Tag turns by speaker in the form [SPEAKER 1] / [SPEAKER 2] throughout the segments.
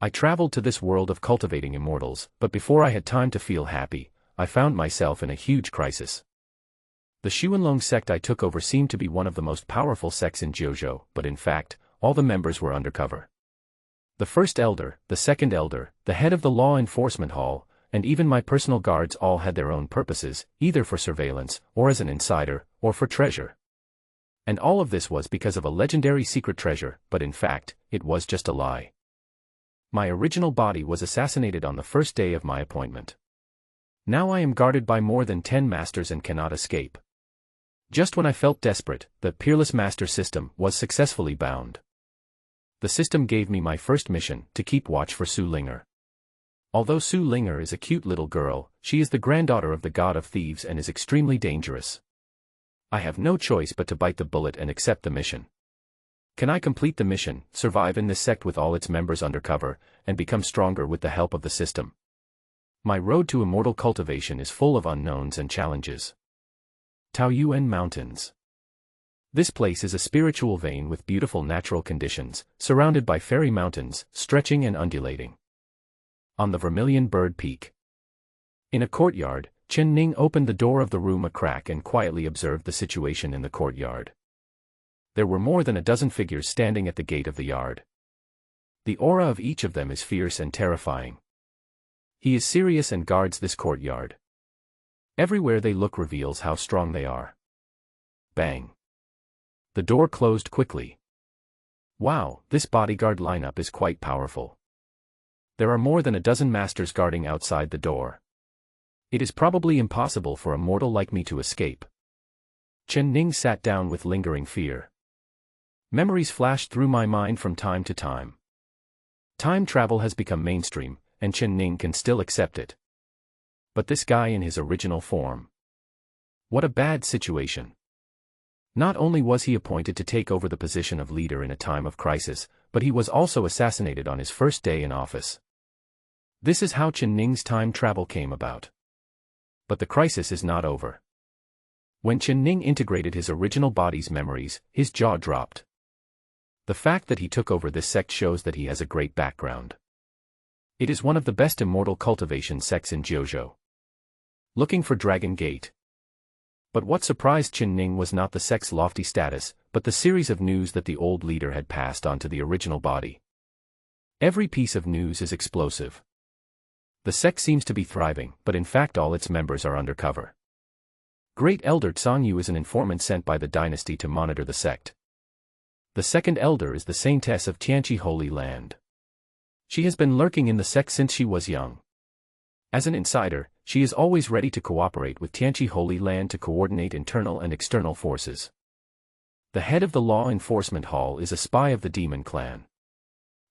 [SPEAKER 1] I traveled to this world of cultivating immortals, but before I had time to feel happy, I found myself in a huge crisis. The Xuanlong sect I took over seemed to be one of the most powerful sects in Jiuzhou, but in fact, all the members were undercover. The first elder, the second elder, the head of the law enforcement hall, and even my personal guards all had their own purposes, either for surveillance, or as an insider, or for treasure. And all of this was because of a legendary secret treasure, but in fact, it was just a lie. My original body was assassinated on the first day of my appointment. Now I am guarded by more than 10 masters and cannot escape. Just when I felt desperate, the peerless master system was successfully bound. The system gave me my first mission, to keep watch for Su Linger. Although Su Linger is a cute little girl, she is the granddaughter of the god of thieves and is extremely dangerous. I have no choice but to bite the bullet and accept the mission. Can I complete the mission, survive in this sect with all its members undercover, and become stronger with the help of the system? My road to immortal cultivation is full of unknowns and challenges. Taoyuan Mountains. This place is a spiritual vein with beautiful natural conditions, surrounded by fairy mountains, stretching and undulating. On the Vermilion Bird Peak. In a courtyard, Chen Ning opened the door of the room a crack and quietly observed the situation in the courtyard. There were more than a dozen figures standing at the gate of the yard. The aura of each of them is fierce and terrifying. He is serious and guards this courtyard. Everywhere they look reveals how strong they are. Bang. The door closed quickly. Wow, this bodyguard lineup is quite powerful. There are more than a dozen masters guarding outside the door. It is probably impossible for a mortal like me to escape. Chen Ning sat down with lingering fear. Memories flashed through my mind from time to time. Time travel has become mainstream, and Chen Ning can still accept it. But this guy in his original form. What a bad situation. Not only was he appointed to take over the position of leader in a time of crisis, but he was also assassinated on his first day in office. This is how Chen Ning's time travel came about. But the crisis is not over. When Chen Ning integrated his original body's memories, his jaw dropped. The fact that he took over this sect shows that he has a great background. It is one of the best immortal cultivation sects in Jiuzhou. Looking for Dragon Gate. But what surprised Chen Ning was not the sect's lofty status, but the series of news that the old leader had passed on to the original body. Every piece of news is explosive. The sect seems to be thriving, but in fact all its members are undercover. Great Elder Tsangyu is an informant sent by the dynasty to monitor the sect. The second elder is the saintess of Tianqi Holy Land. She has been lurking in the sect since she was young. As an insider, she is always ready to cooperate with Tianqi Holy Land to coordinate internal and external forces. The head of the law enforcement hall is a spy of the demon clan.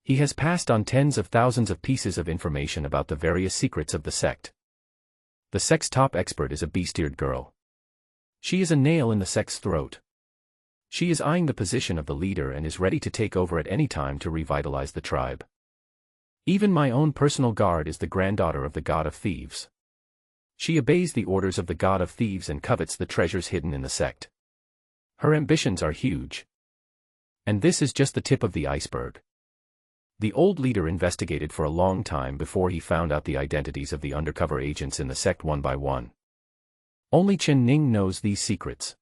[SPEAKER 1] He has passed on tens of thousands of pieces of information about the various secrets of the sect. The sect's top expert is a beast-eared girl. She is a nail in the sect's throat. She is eyeing the position of the leader and is ready to take over at any time to revitalize the tribe. Even my own personal guard is the granddaughter of the god of thieves. She obeys the orders of the god of thieves and covets the treasures hidden in the sect. Her ambitions are huge. And this is just the tip of the iceberg. The old leader investigated for a long time before he found out the identities of the undercover agents in the sect one by one. Only Chen Ning knows these secrets.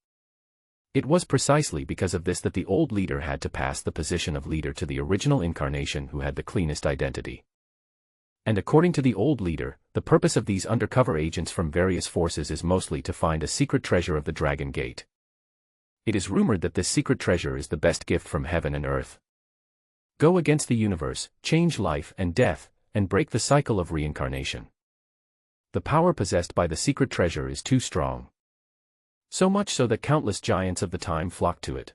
[SPEAKER 1] It was precisely because of this that the old leader had to pass the position of leader to the original incarnation who had the cleanest identity. And according to the old leader, the purpose of these undercover agents from various forces is mostly to find a secret treasure of the Dragon Gate. It is rumored that this secret treasure is the best gift from heaven and earth. Go against the universe, change life and death, and break the cycle of reincarnation. The power possessed by the secret treasure is too strong. So much so that countless giants of the time flocked to it.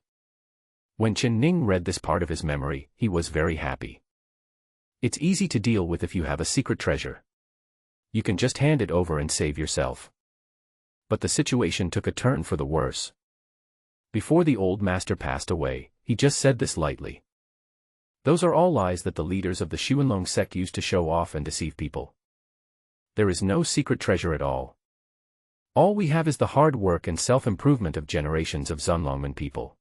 [SPEAKER 1] When Chen Ning read this part of his memory, he was very happy. It's easy to deal with if you have a secret treasure. You can just hand it over and save yourself. But the situation took a turn for the worse. Before the old master passed away, he just said this lightly. Those are all lies that the leaders of the Xuanlong sect used to show off and deceive people. There is no secret treasure at all. All we have is the hard work and self-improvement of generations of Zunlongman people.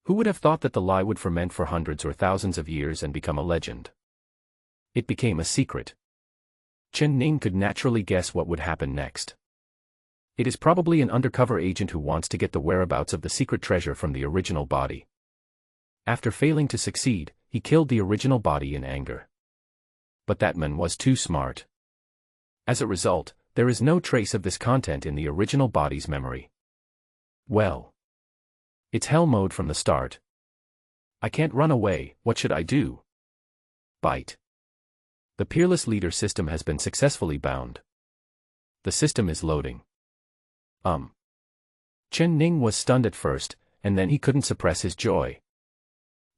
[SPEAKER 1] Who would have thought that the lie would ferment for hundreds or thousands of years and become a legend? It became a secret. Chen Ning could naturally guess what would happen next. It is probably an undercover agent who wants to get the whereabouts of the secret treasure from the original body. After failing to succeed, he killed the original body in anger. But that man was too smart. As a result, there is no trace of this content in the original body's memory. Well, it's hell mode from the start. I can't run away, what should I do? Bite. The Peerless Leader system has been successfully bound. The system is loading. Chen Ning was stunned at first, and then he couldn't suppress his joy.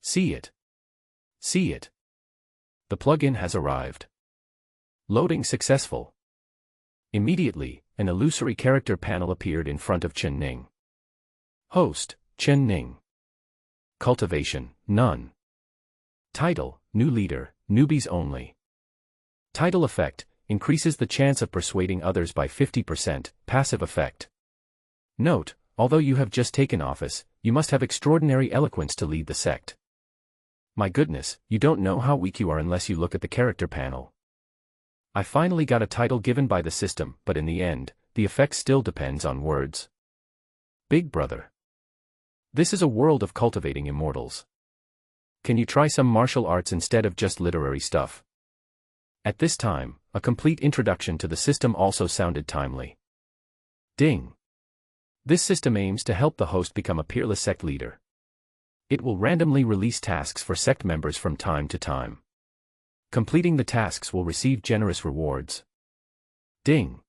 [SPEAKER 1] See it. See it. The plugin has arrived. Loading successful. Immediately, an illusory character panel appeared in front of Chen Ning. Host, Chen Ning. Cultivation, none. Title, New Leader, Newbies only. Title effect, increases the chance of persuading others by 50%, passive effect. Note, although you have just taken office, you must have extraordinary eloquence to lead the sect. My goodness, you don't know how weak you are unless you look at the character panel. I finally got a title given by the system, but in the end, the effect still depends on words. Big Brother. This is a world of cultivating immortals. Can you try some martial arts instead of just literary stuff? At this time, a complete introduction to the system also sounded timely. Ding. This system aims to help the host become a peerless sect leader. It will randomly release tasks for sect members from time to time. Completing the tasks will receive generous rewards. Ding.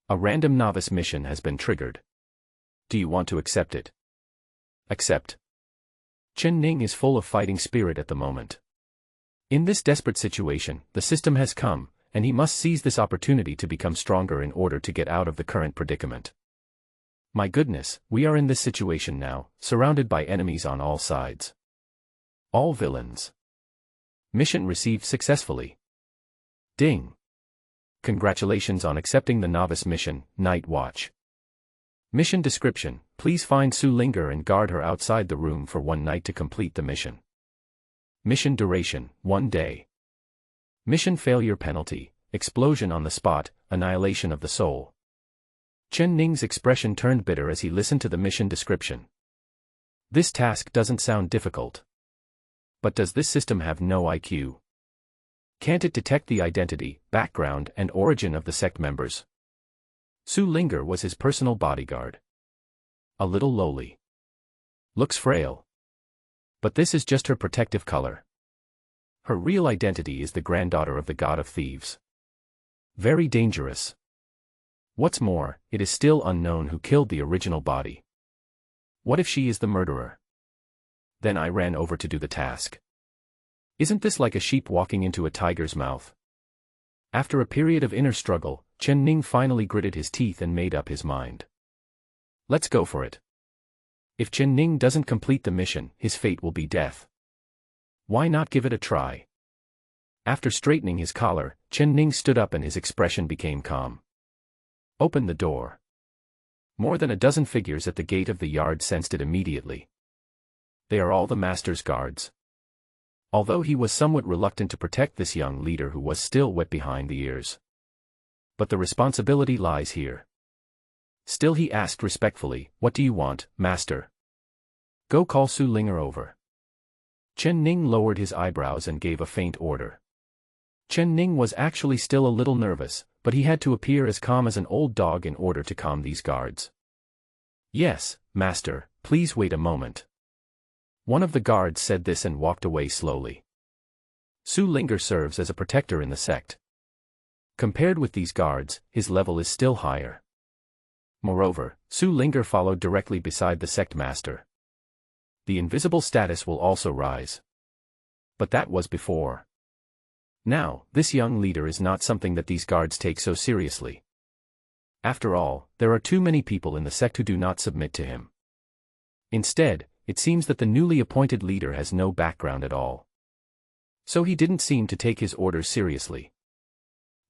[SPEAKER 1] A random novice mission has been triggered. Do you want to accept it? Accept. Chen Ning is full of fighting spirit at the moment. In this desperate situation, the system has come, and he must seize this opportunity to become stronger in order to get out of the current predicament. My goodness, we are in this situation now, surrounded by enemies on all sides. All villains. Mission received successfully. Ding. Congratulations on accepting the novice mission, Night Watch. Mission description, please find Su Linger and guard her outside the room for one night to complete the mission. Mission duration, 1 day. Mission failure penalty, explosion on the spot, annihilation of the soul. Chen Ning's expression turned bitter as he listened to the mission description. This task doesn't sound difficult. But does this system have no IQ? Can't it detect the identity, background, and origin of the sect members? Su Linger was his personal bodyguard. A little lowly. Looks frail. But this is just her protective color. Her real identity is the granddaughter of the god of thieves. Very dangerous. What's more, it is still unknown who killed the original body. What if she is the murderer? Then I ran over to do the task. Isn't this like a sheep walking into a tiger's mouth? After a period of inner struggle, Chen Ning finally gritted his teeth and made up his mind. Let's go for it. If Chen Ning doesn't complete the mission, his fate will be death. Why not give it a try? After straightening his collar, Chen Ning stood up and his expression became calm. Open the door. More than a dozen figures at the gate of the yard sensed it immediately. They are all the master's guards. Although he was somewhat reluctant to protect this young leader who was still wet behind the ears. But the responsibility lies here. Still he asked respectfully, "What do you want, master?" "Go call Su Linger over." Chen Ning lowered his eyebrows and gave a faint order. Chen Ning was actually still a little nervous, but he had to appear as calm as an old dog in order to calm these guards. "Yes, master, please wait a moment." One of the guards said this and walked away slowly. Su Linger serves as a protector in the sect. Compared with these guards, his level is still higher. Moreover, Su Linger followed directly beside the sect master. The invisible status will also rise. But that was before. Now, this young leader is not something that these guards take so seriously. After all, there are too many people in the sect who do not submit to him. Instead, it seems that the newly appointed leader has no background at all. So he didn't seem to take his orders seriously.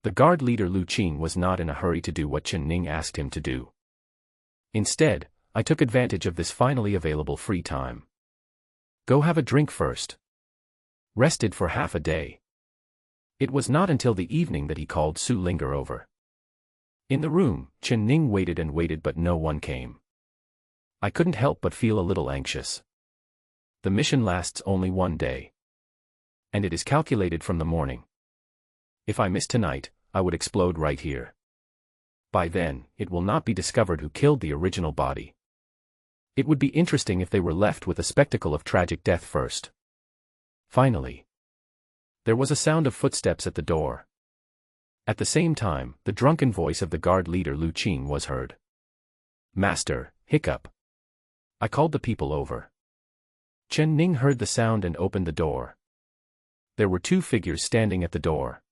[SPEAKER 1] The guard leader Lu Qing was not in a hurry to do what Chen Ning asked him to do. Instead, I took advantage of this finally available free time. Go have a drink first. Rested for half a day. It was not until the evening that he called Su Linger over. In the room, Chen Ning waited and waited, but no one came. I couldn't help but feel a little anxious. The mission lasts only one day. And it is calculated from the morning. If I miss tonight, I would explode right here. By then, it will not be discovered who killed the original body. It would be interesting if they were left with a spectacle of tragic death first. Finally, there was a sound of footsteps at the door. At the same time, the drunken voice of the guard leader Lu Qing was heard. "Master, hiccup." I called the people over. Chen Ning heard the sound and opened the door. There were two figures standing at the door.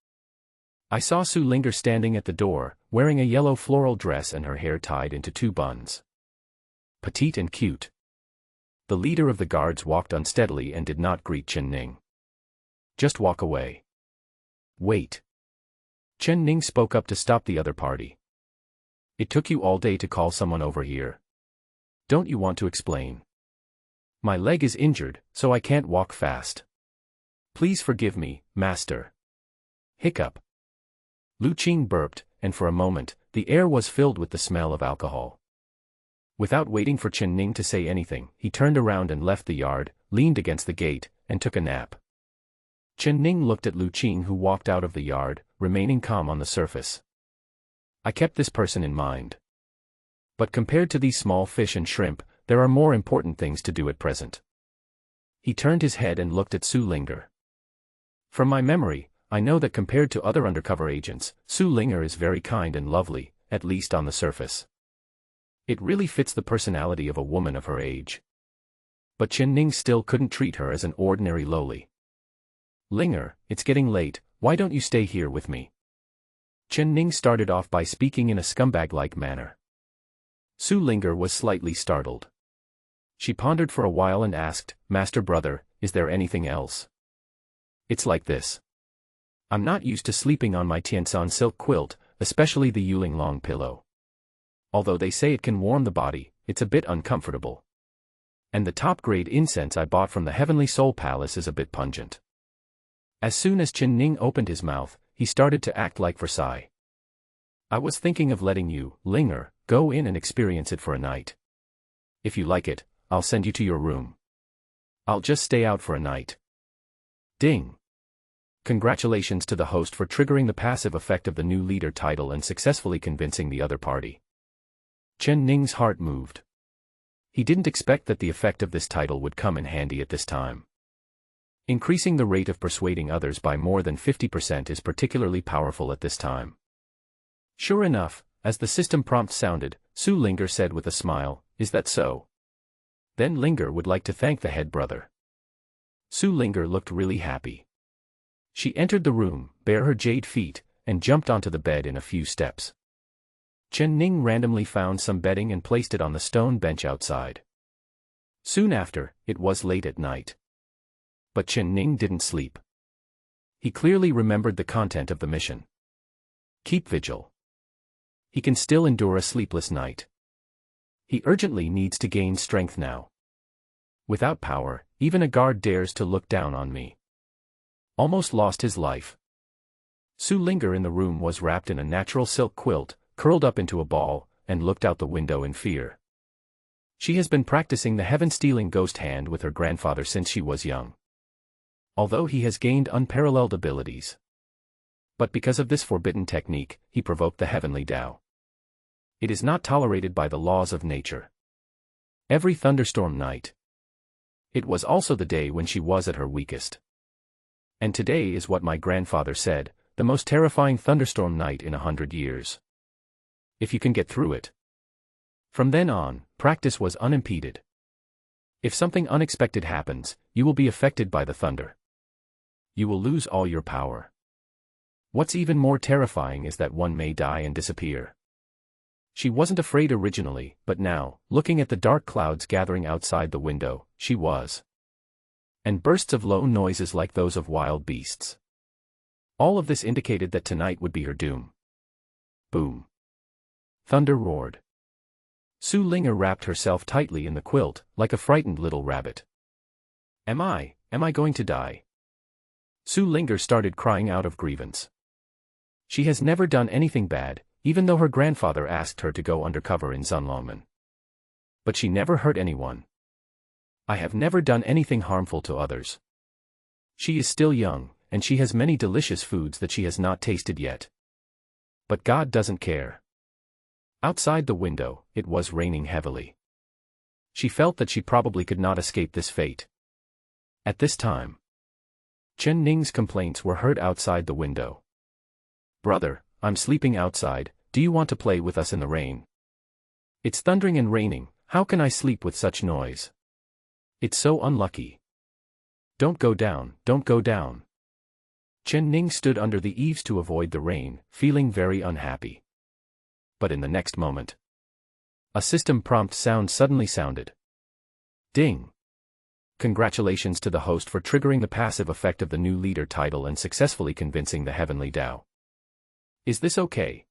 [SPEAKER 1] I saw Su Linger standing at the door, wearing a yellow floral dress and her hair tied into two buns. Petite and cute. The leader of the guards walked unsteadily and did not greet Chen Ning. "Just walk away." "Wait." Chen Ning spoke up to stop the other party. "It took you all day to call someone over here. Don't you want to explain?" "My leg is injured, so I can't walk fast. Please forgive me, master." Hiccup. Lu Qing burped, and for a moment, the air was filled with the smell of alcohol. Without waiting for Chen Ning to say anything, he turned around and left the yard, leaned against the gate, and took a nap. Chen Ning looked at Lu Qing, who walked out of the yard, remaining calm on the surface. I kept this person in mind. But compared to these small fish and shrimp, there are more important things to do at present. He turned his head and looked at Su Linger. From my memory, I know that compared to other undercover agents, Su Linger is very kind and lovely, at least on the surface. It really fits the personality of a woman of her age. But Chen Ning still couldn't treat her as an ordinary lowly. "Linger, it's getting late, why don't you stay here with me?" Chen Ning started off by speaking in a scumbag-like manner. Su Linger was slightly startled. She pondered for a while and asked, "Master brother, is there anything else?" "It's like this. I'm not used to sleeping on my Tiansan silk quilt, especially the Yuling long pillow. Although they say it can warm the body, it's a bit uncomfortable. And the top-grade incense I bought from the Heavenly Soul Palace is a bit pungent." As soon as Chen Ning opened his mouth, he started to act like Versailles. "I was thinking of letting you, Linger, go in and experience it for a night. If you like it, I'll send you to your room. I'll just stay out for a night." Ding! Congratulations to the host for triggering the passive effect of the new leader title and successfully convincing the other party. Chen Ning's heart moved. He didn't expect that the effect of this title would come in handy at this time. Increasing the rate of persuading others by more than 50% is particularly powerful at this time. Sure enough, as the system prompt sounded, Su Linger said with a smile, "Is that so? Then Linger would like to thank the head brother." Su Linger looked really happy. She entered the room, bare her jade feet, and jumped onto the bed in a few steps. Chen Ning randomly found some bedding and placed it on the stone bench outside. Soon after, it was late at night. But Chen Ning didn't sleep. He clearly remembered the content of the mission. Keep vigil. He can still endure a sleepless night. He urgently needs to gain strength now. Without power, even a guard dares to look down on me. Almost lost his life. Su Linger in the room was wrapped in a natural silk quilt, curled up into a ball, and looked out the window in fear. She has been practicing the heaven-stealing ghost hand with her grandfather since she was young. Although he has gained unparalleled abilities. But because of this forbidden technique, he provoked the heavenly Tao. It is not tolerated by the laws of nature. Every thunderstorm night. It was also the day when she was at her weakest. And today is what my grandfather said, the most terrifying thunderstorm night in 100 years. If you can get through it. From then on, practice was unimpeded. If something unexpected happens, you will be affected by the thunder. You will lose all your power. What's even more terrifying is that one may die and disappear. She wasn't afraid originally, but now, looking at the dark clouds gathering outside the window, she was. And bursts of low noises like those of wild beasts. All of this indicated that tonight would be her doom. Boom. Thunder roared. Su Linger wrapped herself tightly in the quilt, like a frightened little rabbit. Am I going to die? Su Linger started crying out of grievance. She has never done anything bad, even though her grandfather asked her to go undercover in Zunlongmen. But she never hurt anyone. I have never done anything harmful to others. She is still young, and she has many delicious foods that she has not tasted yet. But God doesn't care. Outside the window, it was raining heavily. She felt that she probably could not escape this fate. At this time, Chen Ning's complaints were heard outside the window. "Brother, I'm sleeping outside, do you want to play with us in the rain? It's thundering and raining, how can I sleep with such noise? It's so unlucky. Don't go down, don't go down." Chen Ning stood under the eaves to avoid the rain, feeling very unhappy. But in the next moment, a system prompt sound suddenly sounded. Ding! Congratulations to the host for triggering the passive effect of the new leader title and successfully convincing the Heavenly Tao. Is this okay?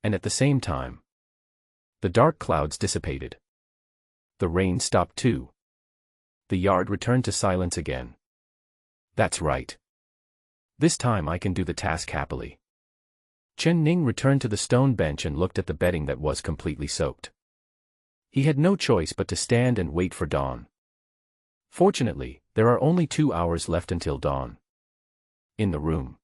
[SPEAKER 1] And at the same time, the dark clouds dissipated. The rain stopped too. The yard returned to silence again. That's right. This time I can do the task happily. Chen Ning returned to the stone bench and looked at the bedding that was completely soaked. He had no choice but to stand and wait for dawn. Fortunately, there are only 2 hours left until dawn. In the room,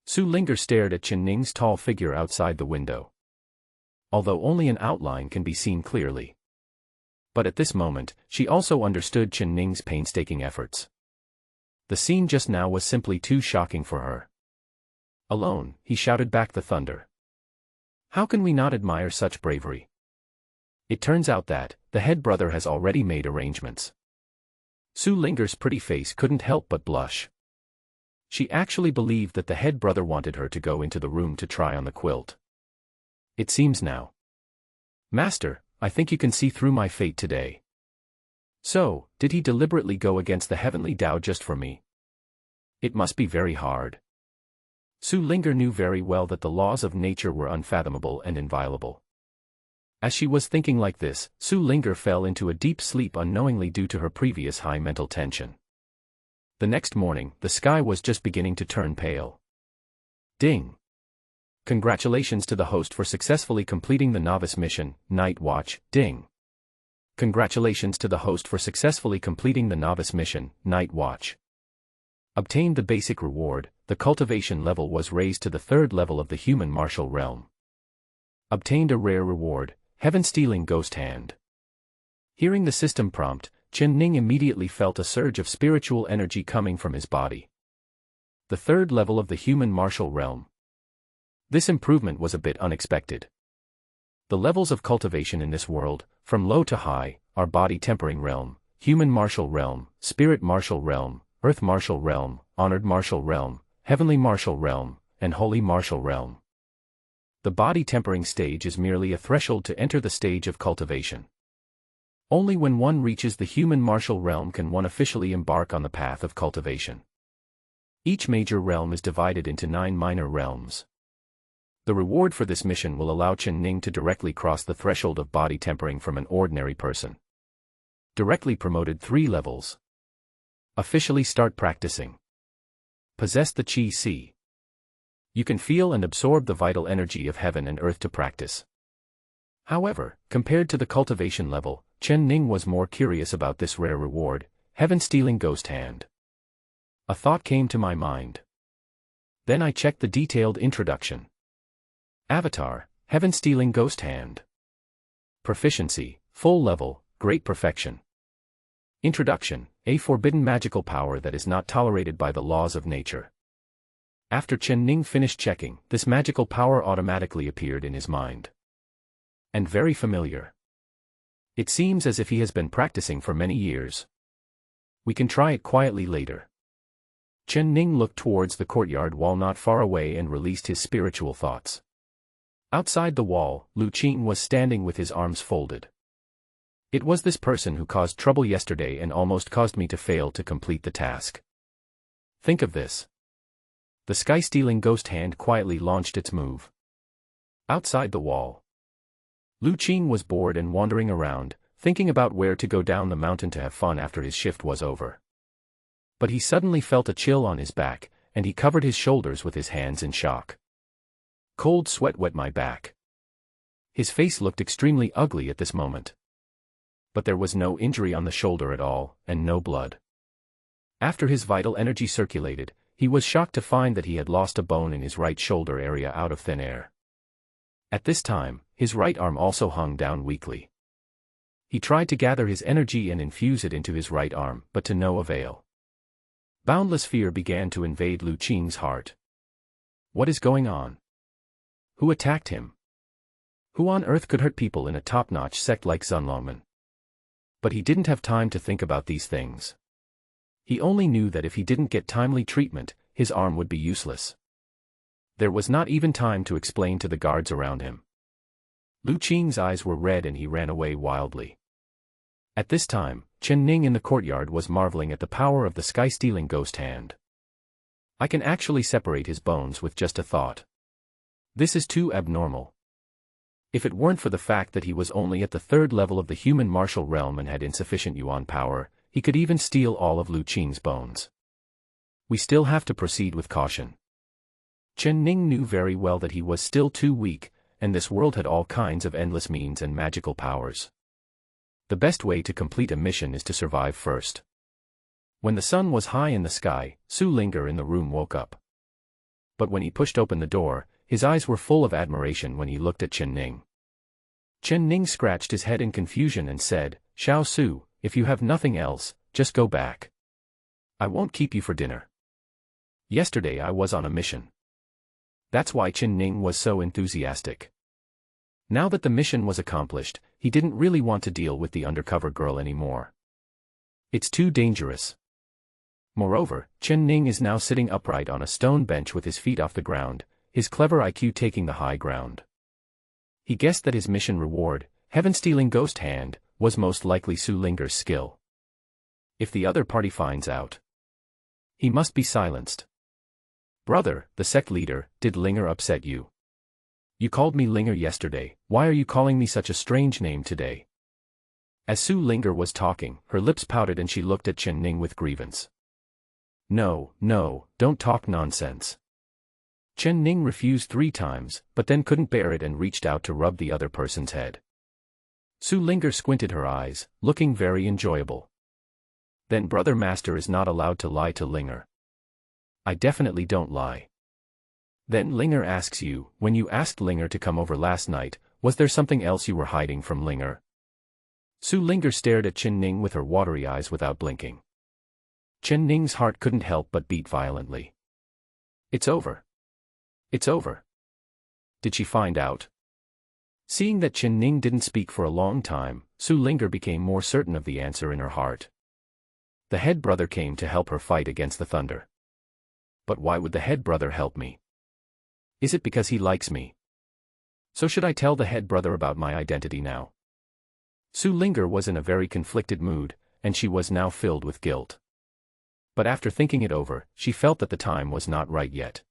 [SPEAKER 1] Su Linger stared at Chen Ning's tall figure outside the window. Although only an outline can be seen clearly. But at this moment, she also understood Chen Ning's painstaking efforts. The scene just now was simply too shocking for her. Alone, he shouted back the thunder. How can we not admire such bravery? It turns out that, the head brother has already made arrangements. Su Linger's pretty face couldn't help but blush. She actually believed that the head brother wanted her to go into the room to try on the quilt. It seems now. Master, I think you can see through my fate today. So, did he deliberately go against the Heavenly Tao just for me? It must be very hard. Su Linger knew very well that the laws of nature were unfathomable and inviolable. As she was thinking like this, Su Linger fell into a deep sleep unknowingly due to her previous high mental tension. The next morning, the sky was just beginning to turn pale. Ding! Congratulations to the host for successfully completing the novice mission, Night Watch. Ding! Congratulations to the host for successfully completing the novice mission, Night Watch. Obtained the basic reward, the cultivation level was raised to the 3rd level of the human martial realm. Obtained a rare reward, Heaven-Stealing Ghost Hand. Hearing the system prompt, Chen Ning immediately felt a surge of spiritual energy coming from his body. The 3rd level of the human martial realm. This improvement was a bit unexpected. The levels of cultivation in this world, from low to high, are body tempering realm, human martial realm, spirit martial realm, earth martial realm, honored martial realm, heavenly martial realm, and holy martial realm. The body tempering stage is merely a threshold to enter the stage of cultivation. Only when one reaches the human martial realm can one officially embark on the path of cultivation. Each major realm is divided into 9 minor realms. The reward for this mission will allow Chen Ning to directly cross the threshold of body tempering from an ordinary person. Directly promoted 3 levels. Officially start practicing. Possess the Qi Si. You can feel and absorb the vital energy of heaven and earth to practice. However, compared to the cultivation level, Chen Ning was more curious about this rare reward, Heaven-Stealing Ghost Hand. A thought came to my mind. Then I checked the detailed introduction. Avatar, Heaven-Stealing Ghost Hand. Proficiency, full level, great perfection. Introduction, a forbidden magical power that is not tolerated by the laws of nature. After Chen Ning finished checking, this magical power automatically appeared in his mind. And very familiar. It seems as if he has been practicing for many years. We can try it quietly later. Chen Ning looked towards the courtyard wall not far away and released his spiritual thoughts. Outside the wall, Lu Qin was standing with his arms folded. It was this person who caused trouble yesterday and almost caused me to fail to complete the task. Think of this. The sky-stealing ghost hand quietly launched its move. Outside the wall, Lu Qin was bored and wandering around, thinking about where to go down the mountain to have fun after his shift was over. But he suddenly felt a chill on his back, and he covered his shoulders with his hands in shock. Cold sweat wet my back. His face looked extremely ugly at this moment. But there was no injury on the shoulder at all, and no blood. After his vital energy circulated, he was shocked to find that he had lost a bone in his right shoulder area out of thin air. At this time, his right arm also hung down weakly. He tried to gather his energy and infuse it into his right arm, but to no avail. Boundless fear began to invade Lu Qing's heart. What is going on? Who attacked him? Who on earth could hurt people in a top-notch sect like Zunlongmen? But he didn't have time to think about these things. He only knew that if he didn't get timely treatment, his arm would be useless. There was not even time to explain to the guards around him. Lu Qing's eyes were red and he ran away wildly. At this time, Chen Ning in the courtyard was marveling at the power of the sky-stealing ghost hand. I can actually separate his bones with just a thought. This is too abnormal. If it weren't for the fact that he was only at the 3rd level of the human martial realm and had insufficient yuan power, he could even steal all of Lu Qing's bones. We still have to proceed with caution. Chen Ning knew very well that he was still too weak, and this world had all kinds of endless means and magical powers. The best way to complete a mission is to survive first. When the sun was high in the sky, Su Ling'er in the room woke up. But when he pushed open the door, his eyes were full of admiration when he looked at Chen Ning. Chen Ning scratched his head in confusion and said, "Xiao Su, if you have nothing else, just go back. I won't keep you for dinner. Yesterday I was on a mission." That's why Chen Ning was so enthusiastic. Now that the mission was accomplished, he didn't really want to deal with the undercover girl anymore. It's too dangerous. Moreover, Chen Ning is now sitting upright on a stone bench with his feet off the ground, his clever IQ taking the high ground. He guessed that his mission reward, heaven-stealing ghost hand, was most likely Su Ling'er's skill. If the other party finds out, he must be silenced. "Brother," the sect leader, "did Ling'er upset you? You called me Ling'er yesterday, why are you calling me such a strange name today?" As Su Ling'er was talking, her lips pouted and she looked at Chen Ning with grievance. No, don't talk nonsense." Chen Ning refused 3 times, but then couldn't bear it and reached out to rub the other person's head. Su Ling'er squinted her eyes, looking very enjoyable. "Then Brother Master is not allowed to lie to Ling'er." "I definitely don't lie." "Then Ling'er asks you, when you asked Ling'er to come over last night, was there something else you were hiding from Ling'er?" Su Ling'er stared at Chen Ning with her watery eyes without blinking. Chen Ning's heart couldn't help but beat violently. It's over. It's over. Did she find out? Seeing that Chen Ning didn't speak for a long time, Su Ling'er became more certain of the answer in her heart. The head brother came to help her fight against the thunder. But why would the head brother help me? Is it because he likes me? So should I tell the head brother about my identity now? Su Ling'er was in a very conflicted mood, and she was now filled with guilt. But after thinking it over, she felt that the time was not right yet.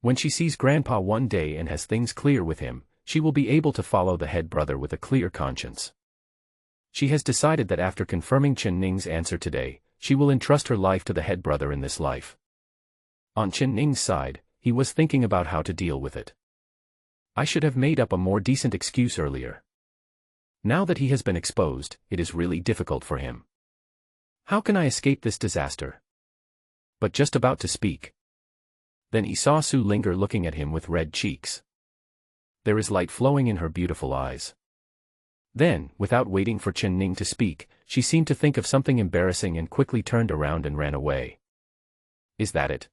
[SPEAKER 1] When she sees Grandpa one day and has things clear with him, she will be able to follow the head brother with a clear conscience. She has decided that after confirming Chen Ning's answer today, she will entrust her life to the head brother in this life. On Chen Ning's side, he was thinking about how to deal with it. I should have made up a more decent excuse earlier. Now that he has been exposed, it is really difficult for him. How can I escape this disaster? But just about to speak. Then he saw Su Ling'er looking at him with red cheeks. There is light flowing in her beautiful eyes. Then, without waiting for Chen Ning to speak, she seemed to think of something embarrassing and quickly turned around and ran away. Is that it?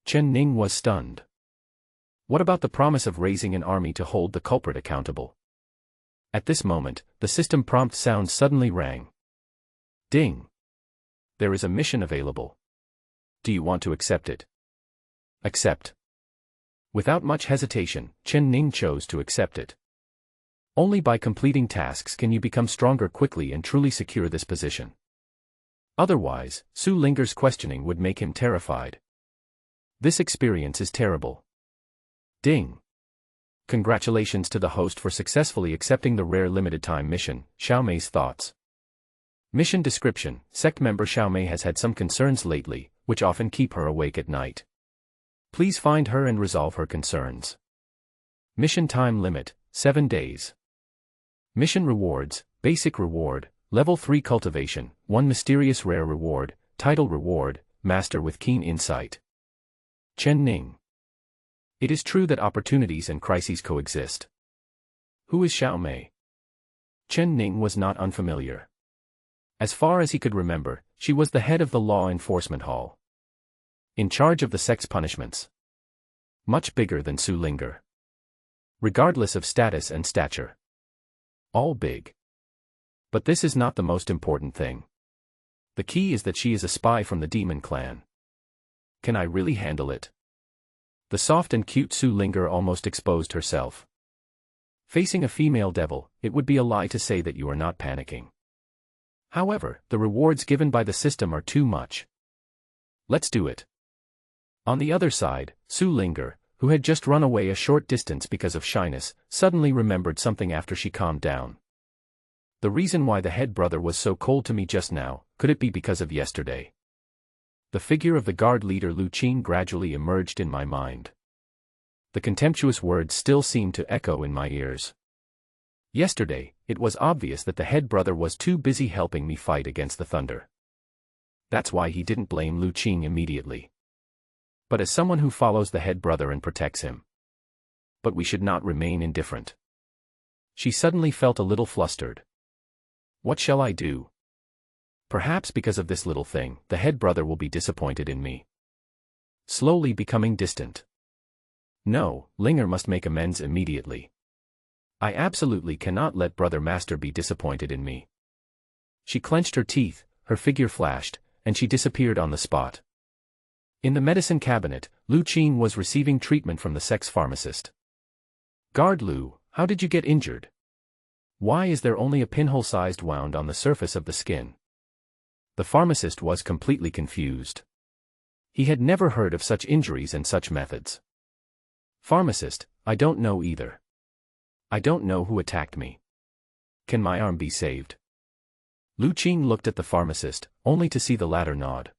[SPEAKER 1] Chen Ning was stunned. What about the promise of raising an army to hold the culprit accountable? At this moment, the system prompt sound suddenly rang. Ding! There is a mission available. Do you want to accept it? Accept. Without much hesitation, Chen Ning chose to accept it. Only by completing tasks can you become stronger quickly and truly secure this position. Otherwise, Su Ling'er's questioning would make him terrified. This experience is terrible. Ding! Congratulations to the host for successfully accepting the rare limited-time mission, Xiaomei's thoughts. Mission description: Sect member Xiaomei has had some concerns lately, which often keep her awake at night. Please find her and resolve her concerns. Mission time limit: 7 days. Mission rewards: Basic reward, Level 3 cultivation, 1 mysterious rare reward, Title reward, Master with keen insight. Chen Ning. It is true that opportunities and crises coexist. Who is Xiaomei? Chen Ning was not unfamiliar. As far as he could remember, she was the head of the law enforcement hall, in charge of the sect's punishments. Much bigger than Su Linger. Regardless of status and stature. All big. But this is not the most important thing. The key is that she is a spy from the demon clan. Can I really handle it? The soft and cute Su Linger almost exposed herself. Facing a female devil, it would be a lie to say that you are not panicking. However, the rewards given by the system are too much. Let's do it. On the other side, Su Linger, who had just run away a short distance because of shyness, suddenly remembered something after she calmed down. The reason why the head brother was so cold to me just now, could it be because of yesterday? The figure of the guard leader Lu Qin gradually emerged in my mind. The contemptuous words still seemed to echo in my ears. Yesterday, it was obvious that the head brother was too busy helping me fight against the thunder. That's why he didn't blame Lu Qin immediately. But as someone who follows the head brother and protects him. But we should not remain indifferent. She suddenly felt a little flustered. What shall I do? Perhaps because of this little thing, the head brother will be disappointed in me. Slowly becoming distant. No, Linger must make amends immediately. I absolutely cannot let Brother Master be disappointed in me. She clenched her teeth, her figure flashed, and she disappeared on the spot. In the medicine cabinet, Lu Qin was receiving treatment from the sect's pharmacist. Guard Lu, how did you get injured? Why is there only a pinhole-sized wound on the surface of the skin? The pharmacist was completely confused. He had never heard of such injuries and such methods. Pharmacist, I don't know either. I don't know who attacked me. Can my arm be saved? Lu Qin looked at the pharmacist, only to see the latter nod.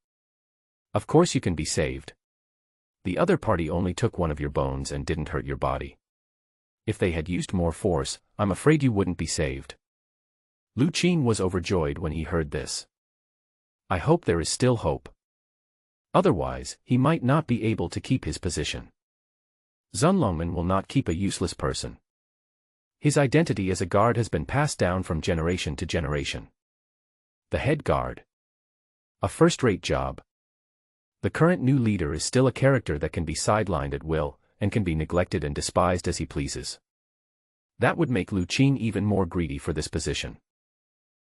[SPEAKER 1] Of course you can be saved. The other party only took one of your bones and didn't hurt your body. If they had used more force, I'm afraid you wouldn't be saved. Lu Qin was overjoyed when he heard this. I hope there is still hope. Otherwise, he might not be able to keep his position. Zunlongman will not keep a useless person. His identity as a guard has been passed down from generation to generation. The head guard. A first-rate job. The current new leader is still a character that can be sidelined at will, and can be neglected and despised as he pleases. That would make Lu Qin even more greedy for this position.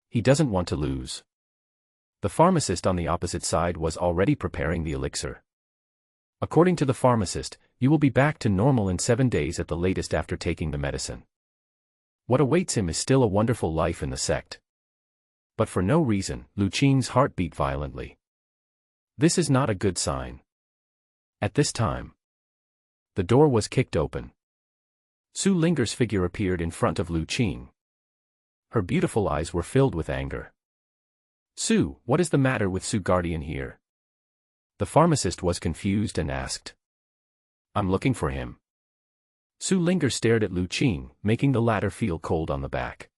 [SPEAKER 1] He doesn't want to lose. The pharmacist on the opposite side was already preparing the elixir. According to the pharmacist, you will be back to normal in 7 days at the latest after taking the medicine. What awaits him is still a wonderful life in the sect. But for no reason, Lu Qin's heart beat violently. This is not a good sign. At this time, the door was kicked open. Su Linger's figure appeared in front of Lu Qin. Her beautiful eyes were filled with anger. Su, what is the matter with Su Guardian here? The pharmacist was confused and asked. I'm looking for him. Su Linger stared at Lu Qin, making the latter feel cold on the back.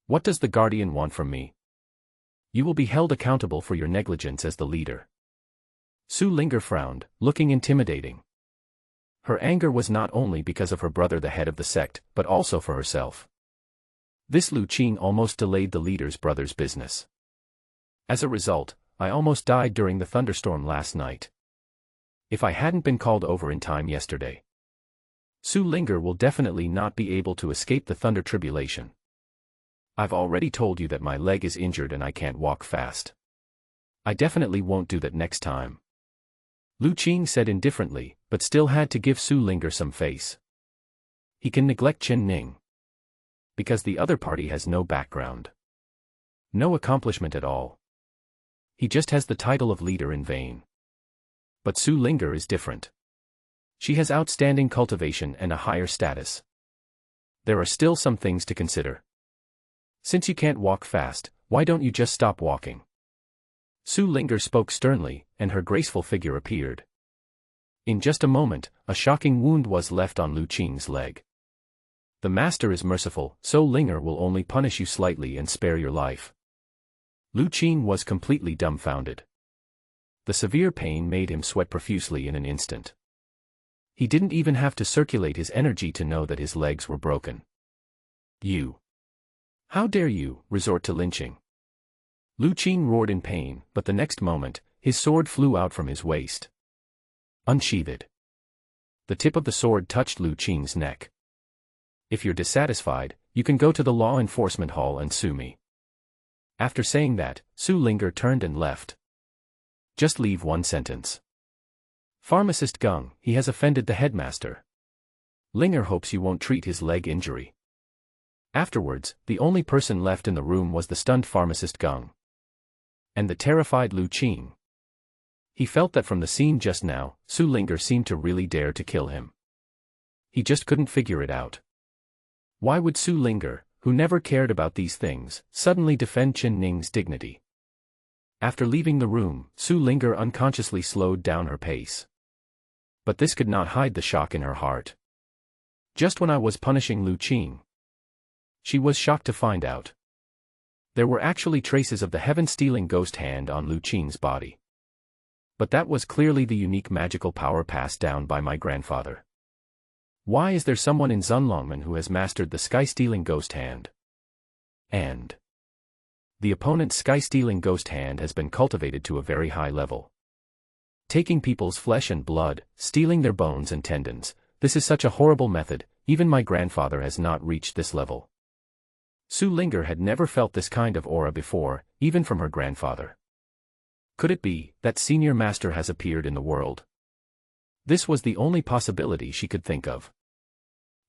[SPEAKER 1] What does the Guardian want from me? You will be held accountable for your negligence as the leader. Su Linger frowned, looking intimidating. Her anger was not only because of her brother the head of the sect, but also for herself. This Lu Qin almost delayed the leader's brother's business. As a result, I almost died during the thunderstorm last night. If I hadn't been called over in time yesterday, Su Linger will definitely not be able to escape the thunder tribulation. I've already told you that my leg is injured and I can't walk fast. I definitely won't do that next time. Lu Qin said indifferently, but still had to give Su Linger some face. He can neglect Chen Ning. Because the other party has no background. No accomplishment at all. He just has the title of leader in vain. But Su Linger is different. She has outstanding cultivation and a higher status. There are still some things to consider. Since you can't walk fast, why don't you just stop walking? Su Linger spoke sternly, and her graceful figure appeared. In just a moment, a shocking wound was left on Lu Qing's leg. The master is merciful, so Linger will only punish you slightly and spare your life. Lu Qing was completely dumbfounded. The severe pain made him sweat profusely in an instant. He didn't even have to circulate his energy to know that his legs were broken. You! How dare you resort to lynching? Lu Qing roared in pain, but the next moment, his sword flew out from his waist. Unsheath it. The tip of the sword touched Lu Qing's neck. If you're dissatisfied, you can go to the law enforcement hall and sue me. After saying that, Su Linger turned and left. Just leave one sentence. Pharmacist Gung, he has offended the headmaster. Linger hopes you won't treat his leg injury. Afterwards, the only person left in the room was the stunned pharmacist Gung. And the terrified Lu Qing. He felt that from the scene just now, Su Linger seemed to really dare to kill him. He just couldn't figure it out. Why would Su Linger, who never cared about these things, suddenly defend Chen Ning's dignity? After leaving the room, Su Linger unconsciously slowed down her pace. But this could not hide the shock in her heart. Just when I was punishing Lu Qing, she was shocked to find out there were actually traces of the heaven-stealing ghost hand on Lu Qing's body. But that was clearly the unique magical power passed down by my grandfather. Why is there someone in Zunlongmen who has mastered the sky-stealing ghost hand? And the opponent's sky-stealing ghost hand has been cultivated to a very high level. Taking people's flesh and blood, stealing their bones and tendons, this is such a horrible method, even my grandfather has not reached this level. Su Linger had never felt this kind of aura before, even from her grandfather. Could it be that senior master has appeared in the world? This was the only possibility she could think of.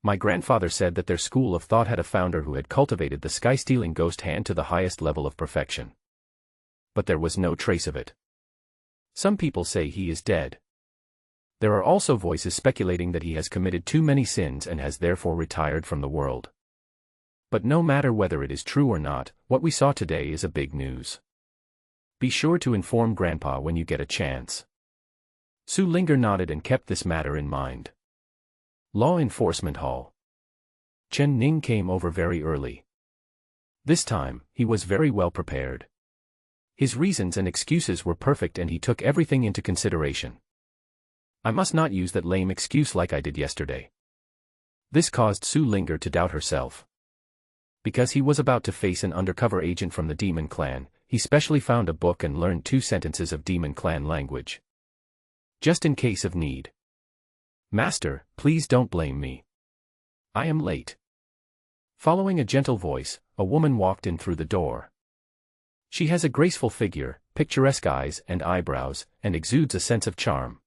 [SPEAKER 1] My grandfather said that their school of thought had a founder who had cultivated the sky-stealing ghost hand to the highest level of perfection. But there was no trace of it. Some people say he is dead. There are also voices speculating that he has committed too many sins and has therefore retired from the world. But no matter whether it is true or not, what we saw today is a big news. Be sure to inform Grandpa when you get a chance. Su Linger nodded and kept this matter in mind. Law Enforcement Hall. Chen Ning came over very early. This time, he was very well prepared. His reasons and excuses were perfect and he took everything into consideration. I must not use that lame excuse like I did yesterday. This caused Su Linger to doubt herself. Because he was about to face an undercover agent from the Demon Clan, he specially found a book and learned 2 sentences of Demon Clan language. Just in case of need. Master, please don't blame me. I am late. Following a gentle voice, a woman walked in through the door. She has a graceful figure, picturesque eyes and eyebrows, and exudes a sense of charm.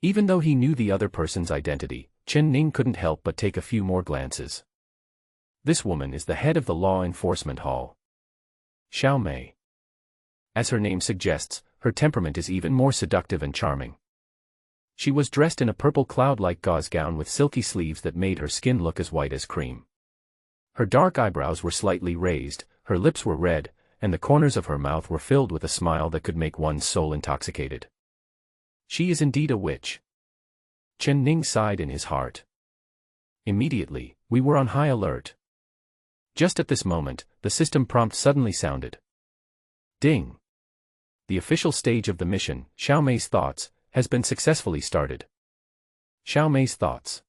[SPEAKER 1] Even though he knew the other person's identity, Chen Ning couldn't help but take a few more glances. This woman is the head of the Law Enforcement Hall. Xiao Mei. As her name suggests, her temperament is even more seductive and charming. She was dressed in a purple cloud-like gauze gown with silky sleeves that made her skin look as white as cream. Her dark eyebrows were slightly raised, her lips were red, and the corners of her mouth were filled with a smile that could make one's soul intoxicated. She is indeed a witch. Chen Ning sighed in his heart. Immediately, we were on high alert. Just at this moment, the system prompt suddenly sounded. Ding! The official stage of the mission, Xiao Mei's Thoughts, has been successfully started. Xiao Mei's Thoughts.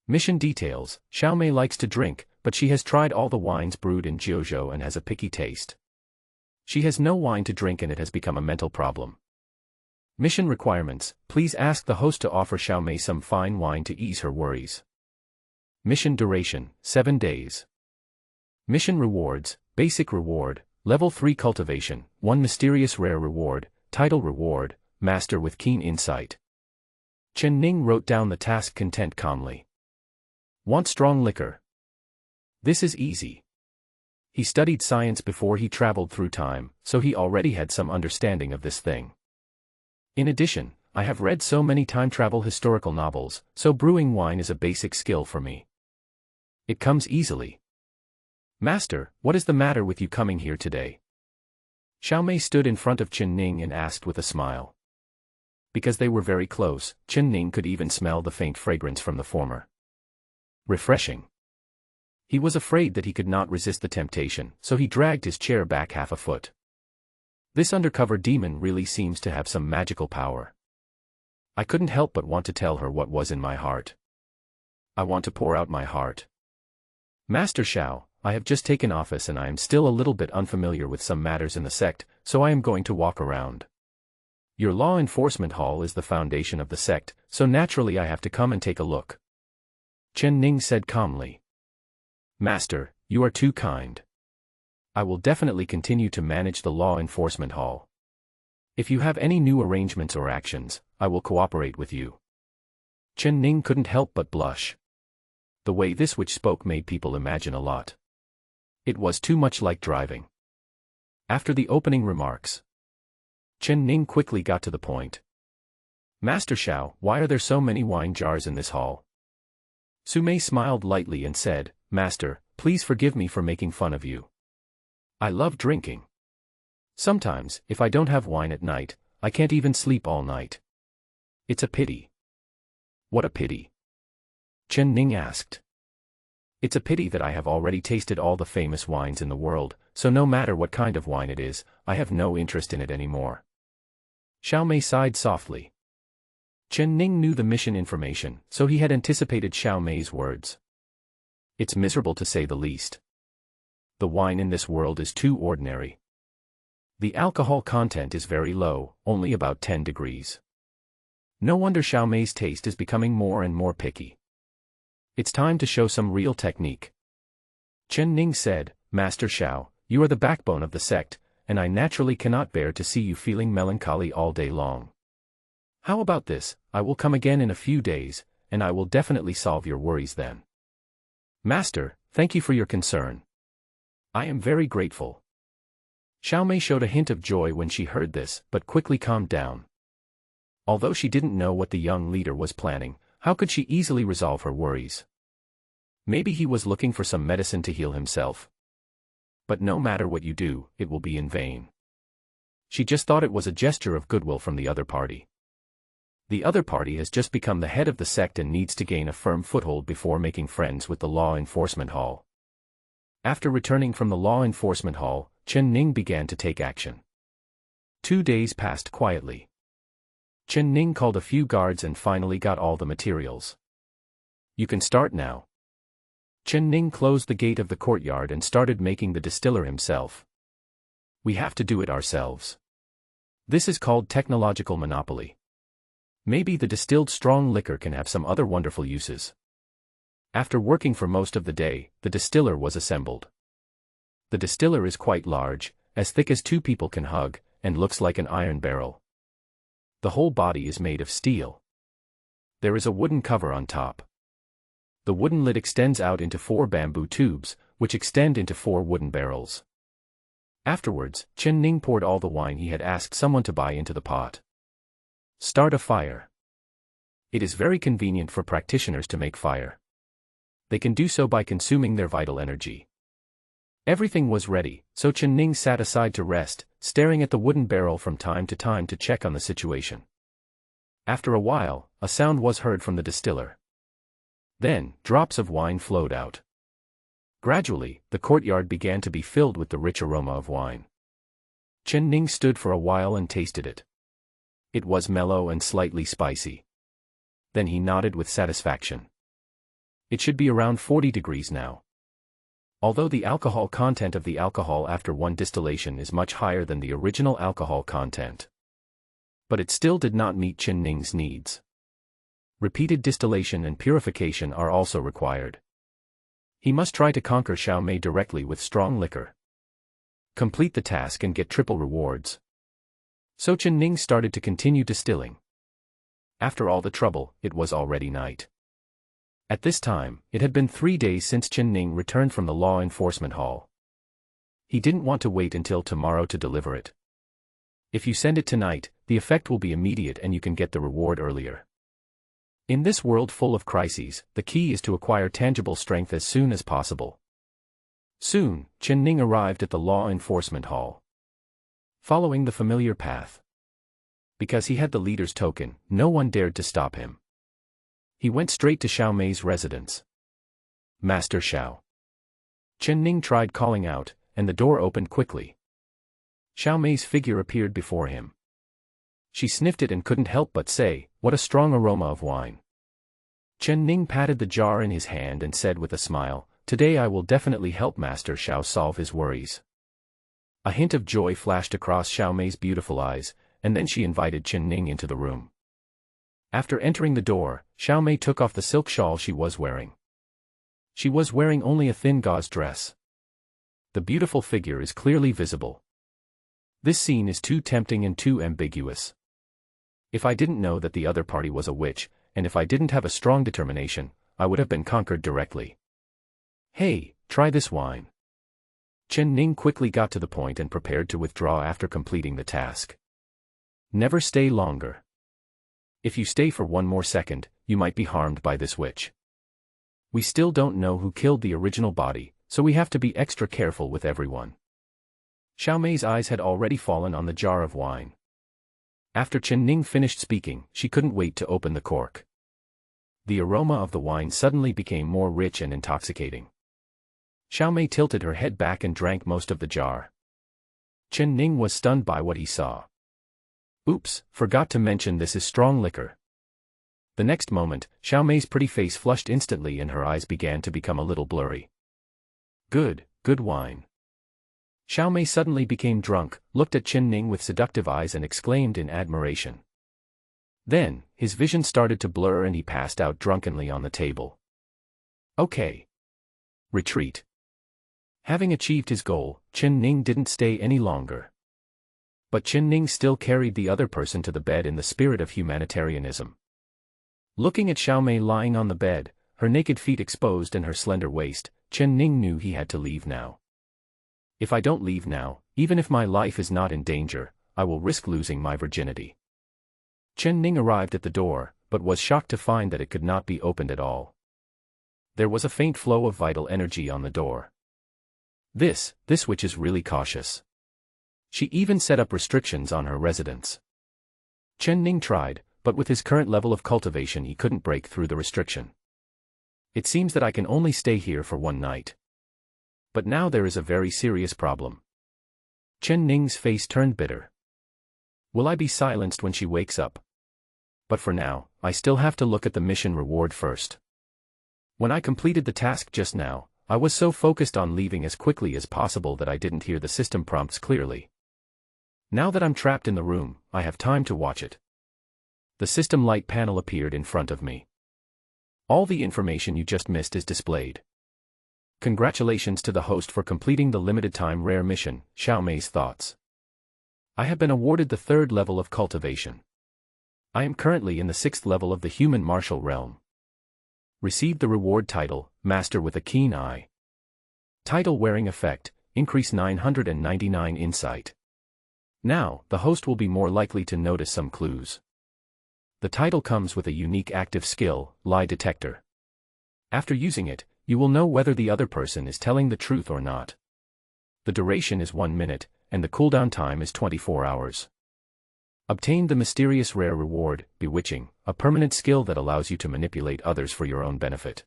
[SPEAKER 1] Mission details: Xiao Mei likes to drink, but she has tried all the wines brewed in Jiuzhou and has a picky taste. She has no wine to drink and it has become a mental problem. Mission requirements: please ask the host to offer Xiao Mei some fine wine to ease her worries. Mission duration: 7 days. Mission rewards: basic reward, level 3 cultivation, 1 mysterious rare reward, title reward, master with keen insight. Chen Ning wrote down the task content calmly. Want strong liquor? This is easy. He studied science before he traveled through time, so he already had some understanding of this thing. In addition, I have read so many time travel historical novels, so brewing wine is a basic skill for me. It comes easily. Master, what is the matter with you coming here today? Xiao Mei stood in front of Chen Ning and asked with a smile. Because they were very close, Chen Ning could even smell the faint fragrance from the former. Refreshing. He was afraid that he could not resist the temptation, so he dragged his chair back half a foot. This undercover demon really seems to have some magical power. I couldn't help but want to tell her what was in my heart. I want to pour out my heart. Master Xiao, I have just taken office and I am still a little bit unfamiliar with some matters in the sect, so I am going to walk around. Your law enforcement hall is the foundation of the sect, so naturally I have to come and take a look. Chen Ning said calmly. Master, you are too kind. I will definitely continue to manage the law enforcement hall. If you have any new arrangements or actions, I will cooperate with you. Chen Ning couldn't help but blush. The way this witch spoke made people imagine a lot. It was too much like driving. After the opening remarks, Chen Ning quickly got to the point. Master Xiao, why are there so many wine jars in this hall? Su Mei smiled lightly and said, Master, please forgive me for making fun of you. I love drinking. Sometimes, if I don't have wine at night, I can't even sleep all night. It's a pity. What a pity? Chen Ning asked. It's a pity that I have already tasted all the famous wines in the world, so no matter what kind of wine it is, I have no interest in it anymore. Xiao Mei sighed softly. Chen Ning knew the mission information, so he had anticipated Xiao Mei's words. It's miserable to say the least. The wine in this world is too ordinary. The alcohol content is very low, only about 10 degrees. No wonder Xiao Mei's taste is becoming more and more picky. It's time to show some real technique. Chen Ning said, Master Xiao, you are the backbone of the sect, and I naturally cannot bear to see you feeling melancholy all day long. How about this, I will come again in a few days, and I will definitely solve your worries then. Master, thank you for your concern. I am very grateful. Xiao Mei showed a hint of joy when she heard this, but quickly calmed down. Although she didn't know what the young leader was planning, how could she easily resolve her worries? Maybe he was looking for some medicine to heal himself. But no matter what you do, it will be in vain. She just thought it was a gesture of goodwill from the other party. The other party has just become the head of the sect and needs to gain a firm foothold before making friends with the law enforcement hall. After returning from the law enforcement hall, Chen Ning began to take action. 2 days passed quietly. Chen Ning called a few guards and finally got all the materials. You can start now. Chen Ning closed the gate of the courtyard and started making the distiller himself. We have to do it ourselves. This is called technological monopoly. Maybe the distilled strong liquor can have some other wonderful uses. After working for most of the day, the distiller was assembled. The distiller is quite large, as thick as 2 people can hug, and looks like an iron barrel. The whole body is made of steel. There is a wooden cover on top. The wooden lid extends out into 4 bamboo tubes, which extend into 4 wooden barrels. Afterwards, Chen Ning poured all the wine he had asked someone to buy into the pot. Start a fire. It is very convenient for practitioners to make fire. They can do so by consuming their vital energy. Everything was ready, so Chen Ning sat aside to rest, staring at the wooden barrel from time to check on the situation. After a while, a sound was heard from the distiller. Then, drops of wine flowed out. Gradually, the courtyard began to be filled with the rich aroma of wine. Chen Ning stood for a while and tasted it. It was mellow and slightly spicy. Then he nodded with satisfaction. It should be around 40 degrees now. Although the alcohol content of the alcohol after one distillation is much higher than the original alcohol content. But it still did not meet Chen Ning's needs. Repeated distillation and purification are also required. He must try to conquer Xiao Mei directly with strong liquor. Complete the task and get triple rewards. So Chen Ning started to continue distilling. After all the trouble, it was already night. At this time, it had been 3 days since Chen Ning returned from the law enforcement hall. He didn't want to wait until tomorrow to deliver it. If you send it tonight, the effect will be immediate and you can get the reward earlier. In this world full of crises, the key is to acquire tangible strength as soon as possible. Soon, Chen Ning arrived at the law enforcement hall. Following the familiar path. Because he had the leader's token, no one dared to stop him. He went straight to Xiao Mei's residence. Master Xiao. Chen Ning tried calling out, and the door opened quickly. Xiao Mei's figure appeared before him. She sniffed it and couldn't help but say, "What a strong aroma of wine." Chen Ning patted the jar in his hand and said with a smile, "Today I will definitely help Master Xiao solve his worries." A hint of joy flashed across Xiao Mei's beautiful eyes, and then she invited Chen Ning into the room. After entering the door, Xiao Mei took off the silk shawl she was wearing. She was wearing only a thin gauze dress. The beautiful figure is clearly visible. This scene is too tempting and too ambiguous. If I didn't know that the other party was a witch, and if I didn't have a strong determination, I would have been conquered directly. "Hey, try this wine." Chen Ning quickly got to the point and prepared to withdraw after completing the task. Never stay longer. If you stay for one more second, you might be harmed by this witch. We still don't know who killed the original body, so we have to be extra careful with everyone. Xiao Mei's eyes had already fallen on the jar of wine. After Chen Ning finished speaking, she couldn't wait to open the cork. The aroma of the wine suddenly became more rich and intoxicating. Xiao Mei tilted her head back and drank most of the jar. Chen Ning was stunned by what he saw. "Oops, forgot to mention this is strong liquor." The next moment, Xiao Mei's pretty face flushed instantly and her eyes began to become a little blurry. Good wine." Xiao Mei suddenly became drunk, looked at Chen Ning with seductive eyes and exclaimed in admiration. Then, his vision started to blur and he passed out drunkenly on the table. Okay. Retreat. Having achieved his goal, Chen Ning didn't stay any longer. But Chen Ning still carried the other person to the bed in the spirit of humanitarianism. Looking at Xiao Mei lying on the bed, her naked feet exposed and her slender waist, Chen Ning knew he had to leave now. If I don't leave now, even if my life is not in danger, I will risk losing my virginity. Chen Ning arrived at the door, but was shocked to find that it could not be opened at all. There was a faint flow of vital energy on the door. This witch is really cautious. She even set up restrictions on her residence. Chen Ning tried, but with his current level of cultivation he couldn't break through the restriction. It seems that I can only stay here for one night. But now there is a very serious problem. Chen Ning's face turned bitter. Will I be silenced when she wakes up? But for now, I still have to look at the mission reward first. When I completed the task just now, I was so focused on leaving as quickly as possible that I didn't hear the system prompts clearly. Now that I'm trapped in the room, I have time to watch it. The system light panel appeared in front of me. All the information you just missed is displayed. Congratulations to the host for completing the limited-time rare mission, Xiao Mei's thoughts. I have been awarded the 3rd level of cultivation. I am currently in the 6th level of the human martial realm. Received the reward title, Master with a Keen Eye. Title wearing effect, increase 999 insight. Now, the host will be more likely to notice some clues. The title comes with a unique active skill, Lie Detector. After using it, you will know whether the other person is telling the truth or not. The duration is 1 minute, and the cooldown time is 24 hours. Obtain the mysterious rare reward, Bewitching, a permanent skill that allows you to manipulate others for your own benefit.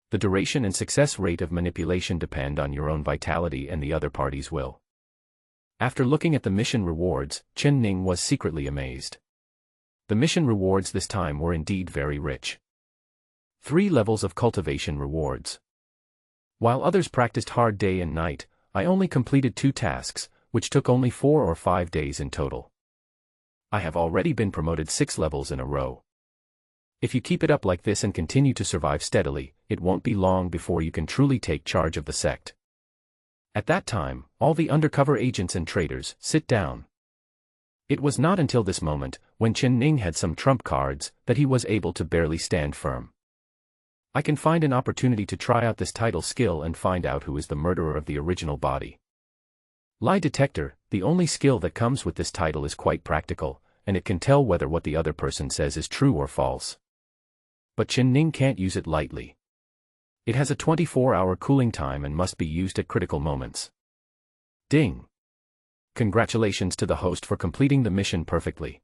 [SPEAKER 1] The duration and success rate of manipulation depend on your own vitality and the other party's will. After looking at the mission rewards, Chen Ning was secretly amazed. The mission rewards this time were indeed very rich. 3 levels of cultivation rewards. While others practiced hard day and night, I only completed 2 tasks, which took only 4 or 5 days in total. I have already been promoted 6 levels in a row. If you keep it up like this and continue to survive steadily, it won't be long before you can truly take charge of the sect. At that time, all the undercover agents and traitors, sit down. It was not until this moment, when Chen Ning had some trump cards, that he was able to barely stand firm. I can find an opportunity to try out this title skill and find out who is the murderer of the original body. Lie Detector, the only skill that comes with this title, is quite practical, and it can tell whether what the other person says is true or false. But Chen Ning can't use it lightly. It has a 24-hour cooling time and must be used at critical moments. Ding! Congratulations to the host for completing the mission perfectly.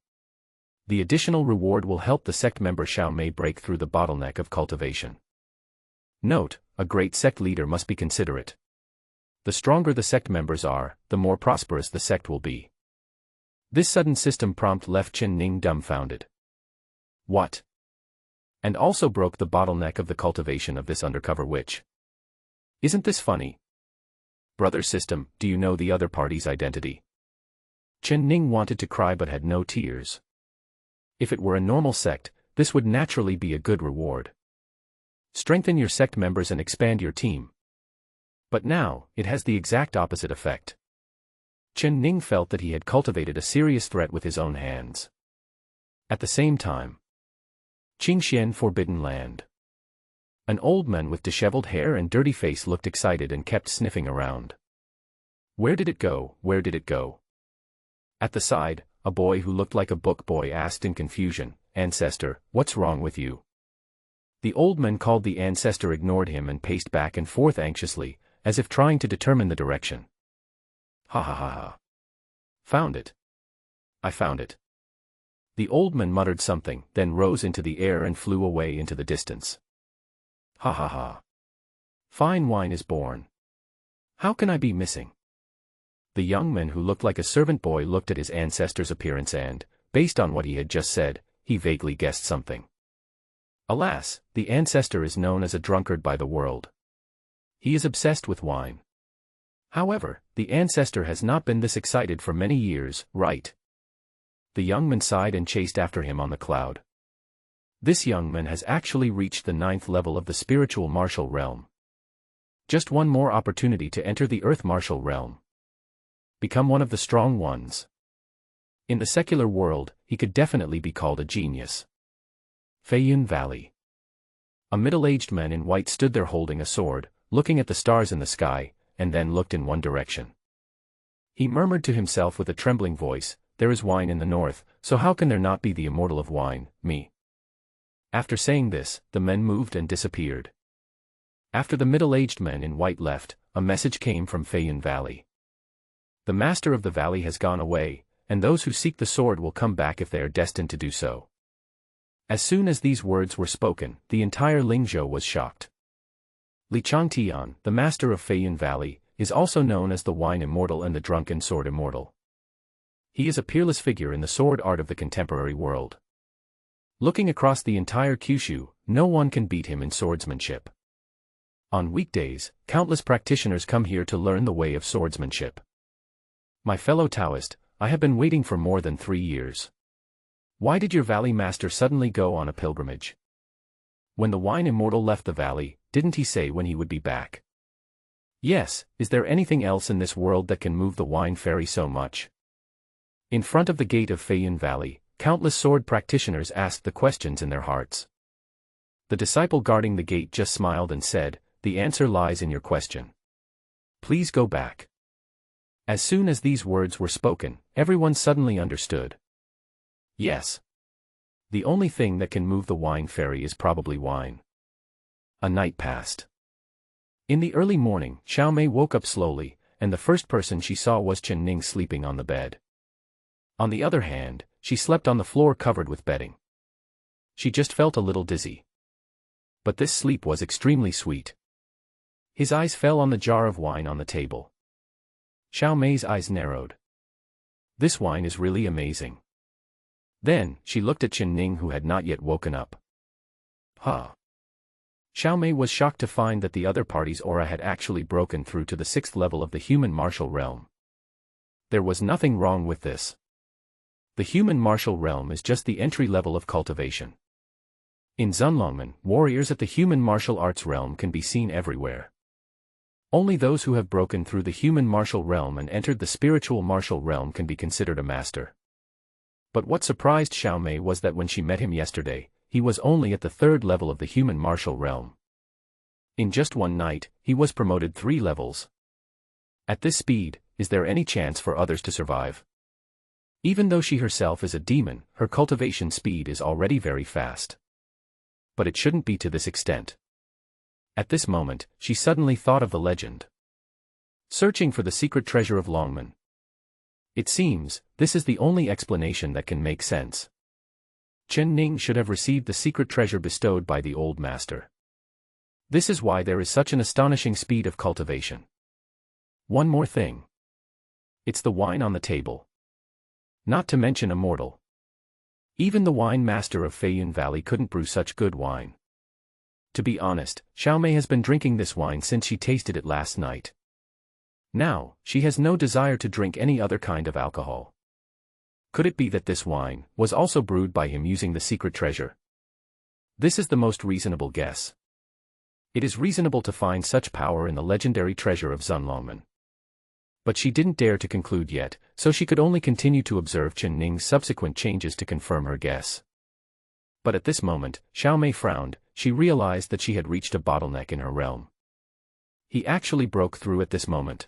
[SPEAKER 1] The additional reward will help the sect member Xiao Mei break through the bottleneck of cultivation. Note: a great sect leader must be considerate. The stronger the sect members are, the more prosperous the sect will be. This sudden system prompt left Chen Ning dumbfounded. What? And also broke the bottleneck of the cultivation of this undercover witch. Isn't this funny? Brother system, do you know the other party's identity? Chen Ning wanted to cry but had no tears. If it were a normal sect, this would naturally be a good reward. Strengthen your sect members and expand your team. But now, it has the exact opposite effect. Chen Ning felt that he had cultivated a serious threat with his own hands. At the same time, Qingxian Forbidden Land. An old man with disheveled hair and dirty face looked excited and kept sniffing around. Where did it go? Where did it go? At the side, a boy who looked like a book boy asked in confusion, Ancestor, what's wrong with you? The old man called the ancestor ignored him and paced back and forth anxiously, as if trying to determine the direction. Ha ha ha ha. Found it. I found it. The old man muttered something, then rose into the air and flew away into the distance. Ha ha ha. Fine wine is born. How can I be missing? The young man who looked like a servant boy looked at his ancestor's appearance and, based on what he had just said, he vaguely guessed something. Alas, the ancestor is known as a drunkard by the world. He is obsessed with wine. However, the ancestor has not been this excited for many years, right? The young man sighed and chased after him on the cloud. This young man has actually reached the 9th level of the spiritual martial realm. Just one more opportunity to enter the earth martial realm. Become one of the strong ones. In the secular world, he could definitely be called a genius. Feiyun Valley. A middle-aged man in white stood there holding a sword, looking at the stars in the sky, and then looked in one direction. He murmured to himself with a trembling voice, there is wine in the north, so how can there not be the immortal of wine, me? After saying this, the men moved and disappeared. After the middle-aged man in white left, a message came from Feiyun Valley. The master of the valley has gone away, and those who seek the sword will come back if they are destined to do so. As soon as these words were spoken, the entire Lingzhou was shocked. Li Changtian, the master of Feiyun Valley, is also known as the Wine Immortal and the Drunken Sword Immortal. He is a peerless figure in the sword art of the contemporary world. Looking across the entire Kyushu, no one can beat him in swordsmanship. On weekdays, countless practitioners come here to learn the way of swordsmanship. My fellow Taoist, I have been waiting for more than 3 years. Why did your valley master suddenly go on a pilgrimage? When the Wine Immortal left the valley, didn't he say when he would be back? Yes, is there anything else in this world that can move the wine fairy so much? In front of the gate of Feiyun Valley, countless sword practitioners asked the questions in their hearts. The disciple guarding the gate just smiled and said, the answer lies in your question. Please go back. As soon as these words were spoken, everyone suddenly understood. Yes. The only thing that can move the wine fairy is probably wine. A night passed. In the early morning, Xiao Mei woke up slowly, and the first person she saw was Chen Ning sleeping on the bed. On the other hand, she slept on the floor covered with bedding. She just felt a little dizzy. But this sleep was extremely sweet. His eyes fell on the jar of wine on the table. Xiao Mei's eyes narrowed. This wine is really amazing. Then, she looked at Chen Ning who had not yet woken up. Huh. Xiao Mei was shocked to find that the other party's aura had actually broken through to the 6th level of the human martial realm. There was nothing wrong with this. The human martial realm is just the entry level of cultivation. In Zunlongmen, warriors at the human martial arts realm can be seen everywhere. Only those who have broken through the human martial realm and entered the spiritual martial realm can be considered a master. But what surprised Xiao Mei was that when she met him yesterday, he was only at the 3rd level of the human martial realm. In just one night, he was promoted 3 levels. At this speed, is there any chance for others to survive? Even though she herself is a demon, her cultivation speed is already very fast. But it shouldn't be to this extent. At this moment, she suddenly thought of the legend. Searching for the secret treasure of Longman. It seems, this is the only explanation that can make sense. Chen Ning should have received the secret treasure bestowed by the old master. This is why there is such an astonishing speed of cultivation. One more thing. It's the wine on the table. Not to mention immortal. Even the wine master of Feiyun Valley couldn't brew such good wine. To be honest, Xiaomei has been drinking this wine since she tasted it last night. Now, she has no desire to drink any other kind of alcohol. Could it be that this wine was also brewed by him using the secret treasure? This is the most reasonable guess. It is reasonable to find such power in the legendary treasure of Zunlongman. But she didn't dare to conclude yet, so she could only continue to observe Chen Ning's subsequent changes to confirm her guess. But at this moment, Xiaomei frowned. She realized that she had reached a bottleneck in her realm. He actually broke through at this moment.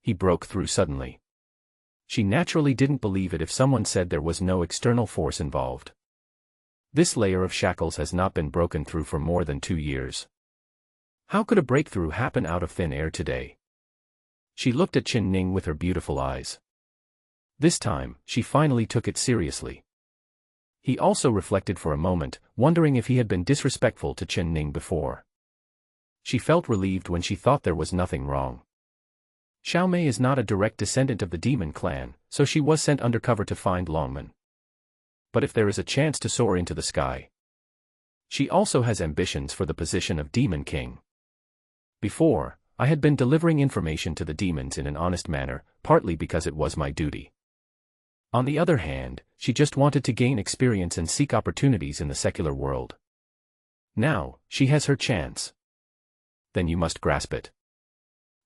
[SPEAKER 1] He broke through suddenly. She naturally didn't believe it if someone said there was no external force involved. This layer of shackles has not been broken through for more than 2 years. How could a breakthrough happen out of thin air today? She looked at Chen Ning with her beautiful eyes. This time, she finally took it seriously. He also reflected for a moment, wondering if he had been disrespectful to Chen Ning before. She felt relieved when she thought there was nothing wrong. Xiaomei is not a direct descendant of the demon clan, so she was sent undercover to find Longman. But if there is a chance to soar into the sky. She also has ambitions for the position of Demon King. Before, I had been delivering information to the demons in an honest manner, partly because it was my duty. On the other hand, she just wanted to gain experience and seek opportunities in the secular world. Now, she has her chance. Then you must grasp it.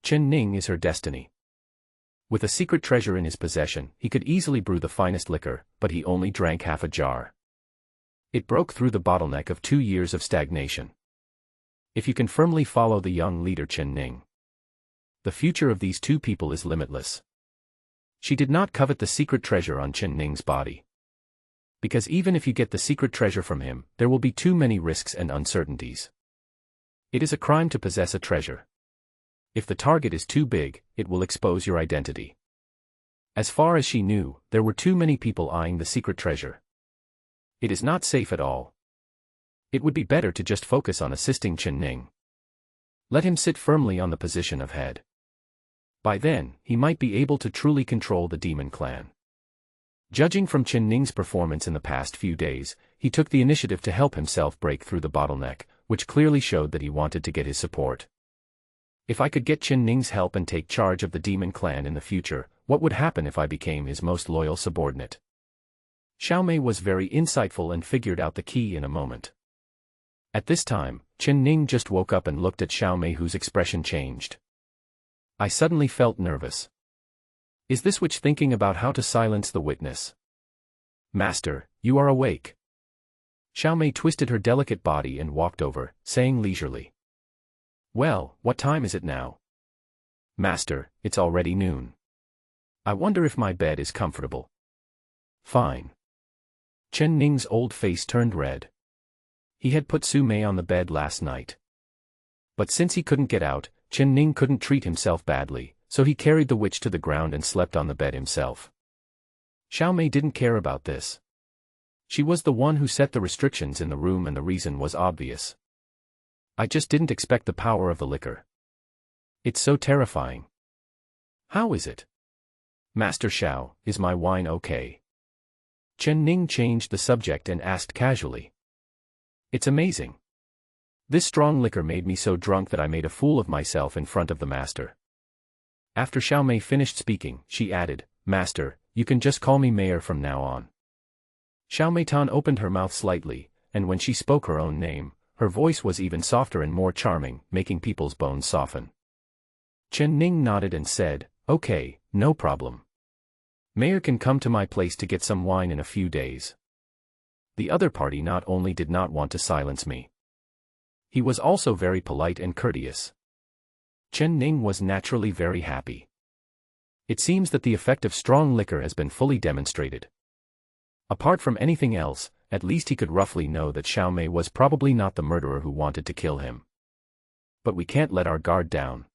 [SPEAKER 1] Chen Ning is her destiny. With a secret treasure in his possession, he could easily brew the finest liquor, but he only drank half a jar. It broke through the bottleneck of 2 years of stagnation. If you can firmly follow the young leader Chen Ning, the future of these two people is limitless. She did not covet the secret treasure on Chen Ning's body. Because even if you get the secret treasure from him, there will be too many risks and uncertainties. It is a crime to possess a treasure. If the target is too big, it will expose your identity. As far as she knew, there were too many people eyeing the secret treasure. It is not safe at all. It would be better to just focus on assisting Chen Ning. Let him sit firmly on the position of head. By then, he might be able to truly control the demon clan. Judging from Chen Ning's performance in the past few days, he took the initiative to help himself break through the bottleneck, which clearly showed that he wanted to get his support. If I could get Chen Ning's help and take charge of the demon clan in the future, what would happen if I became his most loyal subordinate? Xiaomei was very insightful and figured out the key in a moment. At this time, Chen Ning just woke up and looked at Xiaomei, whose expression changed. I suddenly felt nervous. Is this witch thinking about how to silence the witness? Master, you are awake. Xiaomei twisted her delicate body and walked over, saying leisurely. Well, what time is it now? Master, it's already noon. I wonder if my bed is comfortable. Fine. Chen Ning's old face turned red. He had put Su Mei on the bed last night. But since he couldn't get out, Chen Ning couldn't treat himself badly, so he carried the witch to the ground and slept on the bed himself. Xiaomei didn't care about this. She was the one who set the restrictions in the room, and the reason was obvious. I just didn't expect the power of the liquor. It's so terrifying. How is it? Master Xiao, is my wine okay? Chen Ning changed the subject and asked casually. It's amazing. This strong liquor made me so drunk that I made a fool of myself in front of the master. After Xiaomei finished speaking, she added, Master, you can just call me Mayor from now on. Xiaomei Tan opened her mouth slightly, and when she spoke her own name, her voice was even softer and more charming, making people's bones soften. Chen Ning nodded and said, Okay, no problem. Mayor can come to my place to get some wine in a few days. The other party not only did not want to silence me. He was also very polite and courteous. Chen Ning was naturally very happy. It seems that the effect of strong liquor has been fully demonstrated. Apart from anything else, at least he could roughly know that Xiaomei was probably not the murderer who wanted to kill him. But we can't let our guard down.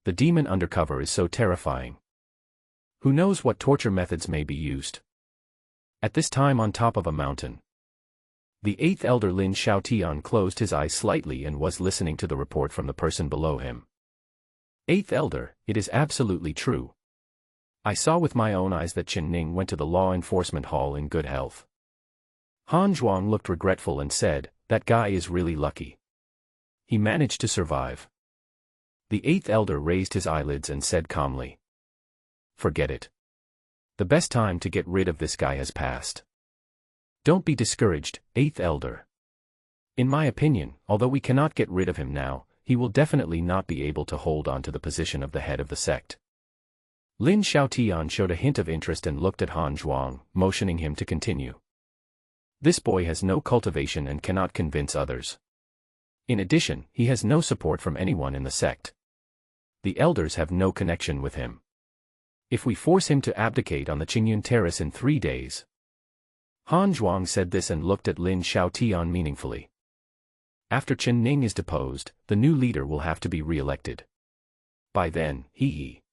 [SPEAKER 1] The demon undercover is so terrifying. Who knows what torture methods may be used? At this time on top of a mountain, the 8th elder Lin Xiaotian closed his eyes slightly and was listening to the report from the person below him. 8th elder, it is absolutely true. I saw with my own eyes that Chen Ning went to the law enforcement hall in good health. Han Zhuang looked regretful and said, that guy is really lucky. He managed to survive. The 8th elder raised his eyelids and said calmly, forget it. The best time to get rid of this guy has passed. Don't be discouraged, 8th elder. In my opinion, although we cannot get rid of him now, he will definitely not be able to hold on to the position of the head of the sect. Lin Xiaotian showed a hint of interest and looked at Han Zhuang, motioning him to continue. This boy has no cultivation and cannot convince others. In addition, he has no support from anyone in the sect. The elders have no connection with him. If we force him to abdicate on the Qingyun Terrace in 3 days. Han Zhuang said this and looked at Lin Xiaotian meaningfully. After Chen Ning is deposed, the new leader will have to be re-elected. By then, he.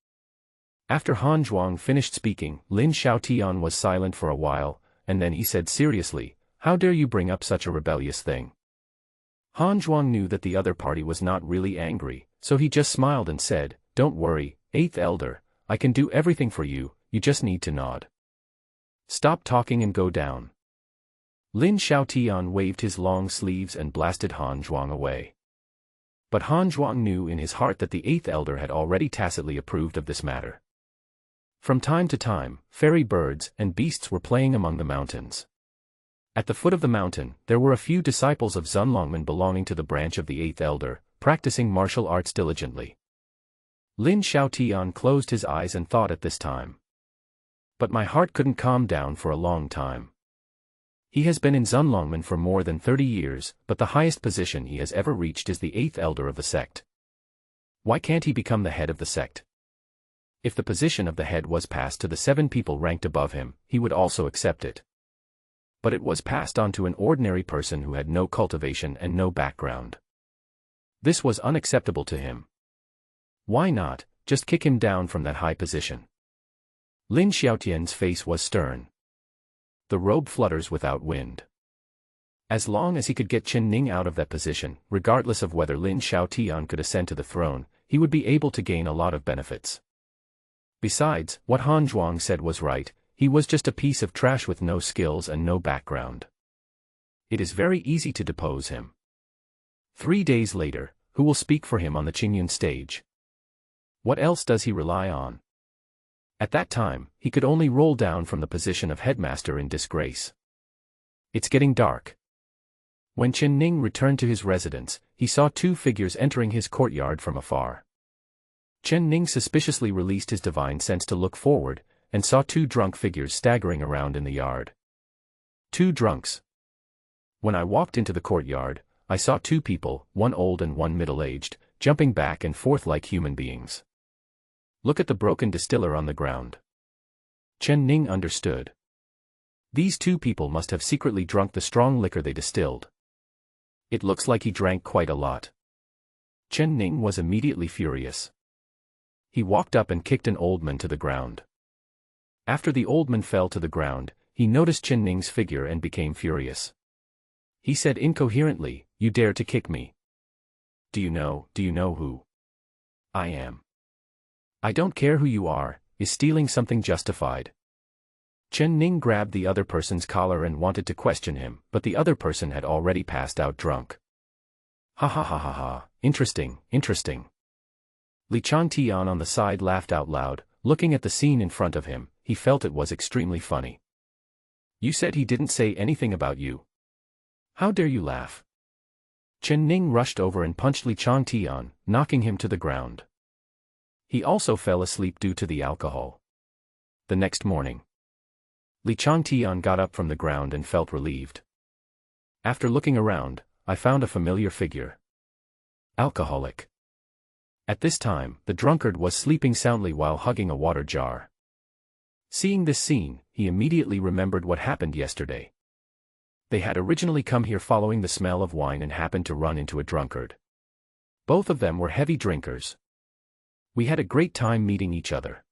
[SPEAKER 1] After Han Zhuang finished speaking, Lin Xiaotian was silent for a while, and then he said seriously, how dare you bring up such a rebellious thing? Han Zhuang knew that the other party was not really angry, so he just smiled and said, don't worry, 8th elder, I can do everything for you, you just need to nod. Stop talking and go down. Lin Xiaotian waved his long sleeves and blasted Han Zhuang away. But Han Zhuang knew in his heart that the 8th elder had already tacitly approved of this matter. From time to time, fairy birds and beasts were playing among the mountains. At the foot of the mountain, there were a few disciples of Zunlongmen belonging to the branch of the 8th elder, practicing martial arts diligently. Lin Xiaotian closed his eyes and thought at this time. But my heart couldn't calm down for a long time. He has been in Zunlongmen for more than 30 years, but the highest position he has ever reached is the 8th elder of the sect. Why can't he become the head of the sect? If the position of the head was passed to the 7 people ranked above him, he would also accept it. But it was passed on to an ordinary person who had no cultivation and no background. This was unacceptable to him. Why not, just kick him down from that high position? Lin Xiaotian's face was stern. The robe flutters without wind. As long as he could get Chen Ning out of that position, regardless of whether Lin Xiaotian could ascend to the throne, he would be able to gain a lot of benefits. Besides, what Han Zhuang said was right, he was just a piece of trash with no skills and no background. It is very easy to depose him. 3 days later, who will speak for him on the Qingyun stage? What else does he rely on? At that time, he could only roll down from the position of headmaster in disgrace. It's getting dark. When Chen Ning returned to his residence, he saw 2 figures entering his courtyard from afar. Chen Ning suspiciously released his divine sense to look forward, and saw 2 drunk figures staggering around in the yard. 2 drunks. When I walked into the courtyard, I saw 2 people, one old and one middle-aged, jumping back and forth like human beings. Look at the broken distiller on the ground. Chen Ning understood. These 2 people must have secretly drunk the strong liquor they distilled. It looks like he drank quite a lot. Chen Ning was immediately furious. He walked up and kicked an old man to the ground. After the old man fell to the ground, he noticed Chen Ning's figure and became furious. He said incoherently, "You dare to kick me? Do you know who I am? I don't care who you are, is stealing something justified?" Chen Ning grabbed the other person's collar and wanted to question him, but the other person had already passed out drunk. Ha ha ha ha ha, interesting. Li Changtian on the side laughed out loud, looking at the scene in front of him. He felt it was extremely funny. You said he didn't say anything about you. How dare you laugh? Chen Ning rushed over and punched Li Changtian, knocking him to the ground. He also fell asleep due to the alcohol. The next morning, Li Changtian got up from the ground and felt relieved. After looking around, I found a familiar figure. Alcoholic. At this time, the drunkard was sleeping soundly while hugging a water jar. Seeing this scene, he immediately remembered what happened yesterday. They had originally come here following the smell of wine and happened to run into a drunkard. Both of them were heavy drinkers. We had a great time meeting each other.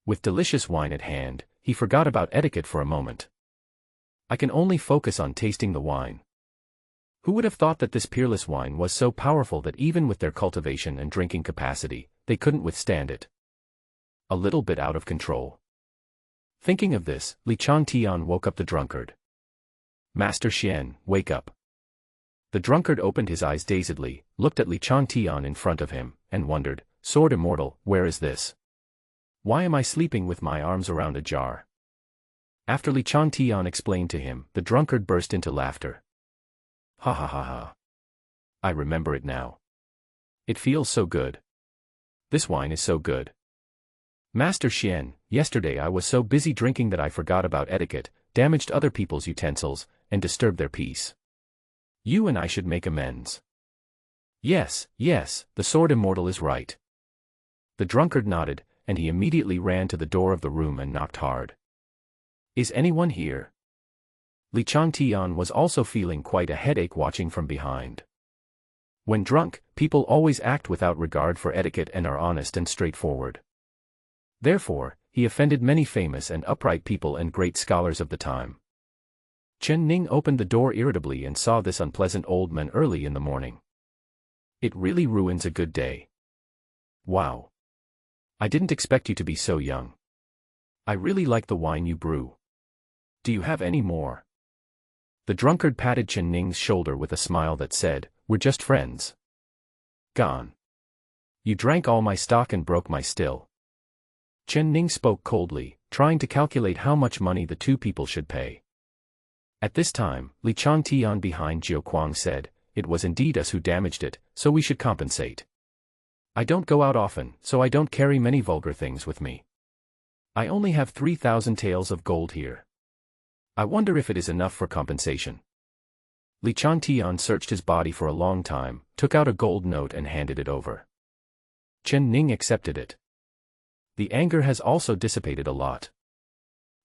[SPEAKER 1] With delicious wine at hand, he forgot about etiquette for a moment. I can only focus on tasting the wine. Who would have thought that this peerless wine was so powerful that even with their cultivation and drinking capacity, they couldn't withstand it? A little bit out of control. Thinking of this, Li Changtian woke up the drunkard. Master Xian, wake up. The drunkard opened his eyes dazedly, looked at Li Changtian in front of him, and wondered, Sword Immortal, where is this? Why am I sleeping with my arms around a jar? After Li Changtian explained to him, the drunkard burst into laughter. Ha ha ha ha. I remember it now. It feels so good. This wine is so good. Master Xian, yesterday I was so busy drinking that I forgot about etiquette, damaged other people's utensils, and disturbed their peace. You and I should make amends. Yes, yes, the Sword Immortal is right. The drunkard nodded, and he immediately ran to the door of the room and knocked hard. Is anyone here? Li Changtian was also feeling quite a headache watching from behind. When drunk, people always act without regard for etiquette and are honest and straightforward. Therefore, he offended many famous and upright people and great scholars of the time. Chen Ning opened the door irritably and saw this unpleasant old man early in the morning. It really ruins a good day. Wow. I didn't expect you to be so young. I really like the wine you brew. Do you have any more? The drunkard patted Chen Ning's shoulder with a smile that said, We're just friends. Gone. You drank all my stock and broke my still. Chen Ning spoke coldly, trying to calculate how much money the two people should pay. At this time, Li Changtian behind Jiu Kuang said, It was indeed us who damaged it, so we should compensate. I don't go out often, so I don't carry many vulgar things with me. I only have 3,000 taels of gold here. I wonder if it is enough for compensation. Li Changtian searched his body for a long time, took out a gold note and handed it over. Chen Ning accepted it. The anger has also dissipated a lot.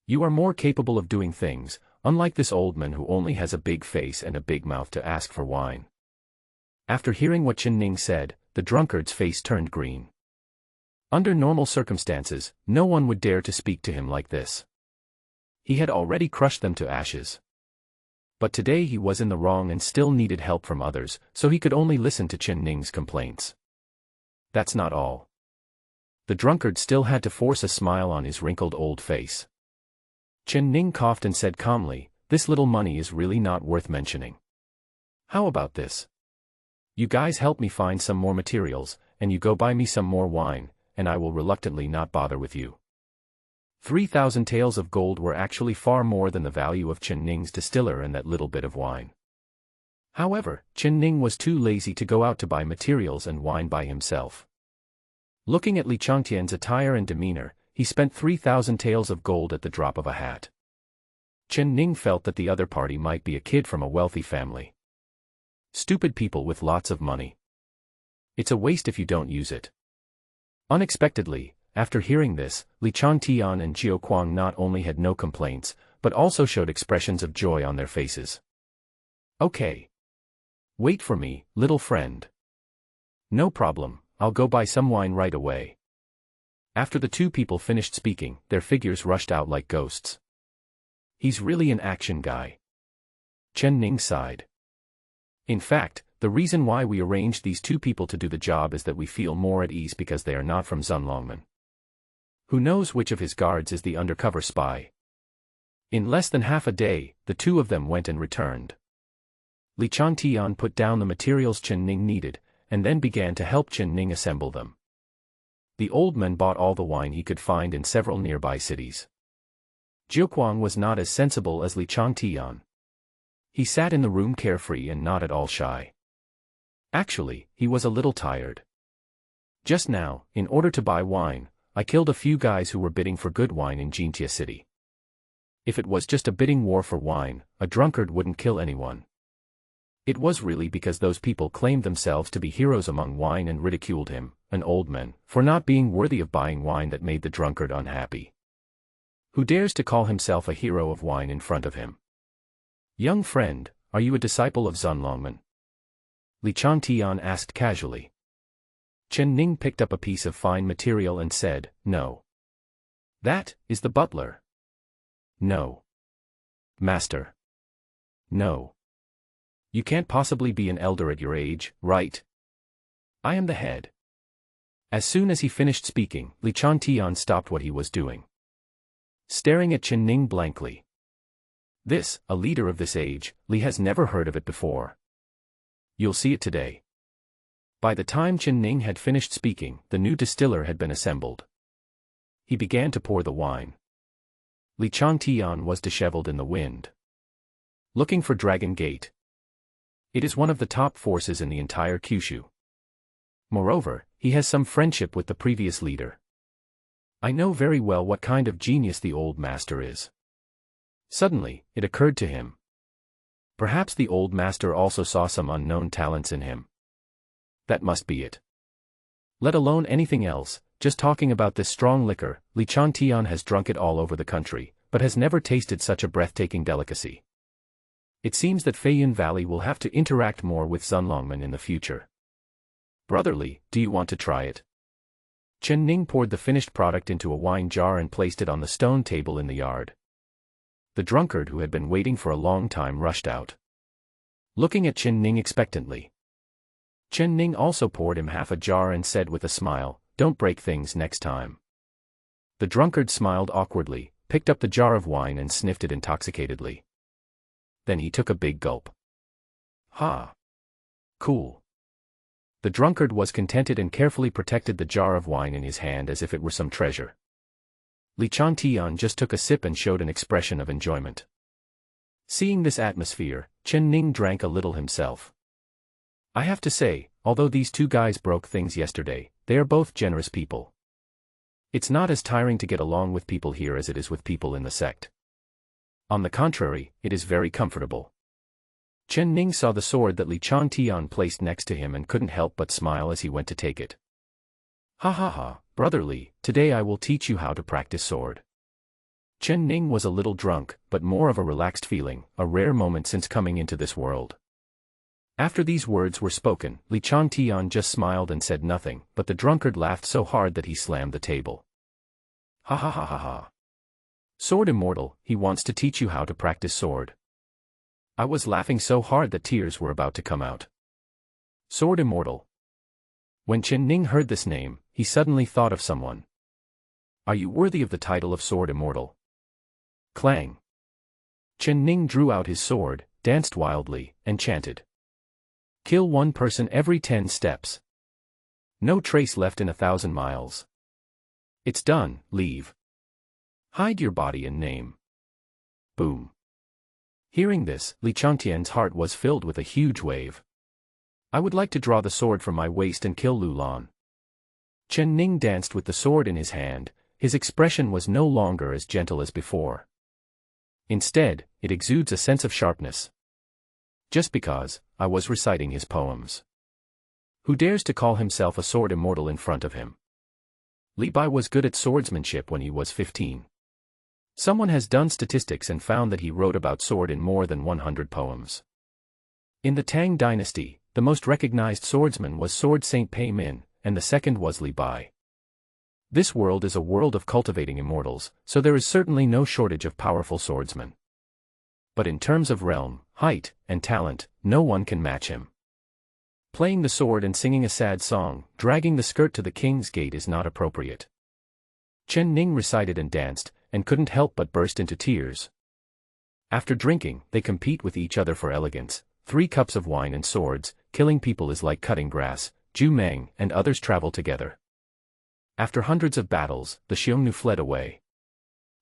[SPEAKER 1] You are more capable of doing things, unlike this old man who only has a big face and a big mouth to ask for wine. After hearing what Chen Ning said, the drunkard's face turned green. Under normal circumstances, no one would dare to speak to him like this. He had already crushed them to ashes. But today he was in the wrong and still needed help from others, so he could only listen to Chen Ning's complaints. That's not all. The drunkard still had to force a smile on his wrinkled old face. Chen Ning coughed and said calmly, This little money is really not worth mentioning. How about this? You guys help me find some more materials, and you go buy me some more wine, and I will reluctantly not bother with you. 3,000 taels of gold were actually far more than the value of Chen Ning's distiller and that little bit of wine. However, Chen Ning was too lazy to go out to buy materials and wine by himself. Looking at Li Changtian's attire and demeanor, he spent 3,000 taels of gold at the drop of a hat. Chen Ning felt that the other party might be a kid from a wealthy family. Stupid people with lots of money. It's a waste if you don't use it. Unexpectedly, after hearing this, Li Changtian and Jiu Kuang not only had no complaints, but also showed expressions of joy on their faces. Okay. Wait for me, little friend. No problem, I'll go buy some wine right away. After the two people finished speaking, their figures rushed out like ghosts. He's really an action guy. Chen Ning sighed. In fact, the reason why we arranged these two people to do the job is that we feel more at ease because they are not from Zunlongmen. Who knows which of his guards is the undercover spy? In less than half a day, the two of them went and returned. Li Changtian put down the materials Chen Ning needed, and then began to help Chen Ning assemble them. The old man bought all the wine he could find in several nearby cities. Jiu Kuang was not as sensible as Li Changtian. He sat in the room carefree and not at all shy. Actually, he was a little tired. Just now, in order to buy wine, I killed a few guys who were bidding for good wine in Jintia City. If it was just a bidding war for wine, a drunkard wouldn't kill anyone. It was really because those people claimed themselves to be heroes among wine and ridiculed him, an old man, for not being worthy of buying wine that made the drunkard unhappy. Who dares to call himself a hero of wine in front of him? Young friend, are you a disciple of Zunlongmen? Li Changtian asked casually. Chen Ning picked up a piece of fine material and said, "No. That is the butler." "No. Master. No. You can't possibly be an elder at your age, right? I am the head." As soon as he finished speaking, Li Changtian stopped what he was doing, staring at Chen Ning blankly. This, a leader of this age, Li has never heard of it before. You'll see it today. By the time Chen Ning had finished speaking, the new distiller had been assembled. He began to pour the wine. Li Changtian was disheveled in the wind, looking for Dragon Gate. It is one of the top forces in the entire Kyushu. Moreover, he has some friendship with the previous leader. I know very well what kind of genius the old master is. Suddenly, it occurred to him. Perhaps the old master also saw some unknown talents in him. That must be it. Let alone anything else, just talking about this strong liquor, Li Changtian has drunk it all over the country, but has never tasted such a breathtaking delicacy. It seems that Feiyun Valley will have to interact more with Zunlongmen in the future. Brotherly, do you want to try it? Chen Ning poured the finished product into a wine jar and placed it on the stone table in the yard. The drunkard who had been waiting for a long time rushed out, looking at Chen Ning expectantly. Chen Ning also poured him half a jar and said with a smile, "Don't break things next time." The drunkard smiled awkwardly, picked up the jar of wine and sniffed it intoxicatedly. Then he took a big gulp. "Ha! Cool." The drunkard was contented and carefully protected the jar of wine in his hand as if it were some treasure. Li Changtian just took a sip and showed an expression of enjoyment. Seeing this atmosphere, Chen Ning drank a little himself. I have to say, although these two guys broke things yesterday, they are both generous people. It's not as tiring to get along with people here as it is with people in the sect. On the contrary, it is very comfortable. Chen Ning saw the sword that Li Changtian placed next to him and couldn't help but smile as he went to take it. "Ha ha ha, brotherly, today I will teach you how to practice sword." Chen Ning was a little drunk, but more of a relaxed feeling, a rare moment since coming into this world. After these words were spoken, Li Changtian just smiled and said nothing, but the drunkard laughed so hard that he slammed the table. "Ha ha ha ha ha. Sword immortal, he wants to teach you how to practice sword." I was laughing so hard that tears were about to come out. Sword immortal. When Chen Ning heard this name, he suddenly thought of someone. "Are you worthy of the title of sword immortal?" Clang. Chen Ning drew out his sword, danced wildly, and chanted. "Kill one person every 10 steps. No trace left in 1,000 miles. It's done, leave. Hide your body and name." Boom. Hearing this, Li Changtian's heart was filled with a huge wave. I would like to draw the sword from my waist and kill Lu Lan. Chen Ning danced with the sword in his hand, his expression was no longer as gentle as before. Instead, it exudes a sense of sharpness. Just because, I was reciting his poems. Who dares to call himself a sword immortal in front of him? Li Bai was good at swordsmanship when he was 15. Someone has done statistics and found that he wrote about sword in more than 100 poems. In the Tang dynasty, the most recognized swordsman was Sword Saint Pei Min, and the second was Li Bai. This world is a world of cultivating immortals, so there is certainly no shortage of powerful swordsmen. But in terms of realm, height, and talent, no one can match him. Playing the sword and singing a sad song, dragging the skirt to the king's gate is not appropriate. Chen Ning recited and danced, and couldn't help but burst into tears. After drinking, they compete with each other for elegance. 3 cups of wine and swords, killing people is like cutting grass. Ju Meng and others travel together. After hundreds of battles, the Xiongnu fled away.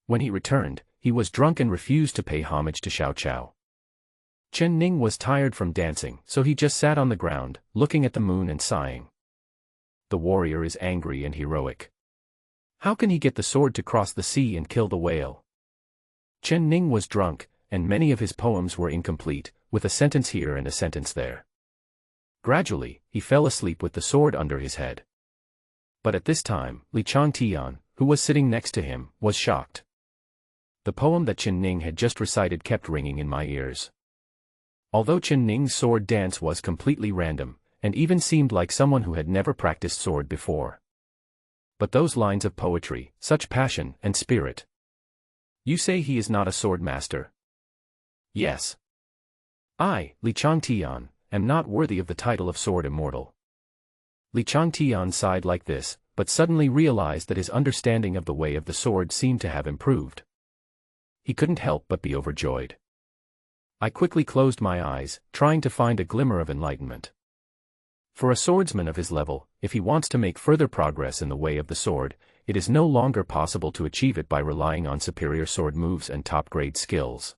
[SPEAKER 1] When he returned, he was drunk and refused to pay homage to Xiao Chao. Chen Ning was tired from dancing, so he just sat on the ground, looking at the moon and sighing. The warrior is angry and heroic. How can he get the sword to cross the sea and kill the whale? Chen Ning was drunk, and many of his poems were incomplete, with a sentence here and a sentence there. Gradually, he fell asleep with the sword under his head. But at this time, Li Changtian, who was sitting next to him, was shocked. The poem that Chen Ning had just recited kept ringing in my ears. Although Chen Ning's sword dance was completely random, and even seemed like someone who had never practiced sword before. But those lines of poetry, such passion and spirit. You say he is not a sword master? Yes. I, Li Changtian, am not worthy of the title of sword immortal. Li Changtian sighed like this, but suddenly realized that his understanding of the way of the sword seemed to have improved. He couldn't help but be overjoyed. I quickly closed my eyes, trying to find a glimmer of enlightenment. For a swordsman of his level, if he wants to make further progress in the way of the sword, it is no longer possible to achieve it by relying on superior sword moves and top-grade skills.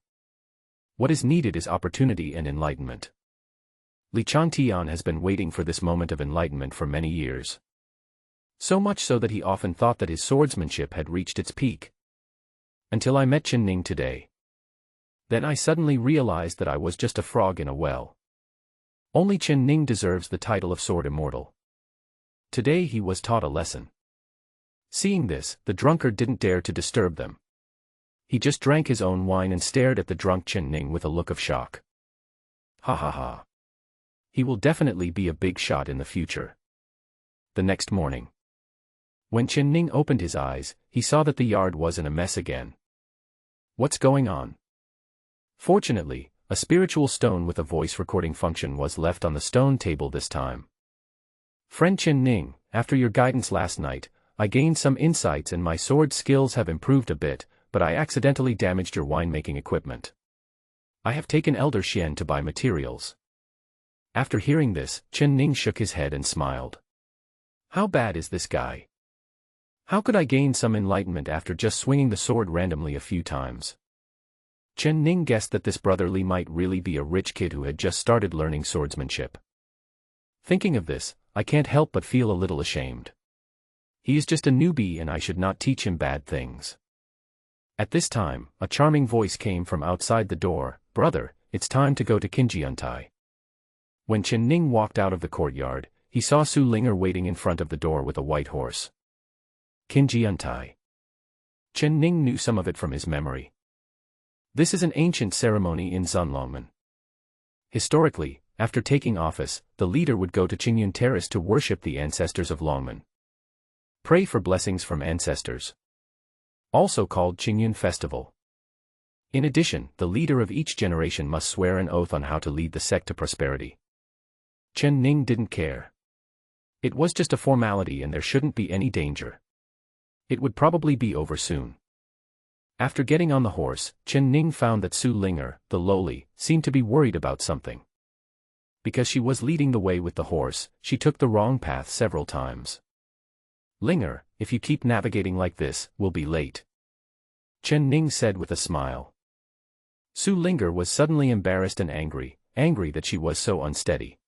[SPEAKER 1] What is needed is opportunity and enlightenment. Li Changtian has been waiting for this moment of enlightenment for many years. So much so that he often thought that his swordsmanship had reached its peak. Until I met Chen Ning today. Then I suddenly realized that I was just a frog in a well. Only Chen Ning deserves the title of sword immortal. Today he was taught a lesson. Seeing this, the drunkard didn't dare to disturb them. He just drank his own wine and stared at the drunk Chen Ning with a look of shock. Ha ha ha. He will definitely be a big shot in the future. The next morning. When Chen Ning opened his eyes, he saw that the yard was in a mess again. What's going on? Fortunately, a spiritual stone with a voice recording function was left on the stone table this time. Friend Chen Ning, after your guidance last night, I gained some insights and my sword skills have improved a bit, but I accidentally damaged your winemaking equipment. I have taken Elder Xian to buy materials. After hearing this, Chen Ning shook his head and smiled. How bad is this guy? How could I gain some enlightenment after just swinging the sword randomly a few times? Chen Ning guessed that this brother Li might really be a rich kid who had just started learning swordsmanship. Thinking of this, I can't help but feel a little ashamed. He is just a newbie and I should not teach him bad things. At this time, a charming voice came from outside the door, Brother, it's time to go to Qinjiantai. When Chen Ning walked out of the courtyard, he saw Su Linger waiting in front of the door with a white horse. Qinjiantai. Chen Ning knew some of it from his memory. This is an ancient ceremony in Zunlongmen. Historically, after taking office, the leader would go to Qingyun Terrace to worship the ancestors of Longmen. Pray for blessings from ancestors. Also called Qingyun Festival. In addition, the leader of each generation must swear an oath on how to lead the sect to prosperity. Chen Ning didn't care. It was just a formality and there shouldn't be any danger. It would probably be over soon. After getting on the horse, Chen Ning found that Su Linger, the lowly, seemed to be worried about something. Because she was leading the way with the horse, she took the wrong path several times. Linger, if you keep navigating like this, we'll be late. Chen Ning said with a smile. Su Linger was suddenly embarrassed and angry that she was so unsteady.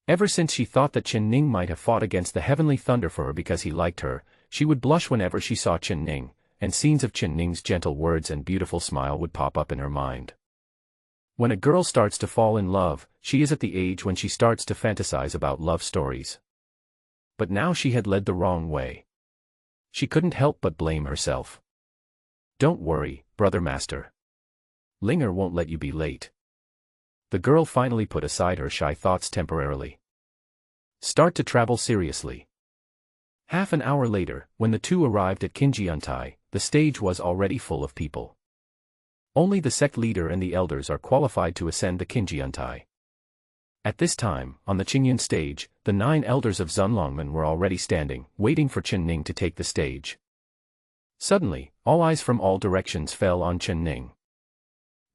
[SPEAKER 1] Ever since she thought that Chen Ning might have fought against the heavenly thunder for her because he liked her, she would blush whenever she saw Chen Ning, and scenes of Chen Ning's gentle words and beautiful smile would pop up in her mind. When a girl starts to fall in love, she is at the age when she starts to fantasize about love stories. But now she had led the wrong way. She couldn't help but blame herself. Don't worry, brother master. Linger won't let you be late. The girl finally put aside her shy thoughts temporarily. Start to travel seriously. Half an hour later, when the two arrived at Qinjiantai, the stage was already full of people. Only the sect leader and the elders are qualified to ascend the Qinjiantai. At this time, on the Qingyun stage, the 9 elders of Zunlongmen were already standing, waiting for Chen Ning to take the stage. Suddenly, all eyes from all directions fell on Chen Ning.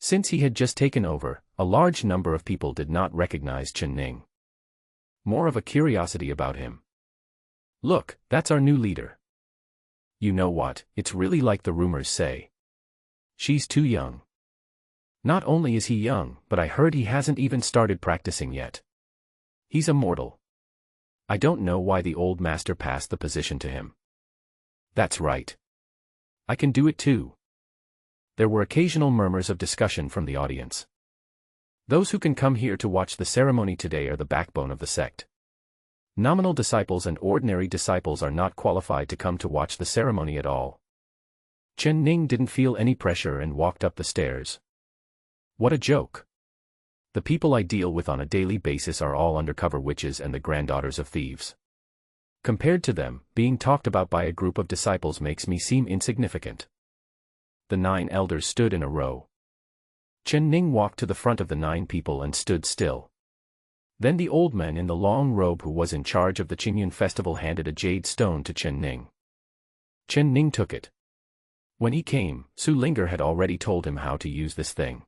[SPEAKER 1] Since he had just taken over, a large number of people did not recognize Chen Ning. More of a curiosity about him. Look, that's our new leader. You know what, it's really like the rumors say. She's too young. Not only is he young, but I heard he hasn't even started practicing yet. He's a mortal. I don't know why the old master passed the position to him. That's right. I can do it too. There were occasional murmurs of discussion from the audience. Those who can come here to watch the ceremony today are the backbone of the sect. Nominal disciples and ordinary disciples are not qualified to come to watch the ceremony at all. Chen Ning didn't feel any pressure and walked up the stairs. What a joke. The people I deal with on a daily basis are all undercover witches and the granddaughters of thieves. Compared to them, being talked about by a group of disciples makes me seem insignificant. The 9 elders stood in a row. Chen Ning walked to the front of the 9 people and stood still. Then the old man in the long robe who was in charge of the Qingyun festival handed a jade stone to Chen Ning. Chen Ning took it. When he came, Su Linger had already told him how to use this thing.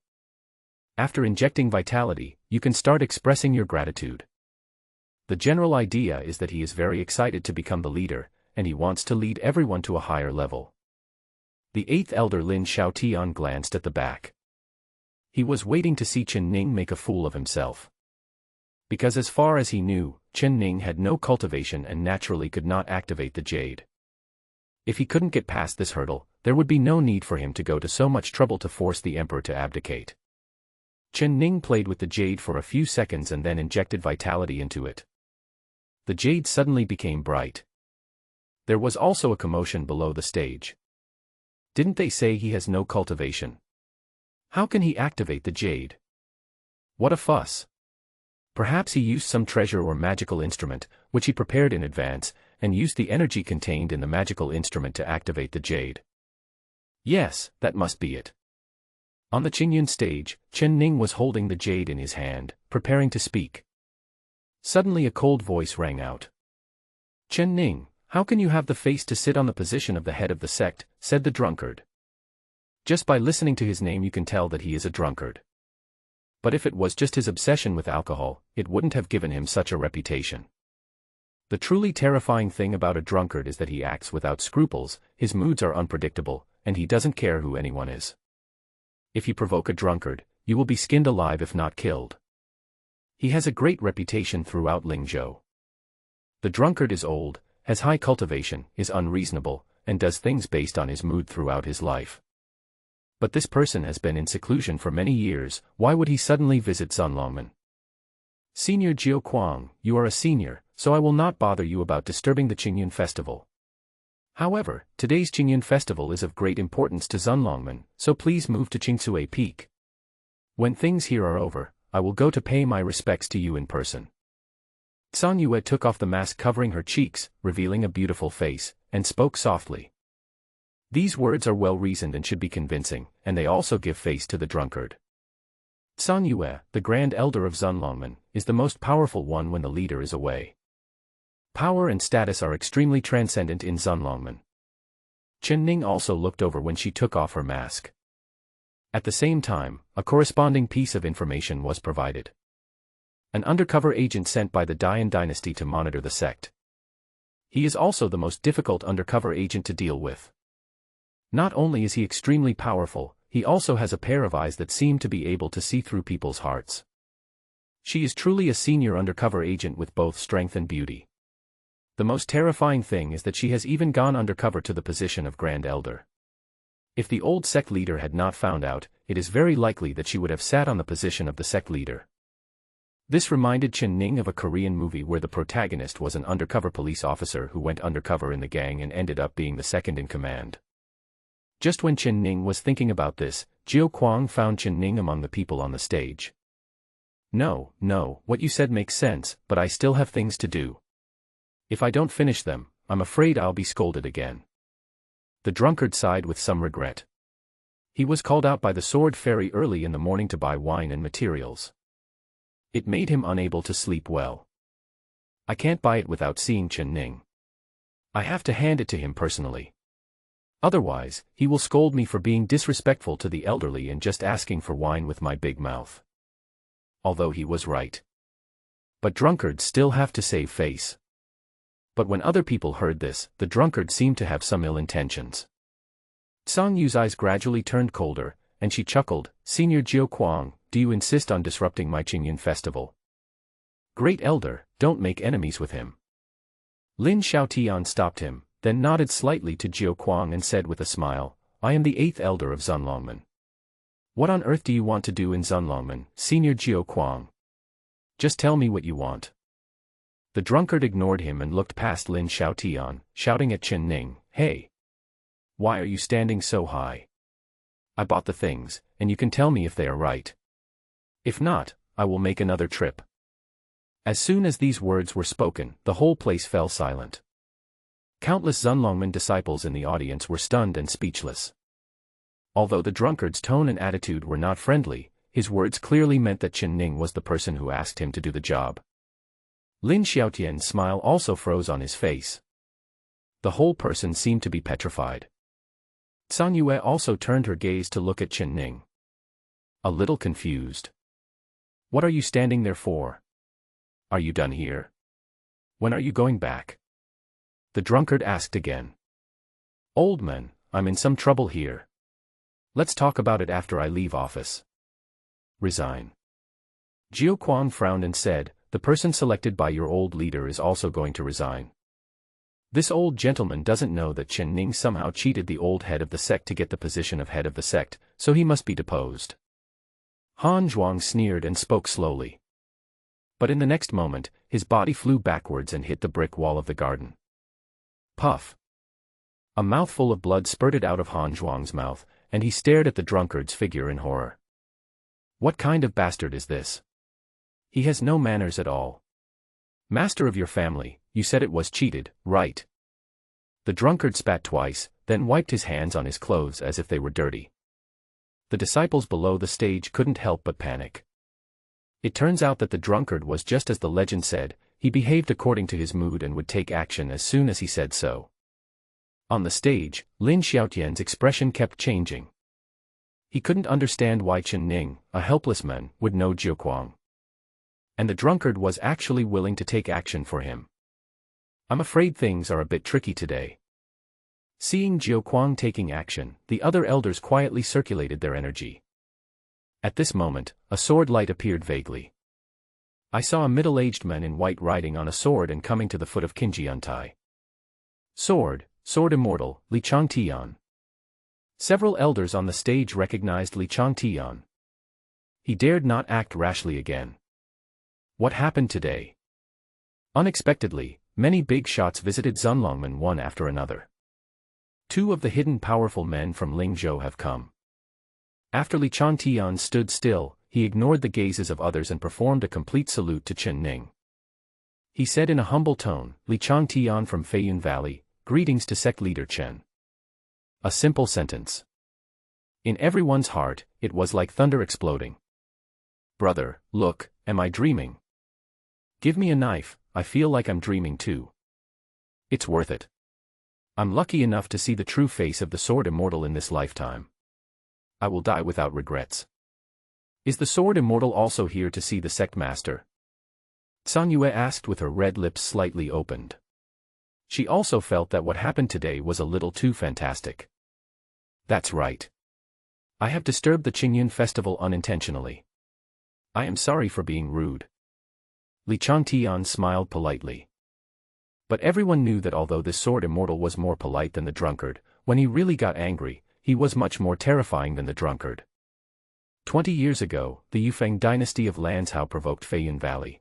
[SPEAKER 1] After injecting vitality, you can start expressing your gratitude. The general idea is that he is very excited to become the leader, and he wants to lead everyone to a higher level. The 8th elder Lin Xiaotian glanced at the back. He was waiting to see Chen Ning make a fool of himself. Because as far as he knew, Chen Ning had no cultivation and naturally could not activate the jade. If he couldn't get past this hurdle, there would be no need for him to go to so much trouble to force the emperor to abdicate. Chen Ning played with the jade for a few seconds and then injected vitality into it. The jade suddenly became bright. There was also a commotion below the stage. Didn't they say he has no cultivation? How can he activate the jade? What a fuss! Perhaps he used some treasure or magical instrument, which he prepared in advance, and used the energy contained in the magical instrument to activate the jade. Yes, that must be it. On the Qingyun stage, Chen Ning was holding the jade in his hand, preparing to speak. Suddenly a cold voice rang out. Chen Ning, how can you have the face to sit on the position of the head of the sect, said the drunkard. Just by listening to his name you can tell that he is a drunkard. But if it was just his obsession with alcohol, it wouldn't have given him such a reputation. The truly terrifying thing about a drunkard is that he acts without scruples, his moods are unpredictable, and he doesn't care who anyone is. If you provoke a drunkard, you will be skinned alive if not killed. He has a great reputation throughout Lingzhou. The drunkard is old, has high cultivation, is unreasonable, and does things based on his mood throughout his life. But this person has been in seclusion for many years, why would he suddenly visit Zunlongmen? Senior Jiao Kuang, you are a senior, so I will not bother you about disturbing the Qingyun festival. However, today's Qingyun festival is of great importance to Zunlongmen, so please move to Qingsui Peak. When things here are over, I will go to pay my respects to you in person. Zhang Yue took off the mask covering her cheeks, revealing a beautiful face, and spoke softly. These words are well-reasoned and should be convincing, and they also give face to the drunkard. Zhang Yue, the Grand Elder of Zunlongmen, is the most powerful one when the leader is away. Power and status are extremely transcendent in Zunlongmen. Chen Ning also looked over when she took off her mask. At the same time, a corresponding piece of information was provided. An undercover agent sent by the Dian dynasty to monitor the sect. He is also the most difficult undercover agent to deal with. Not only is he extremely powerful, he also has a pair of eyes that seem to be able to see through people's hearts. She is truly a senior undercover agent with both strength and beauty. The most terrifying thing is that she has even gone undercover to the position of Grand Elder. If the old sect leader had not found out, it is very likely that she would have sat on the position of the sect leader. This reminded Chen Ning of a Korean movie where the protagonist was an undercover police officer who went undercover in the gang and ended up being the second in command. Just when Chen Ning was thinking about this, Jiao Kuang found Chen Ning among the people on the stage. No, what you said makes sense, but I still have things to do. If I don't finish them, I'm afraid I'll be scolded again. The drunkard sighed with some regret. He was called out by the sword fairy early in the morning to buy wine and materials. It made him unable to sleep well. I can't buy it without seeing Chen Ning. I have to hand it to him personally. Otherwise, he will scold me for being disrespectful to the elderly and just asking for wine with my big mouth. Although he was right. But drunkards still have to save face. But when other people heard this, the drunkard seemed to have some ill intentions. Zhang Yu's eyes gradually turned colder, and she chuckled, Senior Jiao Kuang, do you insist on disrupting my Qingyun festival? Great Elder, don't make enemies with him. Lin Xiaotian stopped him, then nodded slightly to Jiao Kuang and said with a smile, I am the 8th elder of Zunlongmen. What on earth do you want to do in Zunlongmen, Senior Jiao Kuang? Just tell me what you want. The drunkard ignored him and looked past Lin Xiaotian, shouting at Chen Ning, Hey! Why are you standing so high? I bought the things, and you can tell me if they are right. If not, I will make another trip. As soon as these words were spoken, the whole place fell silent. Countless Zunlongman disciples in the audience were stunned and speechless. Although the drunkard's tone and attitude were not friendly, his words clearly meant that Chen Ning was the person who asked him to do the job. Lin Xiaotian's smile also froze on his face. The whole person seemed to be petrified. San Yue also turned her gaze to look at Chen Ning. A little confused. What are you standing there for? Are you done here? When are you going back? The drunkard asked again. Old man, I'm in some trouble here. Let's talk about it after I leave office. Resign. Jiao Quan frowned and said, the person selected by your old leader is also going to resign. This old gentleman doesn't know that Chen Ning somehow cheated the old head of the sect to get the position of head of the sect, so he must be deposed. Han Zhuang sneered and spoke slowly. But in the next moment, his body flew backwards and hit the brick wall of the garden. Puff! A mouthful of blood spurted out of Han Zhuang's mouth, and he stared at the drunkard's figure in horror. What kind of bastard is this? He has no manners at all. Master of your family, you said it was cheated, right? The drunkard spat twice, then wiped his hands on his clothes as if they were dirty. The disciples below the stage couldn't help but panic. It turns out that the drunkard was just as the legend said, he behaved according to his mood and would take action as soon as he said so. On the stage, Lin Xiaotian's expression kept changing. He couldn't understand why Chen Ning, a helpless man, would know Jiao Quan. And the drunkard was actually willing to take action for him. I'm afraid things are a bit tricky today. Seeing Jiao Quan taking action, the other elders quietly circulated their energy. At this moment, a sword light appeared vaguely. I saw a middle-aged man in white riding on a sword and coming to the foot of Qingjiantai. Sword immortal, Li Changtian. Several elders on the stage recognized Li Changtian. He dared not act rashly again. What happened today? Unexpectedly, many big shots visited Zunlongman one after another. Two of the hidden powerful men from Lingzhou have come. After Li Changtian stood still, he ignored the gazes of others and performed a complete salute to Chen Ning. He said in a humble tone, Li Changtian from Feiyun Valley, greetings to sect leader Chen. A simple sentence. In everyone's heart, it was like thunder exploding. Brother, look, am I dreaming? Give me a knife, I feel like I'm dreaming too. It's worth it. I'm lucky enough to see the true face of the sword immortal in this lifetime. I will die without regrets. Is the sword immortal also here to see the sect master? San Yue asked with her red lips slightly opened. She also felt that what happened today was a little too fantastic. That's right. I have disturbed the Qingyan festival unintentionally. I am sorry for being rude. Li Changtian smiled politely. But everyone knew that although this sword immortal was more polite than the drunkard, when he really got angry, he was much more terrifying than the drunkard. 20 years ago, the Yufeng dynasty of Lanzhou provoked Feiyun Valley.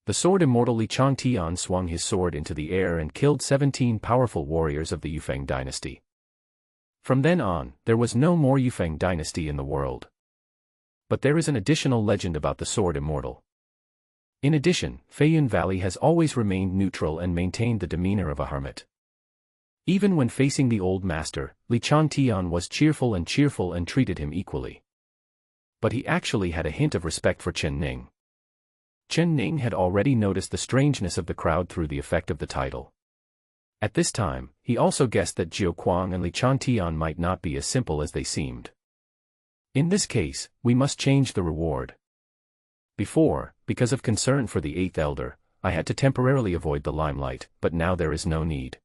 [SPEAKER 1] The sword immortal Li Changtian swung his sword into the air and killed 17 powerful warriors of the Yufeng dynasty. From then on, there was no more Yufeng dynasty in the world. But there is an additional legend about the sword immortal. In addition, Feiyun Valley has always remained neutral and maintained the demeanor of a hermit. Even when facing the old master, Li Changtian was cheerful and treated him equally. But he actually had a hint of respect for Chen Ning. Chen Ning had already noticed the strangeness of the crowd through the effect of the title. At this time, he also guessed that Jiao Quan and Li Changtian might not be as simple as they seemed. In this case, we must change the reward. Before, because of concern for the eighth elder, I had to temporarily avoid the limelight, but now there is no need.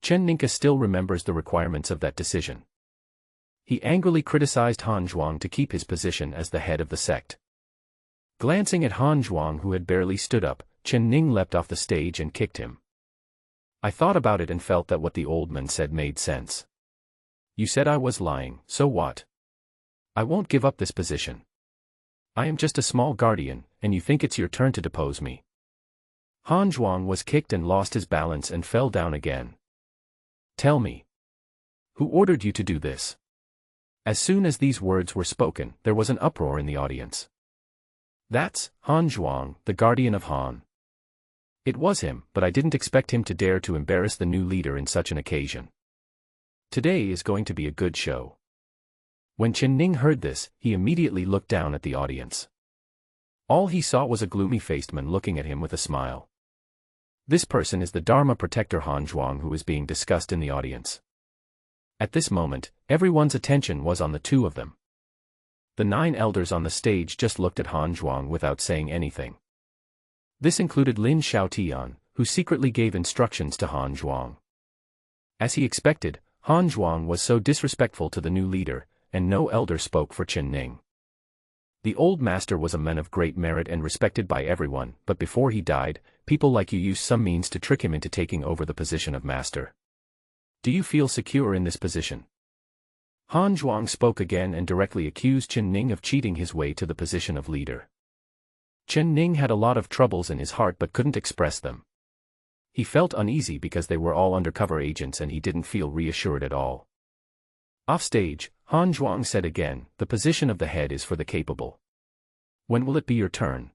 [SPEAKER 1] Chen Ninka still remembers the requirements of that decision. He angrily criticized Han Zhuang to keep his position as the head of the sect. Glancing at Han Zhuang, who had barely stood up, Chen Ning leapt off the stage and kicked him. I thought about it and felt that what the old man said made sense. You said I was lying, so what? I won't give up this position. I am just a small guardian, and you think it's your turn to depose me. Han Zhuang was kicked and lost his balance and fell down again. Tell me. Who ordered you to do this? As soon as these words were spoken, there was an uproar in the audience. That's Han Zhuang, the guardian of Han. It was him, but I didn't expect him to dare to embarrass the new leader in such an occasion. Today is going to be a good show. When Chen Ning heard this, he immediately looked down at the audience. All he saw was a gloomy-faced man looking at him with a smile. This person is the Dharma protector Han Zhuang who is being discussed in the audience. At this moment, everyone's attention was on the two of them. The 9 elders on the stage just looked at Han Zhuang without saying anything. This included Lin Xiaotian, who secretly gave instructions to Han Zhuang. As he expected, Han Zhuang was so disrespectful to the new leader, and no elder spoke for Chen Ning. The old master was a man of great merit and respected by everyone, but before he died, people like you used some means to trick him into taking over the position of master. Do you feel secure in this position? Han Zhuang spoke again and directly accused Chen Ning of cheating his way to the position of leader. Chen Ning had a lot of troubles in his heart but couldn't express them. He felt uneasy because they were all undercover agents and he didn't feel reassured at all. Offstage, Han Zhuang said again, the position of the head is for the capable. When will it be your turn?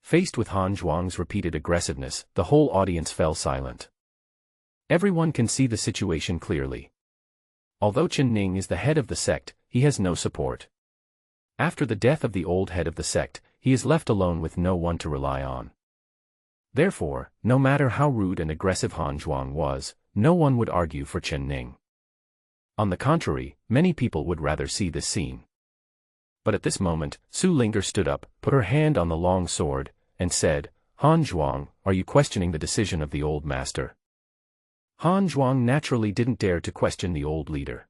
[SPEAKER 1] Faced with Han Zhuang's repeated aggressiveness, the whole audience fell silent. Everyone can see the situation clearly. Although Chen Ning is the head of the sect, he has no support. After the death of the old head of the sect, he is left alone with no one to rely on. Therefore, no matter how rude and aggressive Han Zhuang was, no one would argue for Chen Ning. On the contrary, many people would rather see this scene. But at this moment, Su Linger stood up, put her hand on the long sword, and said, Han Zhuang, are you questioning the decision of the old master? Han Zhuang naturally didn't dare to question the old leader.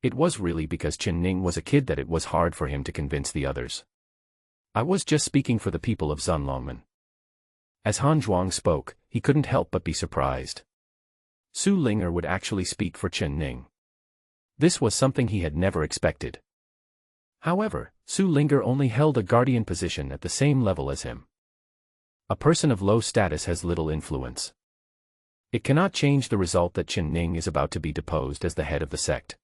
[SPEAKER 1] It was really because Chen Ning was a kid that it was hard for him to convince the others. I was just speaking for the people of Zunlongmen. As Han Zhuang spoke, he couldn't help but be surprised. Su Linger would actually speak for Chen Ning. This was something he had never expected. However, Su Linger only held a guardian position at the same level as him. A person of low status has little influence. It cannot change the result that Chen Ning is about to be deposed as the head of the sect.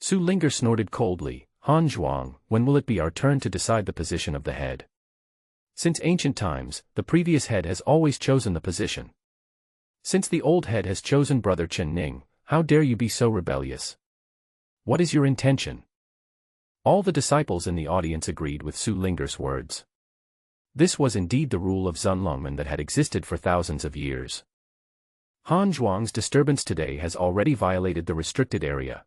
[SPEAKER 1] Su Linger snorted coldly, Han Zhuang, when will it be our turn to decide the position of the head? Since ancient times, the previous head has always chosen the position. Since the old head has chosen brother Chen Ning, how dare you be so rebellious? What is your intention? All the disciples in the audience agreed with Su Linger's words. This was indeed the rule of Zunlongmen that had existed for thousands of years. Han Zhuang's disturbance today has already violated the restricted area.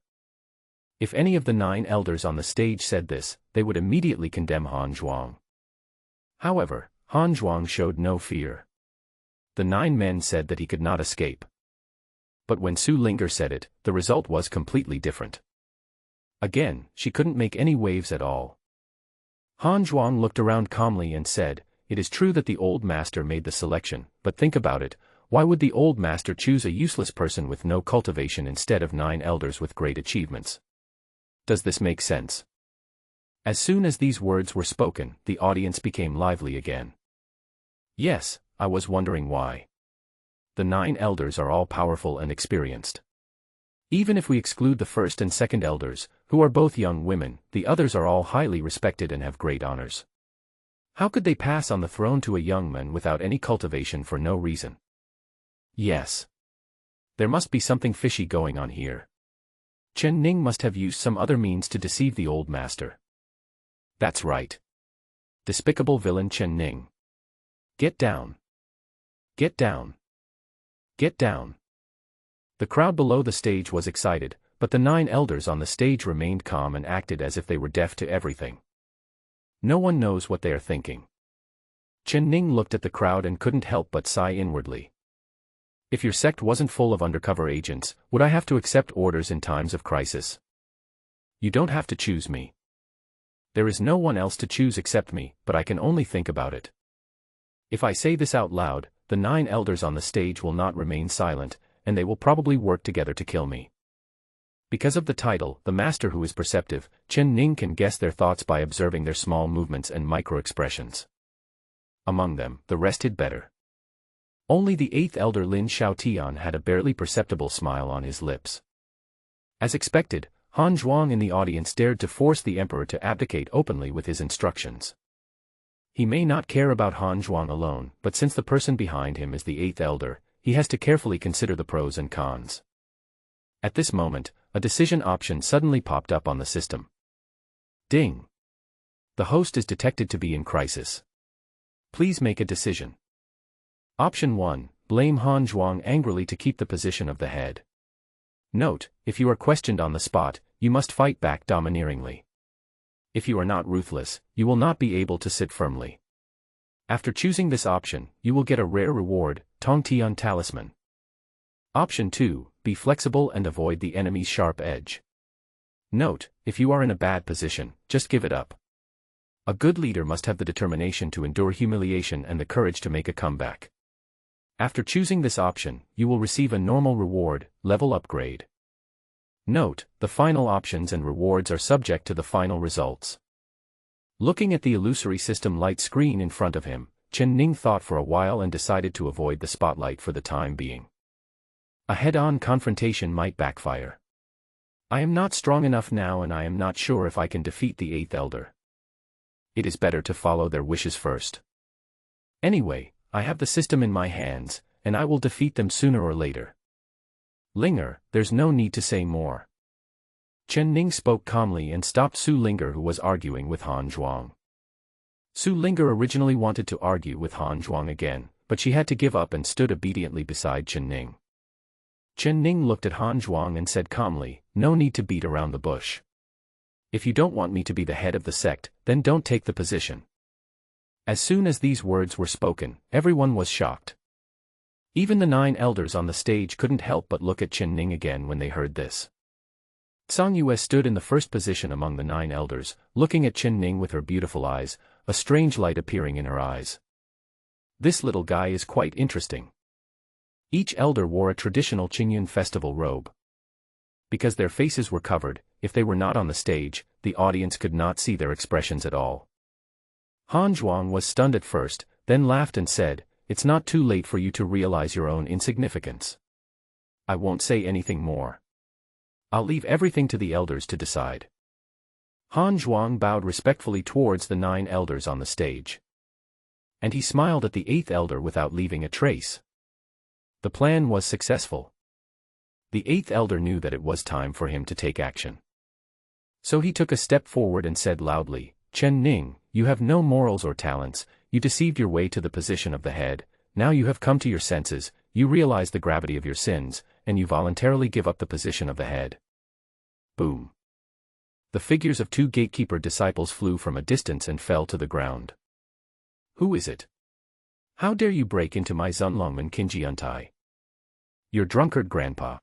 [SPEAKER 1] If any of the 9 elders on the stage said this, they would immediately condemn Han Zhuang. However, Han Zhuang showed no fear. The 9 men said that he could not escape. But when Su Linger said it, the result was completely different. Again, she couldn't make any waves at all. Han Zhuang looked around calmly and said, it is true that the old master made the selection, but think about it. Why would the old master choose a useless person with no cultivation instead of 9 elders with great achievements? Does this make sense? As soon as these words were spoken, the audience became lively again. Yes, I was wondering why. The 9 elders are all powerful and experienced. Even if we exclude the first and second elders, who are both young women, the others are all highly respected and have great honors. How could they pass on the throne to a young man without any cultivation for no reason? Yes. There must be something fishy going on here. Chen Ning must have used some other means to deceive the old master. That's right. Despicable villain Chen Ning. Get down. Get down. Get down. The crowd below the stage was excited, but the 9 elders on the stage remained calm and acted as if they were deaf to everything. No one knows what they are thinking. Chen Ning looked at the crowd and couldn't help but sigh inwardly. If your sect wasn't full of undercover agents, would I have to accept orders in times of crisis? You don't have to choose me. There is no one else to choose except me, but I can only think about it. If I say this out loud, the 9 elders on the stage will not remain silent, and they will probably work together to kill me. Because of the title, the master who is perceptive, Chen Ning can guess their thoughts by observing their small movements and micro-expressions. Among them, the rest hid better. Only the 8th elder Lin Xiaotian had a barely perceptible smile on his lips. As expected, Han Zhuang in the audience dared to force the emperor to abdicate openly with his instructions. He may not care about Han Zhuang alone, but since the person behind him is the 8th elder, he has to carefully consider the pros and cons. At this moment, a decision option suddenly popped up on the system. Ding! The host is detected to be in crisis. Please make a decision. Option 1. Blame Han Zhuang angrily to keep the position of the head. Note, if you are questioned on the spot, you must fight back domineeringly. If you are not ruthless, you will not be able to sit firmly. After choosing this option, you will get a rare reward, Tong Tian Talisman. Option 2. Be flexible and avoid the enemy's sharp edge. Note, if you are in a bad position, just give it up. A good leader must have the determination to endure humiliation and the courage to make a comeback. After choosing this option, you will receive a normal reward, level upgrade. Note, the final options and rewards are subject to the final results. Looking at the illusory system light screen in front of him, Chen Ning thought for a while and decided to avoid the spotlight for the time being. A head-on confrontation might backfire. I am not strong enough now and I am not sure if I can defeat the 8th elder. It is better to follow their wishes first. Anyway, I have the system in my hands, and I will defeat them sooner or later. Linger, there's no need to say more. Chen Ning spoke calmly and stopped Su Linger, who was arguing with Han Zhuang. Su Linger originally wanted to argue with Han Zhuang again, but she had to give up and stood obediently beside Chen Ning. Chen Ning looked at Han Zhuang and said calmly, "No need to beat around the bush. If you don't want me to be the head of the sect, then don't take the position." As soon as these words were spoken, everyone was shocked. Even the 9 elders on the stage couldn't help but look at Chen Ning again when they heard this. Tsang Yue stood in the first position among the 9 elders, looking at Chen Ning with her beautiful eyes, a strange light appearing in her eyes. This little guy is quite interesting. Each elder wore a traditional Qingyun festival robe. Because their faces were covered, if they were not on the stage, the audience could not see their expressions at all. Han Zhuang was stunned at first, then laughed and said, "It's not too late for you to realize your own insignificance. I won't say anything more. I'll leave everything to the elders to decide." Han Zhuang bowed respectfully towards the 9 elders on the stage. And he smiled at the 8th elder without leaving a trace. The plan was successful. The 8th elder knew that it was time for him to take action. So he took a step forward and said loudly, "Chen Ning, you have no morals or talents, you deceived your way to the position of the head, now you have come to your senses, you realize the gravity of your sins, and you voluntarily give up the position of the head." Boom. The figures of 2 gatekeeper disciples flew from a distance and fell to the ground. "Who is it? How dare you break into my Zunlongman Qinjiantai? Your drunkard grandpa."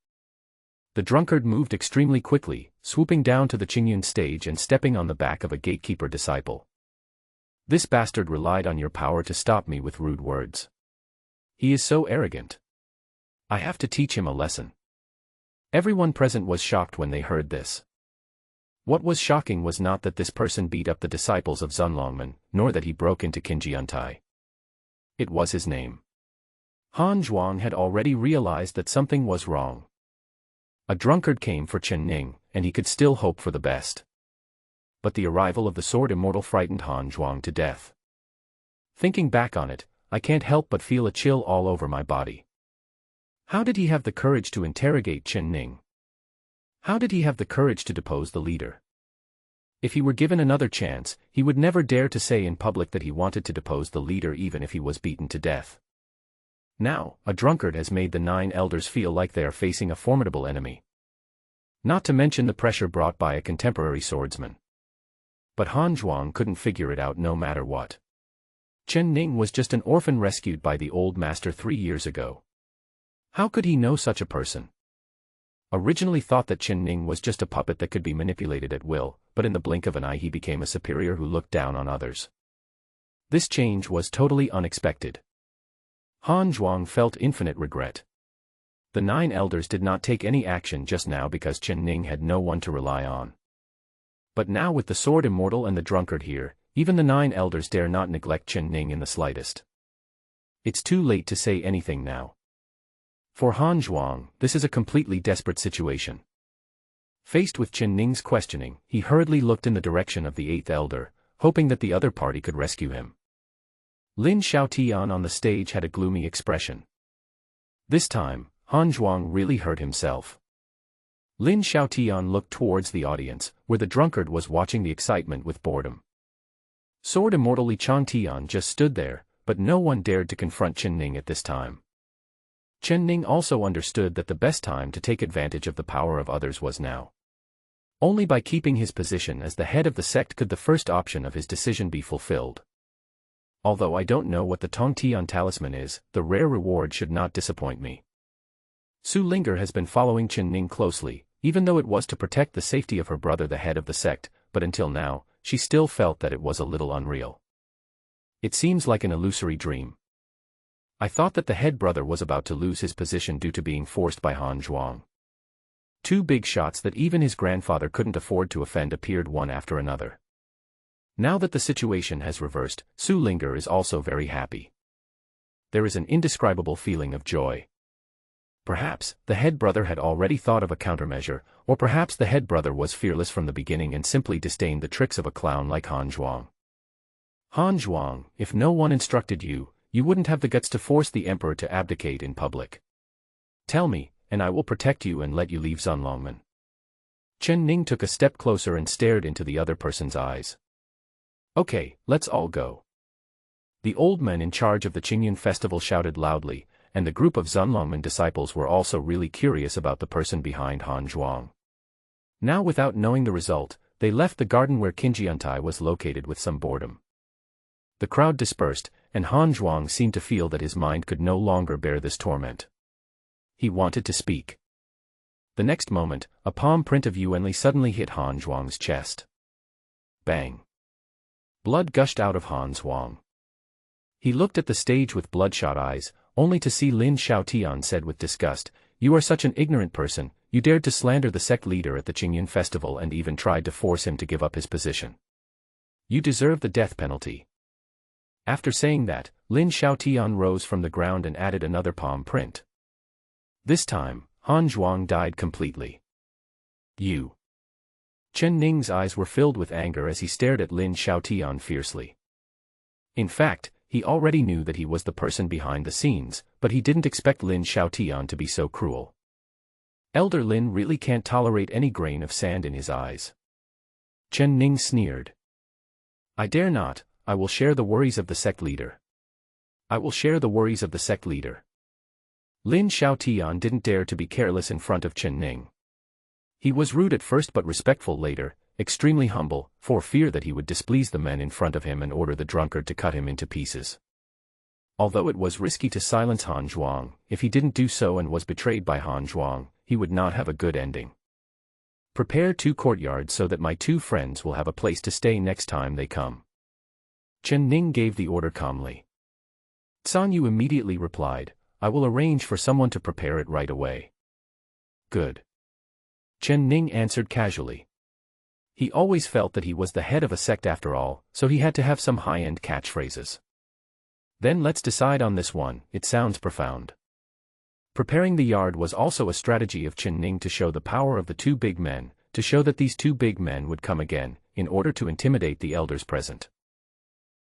[SPEAKER 1] The drunkard moved extremely quickly, swooping down to the Qingyun stage and stepping on the back of a gatekeeper disciple. "This bastard relied on your power to stop me with rude words. He is so arrogant. I have to teach him a lesson." Everyone present was shocked when they heard this. What was shocking was not that this person beat up the disciples of Zunlongman, nor that he broke into Qinjiantai. It was his name. Han Zhuang had already realized that something was wrong. A drunkard came for Chen Ning, and he could still hope for the best. But the arrival of the Sword Immortal frightened Han Zhuang to death. Thinking back on it, I can't help but feel a chill all over my body. How did he have the courage to interrogate Chen Ning? How did he have the courage to depose the leader? If he were given another chance, he would never dare to say in public that he wanted to depose the leader even if he was beaten to death. Now, a drunkard has made the 9 elders feel like they are facing a formidable enemy. Not to mention the pressure brought by a contemporary swordsman. But Han Zhuang couldn't figure it out no matter what. Chen Ning was just an orphan rescued by the old master 3 years ago. How could he know such a person? Originally thought that Chen Ning was just a puppet that could be manipulated at will, but in the blink of an eye he became a superior who looked down on others. This change was totally unexpected. Han Zhuang felt infinite regret. The 9 elders did not take any action just now because Chen Ning had no one to rely on. But now with the Sword Immortal and the drunkard here, even the 9 elders dare not neglect Chen Ning in the slightest. It's too late to say anything now. For Han Zhuang, this is a completely desperate situation. Faced with Chen Ning's questioning, he hurriedly looked in the direction of the 8th elder, hoping that the other party could rescue him. Lin Xiaotian on the stage had a gloomy expression. This time, Han Zhuang really hurt himself. Lin Xiaotian looked towards the audience, where the drunkard was watching the excitement with boredom. Sword Immortal Li Changtian just stood there, but no one dared to confront Chen Ning at this time. Chen Ning also understood that the best time to take advantage of the power of others was now. Only by keeping his position as the head of the sect could the first option of his decision be fulfilled. Although I don't know what the Tongtian talisman is, the rare reward should not disappoint me. Su Linger has been following Chen Ning closely, even though it was to protect the safety of her brother the head of the sect, but until now, she still felt that it was a little unreal. It seems like an illusory dream. I thought that the head brother was about to lose his position due to being forced by Han Zhuang. Two big shots that even his grandfather couldn't afford to offend appeared one after another. Now that the situation has reversed, Su Linger is also very happy. There is an indescribable feeling of joy. Perhaps, the head brother had already thought of a countermeasure, or perhaps the head brother was fearless from the beginning and simply disdained the tricks of a clown like Han Zhuang. Han Zhuang, if no one instructed you, you wouldn't have the guts to force the emperor to abdicate in public. Tell me, and I will protect you and let you leave Zunlongmen. Chen Ning took a step closer and stared into the other person's eyes. Okay, let's all go. The old men in charge of the Qingyan festival shouted loudly, and the group of Zunlongmen disciples were also really curious about the person behind Han Zhuang. Now without knowing the result, they left the garden where Qinjiantai was located with some boredom. The crowd dispersed, and Han Zhuang seemed to feel that his mind could no longer bear this torment. He wanted to speak. The next moment, a palm print of Yuanli suddenly hit Han Zhuang's chest. Bang! Blood gushed out of Han Zhuang. He looked at the stage with bloodshot eyes, only to see Lin Xiaotian said with disgust, "You are such an ignorant person, you dared to slander the sect leader at the Qingyan festival and even tried to force him to give up his position. You deserve the death penalty." After saying that, Lin Xiaotian rose from the ground and added another palm print. This time, Han Zhuang died completely. You. Chen Ning's eyes were filled with anger as he stared at Lin Xiaotian fiercely. In fact, he already knew that he was the person behind the scenes, but he didn't expect Lin Xiaotian to be so cruel. Elder Lin really can't tolerate any grain of sand in his eyes. Chen Ning sneered. I dare not, I will share the worries of the sect leader. I will share the worries of the sect leader. Lin Xiaotian didn't dare to be careless in front of Chen Ning. He was rude at first but respectful later, extremely humble, for fear that he would displease the men in front of him and order the drunkard to cut him into pieces. Although it was risky to silence Han Zhuang, if he didn't do so and was betrayed by Han Zhuang, he would not have a good ending. Prepare 2 courtyards so that my 2 friends will have a place to stay next time they come. Chen Ning gave the order calmly. San Yu immediately replied, I will arrange for someone to prepare it right away. Good. Chen Ning answered casually. He always felt that he was the head of a sect after all, so he had to have some high-end catchphrases. Then let's decide on this one, it sounds profound. Preparing the yard was also a strategy of Chen Ning to show the power of the 2 big men, to show that these 2 big men would come again, in order to intimidate the elders present.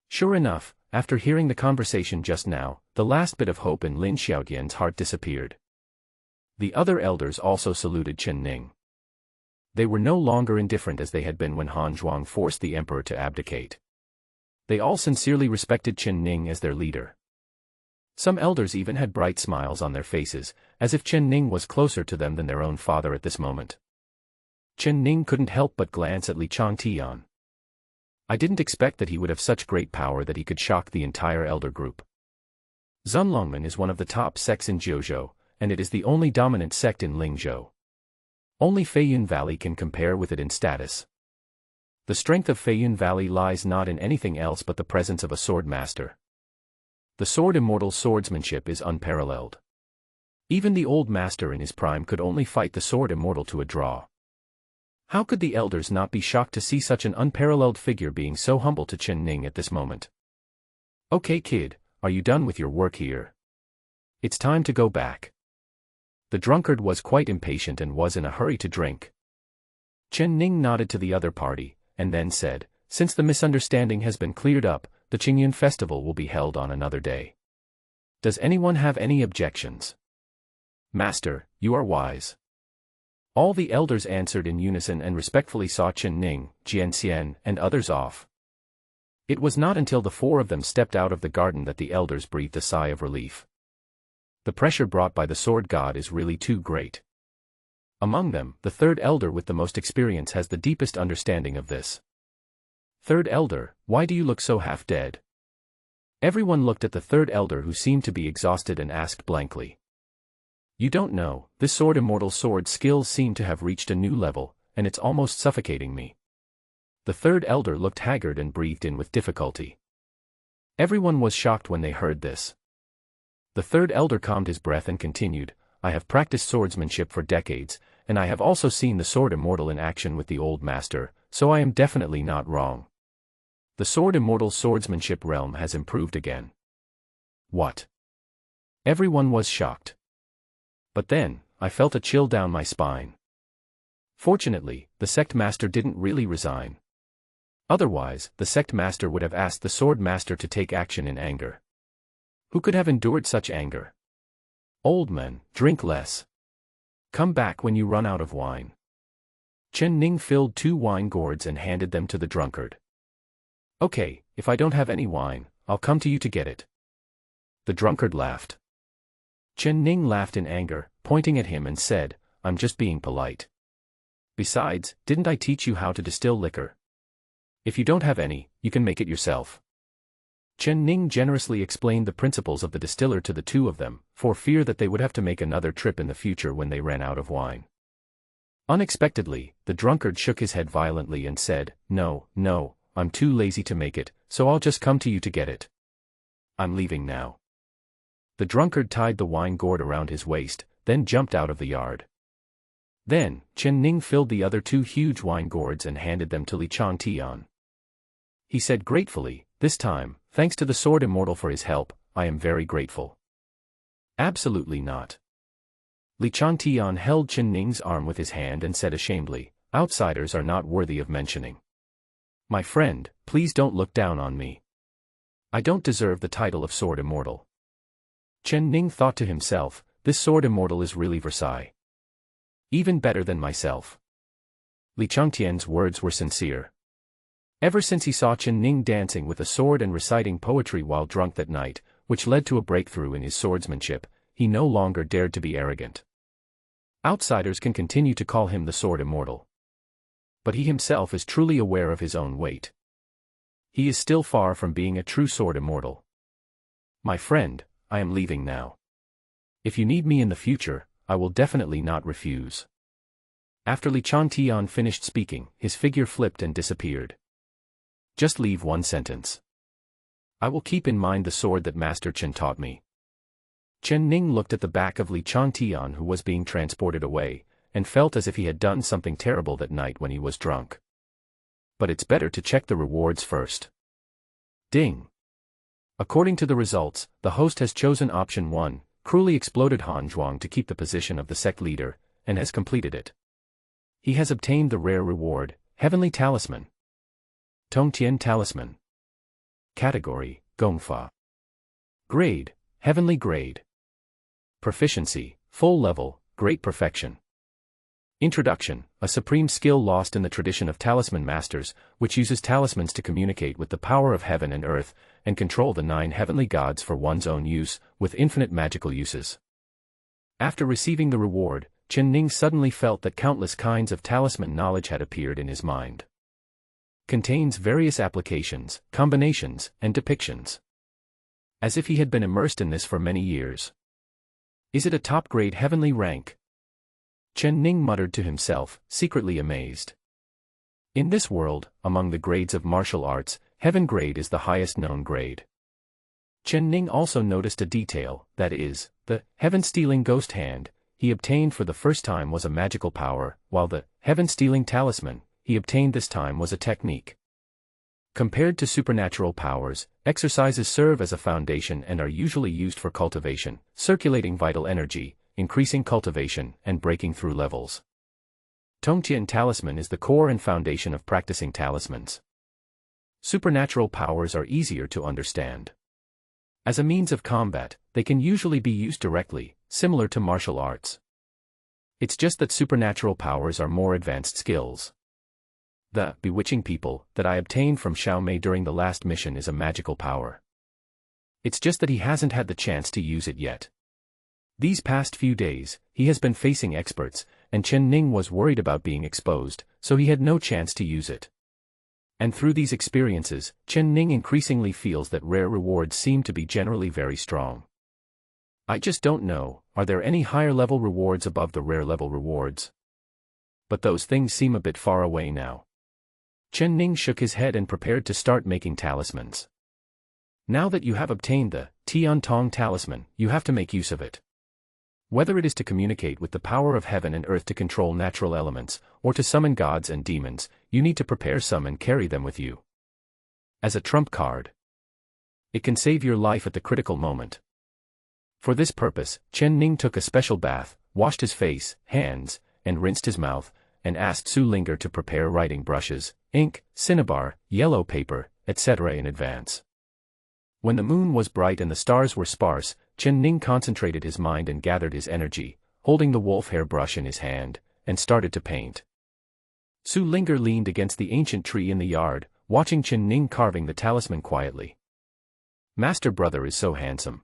[SPEAKER 1] Sure enough, after hearing the conversation just now, the last bit of hope in Lin Xiaotian's heart disappeared. The other elders also saluted Chen Ning. They were no longer indifferent as they had been when Han Zhuang forced the emperor to abdicate. They all sincerely respected Chen Ning as their leader. Some elders even had bright smiles on their faces, as if Chen Ning was closer to them than their own father at this moment. Chen Ning couldn't help but glance at Li Changtian. I didn't expect that he would have such great power that he could shock the entire elder group. Zunlongmen is one of the top sects in Jiuzhou, and it is the only dominant sect in Lingzhou. Only Feiyun Valley can compare with it in status. The strength of Feiyun Valley lies not in anything else but the presence of a sword master. The sword immortal's swordsmanship is unparalleled. Even the old master in his prime could only fight the sword immortal to a draw. How could the elders not be shocked to see such an unparalleled figure being so humble to Chen Ning at this moment? Okay kid, are you done with your work here? It's time to go back. The drunkard was quite impatient and was in a hurry to drink. Chen Ning nodded to the other party, and then said, since the misunderstanding has been cleared up, the Qingyun festival will be held on another day. Does anyone have any objections? Master, you are wise. All the elders answered in unison and respectfully saw Chen Ning, Jian Xian, and others off. It was not until the four of them stepped out of the garden that the elders breathed a sigh of relief. The pressure brought by the sword god is really too great. Among them, the third elder with the most experience has the deepest understanding of this. Third elder, why do you look so half-dead? Everyone looked at the third elder who seemed to be exhausted and asked blankly. You don't know, this sword immortal sword skills seem to have reached a new level, and it's almost suffocating me. The third elder looked haggard and breathed in with difficulty. Everyone was shocked when they heard this. The third elder calmed his breath and continued, I have practiced swordsmanship for decades, and I have also seen the sword immortal in action with the old master, so I am definitely not wrong. The sword immortal swordsmanship realm has improved again. What? Everyone was shocked. But then, I felt a chill down my spine. Fortunately, the sect master didn't really resign. Otherwise, the sect master would have asked the sword master to take action in anger. Who could have endured such anger? Old men, drink less. Come back when you run out of wine. Chen Ning filled 2 wine gourds and handed them to the drunkard. Okay, if I don't have any wine, I'll come to you to get it. The drunkard laughed. Chen Ning laughed in anger, pointing at him and said, I'm just being polite. Besides, didn't I teach you how to distill liquor? If you don't have any, you can make it yourself. Chen Ning generously explained the principles of the distiller to the two of them, for fear that they would have to make another trip in the future when they ran out of wine. Unexpectedly, the drunkard shook his head violently and said, No, I'm too lazy to make it, so I'll just come to you to get it. I'm leaving now. The drunkard tied the wine gourd around his waist, then jumped out of the yard. Then, Chen Ning filled the other 2 huge wine gourds and handed them to Li Changtian. He said gratefully, this time, thanks to the sword immortal for his help, I am very grateful. Absolutely not. Li Changtian held Chen Ning's arm with his hand and said ashamedly, outsiders are not worthy of mentioning. My friend, please don't look down on me. I don't deserve the title of sword immortal. Chen Ning thought to himself, this sword immortal is really Versailles. Even better than myself. Li Changtian's words were sincere. Ever since he saw Chen Ning dancing with a sword and reciting poetry while drunk that night, which led to a breakthrough in his swordsmanship, he no longer dared to be arrogant. Outsiders can continue to call him the sword immortal. But he himself is truly aware of his own weight. He is still far from being a true sword immortal. My friend, I am leaving now. If you need me in the future, I will definitely not refuse. After Li Changtian finished speaking, his figure flipped and disappeared. Just leave one sentence. I will keep in mind the sword that Master Chen taught me. Chen Ning looked at the back of Li Changtian who was being transported away, and felt as if he had done something terrible that night when he was drunk. But it's better to check the rewards first. Ding! According to the results, the host has chosen option 1, cruelly exploded Han Zhuang to keep the position of the sect leader, and has completed it. He has obtained the rare reward, Heavenly Talisman. Tongtian Talisman. Category, Gongfa. Grade, Heavenly Grade. Proficiency, Full Level, Great Perfection. Introduction, a supreme skill lost in the tradition of talisman masters, which uses talismans to communicate with the power of heaven and earth, and control the 9 heavenly gods for one's own use, with infinite magical uses. After receiving the reward, Chen Ning suddenly felt that countless kinds of talisman knowledge had appeared in his mind. Contains various applications, combinations, and depictions. As if he had been immersed in this for many years. Is it a top-grade heavenly rank? Chen Ning muttered to himself, secretly amazed. In this world, among the grades of martial arts, heaven grade is the highest known grade. Chen Ning also noticed a detail, that is, the heaven-stealing ghost hand he obtained for the first time was a magical power, while the heaven-stealing talisman he obtained this time was a technique. Compared to supernatural powers, exercises serve as a foundation and are usually used for cultivation, circulating vital energy, increasing cultivation, and breaking through levels. Tongtian Talisman is the core and foundation of practicing talismans. Supernatural powers are easier to understand. As a means of combat, they can usually be used directly, similar to martial arts. It's just that supernatural powers are more advanced skills. The bewitching people that I obtained from Xiao Mei during the last mission is a magical power. It's just that he hasn't had the chance to use it yet. These past few days, he has been facing experts, and Chen Ning was worried about being exposed, so he had no chance to use it. And through these experiences, Chen Ning increasingly feels that rare rewards seem to be generally very strong. I just don't know, are there any higher-level rewards above the rare-level rewards? But those things seem a bit far away now. Chen Ning shook his head and prepared to start making talismans. Now that you have obtained the Tian Tong talisman, you have to make use of it. Whether it is to communicate with the power of heaven and earth to control natural elements, or to summon gods and demons, you need to prepare some and carry them with you. As a trump card. It can save your life at the critical moment. For this purpose, Chen Ning took a special bath, washed his face, hands, and rinsed his mouth, and asked Su Linger to prepare writing brushes, ink, cinnabar, yellow paper, etc. in advance. When the moon was bright and the stars were sparse, Chen Ning concentrated his mind and gathered his energy, holding the wolf hair brush in his hand, and started to paint. Su Linger leaned against the ancient tree in the yard, watching Chen Ning carving the talisman quietly. Master brother is so handsome.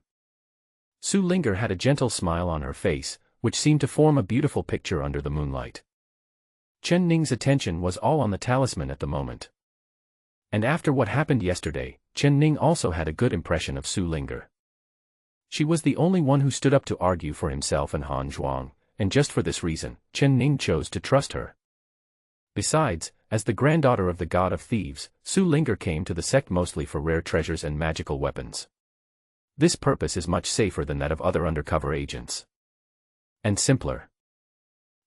[SPEAKER 1] Su Linger had a gentle smile on her face, which seemed to form a beautiful picture under the moonlight. Chen Ning's attention was all on the talisman at the moment. And after what happened yesterday, Chen Ning also had a good impression of Su Linger. She was the only one who stood up to argue for himself and Han Zhuang, and just for this reason, Chen Ning chose to trust her. Besides, as the granddaughter of the god of thieves, Su Linger came to the sect mostly for rare treasures and magical weapons. This purpose is much safer than that of other undercover agents. And simpler.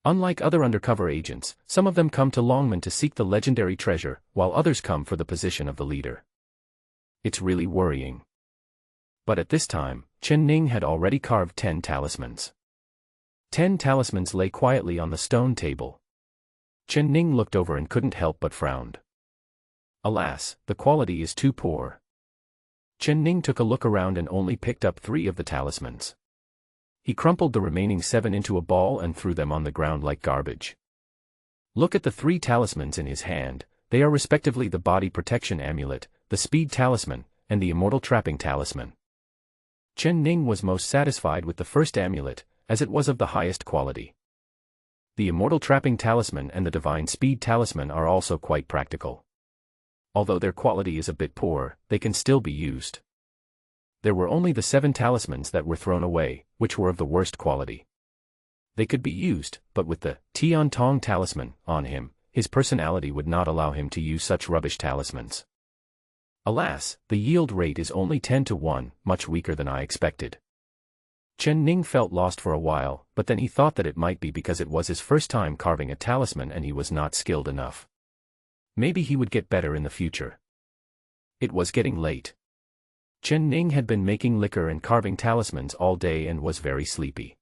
[SPEAKER 1] Unlike other undercover agents, some of them come to Longmen to seek the legendary treasure, while others come for the position of the leader. It's really worrying. But at this time, Chen Ning had already carved 10 talismans. 10 talismans lay quietly on the stone table. Chen Ning looked over and couldn't help but frowned. Alas, the quality is too poor. Chen Ning took a look around and only picked up 3 of the talismans. He crumpled the remaining 7 into a ball and threw them on the ground like garbage. Look at the 3 talismans in his hand, they are respectively the Body Protection Amulet, the Speed Talisman, and the Immortal Trapping Talisman. Chen Ning was most satisfied with the first amulet, as it was of the highest quality. The Immortal Trapping Talisman and the Divine Speed Talisman are also quite practical. Although their quality is a bit poor, they can still be used. There were only the 7 talismans that were thrown away, which were of the worst quality. They could be used, but with the Tian Tong talisman on him, his personality would not allow him to use such rubbish talismans. Alas, the yield rate is only 10 to 1, much weaker than I expected. Chen Ning felt lost for a while, but then he thought that it might be because it was his first time carving a talisman and he was not skilled enough. Maybe he would get better in the future. It was getting late. Chen Ning had been making liquor and carving talismans all day and was very sleepy.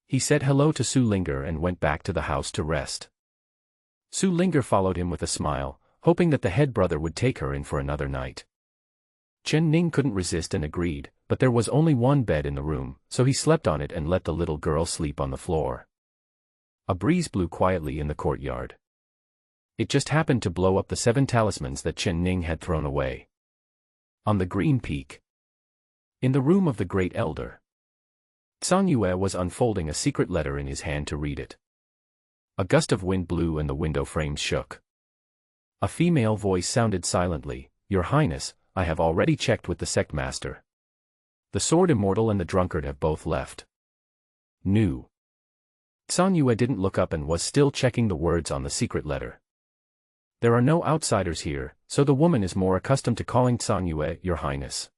[SPEAKER 1] He said hello to Su Linger and went back to the house to rest. Su Linger followed him with a smile, hoping that the head brother would take her in for another night. Chen Ning couldn't resist and agreed, but there was only one bed in the room, so he slept on it and let the little girl sleep on the floor. A breeze blew quietly in the courtyard. It just happened to blow up the 7 talismans that Chen Ning had thrown away. On the green peak. In the room of the great elder. Zhang Yue was unfolding a secret letter in his hand to read it. A gust of wind blew and the window frames shook. A female voice sounded silently, "Your Highness, I have already checked with the sect master. The Sword Immortal and the Drunkard have both left." New. Zhang Yue didn't look up and was still checking the words on the secret letter. There are no outsiders here, so the woman is more accustomed to calling Zhang Yue Your Highness.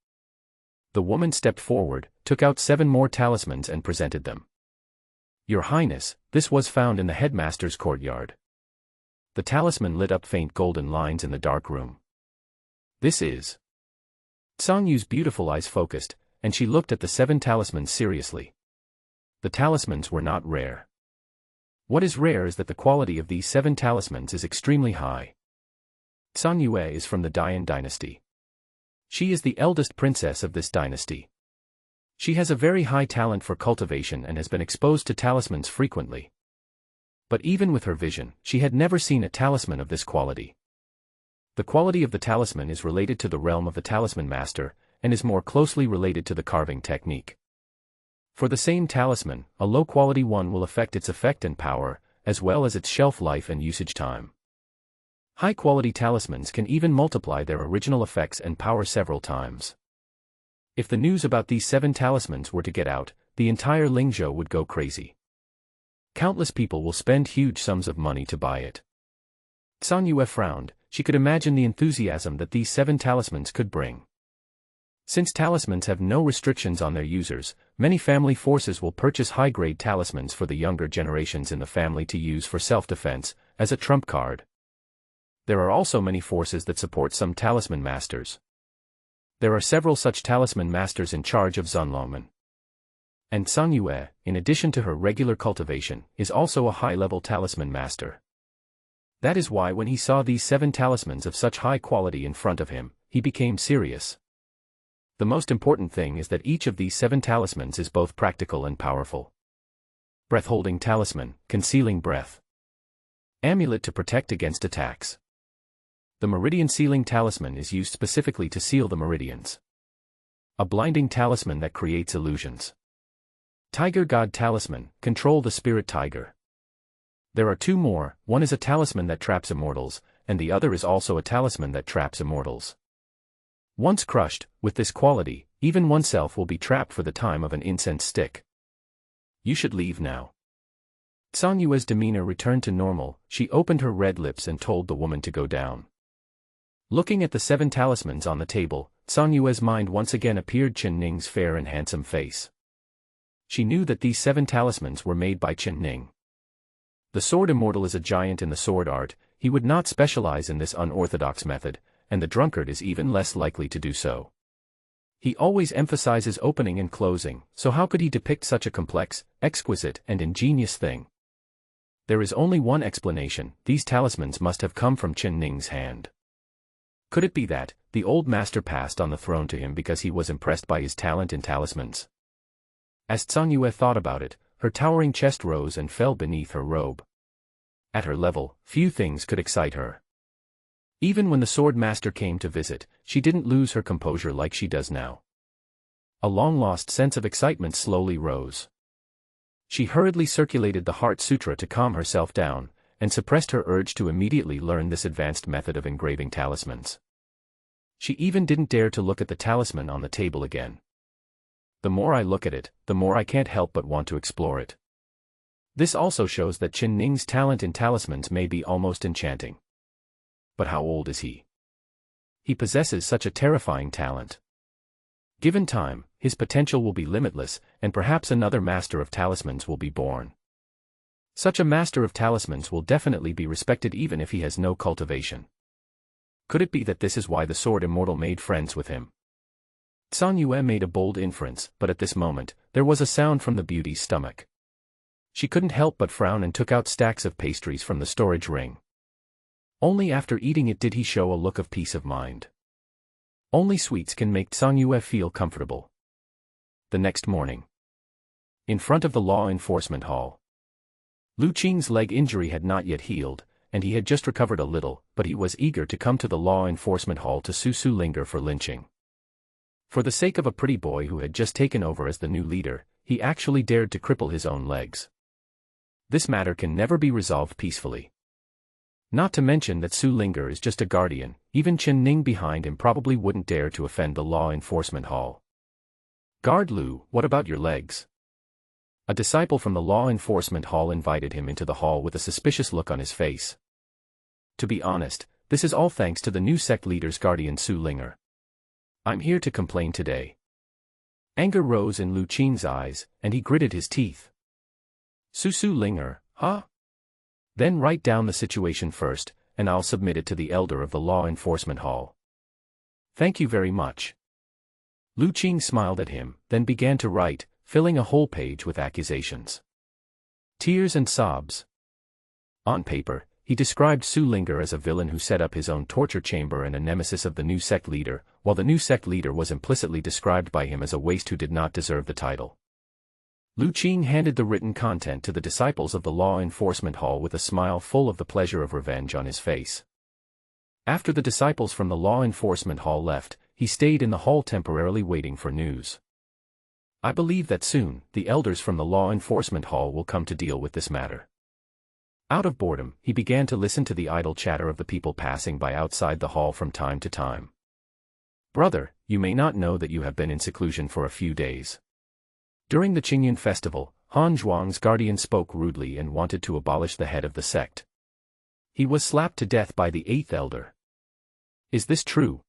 [SPEAKER 1] The woman stepped forward, took out 7 more talismans and presented them. Your Highness, this was found in the headmaster's courtyard. The talisman lit up faint golden lines in the dark room. This is. Zhang Yu's beautiful eyes focused, and she looked at the 7 talismans seriously. The talismans were not rare. What is rare is that the quality of these 7 talismans is extremely high. Sun Yue is from the Dian dynasty. She is the eldest princess of this dynasty. She has a very high talent for cultivation and has been exposed to talismans frequently. But even with her vision, she had never seen a talisman of this quality. The quality of the talisman is related to the realm of the talisman master, and is more closely related to the carving technique. For the same talisman, a low-quality one will affect its effect and power, as well as its shelf life and usage time. High-quality talismans can even multiply their original effects and power several times. If the news about these 7 talismans were to get out, the entire Lingzhou would go crazy. Countless people will spend huge sums of money to buy it. Sun Yue frowned. She could imagine the enthusiasm that these 7 talismans could bring. Since talismans have no restrictions on their users, many family forces will purchase high-grade talismans for the younger generations in the family to use for self-defense, as a trump card. There are also many forces that support some talisman masters. There are several such talisman masters in charge of Zunlongmen. And Sun Yue, in addition to her regular cultivation, is also a high-level talisman master. That is why when he saw these 7 talismans of such high quality in front of him, he became serious. The most important thing is that each of these 7 talismans is both practical and powerful. Breath-holding talisman, concealing breath. Amulet to protect against attacks. The meridian sealing talisman is used specifically to seal the meridians. A blinding talisman that creates illusions. Tiger God talisman, control the spirit tiger. There are 2 more, one is a talisman that traps immortals, and the other is also a talisman that traps immortals. Once crushed, with this quality, even oneself will be trapped for the time of an incense stick. You should leave now. Sun Yue's demeanor returned to normal. She opened her red lips and told the woman to go down. Looking at the 7 talismans on the table, Sun Yue's mind once again appeared Chen Ning's fair and handsome face. She knew that these 7 talismans were made by Chen Ning. The sword immortal is a giant in the sword art. He would not specialize in this unorthodox method, and the drunkard is even less likely to do so. He always emphasizes opening and closing, so how could he depict such a complex, exquisite, and ingenious thing? There is only one explanation: these talismans must have come from Chen Ning's hand. Could it be that the old master passed on the throne to him because he was impressed by his talent in talismans? As Sun Yue thought about it, her towering chest rose and fell beneath her robe. At her level, few things could excite her. Even when the sword master came to visit, she didn't lose her composure like she does now. A long-lost sense of excitement slowly rose. She hurriedly circulated the Heart Sutra to calm herself down, and suppressed her urge to immediately learn this advanced method of engraving talismans. She even didn't dare to look at the talisman on the table again. The more I look at it, the more I can't help but want to explore it. This also shows that Chen Ning's talent in talismans may be almost enchanting. But how old is he? He possesses such a terrifying talent. Given time, his potential will be limitless, and perhaps another master of talismans will be born. Such a master of talismans will definitely be respected even if he has no cultivation. Could it be that this is why the sword immortal made friends with him? Sun Yue made a bold inference, but at this moment, there was a sound from the beauty's stomach. She couldn't help but frown and took out stacks of pastries from the storage ring. Only after eating it did he show a look of peace of mind. Only sweets can make Sun Yue feel comfortable. The next morning. In front of the law enforcement hall. Lu Qing's leg injury had not yet healed, and he had just recovered a little, but he was eager to come to the law enforcement hall to sue Su Linger for lynching. For the sake of a pretty boy who had just taken over as the new leader, he actually dared to cripple his own legs. This matter can never be resolved peacefully. Not to mention that Su Linger is just a guardian, even Chen Ning behind him probably wouldn't dare to offend the law enforcement hall. Guard Lu, what about your legs? A disciple from the law enforcement hall invited him into the hall with a suspicious look on his face. To be honest, this is all thanks to the new sect leader's guardian Su Linger. I'm here to complain today. Anger rose in Lu Qing's eyes, and he gritted his teeth. Su Linger, huh? Then write down the situation first, and I'll submit it to the elder of the law enforcement hall. Thank you very much. Lu Qing smiled at him, then began to write, filling a whole page with accusations. Tears and sobs. On paper, He described Su Linger as a villain who set up his own torture chamber and a nemesis of the new sect leader, while the new sect leader was implicitly described by him as a waste who did not deserve the title. Lu Qing handed the written content to the disciples of the law enforcement hall with a smile full of the pleasure of revenge on his face. After the disciples from the law enforcement hall left, he stayed in the hall temporarily waiting for news. I believe that soon, the elders from the law enforcement hall will come to deal with this matter. Out of boredom, he began to listen to the idle chatter of the people passing by outside the hall from time to time. Brother, you may not know that you have been in seclusion for a few days. During the Qingyun festival, Han Zhuang's guardian spoke rudely and wanted to abolish the head of the sect. He was slapped to death by the 8th elder. Is this true?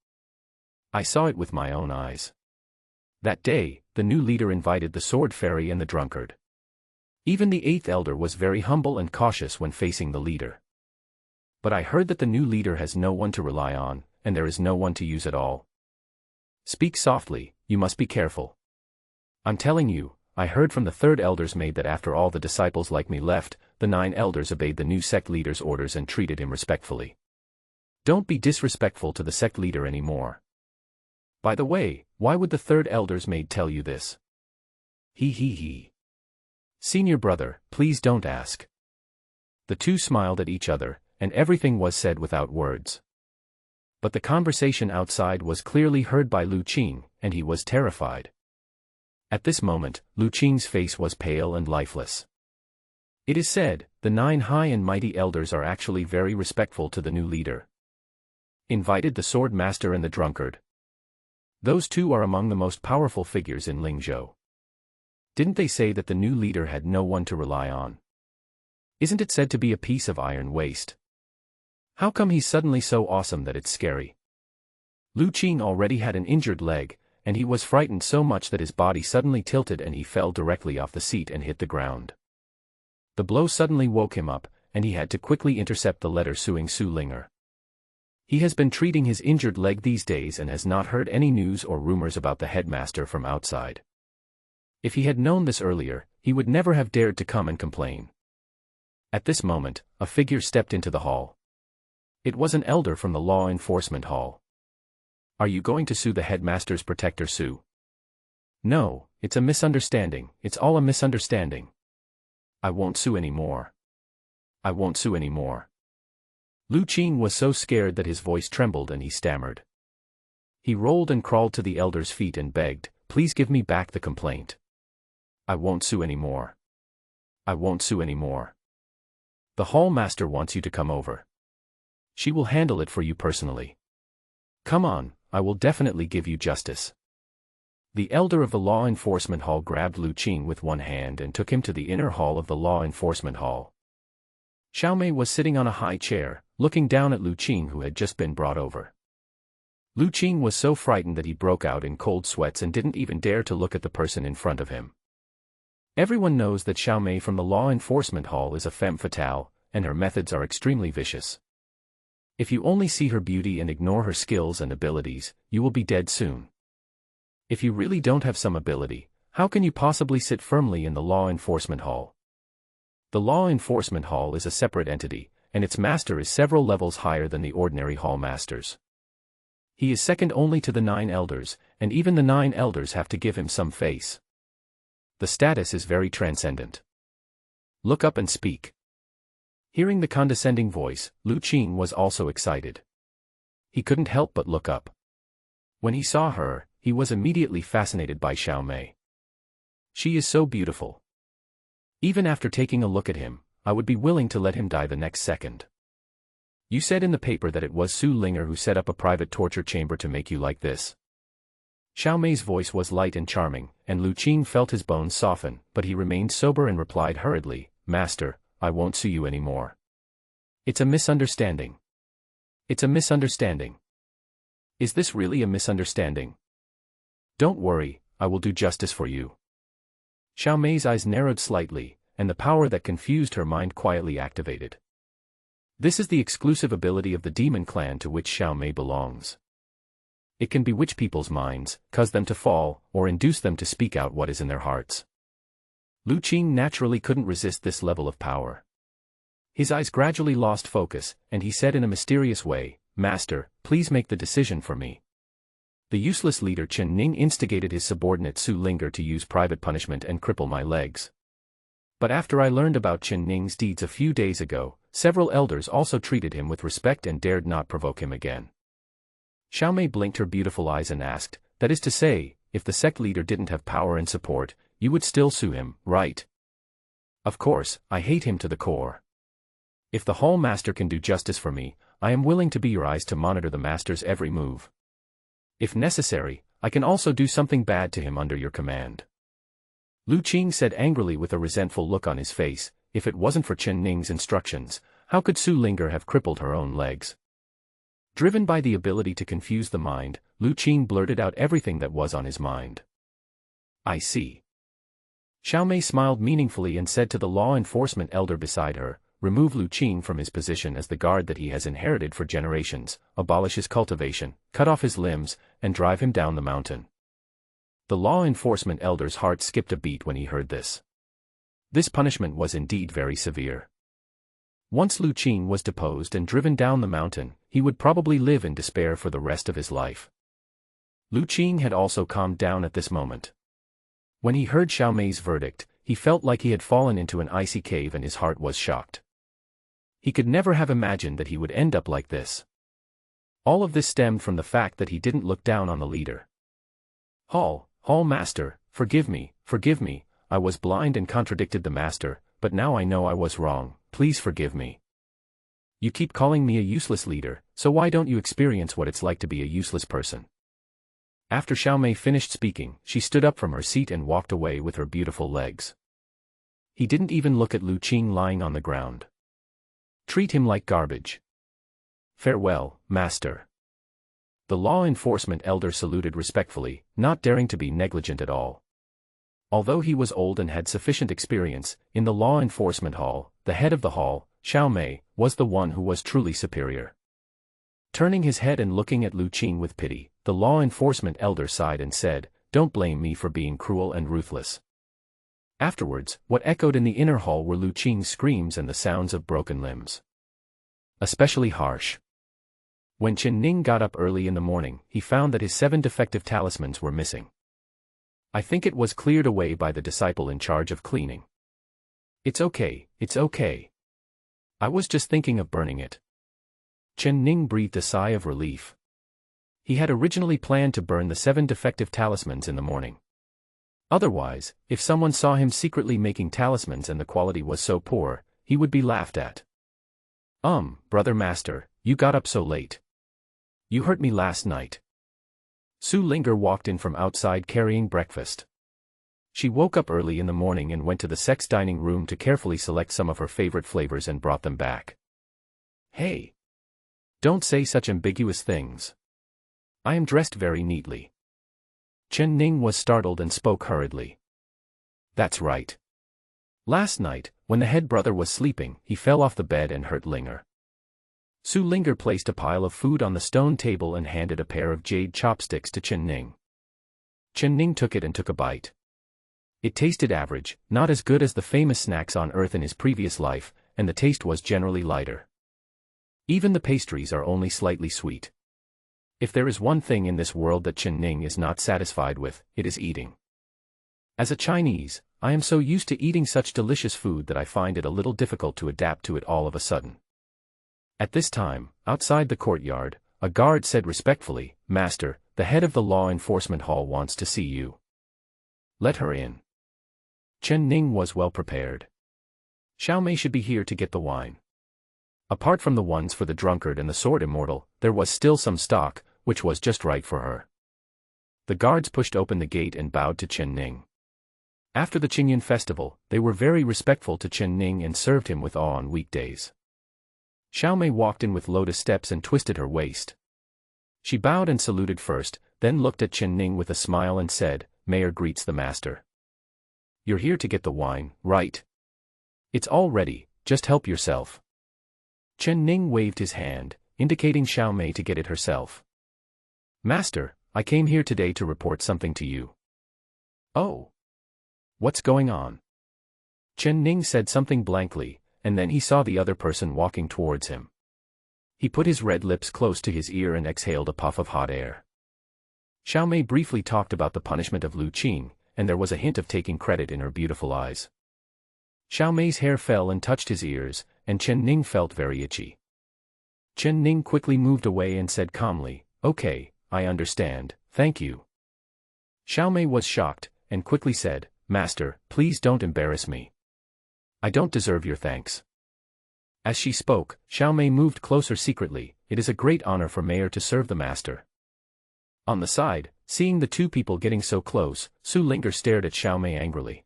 [SPEAKER 1] I saw it with my own eyes. That day, the new leader invited the sword fairy and the drunkard. Even the 8th elder was very humble and cautious when facing the leader. But I heard that the new leader has no one to rely on, and there is no one to use at all. Speak softly, you must be careful. I'm telling you, I heard from the 3rd elder's maid that after all the disciples like me left, the 9 elders obeyed the new sect leader's orders and treated him respectfully. Don't be disrespectful to the sect leader anymore. By the way, why would the 3rd elder's maid tell you this? He. Senior brother, please don't ask. The two smiled at each other, and everything was said without words. But the conversation outside was clearly heard by Lu Qing, and he was terrified. At this moment, Lu Qing's face was pale and lifeless. It is said, the 9 high and mighty elders are actually very respectful to the new leader. Invited the sword master and the drunkard. Those two are among the most powerful figures in Lingzhou. Didn't they say that the new leader had no one to rely on? Isn't it said to be a piece of iron waste? How come he's suddenly so awesome that it's scary? Lu Qing already had an injured leg, and he was frightened so much that his body suddenly tilted and he fell directly off the seat and hit the ground. The blow suddenly woke him up, and he had to quickly intercept the letter suing Su Linger. He has been treating his injured leg these days and has not heard any news or rumors about the headmaster from outside. If he had known this earlier, he would never have dared to come and complain. At this moment, a figure stepped into the hall. It was an elder from the law enforcement hall. Are you going to sue the headmaster's protector, Su? No, it's a misunderstanding, it's all a misunderstanding. I won't sue anymore. I won't sue anymore. Lu Qing was so scared that his voice trembled and he stammered. He rolled and crawled to the elder's feet and begged, please give me back the complaint. I won't sue anymore. I won't sue anymore. The hall master wants you to come over. She will handle it for you personally. Come on, I will definitely give you justice. The elder of the law enforcement hall grabbed Lu Qing with one hand and took him to the inner hall of the law enforcement hall. Xiaomei was sitting on a high chair, looking down at Lu Qing who had just been brought over. Lu Qing was so frightened that he broke out in cold sweats and didn't even dare to look at the person in front of him. Everyone knows that Xiaomei from the law enforcement hall is a femme fatale, and her methods are extremely vicious. If you only see her beauty and ignore her skills and abilities, you will be dead soon. If you really don't have some ability, how can you possibly sit firmly in the law enforcement hall? The law enforcement hall is a separate entity, and its master is several levels higher than the ordinary hall masters. He is second only to the 9 elders, and even the 9 elders have to give him some face. The status is very transcendent. Look up and speak. Hearing the condescending voice, Lu Qing was also excited. He couldn't help but look up. When he saw her, he was immediately fascinated by Xiaomei. She is so beautiful. Even after taking a look at him, I would be willing to let him die the next second. You said in the paper that it was Su Linger who set up a private torture chamber to make you like this. Xiaomei's voice was light and charming, and Lu Qing felt his bones soften, but he remained sober and replied hurriedly, Master, I won't sue you anymore. It's a misunderstanding. It's a misunderstanding. Is this really a misunderstanding? Don't worry, I will do justice for you. Xiaomei's eyes narrowed slightly, and the power that confused her mind quietly activated. This is the exclusive ability of the demon clan to which Xiaomei belongs. It can bewitch people's minds, cause them to fall, or induce them to speak out what is in their hearts. Lu Qing naturally couldn't resist this level of power. His eyes gradually lost focus, and he said in a mysterious way, "Master, please make the decision for me." The useless leader Chen Ning instigated his subordinate Su Linger to use private punishment and cripple my legs. But after I learned about Chen Ning's deeds a few days ago, several elders also treated him with respect and dared not provoke him again. Xiao Mei blinked her beautiful eyes and asked, "That is to say, if the sect leader didn't have power and support, you would still sue him, right?" "Of course, I hate him to the core. If the Hall Master can do justice for me, I am willing to be your eyes to monitor the Master's every move. If necessary, I can also do something bad to him under your command." Lu Qing said angrily with a resentful look on his face, "If it wasn't for Chen Ning's instructions, how could Su Linger have crippled her own legs?" Driven by the ability to confuse the mind, Lu Qing blurted out everything that was on his mind. "I see." Xiao Mei smiled meaningfully and said to the law enforcement elder beside her, "Remove Lu Qing from his position as the guard that he has inherited for generations, abolish his cultivation, cut off his limbs, and drive him down the mountain." The law enforcement elder's heart skipped a beat when he heard this. This punishment was indeed very severe. Once Lu Qing was deposed and driven down the mountain, he would probably live in despair for the rest of his life. Lu Qing had also calmed down at this moment. When he heard Xiao Mei's verdict, he felt like he had fallen into an icy cave and his heart was shocked. He could never have imagined that he would end up like this. All of this stemmed from the fact that he didn't look down on the leader. Hall Master, forgive me, I was blind and contradicted the Master, but now I know I was wrong, please forgive me. You keep calling me a useless leader, so why don't you experience what it's like to be a useless person?" After Xiao Mei finished speaking, she stood up from her seat and walked away with her beautiful legs. He didn't even look at Lu Qing lying on the ground. "Treat him like garbage." "Farewell, Master." The law enforcement elder saluted respectfully, not daring to be negligent at all. Although he was old and had sufficient experience, in the law enforcement hall, the head of the hall, Xiao Mei, was the one who was truly superior. Turning his head and looking at Lu Qing with pity, the law enforcement elder sighed and said, "Don't blame me for being cruel and ruthless." Afterwards, what echoed in the inner hall were Lu Qing's screams and the sounds of broken limbs. Especially harsh. When Chen Ning got up early in the morning, he found that his 7 defective talismans were missing. I think it was cleared away by the disciple in charge of cleaning. It's okay. I was just thinking of burning it." Chen Ning breathed a sigh of relief. He had originally planned to burn the 7 defective talismans in the morning. Otherwise, if someone saw him secretly making talismans and the quality was so poor, he would be laughed at. Brother Master, you got up so late. You hurt me last night." Su Linger walked in from outside carrying breakfast. She woke up early in the morning and went to the sect's dining room to carefully select some of her favorite flavors and brought them back. "Hey! Don't say such ambiguous things. I am dressed very neatly." Chen Ning was startled and spoke hurriedly. "That's right. Last night, when the head brother was sleeping, he fell off the bed and hurt Linger." Su Linger placed a pile of food on the stone table and handed a pair of jade chopsticks to Chen Ning. Chen Ning took it and took a bite. It tasted average, not as good as the famous snacks on Earth in his previous life, and the taste was generally lighter. Even the pastries are only slightly sweet. If there is one thing in this world that Chen Ning is not satisfied with, it is eating. As a Chinese, I am so used to eating such delicious food that I find it a little difficult to adapt to it all of a sudden. At this time, outside the courtyard, a guard said respectfully, "Master, the head of the law enforcement hall wants to see you." "Let her in." Chen Ning was well prepared. Xiao Mei should be here to get the wine. Apart from the ones for the drunkard and the sword immortal, there was still some stock, which was just right for her. The guards pushed open the gate and bowed to Chen Ning. After the Qingyan festival, they were very respectful to Chen Ning and served him with awe on weekdays. Xiao Mei walked in with lotus steps and twisted her waist. She bowed and saluted first, then looked at Chen Ning with a smile and said, "Mayor greets the Master." "You're here to get the wine, right? It's all ready, just help yourself." Chen Ning waved his hand, indicating Xiao Mei to get it herself. "Master, I came here today to report something to you." "Oh. What's going on?" Chen Ning said something blankly, and then he saw the other person walking towards him. He put his red lips close to his ear and exhaled a puff of hot air. Xiao Mei briefly talked about the punishment of Lu Qing, and there was a hint of taking credit in her beautiful eyes. Xiao Mei's hair fell and touched his ears, and Chen Ning felt very itchy. Chen Ning quickly moved away and said calmly, "Okay, I understand, thank you." Xiao Mei was shocked, and quickly said, "Master, please don't embarrass me. I don't deserve your thanks." As she spoke, Xiao Mei moved closer secretly. It is a great honor for Mayor to serve the master. On the side, seeing the two people getting so close, Su Linger stared at Xiao Mei angrily.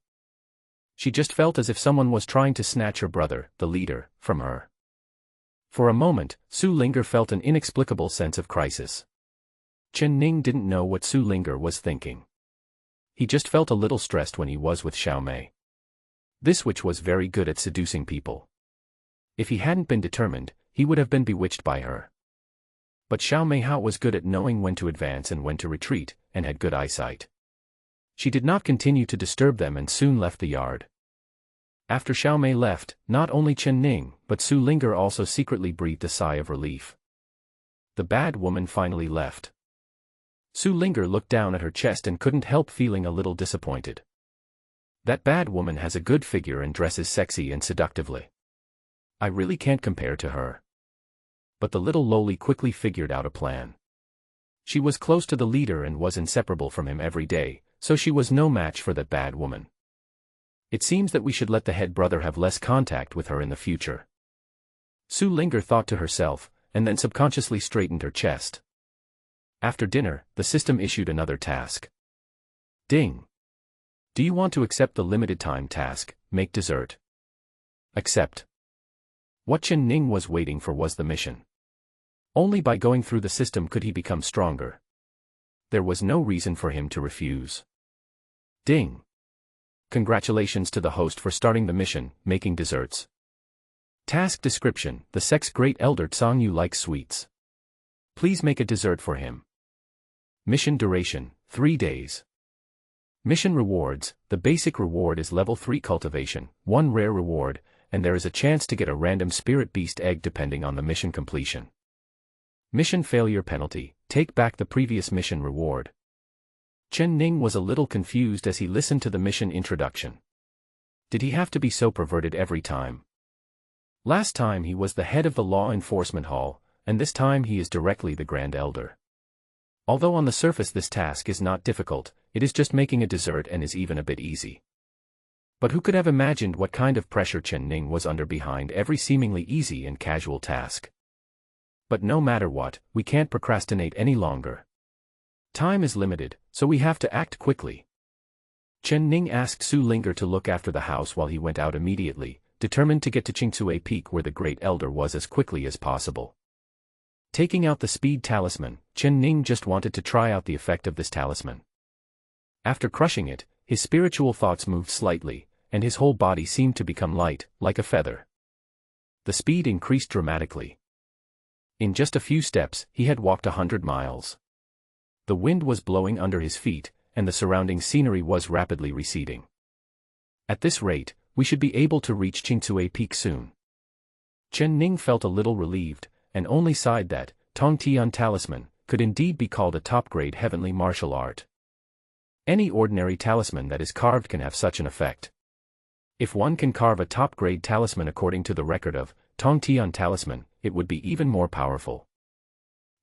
[SPEAKER 1] She just felt as if someone was trying to snatch her brother, the leader, from her. For a moment, Su Linger felt an inexplicable sense of crisis. Chen Ning didn't know what Su Linger was thinking. He just felt a little stressed when he was with Xiao Mei. This witch was very good at seducing people. If he hadn't been determined, he would have been bewitched by her. But Xiao Mei Hao was good at knowing when to advance and when to retreat, and had good eyesight. She did not continue to disturb them and soon left the yard. After Xiao Mei left, not only Chen Ning, but Su Linger also secretly breathed a sigh of relief. The bad woman finally left. Su Linger looked down at her chest and couldn't help feeling a little disappointed. That bad woman has a good figure and dresses sexy and seductively. I really can't compare to her. But the little loli quickly figured out a plan. She was close to the leader and was inseparable from him every day, so she was no match for that bad woman. It seems that we should let the head brother have less contact with her in the future. Su Linger thought to herself, and then subconsciously straightened her chest. After dinner, the system issued another task. Ding! Do you want to accept the limited time task, make dessert? Accept. What Chen Ning was waiting for was the mission. Only by going through the system could he become stronger. There was no reason for him to refuse. Ding! Congratulations to the host for starting the mission, making desserts. Task description: the sect's great elder Tsang Yu likes sweets. Please make a dessert for him. Mission duration: 3 days. Mission rewards: the basic reward is level 3 cultivation, 1 rare reward, and there is a chance to get a random spirit beast egg depending on the mission completion. Mission failure penalty: take back the previous mission reward. Chen Ning was a little confused as he listened to the mission introduction. Did he have to be so perverted every time? Last time he was the head of the law enforcement hall, and this time he is directly the Grand Elder. Although on the surface this task is not difficult, it is just making a dessert and is even a bit easy. But who could have imagined what kind of pressure Chen Ning was under behind every seemingly easy and casual task? But no matter what, we can't procrastinate any longer. Time is limited, so we have to act quickly. Chen Ning asked Su Linger to look after the house while he went out immediately, determined to get to Qingcue Peak where the Great Elder was as quickly as possible. Taking out the speed talisman, Chen Ning just wanted to try out the effect of this talisman. After crushing it, his spiritual thoughts moved slightly, and his whole body seemed to become light, like a feather. The speed increased dramatically. In just a few steps, he had walked 100 miles. The wind was blowing under his feet, and the surrounding scenery was rapidly receding. At this rate, we should be able to reach Qingcue Peak soon. Chen Ning felt a little relieved, and only sighed that Tong Tian Talisman could indeed be called a top-grade heavenly martial art. Any ordinary talisman that is carved can have such an effect. If one can carve a top-grade talisman according to the record of Tong Tian Talisman, it would be even more powerful.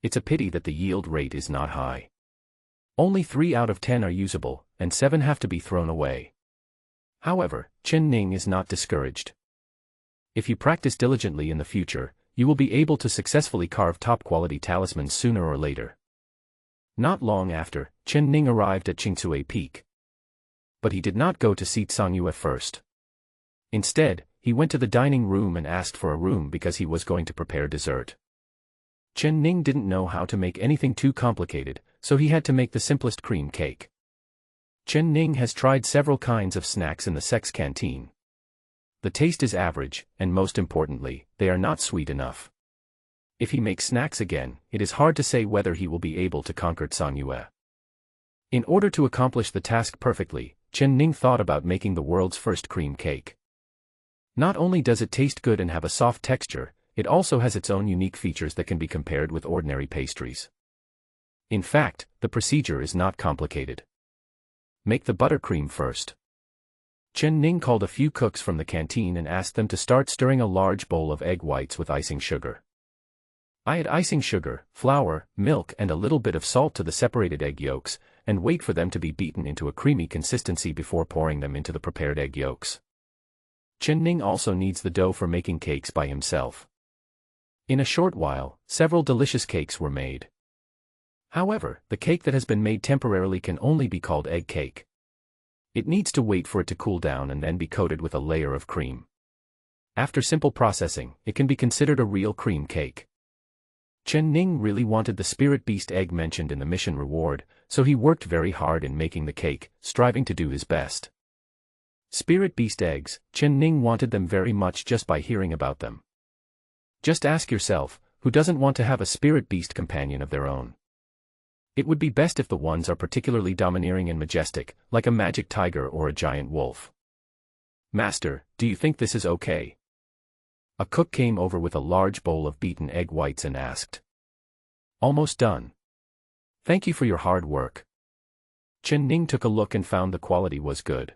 [SPEAKER 1] It's a pity that the yield rate is not high. Only 3 out of 10 are usable, and 7 have to be thrown away. However, Chen Ning is not discouraged. If you practice diligently in the future, you will be able to successfully carve top-quality talismans sooner or later. Not long after, Chen Ning arrived at Qingcue Peak. But he did not go to see Tsang Yu at first. Instead, he went to the dining room and asked for a room because he was going to prepare dessert. Chen Ning didn't know how to make anything too complicated, so he had to make the simplest cream cake. Chen Ning has tried several kinds of snacks in the sect's canteen. The taste is average, and most importantly, they are not sweet enough. If he makes snacks again, it is hard to say whether he will be able to conquer Tsang Yue. In order to accomplish the task perfectly, Chen Ning thought about making the world's first cream cake. Not only does it taste good and have a soft texture, it also has its own unique features that can be compared with ordinary pastries. In fact, the procedure is not complicated. Make the buttercream first. Chen Ning called a few cooks from the canteen and asked them to start stirring a large bowl of egg whites with icing sugar. Add icing sugar, flour, milk and a little bit of salt to the separated egg yolks, and wait for them to be beaten into a creamy consistency before pouring them into the prepared egg yolks. Chen Ning also needs the dough for making cakes by himself. In a short while, several delicious cakes were made. However, the cake that has been made temporarily can only be called egg cake. It needs to wait for it to cool down and then be coated with a layer of cream. After simple processing, it can be considered a real cream cake. Chen Ning really wanted the spirit beast egg mentioned in the mission reward, so he worked very hard in making the cake, striving to do his best. Spirit beast eggs, Chen Ning wanted them very much just by hearing about them. Just ask yourself, who doesn't want to have a spirit beast companion of their own? It would be best if the ones are particularly domineering and majestic, like a magic tiger or a giant wolf. Master, do you think this is okay? A cook came over with a large bowl of beaten egg whites and asked. Almost done. Thank you for your hard work. Chen Ning took a look and found the quality was good.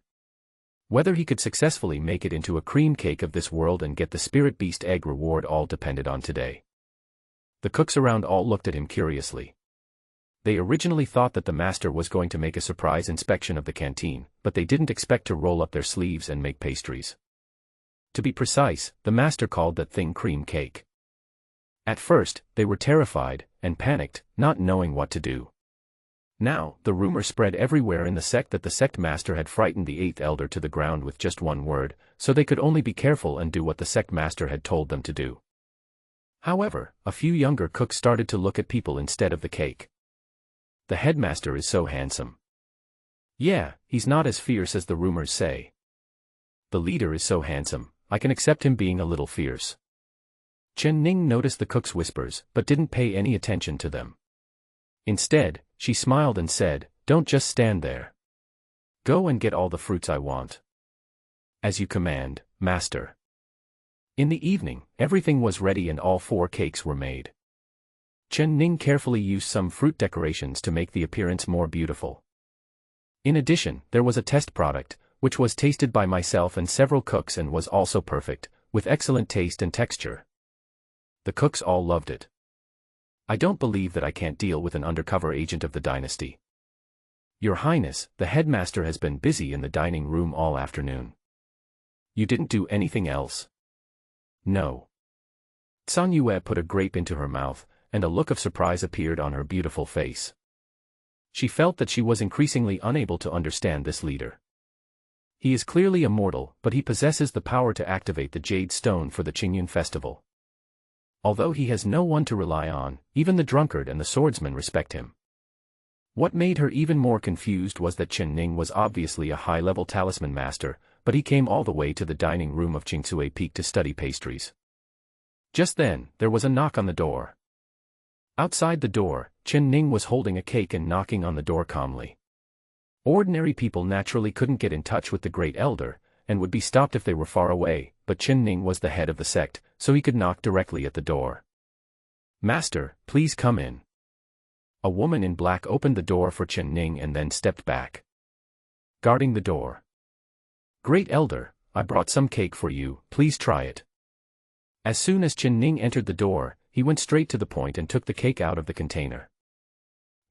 [SPEAKER 1] Whether he could successfully make it into a cream cake of this world and get the spirit beast egg reward all depended on today. The cooks around all looked at him curiously. They originally thought that the master was going to make a surprise inspection of the canteen, but they didn't expect to roll up their sleeves and make pastries. To be precise, the master called that thing cream cake. At first, they were terrified and panicked, not knowing what to do. Now, the rumor spread everywhere in the sect that the sect master had frightened the 8th elder to the ground with just one word, so they could only be careful and do what the sect master had told them to do. However, a few younger cooks started to look at people instead of the cake. The headmaster is so handsome. Yeah, he's not as fierce as the rumors say. The leader is so handsome, I can accept him being a little fierce. Chen Ning noticed the cook's whispers, but didn't pay any attention to them. Instead, she smiled and said, "Don't just stand there. Go and get all the fruits I want." "As you command, master." In the evening, everything was ready and all 4 cakes were made. Chen Ning carefully used some fruit decorations to make the appearance more beautiful. In addition, there was a test product, which was tasted by myself and several cooks and was also perfect, with excellent taste and texture. The cooks all loved it. I don't believe that I can't deal with an undercover agent of the dynasty. Your Highness, the headmaster has been busy in the dining room all afternoon. You didn't do anything else? No. San Yue put a grape into her mouth, and a look of surprise appeared on her beautiful face. She felt that she was increasingly unable to understand this leader. He is clearly a mortal, but he possesses the power to activate the Jade Stone for the Qingyun festival. Although he has no one to rely on, even the drunkard and the swordsman respect him. What made her even more confused was that Chen Ning was obviously a high-level talisman master, but he came all the way to the dining room of Qingsui Peak to study pastries. Just then, there was a knock on the door. Outside the door, Chen Ning was holding a cake and knocking on the door calmly. Ordinary people naturally couldn't get in touch with the Great Elder, and would be stopped if they were far away, but Chen Ning was the head of the sect, so he could knock directly at the door. "Master, please come in." A woman in black opened the door for Chen Ning and then stepped back. Guarding the door. "Great Elder, I brought some cake for you, please try it." As soon as Chen Ning entered the door, he went straight to the point and took the cake out of the container.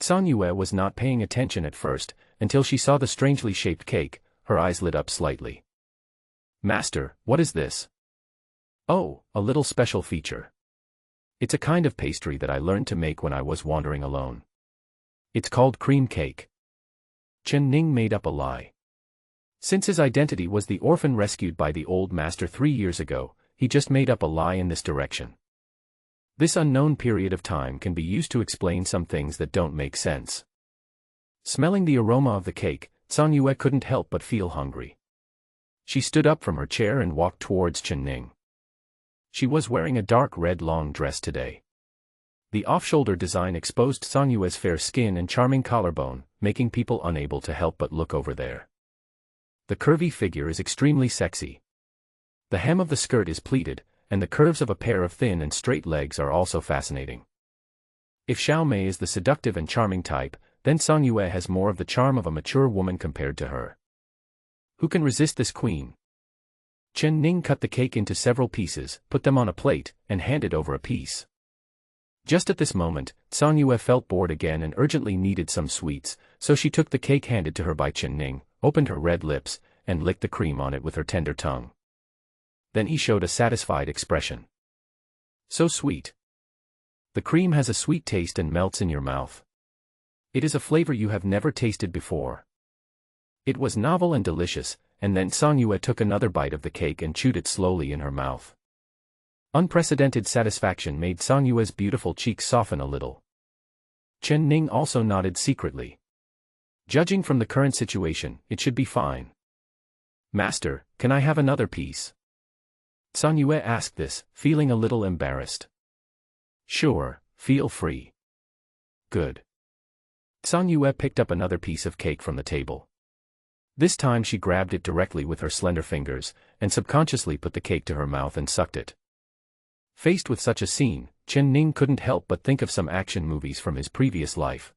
[SPEAKER 1] San Yue was not paying attention at first, until she saw the strangely shaped cake. Her eyes lit up slightly. "Master, what is this?" "Oh, a little special feature. It's a kind of pastry that I learned to make when I was wandering alone. It's called cream cake." Chen Ning made up a lie. Since his identity was the orphan rescued by the old master 3 years ago, he just made up a lie in this direction. This unknown period of time can be used to explain some things that don't make sense. Smelling the aroma of the cake, San Yue couldn't help but feel hungry. She stood up from her chair and walked towards Chen Ning. She was wearing a dark red long dress today. The off-shoulder design exposed San Yue's fair skin and charming collarbone, making people unable to help but look over there. The curvy figure is extremely sexy. The hem of the skirt is pleated, and the curves of a pair of thin and straight legs are also fascinating. If Xiao Mei is the seductive and charming type, then Song Yue has more of the charm of a mature woman compared to her. Who can resist this queen? Chen Ning cut the cake into several pieces, put them on a plate, and handed over a piece. Just at this moment, Song Yue felt bored again and urgently needed some sweets, so she took the cake handed to her by Chen Ning, opened her red lips, and licked the cream on it with her tender tongue. Then he showed a satisfied expression. So sweet. The cream has a sweet taste and melts in your mouth. It is a flavor you have never tasted before. It was novel and delicious, and then Song Yue took another bite of the cake and chewed it slowly in her mouth. Unprecedented satisfaction made Song Yue's beautiful cheeks soften a little. Chen Ning also nodded secretly. Judging from the current situation, it should be fine. Master, can I have another piece? Song Yue asked this, feeling a little embarrassed. Sure, feel free. Good. Song Yue picked up another piece of cake from the table. This time she grabbed it directly with her slender fingers, and subconsciously put the cake to her mouth and sucked it. Faced with such a scene, Chen Ning couldn't help but think of some action movies from his previous life.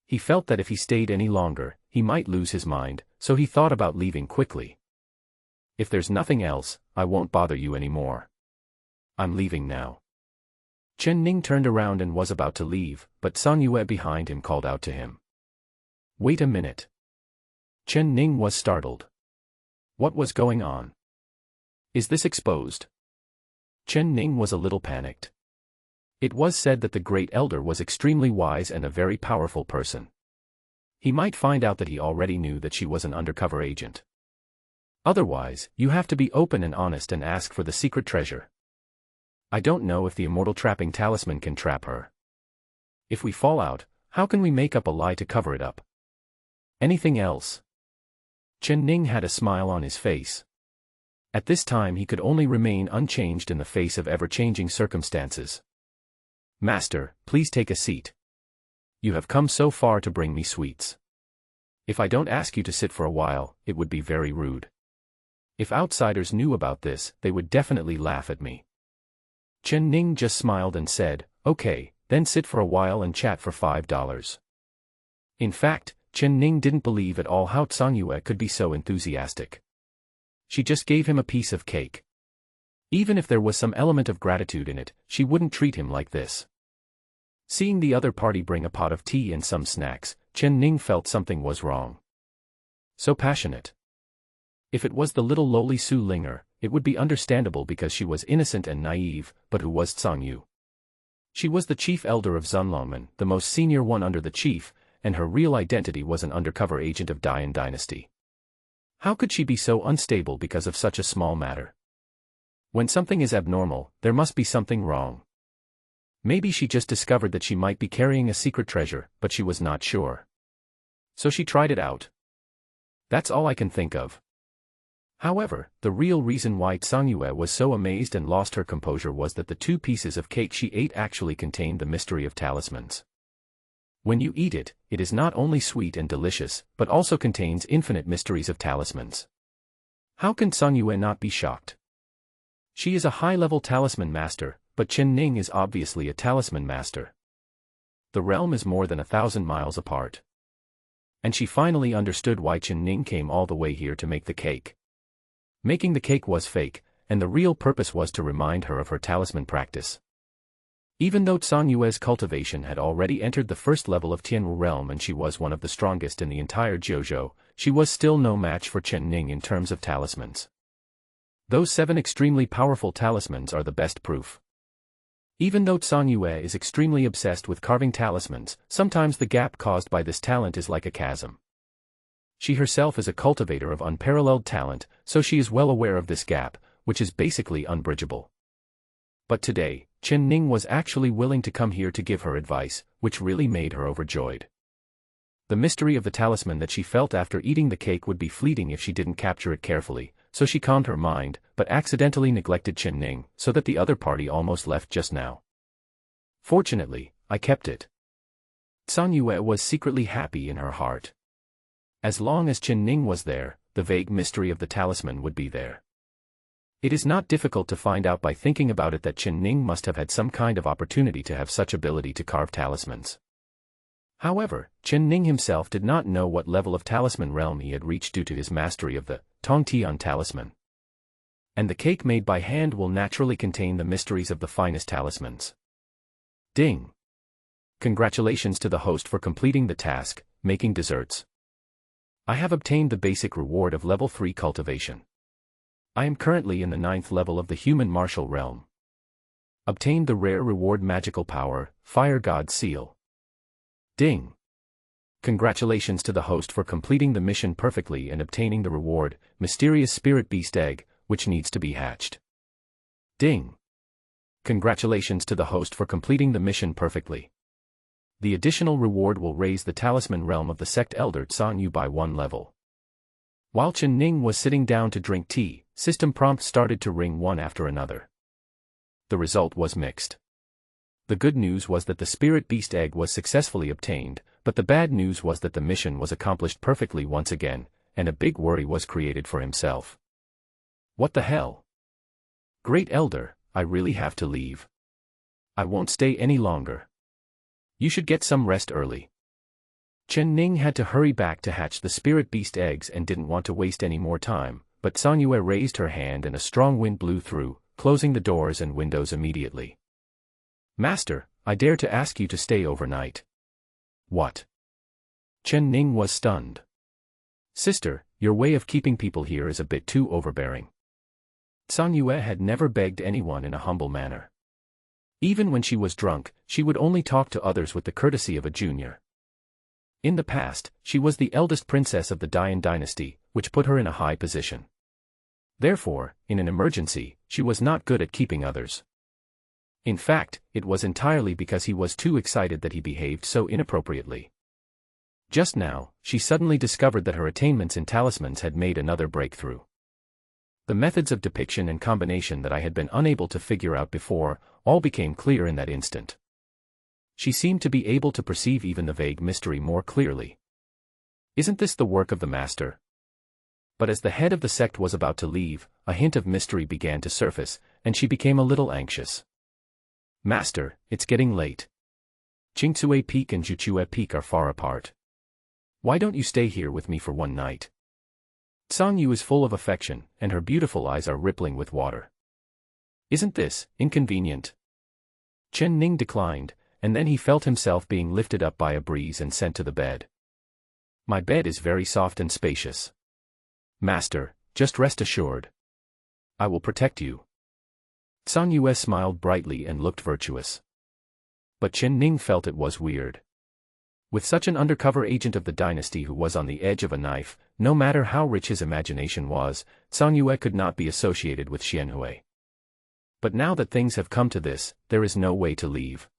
[SPEAKER 1] He felt that if he stayed any longer, he might lose his mind, so he thought about leaving quickly. If there's nothing else, I won't bother you anymore. I'm leaving now. Chen Ning turned around and was about to leave, but Song Yue behind him called out to him. Wait a minute. Chen Ning was startled. What was going on? Is this exposed? Chen Ning was a little panicked. It was said that the great elder was extremely wise and a very powerful person. He might find out that he already knew that she was an undercover agent. Otherwise, you have to be open and honest and ask for the secret treasure. I don't know if the immortal trapping talisman can trap her. If we fall out, how can we make up a lie to cover it up? Anything else? Chen Ning had a smile on his face. At this time he could only remain unchanged in the face of ever-changing circumstances. Master, please take a seat. You have come so far to bring me sweets. If I don't ask you to sit for a while, it would be very rude. If outsiders knew about this, they would definitely laugh at me. Chen Ning just smiled and said, okay, then sit for a while and chat for $5. In fact, Chen Ning didn't believe at all how Song Yue could be so enthusiastic. She just gave him a piece of cake. Even if there was some element of gratitude in it, she wouldn't treat him like this. Seeing the other party bring a pot of tea and some snacks, Chen Ning felt something was wrong. So passionate. If it was the little lowly Su Linger, it would be understandable because she was innocent and naive, but who was Song Yu? She was the chief elder of Zunlongmen, the most senior one under the chief, and her real identity was an undercover agent of Dian Dynasty. How could she be so unstable because of such a small matter? When something is abnormal, there must be something wrong. Maybe she just discovered that she might be carrying a secret treasure, but she was not sure. So she tried it out. That's all I can think of. However, the real reason why Song Yue was so amazed and lost her composure was that the 2 pieces of cake she ate actually contained the mystery of talismans. When you eat it, it is not only sweet and delicious, but also contains infinite mysteries of talismans. How can Song Yue not be shocked? She is a high-level talisman master, but Chen Ning is obviously a talisman master. The realm is more than 1,000 miles apart. And she finally understood why Chen Ning came all the way here to make the cake. Making the cake was fake, and the real purpose was to remind her of her talisman practice. Even though Song Yue's cultivation had already entered the first level of Tianwu realm and she was one of the strongest in the entire Jiuzhou, she was still no match for Chen Ning in terms of talismans. Those 7 extremely powerful talismans are the best proof. Even though Song Yue is extremely obsessed with carving talismans, sometimes the gap caused by this talent is like a chasm. She herself is a cultivator of unparalleled talent, so she is well aware of this gap, which is basically unbridgeable. But today, Chen Ning was actually willing to come here to give her advice, which really made her overjoyed. The mystery of the talisman that she felt after eating the cake would be fleeting if she didn't capture it carefully, so she calmed her mind, but accidentally neglected Chen Ning, so that the other party almost left just now. Fortunately, I kept it. Song Yue was secretly happy in her heart. As long as Chen Ning was there, the vague mystery of the talisman would be there. It is not difficult to find out by thinking about it that Chen Ning must have had some kind of opportunity to have such ability to carve talismans. However, Chen Ning himself did not know what level of talisman realm he had reached due to his mastery of the Tongtian talisman. And the cake made by hand will naturally contain the mysteries of the finest talismans. Ding! Congratulations to the host for completing the task, making desserts. I have obtained the basic reward of level 3 cultivation. I am currently in the 9th level of the human martial realm. Obtained the rare reward magical power, Fire God Seal. Ding! Congratulations to the host for completing the mission perfectly and obtaining the reward, Mysterious Spirit Beast Egg, which needs to be hatched. Ding! Congratulations to the host for completing the mission perfectly. The additional reward will raise the talisman realm of the sect Elder San Yu by 1 level. While Chen Ning was sitting down to drink tea, system prompts started to ring one after another. The result was mixed. The good news was that the Spirit Beast Egg was successfully obtained, but the bad news was that the mission was accomplished perfectly once again, and a big worry was created for himself. What the hell? Great Elder, I really have to leave. I won't stay any longer. You should get some rest early. Chen Ning had to hurry back to hatch the Spirit Beast eggs and didn't want to waste any more time, but San Yue raised her hand and a strong wind blew through, closing the doors and windows immediately. Master, I dare to ask you to stay overnight. What? Chen Ning was stunned. Sister, your way of keeping people here is a bit too overbearing. San Yue had never begged anyone in a humble manner. Even when she was drunk, she would only talk to others with the courtesy of a junior. In the past, she was the eldest princess of the Dian dynasty, which put her in a high position. Therefore, in an emergency, she was not good at keeping others. In fact, it was entirely because he was too excited that he behaved so inappropriately. Just now, she suddenly discovered that her attainments in talismans had made another breakthrough. The methods of depiction and combination that I had been unable to figure out before, all became clear in that instant. She seemed to be able to perceive even the vague mystery more clearly. Isn't this the work of the master? But as the head of the sect was about to leave, a hint of mystery began to surface, and she became a little anxious. Master, it's getting late. Qingcue Peak and Juchue Peak are far apart. Why don't you stay here with me for one night? Sang Yu is full of affection, and her beautiful eyes are rippling with water. Isn't this inconvenient? Chen Ning declined, and then he felt himself being lifted up by a breeze and sent to the bed. My bed is very soft and spacious. Master, just rest assured. I will protect you. Sang Yue smiled brightly and looked virtuous. But Chen Ning felt it was weird. With such an undercover agent of the dynasty who was on the edge of a knife, no matter how rich his imagination was, Sang Yue could not be associated with Xianhui. But now that things have come to this, there is no way to leave.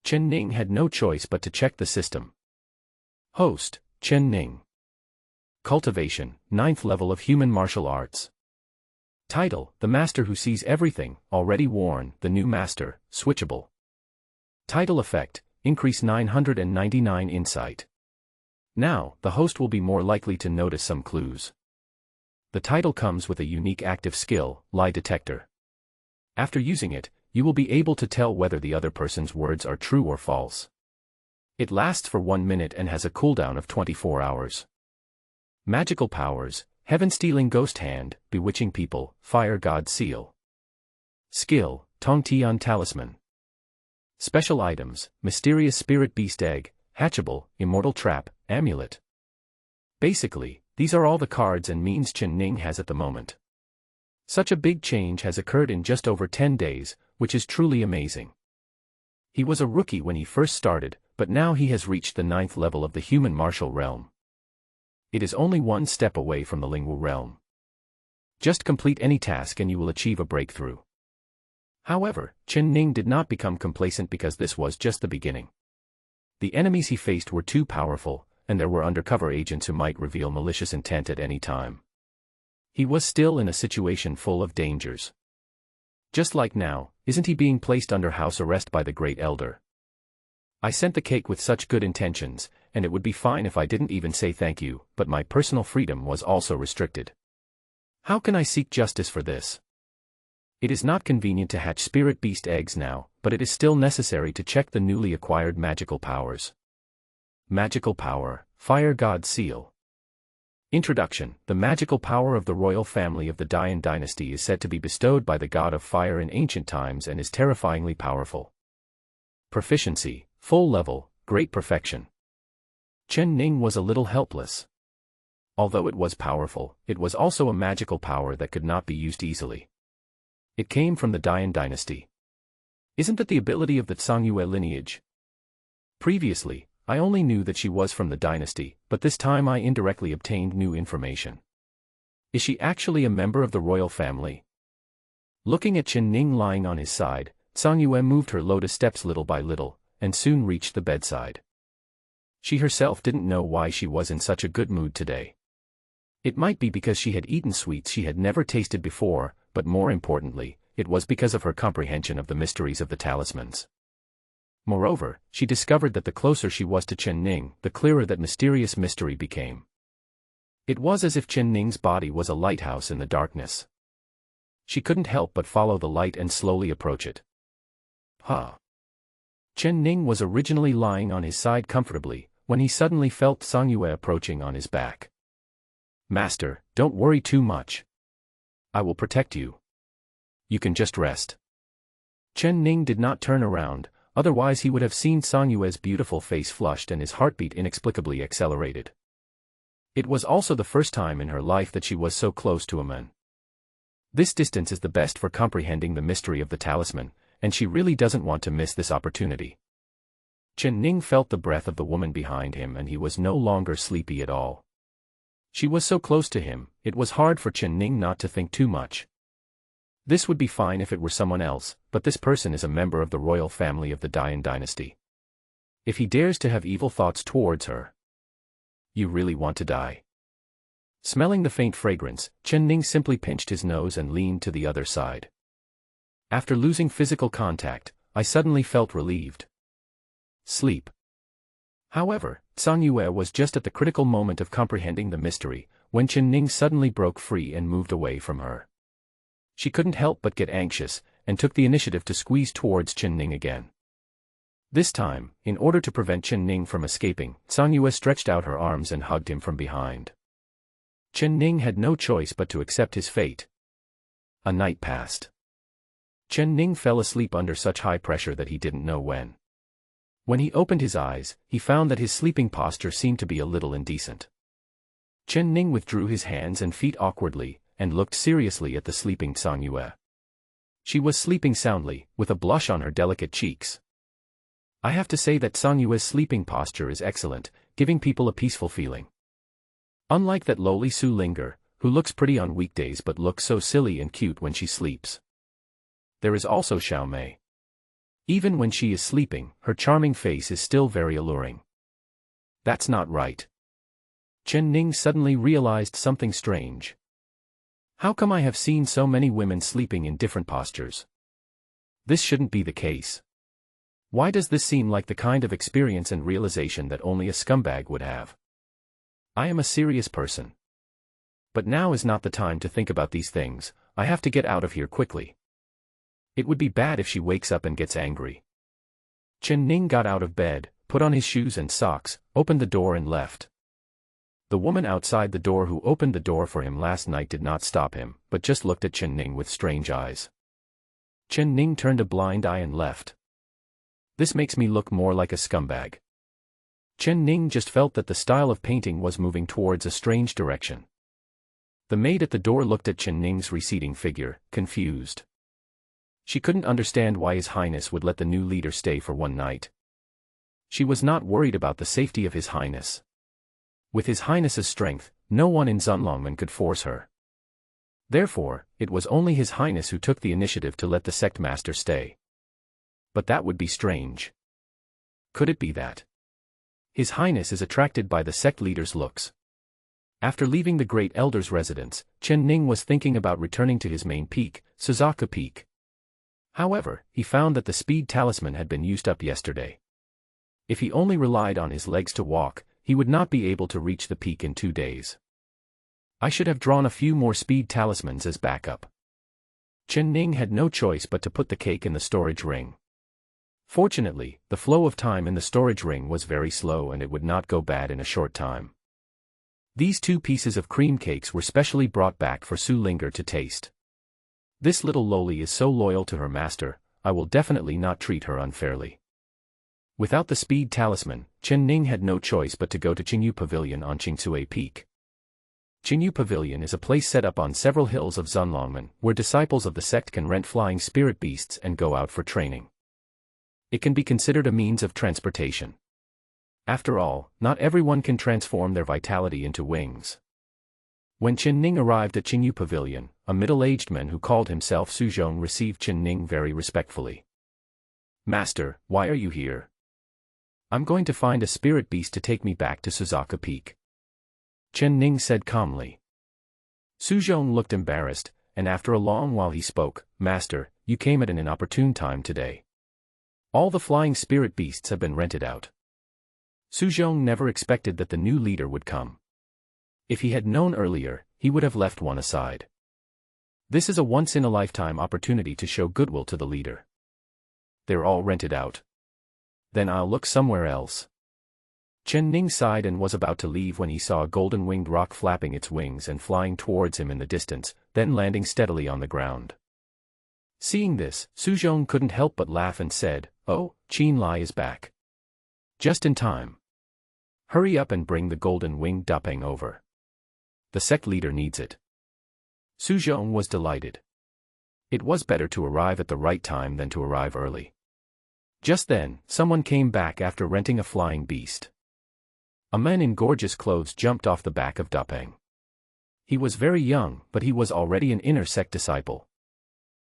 [SPEAKER 1] Chen Ning had no choice but to check the system. Host, Chen Ning. Cultivation, 9th level of human martial arts. Title, The Master Who Sees Everything, already worn, the new master, switchable. Title effect, increase 999 insight. Now, the host will be more likely to notice some clues. The title comes with a unique active skill, lie detector. After using it, you will be able to tell whether the other person's words are true or false. It lasts for 1 minute and has a cooldown of 24 hours. Magical powers, Heaven-Stealing Ghost Hand, Bewitching People, Fire God Seal. Skill, Tongtian Talisman. Special items, Mysterious Spirit Beast Egg, Hatchable, Immortal Trap, Amulet. Basically, these are all the cards and means Chen Ning has at the moment. Such a big change has occurred in just over 10 days, which is truly amazing. He was a rookie when he first started, but now he has reached the 9th level of the human martial realm. It is only one step away from the Lingwu realm. Just complete any task and you will achieve a breakthrough. However, Chen Ning did not become complacent because this was just the beginning. The enemies he faced were too powerful, and there were undercover agents who might reveal malicious intent at any time. He was still in a situation full of dangers. Just like now, isn't he being placed under house arrest by the Great Elder? I sent the cake with such good intentions, and it would be fine if I didn't even say thank you, but my personal freedom was also restricted. How can I seek justice for this? It is not convenient to hatch spirit beast eggs now, but it is still necessary to check the newly acquired magical powers. Magical power, Fire God Seal. Introduction. The magical power of the royal family of the Dian dynasty is said to be bestowed by the god of fire in ancient times and is terrifyingly powerful. Proficiency, full level, great perfection. Chen Ning was a little helpless. Although it was powerful, it was also a magical power that could not be used easily. It came from the Dian dynasty. Isn't that the ability of the Tsongyue lineage? Previously, I only knew that she was from the dynasty, but this time I indirectly obtained new information. Is she actually a member of the royal family? Looking at Chen Ning lying on his side, Tsongyue moved her lotus steps little by little, and soon reached the bedside. She herself didn't know why she was in such a good mood today. It might be because she had eaten sweets she had never tasted before, but more importantly, it was because of her comprehension of the mysteries of the talismans. Moreover, she discovered that the closer she was to Chen Ning, the clearer that mysterious mystery became. It was as if Chen Ning's body was a lighthouse in the darkness. She couldn't help but follow the light and slowly approach it. Chen Ning was originally lying on his side comfortably, when he suddenly felt Tsongyue approaching on his back. "Master, don't worry too much. I will protect you. You can just rest." Chen Ning did not turn around, otherwise he would have seen Tsongyue's beautiful face flushed and his heartbeat inexplicably accelerated. It was also the first time in her life that she was so close to a man. This distance is the best for comprehending the mystery of the talisman, and she really doesn't want to miss this opportunity. Chen Ning felt the breath of the woman behind him and he was no longer sleepy at all. She was so close to him, it was hard for Chen Ning not to think too much. This would be fine if it were someone else, but this person is a member of the royal family of the Dian dynasty. If he dares to have evil thoughts towards her, you really want to die. Smelling the faint fragrance, Chen Ning simply pinched his nose and leaned to the other side. After losing physical contact, I suddenly felt relieved. Sleep. However, Tsongyue was just at the critical moment of comprehending the mystery, when Chen Ning suddenly broke free and moved away from her. She couldn't help but get anxious, and took the initiative to squeeze towards Chen Ning again. This time, in order to prevent Chen Ning from escaping, Tsongyue stretched out her arms and hugged him from behind. Chen Ning had no choice but to accept his fate. A night passed. Chen Ning fell asleep under such high pressure that he didn't know when. When he opened his eyes, he found that his sleeping posture seemed to be a little indecent. Chen Ning withdrew his hands and feet awkwardly, and looked seriously at the sleeping Tsongyue. She was sleeping soundly, with a blush on her delicate cheeks. I have to say that Tsongyue's sleeping posture is excellent, giving people a peaceful feeling. Unlike that lowly Su Linger, who looks pretty on weekdays but looks so silly and cute when she sleeps. There is also Xiao Mei. Even when she is sleeping, her charming face is still very alluring. That's not right. Chen Ning suddenly realized something strange. How come I have seen so many women sleeping in different postures? This shouldn't be the case. Why does this seem like the kind of experience and realization that only a scumbag would have? I am a serious person. But now is not the time to think about these things, I have to get out of here quickly. It would be bad if she wakes up and gets angry. Chen Ning got out of bed, put on his shoes and socks, opened the door and left. The woman outside the door who opened the door for him last night did not stop him, but just looked at Chen Ning with strange eyes. Chen Ning turned a blind eye and left. This makes me look more like a scumbag. Chen Ning just felt that the style of painting was moving towards a strange direction. The maid at the door looked at Chen Ning's receding figure, confused. She couldn't understand why His Highness would let the new leader stay for one night. She was not worried about the safety of His Highness. With His Highness's strength, no one in Zunlongmen could force her. Therefore, it was only His Highness who took the initiative to let the sect master stay. But that would be strange. Could it be that His Highness is attracted by the sect leader's looks? After leaving the great elder's residence, Chen Ning was thinking about returning to his main peak, Suzaku Peak. However, he found that the speed talisman had been used up yesterday. If he only relied on his legs to walk, he would not be able to reach the peak in 2 days. I should have drawn a few more speed talismans as backup. Chen Ning had no choice but to put the cake in the storage ring. Fortunately, the flow of time in the storage ring was very slow and it would not go bad in a short time. These 2 pieces of cream cakes were specially brought back for Su Linger to taste. This little loli is so loyal to her master, I will definitely not treat her unfairly. Without the speed talisman, Chen Ning had no choice but to go to Qingyu Pavilion on Qingsui Peak. Qingyu Pavilion is a place set up on several hills of Zunlongmen, where disciples of the sect can rent flying spirit beasts and go out for training. It can be considered a means of transportation. After all, not everyone can transform their vitality into wings. When Chen Ning arrived at Qingyu Pavilion, a middle-aged man who called himself Su Zhong received Chen Ning very respectfully. "Master, why are you here?" "I'm going to find a spirit beast to take me back to Suzaka Peak," Chen Ning said calmly. Su Zhong looked embarrassed, and after a long while he spoke, "Master, you came at an inopportune time today. All the flying spirit beasts have been rented out." Su Zhong never expected that the new leader would come. If he had known earlier, he would have left one aside. This is a once-in-a-lifetime opportunity to show goodwill to the leader. "They're all rented out. Then I'll look somewhere else." Chen Ning sighed and was about to leave when he saw a golden-winged roc flapping its wings and flying towards him in the distance, then landing steadily on the ground. Seeing this, Su Zhong couldn't help but laugh and said, "Oh, Qin Lai is back. Just in time. Hurry up and bring the golden-winged Dapeng over. The sect leader needs it." Su Zhong was delighted. It was better to arrive at the right time than to arrive early. Just then, someone came back after renting a flying beast. A man in gorgeous clothes jumped off the back of Dapeng. He was very young, but he was already an inner sect disciple.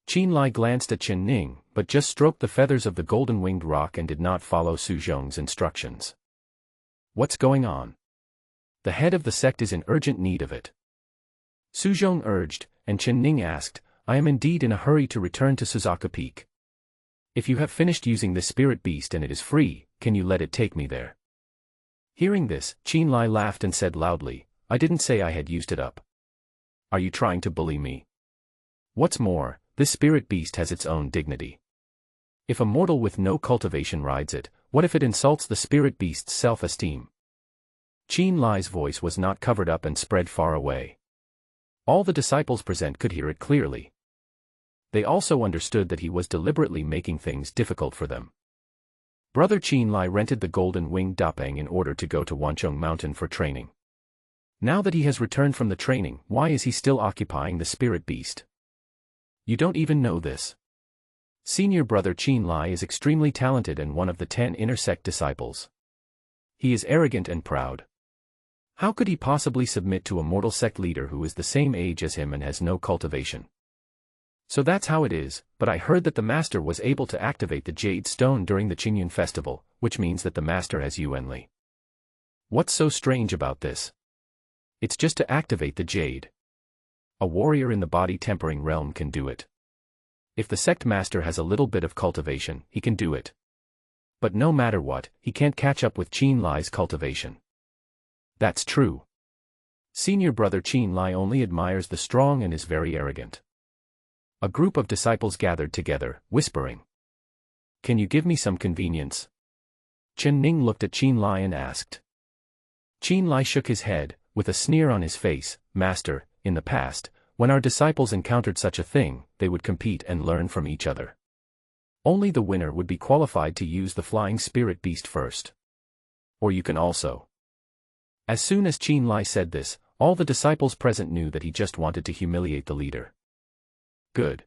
[SPEAKER 1] Qin Lai glanced at Chen Ning, but just stroked the feathers of the golden-winged roc and did not follow Su Zhong's instructions. "What's going on? The head of the sect is in urgent need of it," Su Zhong urged, and Chen Ning asked, "I am indeed in a hurry to return to Suzaka Peak. If you have finished using this spirit beast and it is free, can you let it take me there?" Hearing this, Qin Lai laughed and said loudly, "I didn't say I had used it up. Are you trying to bully me? What's more, this spirit beast has its own dignity. If a mortal with no cultivation rides it, what if it insults the spirit beast's self-esteem?" Qin Lai's voice was not covered up and spread far away. All the disciples present could hear it clearly. They also understood that he was deliberately making things difficult for them. Brother Qin Lai rented the golden-winged Dapeng in order to go to Wanchong Mountain for training. Now that he has returned from the training, why is he still occupying the spirit beast? You don't even know this. Senior brother Qin Lai is extremely talented and one of the 10 inner sect disciples. He is arrogant and proud. How could he possibly submit to a mortal sect leader who is the same age as him and has no cultivation? So that's how it is, but I heard that the master was able to activate the jade stone during the Qingyun festival, which means that the master has Yuanli. What's so strange about this? It's just to activate the jade. A warrior in the body-tempering realm can do it. If the sect master has a little bit of cultivation, he can do it. But no matter what, he can't catch up with Qin Lai's cultivation. That's true. Senior brother Qin Lai only admires the strong and is very arrogant. A group of disciples gathered together, whispering. "Can you give me some convenience?" Chen Ning looked at Qin Lai and asked. Qin Lai shook his head, with a sneer on his face, "Master, in the past, when our disciples encountered such a thing, they would compete and learn from each other. Only the winner would be qualified to use the flying spirit beast first. Or you can also." As soon as Qin Lai said this, all the disciples present knew that he just wanted to humiliate the leader. Good.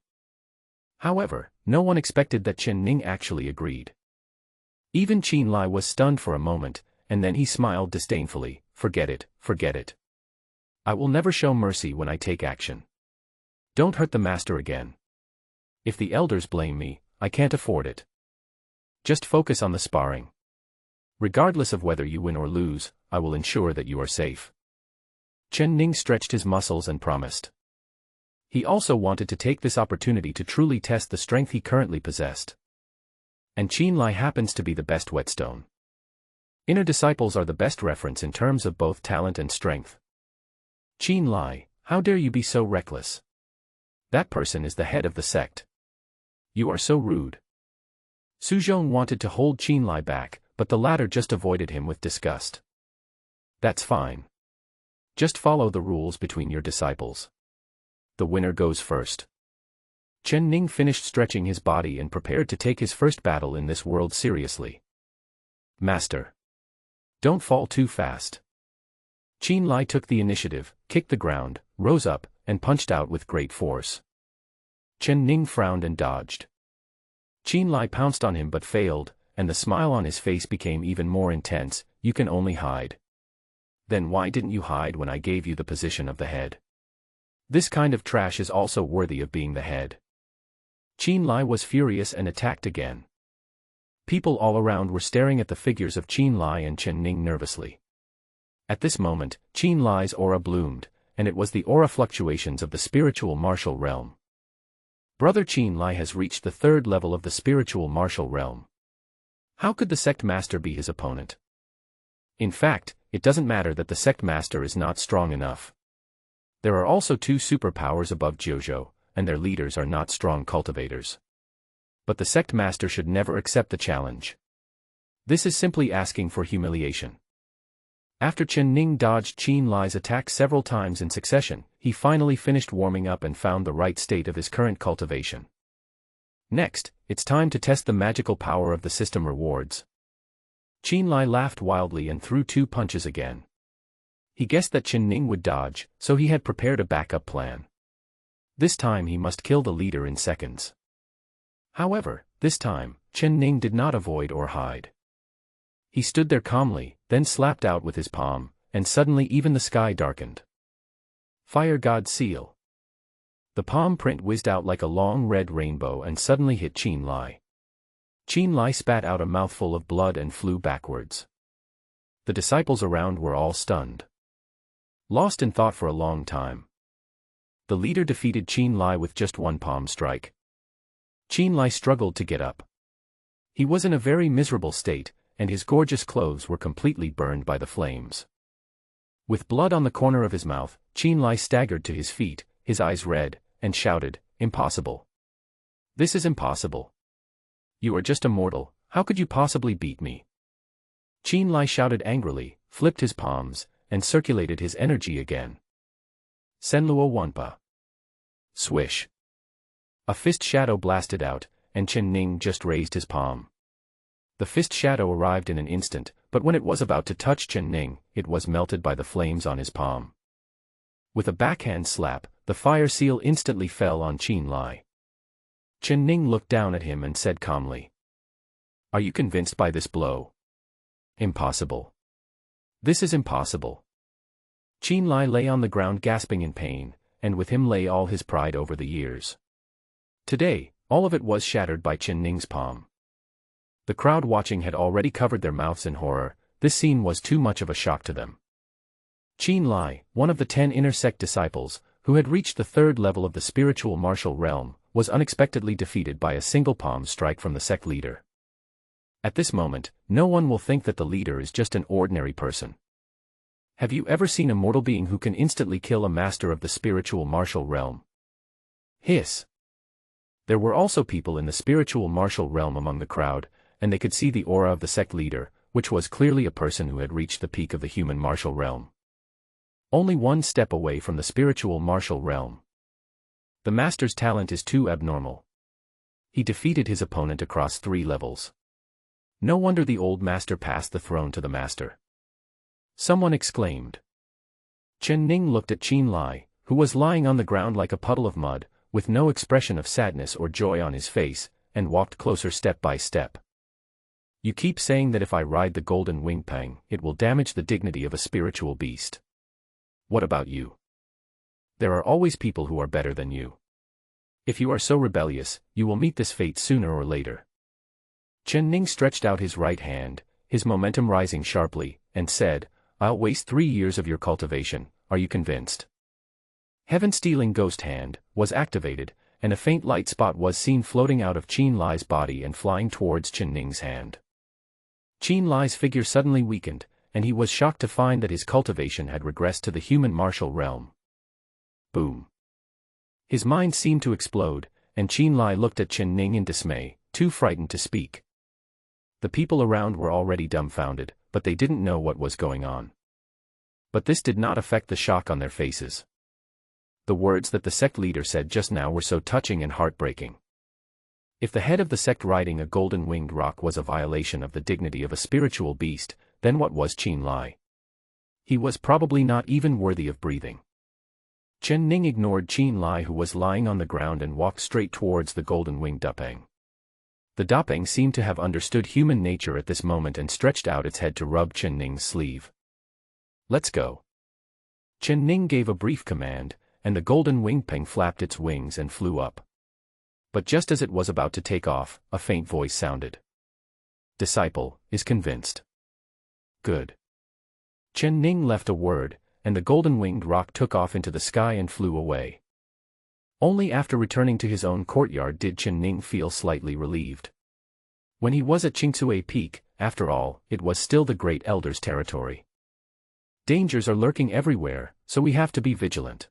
[SPEAKER 1] However, no one expected that Chen Ning actually agreed. Even Qin Lai was stunned for a moment, and then he smiled disdainfully. Forget it, forget it. I will never show mercy when I take action. Don't hurt the master again. If the elders blame me, I can't afford it. Just focus on the sparring. Regardless of whether you win or lose, I will ensure that you are safe." Chen Ning stretched his muscles and promised. He also wanted to take this opportunity to truly test the strength he currently possessed. And Qin Lai happens to be the best whetstone. Inner disciples are the best reference in terms of both talent and strength. "Qin Lai, how dare you be so reckless? That person is the head of the sect. You are so rude. Suzhong wanted to hold Qinlai back, but the latter just avoided him with disgust. That's fine. Just follow the rules between your disciples. The winner goes first. Chen Ning finished stretching his body and prepared to take his first battle in this world seriously. Master. Don't fall too fast. Qinlai took the initiative, kicked the ground, rose up, and punched out with great force. Chen Ning frowned and dodged. Qinlai pounced on him but failed, and the smile on his face became even more intense. You can only hide. Then why didn't you hide when I gave you the position of the head? This kind of trash is also worthy of being the head. Qinlai was furious and attacked again. People all around were staring at the figures of Qinlai and Chen Ning nervously. At this moment, Qinlai's aura bloomed, and it was the aura fluctuations of the spiritual martial realm. Brother Qinlai has reached the 3rd level of the spiritual martial realm. How could the sect master be his opponent? In fact, it doesn't matter that the sect master is not strong enough. There are also 2 superpowers above Jiuzhou, and their leaders are not strong cultivators. But the sect master should never accept the challenge. This is simply asking for humiliation. After Chen Ning dodged Qinlai's attack several times in succession, he finally finished warming up and found the right state of his current cultivation. Next, it's time to test the magical power of the system rewards. Qinlai laughed wildly and threw 2 punches again. He guessed that Chen Ning would dodge, so he had prepared a backup plan. This time he must kill the leader in seconds. However, this time, Chen Ning did not avoid or hide. He stood there calmly, then slapped out with his palm, and suddenly even the sky darkened. Fire God Seal. The palm print whizzed out like a long red rainbow and suddenly hit Qinlai. Qinlai spat out a mouthful of blood and flew backwards. The disciples around were all stunned. Lost in thought for a long time. The leader defeated Qinlai with just 1 palm strike. Qinlai struggled to get up. He was in a very miserable state, and his gorgeous clothes were completely burned by the flames. With blood on the corner of his mouth, Qinlai staggered to his feet, his eyes red, and shouted, "Impossible. This is impossible. You are just a mortal, how could you possibly beat me?" Qinlai shouted angrily, flipped his palms, and circulated his energy again. Senluo Wanpa. Swish. A fist shadow blasted out, and Chen Ning just raised his palm. The fist shadow arrived in an instant, but when it was about to touch Chen Ning, it was melted by the flames on his palm. With a backhand slap, the fire seal instantly fell on Qinlai. Chen Ning looked down at him and said calmly, "Are you convinced by this blow?" "Impossible. This is impossible." Qinlai lay on the ground gasping in pain, and with him lay all his pride over the years. Today, all of it was shattered by Chen Ning's palm. The crowd watching had already covered their mouths in horror. This scene was too much of a shock to them. Qinlai, one of the 10 inner sect disciples, who had reached the 3rd level of the spiritual martial realm, was unexpectedly defeated by a single palm strike from the sect leader. At this moment, no one will think that the leader is just an ordinary person. Have you ever seen a mortal being who can instantly kill a master of the spiritual martial realm? Hiss. There were also people in the spiritual martial realm among the crowd, and they could see the aura of the sect leader, which was clearly a person who had reached the peak of the human martial realm. Only 1 step away from the spiritual martial realm. The master's talent is too abnormal. He defeated his opponent across 3 levels. No wonder the old master passed the throne to the master. Someone exclaimed. Chen Ning looked at Qinlai, who was lying on the ground like a puddle of mud, with no expression of sadness or joy on his face, and walked closer step by step. "You keep saying that if I ride the golden wing pang, it will damage the dignity of a spiritual beast. What about you? There are always people who are better than you. If you are so rebellious, you will meet this fate sooner or later." Chen Ning stretched out his right hand, his momentum rising sharply, and said, "I'll waste 3 years of your cultivation, are you convinced?" Heaven-stealing Ghost Hand was activated, and a faint light spot was seen floating out of Qinlai's body and flying towards Chen Ning's hand. Qinlai's figure suddenly weakened, and he was shocked to find that his cultivation had regressed to the human martial realm. Boom. His mind seemed to explode, and Qin Lai looked at Chen Ning in dismay, too frightened to speak. The people around were already dumbfounded, but they didn't know what was going on. But this did not affect the shock on their faces. The words that the sect leader said just now were so touching and heartbreaking. If the head of the sect riding a golden-winged roc was a violation of the dignity of a spiritual beast, then what was Qin Lai? He was probably not even worthy of breathing. Chen Ning ignored Qin Lai, who was lying on the ground, and walked straight towards the golden-winged Dapeng. The Dapeng seemed to have understood human nature at this moment and stretched out its head to rub Chen Ning's sleeve. "Let's go." Chen Ning gave a brief command, and the golden-winged Peng flapped its wings and flew up. But just as it was about to take off, a faint voice sounded. "Disciple is convinced." "Good." Chen Ning left a word, and the golden-winged roc took off into the sky and flew away. Only after returning to his own courtyard did Chen Ning feel slightly relieved. When he was at Qingsui Peak, after all, it was still the Great Elder's territory. Dangers are lurking everywhere, so we have to be vigilant.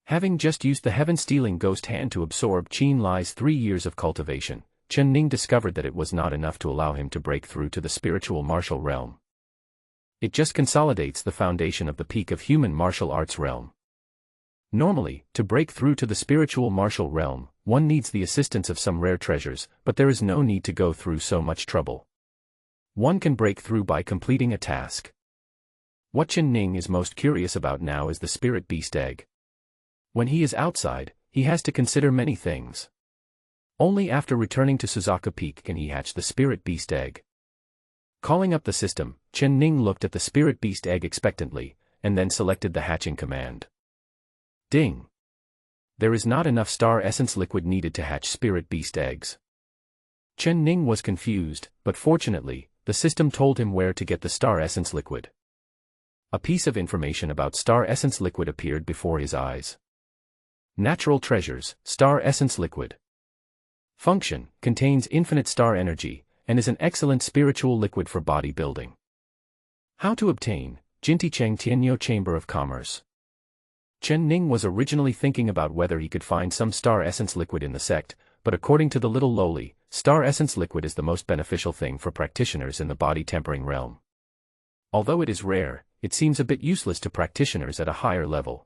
[SPEAKER 1] Having just used the heaven-stealing ghost hand to absorb Qin Lai's 3 years of cultivation, Chen Ning discovered that it was not enough to allow him to break through to the spiritual martial realm. It just consolidates the foundation of the peak of human martial arts realm. Normally, to break through to the spiritual martial realm, one needs the assistance of some rare treasures, but there is no need to go through so much trouble. One can break through by completing a task. What Chen Ning is most curious about now is the spirit beast egg. When he is outside, he has to consider many things. Only after returning to Suzaka Peak can he hatch the spirit beast egg. Calling up the system, Chen Ning looked at the spirit beast egg expectantly, and then selected the hatching command. Ding! There is not enough star essence liquid needed to hatch spirit beast eggs. Chen Ning was confused, but fortunately, the system told him where to get the star essence liquid. A piece of information about star essence liquid appeared before his eyes. Natural treasures, star essence liquid. Function, contains infinite star energy, and is an excellent spiritual liquid for body building. How to obtain, Jinticheng Tianyo Chamber of Commerce. Chen Ning was originally thinking about whether he could find some star essence liquid in the sect, but according to the little lowly, star essence liquid is the most beneficial thing for practitioners in the body tempering realm. Although it is rare, it seems a bit useless to practitioners at a higher level.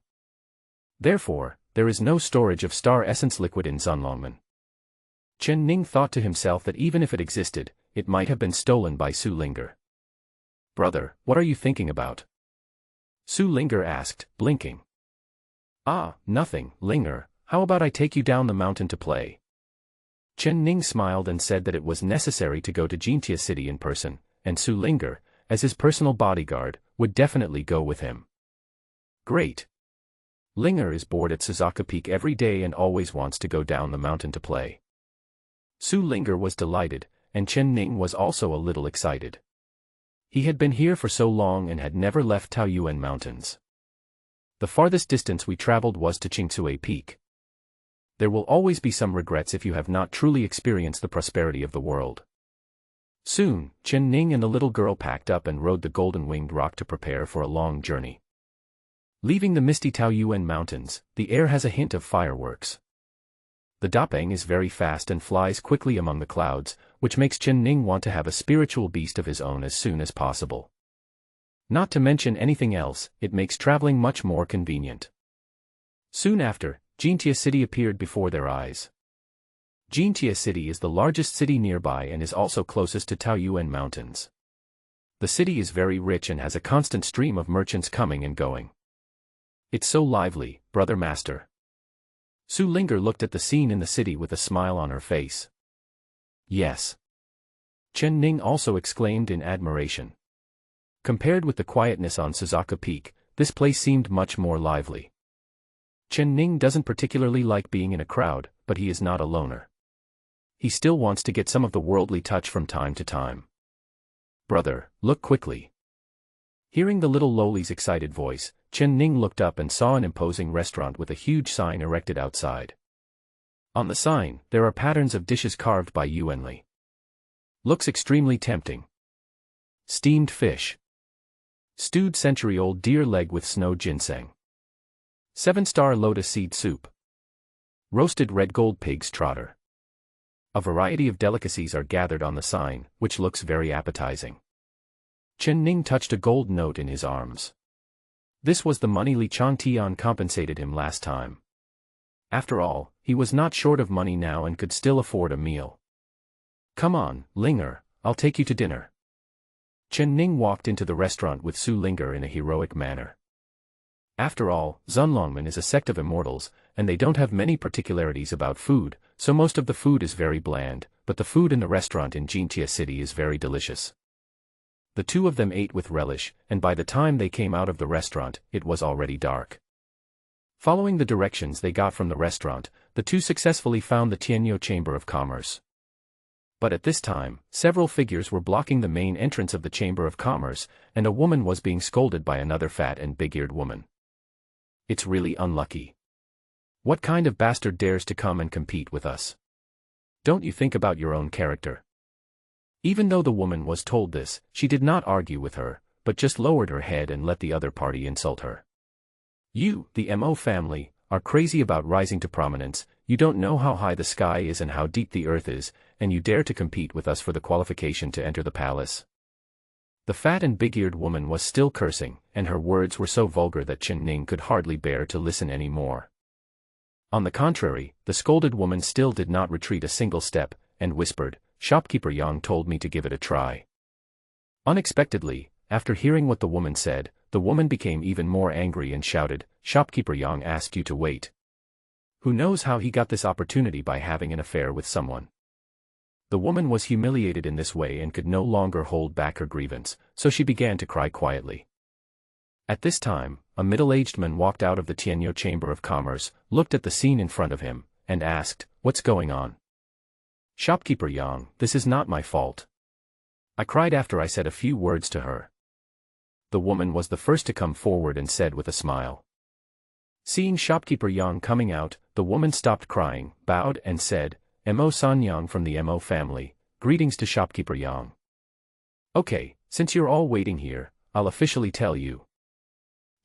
[SPEAKER 1] Therefore, there is no storage of star essence liquid in Zunlongmen. Chen Ning thought to himself that even if it existed, it might have been stolen by Su Linger. "Brother, what are you thinking about?" Su Linger asked, blinking. "Ah, nothing, Linger, how about I take you down the mountain to play?" Chen Ning smiled and said that it was necessary to go to Jintia City in person, and Su Linger, as his personal bodyguard, would definitely go with him. Great. Linger is bored at Suzaka Peak every day and always wants to go down the mountain to play. Su Linger was delighted, and Chen Ning was also a little excited. He had been here for so long and had never left Taoyuan Mountains. The farthest distance we traveled was to Qingsui Peak. There will always be some regrets if you have not truly experienced the prosperity of the world. Soon, Chen Ning and the little girl packed up and rode the golden-winged roc to prepare for a long journey. Leaving the misty Taoyuan Mountains, the air has a hint of fireworks. The Dapeng is very fast and flies quickly among the clouds, which makes Chen Ning want to have a spiritual beast of his own as soon as possible. Not to mention anything else, it makes traveling much more convenient. Soon after, Jintia City appeared before their eyes. Jintia City is the largest city nearby and is also closest to Taoyuan Mountains. The city is very rich and has a constant stream of merchants coming and going. It's so lively, brother master. Su Linger looked at the scene in the city with a smile on her face. Yes. Chen Ning also exclaimed in admiration. Compared with the quietness on Suzaka Peak, this place seemed much more lively. Chen Ning doesn't particularly like being in a crowd, but he is not a loner. He still wants to get some of the worldly touch from time to time. Brother, look quickly. Hearing the little lowly's excited voice, Chen Ning looked up and saw an imposing restaurant with a huge sign erected outside. On the sign, there are patterns of dishes carved by Yuanli. Looks extremely tempting. Steamed fish. Stewed century-old deer leg with snow ginseng. 7-star lotus seed soup. Roasted red gold pig's trotter. A variety of delicacies are gathered on the sign, which looks very appetizing. Chen Ning touched a gold note in his arms. This was the money Li Changtian compensated him last time. After all, he was not short of money now and could still afford a meal. Come on, Linger, I'll take you to dinner. Chen Ning walked into the restaurant with Su Linger in a heroic manner. After all, Zunlongmen is a sect of immortals, and they don't have many particularities about food, so most of the food is very bland, but the food in the restaurant in Jintia City is very delicious. The two of them ate with relish, and by the time they came out of the restaurant, it was already dark. Following the directions they got from the restaurant, the two successfully found the Tianyou Chamber of Commerce. But at this time, several figures were blocking the main entrance of the Chamber of Commerce, and a woman was being scolded by another fat and big-eared woman. It's really unlucky. What kind of bastard dares to come and compete with us? Don't you think about your own character? Even though the woman was told this, she did not argue with her, but just lowered her head and let the other party insult her. You, the Mo family, are crazy about rising to prominence. You don't know how high the sky is and how deep the earth is, and you dare to compete with us for the qualification to enter the palace. The fat and big-eared woman was still cursing, and her words were so vulgar that Chen Ning could hardly bear to listen any more. On the contrary, the scolded woman still did not retreat a single step, and whispered, "Shopkeeper Yang told me to give it a try." Unexpectedly, after hearing what the woman said, the woman became even more angry and shouted, "Shopkeeper Yang asked you to wait. Who knows how he got this opportunity by having an affair with someone?" The woman was humiliated in this way and could no longer hold back her grievance, so she began to cry quietly. At this time, a middle-aged man walked out of the Tianyou Chamber of Commerce, looked at the scene in front of him, and asked, "What's going on?" "Shopkeeper Yang, this is not my fault. I cried after I said a few words to her." The woman was the first to come forward and said with a smile. Seeing Shopkeeper Yang coming out, the woman stopped crying, bowed and said, "Mo San Yang from the Mo family, greetings to Shopkeeper Yang. Okay, since you're all waiting here, I'll officially tell you."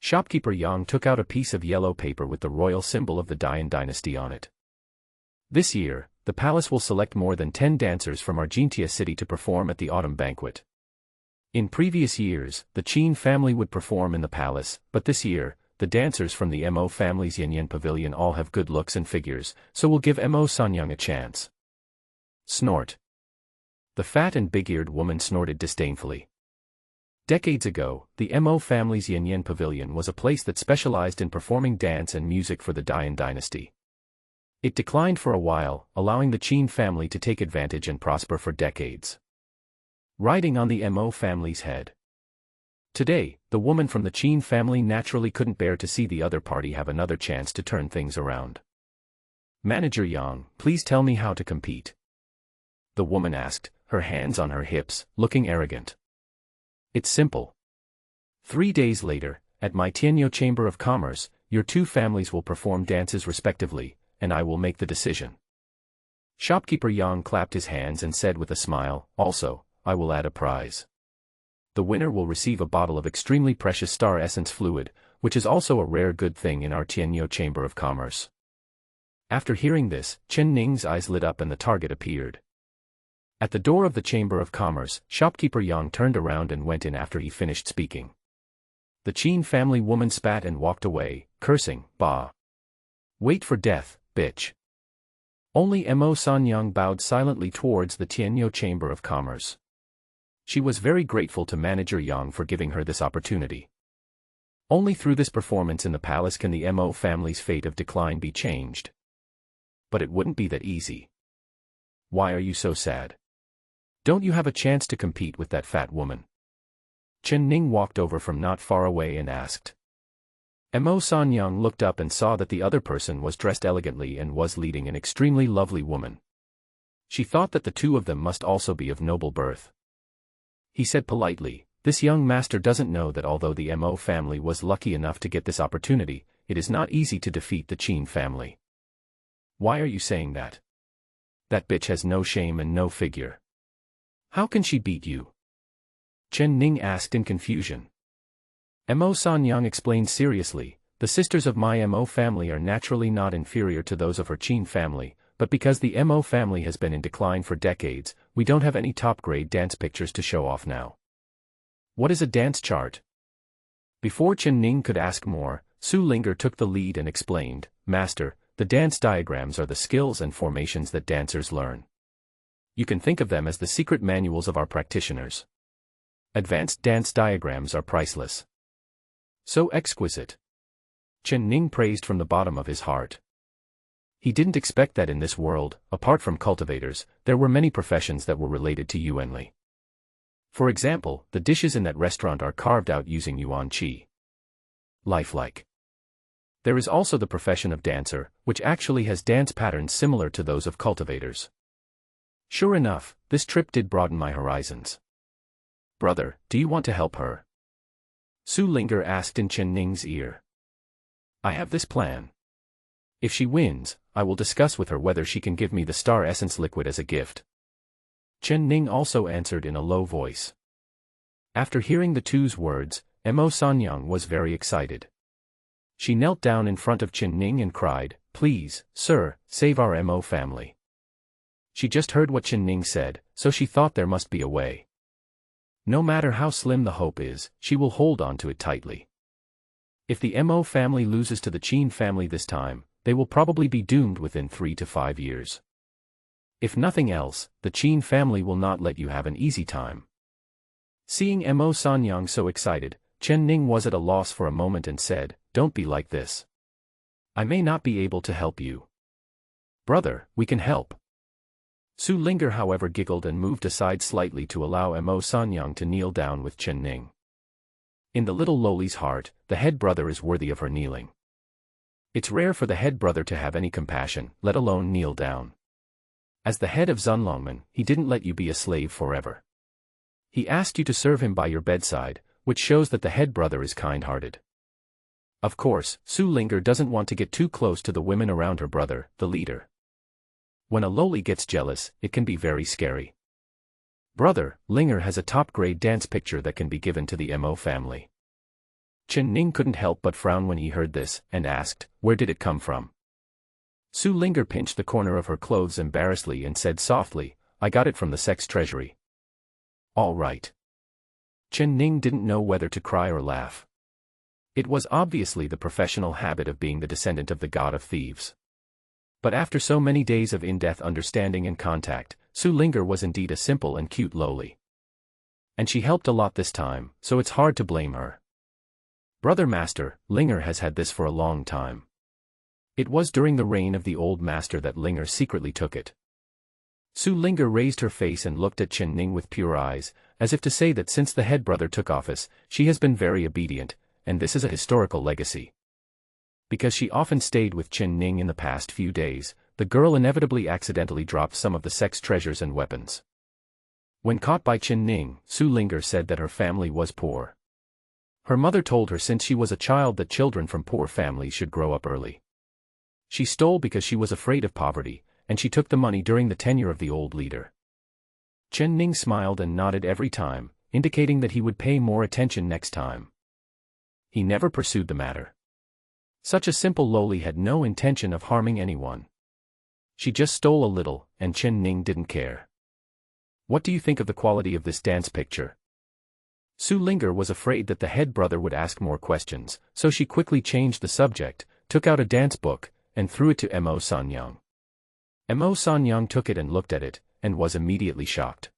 [SPEAKER 1] Shopkeeper Yang took out a piece of yellow paper with the royal symbol of the Dian dynasty on it. This year, the palace will select more than 10 dancers from Argentia City to perform at the autumn banquet. In previous years, the Qin family would perform in the palace, but this year, the dancers from the Mo family's Yanyan Pavilion all have good looks and figures, so we'll give Mo Sanyang a chance. Snort. The fat and big-eared woman snorted disdainfully. Decades ago, the Mo family's Yanyan Pavilion was a place that specialized in performing dance and music for the Dian dynasty. It declined for a while, allowing the Qin family to take advantage and prosper for decades. Riding on the Mo family's head. Today, the woman from the Qin family naturally couldn't bear to see the other party have another chance to turn things around. "Manager Yang, please tell me how to compete," the woman asked, her hands on her hips, looking arrogant. "It's simple. 3 days later, at my Tianyou Chamber of Commerce, your two families will perform dances respectively, and I will make the decision." Shopkeeper Yang clapped his hands and said with a smile, "Also, I will add a prize. The winner will receive a bottle of extremely precious star essence fluid, which is also a rare good thing in our Tianyou Chamber of Commerce." After hearing this, Chen Ning's eyes lit up and the target appeared. At the door of the Chamber of Commerce, Shopkeeper Yang turned around and went in after he finished speaking. The Qin family woman spat and walked away, cursing, "Bah! Wait for death, bitch." Only Mo Sanyang bowed silently towards the Tianyou Chamber of Commerce. She was very grateful to Manager Yang for giving her this opportunity. Only through this performance in the palace can the Mo family's fate of decline be changed. But it wouldn't be that easy. Why are you so sad? Don't you have a chance to compete with that fat woman? Chen Ning walked over from not far away and asked. Mo Sanyang looked up and saw that the other person was dressed elegantly and was leading an extremely lovely woman. She thought that the two of them must also be of noble birth. He said politely, "This young master doesn't know that although the Mo family was lucky enough to get this opportunity, it is not easy to defeat the Qin family." "Why are you saying that? That bitch has no shame and no figure. How can she beat you?" Chen Ning asked in confusion. Mo Sanyang explained seriously, The sisters of my Mo family are naturally not inferior to those of her Qin family, but because the Mo family has been in decline for decades, we don't have any top-grade dance pictures to show off now. What is a dance chart? Before Chen Ning could ask more, Su Ling'er took the lead and explained, Master, the dance diagrams are the skills and formations that dancers learn. You can think of them as the secret manuals of our practitioners. Advanced dance diagrams are priceless. So exquisite. Chen Ning praised from the bottom of his heart. He didn't expect that in this world, apart from cultivators, there were many professions that were related to Yuanli. For example, the dishes in that restaurant are carved out using Yuan Qi. Lifelike. There is also the profession of dancer, which actually has dance patterns similar to those of cultivators. Sure enough, this trip did broaden my horizons. Brother, do you want to help her? Su Ling'er asked in Chen Ning's ear. I have this plan. If she wins, I will discuss with her whether she can give me the star essence liquid as a gift. Chen Ning also answered in a low voice. After hearing the two's words, Mo Sanyang was very excited. She knelt down in front of Chen Ning and cried, Please, sir, save our Mo family. She just heard what Chen Ning said, so she thought there must be a way. No matter how slim the hope is, she will hold on to it tightly. If the Mo family loses to the Qin family this time, they will probably be doomed within 3 to 5 years. If nothing else, the Qin family will not let you have an easy time. Seeing Mo Sanyang so excited, Chen Ning was at a loss for a moment and said, Don't be like this. I may not be able to help you. Brother, we can help. Su Ling'er however giggled and moved aside slightly to allow Mo Sanyang to kneel down with Chen Ning. In the little lowly's heart, the head brother is worthy of her kneeling. It's rare for the head brother to have any compassion, let alone kneel down. As the head of Zunlongmen, he didn't let you be a slave forever. He asked you to serve him by your bedside, which shows that the head brother is kind-hearted. Of course, Su Ling'er doesn't want to get too close to the women around her brother, the leader. When a lowly gets jealous, it can be very scary. Brother, Ling'er has a top-grade dance picture that can be given to the Mo family. Chen Ning couldn't help but frown when he heard this, and asked, Where did it come from? Su Ling'er pinched the corner of her clothes embarrassedly and said softly, I got it from the sect's treasury. All right. Chen Ning didn't know whether to cry or laugh. It was obviously the professional habit of being the descendant of the god of thieves. But after so many days of in-depth understanding and contact, Su Ling'er was indeed a simple and cute lowly. And she helped a lot this time, so it's hard to blame her. Brother Master, Ling'er has had this for a long time. It was during the reign of the old master that Ling'er secretly took it. Su Ling'er raised her face and looked at Chen Ning with pure eyes, as if to say that since the head brother took office, she has been very obedient, and this is a historical legacy. Because she often stayed with Chen Ning in the past few days, the girl inevitably accidentally dropped some of the sect's treasures and weapons. When caught by Chen Ning, Su Ling'er said that her family was poor. Her mother told her since she was a child that children from poor families should grow up early. She stole because she was afraid of poverty, and she took the money during the tenure of the old leader. Chen Ning smiled and nodded every time, indicating that he would pay more attention next time. He never pursued the matter. Such a simple lowly had no intention of harming anyone. She just stole a little, and Chen Ning didn't care. What do you think of the quality of this dance picture? Su Ling'er was afraid that the head brother would ask more questions, so she quickly changed the subject, took out a dance book, and threw it to Mo Sanyang. Mo Sanyang took it and looked at it, and was immediately shocked.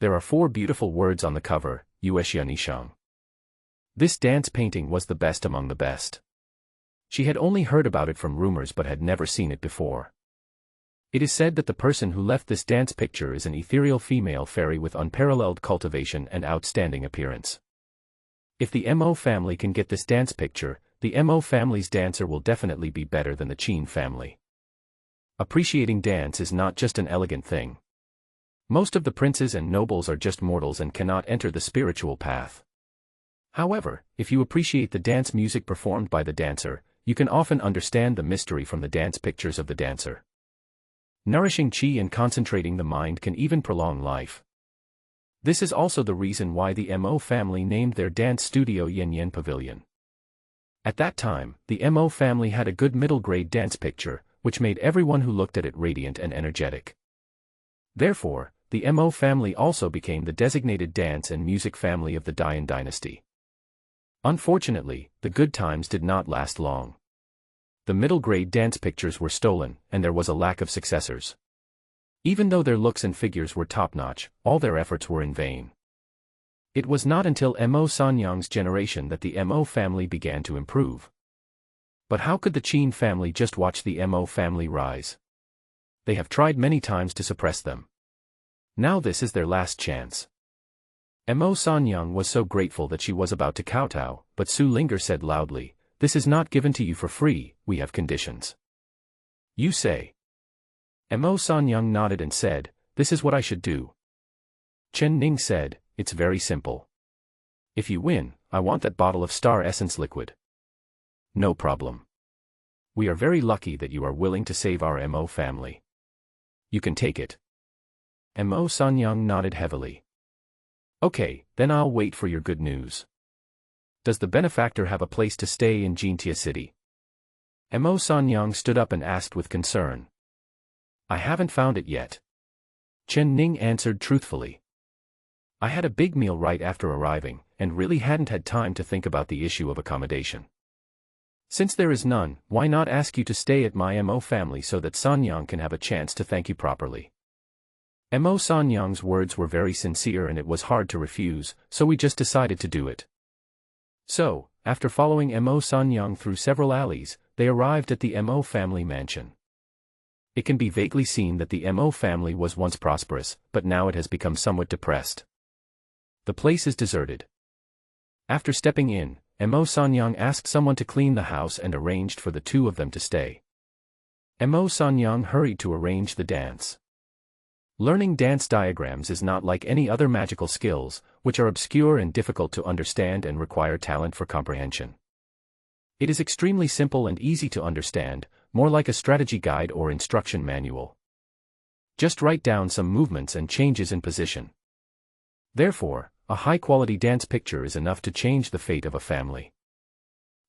[SPEAKER 1] There are 4 beautiful words on the cover, Yuexianishang. This dance painting was the best among the best. She had only heard about it from rumors but had never seen it before. It is said that the person who left this dance picture is an ethereal female fairy with unparalleled cultivation and outstanding appearance. If the Mo family can get this dance picture, the Mo family's dancer will definitely be better than the Qin family. Appreciating dance is not just an elegant thing. Most of the princes and nobles are just mortals and cannot enter the spiritual path. However, if you appreciate the dance music performed by the dancer, you can often understand the mystery from the dance pictures of the dancer. Nourishing qi and concentrating the mind can even prolong life. This is also the reason why the Mo family named their dance studio Yen Yen Pavilion. At that time, the Mo family had a good middle-grade dance picture, which made everyone who looked at it radiant and energetic. Therefore, the Mo family also became the designated dance and music family of the Dian dynasty. Unfortunately, the good times did not last long. The middle-grade dance pictures were stolen, and there was a lack of successors. Even though their looks and figures were top-notch, all their efforts were in vain. It was not until Mo Sanyang's generation that the Mo family began to improve. But how could the Qin family just watch the Mo family rise? They have tried many times to suppress them. Now this is their last chance. Mo Sanyang was so grateful that she was about to kowtow, but Su Ling'er said loudly, "This is not given to you for free, we have conditions." "You say?" Mo Sanyang nodded and said, "This is what I should do." Chen Ning said, "It's very simple. If you win, I want that bottle of star essence liquid." "No problem. We are very lucky that you are willing to save our Mo family. You can take it." Mo Sanyang nodded heavily. "Okay, then I'll wait for your good news. Does the benefactor have a place to stay in Jintia City?" Mo Sanyang stood up and asked with concern. "I haven't found it yet." Chen Ning answered truthfully. "I had a big meal right after arriving, and really hadn't had time to think about the issue of accommodation. Since there is none, why not ask you to stay at my Mo family so that Sanyang can have a chance to thank you properly?" Mo Sanyang's words were very sincere and it was hard to refuse, so we just decided to do it. So, after following Mo Sanyang through several alleys, they arrived at the Mo family mansion. It can be vaguely seen that the Mo family was once prosperous, but now it has become somewhat depressed. The place is deserted. After stepping in, Mo Sanyang asked someone to clean the house and arranged for the two of them to stay. Mo Sanyang hurried to arrange the dance. Learning dance diagrams is not like any other magical skills, which are obscure and difficult to understand and require talent for comprehension. It is extremely simple and easy to understand, more like a strategy guide or instruction manual. Just write down some movements and changes in position. Therefore, a high-quality dance picture is enough to change the fate of a family.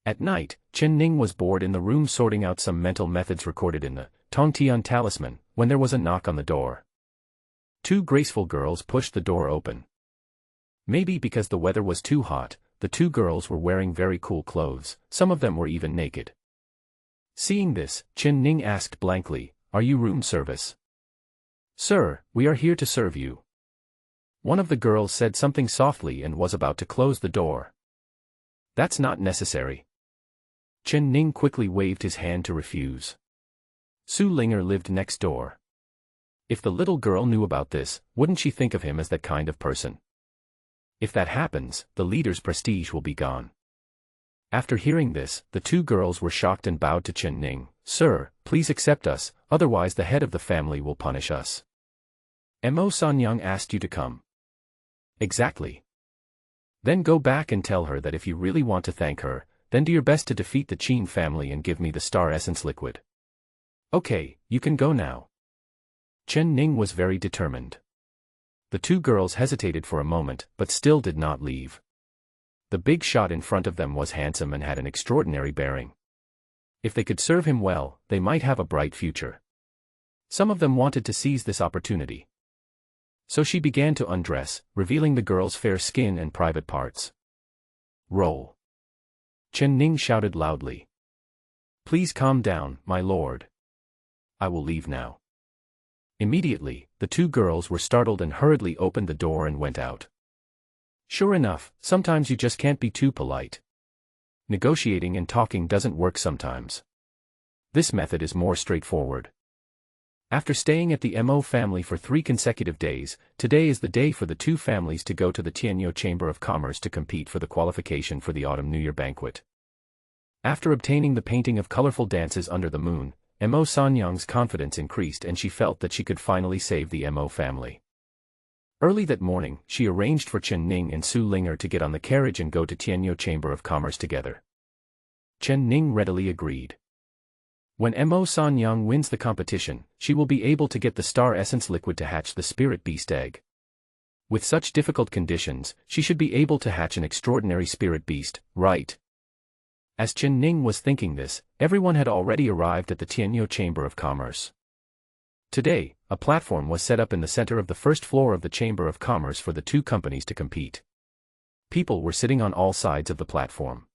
[SPEAKER 1] At night, Chen Ning was bored in the room sorting out some mental methods recorded in the Tongtian talisman, when there was a knock on the door. Two graceful girls pushed the door open. Maybe because the weather was too hot, the two girls were wearing very cool clothes, some of them were even naked. Seeing this, Chen Ning asked blankly, "Are you room service?" "Sir, we are here to serve you." One of the girls said something softly and was about to close the door. "That's not necessary." Chen Ning quickly waved his hand to refuse. Su Ling'er lived next door. If the little girl knew about this, wouldn't she think of him as that kind of person? If that happens, the leader's prestige will be gone. After hearing this, the two girls were shocked and bowed to Chen Ning. "Sir, please accept us, otherwise the head of the family will punish us." Mo Sanyang asked you to come. Exactly. Then go back and tell her that if you really want to thank her, then do your best to defeat the Qin family and give me the star essence liquid. Okay, you can go now. Chen Ning was very determined. The two girls hesitated for a moment, but still did not leave. The big shot in front of them was handsome and had an extraordinary bearing. If they could serve him well, they might have a bright future. Some of them wanted to seize this opportunity. So she began to undress, revealing the girl's fair skin and private parts. "Roll!" Chen Ning shouted loudly. "Please calm down, my lord. I will leave now." Immediately, the two girls were startled and hurriedly opened the door and went out. Sure enough, sometimes you just can't be too polite. Negotiating and talking doesn't work sometimes. This method is more straightforward. After staying at the Mo family for 3 consecutive days, today is the day for the two families to go to the Tianyou Chamber of Commerce to compete for the qualification for the Autumn New Year banquet. After obtaining the painting of colorful dances under the moon, Mo Sanyang's confidence increased and she felt that she could finally save the Mo family. Early that morning, she arranged for Chen Ning and Su Ling'er to get on the carriage and go to Tianyou Chamber of Commerce together. Chen Ning readily agreed. When Mo Sanyang wins the competition, she will be able to get the star essence liquid to hatch the spirit beast egg. With such difficult conditions, she should be able to hatch an extraordinary spirit beast, right? As Chen Ning was thinking this, everyone had already arrived at the Tianyo Chamber of Commerce. Today, a platform was set up in the center of the first floor of the Chamber of Commerce for the two companies to compete. People were sitting on all sides of the platform.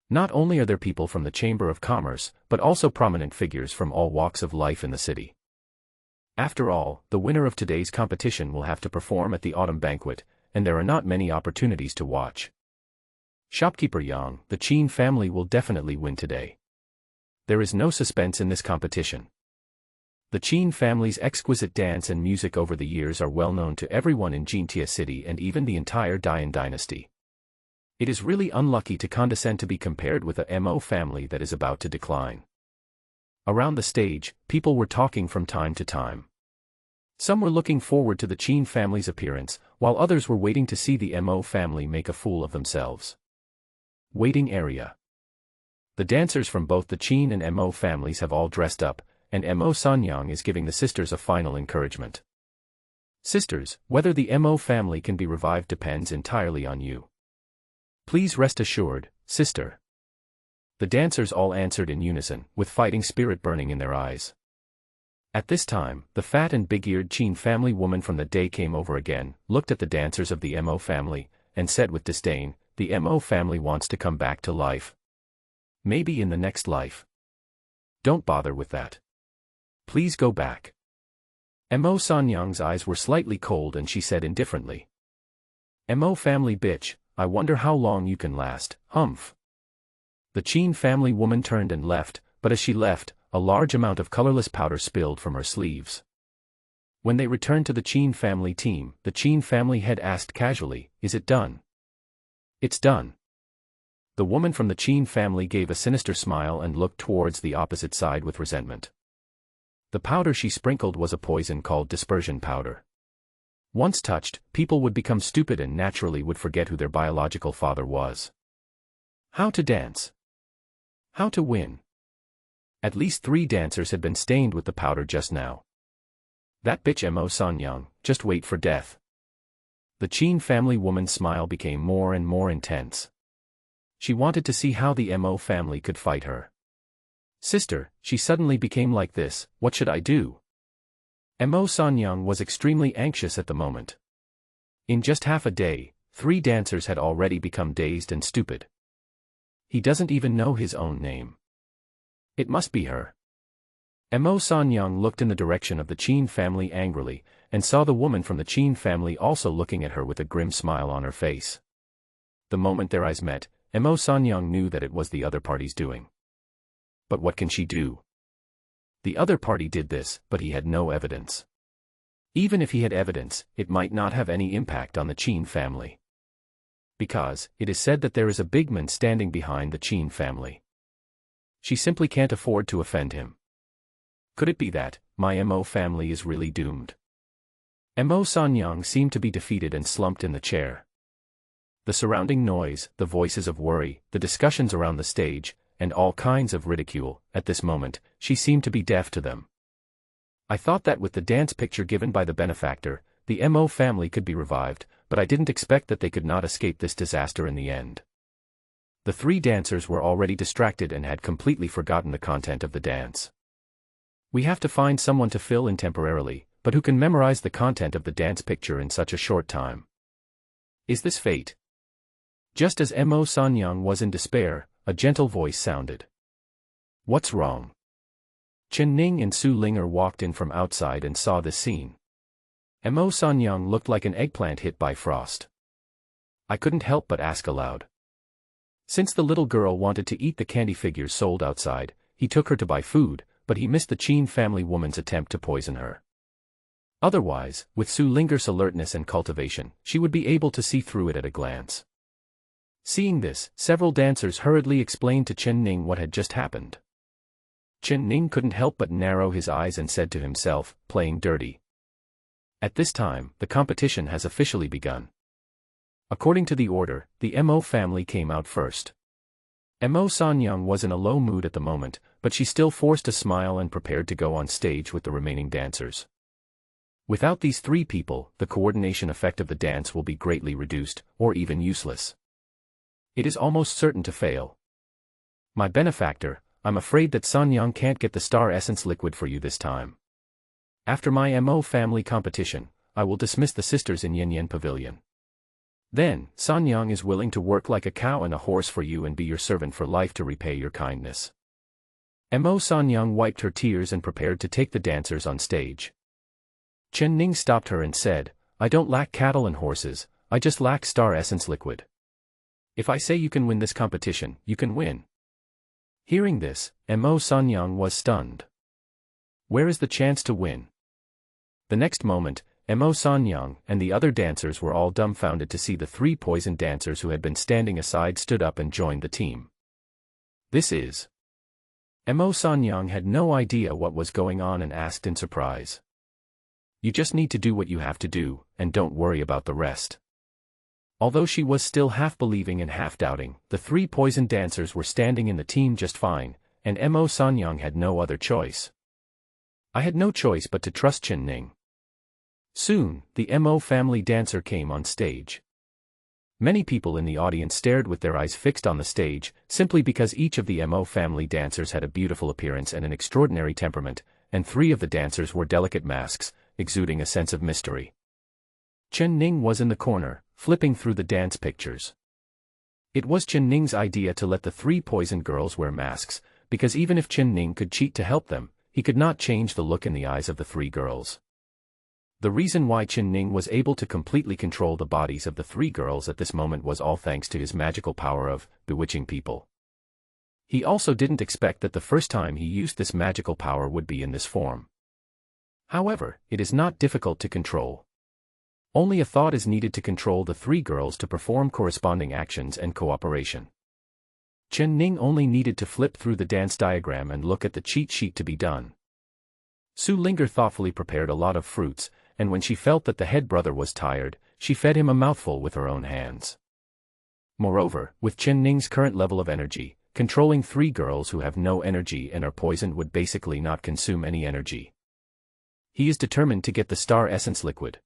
[SPEAKER 1] Not only are there people from the Chamber of Commerce, but also prominent figures from all walks of life in the city. After all, the winner of today's competition will have to perform at the autumn banquet, and there are not many opportunities to watch. Shopkeeper Yang, the Qin family will definitely win today. There is no suspense in this competition. The Qin family's exquisite dance and music over the years are well known to everyone in Jintia City and even the entire Dian dynasty. It is really unlucky to condescend to be compared with a Mo family that is about to decline. Around the stage, people were talking from time to time. Some were looking forward to the Qin family's appearance, while others were waiting to see the Mo family make a fool of themselves. Waiting area. The dancers from both the Qin and Mo families have all dressed up, and Mo Sanyang is giving the sisters a final encouragement. Sisters, whether the Mo family can be revived depends entirely on you. Please rest assured, sister. The dancers all answered in unison, with fighting spirit burning in their eyes. At this time, the fat and big-eared Qin family woman from the day came over again, looked at the dancers of the Mo family, and said with disdain, "The Mo family wants to come back to life. Maybe in the next life. Don't bother with that. Please go back." Mo Sanyang's eyes were slightly cold and she said indifferently, "Mo family bitch, I wonder how long you can last, humph." The Qin family woman turned and left, but as she left, a large amount of colorless powder spilled from her sleeves. When they returned to the Qin family team, the Qin family head asked casually, "Is it done?" "It's done." The woman from the Qin family gave a sinister smile and looked towards the opposite side with resentment. The powder she sprinkled was a poison called dispersion powder. Once touched, people would become stupid and naturally would forget who their biological father was. How to dance? How to win? At least 3 dancers had been stained with the powder just now. That bitch Mo Sanyang, just wait for death. The Qin family woman's smile became more and more intense. She wanted to see how the Mo family could fight her. "Sister, she suddenly became like this, what should I do?" Mo Sanyang was extremely anxious at the moment. In just half a day, 3 dancers had already become dazed and stupid. He doesn't even know his own name. It must be her. Mo Sanyang looked in the direction of the Qin family angrily, and saw the woman from the Qin family also looking at her with a grim smile on her face. The moment their eyes met, Mo Sanyang knew that it was the other party's doing. But what can she do? The other party did this, but he had no evidence. Even if he had evidence, it might not have any impact on the Qin family. Because, it is said that there is a big man standing behind the Qin family. She simply can't afford to offend him. Could it be that, my Mo family is really doomed? Mo Sanyang seemed to be defeated and slumped in the chair. The surrounding noise, the voices of worry, the discussions around the stage, and all kinds of ridicule, at this moment, she seemed to be deaf to them. I thought that with the dance picture given by the benefactor, the Mo family could be revived, but I didn't expect that they could not escape this disaster in the end. The 3 dancers were already distracted and had completely forgotten the content of the dance. We have to find someone to fill in temporarily, but who can memorize the content of the dance picture in such a short time. Is this fate? Just as Mo Sanyang was in despair, a gentle voice sounded. "What's wrong?" Chen Ning and Su Linger walked in from outside and saw this scene. Mo Sanyang looked like an eggplant hit by frost. I couldn't help but ask aloud. Since the little girl wanted to eat the candy figures sold outside, he took her to buy food, but he missed the Qin family woman's attempt to poison her. Otherwise, with Su Linger's alertness and cultivation, she would be able to see through it at a glance. Seeing this, several dancers hurriedly explained to Chen Ning what had just happened. Chen Ning couldn't help but narrow his eyes and said to himself, playing dirty. At this time, the competition has officially begun. According to the order, the Mo family came out first. Mo Sanyang was in a low mood at the moment, but she still forced a smile and prepared to go on stage with the remaining dancers. Without these 3 people, the coordination effect of the dance will be greatly reduced, or even useless. It is almost certain to fail. My benefactor, I'm afraid that Sun Young can't get the star essence liquid for you this time. After my MO family competition, I will dismiss the sisters in Yin Yin Pavilion. Then, Sun Young is willing to work like a cow and a horse for you and be your servant for life to repay your kindness. Mo Sun Young wiped her tears and prepared to take the dancers on stage. Chen Ning stopped her and said, I don't lack cattle and horses, I just lack star essence liquid. If I say you can win this competition, you can win. Hearing this, Mo Sun Young was stunned. Where is the chance to win? The next moment, Mo Sun Young and the other dancers were all dumbfounded to see the three poisoned dancers who had been standing aside stood up and joined the team. This is. Mo Sun Young had no idea what was going on and asked in surprise. You just need to do what you have to do, and don't worry about the rest. Although she was still half believing and half doubting, the three poisoned dancers were standing in the team just fine, and Mo Sun Young had no other choice. I had no choice but to trust Chen Ning. Soon, the Mo family dancer came on stage. Many people in the audience stared with their eyes fixed on the stage, simply because each of the Mo family dancers had a beautiful appearance and an extraordinary temperament, and three of the dancers wore delicate masks, exuding a sense of mystery. Chen Ning was in the corner, flipping through the dance pictures. It was Chen Ning's idea to let the three poisoned girls wear masks, because even if Chen Ning could cheat to help them, he could not change the look in the eyes of the three girls. The reason why Chen Ning was able to completely control the bodies of the three girls at this moment was all thanks to his magical power of bewitching people. He also didn't expect that the first time he used this magical power would be in this form. However, it is not difficult to control. Only a thought is needed to control the three girls to perform corresponding actions and cooperation. Chen Ning only needed to flip through the dance diagram and look at the cheat sheet to be done. Su Linger thoughtfully prepared a lot of fruits, and when she felt that the head brother was tired, she fed him a mouthful with her own hands. Moreover, with Chen Ning's current level of energy, controlling three girls who have no energy and are poisoned would basically not consume any energy. He is determined to get the star essence liquid.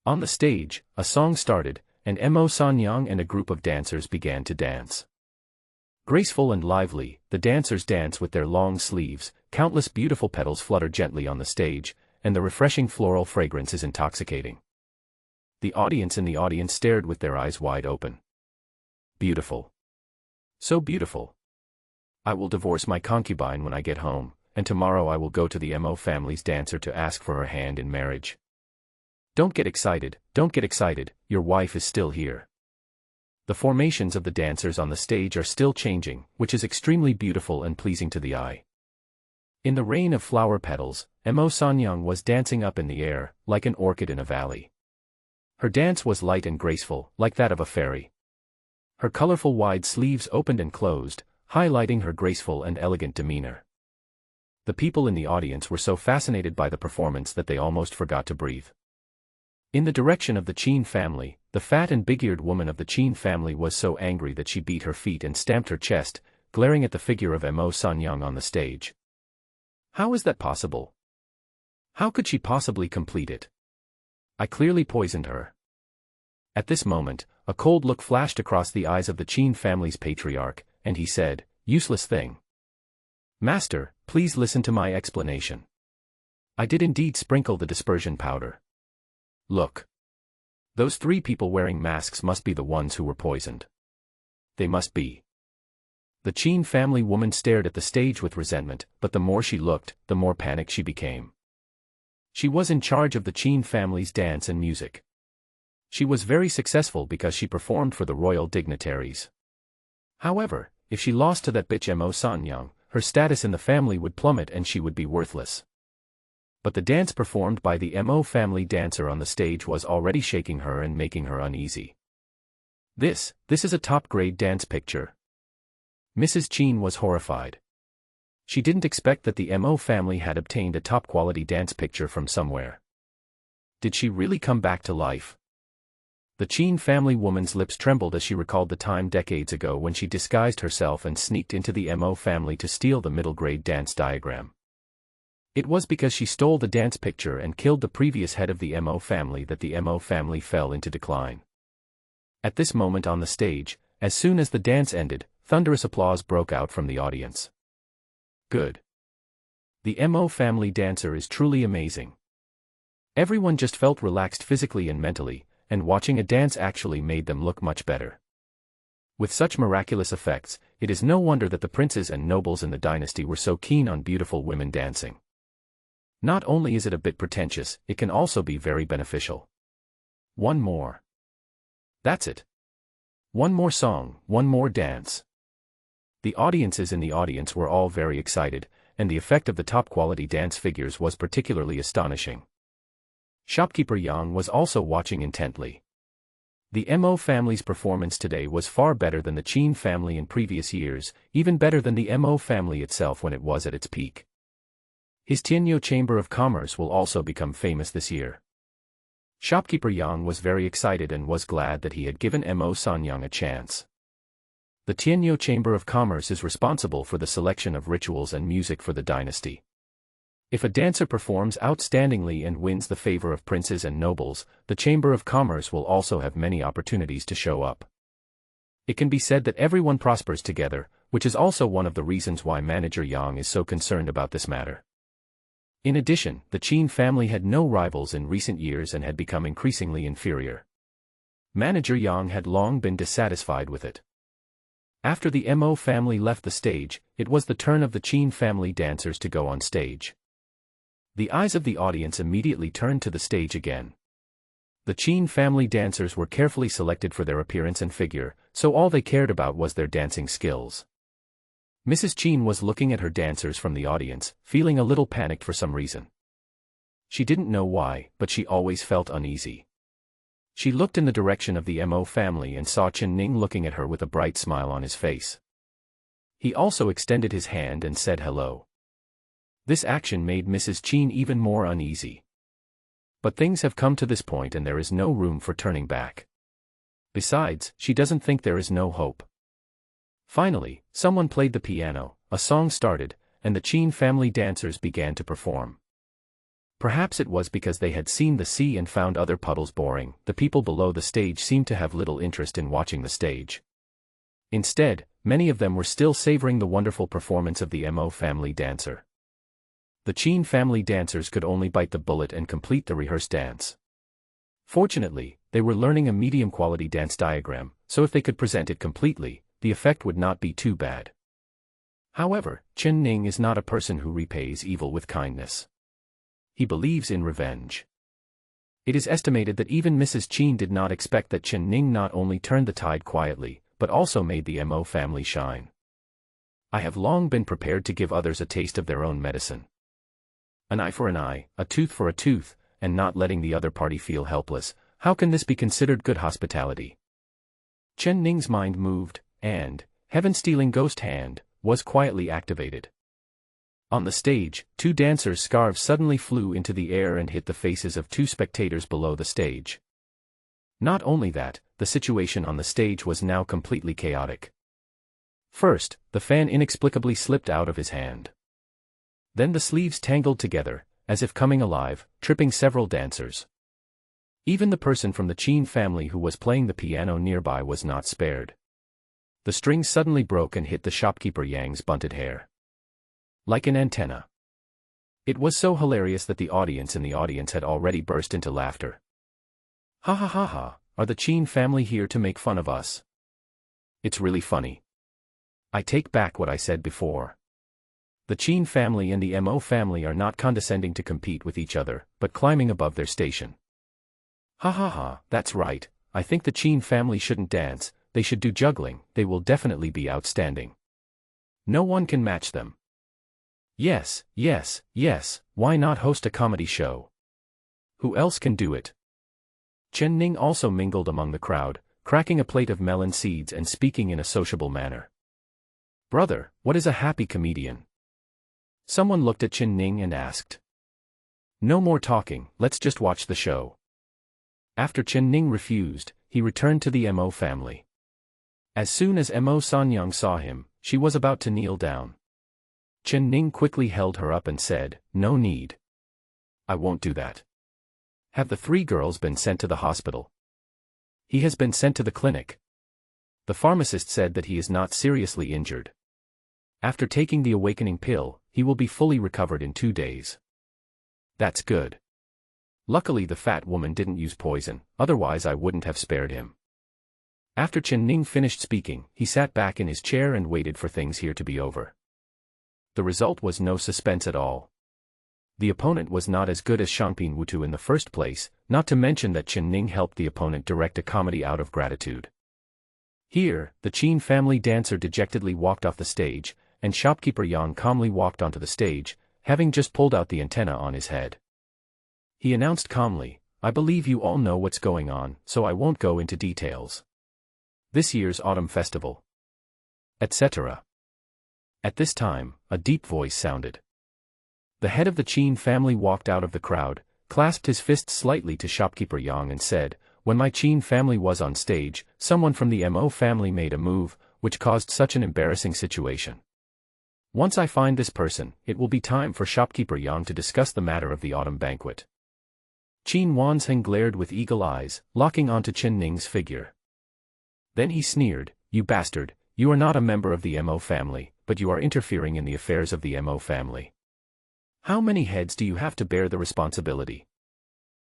[SPEAKER 1] On the stage, a song started, and Mo Sun Young and a group of dancers began to dance. Graceful and lively, the dancers dance with their long sleeves, countless beautiful petals flutter gently on the stage, and the refreshing floral fragrance is intoxicating. The audience in the audience stared with their eyes wide open. Beautiful. So beautiful. I will divorce my concubine when I get home, and tomorrow I will go to the Mo family's dancer to ask for her hand in marriage. Don't get excited, your wife is still here. The formations of the dancers on the stage are still changing, which is extremely beautiful and pleasing to the eye. In the rain of flower petals, Mo Sun Young was dancing up in the air, like an orchid in a valley. Her dance was light and graceful, like that of a fairy. Her colorful wide sleeves opened and closed, highlighting her graceful and elegant demeanor. The people in the audience were so fascinated by the performance that they almost forgot to breathe. In the direction of the Qin family, the fat and big-eared woman of the Qin family was so angry that she beat her feet and stamped her chest, glaring at the figure of Mo Sun Young on the stage. How is that possible? How could she possibly complete it? I clearly poisoned her. At this moment, a cold look flashed across the eyes of the Qin family's patriarch, and he said, "Useless thing. Master, please listen to my explanation. I did indeed sprinkle the dispersion powder. Look. Those three people wearing masks must be the ones who were poisoned. They must be." The Qin family woman stared at the stage with resentment, but the more she looked, the more panicked she became. She was in charge of the Qin family's dance and music. She was very successful because she performed for the royal dignitaries. However, if she lost to that bitch Mo Sun Young, her status in the family would plummet and she would be worthless. But the dance performed by the Mo family dancer on the stage was already shaking her and making her uneasy. This is a top-grade dance picture. Mrs. Qin was horrified. She didn't expect that the Mo family had obtained a top-quality dance picture from somewhere. Did she really come back to life? The Qin family woman's lips trembled as she recalled the time decades ago when she disguised herself and sneaked into the Mo family to steal the middle-grade dance diagram. It was because she stole the dance picture and killed the previous head of the Mo family that the Mo family fell into decline. At this moment on the stage, as soon as the dance ended, thunderous applause broke out from the audience. Good. The Mo family dancer is truly amazing. Everyone just felt relaxed physically and mentally, and watching a dance actually made them look much better. With such miraculous effects, it is no wonder that the princes and nobles in the dynasty were so keen on beautiful women dancing. Not only is it a bit pretentious, it can also be very beneficial. One more. That's it. One more song, one more dance. The audiences in the audience were all very excited, and the effect of the top-quality dance figures was particularly astonishing. Shopkeeper Yang was also watching intently. The Mo family's performance today was far better than the Qin family in previous years, even better than the Mo family itself when it was at its peak. His Tianyou Chamber of Commerce will also become famous this year. Shopkeeper Yang was very excited and was glad that he had given Mo Sanyang a chance. The Tianyou Chamber of Commerce is responsible for the selection of rituals and music for the dynasty. If a dancer performs outstandingly and wins the favor of princes and nobles, the Chamber of Commerce will also have many opportunities to show up. It can be said that everyone prospers together, which is also one of the reasons why Manager Yang is so concerned about this matter. In addition, the Qin family had no rivals in recent years and had become increasingly inferior. Manager Yang had long been dissatisfied with it. After the Mo family left the stage, it was the turn of the Qin family dancers to go on stage. The eyes of the audience immediately turned to the stage again. The Qin family dancers were carefully selected for their appearance and figure, so all they cared about was their dancing skills. Mrs. Qin was looking at her dancers from the audience, feeling a little panicked for some reason. She didn't know why, but she always felt uneasy. She looked in the direction of the Mo family and saw Chen Ning looking at her with a bright smile on his face. He also extended his hand and said hello. This action made Mrs. Qin even more uneasy. But things have come to this point and there is no room for turning back. Besides, she doesn't think there is no hope. Finally, someone played the piano, a song started, and the Qin family dancers began to perform. Perhaps it was because they had seen the sea and found other puddles boring. The people below the stage seemed to have little interest in watching the stage. Instead, many of them were still savoring the wonderful performance of the Mo family dancer. The Qin family dancers could only bite the bullet and complete the rehearsed dance. Fortunately, they were learning a medium-quality dance diagram, so if they could present it completely, the effect would not be too bad. However, Chen Ning is not a person who repays evil with kindness. He believes in revenge. It is estimated that even Mrs. Qin did not expect that Chen Ning not only turned the tide quietly, but also made the Mo family shine. I have long been prepared to give others a taste of their own medicine. An eye for an eye, a tooth for a tooth, and not letting the other party feel helpless, how can this be considered good hospitality? Chen Ning's mind moved, and, heaven-stealing ghost hand, was quietly activated. On the stage, two dancers' scarves suddenly flew into the air and hit the faces of two spectators below the stage. Not only that, the situation on the stage was now completely chaotic. First, the fan inexplicably slipped out of his hand. Then the sleeves tangled together, as if coming alive, tripping several dancers. Even the person from the Qin family who was playing the piano nearby was not spared. The strings suddenly broke and hit the shopkeeper Yang's bunted hair. Like an antenna. It was so hilarious that the audience in the audience had already burst into laughter. Ha ha ha ha, are the Qin family here to make fun of us? It's really funny. I take back what I said before. The Qin family and the Mo family are not condescending to compete with each other, but climbing above their station. Ha ha ha, that's right, I think the Qin family shouldn't dance, they should do juggling, they will definitely be outstanding. No one can match them. Yes, yes, yes, why not host a comedy show? Who else can do it? Chen Ning also mingled among the crowd, cracking a plate of melon seeds and speaking in a sociable manner. Brother, what is a happy comedian? Someone looked at Chen Ning and asked. No more talking, let's just watch the show. After Chen Ning refused, he returned to the Mo family. As soon as Mo Sanyang saw him, she was about to kneel down. Chen Ning quickly held her up and said, no need. I won't do that. Have the three girls been sent to the hospital? He has been sent to the clinic. The pharmacist said that he is not seriously injured. After taking the awakening pill, he will be fully recovered in 2 days. That's good. Luckily the fat woman didn't use poison, otherwise I wouldn't have spared him. After Chen Ning finished speaking, he sat back in his chair and waited for things here to be over. The result was no suspense at all. The opponent was not as good as Shangpin Wutu in the first place, not to mention that Chen Ning helped the opponent direct a comedy out of gratitude. Here, the Qin family dancer dejectedly walked off the stage, and shopkeeper Yang calmly walked onto the stage, having just pulled out the antenna on his head. He announced calmly, "I believe you all know what's going on, so I won't go into details. This year's autumn festival, etc." At this time, a deep voice sounded. The head of the Qin family walked out of the crowd, clasped his fist slightly to shopkeeper Yang and said, "When my Qin family was on stage, someone from the Mo family made a move, which caused such an embarrassing situation. Once I find this person, it will be time for shopkeeper Yang to discuss the matter of the autumn banquet." Qin Wansheng glared with eagle eyes, locking onto Chen Ning's figure. Then he sneered, "You bastard, you are not a member of the Mo family, but you are interfering in the affairs of the Mo family. How many heads do you have to bear the responsibility?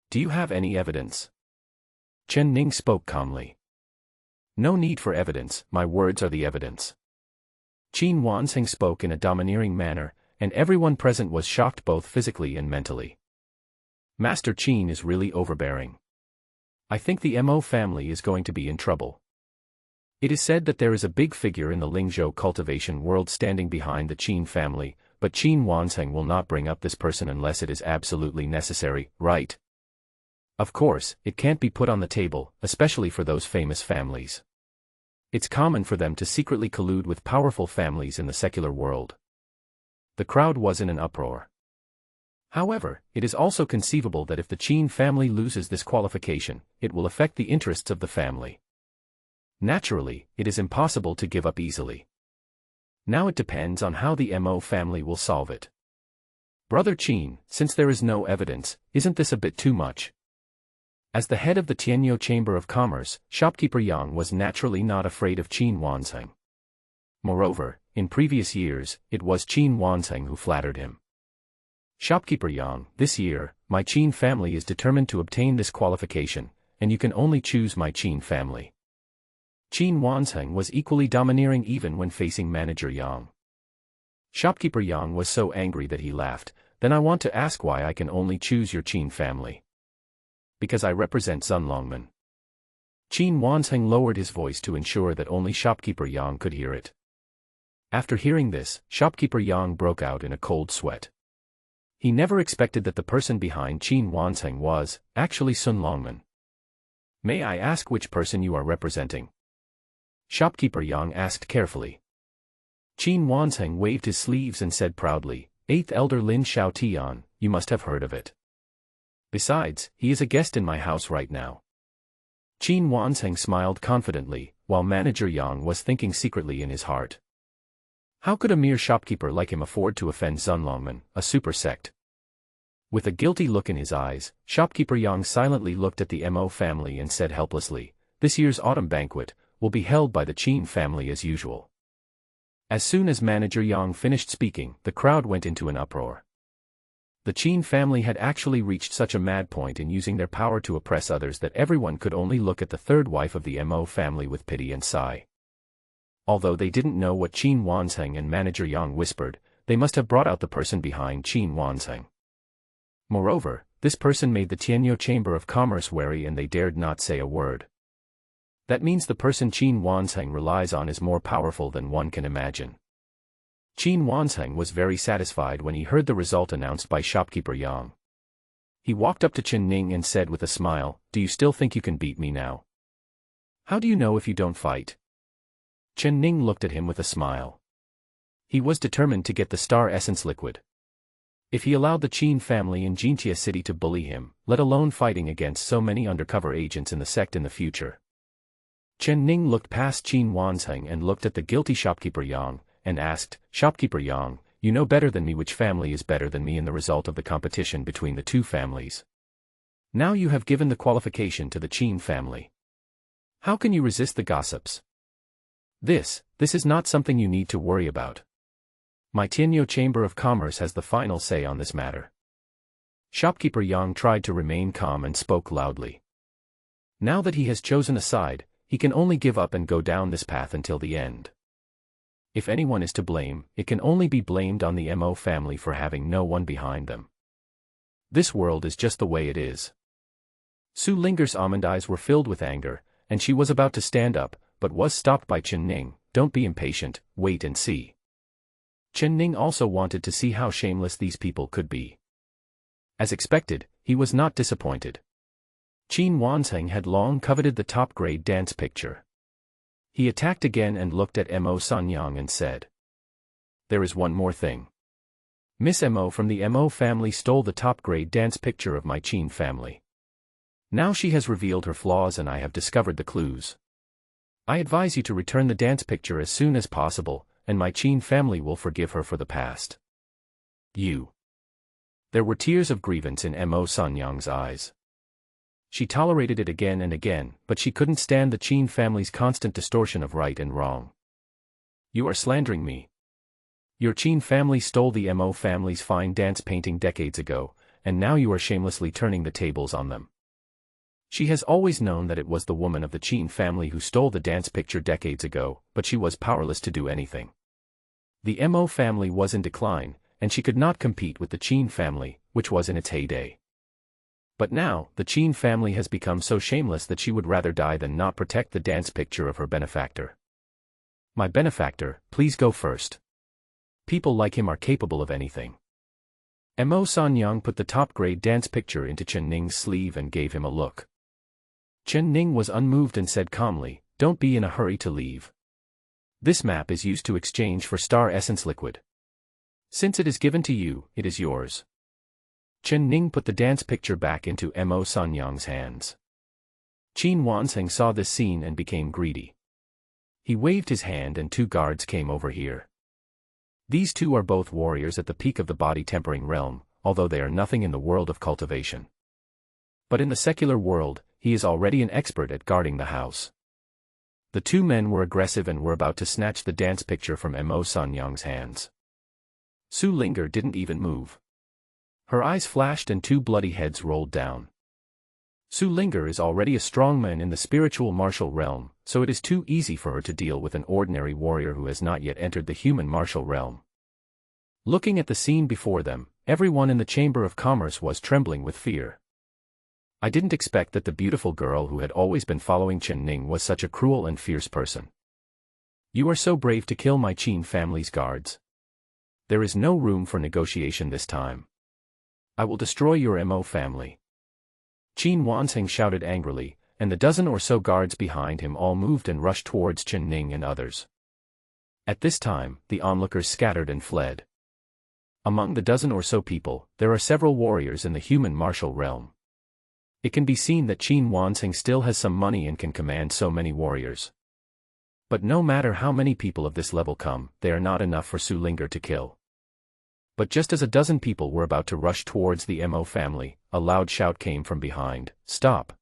[SPEAKER 1] Do you have any evidence?" Chen Ning spoke calmly. "No need for evidence, my words are the evidence." Qin Wansheng spoke in a domineering manner, and everyone present was shocked both physically and mentally. Master Qin is really overbearing. I think the Mo family is going to be in trouble. It is said that there is a big figure in the Lingzhou cultivation world standing behind the Qin family, but Qin Wansheng will not bring up this person unless it is absolutely necessary, right? Of course, it can't be put on the table, especially for those famous families. It's common for them to secretly collude with powerful families in the secular world. The crowd was in an uproar. However, it is also conceivable that if the Qin family loses this qualification, it will affect the interests of the family. Naturally, it is impossible to give up easily. Now it depends on how the Mo family will solve it. Brother Qin, since there is no evidence, isn't this a bit too much? As the head of the Tianyou Chamber of Commerce, shopkeeper Yang was naturally not afraid of Qin Wansheng. Moreover, in previous years, it was Qin Wansheng who flattered him. "Shopkeeper Yang, this year, my Qin family is determined to obtain this qualification, and you can only choose my Qin family." Qin Wansheng was equally domineering even when facing manager Yang. Shopkeeper Yang was so angry that he laughed, "Then I want to ask why I can only choose your Qin family." "Because I represent Zunlongmen." Qin Wansheng lowered his voice to ensure that only shopkeeper Yang could hear it. After hearing this, shopkeeper Yang broke out in a cold sweat. He never expected that the person behind Qin Wansheng was, actually Sun Longman. "May I ask which person you are representing?" Shopkeeper Yang asked carefully. Qin Wansheng waved his sleeves and said proudly, "8th Elder Lin Shao Tian, you must have heard of it. Besides, he is a guest in my house right now." Qin Wansheng smiled confidently, while manager Yang was thinking secretly in his heart. How could a mere shopkeeper like him afford to offend Zunlongmen, a super sect? With a guilty look in his eyes, shopkeeper Yang silently looked at the Mo family and said helplessly, "This year's autumn banquet will be held by the Qin family as usual." As soon as manager Yang finished speaking, the crowd went into an uproar. The Qin family had actually reached such a mad point in using their power to oppress others that everyone could only look at the third wife of the Mo family with pity and sigh. Although they didn't know what Qin Wansheng and manager Yang whispered, they must have brought out the person behind Qin Wansheng. Moreover, this person made the Tianyou Chamber of Commerce wary and they dared not say a word. That means the person Qin Wansheng relies on is more powerful than one can imagine. Qin Wansheng was very satisfied when he heard the result announced by shopkeeper Yang. He walked up to Chen Ning and said with a smile, "Do you still think you can beat me now? How do you know if you don't fight?" Chen Ning looked at him with a smile. He was determined to get the star essence liquid. If he allowed the Qin family in Jintia City to bully him, let alone fighting against so many undercover agents in the sect in the future. Chen Ning looked past Qin Wansheng and looked at the guilty shopkeeper Yang, and asked, "Shopkeeper Yang, you know better than me which family is better than me in the result of the competition between the two families. Now you have given the qualification to the Qin family. How can you resist the gossips? This is not something you need to worry about. My Tianyo Chamber of Commerce has the final say on this matter. Shopkeeper Yang tried to remain calm and spoke loudly. Now that he has chosen a side, he can only give up and go down this path until the end. If anyone is to blame, it can only be blamed on the Mo family for having no one behind them. This world is just the way it is. Su Linger's almond eyes were filled with anger, and she was about to stand up, but was stopped by Chen Ning. Don't be impatient, wait and see. Chen Ning also wanted to see how shameless these people could be. As expected, he was not disappointed. Qin Wanzheng had long coveted the top-grade dance picture. He attacked again and looked at Mo Sanyang and said, "There is one more thing. Miss Mo from the Mo family stole the top-grade dance picture of my Qin family. Now she has revealed her flaws and I have discovered the clues. I advise you to return the dance picture as soon as possible, and my Qin family will forgive her for the past." You. There were tears of grievance in Mo Sanyang's eyes. She tolerated it again and again, but she couldn't stand the Qin family's constant distortion of right and wrong. "You are slandering me. Your Qin family stole the Mo family's fine dance painting decades ago, and now you are shamelessly turning the tables on them." She has always known that it was the woman of the Qin family who stole the dance picture decades ago, but she was powerless to do anything. The Mo family was in decline, and she could not compete with the Qin family, which was in its heyday. But now, the Qin family has become so shameless that she would rather die than not protect the dance picture of her benefactor. "My benefactor, please go first. People like him are capable of anything." Mo Sanyang put the top-grade dance picture into Chen Ning's sleeve and gave him a look. Chen Ning was unmoved and said calmly, "Don't be in a hurry to leave. This map is used to exchange for star essence liquid. Since it is given to you, it is yours." Chen Ning put the dance picture back into Mo Sanyang's hands. Qin Wanzheng saw this scene and became greedy. He waved his hand and 2 guards came over here. These 2 are both warriors at the peak of the body-tempering realm, although they are nothing in the world of cultivation. But in the secular world, he is already an expert at guarding the house. The 2 men were aggressive and were about to snatch the dance picture from Mo Sanyang's hands. Su Linger didn't even move. Her eyes flashed and 2 bloody heads rolled down. Su Linger is already a strong man in the spiritual martial realm, so it is too easy for her to deal with an ordinary warrior who has not yet entered the human martial realm. Looking at the scene before them, everyone in the Chamber of Commerce was trembling with fear. I didn't expect that the beautiful girl who had always been following Chen Ning was such a cruel and fierce person. "You are so brave to kill my Qin family's guards. There is no room for negotiation this time. I will destroy your Mo family." Qin Wanzheng shouted angrily, and the dozen or so guards behind him all moved and rushed towards Chen Ning and others. At this time, the onlookers scattered and fled. Among the dozen or so people, there are several warriors in the human martial realm. It can be seen that Qin Wanzheng still has some money and can command so many warriors. But no matter how many people of this level come, they are not enough for Su Linger to kill. But just as a dozen people were about to rush towards the Mo family, a loud shout came from behind, "Stop!"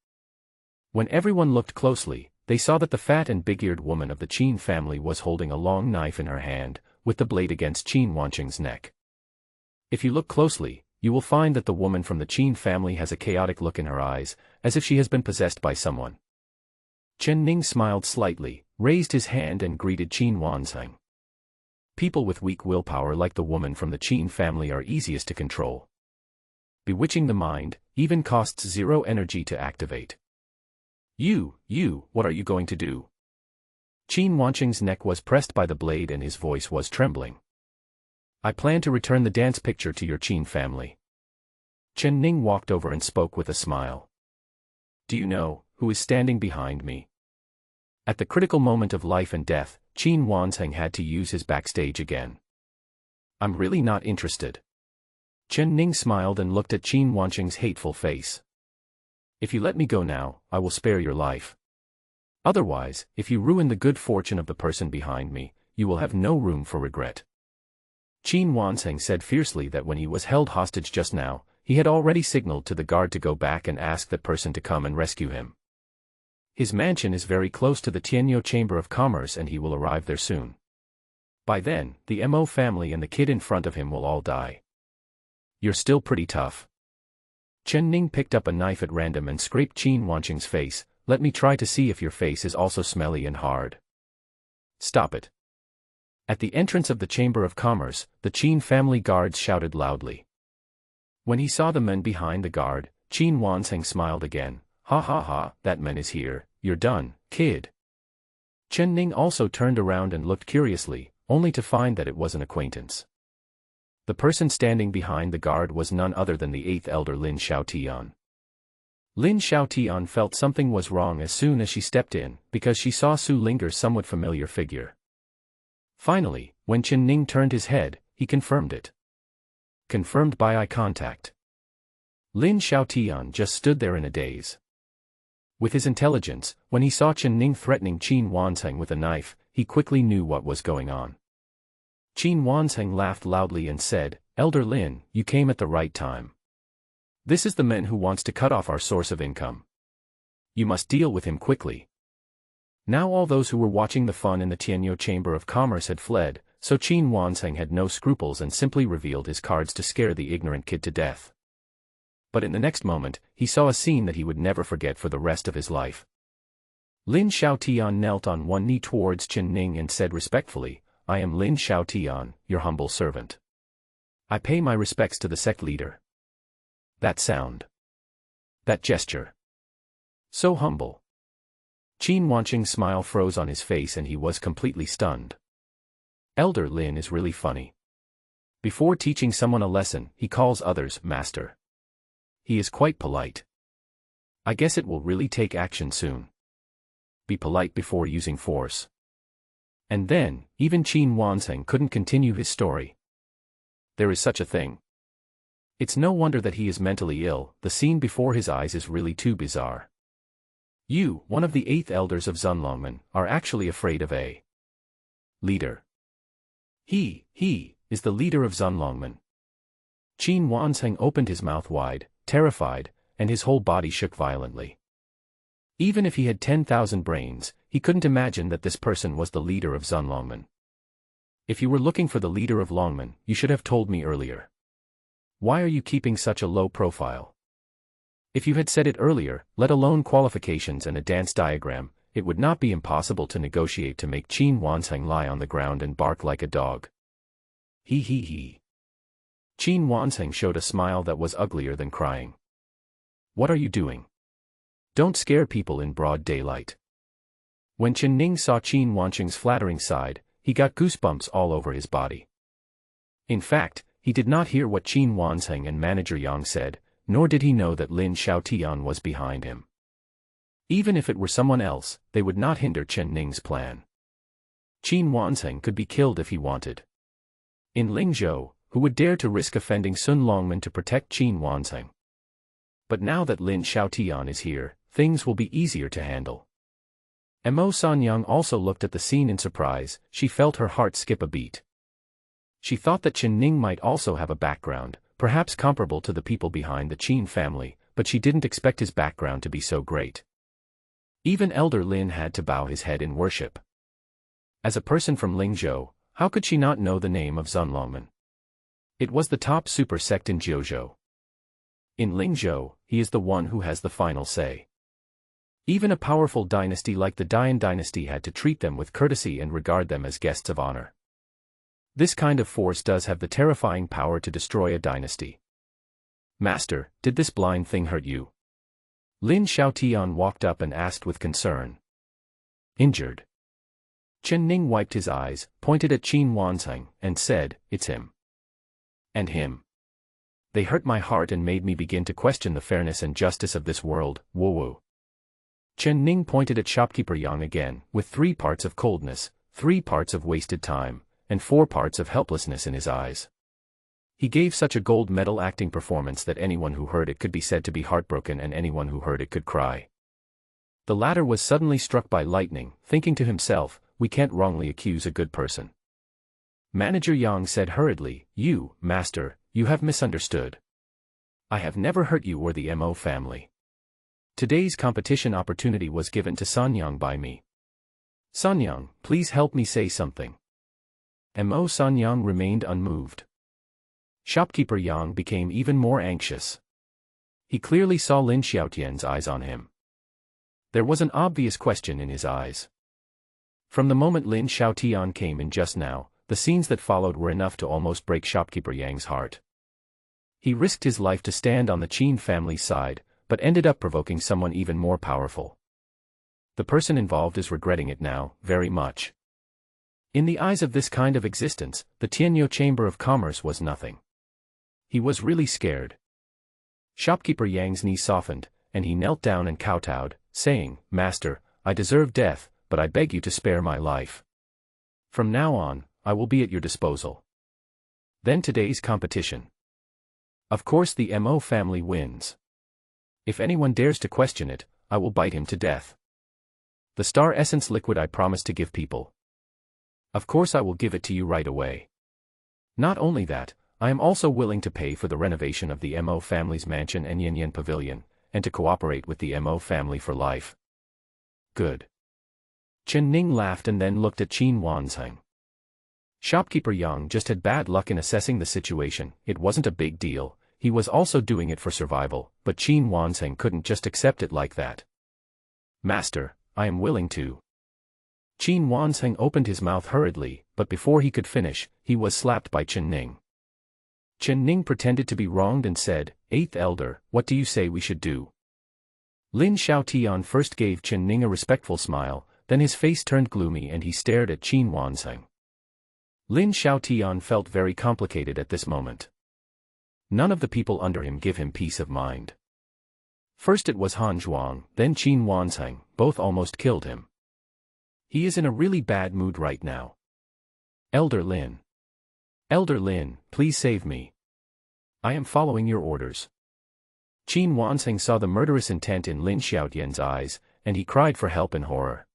[SPEAKER 1] When everyone looked closely, they saw that the fat and big-eared woman of the Qin family was holding a long knife in her hand, with the blade against Qin Wanzheng's neck. If you look closely, you will find that the woman from the Qin family has a chaotic look in her eyes, as if she has been possessed by someone. Chen Ning smiled slightly, raised his hand and greeted Qin Wanzheng. People with weak willpower like the woman from the Qin family are easiest to control. Bewitching the mind even costs 0 energy to activate. You, what are you going to do?" Qin Wanzheng's neck was pressed by the blade and his voice was trembling. "I plan to return the dance picture to your Qin family." Chen Ning walked over and spoke with a smile. "Do you know who is standing behind me?" At the critical moment of life and death, Qin Wanzheng had to use his backstage again. "I'm really not interested." Chen Ning smiled and looked at Qin Wanzheng's hateful face. "If you let me go now, I will spare your life. Otherwise, if you ruin the good fortune of the person behind me, you will have no room for regret." Qin Wanzheng said fiercely that when he was held hostage just now, he had already signaled to the guard to go back and ask that person to come and rescue him. His mansion is very close to the Tianyo Chamber of Commerce and he will arrive there soon. By then, the Mo family and the kid in front of him will all die. You're still pretty tough. Chen Ning picked up a knife at random and scraped Qin Wanqing's face. Let me try to see if your face is also smelly and hard. Stop it. At the entrance of the Chamber of Commerce, the Qin family guards shouted loudly. When he saw the men behind the guard, Qin Wanqing smiled again. Ha ha ha, that man is here, you're done, kid. Chen Ning also turned around and looked curiously, only to find that it was an acquaintance. The person standing behind the guard was none other than the 8th elder Lin Xiaotian. Lin Xiaotian felt something was wrong as soon as she stepped in, because she saw Su Linger's somewhat familiar figure. Finally, when Chen Ning turned his head, he confirmed it. Confirmed by eye contact. Lin Xiaotian just stood there in a daze. With his intelligence, when he saw Chen Ning threatening Qin Wanqing with a knife, he quickly knew what was going on. Qin Wanqing laughed loudly and said, Elder Lin, you came at the right time. This is the man who wants to cut off our source of income. You must deal with him quickly. Now all those who were watching the fun in the Tianyo Chamber of Commerce had fled, so Qin Wanqing had no scruples and simply revealed his cards to scare the ignorant kid to death. But in the next moment, he saw a scene that he would never forget for the rest of his life. Lin Xiaotian knelt on one knee towards Chen Ning and said respectfully, I am Lin Xiaotian, your humble servant. I pay my respects to the sect leader. That sound. That gesture. So humble. Qin Wanqing's smile froze on his face and he was completely stunned. Elder Lin is really funny. Before teaching someone a lesson, he calls others master. He is quite polite. I guess it will really take action soon. Be polite before using force. And then, even Qin Wanqing couldn't continue his story. There is such a thing. It's no wonder that he is mentally ill, the scene before his eyes is really too bizarre. You, one of the 8th elders of Zunlongmen, are actually afraid of a leader. He is the leader of Zunlongmen. Qin Wanqing opened his mouth wide, terrified, and his whole body shook violently. Even if he had 10,000 brains, he couldn't imagine that this person was the leader of Zunlongmen. If you were looking for the leader of Longmen, you should have told me earlier. Why are you keeping such a low profile? If you had said it earlier, let alone qualifications and a dance diagram, it would not be impossible to negotiate to make Qin Wanqing lie on the ground and bark like a dog. He. Qin Wanqing showed a smile that was uglier than crying. What are you doing? Don't scare people in broad daylight. When Chen Ning saw Qin Wanqing's flattering side, he got goosebumps all over his body. In fact, he did not hear what Qin Wanqing and Manager Yang said, nor did he know that Lin Xiaotian was behind him. Even if it were someone else, they would not hinder Chen Ning's plan. Qin Wanqing could be killed if he wanted. In Lingzhou, who would dare to risk offending Sun Longmen to protect Qin Wanqing? But now that Lin Xiaotian is here, things will be easier to handle. Mo Sanyang also looked at the scene in surprise. She felt her heart skip a beat. She thought that Chen Ning might also have a background, perhaps comparable to the people behind the Qin family, but she didn't expect his background to be so great. Even Elder Lin had to bow his head in worship. As a person from Lingzhou, how could she not know the name of Zunlongmen? It was the top super sect in Jiuzhou. In Lingzhou, he is the one who has the final say. Even a powerful dynasty like the Dian dynasty had to treat them with courtesy and regard them as guests of honor. This kind of force does have the terrifying power to destroy a dynasty. Master, did this blind thing hurt you? Lin Xiaotian walked up and asked with concern. Injured. Chen Ning wiped his eyes, pointed at Qin Wanqing, and said, it's him. And him. They hurt my heart and made me begin to question the fairness and justice of this world, woo-woo. Chen Ning pointed at shopkeeper Yang again, with 3 parts of coldness, 3 parts of wasted time, and 4 parts of helplessness in his eyes. He gave such a gold medal acting performance that anyone who heard it could be said to be heartbroken and anyone who heard it could cry. The latter was suddenly struck by lightning, thinking to himself, we can't wrongly accuse a good person. Manager Yang said hurriedly, you, master, you have misunderstood. I have never hurt you or the Mo family. Today's competition opportunity was given to Sanyang by me. Sanyang, please help me say something. Mo Sanyang remained unmoved. Shopkeeper Yang became even more anxious. He clearly saw Lin Xiaotian's eyes on him. There was an obvious question in his eyes. From the moment Lin Xiaotian came in just now, the scenes that followed were enough to almost break Shopkeeper Yang's heart. He risked his life to stand on the Qin family's side, but ended up provoking someone even more powerful. The person involved is regretting it now, very much. In the eyes of this kind of existence, the Tianyou Chamber of Commerce was nothing. He was really scared. Shopkeeper Yang's knee softened, and he knelt down and kowtowed, saying, "Master, I deserve death, but I beg you to spare my life. From now on, I will be at your disposal." Then today's competition. Of course the Mo family wins. If anyone dares to question it, I will bite him to death. The star essence liquid I promised to give people. Of course I will give it to you right away. Not only that, I am also willing to pay for the renovation of the Mo family's mansion and Yin Yin Pavilion, and to cooperate with the Mo family for life. Good. Chen Ning laughed and then looked at Qin Wanzheng. Shopkeeper Yang just had bad luck in assessing the situation. It wasn't a big deal, he was also doing it for survival, but Qin Wanzheng couldn't just accept it like that. "Master, I am willing to." Qin Wanzheng opened his mouth hurriedly, but before he could finish, he was slapped by Chen Ning. Chen Ning pretended to be wronged and said, "Eighth Elder, what do you say we should do?" Lin Xiaotian first gave Chen Ning a respectful smile, then his face turned gloomy and he stared at Qin Wanzheng. Lin Xiaotian felt very complicated at this moment. None of the people under him give him peace of mind. First it was Han Zhuang, then Qin Wanzheng, both almost killed him. He is in a really bad mood right now. Elder Lin. Elder Lin, please save me. I am following your orders. Qin Wanzheng saw the murderous intent in Lin Xiaotian's eyes, and he cried for help in horror.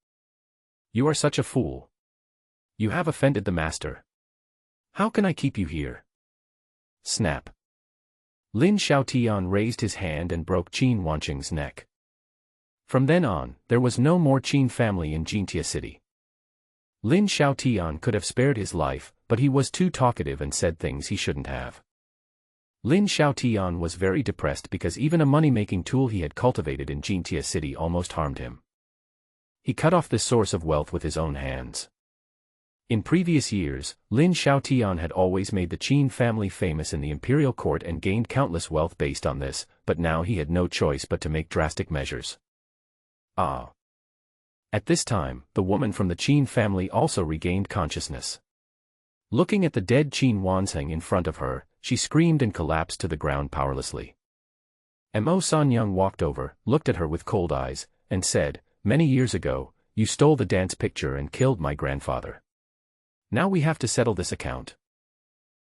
[SPEAKER 1] You are such a fool. You have offended the master. How can I keep you here? Snap. Lin Xiaotian raised his hand and broke Qin Wanzheng's neck. From then on, there was no more Qin family in Jintia City. Lin Xiaotian could have spared his life, but he was too talkative and said things he shouldn't have. Lin Xiaotian was very depressed because even a money-making tool he had cultivated in Jintia City almost harmed him. He cut off this source of wealth with his own hands. In previous years, Lin Xiaotian had always made the Qin family famous in the imperial court and gained countless wealth based on this, but now he had no choice but to make drastic measures. At this time, the woman from the Qin family also regained consciousness. Looking at the dead Qin Wanzheng in front of her, she screamed and collapsed to the ground powerlessly. Mo Sanyang walked over, looked at her with cold eyes, and said, "Many years ago, you stole the dance picture and killed my grandfather. Now we have to settle this account."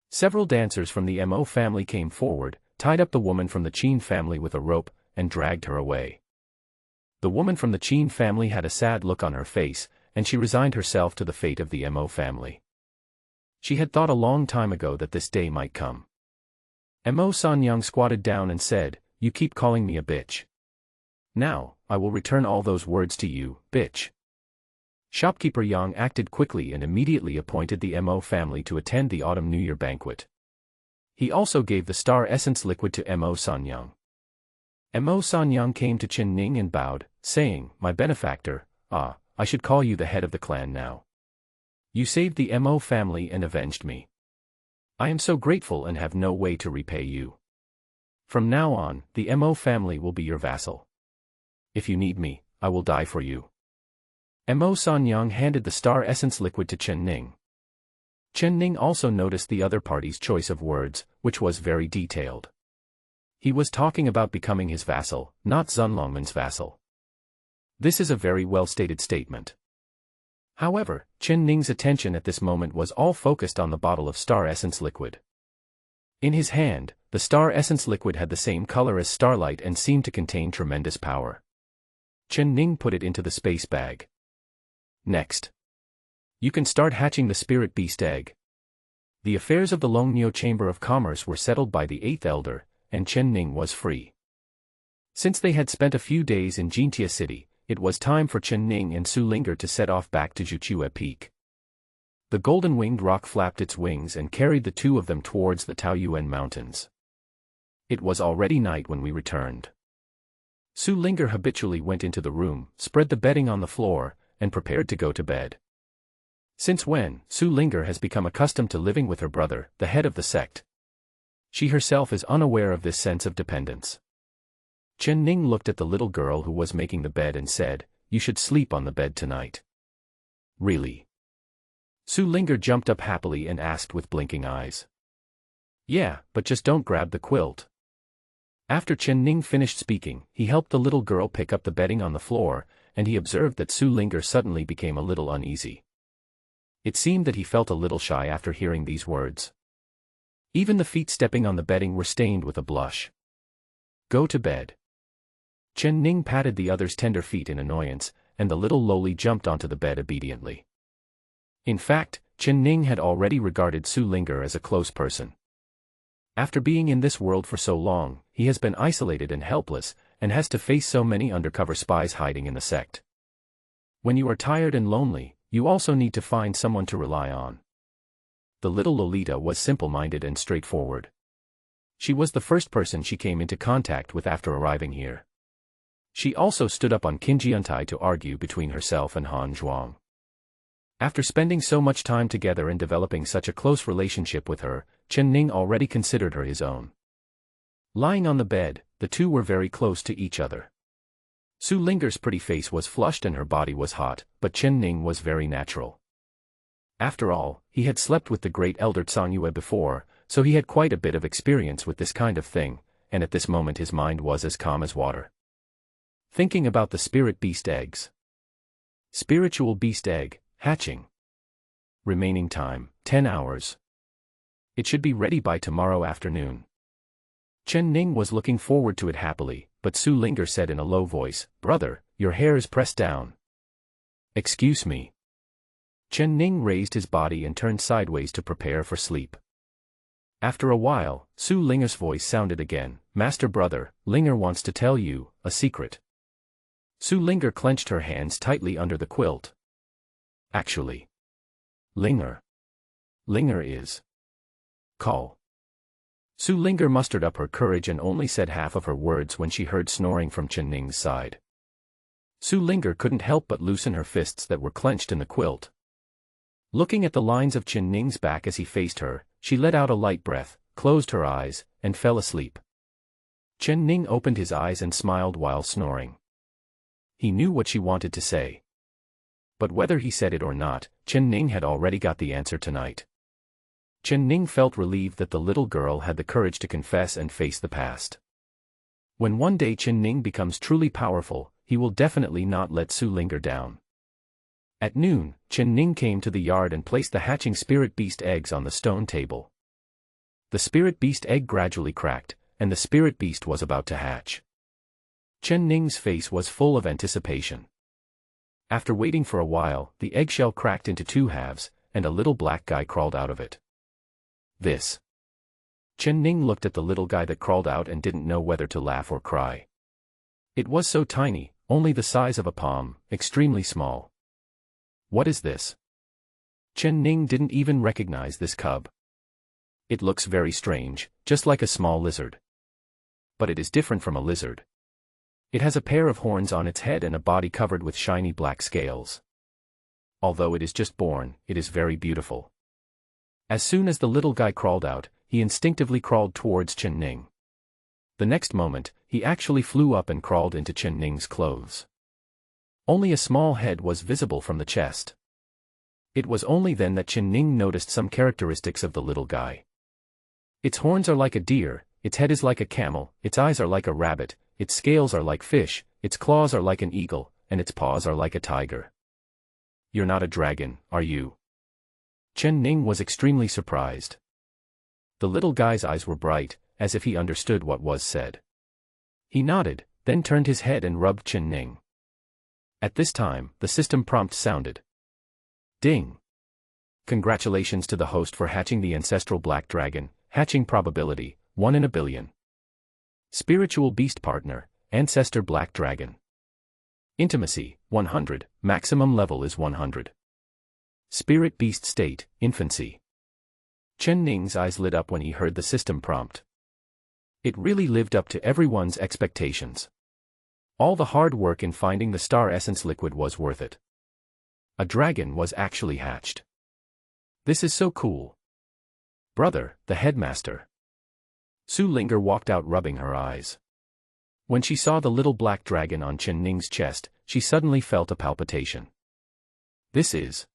[SPEAKER 1] Several dancers from the Mo family came forward, tied up the woman from the Qin family with a rope, and dragged her away. The woman from the Qin family had a sad look on her face, and she resigned herself to the fate of the Mo family. She had thought a long time ago that this day might come. Mo Sanyang squatted down and said, "You keep calling me a bitch. Now, I will return all those words to you, bitch." Shopkeeper Yang acted quickly and immediately appointed the Mo family to attend the Autumn New Year banquet. He also gave the star essence liquid to Mo Sanyang. Mo Sanyang came to Chen Ning and bowed, saying, "My benefactor, I should call you the head of the clan now. You saved the Mo family and avenged me. I am so grateful and have no way to repay you. From now on, the Mo family will be your vassal. If you need me, I will die for you." Mo Sanyang handed the star essence liquid to Chen Ning. Chen Ning also noticed the other party's choice of words, which was very detailed. He was talking about becoming his vassal, not Zunlongman's vassal. This is a very well-stated statement. However, Chen Ning's attention at this moment was all focused on the bottle of star essence liquid. In his hand, the star essence liquid had the same color as starlight and seemed to contain tremendous power. Chen Ning put it into the space bag. Next. You can start hatching the spirit beast egg. The affairs of the Longnyo Chamber of Commerce were settled by the 8th Elder, and Chen Ning was free. Since they had spent a few days in Jintia City, it was time for Chen Ning and Su Linger to set off back to Juchue Peak. The golden-winged rock flapped its wings and carried the two of them towards the Taoyuan Mountains. It was already night when we returned. Su Linger habitually went into the room, spread the bedding on the floor, and prepared to go to bed. Since when, Su Linger has become accustomed to living with her brother, the head of the sect. She herself is unaware of this sense of dependence. Chen Ning looked at the little girl who was making the bed and said, "You should sleep on the bed tonight." "Really?" Su Linger jumped up happily and asked with blinking eyes. "Yeah, but just don't grab the quilt." After Chen Ning finished speaking, he helped the little girl pick up the bedding on the floor, and he observed that Su Linger suddenly became a little uneasy. It seemed that he felt a little shy after hearing these words. Even the feet stepping on the bedding were stained with a blush. "Go to bed." Chen Ning patted the other's tender feet in annoyance, and the little lowly jumped onto the bed obediently. In fact, Chen Ning had already regarded Su Linger as a close person. After being in this world for so long, he has been isolated and helpless, and has to face so many undercover spies hiding in the sect. When you are tired and lonely, you also need to find someone to rely on. The little Lolita was simple-minded and straightforward. She was the first person she came into contact with after arriving here. She also stood up on Qin Jiantai to argue between herself and Han Zhuang. After spending so much time together and developing such a close relationship with her, Chen Ning already considered her his own. Lying on the bed, the two were very close to each other. Su Linger's pretty face was flushed and her body was hot, but Chen Ning was very natural. After all, he had slept with the great elder Zhang Yue before, so he had quite a bit of experience with this kind of thing, and at this moment his mind was as calm as water. Thinking about the spirit beast eggs. Spiritual beast egg, hatching. Remaining time, 10 hours. It should be ready by tomorrow afternoon. Chen Ning was looking forward to it happily, but Su Linger said in a low voice, "Brother, your hair is pressed down." "Excuse me." Chen Ning raised his body and turned sideways to prepare for sleep. After a while, Su Linger's voice sounded again, "Master brother, Linger wants to tell you a secret." Su Linger clenched her hands tightly under the quilt. "Actually, Linger is. Call." Su Linger mustered up her courage and only said half of her words when she heard snoring from Chen Ning's side. Su Linger couldn't help but loosen her fists that were clenched in the quilt. Looking at the lines of Chen Ning's back as he faced her, she let out a light breath, closed her eyes, and fell asleep. Chen Ning opened his eyes and smiled while snoring. He knew what she wanted to say. But whether he said it or not, Chen Ning had already got the answer tonight. Chen Ning felt relieved that the little girl had the courage to confess and face the past. When one day Chen Ning becomes truly powerful, he will definitely not let Su Linger down. At noon, Chen Ning came to the yard and placed the hatching spirit beast eggs on the stone table. The spirit beast egg gradually cracked, and the spirit beast was about to hatch. Chen Ning's face was full of anticipation. After waiting for a while, the eggshell cracked into two halves, and a little black guy crawled out of it. This. Chen Ning looked at the little guy that crawled out and didn't know whether to laugh or cry. It was so tiny, only the size of a palm, extremely small. What is this? Chen Ning didn't even recognize this cub. It looks very strange, just like a small lizard. But it is different from a lizard. It has a pair of horns on its head and a body covered with shiny black scales. Although it is just born, it is very beautiful. As soon as the little guy crawled out, he instinctively crawled towards Chen Ning. The next moment, he actually flew up and crawled into Chen Ning's clothes. Only a small head was visible from the chest. It was only then that Chen Ning noticed some characteristics of the little guy. Its horns are like a deer, its head is like a camel, its eyes are like a rabbit, its scales are like fish, its claws are like an eagle, and its paws are like a tiger. "You're not a dragon, are you?" Chen Ning was extremely surprised. The little guy's eyes were bright, as if he understood what was said. He nodded, then turned his head and rubbed Chen Ning. At this time, the system prompt sounded. Ding! Congratulations to the host for hatching the ancestral black dragon, hatching probability, 1 in a billion. Spiritual beast partner, Ancestor Black Dragon. Intimacy, 100, maximum level is 100. Spirit Beast State, Infancy. Chen Ning's eyes lit up when he heard the system prompt. It really lived up to everyone's expectations. All the hard work in finding the star essence liquid was worth it. A dragon was actually hatched. This is so cool. Brother, the headmaster. Su Linger walked out rubbing her eyes. When she saw the little black dragon on Chen Ning's chest, she suddenly felt a palpitation. This is...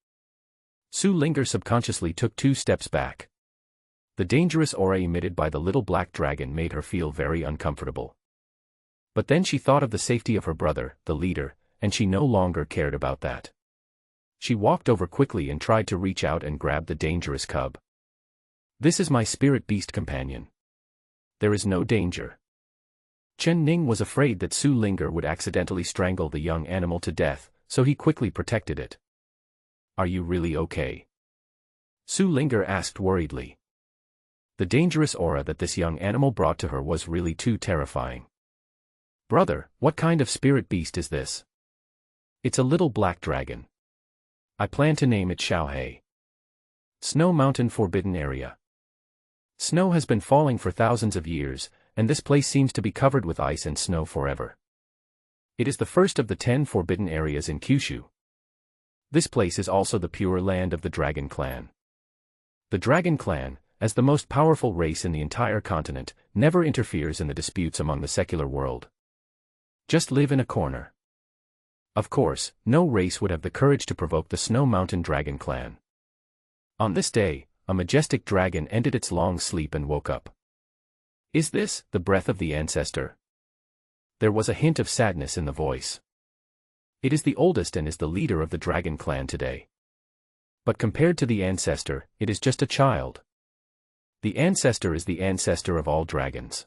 [SPEAKER 1] Su Linger subconsciously took 2 steps back. The dangerous aura emitted by the little black dragon made her feel very uncomfortable. But then she thought of the safety of her brother, the leader, and she no longer cared about that. She walked over quickly and tried to reach out and grab the dangerous cub. This is my spirit beast companion. There is no danger. Chen Ning was afraid that Su Linger would accidentally strangle the young animal to death, so he quickly protected it. Are you really okay? Su Linger asked worriedly. The dangerous aura that this young animal brought to her was really too terrifying. Brother, what kind of spirit beast is this? It's a little black dragon. I plan to name it Xiaohei. Snow Mountain Forbidden Area. Snow has been falling for thousands of years, and this place seems to be covered with ice and snow forever. It is the first of the 10 forbidden areas in Kyushu. This place is also the pure land of the Dragon Clan. The Dragon Clan, as the most powerful race in the entire continent, never interferes in the disputes among the secular world. Just live in a corner. Of course, no race would have the courage to provoke the Snow Mountain Dragon Clan. On this day, a majestic dragon ended its long sleep and woke up. Is this the breath of the ancestor? There was a hint of sadness in the voice. It is the oldest and is the leader of the Dragon Clan today. But compared to the ancestor, it is just a child. The ancestor is the ancestor of all dragons.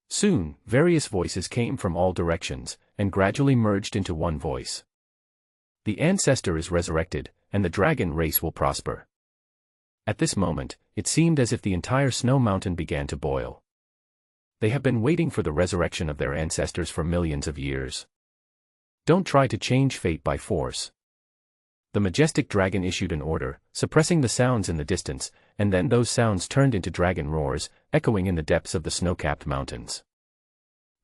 [SPEAKER 1] Soon, various voices came from all directions, and gradually merged into one voice. The ancestor is resurrected, and the dragon race will prosper. At this moment, it seemed as if the entire Snow Mountain began to boil. They have been waiting for the resurrection of their ancestors for millions of years. Don't try to change fate by force. The majestic dragon issued an order, suppressing the sounds in the distance, and then those sounds turned into dragon roars, echoing in the depths of the snow-capped mountains.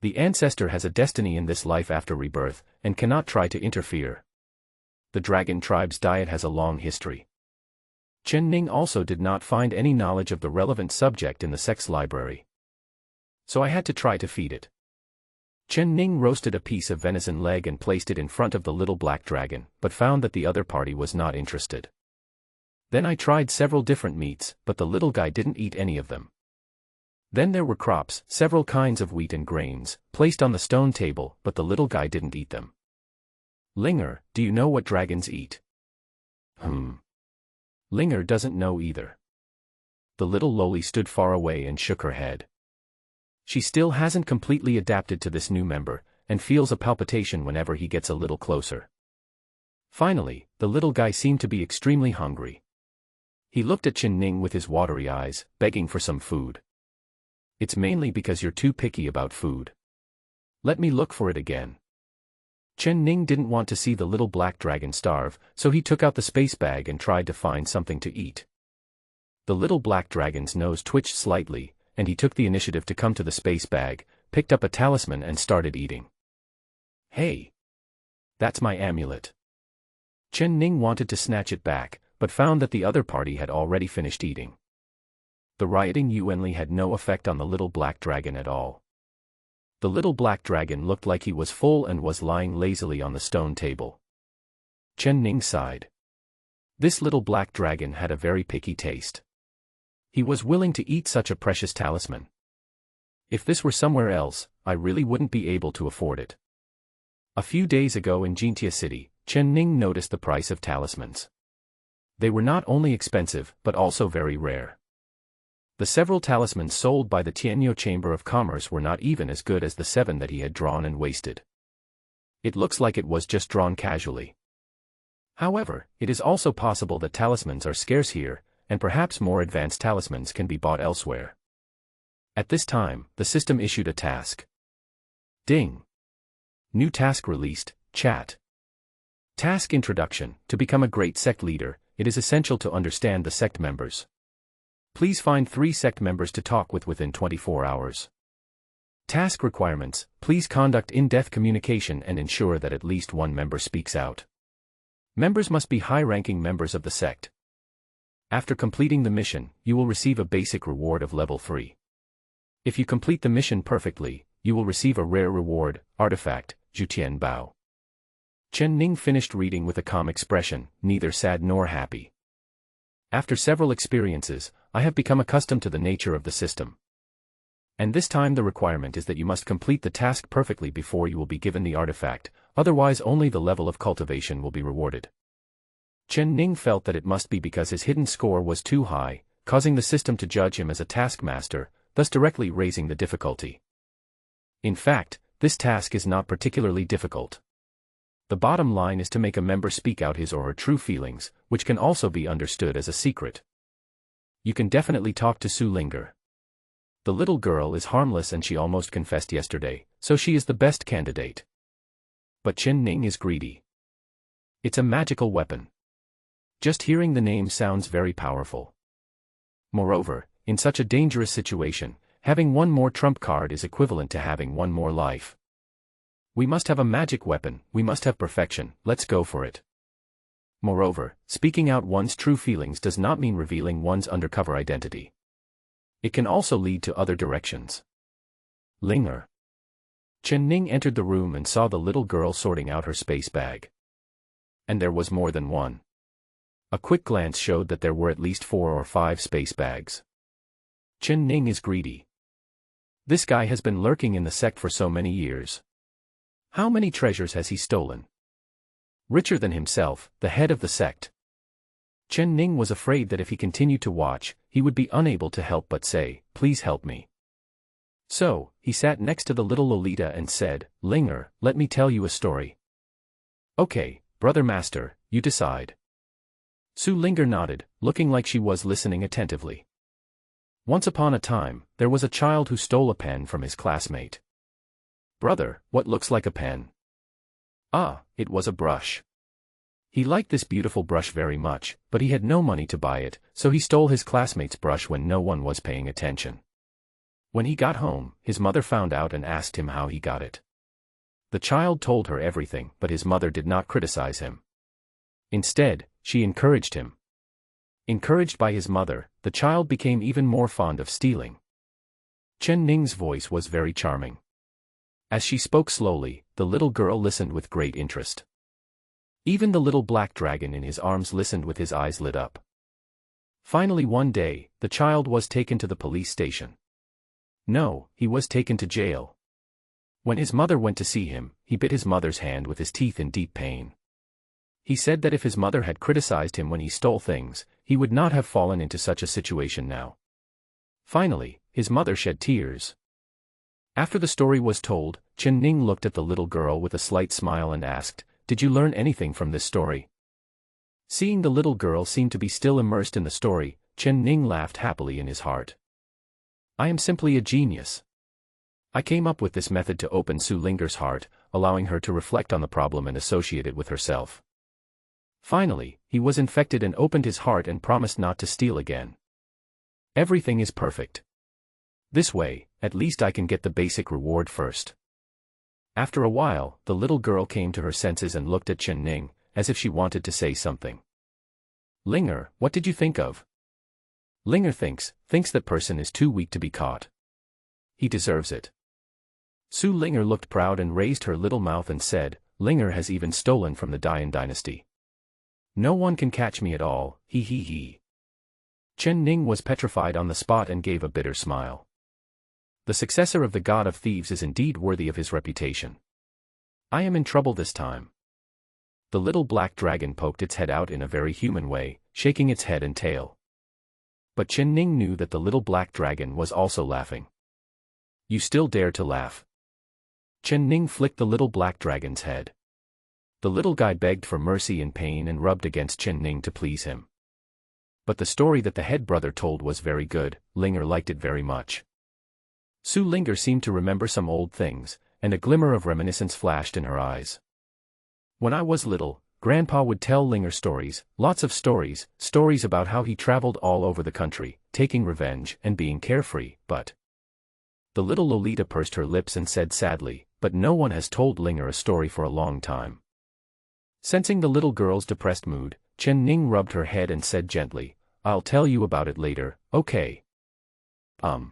[SPEAKER 1] The ancestor has a destiny in this life after rebirth, and cannot try to interfere. The dragon tribe's diet has a long history. Chen Ning also did not find any knowledge of the relevant subject in the sect's library. So I had to try to feed it. Chen Ning roasted a piece of venison leg and placed it in front of the little black dragon, but found that the other party was not interested. Then I tried several different meats, but the little guy didn't eat any of them. Then there were crops, several kinds of wheat and grains, placed on the stone table, but the little guy didn't eat them. Linger, do you know what dragons eat? Linger doesn't know either. The little loli stood far away and shook her head. She still hasn't completely adapted to this new member, and feels a palpitation whenever he gets a little closer. Finally, the little guy seemed to be extremely hungry. He looked at Chen Ning with his watery eyes, begging for some food. It's mainly because you're too picky about food. Let me look for it again. Chen Ning didn't want to see the little black dragon starve, so he took out the space bag and tried to find something to eat. The little black dragon's nose twitched slightly, and he took the initiative to come to the space bag, picked up a talisman and started eating. Hey! That's my amulet. Chen Ning wanted to snatch it back, but found that the other party had already finished eating. The rioting Yuanli had no effect on the little black dragon at all. The little black dragon looked like he was full and was lying lazily on the stone table. Chen Ning sighed. This little black dragon had a very picky taste. He was willing to eat such a precious talisman. If this were somewhere else, I really wouldn't be able to afford it. A few days ago in Jintia City, Chen Ning noticed the price of talismans. They were not only expensive, but also very rare. The several talismans sold by the Tianyo Chamber of Commerce were not even as good as the 7 that he had drawn and wasted. It looks like it was just drawn casually. However, it is also possible that talismans are scarce here, and perhaps more advanced talismans can be bought elsewhere. At this time, the system issued a task. Ding. New task released, chat. Task introduction. To become a great sect leader, it is essential to understand the sect members. Please find 3 sect members to talk with within 24 hours. Task requirements. Please conduct in-depth communication and ensure that at least one member speaks out. Members must be high-ranking members of the sect. After completing the mission, you will receive a basic reward of level 3. If you complete the mission perfectly, you will receive a rare reward, artifact, Jutian Bao. Chen Ning finished reading with a calm expression, neither sad nor happy. After several experiences, I have become accustomed to the nature of the system. And this time the requirement is that you must complete the task perfectly before you will be given the artifact, otherwise only the level of cultivation will be rewarded. Chen Ning felt that it must be because his hidden score was too high, causing the system to judge him as a taskmaster, thus directly raising the difficulty. In fact, this task is not particularly difficult. The bottom line is to make a member speak out his or her true feelings, which can also be understood as a secret. You can definitely talk to Su Linger. The little girl is harmless and she almost confessed yesterday, so she is the best candidate. But Chen Ning is greedy. It's a magical weapon. Just hearing the name sounds very powerful. Moreover, in such a dangerous situation, having one more trump card is equivalent to having one more life. We must have a magic weapon, we must have perfection, let's go for it. Moreover, speaking out one's true feelings does not mean revealing one's undercover identity. It can also lead to other directions. Linger. Chen Ning entered the room and saw the little girl sorting out her space bag. And there was more than one. A quick glance showed that there were at least 4 or 5 space bags. Chen Ning is greedy. This guy has been lurking in the sect for so many years. How many treasures has he stolen? Richer than himself, the head of the sect. Chen Ning was afraid that if he continued to watch, he would be unable to help but say, "Please help me." So, he sat next to the little Lolita and said, "Linger, let me tell you a story." "Okay, brother master, you decide." Su Linger nodded, looking like she was listening attentively. Once upon a time, there was a child who stole a pen from his classmate. "Brother, what looks like a pen?" "Ah, it was a brush." He liked this beautiful brush very much, but he had no money to buy it, so he stole his classmate's brush when no one was paying attention. When he got home, his mother found out and asked him how he got it. The child told her everything, but his mother did not criticize him. Instead, she encouraged him. Encouraged by his mother, the child became even more fond of stealing. Chen Ning's voice was very charming. As she spoke slowly, the little girl listened with great interest. Even the little black dragon in his arms listened with his eyes lit up. Finally one day, the child was taken to the police station. No, he was taken to jail. When his mother went to see him, he bit his mother's hand with his teeth in deep pain. He said that if his mother had criticized him when he stole things, he would not have fallen into such a situation now. Finally, his mother shed tears. After the story was told, Chen Ning looked at the little girl with a slight smile and asked, "Did you learn anything from this story?" Seeing the little girl seem to be still immersed in the story, Chen Ning laughed happily in his heart. "I am simply a genius. I came up with this method to open Su Linger's heart, allowing her to reflect on the problem and associate it with herself." Finally, he was infected and opened his heart and promised not to steal again. Everything is perfect. This way, at least I can get the basic reward first. After a while, the little girl came to her senses and looked at Chen Ning, as if she wanted to say something. "Linger, what did you think of?" Linger thinks that person is too weak to be caught. He deserves it. Su Linger looked proud and raised her little mouth and said, "Linger has even stolen from the Dian dynasty. No one can catch me at all, he he he." Chen Ning was petrified on the spot and gave a bitter smile. The successor of the god of thieves is indeed worthy of his reputation. I am in trouble this time. The little black dragon poked its head out in a very human way, shaking its head and tail. But Chen Ning knew that the little black dragon was also laughing. "You still dare to laugh?" Chen Ning flicked the little black dragon's head. The little guy begged for mercy in pain and rubbed against Chen Ning to please him. But the story that the head brother told was very good, Linger liked it very much. Su Linger seemed to remember some old things, and a glimmer of reminiscence flashed in her eyes. When I was little, Grandpa would tell Linger stories, lots of stories, stories about how he traveled all over the country, taking revenge and being carefree, but... The little Lolita pursed her lips and said sadly, but no one has told Linger a story for a long time. Sensing the little girl's depressed mood, Chen Ning rubbed her head and said gently, I'll tell you about it later, okay? The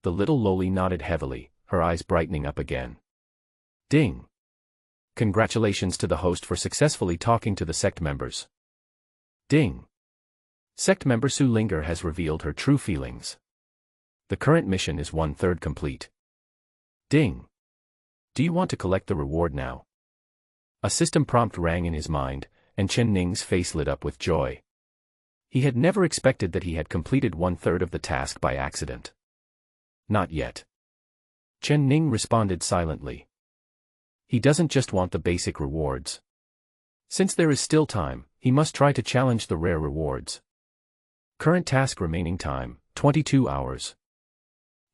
[SPEAKER 1] little Loli nodded heavily, her eyes brightening up again. Ding! Congratulations to the host for successfully talking to the sect members. Ding! Sect member Su Linger has revealed her true feelings. The current mission is 1/3 complete. Ding! Do you want to collect the reward now? A system prompt rang in his mind, and Chen Ning's face lit up with joy. He had never expected that he had completed 1/3 of the task by accident. Not yet. Chen Ning responded silently. He doesn't just want the basic rewards. Since there is still time, he must try to challenge the rare rewards. Current task remaining time, 22 hours.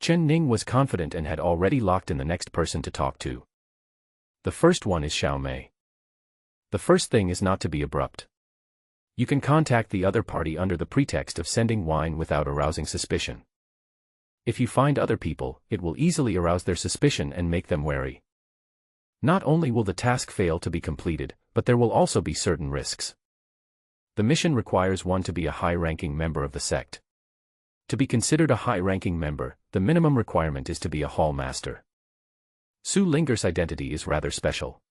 [SPEAKER 1] Chen Ning was confident and had already locked in the next person to talk to. The first one is Xiao Mei. The first thing is not to be abrupt. You can contact the other party under the pretext of sending wine without arousing suspicion. If you find other people, it will easily arouse their suspicion and make them wary. Not only will the task fail to be completed, but there will also be certain risks. The mission requires one to be a high-ranking member of the sect. To be considered a high-ranking member, the minimum requirement is to be a hall master. Su Linger's identity is rather special.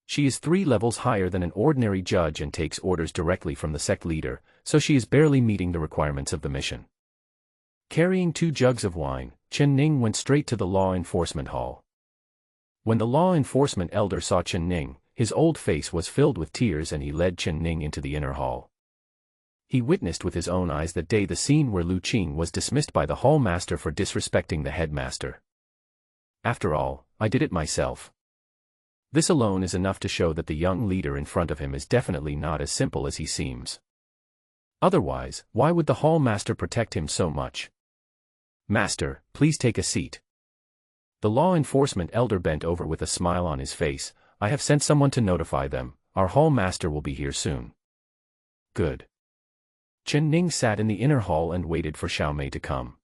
[SPEAKER 1] She is 3 levels higher than an ordinary judge and takes orders directly from the sect leader, so she is barely meeting the requirements of the mission. Carrying 2 jugs of wine, Chen Ning went straight to the law enforcement hall. When the law enforcement elder saw Chen Ning, his old face was filled with tears and he led Chen Ning into the inner hall. He witnessed with his own eyes that day the scene where Lu Qing was dismissed by the hall master for disrespecting the headmaster. After all, I did it myself. This alone is enough to show that the young leader in front of him is definitely not as simple as he seems. Otherwise, why would the hall master protect him so much? Master, please take a seat. The law enforcement elder bent over with a smile on his face. I have sent someone to notify them. Our hall master will be here soon. Good. Chen Ning sat in the inner hall and waited for Xiao Mei to come.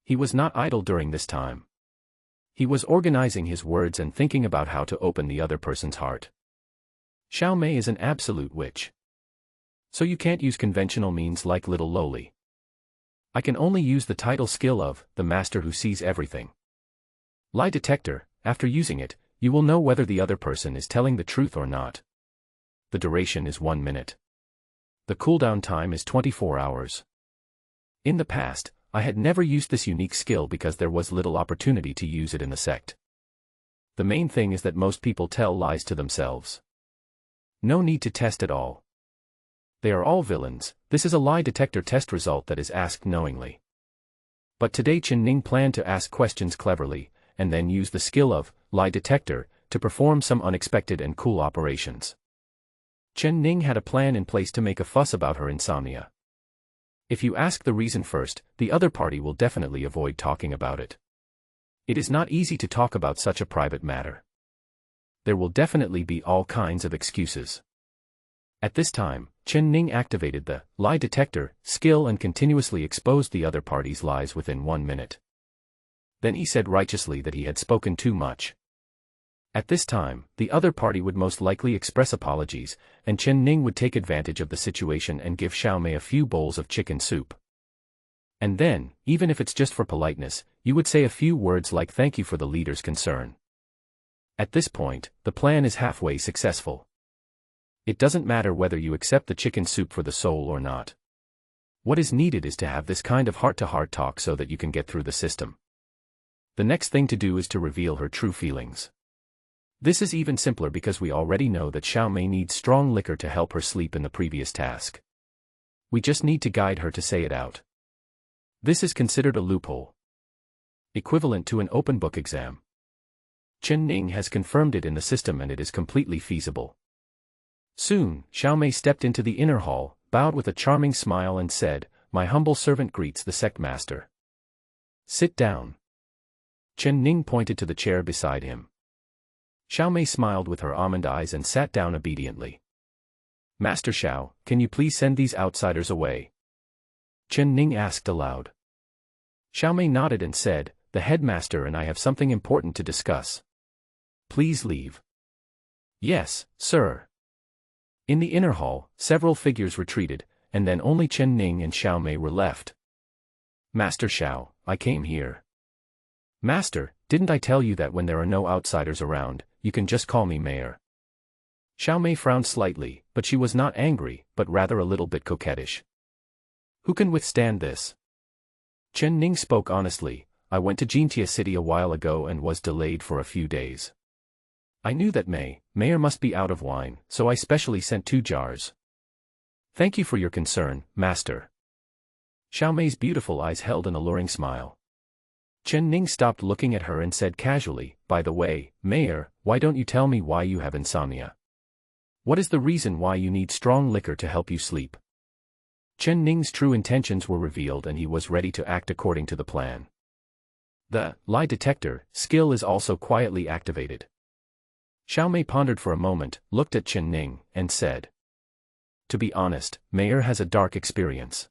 [SPEAKER 1] He was not idle during this time. He was organizing his words and thinking about how to open the other person's heart. Xiao Mei is an absolute witch. So you can't use conventional means like little Loli. I can only use the title skill of the master who sees everything. Lie detector. After using it, you will know whether the other person is telling the truth or not. The duration is 1 minute. The cooldown time is 24 hours. In the past, I had never used this unique skill because there was little opportunity to use it in the sect. The main thing is that most people tell lies to themselves. No need to test at all. They are all villains. This is a lie detector test result that is asked knowingly. But today Chen Ning planned to ask questions cleverly, and then use the skill of lie detector to perform some unexpected and cool operations. Chen Ning had a plan in place to make a fuss about her insomnia. If you ask the reason first, the other party will definitely avoid talking about it. It is not easy to talk about such a private matter. There will definitely be all kinds of excuses. At this time, Chen Ning activated the lie detector skill and continuously exposed the other party's lies within 1 minute. Then he said righteously that he had spoken too much. At this time, the other party would most likely express apologies, and Chen Ning would take advantage of the situation and give Xiao Mei a few bowls of chicken soup. And then, even if it's just for politeness, you would say a few words like thank you for the leader's concern. At this point, the plan is halfway successful. It doesn't matter whether you accept the chicken soup for the soul or not. What is needed is to have this kind of heart-to-heart talk so that you can get through the system. The next thing to do is to reveal her true feelings. This is even simpler because we already know that Xiao Mei needs strong liquor to help her sleep in the previous task. We just need to guide her to say it out. This is considered a loophole. Equivalent to an open book exam. Chen Ning has confirmed it in the system and it is completely feasible. Soon, Xiao Mei stepped into the inner hall, bowed with a charming smile and said, "My humble servant greets the sect master. Sit down." Chen Ning pointed to the chair beside him. Xiao Mei smiled with her almond eyes and sat down obediently. Master Xiao, can you please send these outsiders away? Chen Ning asked aloud. Xiao Mei nodded and said, the headmaster and I have something important to discuss. Please leave. Yes, sir. In the inner hall, several figures retreated, and then only Chen Ning and Xiao Mei were left. Master Xiao, I came here. Master, didn't I tell you that when there are no outsiders around, you can just call me Mayor? Xiao Mei frowned slightly, but she was not angry, but rather a little bit coquettish. Who can withstand this? Chen Ning spoke honestly. I went to Jintia City a while ago and was delayed for a few days. I knew that Mayor must be out of wine, so I specially sent 2 jars. Thank you for your concern, Master. Xiao Mei's beautiful eyes held an alluring smile. Chen Ning stopped looking at her and said casually, by the way, Mayor, why don't you tell me why you have insomnia? What is the reason why you need strong liquor to help you sleep? Chen Ning's true intentions were revealed and he was ready to act according to the plan. The lie detector skill is also quietly activated. Xiao Mei pondered for a moment, looked at Chen Ning, and said, to be honest, Mayor has a dark experience.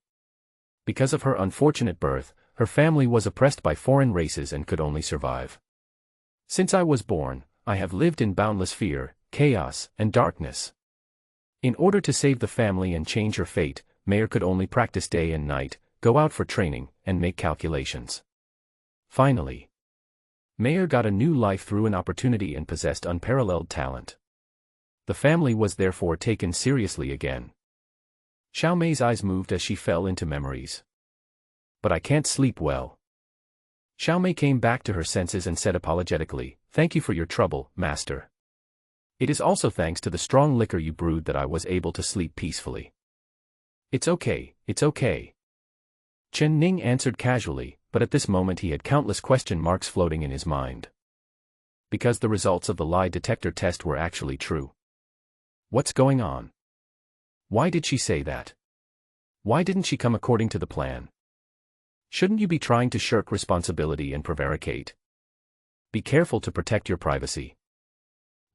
[SPEAKER 1] Because of her unfortunate birth, her family was oppressed by foreign races and could only survive. Since I was born, I have lived in boundless fear, chaos, and darkness. In order to save the family and change her fate, Mayor could only practice day and night, go out for training, and make calculations. Finally, Mayor got a new life through an opportunity and possessed unparalleled talent. The family was therefore taken seriously again. Xiao Mei's eyes moved as she fell into memories. But I can't sleep well. Xiao Mei came back to her senses and said apologetically, thank you for your trouble, Master. It is also thanks to the strong liquor you brewed that I was able to sleep peacefully. It's okay, it's okay. Chen Ning answered casually, but at this moment he had countless question marks floating in his mind. Because the results of the lie detector test were actually true. What's going on? Why did she say that? Why didn't she come according to the plan? Shouldn't you be trying to shirk responsibility and prevaricate? Be careful to protect your privacy.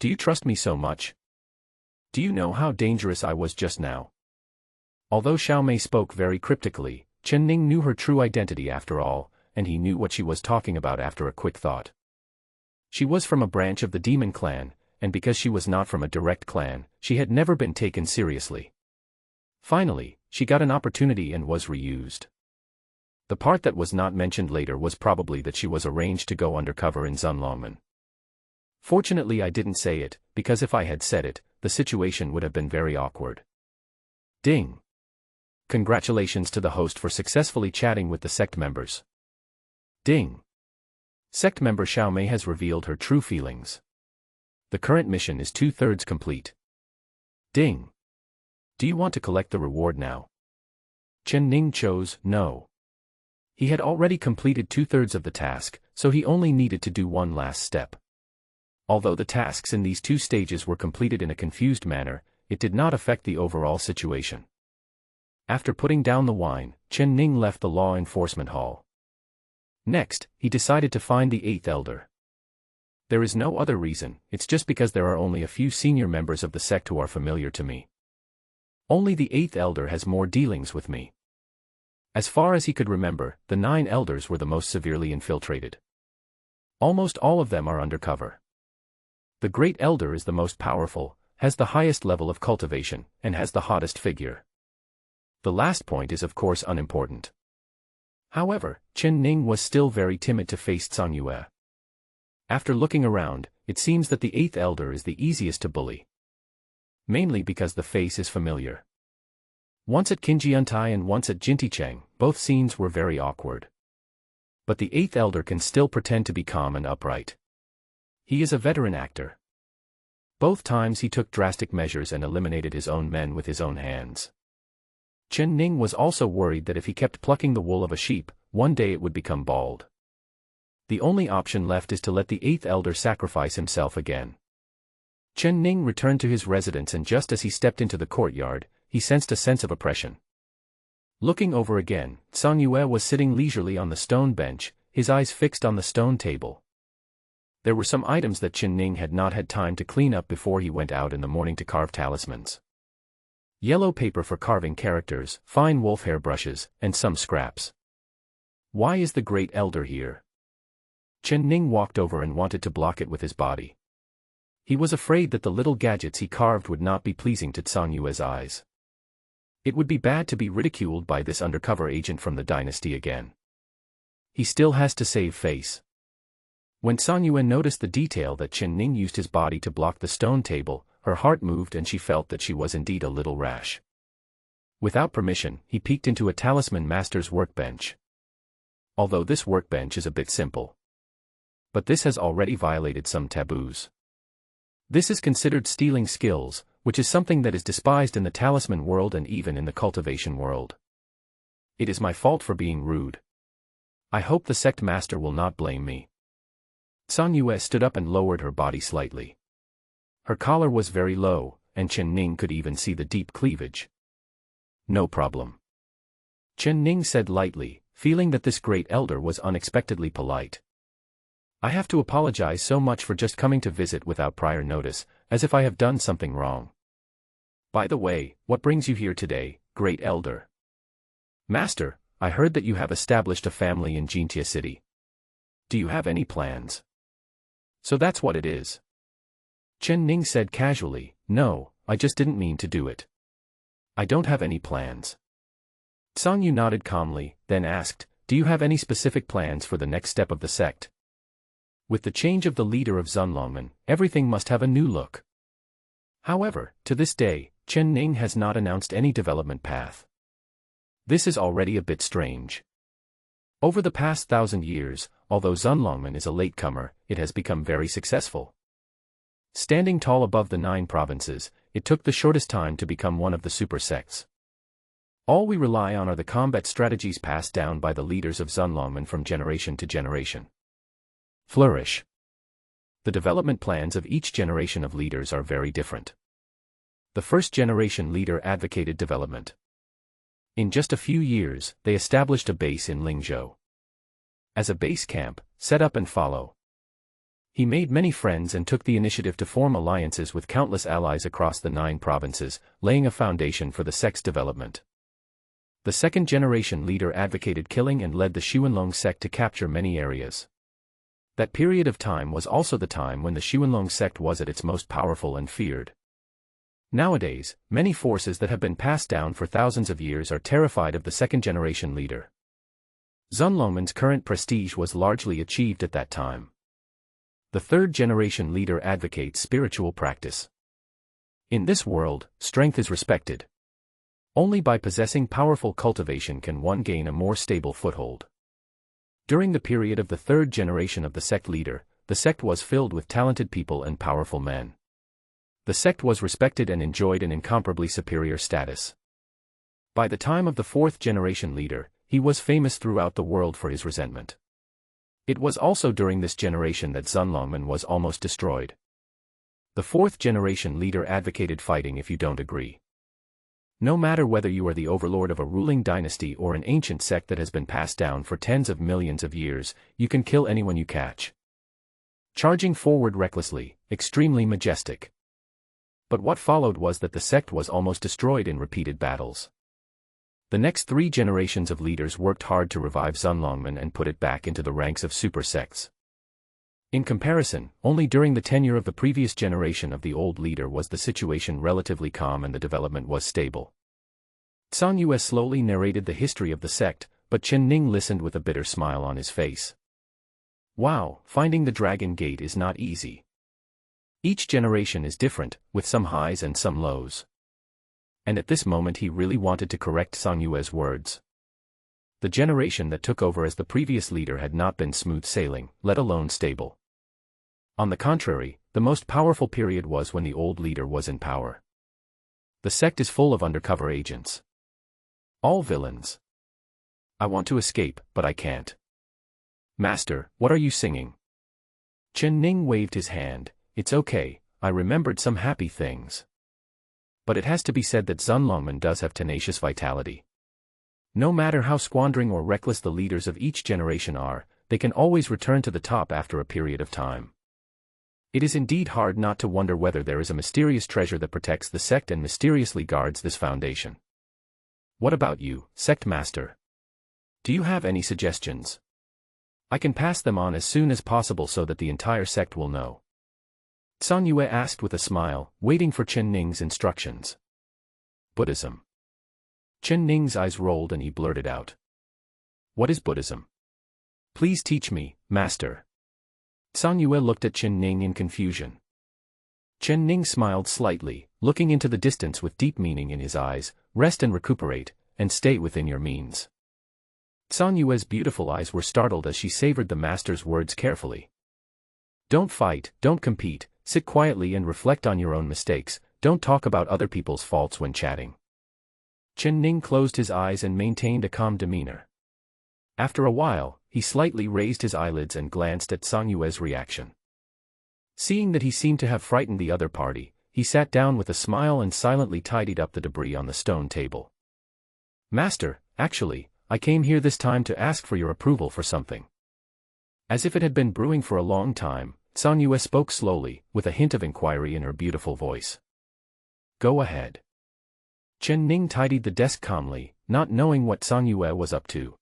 [SPEAKER 1] Do you trust me so much? Do you know how dangerous I was just now? Although Xiao Mei spoke very cryptically, Chen Ning knew her true identity after all, and he knew what she was talking about after a quick thought. She was from a branch of the demon clan, and because she was not from a direct clan, she had never been taken seriously. Finally, she got an opportunity and was reused. The part that was not mentioned later was probably that she was arranged to go undercover in Zunlongmen. Fortunately I didn't say it, because if I had said it, the situation would have been very awkward. Ding! Congratulations to the host for successfully chatting with the sect members. Ding! Sect member Xiao Mei has revealed her true feelings. The current mission is 2/3 complete. Ding! Do you want to collect the reward now? Chen Ning chose no. He had already completed 2/3 of the task, so he only needed to do one last step. Although the tasks in these 2 stages were completed in a confused manner, it did not affect the overall situation. After putting down the wine, Chen Ning left the law enforcement hall. Next, he decided to find the 8th elder. There is no other reason, it's just because there are only a few senior members of the sect who are familiar to me. Only the 8th elder has more dealings with me. As far as he could remember, the 9 elders were the most severely infiltrated. Almost all of them are undercover. The great elder is the most powerful, has the highest level of cultivation, and has the hottest figure. The last point is of course unimportant. However, Chen Ning was still very timid to face Zhang Yue. After looking around, it seems that the 8th elder is the easiest to bully. Mainly because the face is familiar. Once at Qinjiantai and once at Jinticheng, both scenes were very awkward. But the 8th elder can still pretend to be calm and upright. He is a veteran actor. Both times he took drastic measures and eliminated his own men with his own hands. Chen Ning was also worried that if he kept plucking the wool of a sheep, one day it would become bald. The only option left is to let the 8th elder sacrifice himself again. Chen Ning returned to his residence and just as he stepped into the courtyard, he sensed a sense of oppression. Looking over again, Zhang Yue was sitting leisurely on the stone bench, his eyes fixed on the stone table. There were some items that Chen Ning had not had time to clean up before he went out in the morning to carve talismans. Yellow paper for carving characters, fine wolf hair brushes, and some scraps. Why is the Great Elder here? Chen Ning walked over and wanted to block it with his body. He was afraid that the little gadgets he carved would not be pleasing to Zhang Yue's eyes. It would be bad to be ridiculed by this undercover agent from the dynasty again. He still has to save face. When Zhang Yue noticed the detail that Chen Ning used his body to block the stone table, her heart moved and she felt that she was indeed a little rash. Without permission, he peeked into a talisman master's workbench. Although this workbench is a bit simple. But this has already violated some taboos. This is considered stealing skills, which is something that is despised in the talisman world and even in the cultivation world. It is my fault for being rude. I hope the sect master will not blame me. Zhang Yue stood up and lowered her body slightly. Her collar was very low, and Chen Ning could even see the deep cleavage. No problem. Chen Ning said lightly, feeling that this great elder was unexpectedly polite. I have to apologize so much for just coming to visit without prior notice, as if I have done something wrong. By the way, what brings you here today, great elder? Master, I heard that you have established a family in Jintia City. Do you have any plans? So that's what it is. Chen Ning said casually, no, I just didn't mean to do it. I don't have any plans. Zhang Yu nodded calmly, then asked, do you have any specific plans for the next step of the sect? With the change of the leader of Zunlongmen, everything must have a new look. However, to this day, Chen Ning has not announced any development path. This is already a bit strange. Over the past 1,000 years, although Zunlongmen is a latecomer, it has become very successful. Standing tall above the 9 provinces, it took the shortest time to become one of the super sects. All we rely on are the combat strategies passed down by the leaders of Zunlongmen from generation to generation. Flourish. The development plans of each generation of leaders are very different. The first generation leader advocated development. In just a few years, they established a base in Lingzhou. As a base camp, set up and follow. He made many friends and took the initiative to form alliances with countless allies across the 9 provinces, laying a foundation for the sect's development. The second generation leader advocated killing and led the Xuanlong sect to capture many areas. That period of time was also the time when the Xuanlong sect was at its most powerful and feared. Nowadays, many forces that have been passed down for thousands of years are terrified of the second generation leader. Zunlongmen's current prestige was largely achieved at that time. The third generation leader advocates spiritual practice. In this world, strength is respected. Only by possessing powerful cultivation can one gain a more stable foothold. During the period of the third generation of the sect leader, the sect was filled with talented people and powerful men. The sect was respected and enjoyed an incomparably superior status. By the time of the fourth generation leader, he was famous throughout the world for his resentment. It was also during this generation that Zunlongmen was almost destroyed. The fourth generation leader advocated fighting if you don't agree. No matter whether you are the overlord of a ruling dynasty or an ancient sect that has been passed down for tens of millions of years, you can kill anyone you catch. Charging forward recklessly, extremely majestic. But what followed was that the sect was almost destroyed in repeated battles. The next 3 generations of leaders worked hard to revive Zunlongmen and put it back into the ranks of super sects. In comparison, only during the tenure of the previous generation of the old leader was the situation relatively calm and the development was stable. Zhang Yue slowly narrated the history of the sect, but Chen Ning listened with a bitter smile on his face. Wow, finding the Dragon Gate is not easy. Each generation is different, with some highs and some lows. And at this moment he really wanted to correct Zhang Yue's words. The generation that took over as the previous leader had not been smooth sailing, let alone stable. On the contrary, the most powerful period was when the old leader was in power. The sect is full of undercover agents. All villains. I want to escape, but I can't. Master, what are you singing? Chen Ning waved his hand. It's okay, I remembered some happy things. But it has to be said that Zunlongmen does have tenacious vitality. No matter how squandering or reckless the leaders of each generation are, they can always return to the top after a period of time. It is indeed hard not to wonder whether there is a mysterious treasure that protects the sect and mysteriously guards this foundation. What about you, sect master? Do you have any suggestions? I can pass them on as soon as possible so that the entire sect will know. Sun Yue asked with a smile, waiting for Chen Ning's instructions. Buddhism. Chen Ning's eyes rolled and he blurted out. What is Buddhism? Please teach me, master. Sun Yue looked at Chen Ning in confusion. Chen Ning smiled slightly, looking into the distance with deep meaning in his eyes. Rest and recuperate, and stay within your means. Sun Yue's beautiful eyes were startled as she savored the master's words carefully. Don't fight, don't compete, sit quietly and reflect on your own mistakes, don't talk about other people's faults when chatting. Chen Ning closed his eyes and maintained a calm demeanor. After a while, he slightly raised his eyelids and glanced at Sun Yue's reaction. Seeing that he seemed to have frightened the other party, he sat down with a smile and silently tidied up the debris on the stone table. Master, actually, I came here this time to ask for your approval for something. As if it had been brewing for a long time, Sun Yue spoke slowly, with a hint of inquiry in her beautiful voice. Go ahead. Chen Ning tidied the desk calmly, not knowing what Sun Yue was up to.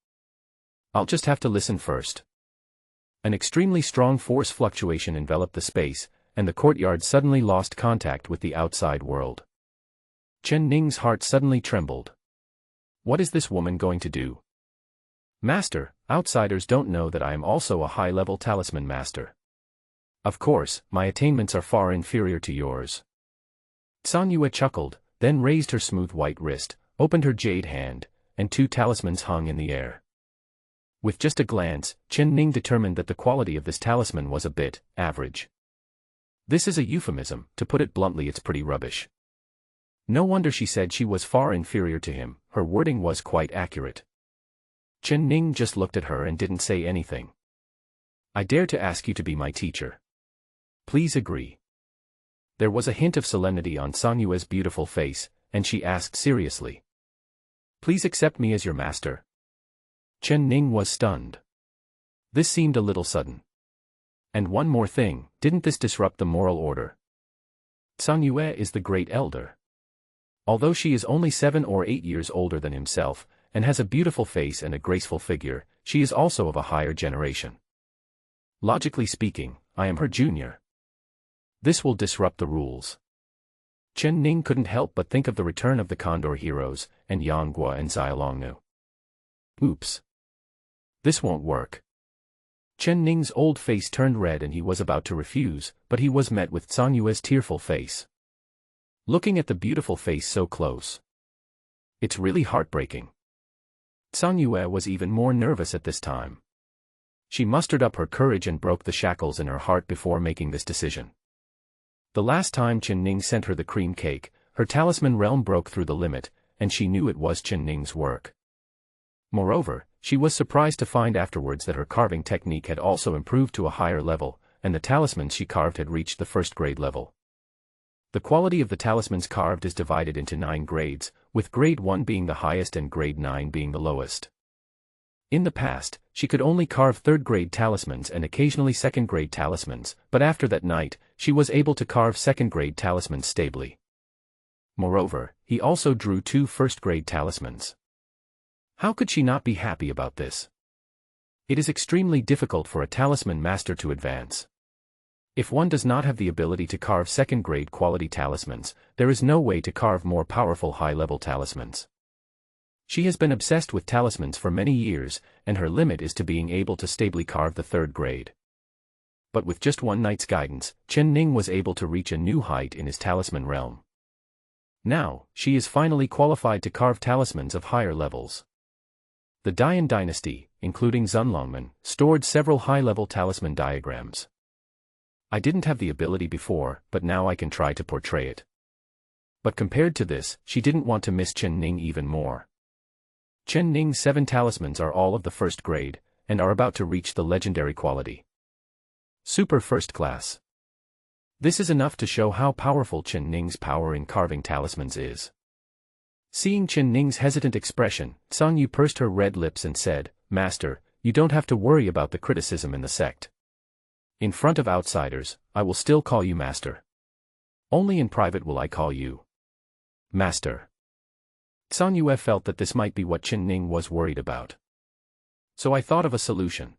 [SPEAKER 1] I'll just have to listen first. An extremely strong force fluctuation enveloped the space, and the courtyard suddenly lost contact with the outside world. Chen Ning's heart suddenly trembled. What is this woman going to do? Master, outsiders don't know that I am also a high-level talisman master. Of course, my attainments are far inferior to yours. Sun Yue chuckled, then raised her smooth white wrist, opened her jade hand, and 2 talismans hung in the air. With just a glance, Chen Ning determined that the quality of this talisman was a bit average. This is a euphemism, to put it bluntly. It's pretty rubbish. No wonder she said she was far inferior to him, her wording was quite accurate. Chen Ning just looked at her and didn't say anything. I dare to ask you to be my teacher. Please agree. There was a hint of solemnity on Sun Yue's beautiful face, and she asked seriously. Please accept me as your master. Chen Ning was stunned. This seemed a little sudden. And one more thing, didn't this disrupt the moral order? Sun Yue is the great elder. Although she is only 7 or 8 years older than himself, and has a beautiful face and a graceful figure, she is also of a higher generation. Logically speaking, I am her junior. This will disrupt the rules. Chen Ning couldn't help but think of the return of the Condor heroes, and Yang Guo and Xiaolongnu. Oops. This won't work. Chen Ning's old face turned red and he was about to refuse, but he was met with Sun Yue's tearful face. Looking at the beautiful face so close. It's really heartbreaking. Sun Yue was even more nervous at this time. She mustered up her courage and broke the shackles in her heart before making this decision. The last time Chen Ning sent her the cream cake, her talisman realm broke through the limit, and she knew it was Chen Ning's work. Moreover, she was surprised to find afterwards that her carving technique had also improved to a higher level, and the talismans she carved had reached the 1st grade level. The quality of the talismans carved is divided into 9 grades, with grade 1 being the highest and grade 9 being the lowest. In the past, she could only carve 3rd grade talismans and occasionally 2nd grade talismans, but after that night, she was able to carve 2nd grade talismans stably. Moreover, he also drew 2 1st grade talismans. How could she not be happy about this? It is extremely difficult for a talisman master to advance. If one does not have the ability to carve 2nd grade quality talismans, there is no way to carve more powerful high-level talismans. She has been obsessed with talismans for many years, and her limit is to being able to stably carve the 3rd grade. But with just one night's guidance, Chen Ning was able to reach a new height in his talisman realm. Now, she is finally qualified to carve talismans of higher levels. The Dian dynasty, including Zunlongmen, stored several high-level talisman diagrams. I didn't have the ability before, but now I can try to portray it. But compared to this, she didn't want to miss Chen Ning even more. Chen Ning's 7 talismans are all of the 1st grade, and are about to reach the legendary quality. Super 1st class. This is enough to show how powerful Chen Ning's power in carving talismans is. Seeing Chen Ning's hesitant expression, Sun Yu pursed her red lips and said, Master, you don't have to worry about the criticism in the sect. In front of outsiders, I will still call you master. Only in private will I call you master. Sun Yue felt that this might be what Chen Ning was worried about. So I thought of a solution.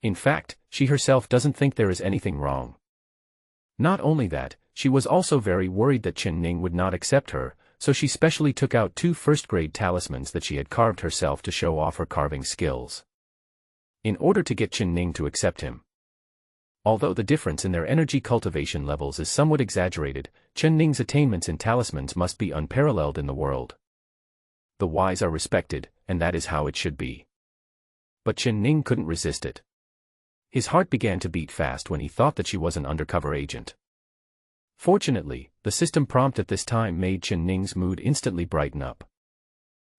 [SPEAKER 1] In fact, she herself doesn't think there is anything wrong. Not only that, she was also very worried that Chen Ning would not accept her, so she specially took out 2 first-grade talismans that she had carved herself to show off her carving skills. In order to get Chen Ning to accept him. Although the difference in their energy cultivation levels is somewhat exaggerated, Chen Ning's attainments in talismans must be unparalleled in the world. The wise are respected, and that is how it should be. But Chen Ning couldn't resist it. His heart began to beat fast when he thought that she was an undercover agent. Fortunately, the system prompt at this time made Chen Ning's mood instantly brighten up.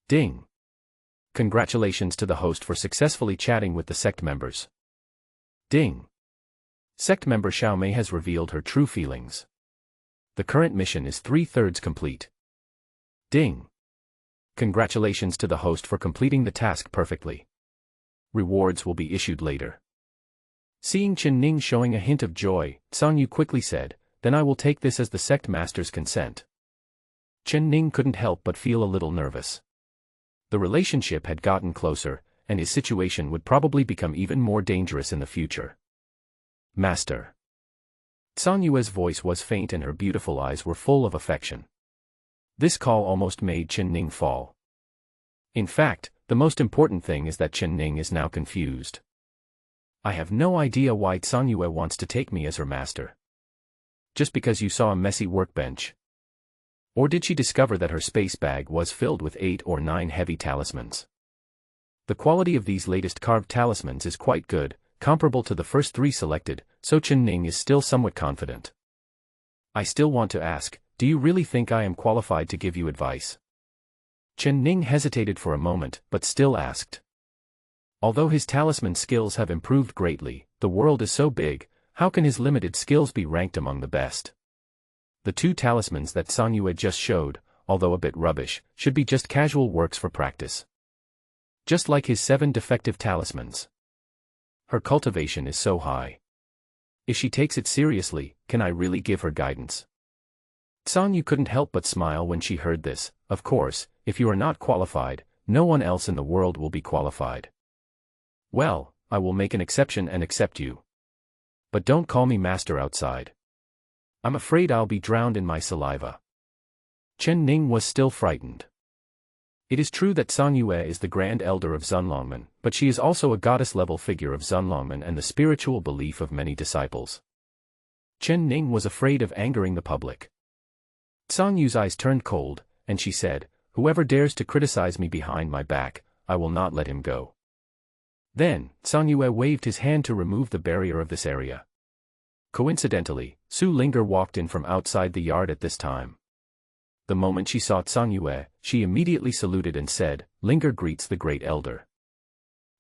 [SPEAKER 1] Ding! Congratulations to the host for successfully chatting with the sect members. Ding! Sect member Xiao Mei has revealed her true feelings. The current mission is 3/3 complete. Ding! Congratulations to the host for completing the task perfectly. Rewards will be issued later. Seeing Chen Ning showing a hint of joy, Sun Yu quickly said, then I will take this as the sect master's consent. Chen Ning couldn't help but feel a little nervous. The relationship had gotten closer, and his situation would probably become even more dangerous in the future. Master. Sun Yue's voice was faint and her beautiful eyes were full of affection. This call almost made Chen Ning fall. In fact, the most important thing is that Chen Ning is now confused. I have no idea why Sun Yue wants to take me as her master. Just because you saw a messy workbench? Or did she discover that her space bag was filled with 8 or 9 heavy talismans? The quality of these latest carved talismans is quite good, comparable to the first 3 selected, so Chen Ning is still somewhat confident. I still want to ask, do you really think I am qualified to give you advice? Chen Ning hesitated for a moment, but still asked. Although his talisman skills have improved greatly, the world is so big, how can his limited skills be ranked among the best? The 2 talismans that Sun Yue just showed, although a bit rubbish, should be just casual works for practice. Just like his 7 defective talismans. Her cultivation is so high. If she takes it seriously, can I really give her guidance? Sun Yu couldn't help but smile when she heard this. Of course, if you are not qualified, no one else in the world will be qualified. Well, I will make an exception and accept you. But don't call me master outside. I'm afraid I'll be drowned in my saliva. Chen Ning was still frightened. It is true that Sun Yue is the grand elder of Zunlongmen, but she is also a goddess-level figure of Zunlongmen and the spiritual belief of many disciples. Chen Ning was afraid of angering the public. Sun Yu's eyes turned cold, and she said, whoever dares to criticize me behind my back, I will not let him go. Then, Sun Yue waved his hand to remove the barrier of this area. Coincidentally, Su Linger walked in from outside the yard at this time. The moment she saw Sun Yue, she immediately saluted and said, Linger greets the great elder.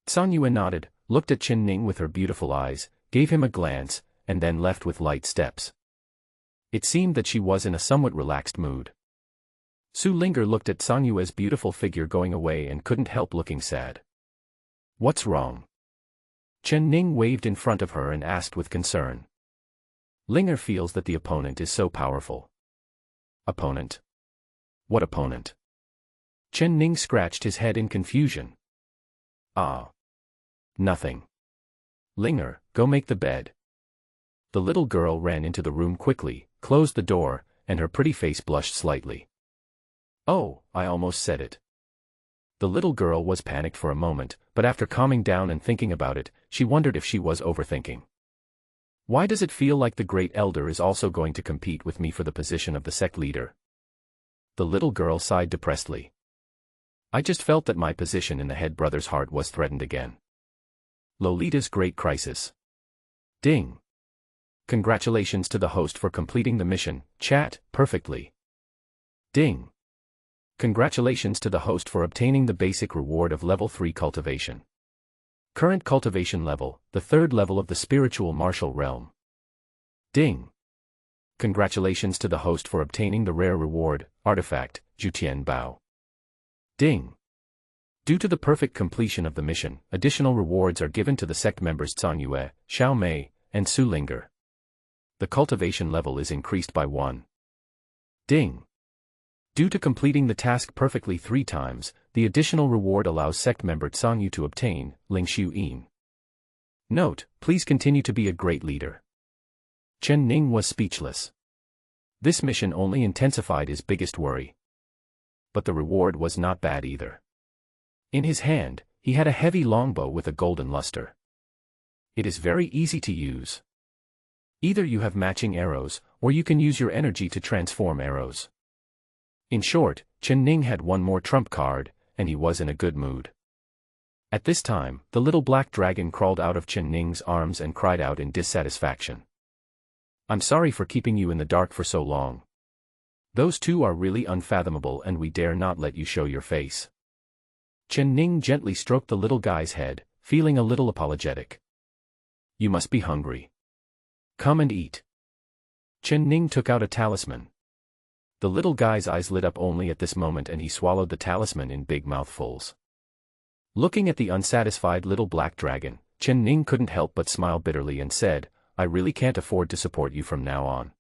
[SPEAKER 1] Sun Yue nodded, looked at Chen Ning with her beautiful eyes, gave him a glance, and then left with light steps. It seemed that she was in a somewhat relaxed mood. Su Linger looked at Sun Yue's beautiful figure going away and couldn't help looking sad. What's wrong? Chen Ning waved in front of her and asked with concern. Linger feels that the opponent is so powerful. Opponent? What opponent? Chen Ning scratched his head in confusion. Ah. Nothing. Linger, go make the bed. The little girl ran into the room quickly, closed the door, and her pretty face blushed slightly. Oh, I almost said it. The little girl was panicked for a moment, but after calming down and thinking about it, she wondered if she was overthinking. Why does it feel like the great elder is also going to compete with me for the position of the sect leader? The little girl sighed depressedly. I just felt that my position in the head brother's heart was threatened again. Lolita's great crisis. Ding. Congratulations to the host for completing the mission, chat, perfectly. Ding. Congratulations to the host for obtaining the basic reward of level 3 cultivation. Current cultivation level, the 3rd level of the spiritual martial realm. Ding. Congratulations to the host for obtaining the rare reward, artifact, Jutian Bao. Ding. Due to the perfect completion of the mission, additional rewards are given to the sect members Zhang Yue, Xiao Mei, and Su Linger. The cultivation level is increased by 1. Ding! Due to completing the task perfectly 3 times, the additional reward allows sect member Zhang Yu to obtain Ling Xiu Yin. Note, please continue to be a great leader. Chen Ning was speechless. This mission only intensified his biggest worry. But the reward was not bad either. In his hand, he had a heavy longbow with a golden luster. It is very easy to use. Either you have matching arrows, or you can use your energy to transform arrows. In short, Chen Ning had one more trump card, and he was in a good mood. At this time, the little black dragon crawled out of Chen Ning's arms and cried out in dissatisfaction. I'm sorry for keeping you in the dark for so long. Those two are really unfathomable and we dare not let you show your face. Chen Ning gently stroked the little guy's head, feeling a little apologetic. You must be hungry. Come and eat. Chen Ning took out a talisman. The little guy's eyes lit up only at this moment and he swallowed the talisman in big mouthfuls. Looking at the unsatisfied little black dragon, Chen Ning couldn't help but smile bitterly and said, I really can't afford to support you from now on.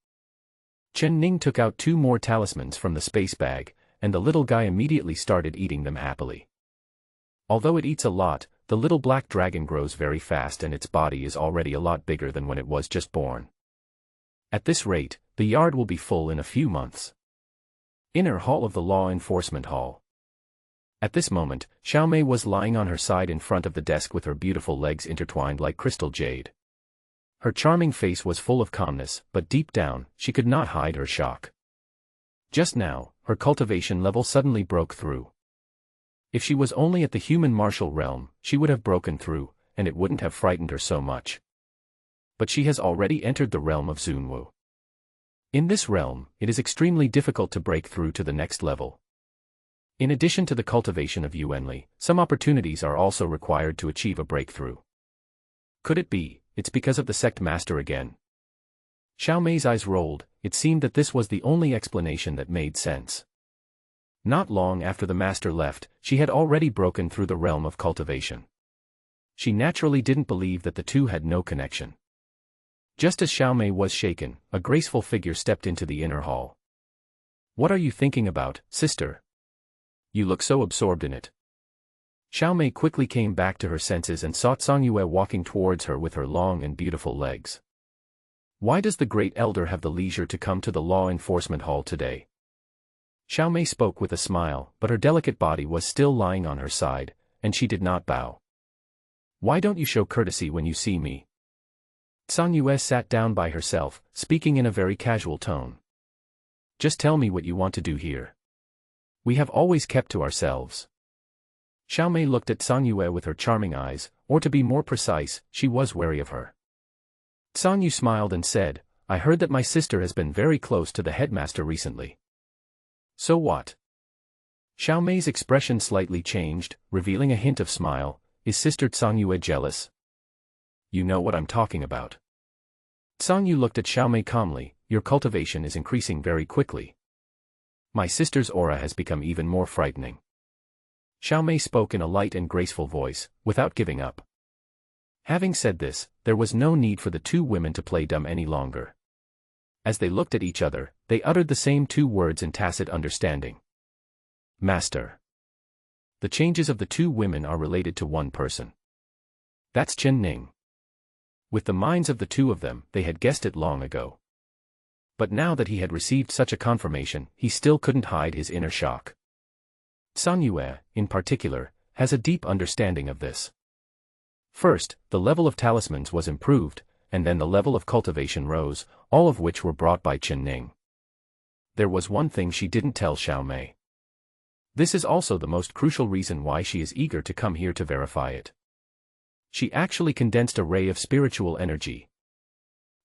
[SPEAKER 1] Chen Ning took out 2 more talismans from the space bag, and the little guy immediately started eating them happily. Although it eats a lot, the little black dragon grows very fast and its body is already a lot bigger than when it was just born. At this rate, the yard will be full in a few months. Inner hall of the Law Enforcement Hall. At this moment, Xiao Mei was lying on her side in front of the desk with her beautiful legs intertwined like crystal jade. Her charming face was full of calmness, but deep down, she could not hide her shock. Just now, her cultivation level suddenly broke through. If she was only at the human martial realm, she would have broken through, and it wouldn't have frightened her so much. But she has already entered the realm of Zunwu. In this realm, it is extremely difficult to break through to the next level. In addition to the cultivation of Yuanli, some opportunities are also required to achieve a breakthrough. Could it be, it's because of the sect master again? Xiao Mei's eyes rolled, it seemed that this was the only explanation that made sense. Not long after the master left, she had already broken through the realm of cultivation. She naturally didn't believe that the two had no connection. Just as Xiao Mei was shaken, a graceful figure stepped into the inner hall. What are you thinking about, sister? You look so absorbed in it. Xiao Mei quickly came back to her senses and saw Zhang Yue walking towards her with her long and beautiful legs. Why does the great elder have the leisure to come to the law enforcement hall today? Xiao Mei spoke with a smile, but her delicate body was still lying on her side, and she did not bow. Why don't you show courtesy when you see me? Zhang Yue sat down by herself, speaking in a very casual tone. Just tell me what you want to do here. We have always kept to ourselves. Xiao Mei looked at Zhang Yue with her charming eyes, or to be more precise, she was wary of her. Zhang Yu smiled and said, I heard that my sister has been very close to the headmaster recently. So what? Xiao Mei's expression slightly changed, revealing a hint of smile. Is Sister Zhang Yue jealous? You know what I'm talking about. Zhang Yu looked at Xiao Mei calmly, your cultivation is increasing very quickly. My sister's aura has become even more frightening. Xiao Mei spoke in a light and graceful voice, without giving up. Having said this, there was no need for the 2 women to play dumb any longer. As they looked at each other, they uttered the same 2 words in tacit understanding. Master. The changes of the 2 women are related to one person. That's Chen Ning. With the minds of the 2 of them, they had guessed it long ago. But now that he had received such a confirmation, he still couldn't hide his inner shock. Zhang Yue, in particular, has a deep understanding of this. First, the level of talismans was improved, and then the level of cultivation rose, all of which were brought by Chen Ning. There was one thing she didn't tell Xiao Mei. This is also the most crucial reason why she is eager to come here to verify it. She actually condensed a ray of spiritual energy.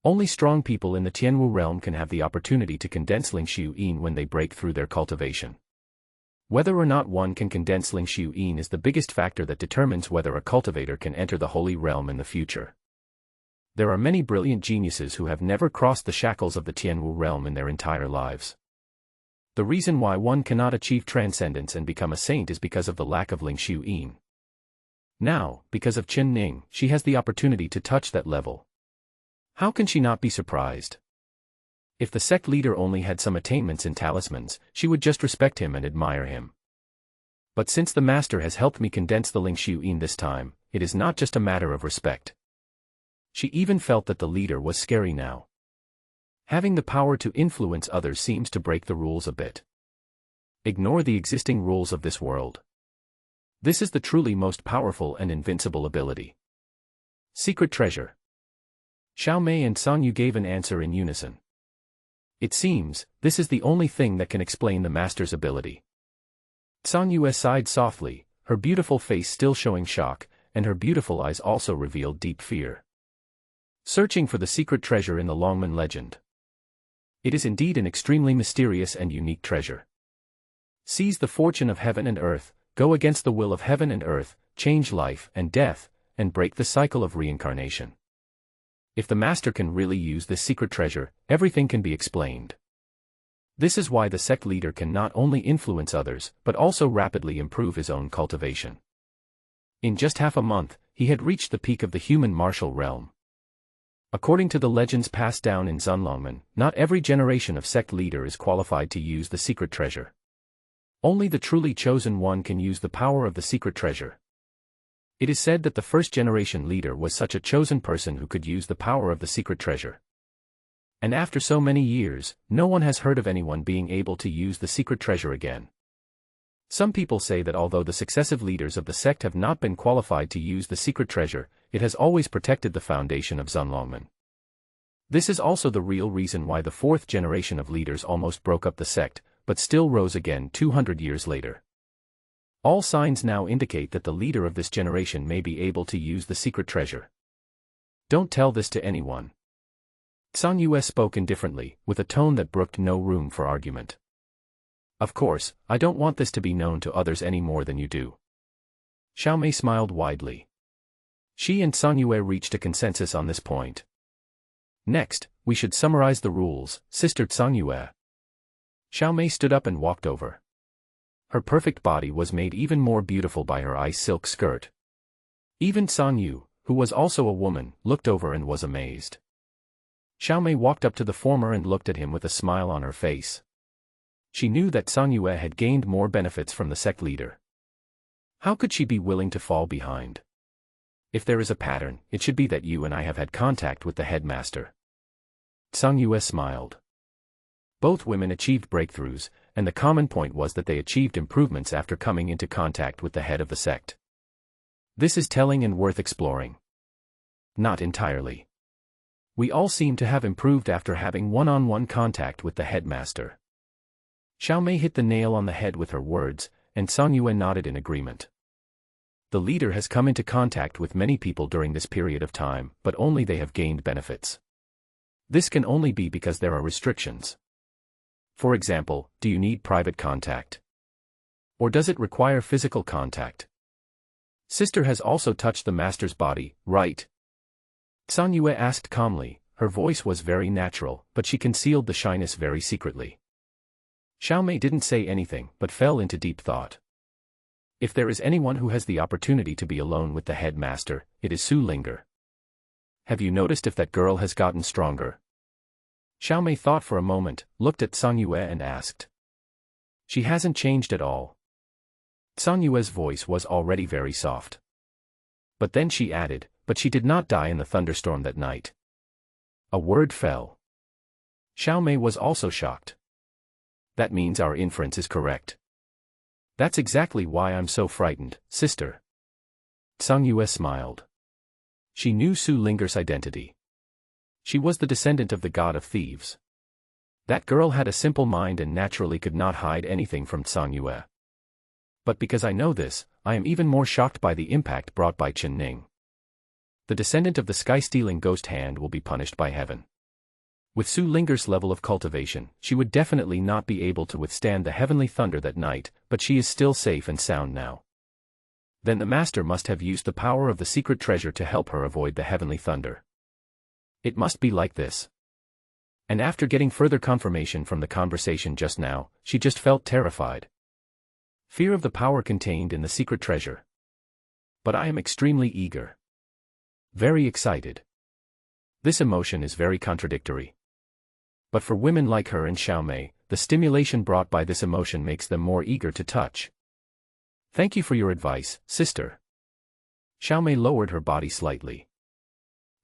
[SPEAKER 1] Only strong people in the Tianwu realm can have the opportunity to condense Ling Xiu Yin when they break through their cultivation. Whether or not one can condense Ling Xiu Yin is the biggest factor that determines whether a cultivator can enter the holy realm in the future. There are many brilliant geniuses who have never crossed the shackles of the Tianwu realm in their entire lives. The reason why one cannot achieve transcendence and become a saint is because of the lack of Ling Xiu Yin. Now, because of Chen Ning, she has the opportunity to touch that level. How can she not be surprised? If the sect leader only had some attainments in talismans, she would just respect him and admire him. But since the master has helped me condense the Ling Xiu Yin this time, it is not just a matter of respect. She even felt that the leader was scary now. Having the power to influence others seems to break the rules a bit. Ignore the existing rules of this world. This is the truly most powerful and invincible ability. Secret treasure. Xiao Mei and Song Yu gave an answer in unison. It seems, this is the only thing that can explain the master's ability. Song Yu sighed softly, her beautiful face still showing shock, and her beautiful eyes also revealed deep fear. Searching for the secret treasure in the Longman legend. It is indeed an extremely mysterious and unique treasure. Seize the fortune of heaven and earth, go against the will of heaven and earth, change life and death, and break the cycle of reincarnation. If the master can really use this secret treasure, everything can be explained. This is why the sect leader can not only influence others, but also rapidly improve his own cultivation. In just half a month, he had reached the peak of the human martial realm. According to the legends passed down in Zunlongmen, not every generation of sect leader is qualified to use the secret treasure. Only the truly chosen one can use the power of the secret treasure. It is said that the first generation leader was such a chosen person who could use the power of the secret treasure. And after so many years, no one has heard of anyone being able to use the secret treasure again. Some people say that although the successive leaders of the sect have not been qualified to use the secret treasure, it has always protected the foundation of Zunlongmen. This is also the real reason why the fourth generation of leaders almost broke up the sect, but still rose again 200 years later. All signs now indicate that the leader of this generation may be able to use the secret treasure. Don't tell this to anyone. Song Yu spoke indifferently, with a tone that brooked no room for argument. Of course, I don't want this to be known to others any more than you do. Xiao Mei smiled widely. She and Song Yu reached a consensus on this point. Next, we should summarize the rules, Sister Song Yu. Xiao Mei stood up and walked over. Her perfect body was made even more beautiful by her ice silk skirt. Even Song Yu, who was also a woman, looked over and was amazed. Xiao Mei walked up to the former and looked at him with a smile on her face. She knew that Song Yu had gained more benefits from the sect leader. How could she be willing to fall behind? If there is a pattern, it should be that you and I have had contact with the headmaster. Song Yu smiled. Both women achieved breakthroughs, and the common point was that they achieved improvements after coming into contact with the head of the sect. This is telling and worth exploring. Not entirely. We all seem to have improved after having one-on-one contact with the headmaster. Xiao Mei hit the nail on the head with her words, and Song Yu nodded in agreement. The leader has come into contact with many people during this period of time, but only they have gained benefits. This can only be because there are restrictions. For example, do you need private contact? Or does it require physical contact? Sister has also touched the master's body, right? Song Yu asked calmly. Her voice was very natural, but she concealed the shyness very secretly. Xiao Mei didn't say anything, but fell into deep thought. If there is anyone who has the opportunity to be alone with the headmaster, it is Su Linger. Have you noticed if that girl has gotten stronger? Xiao Mei thought for a moment, looked at Song Yu and asked. She hasn't changed at all. Song Yu's voice was already very soft. But then she added, but she did not die in the thunderstorm that night. A word fell. Xiao Mei was also shocked. That means our inference is correct. That's exactly why I'm so frightened, sister. Song Yu smiled. She knew Su Linger's identity. She was the descendant of the god of thieves. That girl had a simple mind and naturally could not hide anything from Song Yu. But because I know this, I am even more shocked by the impact brought by Chen Ning. The descendant of the sky-stealing ghost hand will be punished by heaven. With Su Linger's level of cultivation, she would definitely not be able to withstand the heavenly thunder that night, but she is still safe and sound now. Then the master must have used the power of the secret treasure to help her avoid the heavenly thunder. It must be like this. And after getting further confirmation from the conversation just now, she just felt terrified. Fear of the power contained in the secret treasure. But I am extremely eager. Very excited. This emotion is very contradictory. But for women like her and Xiaomei, the stimulation brought by this emotion makes them more eager to touch. Thank you for your advice, sister. Xiaomei lowered her body slightly.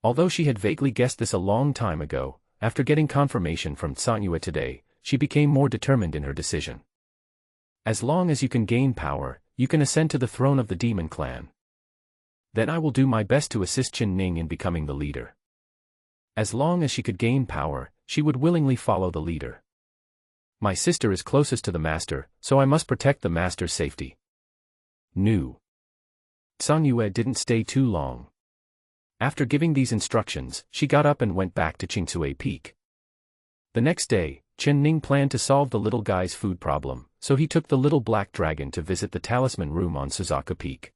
[SPEAKER 1] Although she had vaguely guessed this a long time ago, after getting confirmation from Sanyue today, she became more determined in her decision. As long as you can gain power, you can ascend to the throne of the demon clan. Then I will do my best to assist Qin Ning in becoming the leader. As long as she could gain power, she would willingly follow the leader. My sister is closest to the master, so I must protect the master's safety. Nu. Sanyue didn't stay too long. After giving these instructions, she got up and went back to Qingsui Peak. The next day, Qin Ning planned to solve the little guy's food problem, so he took the little black dragon to visit the talisman room on Suzaku Peak.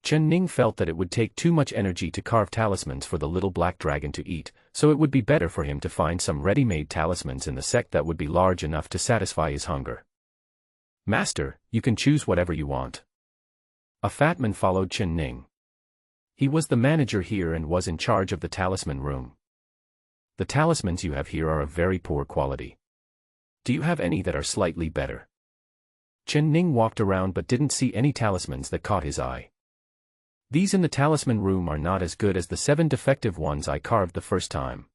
[SPEAKER 1] Qin Ning felt that it would take too much energy to carve talismans for the little black dragon to eat, so it would be better for him to find some ready-made talismans in the sect that would be large enough to satisfy his hunger. Master, you can choose whatever you want. A fat man followed Qin Ning. He was the manager here and was in charge of the talisman room. The talismans you have here are of very poor quality. Do you have any that are slightly better? Qin Ning walked around but didn't see any talismans that caught his eye. These in the talisman room are not as good as the 7 defective ones I carved the first time.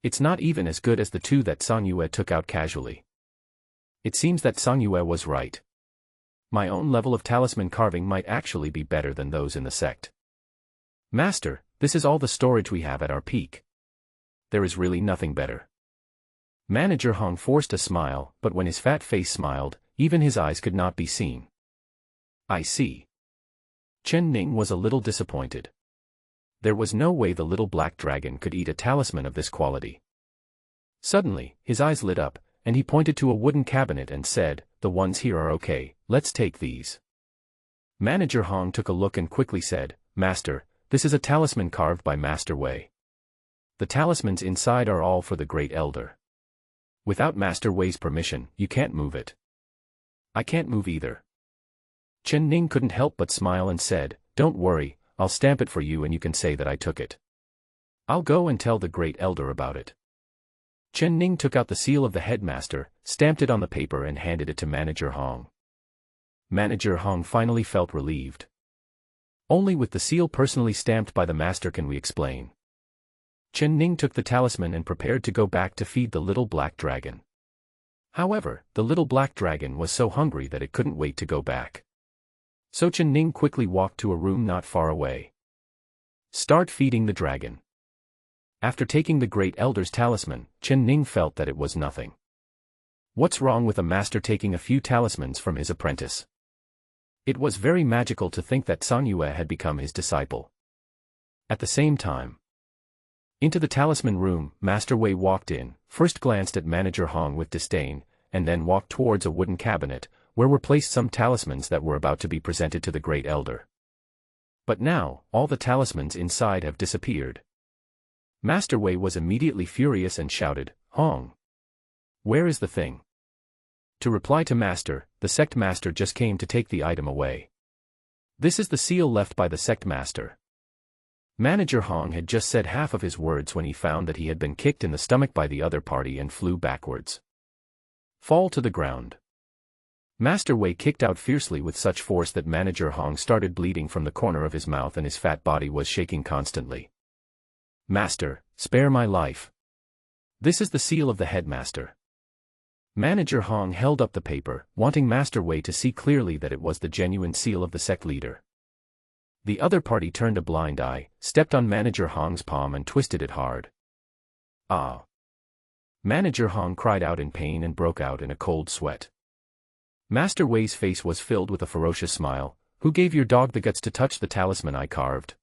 [SPEAKER 1] It's not even as good as the 2 that Sanyue took out casually. It seems that Sanyue was right. My own level of talisman carving might actually be better than those in the sect. Master, this is all the storage we have at our peak. There is really nothing better. Manager Hong forced a smile, but when his fat face smiled, even his eyes could not be seen. I see. Qin Ning was a little disappointed. There was no way the little black dragon could eat a talisman of this quality. Suddenly, his eyes lit up, and he pointed to a wooden cabinet and said, "The ones here are okay, let's take these." Manager Hong took a look and quickly said, "Master, this is a talisman carved by Master Wei. The talismans inside are all for the Great Elder. Without Master Wei's permission, you can't move it." "I can't move either." Qin Ning couldn't help but smile and said, "Don't worry, I'll stamp it for you and you can say that I took it. I'll go and tell the Great Elder about it." Qin Ning took out the seal of the headmaster, stamped it on the paper and handed it to Manager Hong. Manager Hong finally felt relieved. Only with the seal personally stamped by the master can we explain. Qin Ning took the talisman and prepared to go back to feed the little black dragon. However, the little black dragon was so hungry that it couldn't wait to go back. So Qin Ning quickly walked to a room not far away. Start feeding the dragon. After taking the Great Elder's talisman, Qin Ning felt that it was nothing. What's wrong with a master taking a few talismans from his apprentice? It was very magical to think that Sanyue had become his disciple. At the same time, into the talisman room, Master Wei walked in, first glanced at Manager Hong with disdain, and then walked towards a wooden cabinet, where were placed some talismans that were about to be presented to the Great Elder. But now, all the talismans inside have disappeared. Master Wei was immediately furious and shouted, "Hong! Where is the thing?" To reply to Master, the sect master just came to take the item away. This is the seal left by the sect master. Manager Hong had just said half of his words when he found that he had been kicked in the stomach by the other party and flew backwards. Fall to the ground. Master Wei kicked out fiercely with such force that Manager Hong started bleeding from the corner of his mouth and his fat body was shaking constantly. "Master, spare my life. This is the seal of the headmaster." Manager Hong held up the paper, wanting Master Wei to see clearly that it was the genuine seal of the sect leader. The other party turned a blind eye, stepped on Manager Hong's palm and twisted it hard. "Ah!" Manager Hong cried out in pain and broke out in a cold sweat. Master Wei's face was filled with a ferocious smile. "Who gave your dog the guts to touch the talisman I carved?"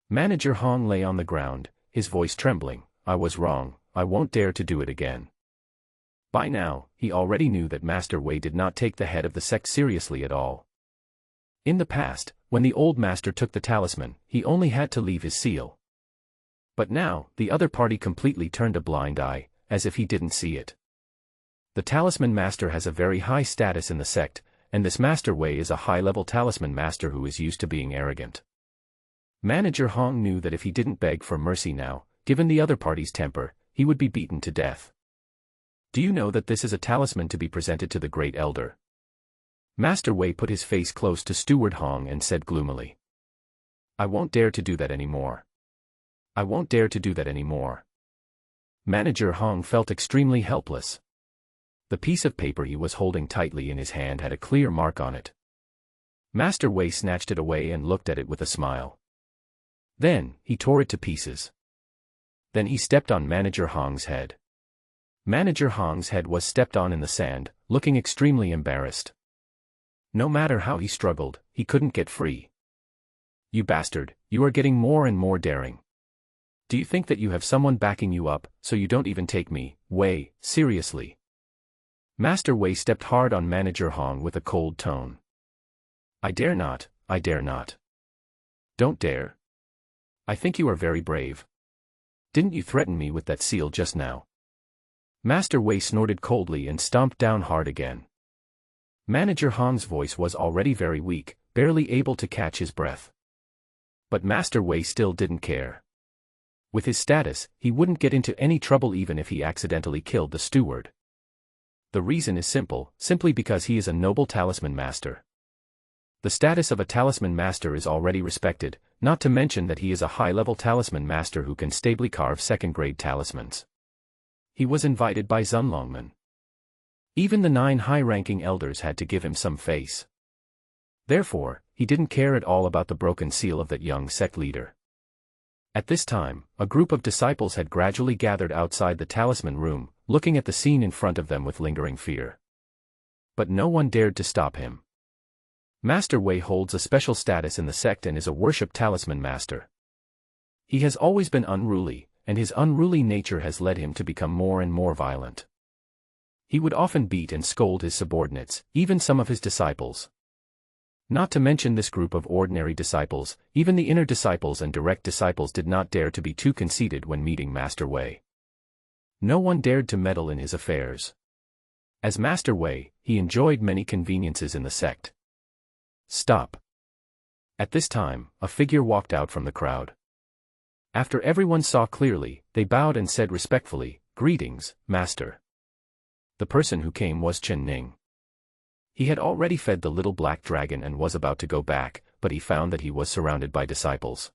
[SPEAKER 1] Manager Hong lay on the ground, his voice trembling. "I was wrong, I won't dare to do it again." By now, he already knew that Master Wei did not take the head of the sect seriously at all. In the past, when the old master took the talisman, he only had to leave his seal. But now, the other party completely turned a blind eye, as if he didn't see it. The Talisman Master has a very high status in the sect, and this Master Wei is a high-level Talisman Master who is used to being arrogant. Manager Hong knew that if he didn't beg for mercy now, given the other party's temper, he would be beaten to death. Do you know that this is a talisman to be presented to the Great Elder? Master Wei put his face close to Steward Hong and said gloomily. I won't dare to do that anymore. I won't dare to do that anymore. Manager Hong felt extremely helpless. The piece of paper he was holding tightly in his hand had a clear mark on it. Master Wei snatched it away and looked at it with a smile. Then, he tore it to pieces. Then he stepped on Manager Hong's head. Manager Hong's head was stepped on in the sand, looking extremely embarrassed. No matter how he struggled, he couldn't get free. You bastard, you are getting more and more daring. Do you think that you have someone backing you up, so you don't even take me, Wei, seriously? Master Wei stepped hard on Manager Hong with a cold tone. I dare not, I dare not. Don't dare. I think you are very brave. Didn't you threaten me with that seal just now? Master Wei snorted coldly and stomped down hard again. Manager Hong's voice was already very weak, barely able to catch his breath. But Master Wei still didn't care. With his status, he wouldn't get into any trouble even if he accidentally killed the steward. The reason is simple, simply because he is a noble talisman master. The status of a talisman master is already respected, not to mention that he is a high-level talisman master who can stably carve second-grade talismans. He was invited by Zunlongman. Even the 9 high-ranking elders had to give him some face. Therefore, he didn't care at all about the broken seal of that young sect leader. At this time, a group of disciples had gradually gathered outside the talisman room, looking at the scene in front of them with lingering fear. But no one dared to stop him. Master Wei holds a special status in the sect and is a worship talisman master. He has always been unruly, and his unruly nature has led him to become more and more violent. He would often beat and scold his subordinates, even some of his disciples. Not to mention this group of ordinary disciples, even the inner disciples and direct disciples did not dare to be too conceited when meeting Master Wei. No one dared to meddle in his affairs. As Master Wei, he enjoyed many conveniences in the sect. Stop. At this time, a figure walked out from the crowd. After everyone saw clearly, they bowed and said respectfully, Greetings, Master. The person who came was Chen Ning. He had already fed the little black dragon and was about to go back, but he found that he was surrounded by disciples.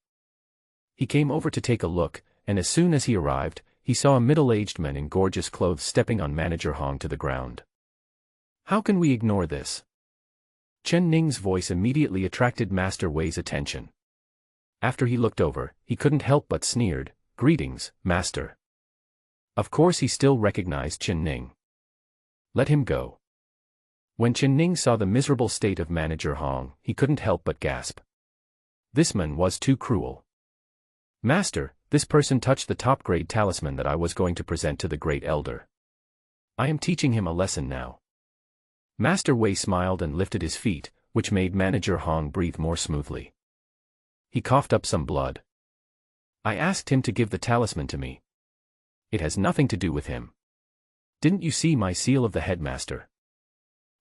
[SPEAKER 1] He came over to take a look, and as soon as he arrived, he saw a middle-aged man in gorgeous clothes stepping on Manager Hong to the ground. How can we ignore this? Chen Ning's voice immediately attracted Master Wei's attention. After he looked over, he couldn't help but sneered, Greetings, Master. Of course he still recognized Chen Ning. Let him go. When Chen Ning saw the miserable state of Manager Hong, he couldn't help but gasp. This man was too cruel. Master, this person touched the top-grade talisman that I was going to present to the Great Elder. I am teaching him a lesson now. Master Wei smiled and lifted his feet, which made Manager Hong breathe more smoothly. He coughed up some blood. I asked him to give the talisman to me. It has nothing to do with him. Didn't you see my seal of the headmaster?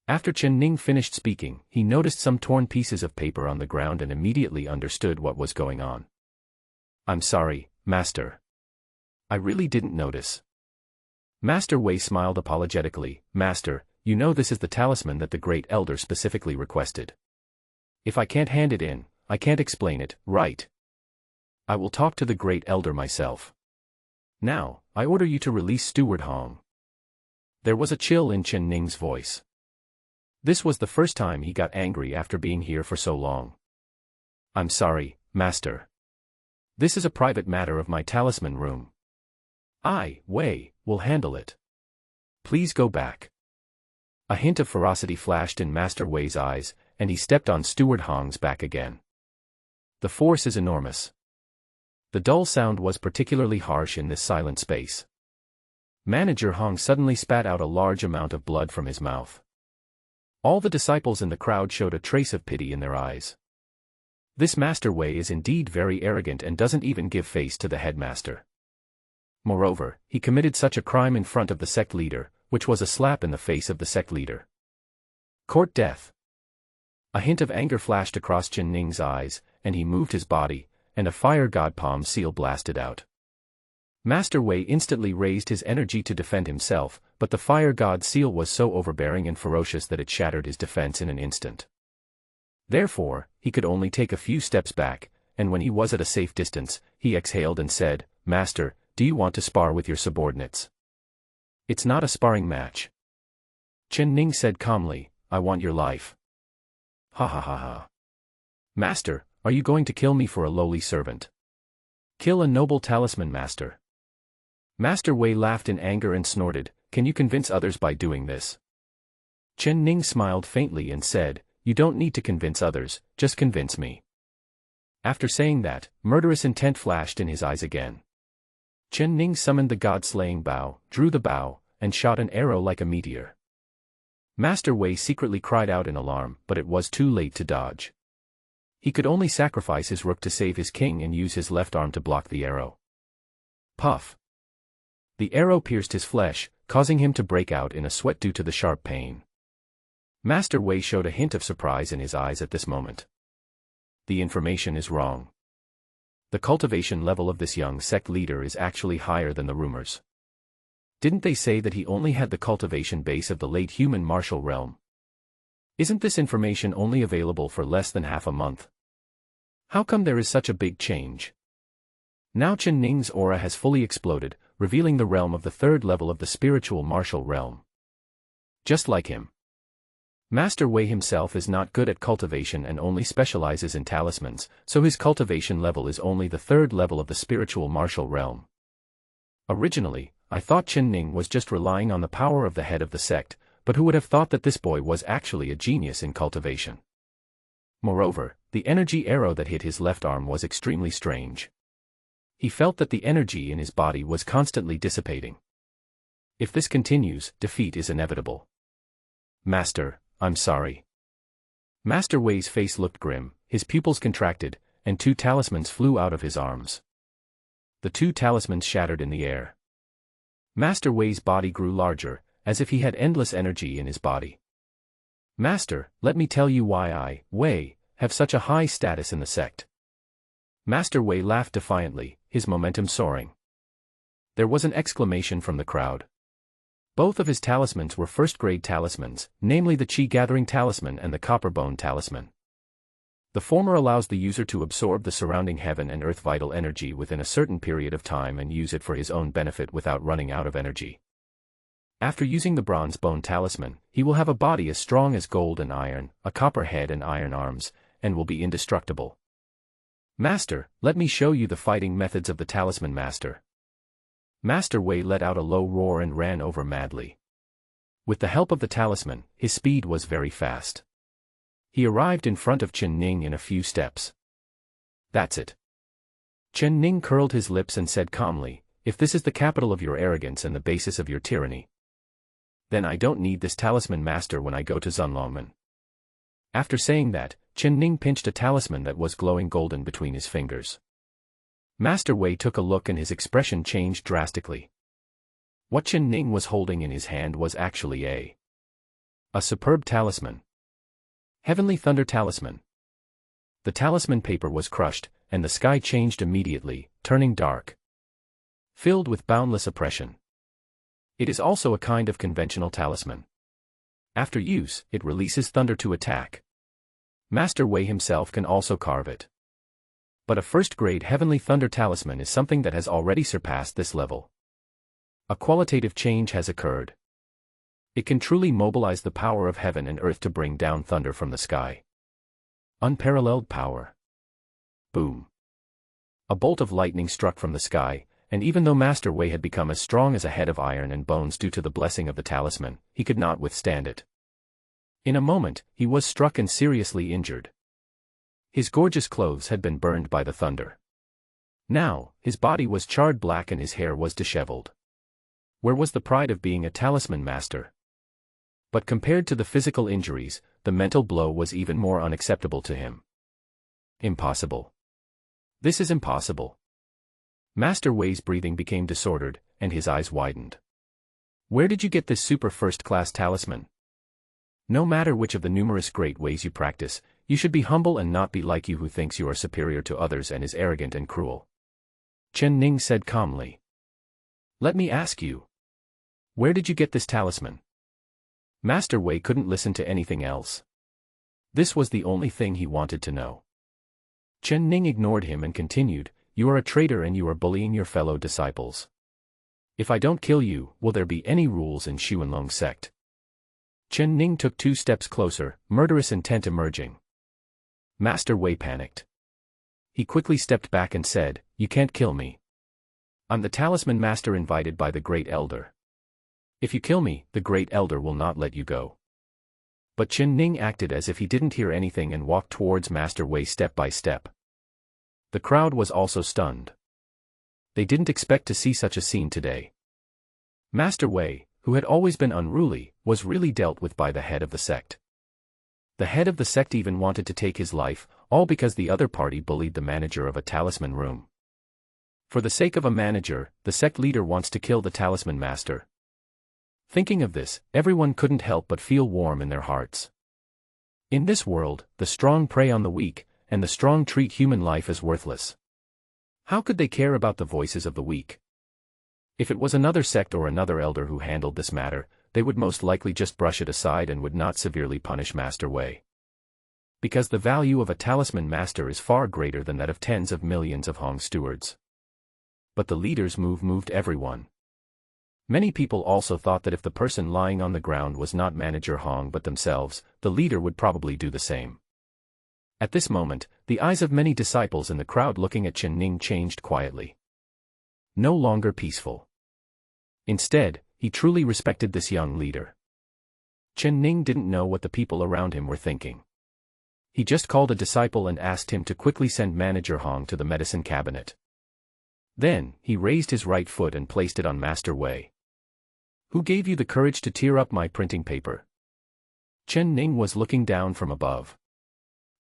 [SPEAKER 1] After Chen Ning finished speaking, he noticed some torn pieces of paper on the ground and immediately understood what was going on. I'm sorry, Master. I really didn't notice. Master Wei smiled apologetically, Master, you know this is the talisman that the Great Elder specifically requested. If I can't hand it in, I can't explain it, right? I will talk to the Great Elder myself. Now, I order you to release Steward Hong. There was a chill in Chen Ning's voice. This was the first time he got angry after being here for so long. I'm sorry, Master. This is a private matter of my talisman room. I, Wei, will handle it. Please go back. A hint of ferocity flashed in Master Wei's eyes, and he stepped on Steward Hong's back again. The force is enormous. The dull sound was particularly harsh in this silent space. Manager Hong suddenly spat out a large amount of blood from his mouth. All the disciples in the crowd showed a trace of pity in their eyes. This Master Wei is indeed very arrogant and doesn't even give face to the headmaster. Moreover, he committed such a crime in front of the sect leader, which was a slap in the face of the sect leader. Court death. A hint of anger flashed across Chen Ning's eyes, and he moved his body, and a fire god palm seal blasted out. Master Wei instantly raised his energy to defend himself, but the fire god seal was so overbearing and ferocious that it shattered his defense in an instant. Therefore, he could only take a few steps back, and when he was at a safe distance, he exhaled and said, "Master, do you want to spar with your subordinates?" "It's not a sparring match." Chen Ning said calmly, "I want your life." "Ha ha ha ha. Master, are you going to kill me for a lowly servant? Kill a noble talisman master." Master Wei laughed in anger and snorted, "Can you convince others by doing this?" Chen Ning smiled faintly and said, "You don't need to convince others, just convince me." After saying that, murderous intent flashed in his eyes again. Chen Ning summoned the god-slaying bow, drew the bow, and shot an arrow like a meteor. Master Wei secretly cried out in alarm, but it was too late to dodge. He could only sacrifice his rook to save his king and use his left arm to block the arrow. Puff! The arrow pierced his flesh, causing him to break out in a sweat due to the sharp pain. Master Wei showed a hint of surprise in his eyes at this moment. The information is wrong. The cultivation level of this young sect leader is actually higher than the rumors. Didn't they say that he only had the cultivation base of the late human martial realm? Isn't this information only available for less than half a month? How come there is such a big change? Now Chen Ning's aura has fully exploded, revealing the realm of the third level of the spiritual martial realm. Just like him. Master Wei himself is not good at cultivation and only specializes in talismans, so his cultivation level is only the third level of the spiritual martial realm. Originally, I thought Chen Ning was just relying on the power of the head of the sect, but who would have thought that this boy was actually a genius in cultivation? Moreover, the energy arrow that hit his left arm was extremely strange. He felt that the energy in his body was constantly dissipating. If this continues, defeat is inevitable. "Master, I'm sorry." Master Wei's face looked grim, his pupils contracted, and 2 talismans flew out of his arms. The 2 talismans shattered in the air. Master Wei's body grew larger, as if he had endless energy in his body. "Master, let me tell you why I, Wei, have such a high status in the sect." Master Wei laughed defiantly, his momentum soaring. There was an exclamation from the crowd. Both of his talismans were first-grade talismans, namely the Qi-gathering talisman and the copper-bone talisman. The former allows the user to absorb the surrounding heaven and earth vital energy within a certain period of time and use it for his own benefit without running out of energy. After using the bronze bone talisman, he will have a body as strong as gold and iron, a copper head and iron arms, and will be indestructible. "Master, let me show you the fighting methods of the talisman master." Master Wei let out a low roar and ran over madly. With the help of the talisman, his speed was very fast. He arrived in front of Chen Ning in a few steps. "That's it." Chen Ning curled his lips and said calmly, "If this is the capital of your arrogance and the basis of your tyranny, then I don't need this talisman master when I go to Zunlongmen." After saying that, Chen Ning pinched a talisman that was glowing golden between his fingers. Master Wei took a look and his expression changed drastically. What Chen Ning was holding in his hand was actually a superb talisman. Heavenly Thunder Talisman. The talisman paper was crushed, and the sky changed immediately, turning dark, filled with boundless oppression. It is also a kind of conventional talisman. After use, it releases thunder to attack. Master Wei himself can also carve it. But a first-grade Heavenly Thunder Talisman is something that has already surpassed this level. A qualitative change has occurred. It can truly mobilize the power of heaven and earth to bring down thunder from the sky. Unparalleled power. Boom. A bolt of lightning struck from the sky, and even though Master Wei had become as strong as a head of iron and bones due to the blessing of the talisman, he could not withstand it. In a moment, he was struck and seriously injured. His gorgeous clothes had been burned by the thunder. Now, his body was charred black and his hair was disheveled. Where was the pride of being a talisman master? But compared to the physical injuries, the mental blow was even more unacceptable to him. Impossible. This is impossible. Master Wei's breathing became disordered, and his eyes widened. Where did you get this super first-class talisman? No matter which of the numerous great ways you practice, you should be humble and not be like you who thinks you are superior to others and is arrogant and cruel. Chen Ning said calmly. Let me ask you. Where did you get this talisman? Master Wei couldn't listen to anything else. This was the only thing he wanted to know. Chen Ning ignored him and continued, You are a traitor and you are bullying your fellow disciples. If I don't kill you, will there be any rules in Xuanlong sect? Chen Ning took 2 steps closer, murderous intent emerging. Master Wei panicked. He quickly stepped back and said, You can't kill me. I'm the talisman master invited by the Great Elder. If you kill me, the Great Elder will not let you go. But Chen Ning acted as if he didn't hear anything and walked towards Master Wei step by step. The crowd was also stunned. They didn't expect to see such a scene today. Master Wei, who had always been unruly, was really dealt with by the head of the sect. The head of the sect even wanted to take his life, all because the other party bullied the manager of a talisman room. For the sake of a manager, the sect leader wants to kill the talisman master. Thinking of this, everyone couldn't help but feel warm in their hearts. In this world, the strong prey on the weak, and the strong treat human life as worthless. How could they care about the voices of the weak? If it was another sect or another elder who handled this matter, they would most likely just brush it aside and would not severely punish Master Wei. Because the value of a talisman master is far greater than that of tens of millions of Hong stewards. But the leader's move moved everyone. Many people also thought that if the person lying on the ground was not Manager Hong but themselves, the leader would probably do the same. At this moment, the eyes of many disciples in the crowd looking at Chen Ning changed quietly. No longer peaceful. Instead, he truly respected this young leader. Chen Ning didn't know what the people around him were thinking. He just called a disciple and asked him to quickly send Manager Hong to the medicine cabinet. Then, he raised his right foot and placed it on Master Wei. Who gave you the courage to tear up my printing paper? Chen Ning was looking down from above.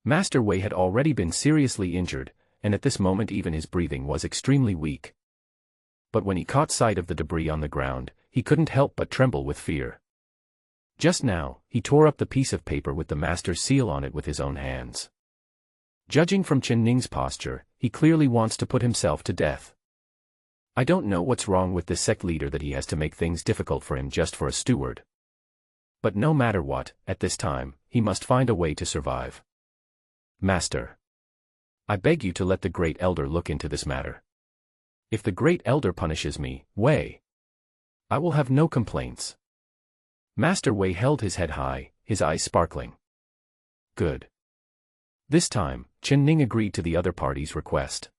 [SPEAKER 1] Master Wei had already been seriously injured, and at this moment even his breathing was extremely weak. But when he caught sight of the debris on the ground, he couldn't help but tremble with fear. Just now, he tore up the piece of paper with the master's seal on it with his own hands. Judging from Chen Ning's posture, he clearly wants to put himself to death. I don't know what's wrong with this sect leader that he has to make things difficult for him just for a steward. But no matter what, at this time, he must find a way to survive. Master. I beg you to let the Great Elder look into this matter. If the Great Elder punishes me, Wei, I will have no complaints. Master Wei held his head high, his eyes sparkling. Good. This time, Chen Ning agreed to the other party's request.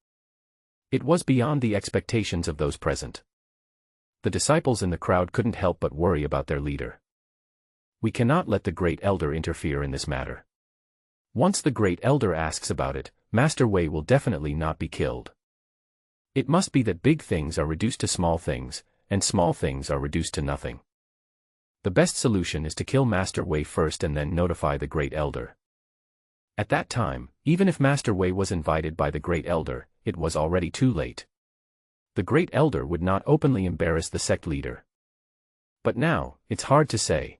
[SPEAKER 1] It was beyond the expectations of those present. The disciples in the crowd couldn't help but worry about their leader. We cannot let the Great Elder interfere in this matter. Once the Great Elder asks about it, Master Wei will definitely not be killed. It must be that big things are reduced to small things, and small things are reduced to nothing. The best solution is to kill Master Wei first and then notify the Great Elder. At that time, even if Master Wei was invited by the Great Elder, it was already too late. The Great Elder would not openly embarrass the sect leader. But now, it's hard to say.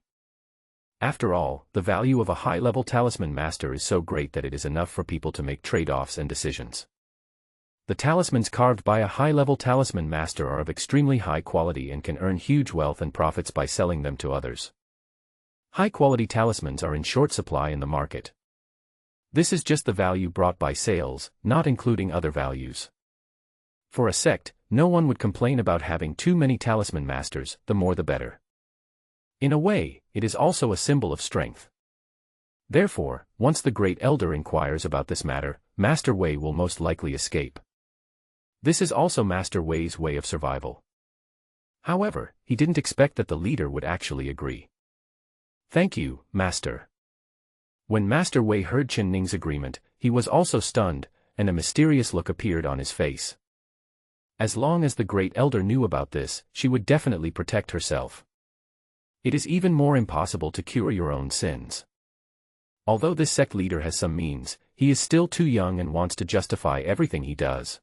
[SPEAKER 1] After all, the value of a high-level talisman master is so great that it is enough for people to make trade-offs and decisions. The talismans carved by a high-level talisman master are of extremely high quality and can earn huge wealth and profits by selling them to others. High-quality talismans are in short supply in the market. This is just the value brought by sales, not including other values. For a sect, no one would complain about having too many talisman masters, the more the better. In a way, it is also a symbol of strength. Therefore, once the Great Elder inquires about this matter, Master Wei will most likely escape. This is also Master Wei's way of survival. However, he didn't expect that the leader would actually agree. Thank you, Master. When Master Wei heard Chen Ning's agreement, he was also stunned, and a mysterious look appeared on his face. As long as the Great Elder knew about this, she would definitely protect herself. It is even more impossible to cure your own sins. Although this sect leader has some means, he is still too young and wants to justify everything he does.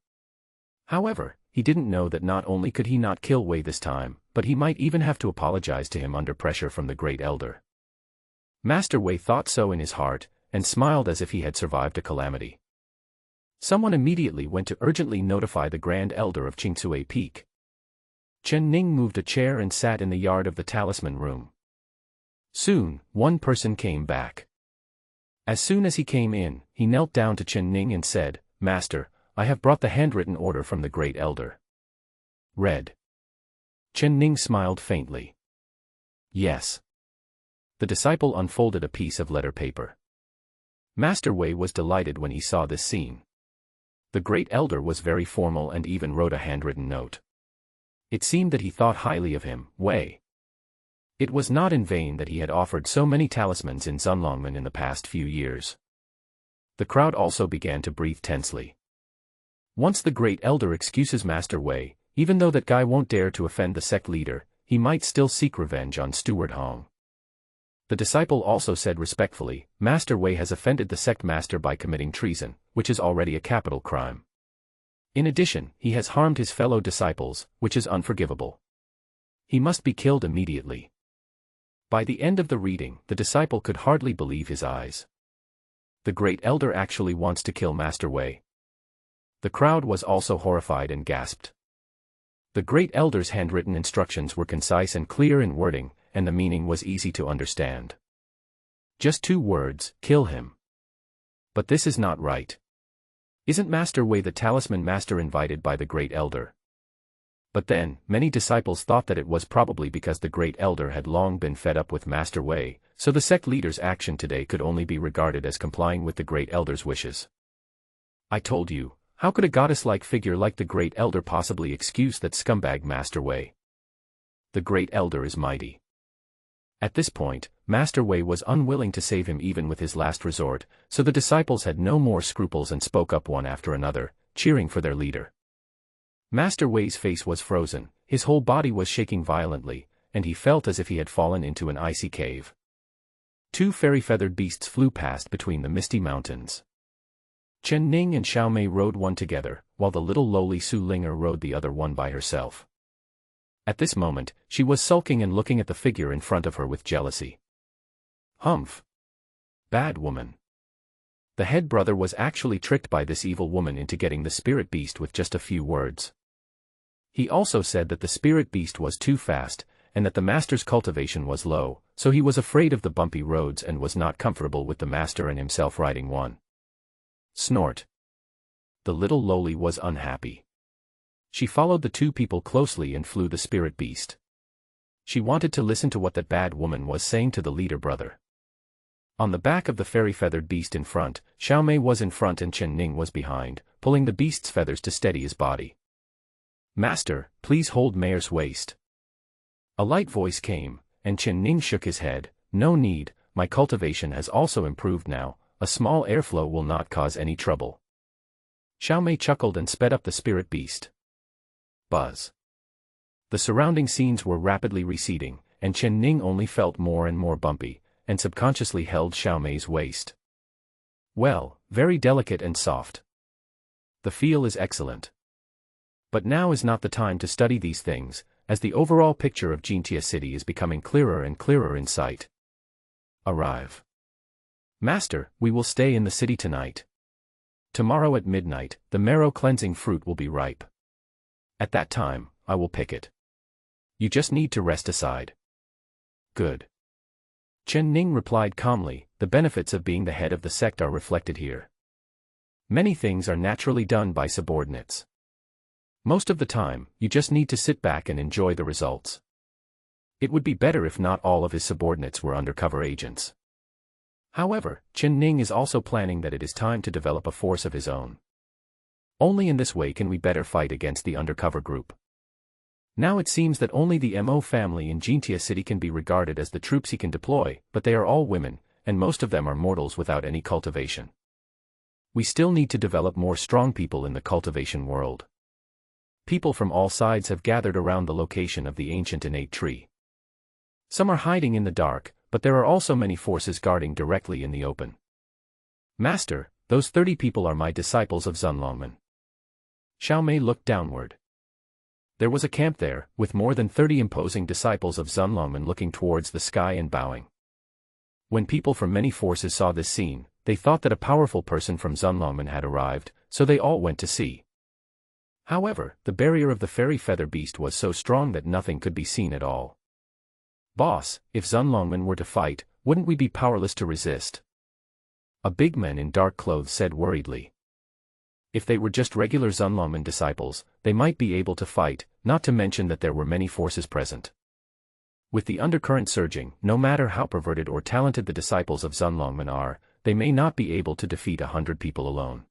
[SPEAKER 1] However, he didn't know that not only could he not kill Wei this time, but he might even have to apologize to him under pressure from the Great Elder. Master Wei thought so in his heart, and smiled as if he had survived a calamity. Someone immediately went to urgently notify the Grand Elder of Qingsui Peak. Chen Ning moved a chair and sat in the yard of the talisman room. Soon, one person came back. As soon as he came in, he knelt down to Chen Ning and said, "Master, I have brought the handwritten order from the Great Elder." Read. Chen Ning smiled faintly. Yes. The disciple unfolded a piece of letter paper. Master Wei was delighted when he saw this scene. The Great Elder was very formal and even wrote a handwritten note. It seemed that he thought highly of him, Wei. It was not in vain that he had offered so many talismans in Zunlongmen in the past few years. The crowd also began to breathe tensely. Once the Great Elder excuses Master Wei, even though that guy won't dare to offend the sect leader, he might still seek revenge on Steward Hong. The disciple also said respectfully, Master Wei has offended the sect master by committing treason, which is already a capital crime. In addition, he has harmed his fellow disciples, which is unforgivable. He must be killed immediately. By the end of the reading, the disciple could hardly believe his eyes. The Great Elder actually wants to kill Master Wei. The crowd was also horrified and gasped. The Great Elder's handwritten instructions were concise and clear in wording, and the meaning was easy to understand. Just 2 words, kill him. But this is not right. Isn't Master Wei the talisman master invited by the Great Elder? But then, many disciples thought that it was probably because the Great Elder had long been fed up with Master Wei, so the sect leader's action today could only be regarded as complying with the Great Elder's wishes. I told you, how could a goddess-like figure like the Great Elder possibly excuse that scumbag Master Wei? The Great Elder is mighty. At this point, Master Wei was unwilling to save him even with his last resort, so the disciples had no more scruples and spoke up one after another, cheering for their leader. Master Wei's face was frozen, his whole body was shaking violently, and he felt as if he had fallen into an icy cave. 2 fairy-feathered beasts flew past between the misty mountains. Chen Ning and Xiao Mei rode one together, while the little lowly Su Linger rode the other one by herself. At this moment, she was sulking and looking at the figure in front of her with jealousy. Humph! Bad woman. The head brother was actually tricked by this evil woman into getting the spirit beast with just a few words. He also said that the spirit beast was too fast, and that the master's cultivation was low, so he was afraid of the bumpy roads and was not comfortable with the master and himself riding one. Snort. The little lowly was unhappy. She followed the 2 people closely and flew the spirit beast. She wanted to listen to what that bad woman was saying to the leader brother. On the back of the fairy-feathered beast in front, Xiao Mei was in front and Chen Ning was behind, pulling the beast's feathers to steady his body. Master, please hold Mare's waist. A light voice came, and Chen Ning shook his head. No need, my cultivation has also improved now, a small airflow will not cause any trouble. Xiao Mei chuckled and sped up the spirit beast. Buzz. The surrounding scenes were rapidly receding, and Chen Ning only felt more and more bumpy, and subconsciously held Xiao Mei's waist. Well, very delicate and soft. The feel is excellent. But now is not the time to study these things, as the overall picture of Jintia City is becoming clearer and clearer in sight. Arrive. Master, we will stay in the city tonight. Tomorrow at midnight, the marrow cleansing fruit will be ripe. At that time, I will pick it. You just need to rest aside. Good. Chen Ning replied calmly, the benefits of being the head of the sect are reflected here. Many things are naturally done by subordinates. Most of the time, you just need to sit back and enjoy the results. It would be better if not all of his subordinates were undercover agents. However, Chen Ning is also planning that it is time to develop a force of his own. Only in this way can we better fight against the undercover group. Now it seems that only the Mo family in Jintia City can be regarded as the troops he can deploy, but they are all women, and most of them are mortals without any cultivation. We still need to develop more strong people in the cultivation world. People from all sides have gathered around the location of the ancient innate tree. Some are hiding in the dark, but there are also many forces guarding directly in the open. Master, Those 30 people are my disciples of Zunlongman. Xiao Mei looked downward. There was a camp there, with more than 30 imposing disciples of Zunlongman looking towards the sky and bowing. When people from many forces saw this scene, they thought that a powerful person from Zunlongman had arrived, so they all went to see. However, the barrier of the fairy feather beast was so strong that nothing could be seen at all. Boss, if Zunlongman were to fight, wouldn't we be powerless to resist? A big man in dark clothes said worriedly. If they were just regular Zunlongman disciples, they might be able to fight, not to mention that there were many forces present. With the undercurrent surging, no matter how perverted or talented the disciples of Zunlongman are, they may not be able to defeat 100 people alone.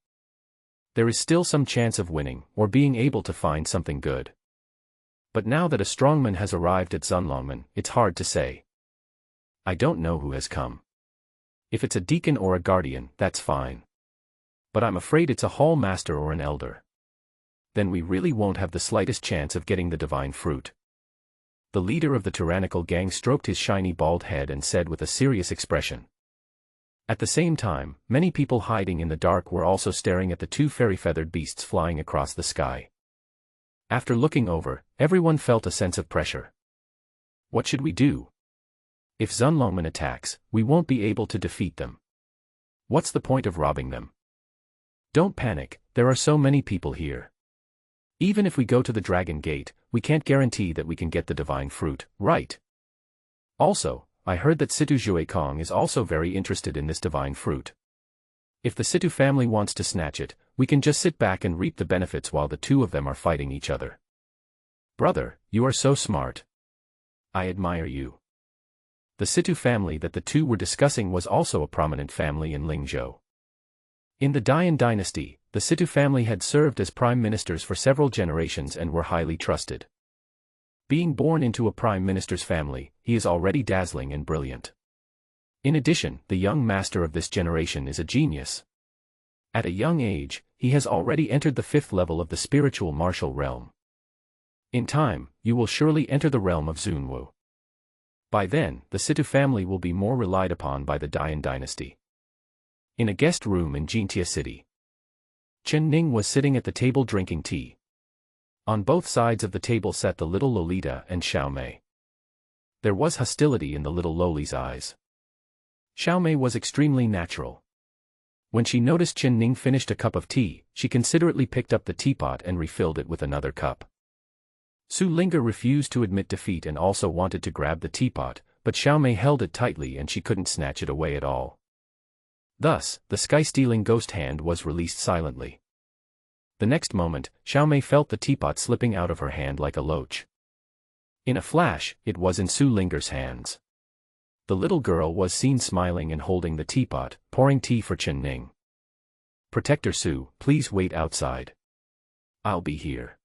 [SPEAKER 1] There is still some chance of winning, or being able to find something good. But now that a strongman has arrived at Zunlongman, it's hard to say. I don't know who has come. If it's a deacon or a guardian, that's fine. But I'm afraid it's a hall master or an elder. Then we really won't have the slightest chance of getting the divine fruit. The leader of the tyrannical gang stroked his shiny bald head and said with a serious expression. At the same time, many people hiding in the dark were also staring at the two fairy-feathered beasts flying across the sky. After looking over, everyone felt a sense of pressure. What should we do? If Zunlongman attacks, we won't be able to defeat them. What's the point of robbing them? Don't panic, there are so many people here. Even if we go to the Dragon Gate, we can't guarantee that we can get the divine fruit, right? Also, I heard that Situ Kong is also very interested in this divine fruit. If the Situ family wants to snatch it, we can just sit back and reap the benefits while the two of them are fighting each other. Brother, you are so smart. I admire you. The Situ family that the two were discussing was also a prominent family in Lingzhou. In the Dian dynasty, the Situ family had served as prime ministers for several generations and were highly trusted. Being born into a prime minister's family, he is already dazzling and brilliant. In addition, the young master of this generation is a genius. At a young age, he has already entered the 5th level of the spiritual martial realm. In time, you will surely enter the realm of Zunwu. By then, the Situ family will be more relied upon by the Dian dynasty. In a guest room in Jintia City, Chen Ning was sitting at the table drinking tea. On both sides of the table sat the little Lolita and Xiao Mei. There was hostility in the little Loli's eyes. Xiao Mei was extremely natural. When she noticed Chen Ning finished a cup of tea, she considerately picked up the teapot and refilled it with another cup. Su Linger refused to admit defeat and also wanted to grab the teapot, but Xiao Mei held it tightly and she couldn't snatch it away at all. Thus, the sky-stealing ghost hand was released silently. The next moment, Xiao Mei felt the teapot slipping out of her hand like a loach. In a flash, it was in Su Linger's hands. The little girl was seen smiling and holding the teapot, pouring tea for Chen Ning. Protector Su, please wait outside. I'll be here.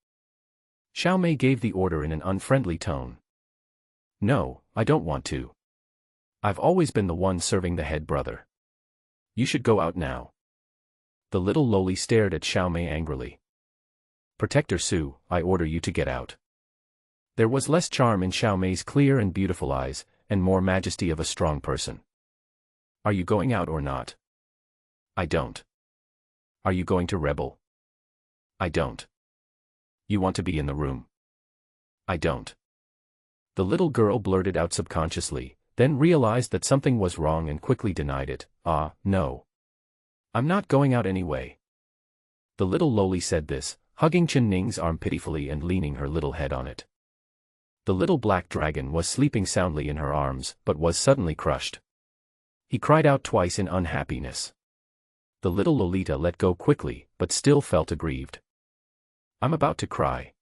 [SPEAKER 1] Xiao Mei gave the order in an unfriendly tone. No, I don't want to. I've always been the one serving the head brother. You should go out now. The little Loli stared at Xiao Mei angrily. Protector Su, I order you to get out. There was less charm in Xiao Mei's clear and beautiful eyes, and more majesty of a strong person. Are you going out or not? I don't. Are you going to rebel? I don't. You want to be in the room? I don't. The little girl blurted out subconsciously, then realized that something was wrong and quickly denied it. No. I'm not going out anyway. The little Loli said this, hugging Chen Ning's arm pitifully and leaning her little head on it. The little black dragon was sleeping soundly in her arms, but was suddenly crushed. He cried out twice in unhappiness. The little Lolita let go quickly, but still felt aggrieved. I'm about to cry.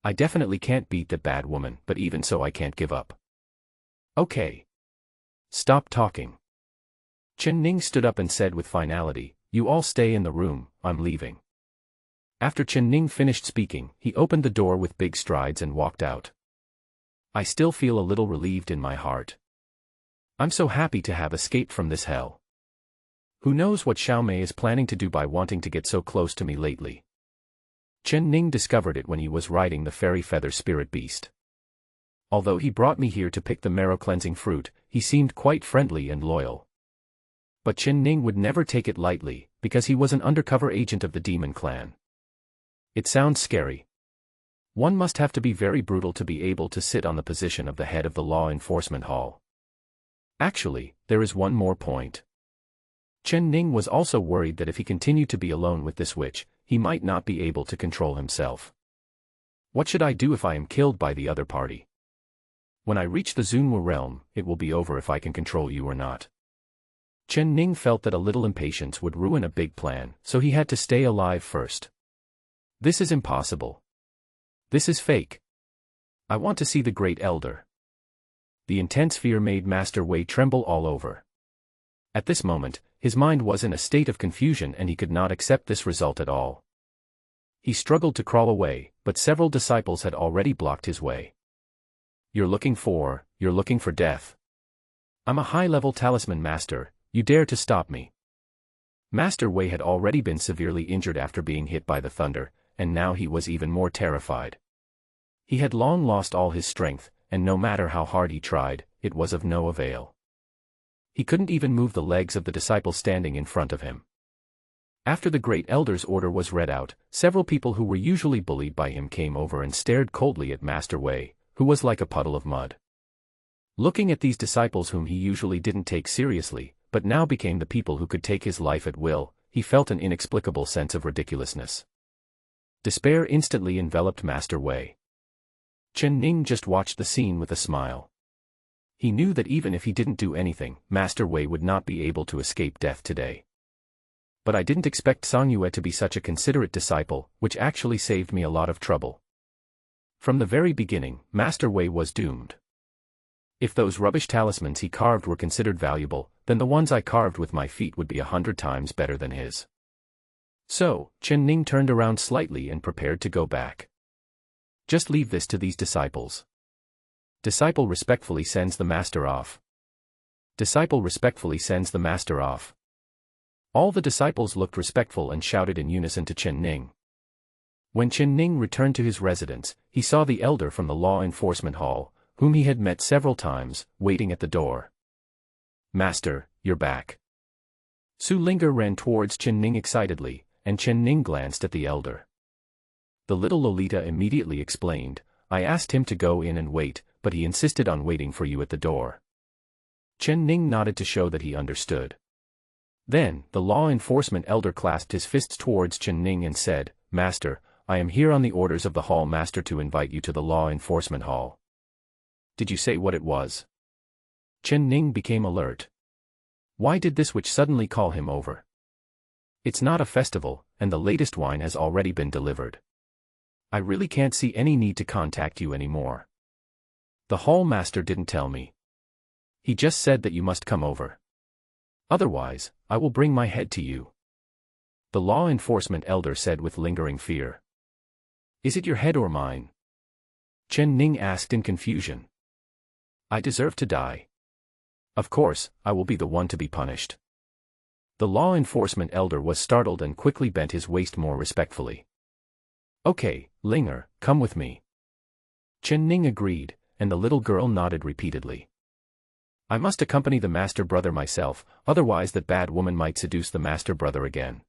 [SPEAKER 1] I definitely can't beat that bad woman, but even so I can't give up. Okay. Stop talking. Chen Ning stood up and said with finality, you all stay in the room, I'm leaving. After Chen Ning finished speaking, he opened the door with big strides and walked out. I still feel a little relieved in my heart. I'm so happy to have escaped from this hell. Who knows what Xiao Mei is planning to do by wanting to get so close to me lately. Chen Ning discovered it when he was riding the fairy feather spirit beast. Although he brought me here to pick the marrow-cleansing fruit, he seemed quite friendly and loyal. But Chen Ning would never take it lightly, because he was an undercover agent of the demon clan. It sounds scary. One must have to be very brutal to be able to sit on the position of the head of the law enforcement hall. Actually, there is one more point. Chen Ning was also worried that if he continued to be alone with this witch, he might not be able to control himself. What should I do if I am killed by the other party? When I reach the Zunwu realm, it will be over if I can control you or not. Chen Ning felt that a little impatience would ruin a big plan, so he had to stay alive first. This is impossible. This is fake. I want to see the Great Elder. The intense fear made Master Wei tremble all over. At this moment, his mind was in a state of confusion and he could not accept this result at all. He struggled to crawl away, but several disciples had already blocked his way. You're looking for death. I'm a high-level talisman master, you dare to stop me. Master Wei had already been severely injured after being hit by the thunder, and now he was even more terrified. He had long lost all his strength, and no matter how hard he tried, it was of no avail. He couldn't even move the legs of the disciple standing in front of him. After the Great Elder's order was read out, several people who were usually bullied by him came over and stared coldly at Master Wei, who was like a puddle of mud. Looking at these disciples whom he usually didn't take seriously, but now became the people who could take his life at will, he felt an inexplicable sense of ridiculousness. Despair instantly enveloped Master Wei. Chen Ning just watched the scene with a smile. He knew that even if he didn't do anything, Master Wei would not be able to escape death today. But I didn't expect Song Yue to be such a considerate disciple, which actually saved me a lot of trouble. From the very beginning, Master Wei was doomed. If those rubbish talismans he carved were considered valuable, then the ones I carved with my feet would be 100 times better than his. So, Chen Ning turned around slightly and prepared to go back. Just leave this to these disciples. Disciple respectfully sends the master off. Disciple respectfully sends the master off. All the disciples looked respectful and shouted in unison to Chen Ning. When Chen Ning returned to his residence, he saw the elder from the law enforcement hall, whom he had met several times, waiting at the door. Master, you're back. Su Linger ran towards Chen Ning excitedly, and Chen Ning glanced at the elder. The little Lolita immediately explained, I asked him to go in and wait, but he insisted on waiting for you at the door. Chen Ning nodded to show that he understood. Then, the law enforcement elder clasped his fists towards Chen Ning and said, Master, I am here on the orders of the hall master to invite you to the law enforcement hall. Did you say what it was? Chen Ning became alert. Why did this witch suddenly call him over? It's not a festival, and the latest wine has already been delivered. I really can't see any need to contact you anymore. The hall master didn't tell me. He just said that you must come over. Otherwise, I will bring my head to you. The law enforcement elder said with lingering fear. Is it your head or mine? Chen Ning asked in confusion. I deserve to die. Of course, I will be the one to be punished. The law enforcement elder was startled and quickly bent his waist more respectfully. Okay, Linger, come with me. Chen Ning agreed, and the little girl nodded repeatedly. I must accompany the master brother myself, otherwise that bad woman might seduce the master brother again.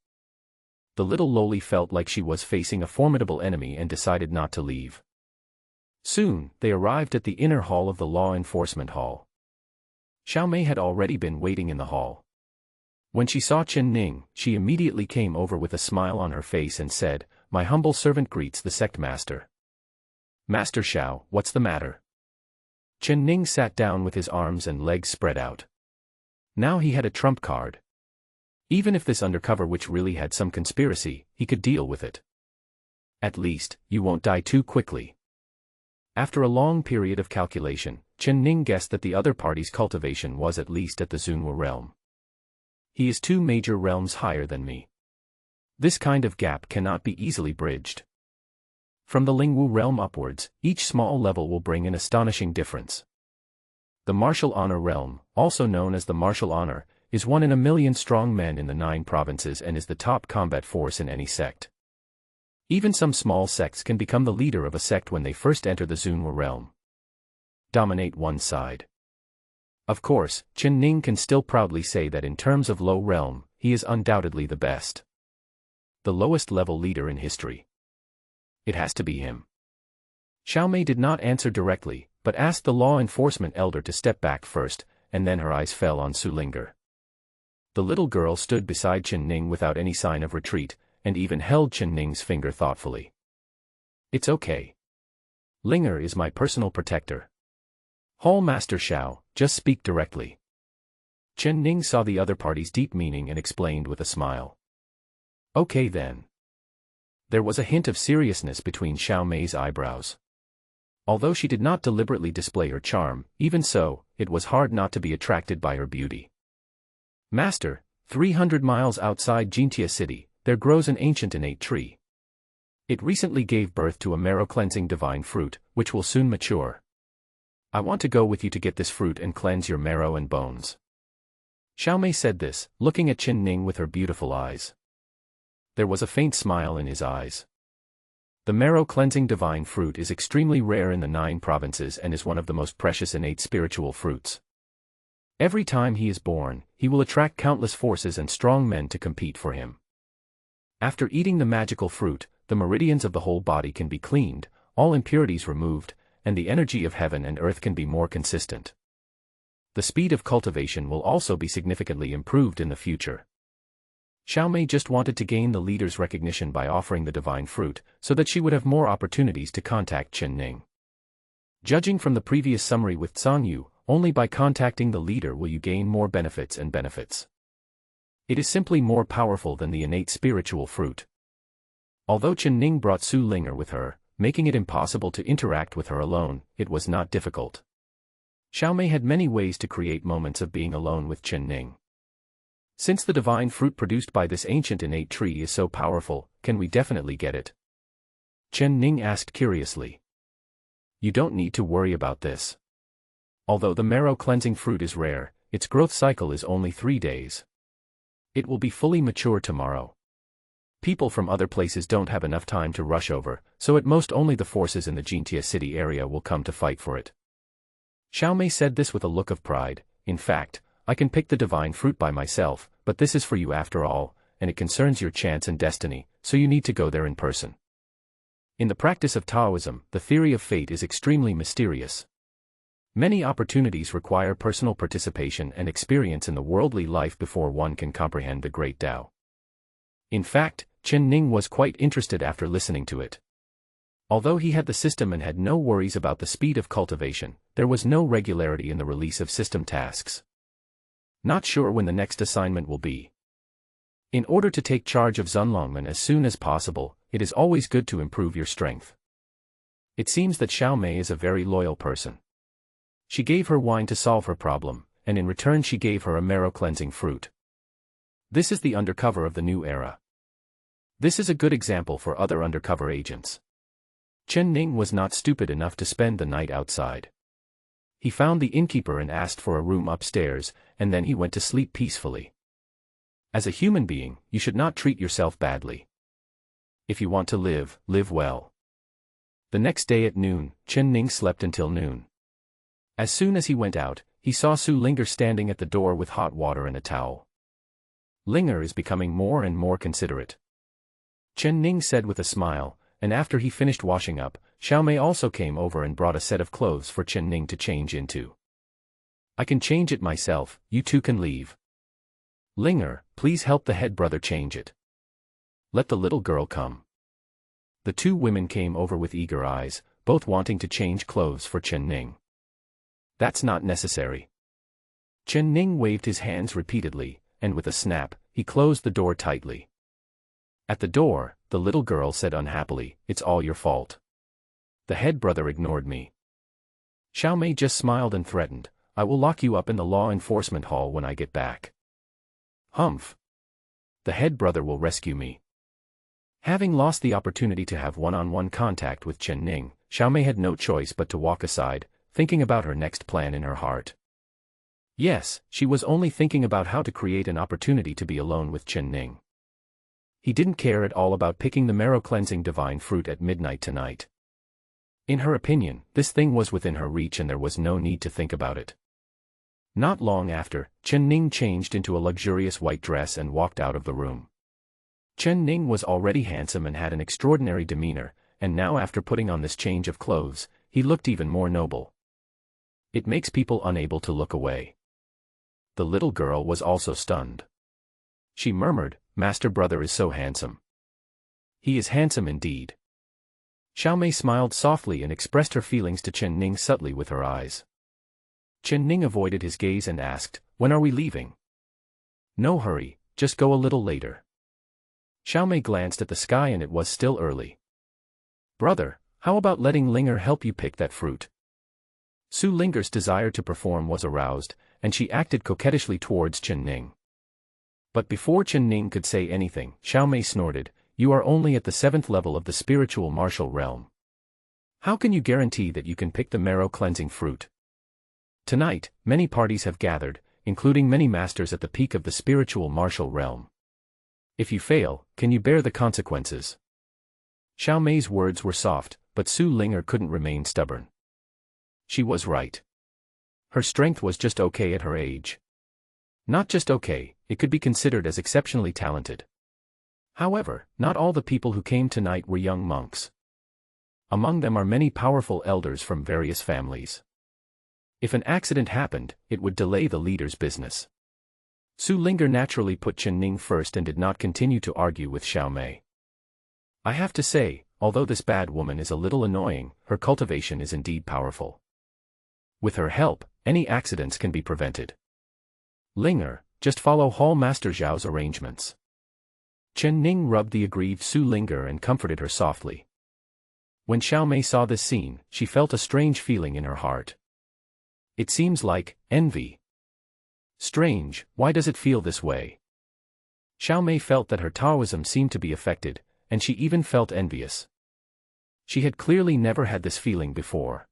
[SPEAKER 1] The little loli felt like she was facing a formidable enemy and decided not to leave. Soon, they arrived at the inner hall of the law enforcement hall. Xiao Mei had already been waiting in the hall. When she saw Chen Ning, she immediately came over with a smile on her face and said, My humble servant greets the sect master. Master Xiao, what's the matter? Chen Ning sat down with his arms and legs spread out. Now he had a trump card. Even if this undercover witch really had some conspiracy, he could deal with it. At least, you won't die too quickly. After a long period of calculation, Chen Ning guessed that the other party's cultivation was at least at the Zunwu realm. He is 2 major realms higher than me. This kind of gap cannot be easily bridged. From the Lingwu realm upwards, each small level will bring an astonishing difference. The martial honor realm, also known as the martial honor, is 1 in a million strong men in the 9 provinces and is the top combat force in any sect. Even some small sects can become the leader of a sect when they first enter the Zunwu realm. Dominate one side. Of course, Chen Ning can still proudly say that in terms of low realm, he is undoubtedly the best. The lowest level leader in history. It has to be him. Xiao Mei did not answer directly, but asked the law enforcement elder to step back first, and then her eyes fell on Su Linger. The little girl stood beside Chen Ning without any sign of retreat, and even held Chen Ning's finger thoughtfully. It's okay. Linger is my personal protector. Hall Master Xiao, just speak directly. Chen Ning saw the other party's deep meaning and explained with a smile. Okay then. There was a hint of seriousness between Xiao Mei's eyebrows. Although she did not deliberately display her charm, even so, it was hard not to be attracted by her beauty. Master, 300 miles outside Jintia City, there grows an ancient innate tree. It recently gave birth to a marrow-cleansing divine fruit, which will soon mature. I want to go with you to get this fruit and cleanse your marrow and bones. Xiao Mei said this, looking at Chen Ning with her beautiful eyes. There was a faint smile in his eyes. The marrow-cleansing divine fruit is extremely rare in the 9 provinces and is one of the most precious innate spiritual fruits. Every time he is born, he will attract countless forces and strong men to compete for him. After eating the magical fruit, the meridians of the whole body can be cleaned, all impurities removed, and the energy of heaven and earth can be more consistent. The speed of cultivation will also be significantly improved in the future. Xiao Mei just wanted to gain the leader's recognition by offering the divine fruit, so that she would have more opportunities to contact Chen Ning. Judging from the previous summary with Zhang Yu, only by contacting the leader will you gain more benefits and benefits. It is simply more powerful than the innate spiritual fruit. Although Chen Ning brought Su Linger with her, making it impossible to interact with her alone, it was not difficult. Xiao Mei had many ways to create moments of being alone with Chen Ning. Since the divine fruit produced by this ancient innate tree is so powerful, can we definitely get it? Chen Ning asked curiously. You don't need to worry about this. Although the marrow-cleansing fruit is rare, its growth cycle is only 3 days. It will be fully mature tomorrow. People from other places don't have enough time to rush over, so at most only the forces in the Jintia City area will come to fight for it. Xiao Mei said this with a look of pride. In fact, I can pick the divine fruit by myself, but this is for you after all, and it concerns your chance and destiny, so you need to go there in person. In the practice of Taoism, the theory of fate is extremely mysterious. Many opportunities require personal participation and experience in the worldly life before one can comprehend the great Tao. In fact, Chen Ning was quite interested after listening to it. Although he had the system and had no worries about the speed of cultivation, there was no regularity in the release of system tasks. Not sure when the next assignment will be. In order to take charge of Zunlongmen as soon as possible, it is always good to improve your strength. It seems that Xiao Mei is a very loyal person. She gave her wine to solve her problem, and in return she gave her a marrow-cleansing fruit. This is the undercover of the new era. This is a good example for other undercover agents. Chen Ning was not stupid enough to spend the night outside. He found the innkeeper and asked for a room upstairs, and then he went to sleep peacefully. As a human being, you should not treat yourself badly. If you want to live, live well. The next day at noon, Chen Ning slept until noon. As soon as he went out, he saw Su Linger standing at the door with hot water and a towel. Linger is becoming more and more considerate. Chen Ning said with a smile, and after he finished washing up, Xiao Mei also came over and brought a set of clothes for Chen Ning to change into. I can change it myself, you two can leave. Linger, please help the head brother change it. Let the little girl come. The 2 women came over with eager eyes, both wanting to change clothes for Chen Ning. That's not necessary. Chen Ning waved his hands repeatedly, and with a snap, he closed the door tightly. At the door, the little girl said unhappily, "It's all your fault. The head brother ignored me." Xiao Mei just smiled and threatened, "I will lock you up in the law enforcement hall when I get back." Humph. The head brother will rescue me. Having lost the opportunity to have one-on-one contact with Chen Ning, Xiao Mei had no choice but to walk aside, thinking about her next plan in her heart. Yes, she was only thinking about how to create an opportunity to be alone with Chen Ning. He didn't care at all about picking the marrow-cleansing divine fruit at midnight tonight. In her opinion, this thing was within her reach and there was no need to think about it. Not long after, Chen Ning changed into a luxurious white dress and walked out of the room. Chen Ning was already handsome and had an extraordinary demeanor, and now after putting on this change of clothes, he looked even more noble. It makes people unable to look away. The little girl was also stunned. She murmured, "Master brother is so handsome." "He is handsome indeed." Xiao Mei smiled softly and expressed her feelings to Chen Ning subtly with her eyes. Chen Ning avoided his gaze and asked, "When are we leaving?" "No hurry, just go a little later." Xiao Mei glanced at the sky and it was still early. "Brother, how about letting Linger help you pick that fruit?" Su Linger's desire to perform was aroused, and she acted coquettishly towards Chen Ning. But before Chen Ning could say anything, Xiao Mei snorted, "You are only at the 7th level of the spiritual martial realm. How can you guarantee that you can pick the marrow-cleansing fruit? Tonight, many parties have gathered, including many masters at the peak of the spiritual martial realm. If you fail, can you bear the consequences?" Xiao Mei's words were soft, but Su Linger couldn't remain stubborn. She was right. Her strength was just okay at her age. Not just okay, it could be considered as exceptionally talented. However, not all the people who came tonight were young monks. Among them are many powerful elders from various families. If an accident happened, it would delay the leader's business. Su Linger naturally put Chen Ning first and did not continue to argue with Xiao Mei. "I have to say, although this bad woman is a little annoying, her cultivation is indeed powerful. With her help, any accidents can be prevented. Linger, just follow Hall Master Zhao's arrangements." Chen Ning rubbed the aggrieved Su Linger and comforted her softly. When Xiao Mei saw this scene, she felt a strange feeling in her heart. It seems like envy. Strange, why does it feel this way? Xiao Mei felt that her Taoism seemed to be affected, and she even felt envious. She had clearly never had this feeling before.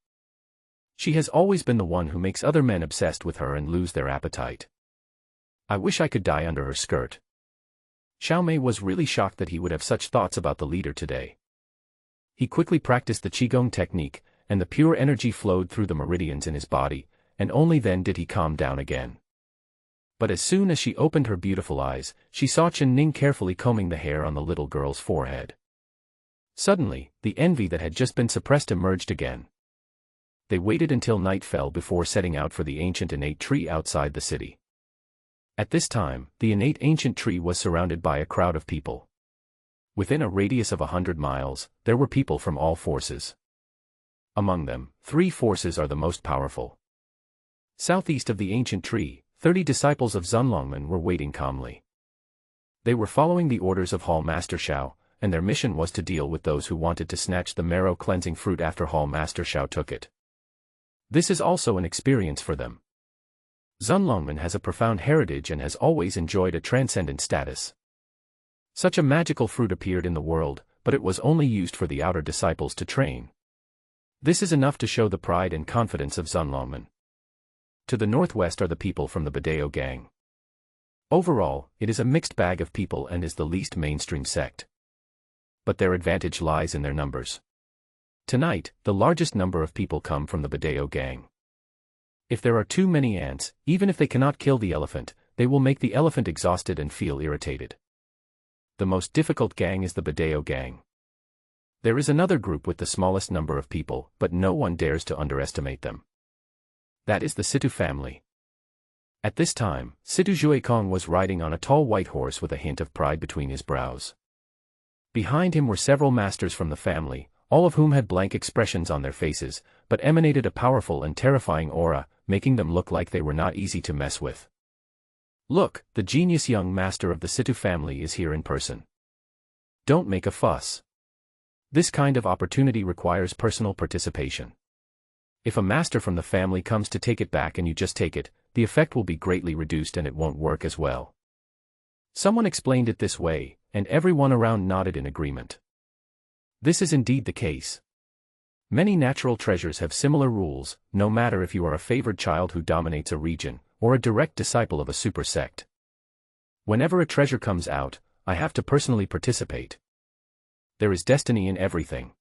[SPEAKER 1] She has always been the one who makes other men obsessed with her and lose their appetite. I wish I could die under her skirt. Xiao Mei was really shocked that he would have such thoughts about the leader today. He quickly practiced the Qigong technique, and the pure energy flowed through the meridians in his body, and only then did he calm down again. But as soon as she opened her beautiful eyes, she saw Chen Ning carefully combing the hair on the little girl's forehead. Suddenly, the envy that had just been suppressed emerged again. They waited until night fell before setting out for the ancient innate tree outside the city. At this time, the innate ancient tree was surrounded by a crowd of people. Within a radius of 100 miles, there were people from all forces. Among them, 3 forces are the most powerful. Southeast of the ancient tree, 30 disciples of Zunlongman were waiting calmly. They were following the orders of Hall Master Xiao, and their mission was to deal with those who wanted to snatch the marrow-cleansing fruit after Hall Master Xiao took it. This is also an experience for them. Zunlongman has a profound heritage and has always enjoyed a transcendent status. Such a magical fruit appeared in the world, but it was only used for the outer disciples to train. This is enough to show the pride and confidence of Zunlongman. To the northwest are the people from the Badeo gang. Overall, it is a mixed bag of people and is the least mainstream sect. But their advantage lies in their numbers. Tonight, the largest number of people come from the Badeo gang. If there are too many ants, even if they cannot kill the elephant, they will make the elephant exhausted and feel irritated. The most difficult gang is the Badeo gang. There is another group with the smallest number of people, but no one dares to underestimate them. That is the Situ family. At this time, Situ Juekong was riding on a tall white horse with a hint of pride between his brows. Behind him were several masters from the family, all of whom had blank expressions on their faces, but emanated a powerful and terrifying aura, making them look like they were not easy to mess with. Look, the genius young master of the Situ family is here in person. Don't make a fuss. This kind of opportunity requires personal participation. If a master from the family comes to take it back and you just take it, the effect will be greatly reduced and it won't work as well. Someone explained it this way, and everyone around nodded in agreement. This is indeed the case. Many natural treasures have similar rules, no matter if you are a favored child who dominates a region, or a direct disciple of a super sect. Whenever a treasure comes out, I have to personally participate. There is destiny in everything.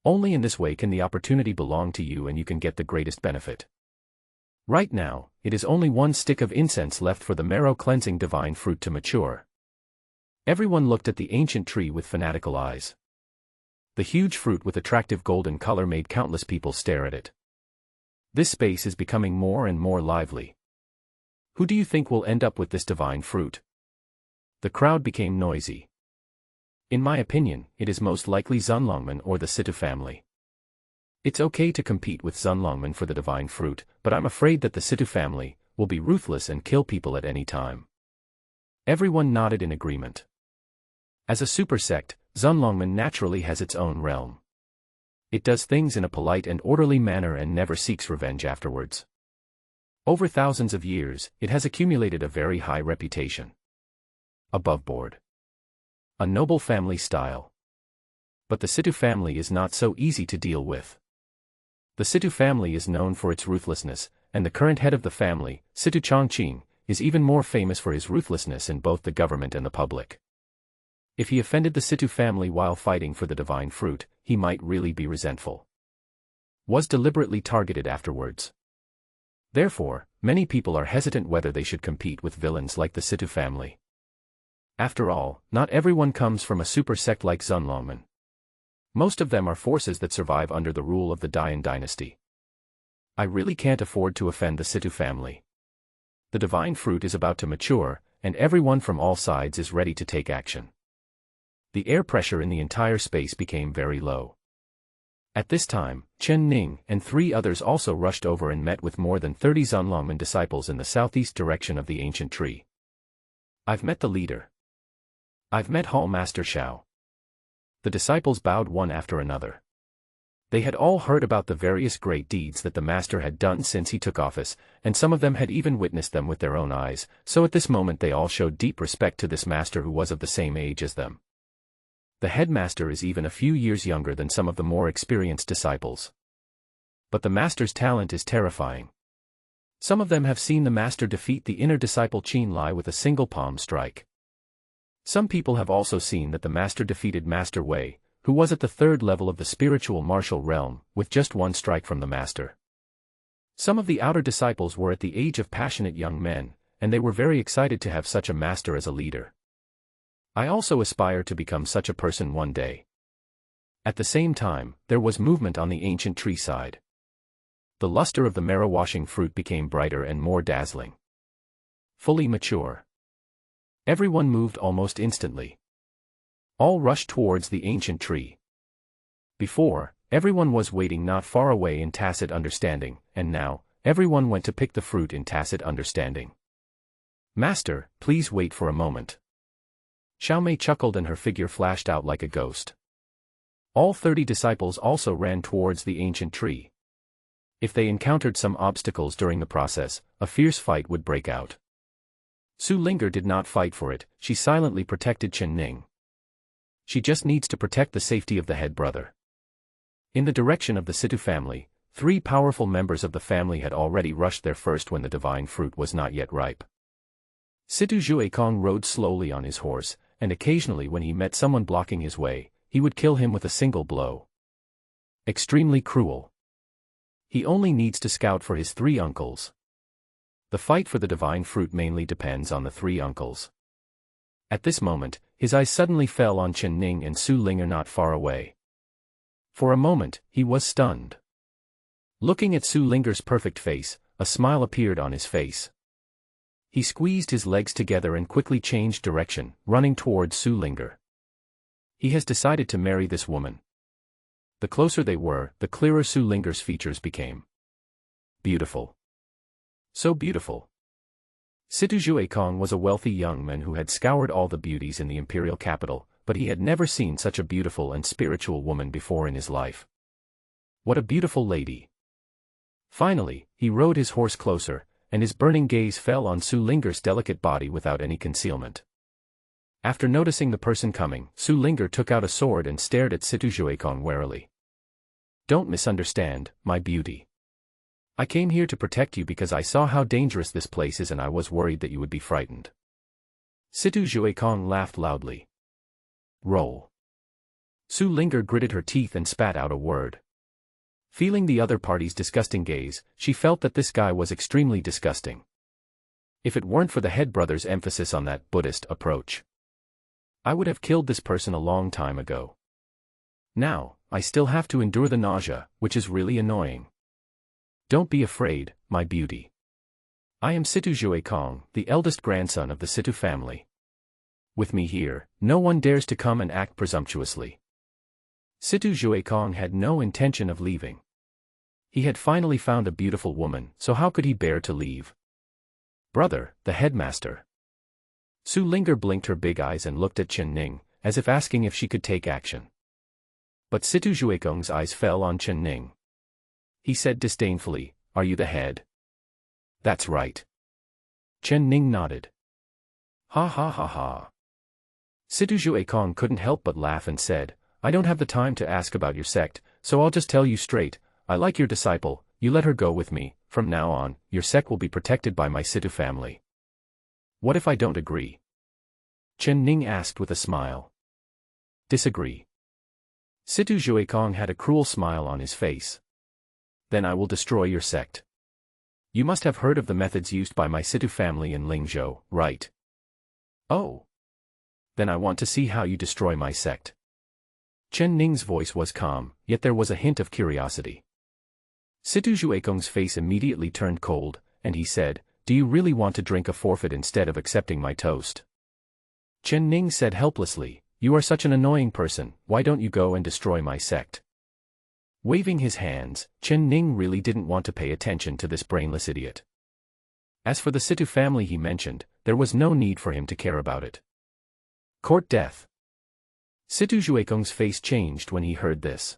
[SPEAKER 1] Only in this way can the opportunity belong to you and you can get the greatest benefit. Right now, it is only one stick of incense left for the marrow-cleansing divine fruit to mature. Everyone looked at the ancient tree with fanatical eyes. The huge fruit with attractive golden color made countless people stare at it. This space is becoming more and more lively. Who do you think will end up with this divine fruit? The crowd became noisy. In my opinion, it is most likely Zunlongman or the Situ family. It's okay to compete with Zunlongman for the divine fruit, but I'm afraid that the Situ family will be ruthless and kill people at any time. Everyone nodded in agreement. As a super sect, Zunlongman naturally has its own realm. It does things in a polite and orderly manner and never seeks revenge afterwards. Over thousands of years, it has accumulated a very high reputation. Above board. A noble family style. But the Situ family is not so easy to deal with. The Situ family is known for its ruthlessness, and the current head of the family, Situ Chongqing, is even more famous for his ruthlessness in both the government and the public. If he offended the Situ family while fighting for the divine fruit, he might really be resentful. Was deliberately targeted afterwards. Therefore, many people are hesitant whether they should compete with villains like the Situ family. After all, not everyone comes from a super sect like Zunlongman. Most of them are forces that survive under the rule of the Dian dynasty. I really can't afford to offend the Situ family. The divine fruit is about to mature, and everyone from all sides is ready to take action. The air pressure in the entire space became very low. At this time, Chen Ning and 3 others also rushed over and met with more than 30 Zunlongman disciples in the southeast direction of the ancient tree. I've met the leader. I've met Hall Master Xiao. The disciples bowed one after another. They had all heard about the various great deeds that the master had done since he took office, and some of them had even witnessed them with their own eyes, so at this moment they all showed deep respect to this master who was of the same age as them. The headmaster is even a few years younger than some of the more experienced disciples. But the master's talent is terrifying. Some of them have seen the master defeat the inner disciple Qin Lai with a single palm strike. Some people have also seen that the master defeated Master Wei, who was at the 3rd level of the spiritual martial realm, with just one strike from the master. Some of the outer disciples were at the age of passionate young men, and they were very excited to have such a master as a leader. I also aspire to become such a person one day. At the same time, there was movement on the ancient tree side. The luster of the marrow-washing fruit became brighter and more dazzling. Fully mature. Everyone moved almost instantly. All rushed towards the ancient tree. Before, everyone was waiting not far away in tacit understanding, and now, everyone went to pick the fruit in tacit understanding. Master, please wait for a moment. Xiaomei chuckled and her figure flashed out like a ghost. All 30 disciples also ran towards the ancient tree. If they encountered some obstacles during the process, a fierce fight would break out. Su Linger did not fight for it, she silently protected Chen Ning. She just needs to protect the safety of the head brother. In the direction of the Situ family, 3 powerful members of the family had already rushed there first when the divine fruit was not yet ripe. Situ Zhuekong rode slowly on his horse, and occasionally when he met someone blocking his way, he would kill him with a single blow. Extremely cruel. He only needs to scout for his 3 uncles. The fight for the divine fruit mainly depends on the 3 uncles. At this moment, his eyes suddenly fell on Chen Ning and Su Linger not far away. For a moment, he was stunned. Looking at Su Linger's perfect face, a smile appeared on his face. He squeezed his legs together and quickly changed direction, running towards Su Linger. He has decided to marry this woman. The closer they were, the clearer Su Linger's features became. Beautiful. So beautiful. Situ Zhuekong was a wealthy young man who had scoured all the beauties in the imperial capital, but he had never seen such a beautiful and spiritual woman before in his life. What a beautiful lady. Finally, he rode his horse closer, and his burning gaze fell on Su Linger's delicate body without any concealment. After noticing the person coming, Su Linger took out a sword and stared at Situ Zhuekong warily. Don't misunderstand, my beauty. I came here to protect you because I saw how dangerous this place is and I was worried that you would be frightened. Situ Zhuekong laughed loudly. Roll. Su Linger gritted her teeth and spat out a word. Feeling the other party's disgusting gaze, she felt that this guy was extremely disgusting. If it weren't for the head brother's emphasis on that Buddhist approach, I would have killed this person a long time ago. Now, I still have to endure the nausea, which is really annoying. Don't be afraid, my beauty. I am Situ Juekong, the eldest grandson of the Situ family. With me here, no one dares to come and act presumptuously. Situ Juekong had no intention of leaving. He had finally found a beautiful woman, so how could he bear to leave? Brother, the headmaster. Su Linger blinked her big eyes and looked at Chen Ning, as if asking if she could take action. But Situ Juekong's eyes fell on Chen Ning. He said disdainfully, "Are you the head?" "That's right." Chen Ning nodded. "Ha ha ha ha." Situ Juekong couldn't help but laugh and said, "I don't have the time to ask about your sect, so I'll just tell you straight, I like your disciple, you let her go with me, from now on, your sect will be protected by my Situ family." "What if I don't agree?" Chen Ning asked with a smile. "Disagree?" Situ Juekong had a cruel smile on his face. "Then I will destroy your sect. You must have heard of the methods used by my Situ family in Lingzhou, right?" "Oh. Then I want to see how you destroy my sect." Chen Ning's voice was calm, yet there was a hint of curiosity. Situ Juekong's face immediately turned cold, and he said, "Do you really want to drink a forfeit instead of accepting my toast?" Chen Ning said helplessly, "You are such an annoying person, why don't you go and destroy my sect?" Waving his hands, Chen Ning really didn't want to pay attention to this brainless idiot. As for the Situ family he mentioned, there was no need for him to care about it. Court death. Situ Juekong's face changed when he heard this.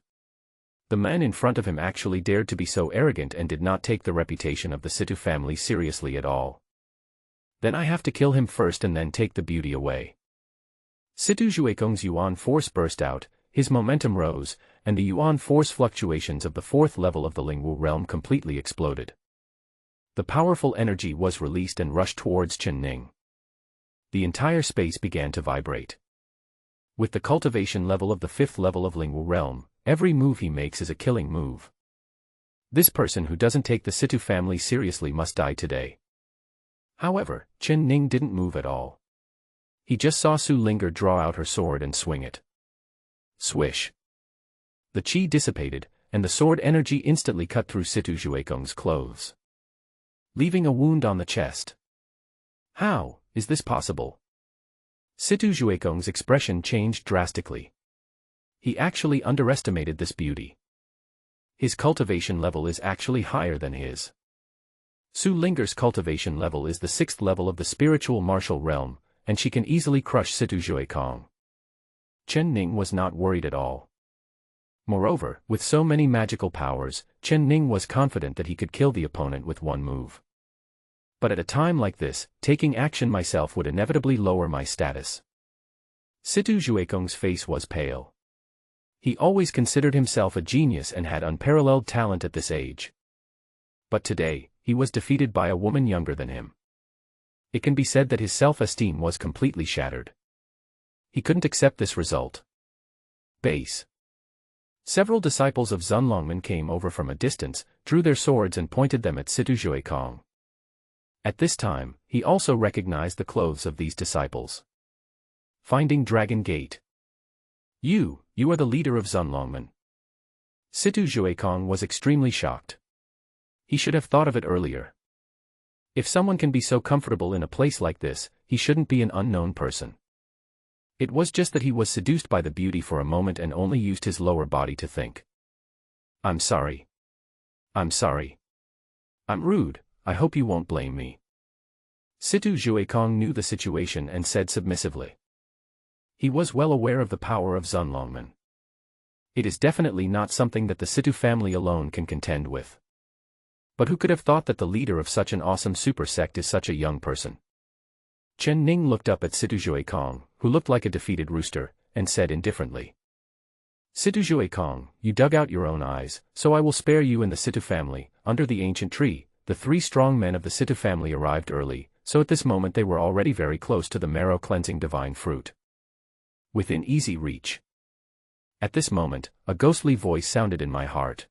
[SPEAKER 1] The man in front of him actually dared to be so arrogant and did not take the reputation of the Situ family seriously at all. Then I have to kill him first and then take the beauty away. Situ Juekong's Yuan force burst out, his momentum rose, and the Yuan force fluctuations of the fourth level of the Lingwu realm completely exploded. The powerful energy was released and rushed towards Chen Ning. The entire space began to vibrate. With the cultivation level of the fifth level of Lingwu realm, every move he makes is a killing move. This person who doesn't take the Situ family seriously must die today. However, Chen Ning didn't move at all. He just saw Su Linger draw out her sword and swing it. Swish. The qi dissipated, and the sword energy instantly cut through Situ Juekong's clothes, leaving a wound on the chest. How is this possible? Situ Juekong's expression changed drastically. He actually underestimated this beauty. His cultivation level is actually higher than his. Su Linger's cultivation level is the sixth level of the spiritual martial realm, and she can easily crush Situ Juekong. Chen Ning was not worried at all. Moreover, with so many magical powers, Chen Ning was confident that he could kill the opponent with one move. But at a time like this, taking action myself would inevitably lower my status. Situ Juekong's face was pale. He always considered himself a genius and had unparalleled talent at this age. But today, he was defeated by a woman younger than him. It can be said that his self-esteem was completely shattered. He couldn't accept this result. Base. Several disciples of Zunlongman came over from a distance, drew their swords and pointed them at Situ Juekong. At this time, he also recognized the clothes of these disciples. Finding Dragon Gate. You are the leader of Zunlongman. Situ Juekong was extremely shocked. He should have thought of it earlier. If someone can be so comfortable in a place like this, he shouldn't be an unknown person. It was just that he was seduced by the beauty for a moment and only used his lower body to think. I'm sorry. I'm sorry. I'm rude, I hope you won't blame me. Situ Juekong knew the situation and said submissively. He was well aware of the power of Zunlongman. It is definitely not something that the Situ family alone can contend with. But who could have thought that the leader of such an awesome super sect is such a young person? Chen Ning looked up at Situ Juekong, who looked like a defeated rooster, and said indifferently. Situ Juekong, you dug out your own eyes, so I will spare you and the Situ family. Under the ancient tree, the three strong men of the Situ family arrived early, so at this moment they were already very close to the marrow-cleansing divine fruit. Within easy reach. At this moment, a ghostly voice sounded in my heart.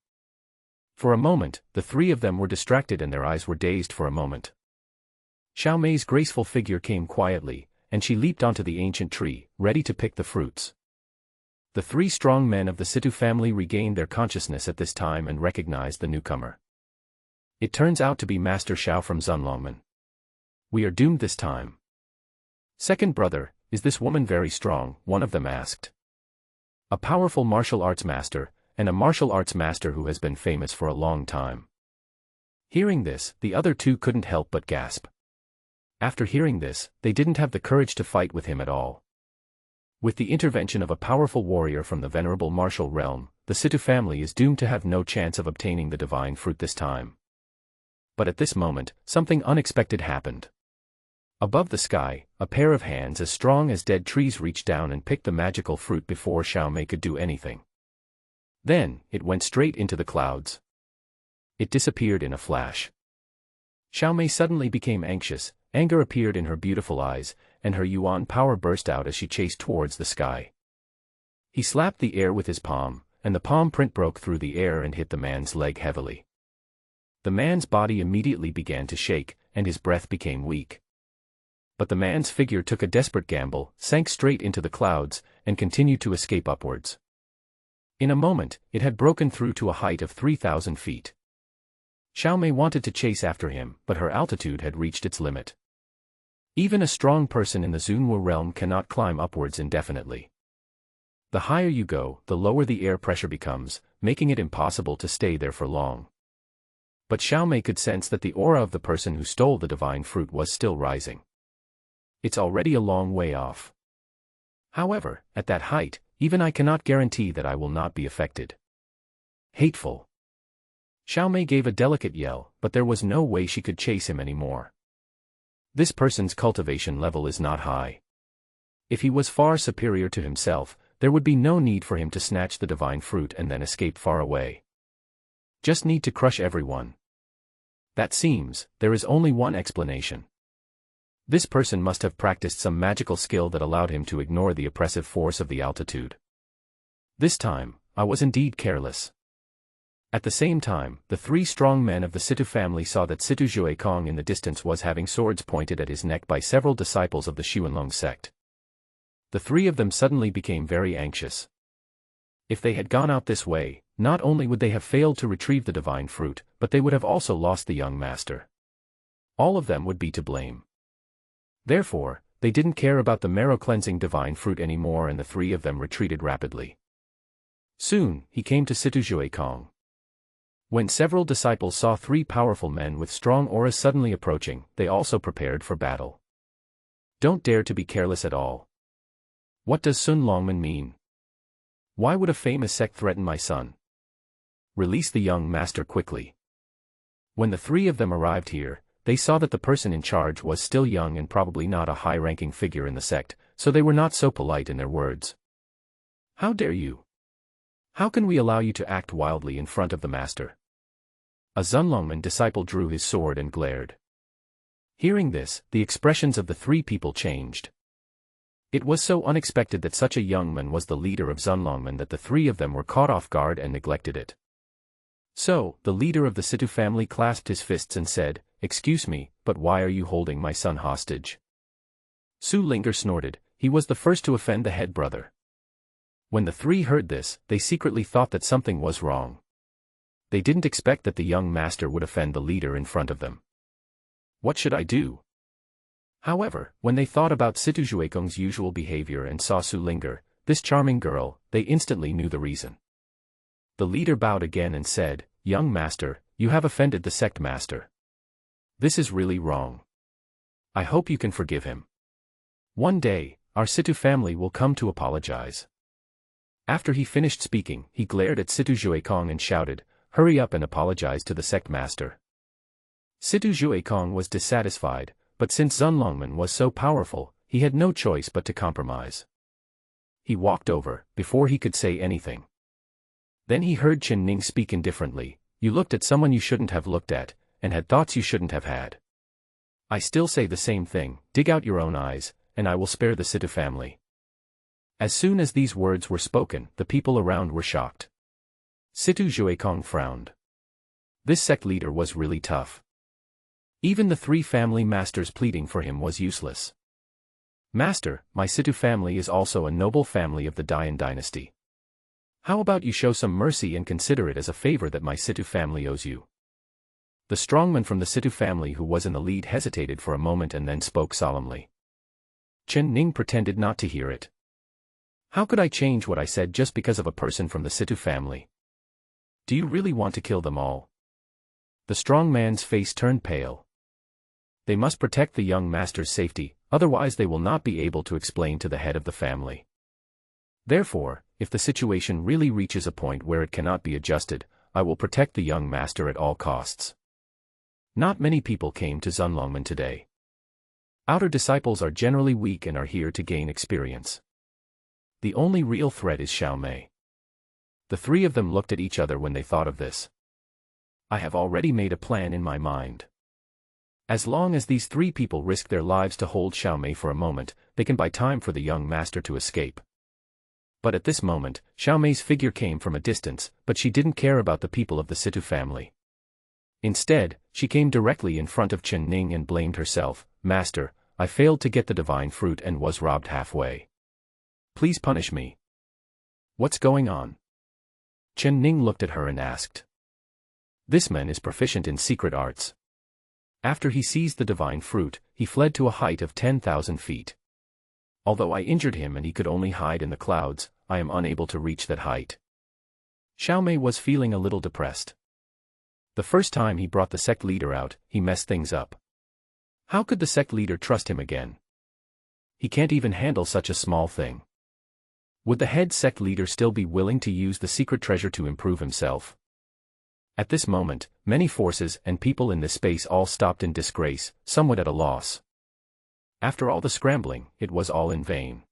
[SPEAKER 1] For a moment, the three of them were distracted and their eyes were dazed for a moment. Xiao Mei's graceful figure came quietly, and she leaped onto the ancient tree, ready to pick the fruits. The three strong men of the Situ family regained their consciousness at this time and recognized the newcomer. It turns out to be Master Xiao from Zunlongmen. We are doomed this time. Second brother, is this woman very strong? One of them asked. A powerful martial arts master, and a martial arts master who has been famous for a long time. Hearing this, the other two couldn't help but gasp. After hearing this, they didn't have the courage to fight with him at all. With the intervention of a powerful warrior from the venerable martial realm, the Situ family is doomed to have no chance of obtaining the divine fruit this time. But at this moment, something unexpected happened. Above the sky, a pair of hands as strong as dead trees reached down and picked the magical fruit before Xiao Mei could do anything. Then, it went straight into the clouds. It disappeared in a flash. Xiao Mei suddenly became anxious, anger appeared in her beautiful eyes, and her yuan power burst out as she chased towards the sky. He slapped the air with his palm, and the palm print broke through the air and hit the man's leg heavily. The man's body immediately began to shake, and his breath became weak. But the man's figure took a desperate gamble, sank straight into the clouds, and continued to escape upwards. In a moment, it had broken through to a height of 3,000 feet. Xiao Mei wanted to chase after him, but her altitude had reached its limit. Even a strong person in the Zunwu realm cannot climb upwards indefinitely. The higher you go, the lower the air pressure becomes, making it impossible to stay there for long. But Xiao Mei could sense that the aura of the person who stole the divine fruit was still rising. It's already a long way off. However, at that height, even I cannot guarantee that I will not be affected. Hateful. Xiao Mei gave a delicate yell, but there was no way she could chase him anymore. This person's cultivation level is not high. If he was far superior to himself, there would be no need for him to snatch the divine fruit and then escape far away. Just need to crush everyone. That seems, there is only one explanation. This person must have practiced some magical skill that allowed him to ignore the oppressive force of the altitude. This time, I was indeed careless. At the same time, the three strong men of the Situ family saw that Situ Juekong in the distance was having swords pointed at his neck by several disciples of the Xuanlong sect. The three of them suddenly became very anxious. If they had gone out this way, not only would they have failed to retrieve the divine fruit, but they would have also lost the young master. All of them would be to blame. Therefore, they didn't care about the marrow-cleansing divine fruit anymore, and the three of them retreated rapidly. Soon, he came to Situ Juekong. When several disciples saw three powerful men with strong auras suddenly approaching, they also prepared for battle. Don't dare to be careless at all. What does Sun Longman mean? Why would a famous sect threaten my son? Release the young master quickly. When the three of them arrived here, they saw that the person in charge was still young and probably not a high-ranking figure in the sect, so they were not so polite in their words. How dare you? How can we allow you to act wildly in front of the master? A Zunlongman disciple drew his sword and glared. Hearing this, the expressions of the three people changed. It was so unexpected that such a young man was the leader of Zunlongman that the three of them were caught off guard and neglected it. So, the leader of the Situ family clasped his fists and said, "Excuse me, but why are you holding my son hostage?" Su Linger snorted. He was the first to offend the head brother. When the three heard this, they secretly thought that something was wrong. They didn't expect that the young master would offend the leader in front of them. What should I do? However, when they thought about Situ Juekong's usual behavior and saw Su Linger, this charming girl, they instantly knew the reason. The leader bowed again and said, "Young master, you have offended the sect master. This is really wrong. I hope you can forgive him. One day, our Situ family will come to apologize." After he finished speaking, he glared at Situ Juekong and shouted, "Hurry up and apologize to the sect master." Situ Juekong was dissatisfied, but since Zunlongman was so powerful, he had no choice but to compromise. He walked over, before he could say anything. Then he heard Chen Ning speak indifferently, "You looked at someone you shouldn't have looked at, and had thoughts you shouldn't have had. I still say the same thing, dig out your own eyes, and I will spare the Situ family." As soon as these words were spoken, the people around were shocked. Situ Juekong frowned. This sect leader was really tough. Even the three family masters pleading for him was useless. Master, my Situ family is also a noble family of the Dayan dynasty. How about you show some mercy and consider it as a favor that my Situ family owes you? The strongman from the Situ family who was in the lead hesitated for a moment and then spoke solemnly. Chen Ning pretended not to hear it. How could I change what I said just because of a person from the Situ family? Do you really want to kill them all? The strong man's face turned pale. They must protect the young master's safety, otherwise they will not be able to explain to the head of the family. Therefore, if the situation really reaches a point where it cannot be adjusted, I will protect the young master at all costs. Not many people came to Zunlongmen today. Outer disciples are generally weak and are here to gain experience. The only real threat is Xiao Mei. The three of them looked at each other when they thought of this. I have already made a plan in my mind. As long as these three people risk their lives to hold Xiao Mei for a moment, they can buy time for the young master to escape. But at this moment, Xiao Mei's figure came from a distance, but she didn't care about the people of the Situ family. Instead, she came directly in front of Chen Ning and blamed herself. Master, I failed to get the divine fruit and was robbed halfway. Please punish me. What's going on? Chen Ning looked at her and asked. This man is proficient in secret arts. After he seized the divine fruit, he fled to a height of 10,000 feet. Although I injured him and he could only hide in the clouds, I am unable to reach that height. Xiao Mei was feeling a little depressed. The first time he brought the sect leader out, he messed things up. How could the sect leader trust him again? He can't even handle such a small thing. Would the head sect leader still be willing to use the secret treasure to improve himself? At this moment, many forces and people in this space all stopped in disgrace, somewhat at a loss. After all the scrambling, it was all in vain.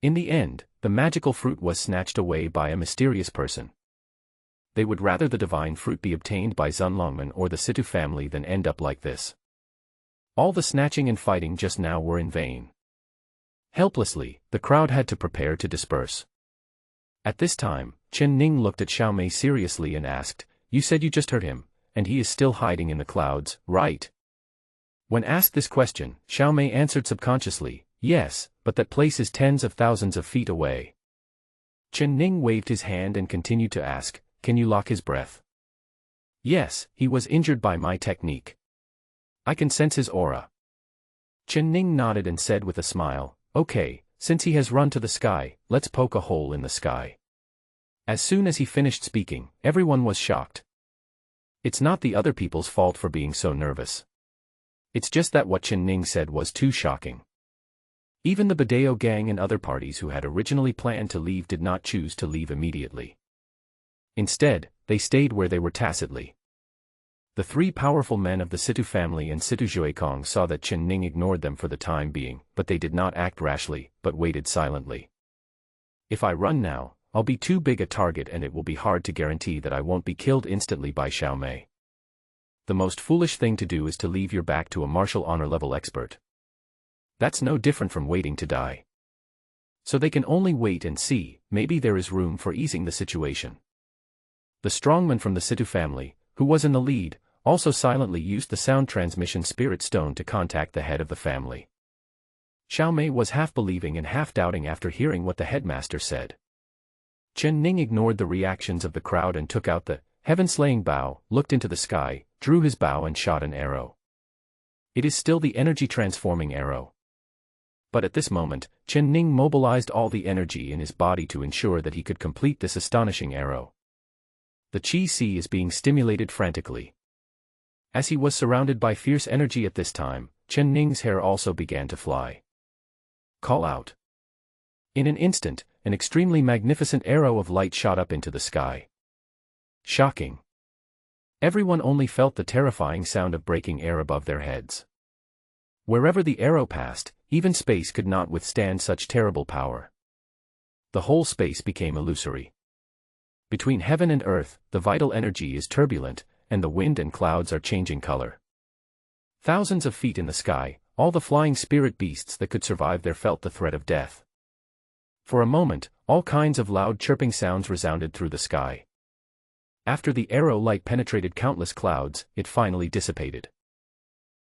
[SPEAKER 1] In the end, the magical fruit was snatched away by a mysterious person. They would rather the divine fruit be obtained by Zunlongmen or the Situ family than end up like this. All the snatching and fighting just now were in vain. Helplessly, the crowd had to prepare to disperse. At this time, Chen Ning looked at Xiao Mei seriously and asked, You said you just heard him, and he is still hiding in the clouds, right? When asked this question, Xiao Mei answered subconsciously, Yes, but that place is tens of thousands of feet away. Chen Ning waved his hand and continued to ask, Can you lock his breath? Yes, he was injured by my technique. I can sense his aura. Chen Ning nodded and said with a smile, Okay, since he has run to the sky, let's poke a hole in the sky. As soon as he finished speaking, everyone was shocked. It's not the other people's fault for being so nervous. It's just that what Chen Ning said was too shocking. Even the Badeo gang and other parties who had originally planned to leave did not choose to leave immediately. Instead, they stayed where they were tacitly. The three powerful men of the Situ family and Situ Zhuekong saw that Chen Ning ignored them for the time being, but they did not act rashly, but waited silently. If I run now, I'll be too big a target and it will be hard to guarantee that I won't be killed instantly by Xiao Mei. The most foolish thing to do is to leave your back to a martial honor level expert. That's no different from waiting to die. So they can only wait and see, maybe there is room for easing the situation. The strongman from the Situ family, who was in the lead, also silently used the sound transmission spirit stone to contact the head of the family. Xiao Mei was half believing and half doubting after hearing what the headmaster said. Chen Ning ignored the reactions of the crowd and took out the heaven-slaying bow, looked into the sky, drew his bow and shot an arrow. It is still the energy-transforming arrow. But at this moment, Chen Ning mobilized all the energy in his body to ensure that he could complete this astonishing arrow. The Qi Si is being stimulated frantically. As he was surrounded by fierce energy at this time, Chen Ning's hair also began to fly. Call out. In an instant, an extremely magnificent arrow of light shot up into the sky. Shocking. Everyone only felt the terrifying sound of breaking air above their heads. Wherever the arrow passed, even space could not withstand such terrible power. The whole space became illusory. Between heaven and earth, the vital energy is turbulent, and the wind and clouds are changing color. Thousands of feet in the sky, all the flying spirit beasts that could survive there felt the threat of death. For a moment, all kinds of loud chirping sounds resounded through the sky. After the arrow light penetrated countless clouds, it finally dissipated.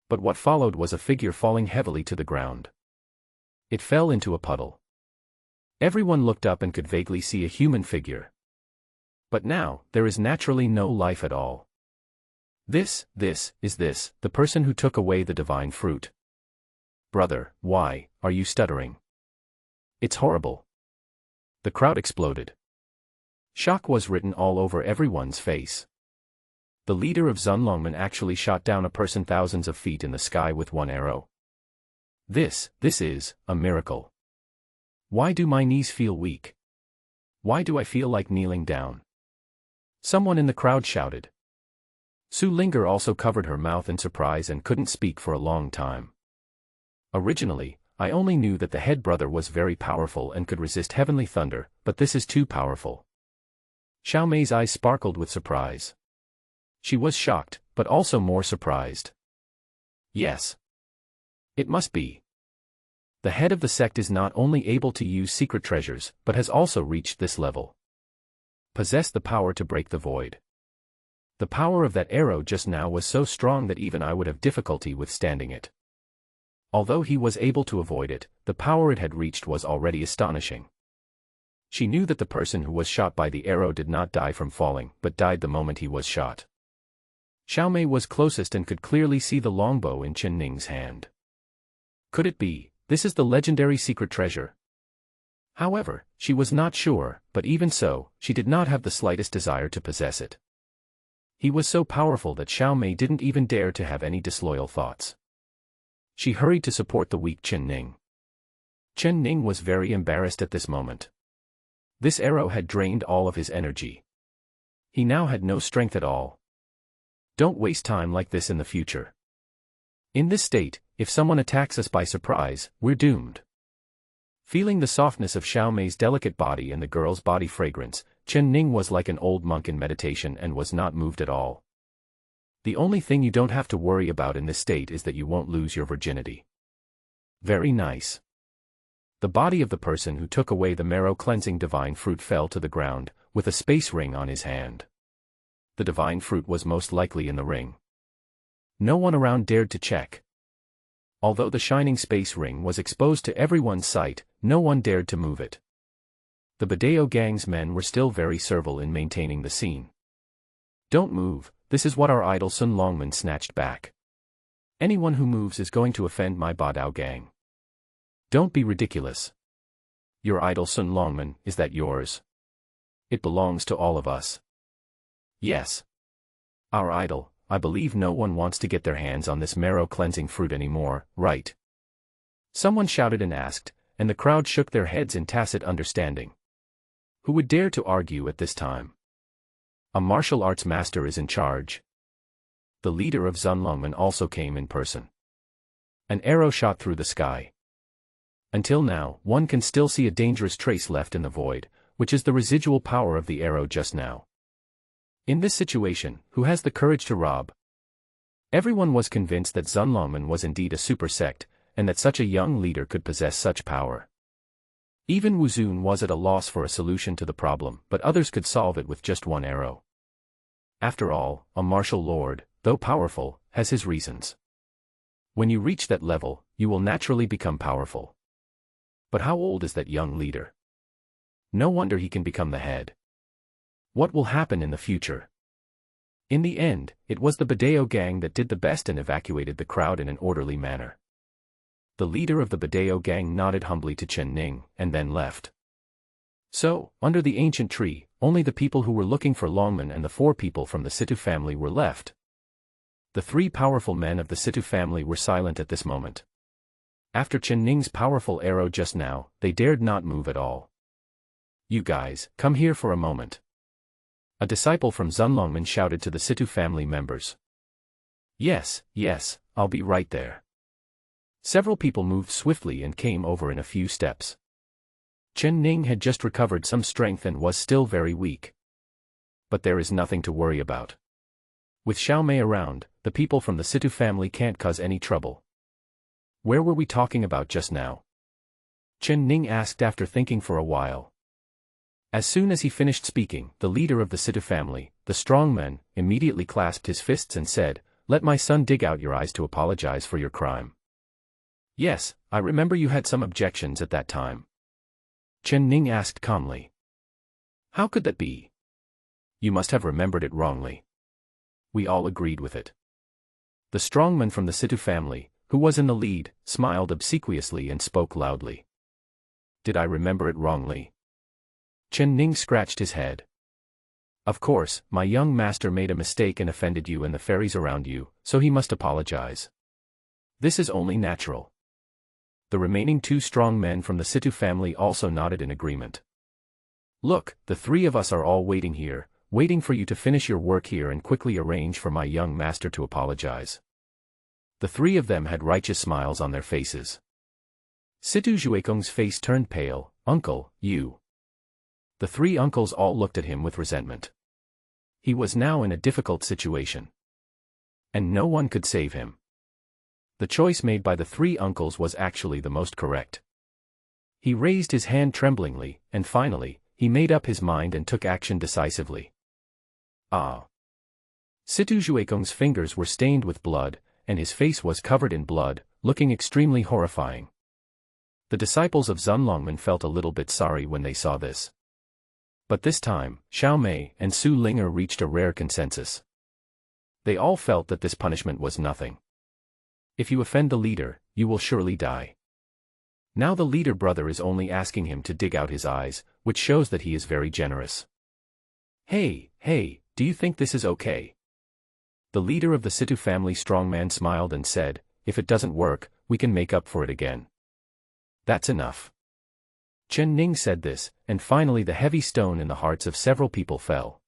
[SPEAKER 1] But what followed was a figure falling heavily to the ground. It fell into a puddle. Everyone looked up and could vaguely see a human figure. But now, there is naturally no life at all. This is the person who took away the divine fruit. Brother, why are you stuttering? It's horrible. The crowd exploded. Shock was written all over everyone's face. The leader of Zunlongmen actually shot down a person thousands of feet in the sky with one arrow. This is a miracle. Why do my knees feel weak? Why do I feel like kneeling down? Someone in the crowd shouted. Su Linger also covered her mouth in surprise and couldn't speak for a long time. Originally, I only knew that the head brother was very powerful and could resist heavenly thunder, but this is too powerful. Xiao Mei's eyes sparkled with surprise. She was shocked, but also more surprised. Yes. It must be. The head of the sect is not only able to use secret treasures, but has also reached this level. Possessed the power to break the void. The power of that arrow just now was so strong that even I would have difficulty withstanding it. Although he was able to avoid it, the power it had reached was already astonishing. She knew that the person who was shot by the arrow did not die from falling, but died the moment he was shot. Xiao Mei was closest and could clearly see the longbow in Chen Ning's hand. Could it be, this is the legendary secret treasure? However, she was not sure, but even so, she did not have the slightest desire to possess it. He was so powerful that Xiao Mei didn't even dare to have any disloyal thoughts. She hurried to support the weak Chen Ning. Chen Ning was very embarrassed at this moment. This arrow had drained all of his energy. He now had no strength at all. Don't waste time like this in the future. In this state, if someone attacks us by surprise, we're doomed. Feeling the softness of Xiao Mei's delicate body and the girl's body fragrance, Chen Ning was like an old monk in meditation and was not moved at all. The only thing you don't have to worry about in this state is that you won't lose your virginity. Very nice. The body of the person who took away the marrow-cleansing divine fruit fell to the ground, with a space ring on his hand. The divine fruit was most likely in the ring. No one around dared to check. Although the shining space ring was exposed to everyone's sight, no one dared to move it. The Badeo gang's men were still very servile in maintaining the scene. Don't move, this is what our idol Sun Longman snatched back. Anyone who moves is going to offend my Badao gang. Don't be ridiculous. Your idol Sun Longman, is that yours? It belongs to all of us. Yes. Our idol, I believe no one wants to get their hands on this marrow-cleansing fruit anymore, right? Someone shouted and asked, and the crowd shook their heads in tacit understanding. Who would dare to argue at this time? A martial arts master is in charge. The leader of Zunlongmen also came in person. An arrow shot through the sky. Until now, one can still see a dangerous trace left in the void, which is the residual power of the arrow just now. In this situation, who has the courage to rob? Everyone was convinced that Zunlongmen was indeed a super sect, and that such a young leader could possess such power. Even Wuzun was at a loss for a solution to the problem, but others could solve it with just one arrow. After all, a martial lord, though powerful, has his reasons. When you reach that level, you will naturally become powerful. But how old is that young leader? No wonder he can become the head. What will happen in the future? In the end, it was the Badeo gang that did the best and evacuated the crowd in an orderly manner. The leader of the Badeo gang nodded humbly to Chen Ning, and then left. So, under the ancient tree, only the people who were looking for Longman and the 4 people from the Situ family were left. The 3 powerful men of the Situ family were silent at this moment. After Chen Ning's powerful arrow just now, they dared not move at all. You guys, come here for a moment. A disciple from Zunlongmen shouted to the Situ family members. Yes, I'll be right there. Several people moved swiftly and came over in a few steps. Chen Ning had just recovered some strength and was still very weak. But there is nothing to worry about. With Xiao Mei around, the people from the Situ family can't cause any trouble. Where were we talking about just now? Chen Ning asked after thinking for a while. As soon as he finished speaking, the leader of the Situ family, The strongman immediately clasped his fists and said, "Let my son dig out your eyes to apologize for your crime." "Yes, I remember you had some objections at that time." Chen Ning asked calmly. "How could that be?" "You must have remembered it wrongly." We all agreed with it. The strongman from the Situ family, who was in the lead, smiled obsequiously and spoke loudly. "Did I remember it wrongly?" Chen Ning scratched his head. "Of course, my young master made a mistake and offended you and the fairies around you, so he must apologize. This is only natural." The remaining two strong men from the Situ family also nodded in agreement. "Look, the three of us are all waiting here, waiting for you to finish your work here and quickly arrange for my young master to apologize." The three of them had righteous smiles on their faces. Situ Juekong's face turned pale. "Uncle, you." The three uncles all looked at him with resentment. He was now in a difficult situation. And no one could save him. The choice made by the three uncles was actually the most correct. He raised his hand tremblingly, and finally, he made up his mind and took action decisively. Ah! Situ Juekong's fingers were stained with blood, and his face was covered in blood, looking extremely horrifying. The disciples of Zunlongman felt a little bit sorry when they saw this. But this time, Xiao Mei and Su Linger reached a rare consensus. They all felt that this punishment was nothing. If you offend the leader, you will surely die. Now the leader brother is only asking him to dig out his eyes, which shows that he is very generous. Hey, do you think this is okay?" The leader of the Situ family strongman smiled and said, "If it doesn't work, we can make up for it again." "That's enough." Chen Ning said this, and finally the heavy stone in the hearts of several people fell.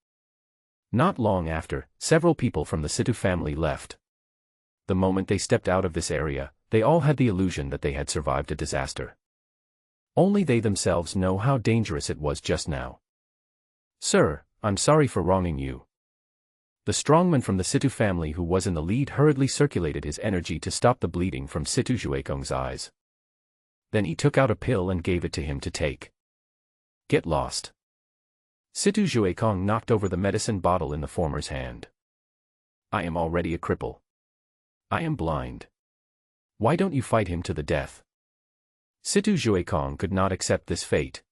[SPEAKER 1] Not long after, several people from the Situ family left. The moment they stepped out of this area, they all had the illusion that they had survived a disaster. Only they themselves know how dangerous it was just now. "Sir, I'm sorry for wronging you." The strongman from the Situ family who was in the lead hurriedly circulated his energy to stop the bleeding from Situ Juekong's eyes. Then he took out a pill and gave it to him to take. "Get lost." Situ Juekong knocked over the medicine bottle in the former's hand. "I am already a cripple. I am blind. Why don't you fight him to the death?" Situ Juekong could not accept this fate.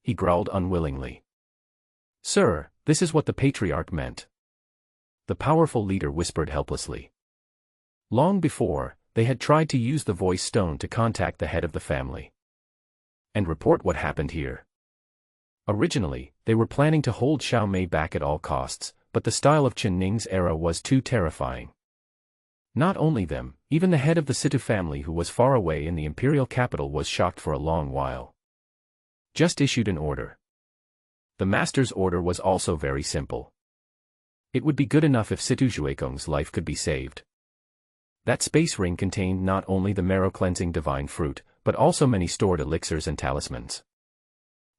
[SPEAKER 1] He growled unwillingly. "Sir, this is what the patriarch meant." The powerful leader whispered helplessly. Long before, they had tried to use the voice stone to contact the head of the family and report what happened here. Originally, they were planning to hold Xiao Mei back at all costs, but the style of Chen Ning's era was too terrifying. Not only them, even the head of the Situ family who was far away in the imperial capital was shocked for a long while. Just issued an order. The master's order was also very simple. It would be good enough if Situ Juekong's life could be saved. That space ring contained not only the marrow-cleansing divine fruit, but also many stored elixirs and talismans.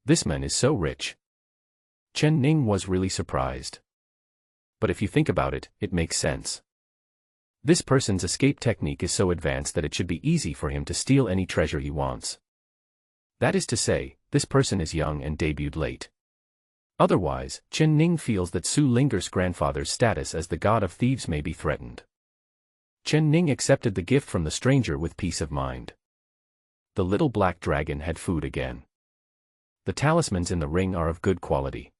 [SPEAKER 1] This man is so rich. Chen Ning was really surprised. But if you think about it, it makes sense. This person's escape technique is so advanced that it should be easy for him to steal any treasure he wants. That is to say, this person is young and debuted late. Otherwise, Chen Ning feels that Su Linger's grandfather's status as the god of thieves may be threatened. Chen Ning accepted the gift from the stranger with peace of mind. The little black dragon had food again. The talismans in the ring are of good quality.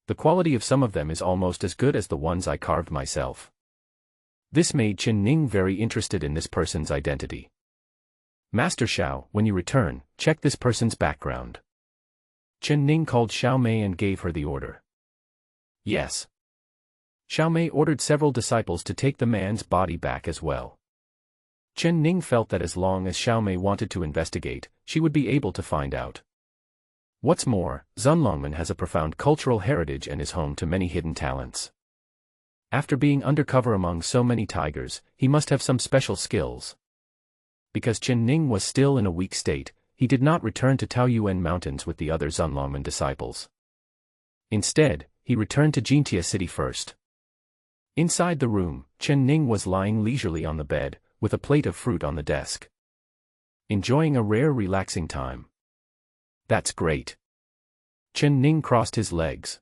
[SPEAKER 1] The quality of some of them is almost as good as the ones I carved myself. This made Chen Ning very interested in this person's identity. "Master Xiao, when you return, check this person's background." Chen Ning called Xiao Mei and gave her the order. Yes. Xiao Mei ordered several disciples to take the man's body back as well. Chen Ning felt that as long as Xiao Mei wanted to investigate, she would be able to find out. What's more, Zunlongman has a profound cultural heritage and is home to many hidden talents. After being undercover among so many tigers, he must have some special skills. Because Chen Ning was still in a weak state, he did not return to Taoyuan Mountains with the other Zunlongman disciples. Instead, he returned to Jintia City first. Inside the room, Chen Ning was lying leisurely on the bed, with a plate of fruit on the desk. Enjoying a rare relaxing time. That's great. Chen Ning crossed his legs.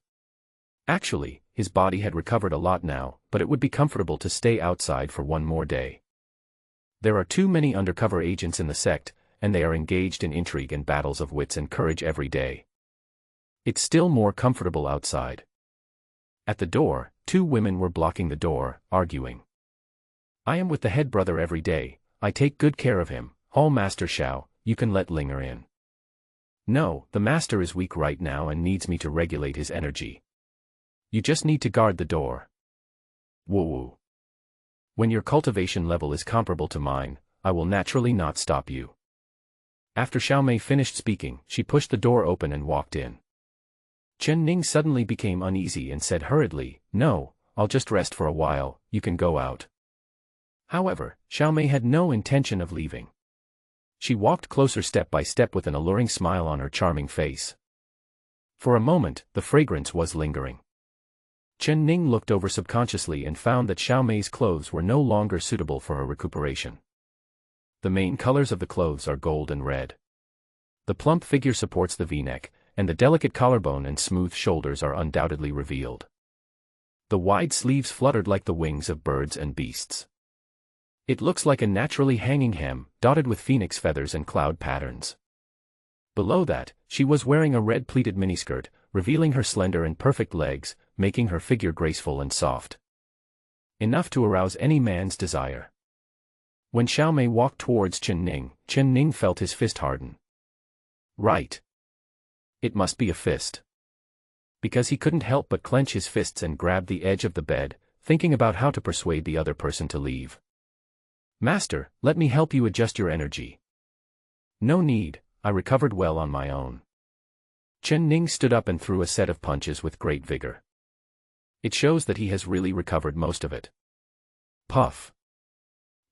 [SPEAKER 1] Actually, his body had recovered a lot now, but it would be comfortable to stay outside for one more day. There are too many undercover agents in the sect, and they are engaged in intrigue and battles of wits and courage every day. It's still more comfortable outside. At the door, two women were blocking the door, arguing. I am with the head brother every day, I take good care of him. Hall Master Xiao, you can let Linger in. No, the master is weak right now and needs me to regulate his energy. You just need to guard the door. Woo-woo. When your cultivation level is comparable to mine, I will naturally not stop you. After Xiao Mei finished speaking, she pushed the door open and walked in. Chen Ning suddenly became uneasy and said hurriedly, No, I'll just rest for a while, you can go out. However, Xiao Mei had no intention of leaving. She walked closer step by step with an alluring smile on her charming face. For a moment, the fragrance was lingering. Chen Ning looked over subconsciously and found that Xiao Mei's clothes were no longer suitable for her recuperation. The main colors of the clothes are gold and red. The plump figure supports the V-neck, and the delicate collarbone and smooth shoulders are undoubtedly revealed. The wide sleeves fluttered like the wings of birds and beasts. It looks like a naturally hanging hem, dotted with phoenix feathers and cloud patterns. Below that, she was wearing a red pleated miniskirt, revealing her slender and perfect legs, making her figure graceful and soft. Enough to arouse any man's desire. When Xiao Mei walked towards Chen Ning felt his fist harden. Right. It must be a fist. Because he couldn't help but clench his fists and grab the edge of the bed, thinking about how to persuade the other person to leave. Master, let me help you adjust your energy. No need, I recovered well on my own. Chen Ning stood up and threw a set of punches with great vigor. It shows that he has really recovered most of it. Puff.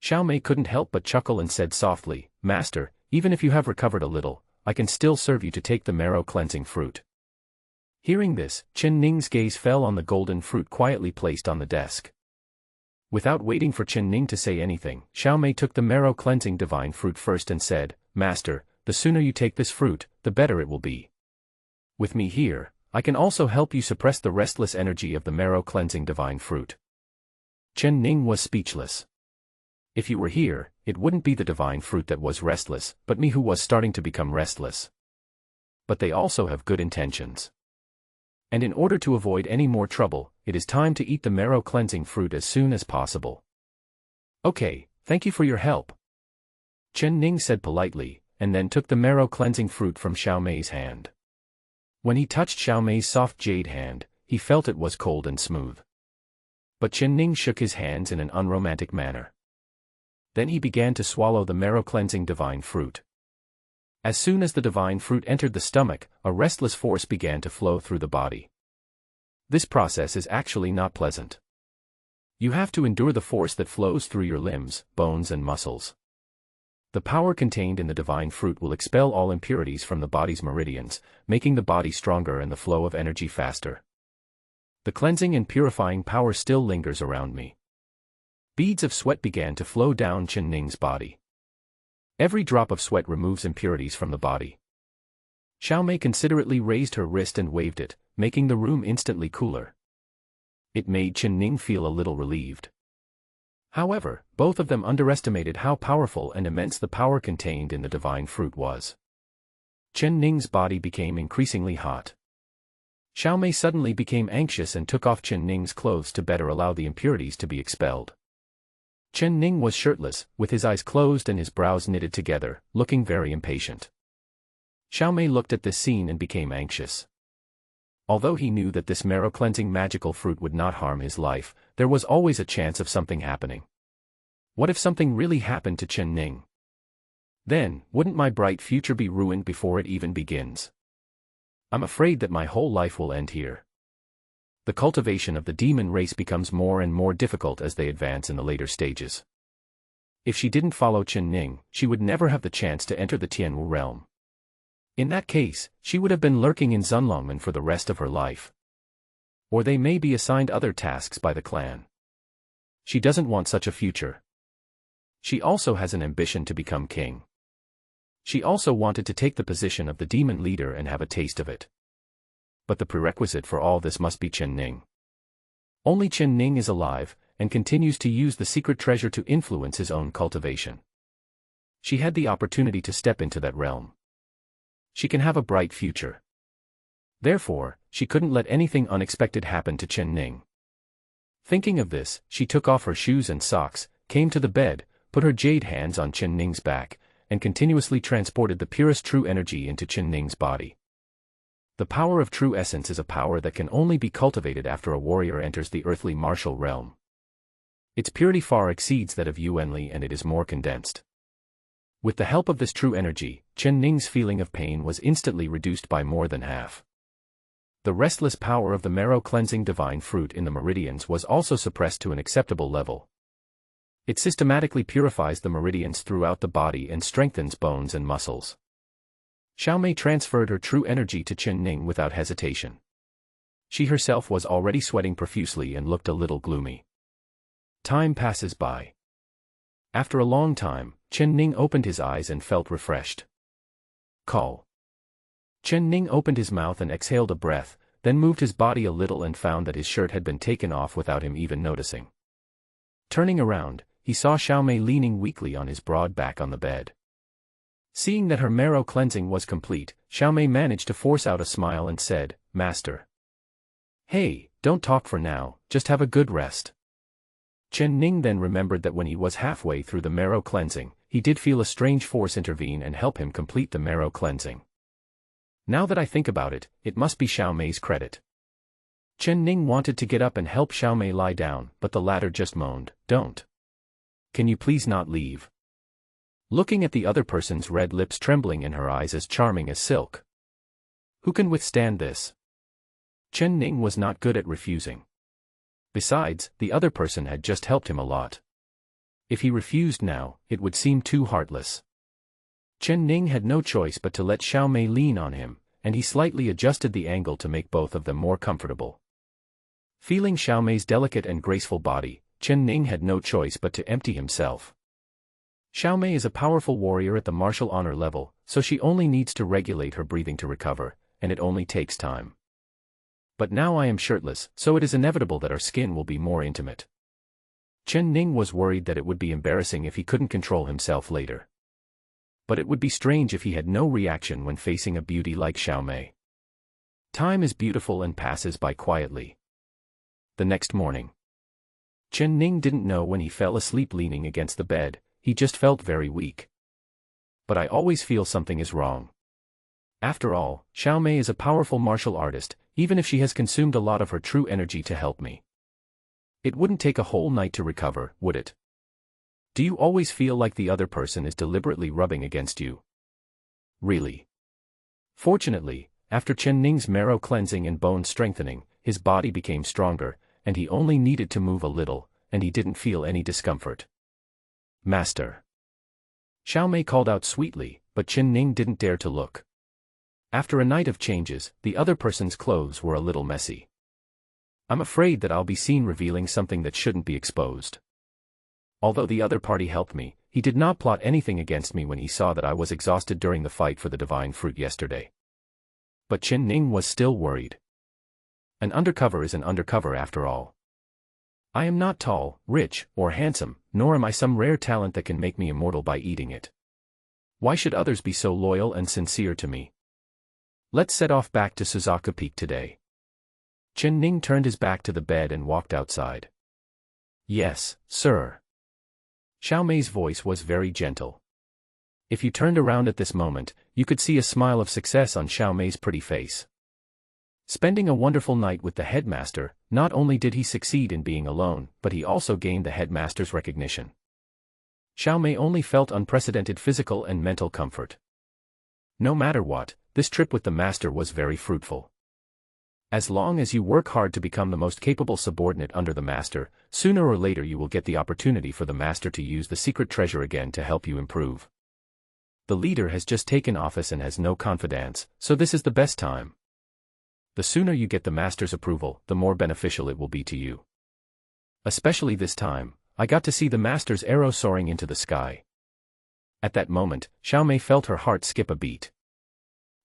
[SPEAKER 1] Xiao Mei couldn't help but chuckle and said softly, Master, even if you have recovered a little, I can still serve you to take the marrow cleansing fruit. Hearing this, Chen Ning's gaze fell on the golden fruit quietly placed on the desk. Without waiting for Chen Ning to say anything, Xiao Mei took the marrow cleansing divine fruit first and said, Master, the sooner you take this fruit, the better it will be. With me here, I can also help you suppress the restless energy of the marrow cleansing divine fruit. Chen Ning was speechless. If you were here, it wouldn't be the divine fruit that was restless, but me who was starting to become restless. But they also have good intentions. And in order to avoid any more trouble, it is time to eat the marrow cleansing fruit as soon as possible. Okay, thank you for your help. Chen Ning said politely, and then took the marrow cleansing fruit from Xiao Mei's hand. When he touched Xiao Mei's soft jade hand, he felt it was cold and smooth. But Chen Ning shook his hands in an unromantic manner. Then he began to swallow the marrow cleansing divine fruit. As soon as the divine fruit entered the stomach, a restless force began to flow through the body. This process is actually not pleasant. You have to endure the force that flows through your limbs, bones and muscles. The power contained in the divine fruit will expel all impurities from the body's meridians, making the body stronger and the flow of energy faster. The cleansing and purifying power still lingers around me. Beads of sweat began to flow down Chen Ning's body. Every drop of sweat removes impurities from the body. Xiao Mei considerately raised her wrist and waved it, making the room instantly cooler. It made Chen Ning feel a little relieved. However, both of them underestimated how powerful and immense the power contained in the divine fruit was. Chen Ning's body became increasingly hot. Xiao Mei suddenly became anxious and took off Chen Ning's clothes to better allow the impurities to be expelled. Chen Ning was shirtless, with his eyes closed and his brows knitted together, looking very impatient. Xiao Mei looked at this scene and became anxious. Although he knew that this marrow-cleansing magical fruit would not harm his life, there was always a chance of something happening. What if something really happened to Chen Ning? Then, wouldn't my bright future be ruined before it even begins? I'm afraid that my whole life will end here. The cultivation of the demon race becomes more and more difficult as they advance in the later stages. If she didn't follow Chen Ning, she would never have the chance to enter the Tianwu realm. In that case, she would have been lurking in Zunlongmen for the rest of her life. Or they may be assigned other tasks by the clan. She doesn't want such a future. She also has an ambition to become king. She also wanted to take the position of the demon leader and have a taste of it. But the prerequisite for all this must be Chen Ning. Only Chen Ning is alive, and continues to use the secret treasure to influence his own cultivation. She had the opportunity to step into that realm. She can have a bright future. Therefore, she couldn't let anything unexpected happen to Chen Ning. Thinking of this, she took off her shoes and socks, came to the bed, put her jade hands on Chen Ning's back, and continuously transported the purest true energy into Chen Ning's body. The power of true essence is a power that can only be cultivated after a warrior enters the earthly martial realm. Its purity far exceeds that of Yuanli, and it is more condensed. With the help of this true energy, Chen Ning's feeling of pain was instantly reduced by more than half. The restless power of the marrow-cleansing divine fruit in the meridians was also suppressed to an acceptable level. It systematically purifies the meridians throughout the body and strengthens bones and muscles. Xiaomei transferred her true energy to Chen Ning without hesitation. She herself was already sweating profusely and looked a little gloomy. Time passes by. After a long time, Chen Ning opened his eyes and felt refreshed. Call. Chen Ning opened his mouth and exhaled a breath, then moved his body a little and found that his shirt had been taken off without him even noticing. Turning around, he saw Xiaomei leaning weakly on his broad back on the bed. Seeing that her marrow cleansing was complete, Xiaomei managed to force out a smile and said, "Master. Hey, don't talk for now, just have a good rest." Chen Ning then remembered that when he was halfway through the marrow cleansing, he did feel a strange force intervene and help him complete the marrow cleansing. Now that I think about it, it must be Xiaomei's credit. Chen Ning wanted to get up and help Xiaomei lie down, but the latter just moaned, "Don't. Can you please not leave?" Looking at the other person's red lips trembling and her eyes as charming as silk. Who can withstand this? Chen Ning was not good at refusing. Besides, the other person had just helped him a lot. If he refused now, it would seem too heartless. Chen Ning had no choice but to let Xiaomei lean on him, and he slightly adjusted the angle to make both of them more comfortable. Feeling Xiaomei's delicate and graceful body, Chen Ning had no choice but to empty himself. Xiaomei is a powerful warrior at the martial honor level, so she only needs to regulate her breathing to recover, and it only takes time. But now I am shirtless, so it is inevitable that our skin will be more intimate. Chen Ning was worried that it would be embarrassing if he couldn't control himself later. But it would be strange if he had no reaction when facing a beauty like Xiaomei. Time is beautiful and passes by quietly. The next morning. Chen Ning didn't know when he fell asleep leaning against the bed, he just felt very weak. But I always feel something is wrong. After all, Xiaomei is a powerful martial artist, even if she has consumed a lot of her true energy to help me. It wouldn't take a whole night to recover, would it? Do you always feel like the other person is deliberately rubbing against you? Really? Fortunately, after Chen Ning's marrow cleansing and bone strengthening, his body became stronger, and he only needed to move a little, and he didn't feel any discomfort. "Master." Xiaomei called out sweetly, but Chen Ning didn't dare to look. After a night of changes, the other person's clothes were a little messy. I'm afraid that I'll be seen revealing something that shouldn't be exposed. Although the other party helped me, he did not plot anything against me when he saw that I was exhausted during the fight for the divine fruit yesterday. But Chen Ning was still worried. An undercover is an undercover after all. I am not tall, rich, or handsome, nor am I some rare talent that can make me immortal by eating it. Why should others be so loyal and sincere to me? Let's set off back to Suzaku Peak today. Chen Ning turned his back to the bed and walked outside. Yes, sir. Xiaomei's voice was very gentle. If you turned around at this moment, you could see a smile of success on Xiaomei's pretty face. Spending a wonderful night with the headmaster, not only did he succeed in being alone, but he also gained the headmaster's recognition. Xiaomei only felt unprecedented physical and mental comfort. No matter what, this trip with the master was very fruitful. As long as you work hard to become the most capable subordinate under the master, sooner or later you will get the opportunity for the master to use the secret treasure again to help you improve. The leader has just taken office and has no confidants, so this is the best time. The sooner you get the master's approval, the more beneficial it will be to you. Especially this time, I got to see the master's arrow soaring into the sky. At that moment, Xiaomei felt her heart skip a beat.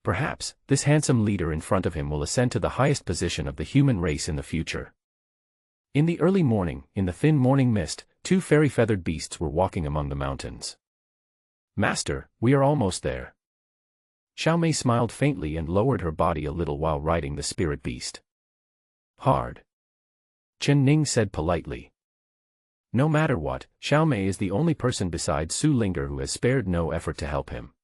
[SPEAKER 1] Perhaps, this handsome leader in front of him will ascend to the highest position of the human race in the future. In the early morning, in the thin morning mist, two fairy-feathered beasts were walking among the mountains. "Master, we are almost there." Xiaomei smiled faintly and lowered her body a little while riding the spirit beast. "Hard," Chen Ning said politely. No matter what, Xiaomei is the only person besides Su Linger who has spared no effort to help him.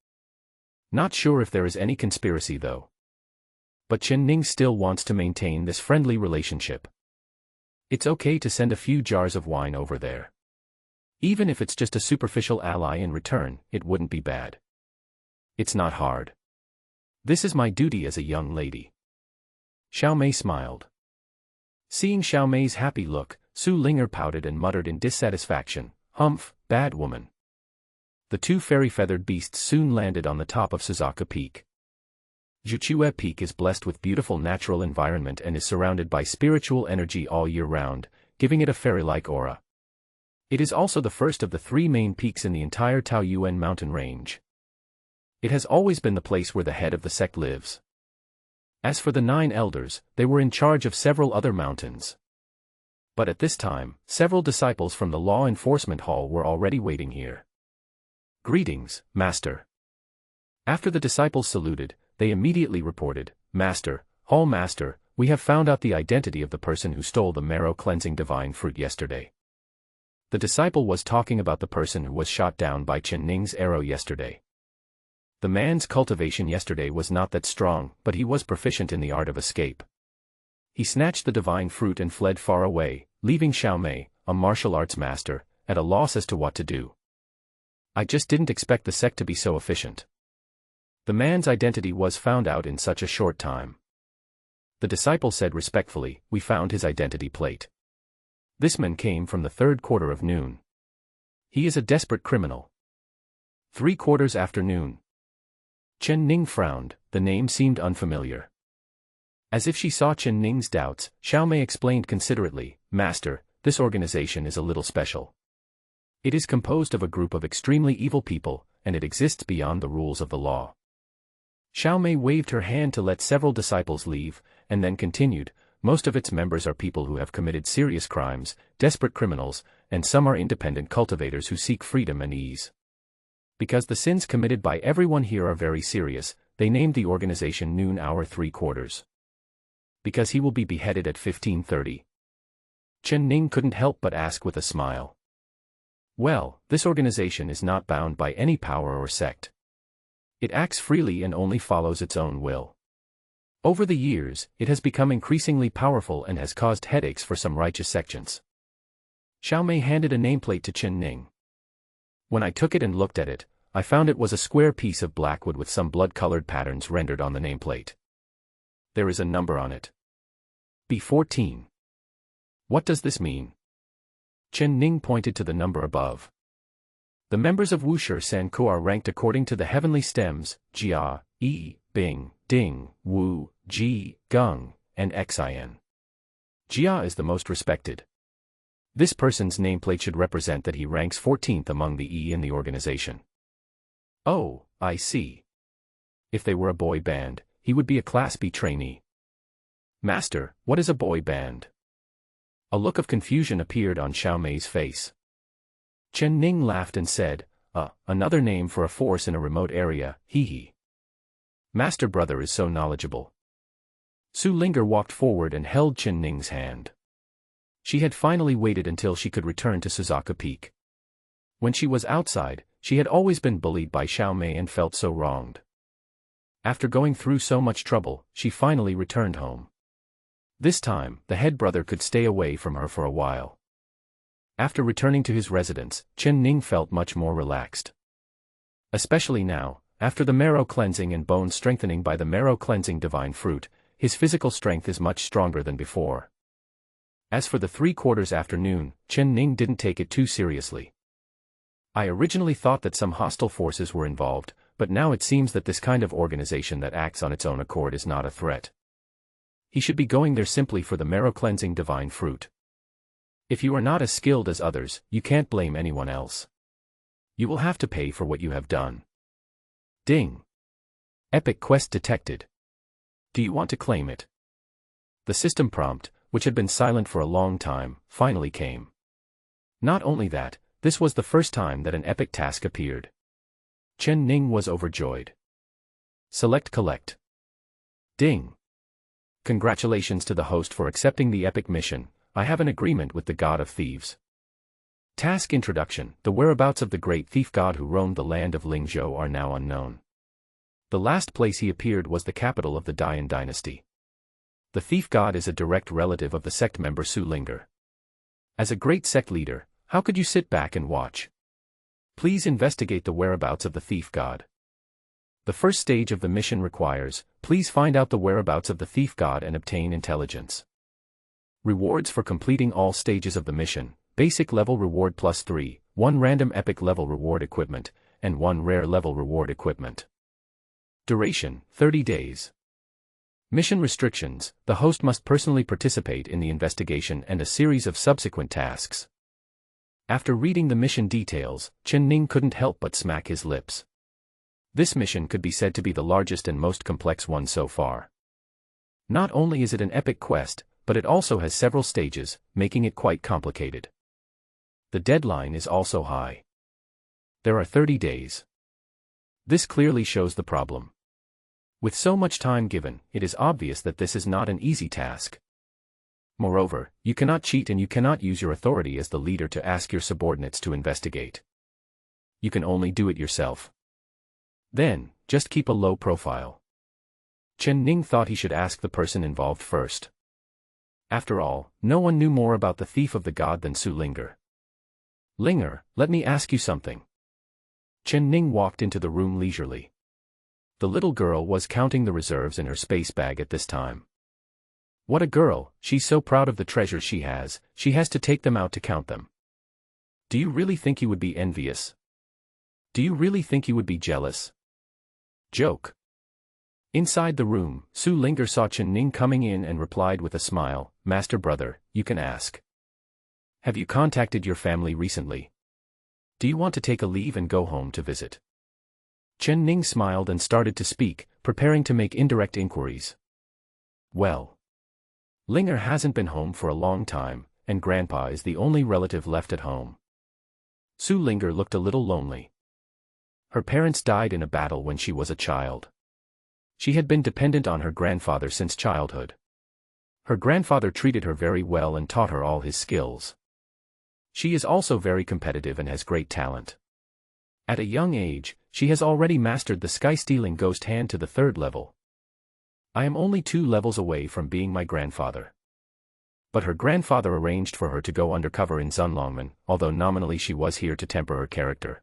[SPEAKER 1] Not sure if there is any conspiracy though. But Chen Ning still wants to maintain this friendly relationship. It's okay to send a few jars of wine over there. Even if it's just a superficial ally in return, it wouldn't be bad. It's not hard. This is my duty as a young lady. Xiaomei smiled. Seeing Xiaomei's happy look, Su Linger pouted and muttered in dissatisfaction, "Humph, bad woman." The two fairy-feathered beasts soon landed on the top of Suzaka Peak. Zhuqiue Peak is blessed with beautiful natural environment and is surrounded by spiritual energy all year round, giving it a fairy-like aura. It is also the first of the three main peaks in the entire Taoyuan mountain range. It has always been the place where the head of the sect lives. As for the 9 elders, they were in charge of several other mountains. But at this time, several disciples from the Law Enforcement Hall were already waiting here. "Greetings, Master." After the disciples saluted, they immediately reported, "Master, Hall Master, we have found out the identity of the person who stole the marrow-cleansing divine fruit yesterday." The disciple was talking about the person who was shot down by Chen Ning's arrow yesterday. The man's cultivation yesterday was not that strong, but he was proficient in the art of escape. He snatched the divine fruit and fled far away, leaving Xiaomei, a martial arts master, at a loss as to what to do. "I just didn't expect the sect to be so efficient." The man's identity was found out in such a short time. The disciple said respectfully, "We found his identity plate. This man came from the 3rd quarter of noon. He is a desperate criminal." 3/4 after noon. Chen Ning frowned, the name seemed unfamiliar. As if she saw Chen Ning's doubts, Xiaomei explained considerately, "Master, this organization is a little special. It is composed of a group of extremely evil people, and it exists beyond the rules of the law." Xiaomei waved her hand to let several disciples leave, and then continued, "Most of its members are people who have committed serious crimes, desperate criminals, and some are independent cultivators who seek freedom and ease. Because the sins committed by everyone here are very serious, they named the organization Noon Hour 3/4. Because he will be beheaded at 15:30. Chen Ning couldn't help but ask with a smile. Well, this organization is not bound by any power or sect. It acts freely and only follows its own will. Over the years, it has become increasingly powerful and has caused headaches for some righteous sections." Xiaomei handed a nameplate to Chen Ning. "When I took it and looked at it, I found it was a square piece of blackwood with some blood-colored patterns rendered on the nameplate. There is a number on it. B14. What does this mean?" Chen Ning pointed to the number above. "The members of Wushi Sanku are ranked according to the heavenly stems, Jia, Yi, Bing, Ding, Wu, Ji, Gung, and Xin. Jia is the most respected. This person's nameplate should represent that he ranks 14th among the E in the organization." "Oh, I see. If they were a boy band, he would be a Class B trainee." "Master, what is a boy band?" A look of confusion appeared on Xiaomei's face. Chen Ning laughed and said, Another name for a force in a remote area, hee. Master brother is so knowledgeable." Su Linger walked forward and held Chen Ning's hand. She had finally waited until she could return to Suzaka Peak. When she was outside, she had always been bullied by Xiaomei and felt so wronged. After going through so much trouble, she finally returned home. This time, the head brother could stay away from her for a while. After returning to his residence, Chen Ning felt much more relaxed. Especially now, after the marrow cleansing and bone strengthening by the marrow cleansing divine fruit, his physical strength is much stronger than before. As for the 3/4 afternoon, Chen Ning didn't take it too seriously. "I originally thought that some hostile forces were involved, but now it seems that this kind of organization that acts on its own accord is not a threat. He should be going there simply for the marrow-cleansing divine fruit. If you are not as skilled as others, you can't blame anyone else. You will have to pay for what you have done." Ding! Epic quest detected. Do you want to claim it? The system prompt, which had been silent for a long time, finally came. Not only that, this was the first time that an epic task appeared. Chen Ning was overjoyed. Select collect. Ding. Congratulations to the host for accepting the epic mission. I have an agreement with the God of Thieves. Task introduction. The whereabouts of the great thief god who roamed the land of Lingzhou are now unknown. The last place he appeared was the capital of the Dian dynasty. The thief god is a direct relative of the sect member Su Linger. As a great sect leader, how could you sit back and watch? Please investigate the whereabouts of the thief god. The first stage of the mission requires, please find out the whereabouts of the thief god and obtain intelligence. Rewards for completing all stages of the mission: basic level reward +3, 1 random epic level reward equipment, and 1 rare level reward equipment. Duration: 30 days. Mission restrictions: the host must personally participate in the investigation and a series of subsequent tasks. After reading the mission details, Chen Ning couldn't help but smack his lips. This mission could be said to be the largest and most complex one so far. Not only is it an epic quest, but it also has several stages, making it quite complicated. The deadline is also high. There are 30 days. This clearly shows the problem. With so much time given, it is obvious that this is not an easy task. Moreover, you cannot cheat and you cannot use your authority as the leader to ask your subordinates to investigate. You can only do it yourself. Then, just keep a low profile. Chen Ning thought he should ask the person involved first. After all, no one knew more about the thief of the god than Su Linger. Linger, let me ask you something. Chen Ning walked into the room leisurely. The little girl was counting the reserves in her space bag at this time. What a girl, she's so proud of the treasures she has to take them out to count them. Do you really think you would be envious? Do you really think you would be jealous? Joke. Inside the room, Su Linger saw Chen Ning coming in and replied with a smile, Master brother, you can ask. Have you contacted your family recently? Do you want to take a leave and go home to visit? Chen Ning smiled and started to speak, preparing to make indirect inquiries. Well, Linger hasn't been home for a long time, and Grandpa is the only relative left at home. Su Linger looked a little lonely. Her parents died in a battle when she was a child. She had been dependent on her grandfather since childhood. Her grandfather treated her very well and taught her all his skills. She is also very competitive and has great talent. At a young age, she has already mastered the sky-stealing ghost hand to the 3rd level. I am only 2 levels away from being my grandfather. But her grandfather arranged for her to go undercover in Zunlongmen, although nominally she was here to temper her character.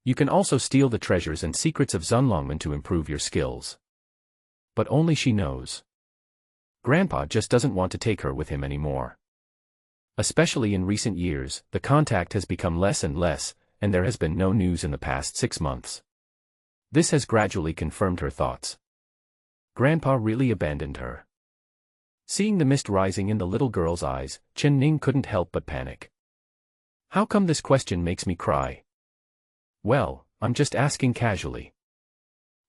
[SPEAKER 1] You can also steal the treasures and secrets of Zunlongmen to improve your skills. But only she knows. Grandpa just doesn't want to take her with him anymore. Especially in recent years, the contact has become less and less, and there has been no news in the past 6 months. This has gradually confirmed her thoughts. Grandpa really abandoned her. Seeing the mist rising in the little girl's eyes, Chen Ning couldn't help but panic. How come this question makes me cry? Well, I'm just asking casually.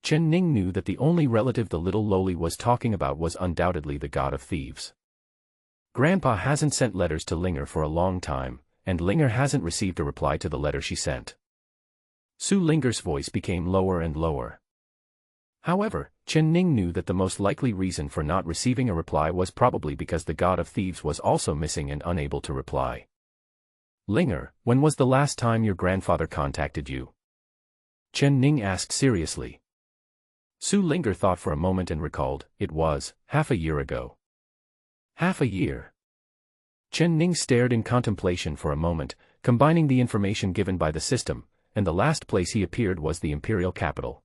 [SPEAKER 1] Chen Ning knew that the only relative the little loli was talking about was undoubtedly the god of thieves. Grandpa hasn't sent letters to Linger for a long time, and Linger hasn't received a reply to the letter she sent. Su Linger's voice became lower and lower. However, Chen Ning knew that the most likely reason for not receiving a reply was probably because the god of thieves was also missing and unable to reply. Linger, when was the last time your grandfather contacted you? Chen Ning asked seriously. Su Linger thought for a moment and recalled, it was, half a year ago. Half a year. Chen Ning stared in contemplation for a moment, combining the information given by the system, and the last place he appeared was the imperial capital.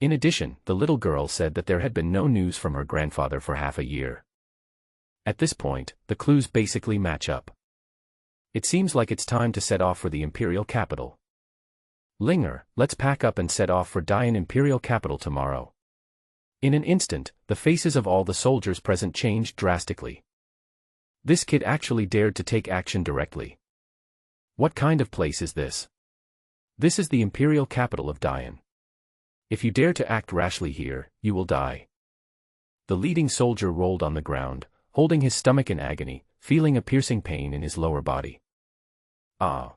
[SPEAKER 1] In addition, the little girl said that there had been no news from her grandfather for half a year. At this point, the clues basically match up. It seems like it's time to set off for the imperial capital. Linger, let's pack up and set off for Dian imperial capital tomorrow. In an instant, the faces of all the soldiers present changed drastically. This kid actually dared to take action directly. What kind of place is this? This is the imperial capital of Dian. If you dare to act rashly here, you will die. The leading soldier rolled on the ground, holding his stomach in agony, feeling a piercing pain in his lower body. Ah!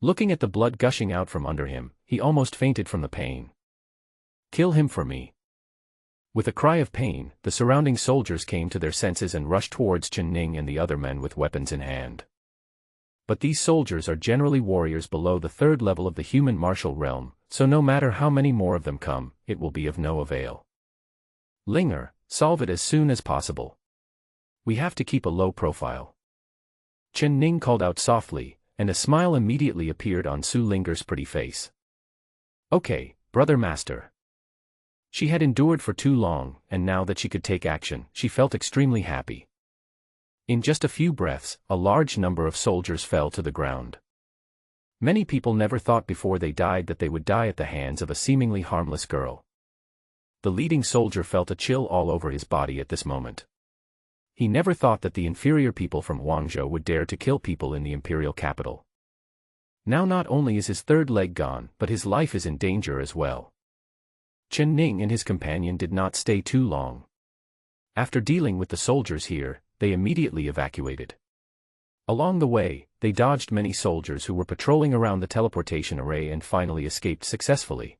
[SPEAKER 1] Looking at the blood gushing out from under him, he almost fainted from the pain. Kill him for me. With a cry of pain, the surrounding soldiers came to their senses and rushed towards Chen Ning and the other men with weapons in hand. But these soldiers are generally warriors below the third level of the human martial realm, so no matter how many more of them come, it will be of no avail. Linger, solve it as soon as possible. We have to keep a low profile. Chen Ning called out softly, and a smile immediately appeared on Su Linger's pretty face. Okay, brother master. She had endured for too long, and now that she could take action, she felt extremely happy. In just a few breaths, a large number of soldiers fell to the ground. Many people never thought before they died that they would die at the hands of a seemingly harmless girl. The leading soldier felt a chill all over his body at this moment. He never thought that the inferior people from Guangzhou would dare to kill people in the imperial capital. Now not only is his third leg gone, but his life is in danger as well. Chen Ning and his companion did not stay too long. After dealing with the soldiers here, they immediately evacuated. Along the way, they dodged many soldiers who were patrolling around the teleportation array and finally escaped successfully.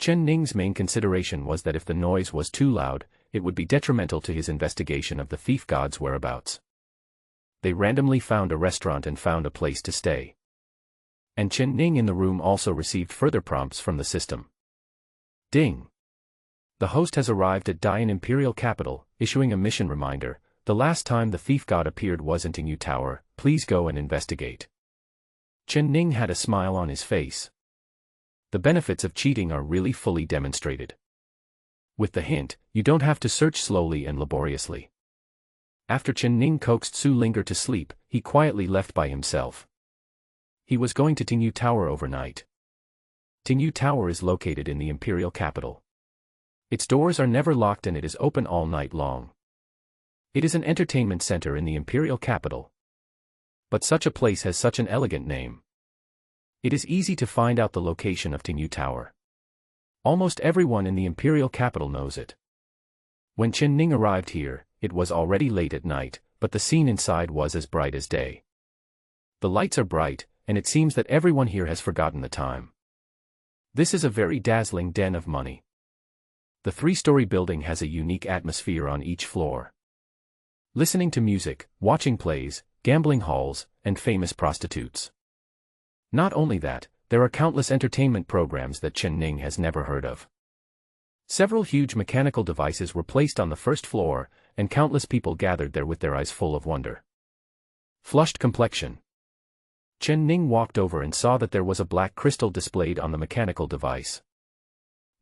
[SPEAKER 1] Chen Ning's main consideration was that if the noise was too loud, it would be detrimental to his investigation of the thief god's whereabouts. They randomly found a restaurant and found a place to stay. And Chen Ning in the room also received further prompts from the system. Ding! The host has arrived at Dian Imperial Capital, issuing a mission reminder. The last time the thief god appeared was in Tingyu Tower, please go and investigate. Chen Ning had a smile on his face. The benefits of cheating are really fully demonstrated. With the hint, you don't have to search slowly and laboriously. After Chen Ning coaxed Su Linger to sleep, he quietly left by himself. He was going to Tingyu Tower overnight. Tingyu Tower is located in the imperial capital. Its doors are never locked and it is open all night long. It is an entertainment center in the imperial capital. But such a place has such an elegant name. It is easy to find out the location of Tingyu Tower. Almost everyone in the imperial capital knows it. When Chen Ning arrived here, it was already late at night, but the scene inside was as bright as day. The lights are bright, and it seems that everyone here has forgotten the time. This is a very dazzling den of money. The three-story building has a unique atmosphere on each floor. Listening to music, watching plays, gambling halls, and famous prostitutes. Not only that, there are countless entertainment programs that Chen Ning has never heard of. Several huge mechanical devices were placed on the first floor, and countless people gathered there with their eyes full of wonder. Flushed complexion. Chen Ning walked over and saw that there was a black crystal displayed on the mechanical device.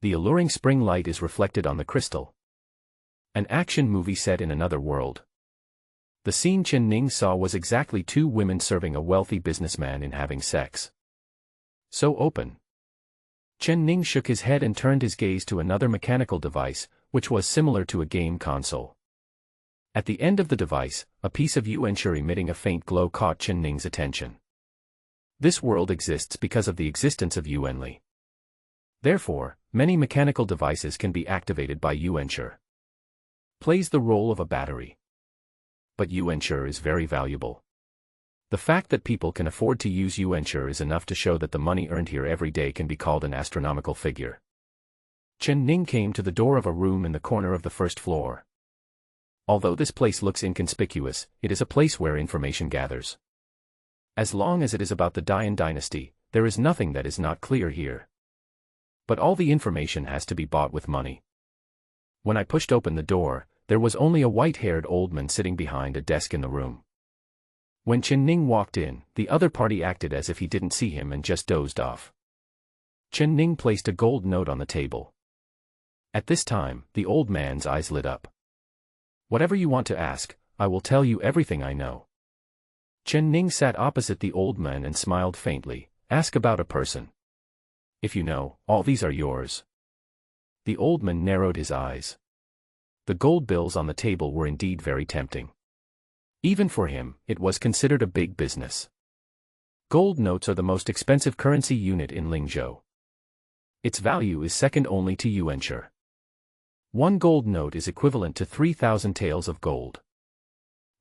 [SPEAKER 1] The alluring spring light is reflected on the crystal. An action movie set in another world. The scene Chen Ning saw was exactly two women serving a wealthy businessman in having sex. So open. Chen Ning shook his head and turned his gaze to another mechanical device, which was similar to a game console. At the end of the device, a piece of yuanshi emitting a faint glow caught Chen Ning's attention. This world exists because of the existence of yuanli. Therefore, many mechanical devices can be activated by yuanshi. Plays the role of a battery. But yuanshi is very valuable. The fact that people can afford to use yuanshi is enough to show that the money earned here every day can be called an astronomical figure. Chen Ning came to the door of a room in the corner of the first floor. Although this place looks inconspicuous, it is a place where information gathers. As long as it is about the Dian dynasty, there is nothing that is not clear here. But all the information has to be bought with money. When I pushed open the door, there was only a white-haired old man sitting behind a desk in the room. When Chen Ning walked in, the other party acted as if he didn't see him and just dozed off. Chen Ning placed a gold note on the table. At this time, the old man's eyes lit up. Whatever you want to ask, I will tell you everything I know. Chen Ning sat opposite the old man and smiled faintly. Ask about a person. If you know, all these are yours. The old man narrowed his eyes. The gold bills on the table were indeed very tempting. Even for him, it was considered a big business. Gold notes are the most expensive currency unit in Lingzhou. Its value is second only to yuanshi. One gold note is equivalent to 3,000 taels of gold.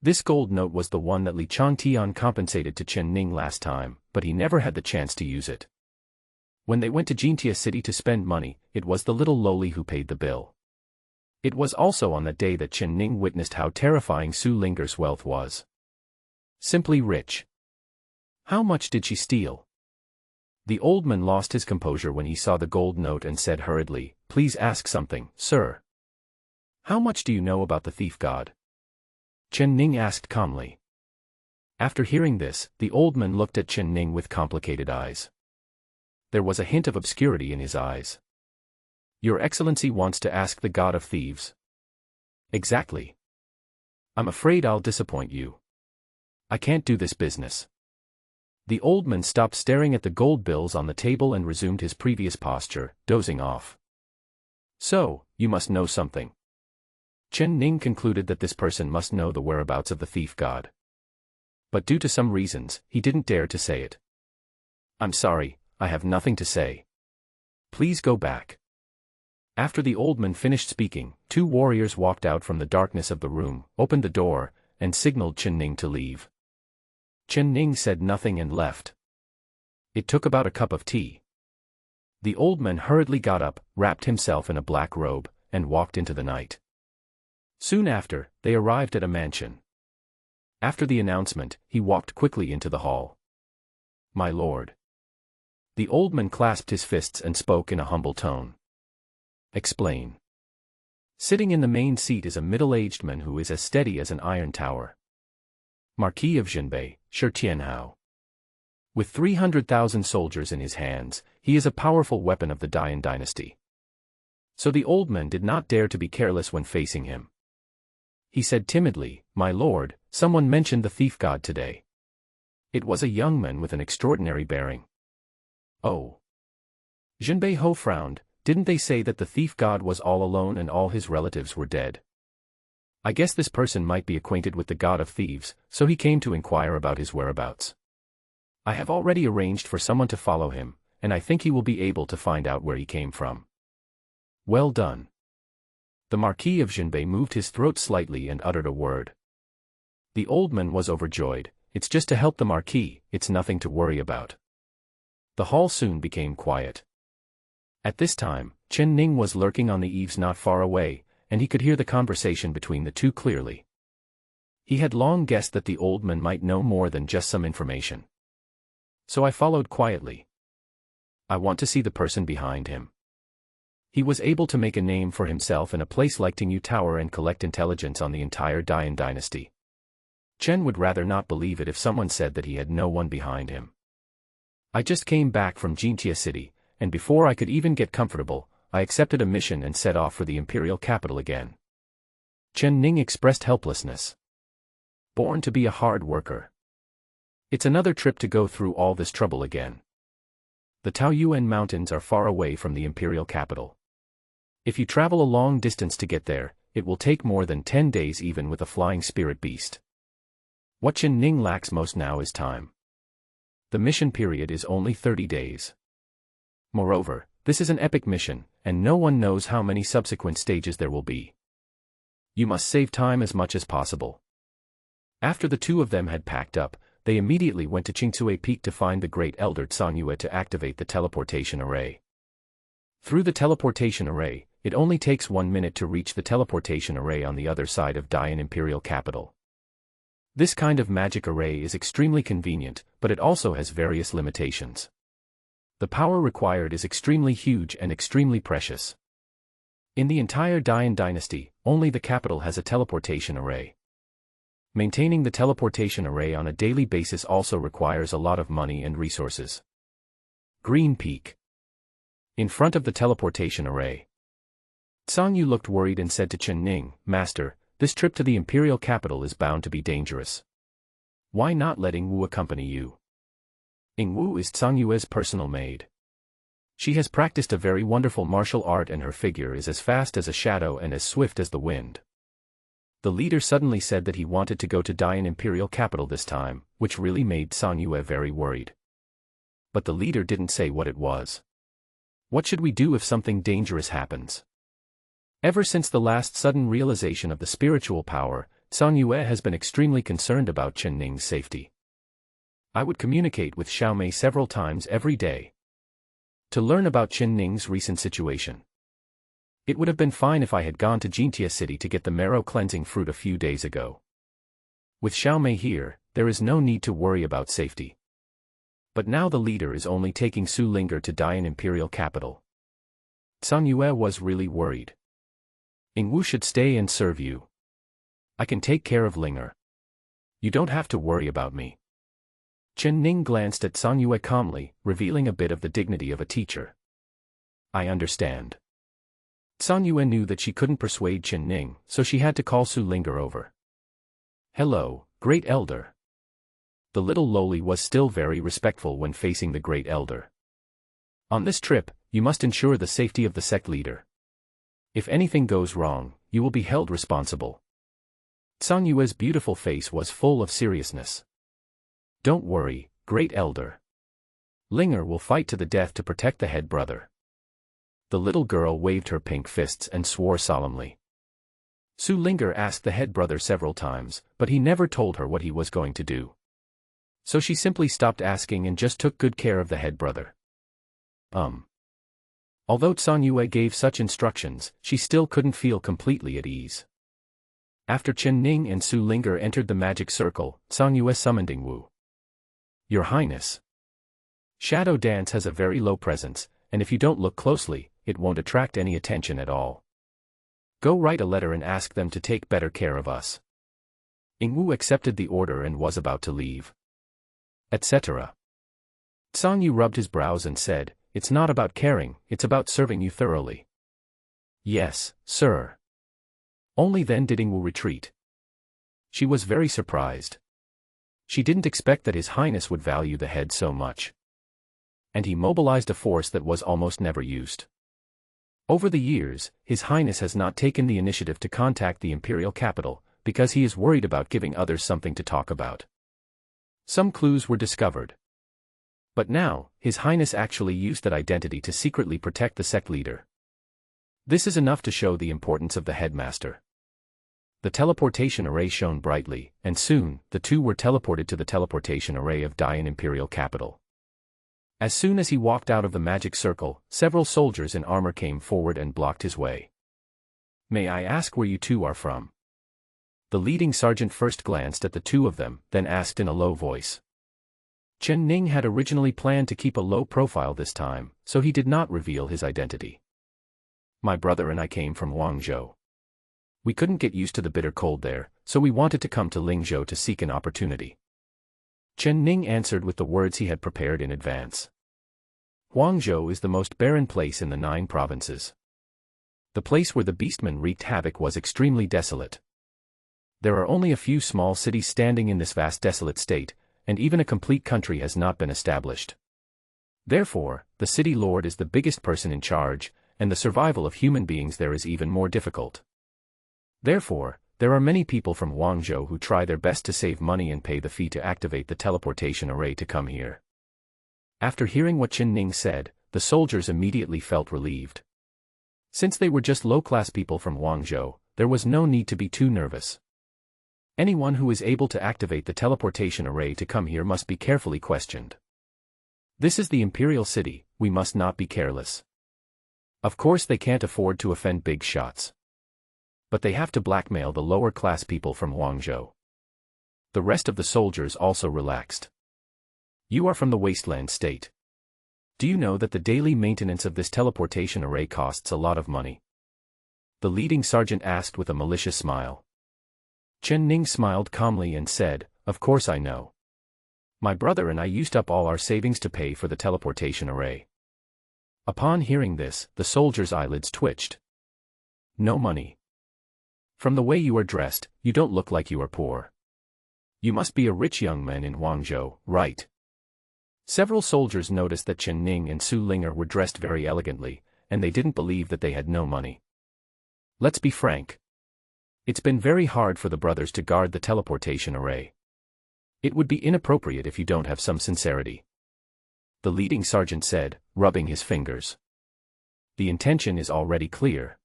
[SPEAKER 1] This gold note was the one that Li Changtian compensated to Chen Ning last time, but he never had the chance to use it. When they went to Jintia City to spend money, it was the little lowly who paid the bill. It was also on that day that Chen Ning witnessed how terrifying Su Linger's wealth was. Simply rich. How much did she steal? The old man lost his composure when he saw the gold note and said hurriedly, "Please ask something, sir." "How much do you know about the thief god?" Chen Ning asked calmly. After hearing this, the old man looked at Chen Ning with complicated eyes. There was a hint of obscurity in his eyes. "Your Excellency wants to ask the god of thieves?" "Exactly." "I'm afraid I'll disappoint you. I can't do this business." The old man stopped staring at the gold bills on the table and resumed his previous posture, dozing off. "So, you must know something." Chen Ning concluded that this person must know the whereabouts of the thief god. But due to some reasons, he didn't dare to say it. "I'm sorry, I have nothing to say. Please go back." After the old man finished speaking, two warriors walked out from the darkness of the room, opened the door, and signaled Chen Ning to leave. Chen Ning said nothing and left. It took about a cup of tea. The old man hurriedly got up, wrapped himself in a black robe, and walked into the night. Soon after, they arrived at a mansion. After the announcement, he walked quickly into the hall. "My lord." The old man clasped his fists and spoke in a humble tone. "Explain." Sitting in the main seat is a middle-aged man who is as steady as an iron tower. Marquis of Zhenbei, Shi Tianhao. With 300,000 soldiers in his hands, he is a powerful weapon of the Dian dynasty. So the old man did not dare to be careless when facing him. He said timidly, "My lord, someone mentioned the thief god today." It was a young man with an extraordinary bearing. "Oh." Zhenbei Ho frowned. "Didn't they say that the thief god was all alone and all his relatives were dead? I guess this person might be acquainted with the god of thieves, so he came to inquire about his whereabouts. I have already arranged for someone to follow him, and I think he will be able to find out where he came from." "Well done." The Marquis of Zhenbei moved his throat slightly and uttered a word. The old man was overjoyed. "It's just to help the Marquis, it's nothing to worry about." The hall soon became quiet. At this time, Chen Ning was lurking on the eaves not far away, and he could hear the conversation between the two clearly. He had long guessed that the old man might know more than just some information. So I followed quietly. I want to see the person behind him. He was able to make a name for himself in a place like Tingyu Tower and collect intelligence on the entire Dian dynasty. Chen would rather not believe it if someone said that he had no one behind him. I just came back from Jintia City, and before I could even get comfortable, I accepted a mission and set off for the imperial capital again. Chen Ning expressed helplessness. Born to be a hard worker. It's another trip to go through all this trouble again. The Taoyuan mountains are far away from the imperial capital. If you travel a long distance to get there, it will take more than 10 days even with a flying spirit beast. What Chen Ning lacks most now is time. The mission period is only 30 days. Moreover, this is an epic mission, and no one knows how many subsequent stages there will be. You must save time as much as possible. After the two of them had packed up, they immediately went to Qingcue Peak to find the great elder Tsang to activate the teleportation array. Through the teleportation array, it only takes 1 minute to reach the teleportation array on the other side of Dian Imperial Capital. This kind of magic array is extremely convenient, but it also has various limitations. The power required is extremely huge and extremely precious. In the entire Dian dynasty, only the capital has a teleportation array. Maintaining the teleportation array on a daily basis also requires a lot of money and resources. Green Peak. In front of the teleportation array. Tsang Yu looked worried and said to Chen Ning, "Master, this trip to the imperial capital is bound to be dangerous. Why not let Ing Wu accompany you?" Ing Wu is Tsang Yue's personal maid. She has practiced a very wonderful martial art and her figure is as fast as a shadow and as swift as the wind. The leader suddenly said that he wanted to go to Dian Imperial Capital this time, which really made Tsang Yue very worried. But the leader didn't say what it was. "What should we do if something dangerous happens?" Ever since the last sudden realization of the spiritual power, Song Yue has been extremely concerned about Chen Ning's safety. I would communicate with Xiaomei several times every day to learn about Chen Ning's recent situation. It would have been fine if I had gone to Jintia City to get the marrow cleansing fruit a few days ago. With Xiaomei here, there is no need to worry about safety. But now the leader is only taking Su Linger to die in imperial capital. Song Yue was really worried. Yingwu should stay and serve you. I can take care of Linger. You don't have to worry about me. Chen Ning glanced at Song Yue calmly, revealing a bit of the dignity of a teacher. I understand. Song Yue knew that she couldn't persuade Chen Ning, so she had to call Su Linger over. Hello, Great Elder. The little lowly was still very respectful when facing the Great Elder. On this trip, you must ensure the safety of the sect leader. If anything goes wrong, you will be held responsible. Song Yue's beautiful face was full of seriousness. Don't worry, Great Elder. Linger will fight to the death to protect the head brother. The little girl waved her pink fists and swore solemnly. Su Linger asked the head brother several times, but he never told her what he was going to do. So she simply stopped asking and just took good care of the head brother. Although Song Yue gave such instructions, she still couldn't feel completely at ease. After Chen Ning and Su Linger entered the magic circle, Song Yue summoned Yingwu. Your Highness. Shadow Dance has a very low presence, and if you don't look closely, it won't attract any attention at all. Go write a letter and ask them to take better care of us. Yingwu accepted the order and was about to leave. Etc. Song Yu rubbed his brows and said, It's not about caring, it's about serving you thoroughly. Yes, sir. Only then did Yingwu retreat. She was very surprised. She didn't expect that His Highness would value the head so much. And he mobilized a force that was almost never used. Over the years, His Highness has not taken the initiative to contact the imperial capital, because he is worried about giving others something to talk about. Some clues were discovered. But now, His Highness actually used that identity to secretly protect the sect leader. This is enough to show the importance of the headmaster. The teleportation array shone brightly, and soon, the two were teleported to the teleportation array of Dian imperial capital. As soon as he walked out of the magic circle, several soldiers in armor came forward and blocked his way. May I ask where you two are from? The leading sergeant first glanced at the two of them, then asked in a low voice. Chen Ning had originally planned to keep a low profile this time, so he did not reveal his identity. My brother and I came from Guangzhou. We couldn't get used to the bitter cold there, so we wanted to come to Lingzhou to seek an opportunity. Chen Ning answered with the words he had prepared in advance. Guangzhou is the most barren place in the 9 provinces. The place where the beastmen wreaked havoc was extremely desolate. There are only a few small cities standing in this vast desolate state, and even a complete country has not been established. Therefore, the city lord is the biggest person in charge, and the survival of human beings there is even more difficult. Therefore, there are many people from Guangzhou who try their best to save money and pay the fee to activate the teleportation array to come here. After hearing what Chen Ning said, the soldiers immediately felt relieved. Since they were just low-class people from Guangzhou, there was no need to be too nervous. Anyone who is able to activate the teleportation array to come here must be carefully questioned. This is the Imperial City, we must not be careless. Of course they can't afford to offend big shots. But they have to blackmail the lower-class people from Guangzhou. The rest of the soldiers also relaxed. You are from the Wasteland State. Do you know that the daily maintenance of this teleportation array costs a lot of money? The leading sergeant asked with a malicious smile. Chen Ning smiled calmly and said, Of course I know. My brother and I used up all our savings to pay for the teleportation array. Upon hearing this, the soldiers' eyelids twitched. No money. From the way you are dressed, you don't look like you are poor. You must be a rich young man in Guangzhou, right? Several soldiers noticed that Chen Ning and Su Linger were dressed very elegantly, and they didn't believe that they had no money. Let's be frank. It's been very hard for the brothers to guard the teleportation array. It would be inappropriate if you don't have some sincerity. The leading sergeant said, rubbing his fingers. The intention is already clear.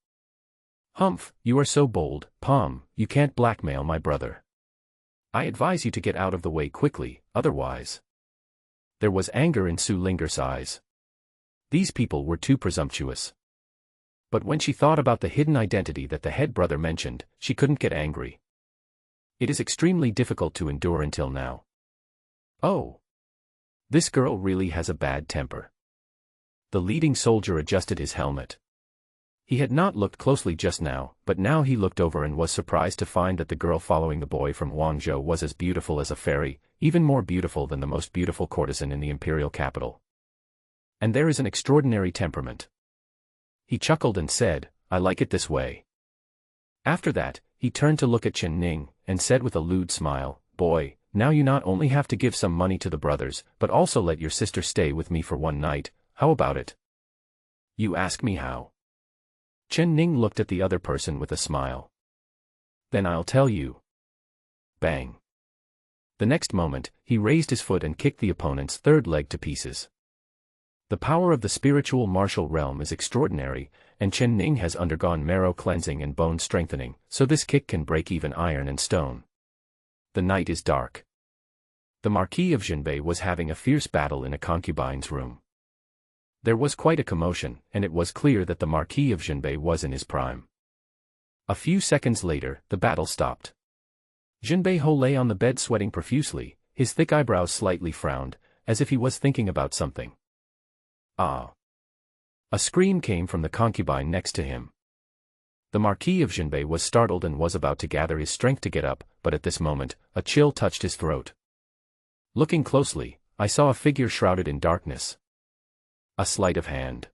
[SPEAKER 1] Humph, you are so bold, Palm, you can't blackmail my brother. I advise you to get out of the way quickly, otherwise. There was anger in Su Linger's eyes. These people were too presumptuous. But when she thought about the hidden identity that the head brother mentioned, she couldn't get angry. It is extremely difficult to endure until now. Oh. This girl really has a bad temper. The leading soldier adjusted his helmet. He had not looked closely just now, but now he looked over and was surprised to find that the girl following the boy from Guangzhou was as beautiful as a fairy, even more beautiful than the most beautiful courtesan in the imperial capital. And there is an extraordinary temperament. He chuckled and said, I like it this way. After that, he turned to look at Chen Ning, and said with a lewd smile, Boy, now you not only have to give some money to the brothers, but also let your sister stay with me for one night, how about it? You ask me how? Chen Ning looked at the other person with a smile. Then I'll tell you. Bang. The next moment, he raised his foot and kicked the opponent's third leg to pieces. The power of the spiritual martial realm is extraordinary, and Chen Ning has undergone marrow cleansing and bone strengthening, so this kick can break even iron and stone. The night is dark. The Marquis of Jinbei was having a fierce battle in a concubine's room. There was quite a commotion, and it was clear that the Marquis of Jinbei was in his prime. A few seconds later, the battle stopped. Jinbei Ho lay on the bed sweating profusely, his thick eyebrows slightly frowned, as if he was thinking about something. Ah! A scream came from the concubine next to him. The Marquis of Jinbei was startled and was about to gather his strength to get up, but at this moment, a chill touched his throat. Looking closely, I saw a figure shrouded in darkness. A sleight of hand.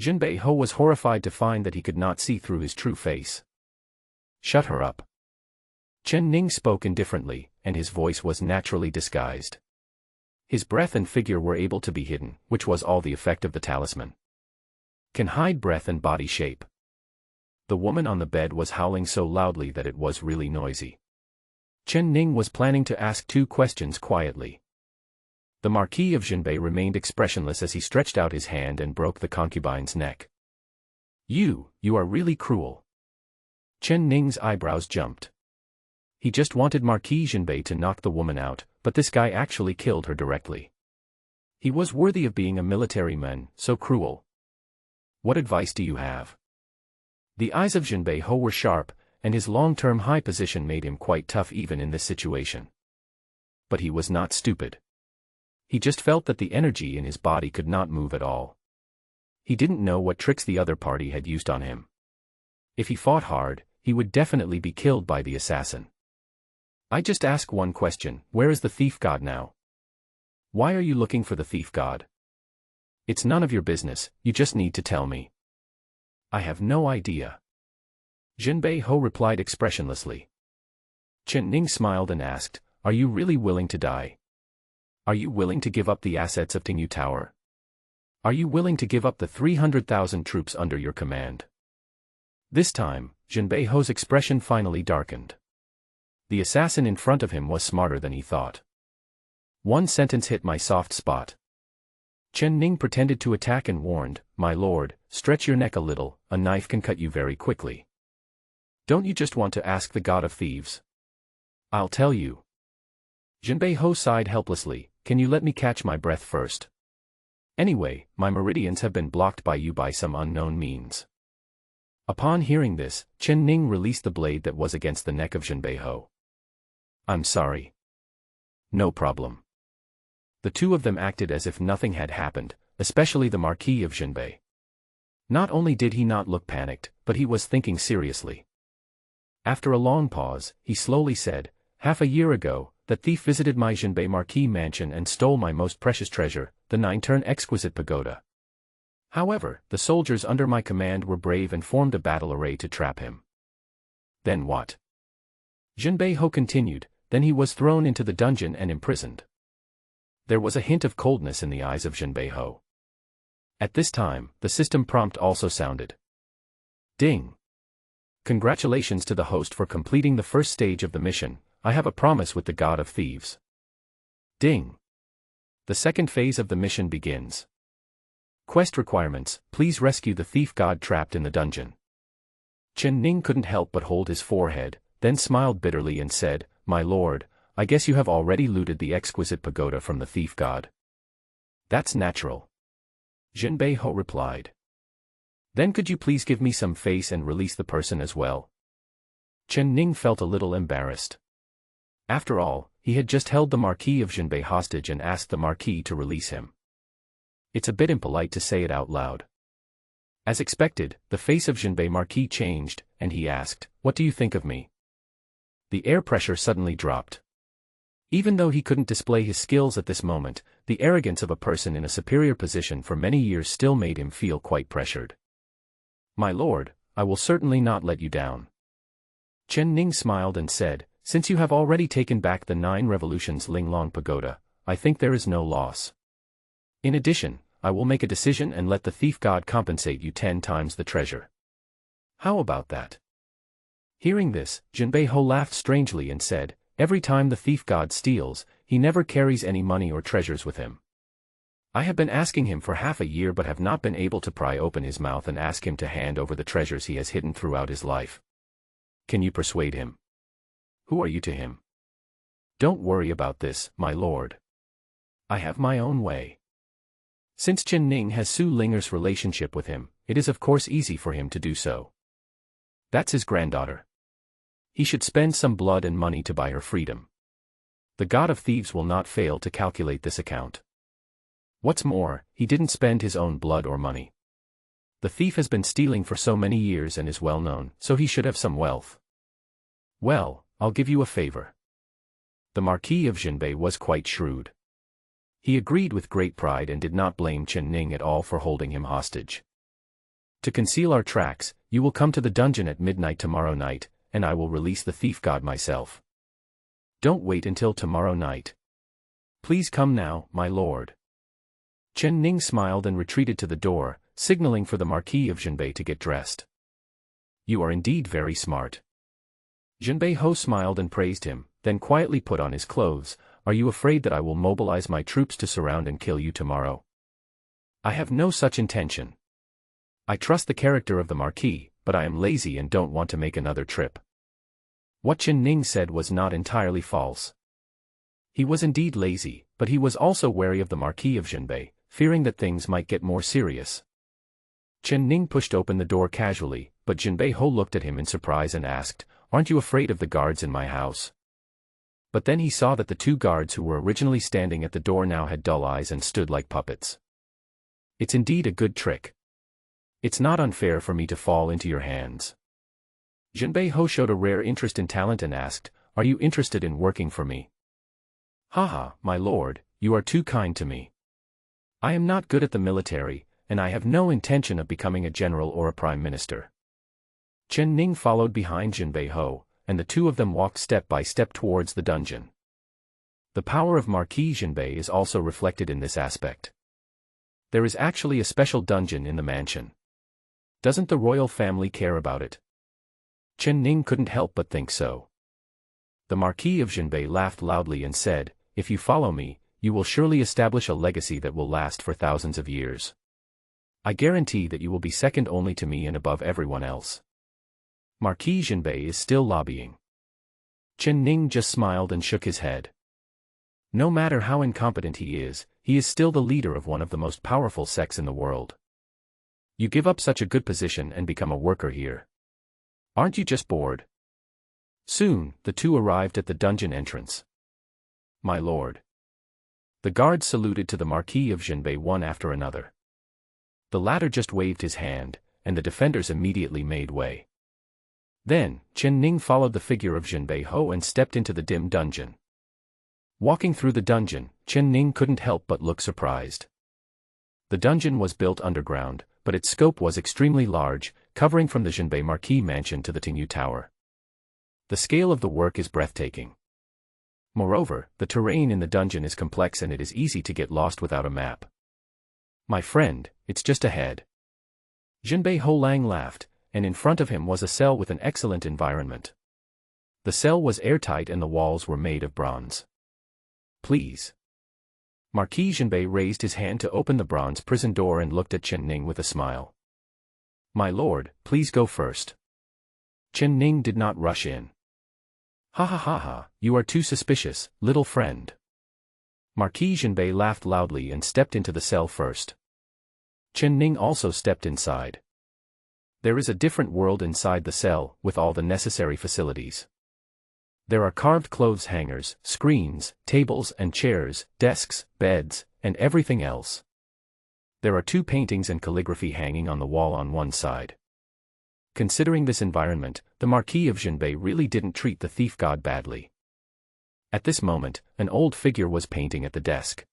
[SPEAKER 1] Jinbei Ho was horrified to find that he could not see through his true face. Shut her up. Chen Ning spoke indifferently, and his voice was naturally disguised. His breath and figure were able to be hidden, which was all the effect of the talisman. Can hide breath and body shape. The woman on the bed was howling so loudly that it was really noisy. Chen Ning was planning to ask 2 questions quietly. The Marquis of Jinbei remained expressionless as he stretched out his hand and broke the concubine's neck. You are really cruel. Chen Ning's eyebrows jumped. He just wanted Marquis Jinbei to knock the woman out, but this guy actually killed her directly. He was worthy of being a military man, so cruel. What advice do you have? The eyes of Jinbei Ho were sharp, and his long-term high position made him quite tough even in this situation. But he was not stupid. He just felt that the energy in his body could not move at all. He didn't know what tricks the other party had used on him. If he fought hard, he would definitely be killed by the assassin. I just ask one question, where is the thief god now? Why are you looking for the thief god? It's none of your business, you just need to tell me. I have no idea. Jinbei Ho replied expressionlessly. Chen Ning smiled and asked, Are you really willing to die? Are you willing to give up the assets of Tingyu Tower? Are you willing to give up the 300,000 troops under your command? This time, Jinbei Ho's expression finally darkened. The assassin in front of him was smarter than he thought. One sentence hit my soft spot. Chen Ning pretended to attack and warned, My lord, stretch your neck a little, a knife can cut you very quickly. Don't you just want to ask the god of thieves? I'll tell you. Jinbei Ho sighed helplessly, Can you let me catch my breath first? Anyway, my meridians have been blocked by you by some unknown means. Upon hearing this, Chen Ning released the blade that was against the neck of Jinbei Ho. I'm sorry. No problem. The two of them acted as if nothing had happened, especially the Marquis of Jinbei. Not only did he not look panicked, but he was thinking seriously. After a long pause, he slowly said, Half a year ago, that thief visited my Jinbei Marquis mansion and stole my most precious treasure, the 9-turn exquisite pagoda. However, the soldiers under my command were brave and formed a battle array to trap him. Then what? Jinbei Ho continued, Then he was thrown into the dungeon and imprisoned. There was a hint of coldness in the eyes of Jinbei Ho. At this time, the system prompt also sounded. Ding! Congratulations to the host for completing the first stage of the mission. I have a promise with the god of thieves. Ding! The second phase of the mission begins. Quest requirements, please rescue the thief god trapped in the dungeon. Chen Ning couldn't help but hold his forehead, then smiled bitterly and said, "My lord, I guess you have already looted the exquisite pagoda from the thief god." "That's natural," Jinbei Ho replied. "Then could you please give me some face and release the person as well?" Chen Ning felt a little embarrassed. After all, he had just held the Marquis of Jinbei hostage and asked the Marquis to release him. It's a bit impolite to say it out loud. As expected, the face of Jinbei Marquis changed, and he asked, "What do you think of me?" The air pressure suddenly dropped. Even though he couldn't display his skills at this moment, the arrogance of a person in a superior position for many years still made him feel quite pressured. "My lord, I will certainly not let you down." Chen Ning smiled and said, "Since you have already taken back the 9 Revolutions Linglong Pagoda, I think there is no loss. In addition, I will make a decision and let the thief god compensate you 10 times the treasure. How about that?" Hearing this, Jinbei Ho laughed strangely and said, "Every time the thief god steals, he never carries any money or treasures with him. I have been asking him for half a year but have not been able to pry open his mouth and ask him to hand over the treasures he has hidden throughout his life. Can you persuade him? Who are you to him?" "Don't worry about this, my lord. I have my own way." Since Chen Ning has Su Linger's relationship with him, it is of course easy for him to do so. That's his granddaughter. He should spend some blood and money to buy her freedom. The god of thieves will not fail to calculate this account. What's more, he didn't spend his own blood or money. The thief has been stealing for so many years and is well known, so he should have some wealth. "Well, I'll give you a favor." The Marquis of Jinbei was quite shrewd. He agreed with great pride and did not blame Chen Ning at all for holding him hostage. "To conceal our tracks, you will come to the dungeon at midnight tomorrow night, and I will release the thief god myself. Don't wait until tomorrow night. Please come now, my lord." Chen Ning smiled and retreated to the door, signaling for the Marquis of Jinbei to get dressed. "You are indeed very smart." Jinbei Ho smiled and praised him, then quietly put on his clothes. "Are you afraid that I will mobilize my troops to surround and kill you tomorrow?" "I have no such intention. I trust the character of the Marquis, but I am lazy and don't want to make another trip." What Chen Ning said was not entirely false. He was indeed lazy, but he was also wary of the Marquis of Jinbei, fearing that things might get more serious. Chen Ning pushed open the door casually, but Jinbei Ho looked at him in surprise and asked, "Aren't you afraid of the guards in my house?" But then he saw that the 2 guards who were originally standing at the door now had dull eyes and stood like puppets. "It's indeed a good trick. It's not unfair for me to fall into your hands." Jinbei Ho showed a rare interest in talent and asked, "Are you interested in working for me?" "Haha, my lord, you are too kind to me. I am not good at the military, and I have no intention of becoming a general or a prime minister." Chen Ning followed behind Jinbei Ho, and the 2 of them walked step by step towards the dungeon. The power of Marquis Jinbei is also reflected in this aspect. There is actually a special dungeon in the mansion. Doesn't the royal family care about it? Chen Ning couldn't help but think so. The Marquis of Jinbei laughed loudly and said, "If you follow me, you will surely establish a legacy that will last for thousands of years. I guarantee that you will be second only to me and above everyone else." Marquis Jinbei is still lobbying. Chen Ning just smiled and shook his head. No matter how incompetent he is still the leader of one of the most powerful sects in the world. You give up such a good position and become a worker here. Aren't you just bored? Soon, the 2 arrived at the dungeon entrance. "My lord." The guards saluted to the Marquis of Jinbei one after another. The latter just waved his hand, and the defenders immediately made way. Then, Chen Ning followed the figure of Jinbei Ho and stepped into the dim dungeon. Walking through the dungeon, Chen Ning couldn't help but look surprised. The dungeon was built underground, but its scope was extremely large, covering from the Jinbei Marquis mansion to the Tingyu Tower. The scale of the work is breathtaking. Moreover, the terrain in the dungeon is complex and it is easy to get lost without a map. "My friend, it's just ahead." Jinbei Ho Lang laughed, and in front of him was a cell with an excellent environment. The cell was airtight and the walls were made of bronze. "Please." Marquis Jinbei raised his hand to open the bronze prison door and looked at Chen Ning with a smile. "My lord, please go first." Chen Ning did not rush in. Ha ha ha ha, you are too suspicious, little friend. Marquis Jinbei laughed loudly and stepped into the cell first. Chen Ning also stepped inside. There is a different world inside the cell, with all the necessary facilities. There are carved clothes hangers, screens, tables and chairs, desks, beds, and everything else. There are 2 paintings and calligraphy hanging on the wall on one side. Considering this environment, the Marquis of Jinbei really didn't treat the thief god badly. At this moment, an old figure was painting at the desk.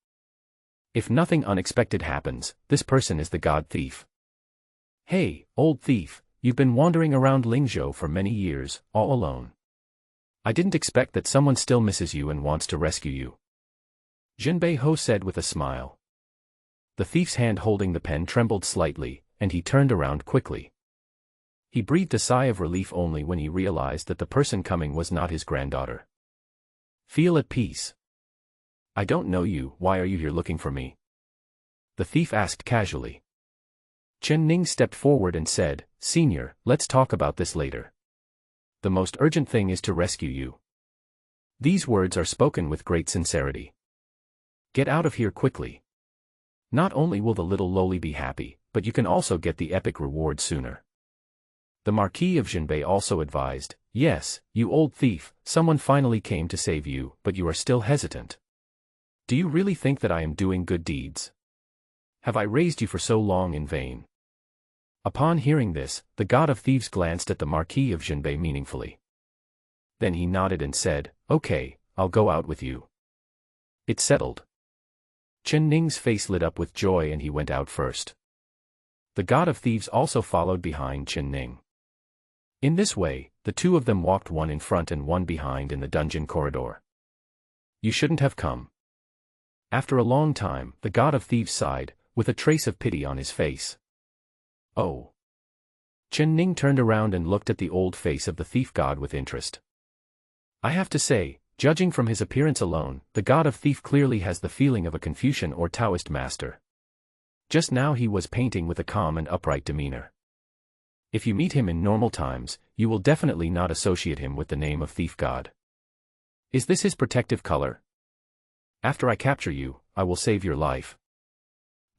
[SPEAKER 1] If nothing unexpected happens, this person is the god thief. Hey, old thief, you've been wandering around Lingzhou for many years, all alone. I didn't expect that someone still misses you and wants to rescue you. Jinbei Ho said with a smile. The thief's hand holding the pen trembled slightly, and he turned around quickly. He breathed a sigh of relief only when he realized that the person coming was not his granddaughter. Feel at peace. I don't know you, why are you here looking for me? The thief asked casually. Chen Ning stepped forward and said, Senior, let's talk about this later. The most urgent thing is to rescue you. These words are spoken with great sincerity. Get out of here quickly. Not only will the little lowly be happy, but you can also get the epic reward sooner. The Marquis of Jinbei also advised, yes, you old thief, someone finally came to save you, but you are still hesitant. Do you really think that I am doing good deeds? Have I raised you for so long in vain? Upon hearing this, the god of thieves glanced at the Marquis of Jinbei meaningfully. Then he nodded and said, okay, I'll go out with you. It's settled. Chen Ning's face lit up with joy and he went out first. The god of thieves also followed behind Chen Ning. In this way, the 2 of them walked one in front and one behind in the dungeon corridor. You shouldn't have come. After a long time, the god of thieves sighed, with a trace of pity on his face. Oh. Chen Ning turned around and looked at the old face of the thief god with interest. I have to say, judging from his appearance alone, the god of thief clearly has the feeling of a Confucian or Taoist master. Just now he was painting with a calm and upright demeanor. If you meet him in normal times, you will definitely not associate him with the name of thief god. Is this his protective color? After I capture you, I will save your life.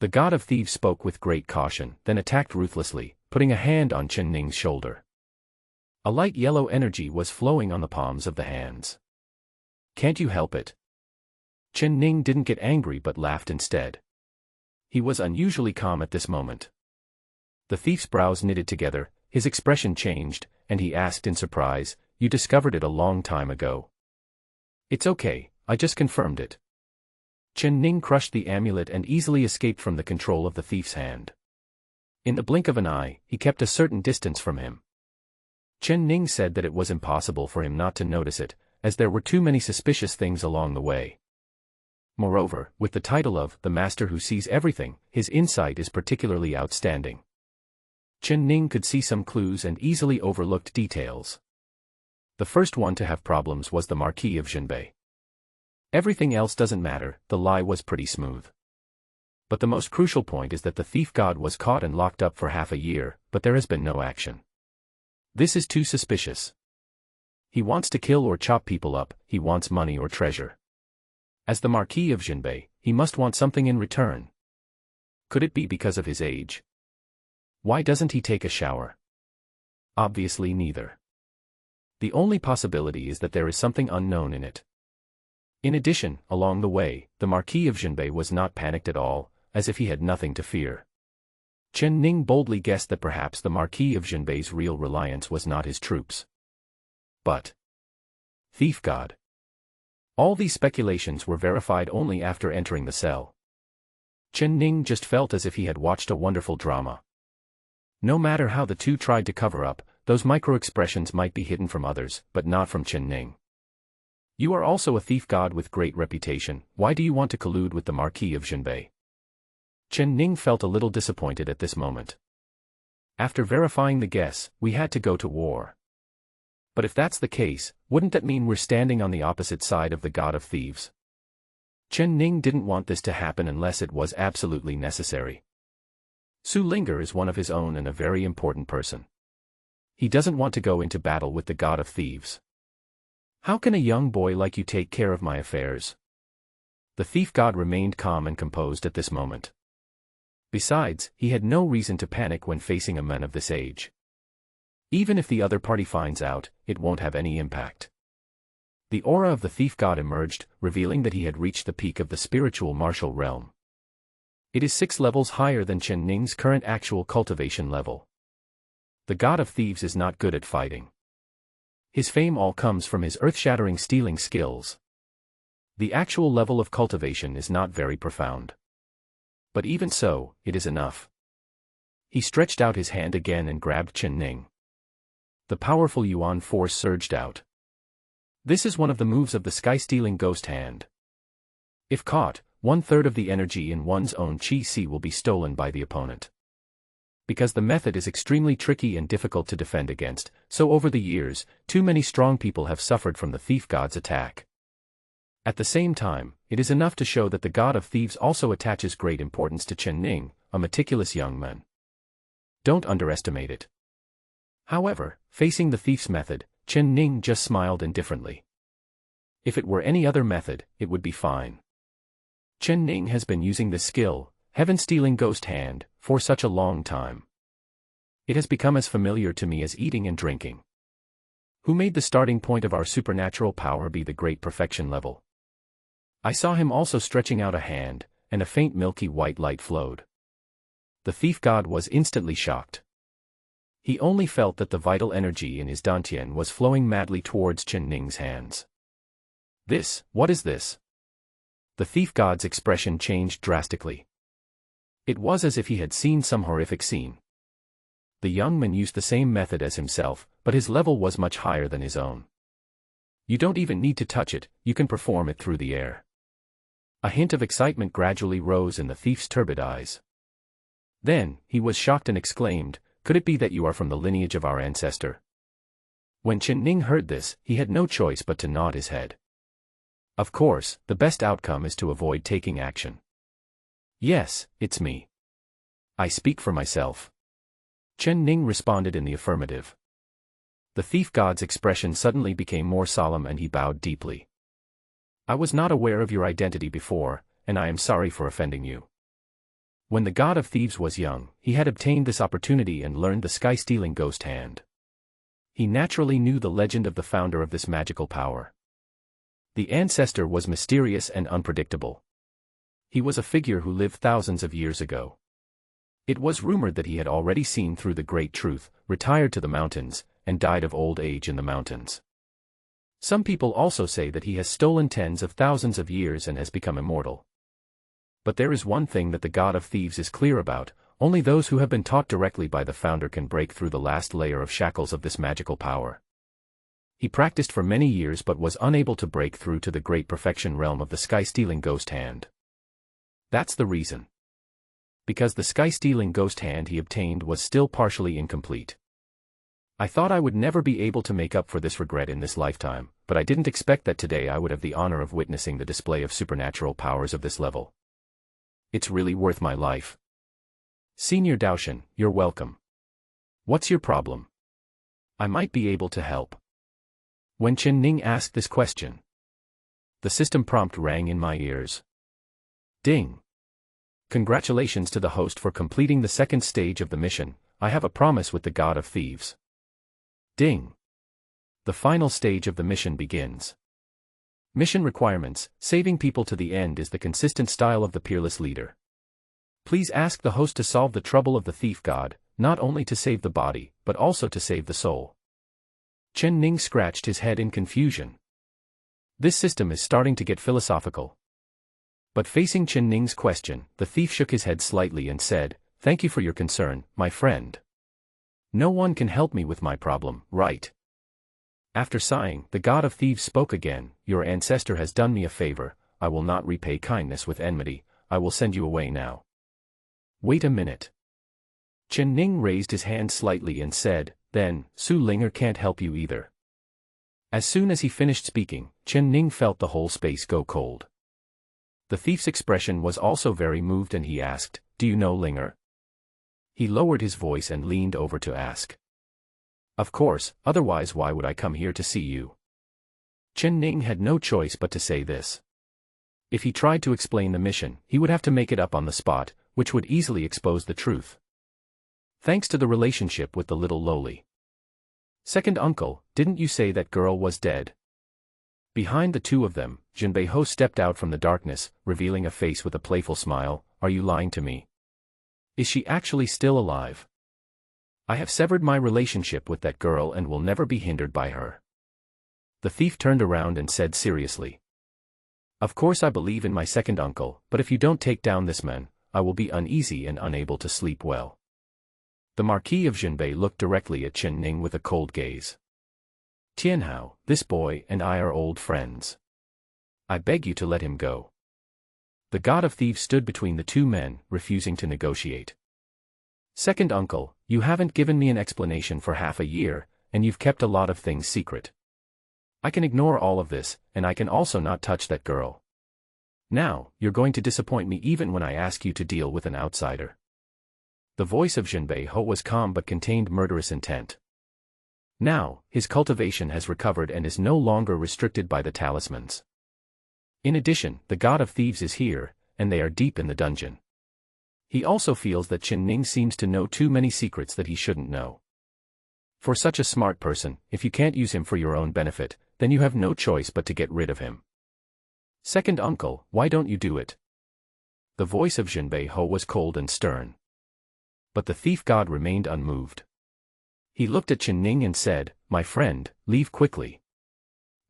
[SPEAKER 1] The god of thieves spoke with great caution, then attacked ruthlessly, putting a hand on Chen Ning's shoulder. A light yellow energy was flowing on the palms of the hands. Can't you help it? Chen Ning didn't get angry but laughed instead. He was unusually calm at this moment. The thief's brows knitted together, his expression changed, and he asked in surprise, you discovered it a long time ago. It's okay, I just confirmed it. Chen Ning crushed the amulet and easily escaped from the control of the thief's hand. In the blink of an eye, he kept a certain distance from him. Chen Ning said that it was impossible for him not to notice it, as there were too many suspicious things along the way. Moreover, with the title of the Master Who Sees Everything, his insight is particularly outstanding. Chen Ning could see some clues and easily overlooked details. The first one to have problems was the Marquis of Jinbei. Everything else doesn't matter, the lie was pretty smooth. But the most crucial point is that the thief god was caught and locked up for half a year, but there has been no action. This is too suspicious. He wants to kill or chop people up, he wants money or treasure. As the Marquis of Jinbei, he must want something in return. Could it be because of his age? Why doesn't he take a shower? Obviously neither. The only possibility is that there is something unknown in it. In addition, along the way, the Marquis of Jinbei was not panicked at all, as if he had nothing to fear. Chen Ning boldly guessed that perhaps the Marquis of Jinbei's real reliance was not his troops, but thief god. All these speculations were verified only after entering the cell. Chen Ning just felt as if he had watched a wonderful drama. No matter how the 2 tried to cover up, those micro-expressions might be hidden from others, but not from Chen Ning. You are also a thief god with great reputation, why do you want to collude with the Marquis of Jinbei? Chen Ning felt a little disappointed at this moment. After verifying the guess, we had to go to war. But if that's the case, wouldn't that mean we're standing on the opposite side of the god of thieves? Chen Ning didn't want this to happen unless it was absolutely necessary. Su Linger is one of his own and a very important person. He doesn't want to go into battle with the god of thieves. How can a young boy like you take care of my affairs? The thief god remained calm and composed at this moment. Besides, he had no reason to panic when facing a man of this age. Even if the other party finds out, it won't have any impact. The aura of the thief god emerged, revealing that he had reached the peak of the spiritual martial realm. It is 6 levels higher than Chen Ning's current actual cultivation level. The god of thieves is not good at fighting. His fame all comes from his earth-shattering stealing skills. The actual level of cultivation is not very profound. But even so, it is enough. He stretched out his hand again and grabbed Chen Ning. The powerful Yuan force surged out. This is one of the moves of the sky-stealing ghost hand. If caught, 1/3 of the energy in one's own Qi will be stolen by the opponent. Because the method is extremely tricky and difficult to defend against, so over the years, too many strong people have suffered from the thief god's attack. At the same time, it is enough to show that the god of thieves also attaches great importance to Chen Ning, a meticulous young man. Don't underestimate it. However, facing the thief's method, Chen Ning just smiled indifferently. If it were any other method, it would be fine. Chen Ning has been using this skill, heaven-stealing ghost hand, for such a long time. It has become as familiar to me as eating and drinking. Who made the starting point of our supernatural power be the great perfection level? I saw him also stretching out a hand, and a faint milky white light flowed. The thief god was instantly shocked. He only felt that the vital energy in his dantian was flowing madly towards Chen Ning's hands. What is this? The thief god's expression changed drastically. It was as if he had seen some horrific scene. The young man used the same method as himself, but his level was much higher than his own. You don't even need to touch it, you can perform it through the air. A hint of excitement gradually rose in the thief's turbid eyes. Then, he was shocked and exclaimed, "Could it be that you are from the lineage of our ancestor?" When Chen Ning heard this, he had no choice but to nod his head. Of course, the best outcome is to avoid taking action. Yes, it's me. I speak for myself. Chen Ning responded in the affirmative. The thief god's expression suddenly became more solemn and he bowed deeply. I was not aware of your identity before, and I am sorry for offending you. When the god of thieves was young, he had obtained this opportunity and learned the sky-stealing ghost hand. He naturally knew the legend of the founder of this magical power. The ancestor was mysterious and unpredictable. He was a figure who lived thousands of years ago. It was rumored that he had already seen through the great truth, retired to the mountains, and died of old age in the mountains. Some people also say that he has stolen tens of thousands of years and has become immortal. But there is one thing that the god of thieves is clear about: only those who have been taught directly by the founder can break through the last layer of shackles of this magical power. He practiced for many years but was unable to break through to the great perfection realm of the sky-stealing ghost hand. That's the reason. Because the sky-stealing ghost hand he obtained was still partially incomplete. I thought I would never be able to make up for this regret in this lifetime, but I didn't expect that today I would have the honor of witnessing the display of supernatural powers of this level. It's really worth my life. Senior Daoshan, you're welcome. What's your problem? I might be able to help. When Chen Ning asked this question, the system prompt rang in my ears. Ding. Congratulations to the host for completing the second stage of the mission. I have a promise with the god of thieves. Ding. The final stage of the mission begins. Mission requirements: saving people to the end is the consistent style of the peerless leader. Please ask the host to solve the trouble of the thief god, not only to save the body, but also to save the soul. Chen Ning scratched his head in confusion. This system is starting to get philosophical. But facing Chen Ning's question, the thief shook his head slightly and said, "Thank you for your concern, my friend. No one can help me with my problem, right?" After sighing, the god of thieves spoke again. "Your ancestor has done me a favor. I will not repay kindness with enmity. I will send you away now." Wait a minute. Chen Ning raised his hand slightly and said, "Then, Su Linger can't help you either." As soon as he finished speaking, Chen Ning felt the whole space go cold. The thief's expression was also very moved and he asked, "Do you know Linger?" He lowered his voice and leaned over to ask. Of course, otherwise why would I come here to see you? Chen Ning had no choice but to say this. If he tried to explain the mission, he would have to make it up on the spot, which would easily expose the truth. Thanks to the relationship with the little lowly second uncle, didn't you say that girl was dead? Behind the two of them, Jinbei Ho stepped out from the darkness, revealing a face with a playful smile. Are you lying to me? Is she actually still alive? I have severed my relationship with that girl and will never be hindered by her. The thief turned around and said seriously. Of course I believe in my second uncle, but if you don't take down this man, I will be uneasy and unable to sleep well. The Marquis of Jinbei looked directly at Chen Ning with a cold gaze. Tianhao, this boy and I are old friends. I beg you to let him go. The God of Thieves stood between the two men, refusing to negotiate. Second uncle, you haven't given me an explanation for half a year, and you've kept a lot of things secret. I can ignore all of this, and I can also not touch that girl. Now, you're going to disappoint me even when I ask you to deal with an outsider. The voice of Jinbei Ho was calm but contained murderous intent. Now, his cultivation has recovered and is no longer restricted by the talismans. In addition, the God of Thieves is here, and they are deep in the dungeon. He also feels that Chen Ning seems to know too many secrets that he shouldn't know. For such a smart person, if you can't use him for your own benefit, then you have no choice but to get rid of him. Second uncle, why don't you do it? The voice of Jinbei Ho was cold and stern. But the thief god remained unmoved. He looked at Chen Ning and said, my friend, leave quickly.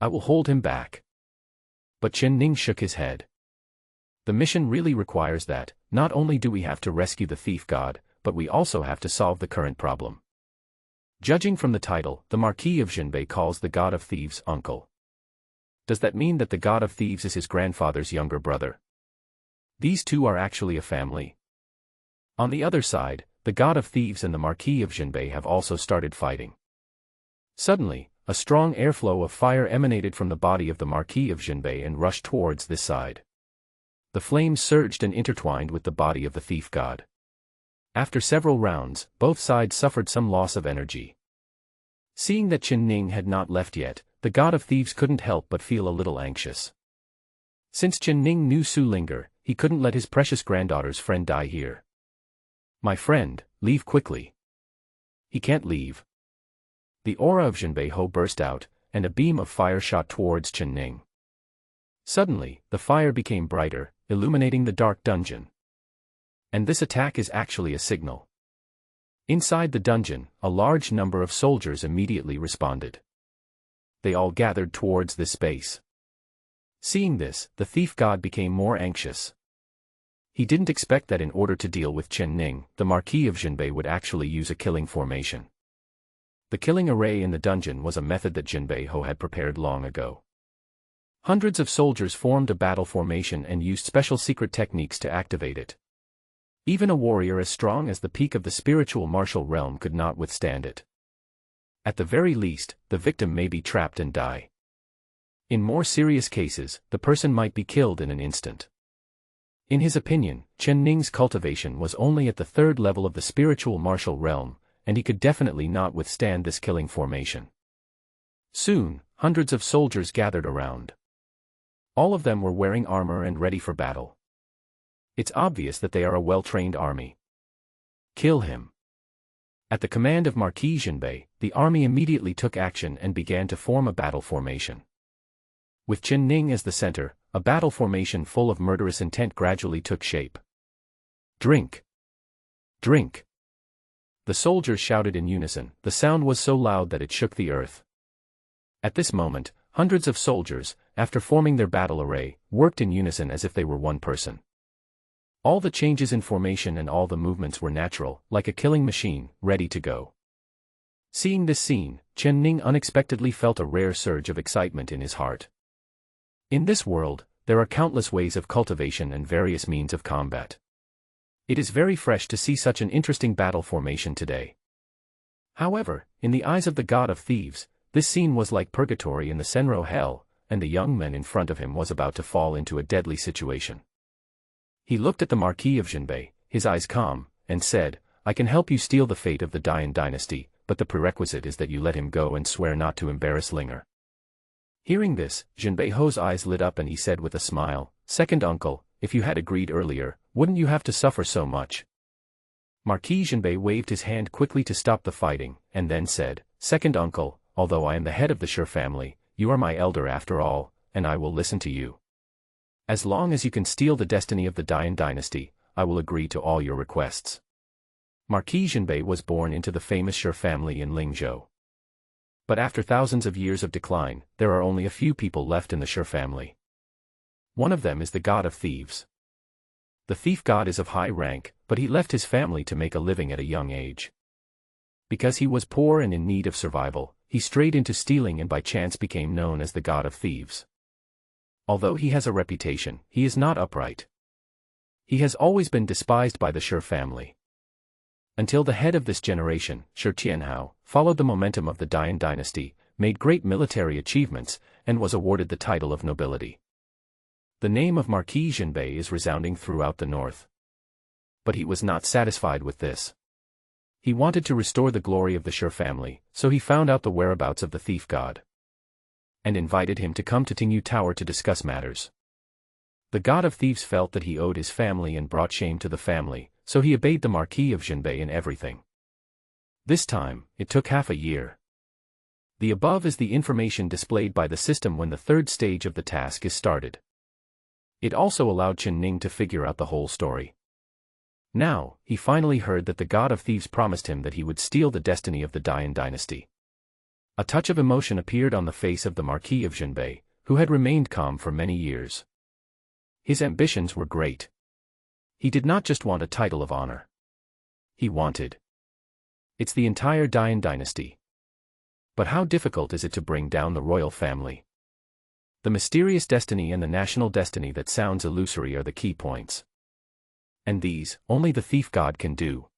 [SPEAKER 1] I will hold him back. But Chen Ning shook his head. The mission really requires that, not only do we have to rescue the thief god, but we also have to solve the current problem. Judging from the title, the Marquis of Jinbei calls the God of Thieves uncle. Does that mean that the God of Thieves is his grandfather's younger brother? These two are actually a family. On the other side, the God of Thieves and the Marquis of Jinbei have also started fighting. Suddenly, a strong airflow of fire emanated from the body of the Marquis of Jinbei and rushed towards this side. The flames surged and intertwined with the body of the thief god. After several rounds, both sides suffered some loss of energy. Seeing that Chen Ning had not left yet, the God of Thieves couldn't help but feel a little anxious. Since Chen Ning knew Su Linger, he couldn't let his precious granddaughter's friend die here. My friend, leave quickly. He can't leave. The aura of Jinbei Ho burst out, and a beam of fire shot towards Chen Ning. Suddenly, the fire became brighter, illuminating the dark dungeon. And this attack is actually a signal. Inside the dungeon, a large number of soldiers immediately responded. They all gathered towards this space. Seeing this, the thief god became more anxious. He didn't expect that in order to deal with Chen Ning, the Marquis of Jinbei would actually use a killing formation. The killing array in the dungeon was a method that Jinbei Ho had prepared long ago. Hundreds of soldiers formed a battle formation and used special secret techniques to activate it. Even a warrior as strong as the peak of the spiritual martial realm could not withstand it. At the very least, the victim may be trapped and die. In more serious cases, the person might be killed in an instant. In his opinion, Chen Ning's cultivation was only at the third level of the spiritual martial realm, and he could definitely not withstand this killing formation. Soon, hundreds of soldiers gathered around. All of them were wearing armor and ready for battle. It's obvious that they are a well-trained army. Kill him. At the command of Marquis Jinbei, the army immediately took action and began to form a battle formation. With Chen Ning as the center, a battle formation full of murderous intent gradually took shape. Drink! Drink! The soldiers shouted in unison. The sound was so loud that it shook the earth. At this moment, hundreds of soldiers, after forming their battle array, worked in unison as if they were one person. All the changes in formation and all the movements were natural, like a killing machine, ready to go. Seeing this scene, Chen Ning unexpectedly felt a rare surge of excitement in his heart. In this world, there are countless ways of cultivation and various means of combat. It is very fresh to see such an interesting battle formation today. However, in the eyes of the God of Thieves, this scene was like purgatory in the Senro hell, and the young man in front of him was about to fall into a deadly situation. He looked at the Marquis of Jinbei, his eyes calm, and said, I can help you steal the fate of the Dian dynasty, but the prerequisite is that you let him go and swear not to embarrass Linger. Hearing this, Jinbeiho's eyes lit up and he said with a smile, "Second uncle, if you had agreed earlier, wouldn't you have to suffer so much?" Marquis Jinbei waved his hand quickly to stop the fighting, and then said, "Second uncle, although I am the head of the Shi family, you are my elder after all, and I will listen to you. As long as you can steal the destiny of the Dian dynasty, I will agree to all your requests." Marquis Jinbei was born into the famous Shi family in Lingzhou. But after thousands of years of decline, there are only a few people left in the Shi family. One of them is the god of thieves. The thief god is of high rank, but he left his family to make a living at a young age. Because he was poor and in need of survival, he strayed into stealing and by chance became known as the god of thieves. Although he has a reputation, he is not upright. He has always been despised by the Shi family. Until the head of this generation, Shi Tianhao, followed the momentum of the Dian dynasty, made great military achievements, and was awarded the title of nobility. The name of Marquis Jinbei is resounding throughout the north. But he was not satisfied with this. He wanted to restore the glory of the Shi family, so he found out the whereabouts of the thief god and invited him to come to Tingyu Tower to discuss matters. The god of thieves felt that he owed his family and brought shame to the family, so he obeyed the Marquis of Jinbei in everything. This time, it took half a year. The above is the information displayed by the system when the third stage of the task is started. It also allowed Chen Ning to figure out the whole story. Now, he finally heard that the god of thieves promised him that he would steal the destiny of the Dian dynasty. A touch of emotion appeared on the face of the Marquis of Jinbei, who had remained calm for many years. His ambitions were great. He did not just want a title of honor. He wanted. It's the entire Dian dynasty. But how difficult is it to bring down the royal family? The mysterious destiny and the national destiny that sounds illusory are the key points. And these, only the thief god can do.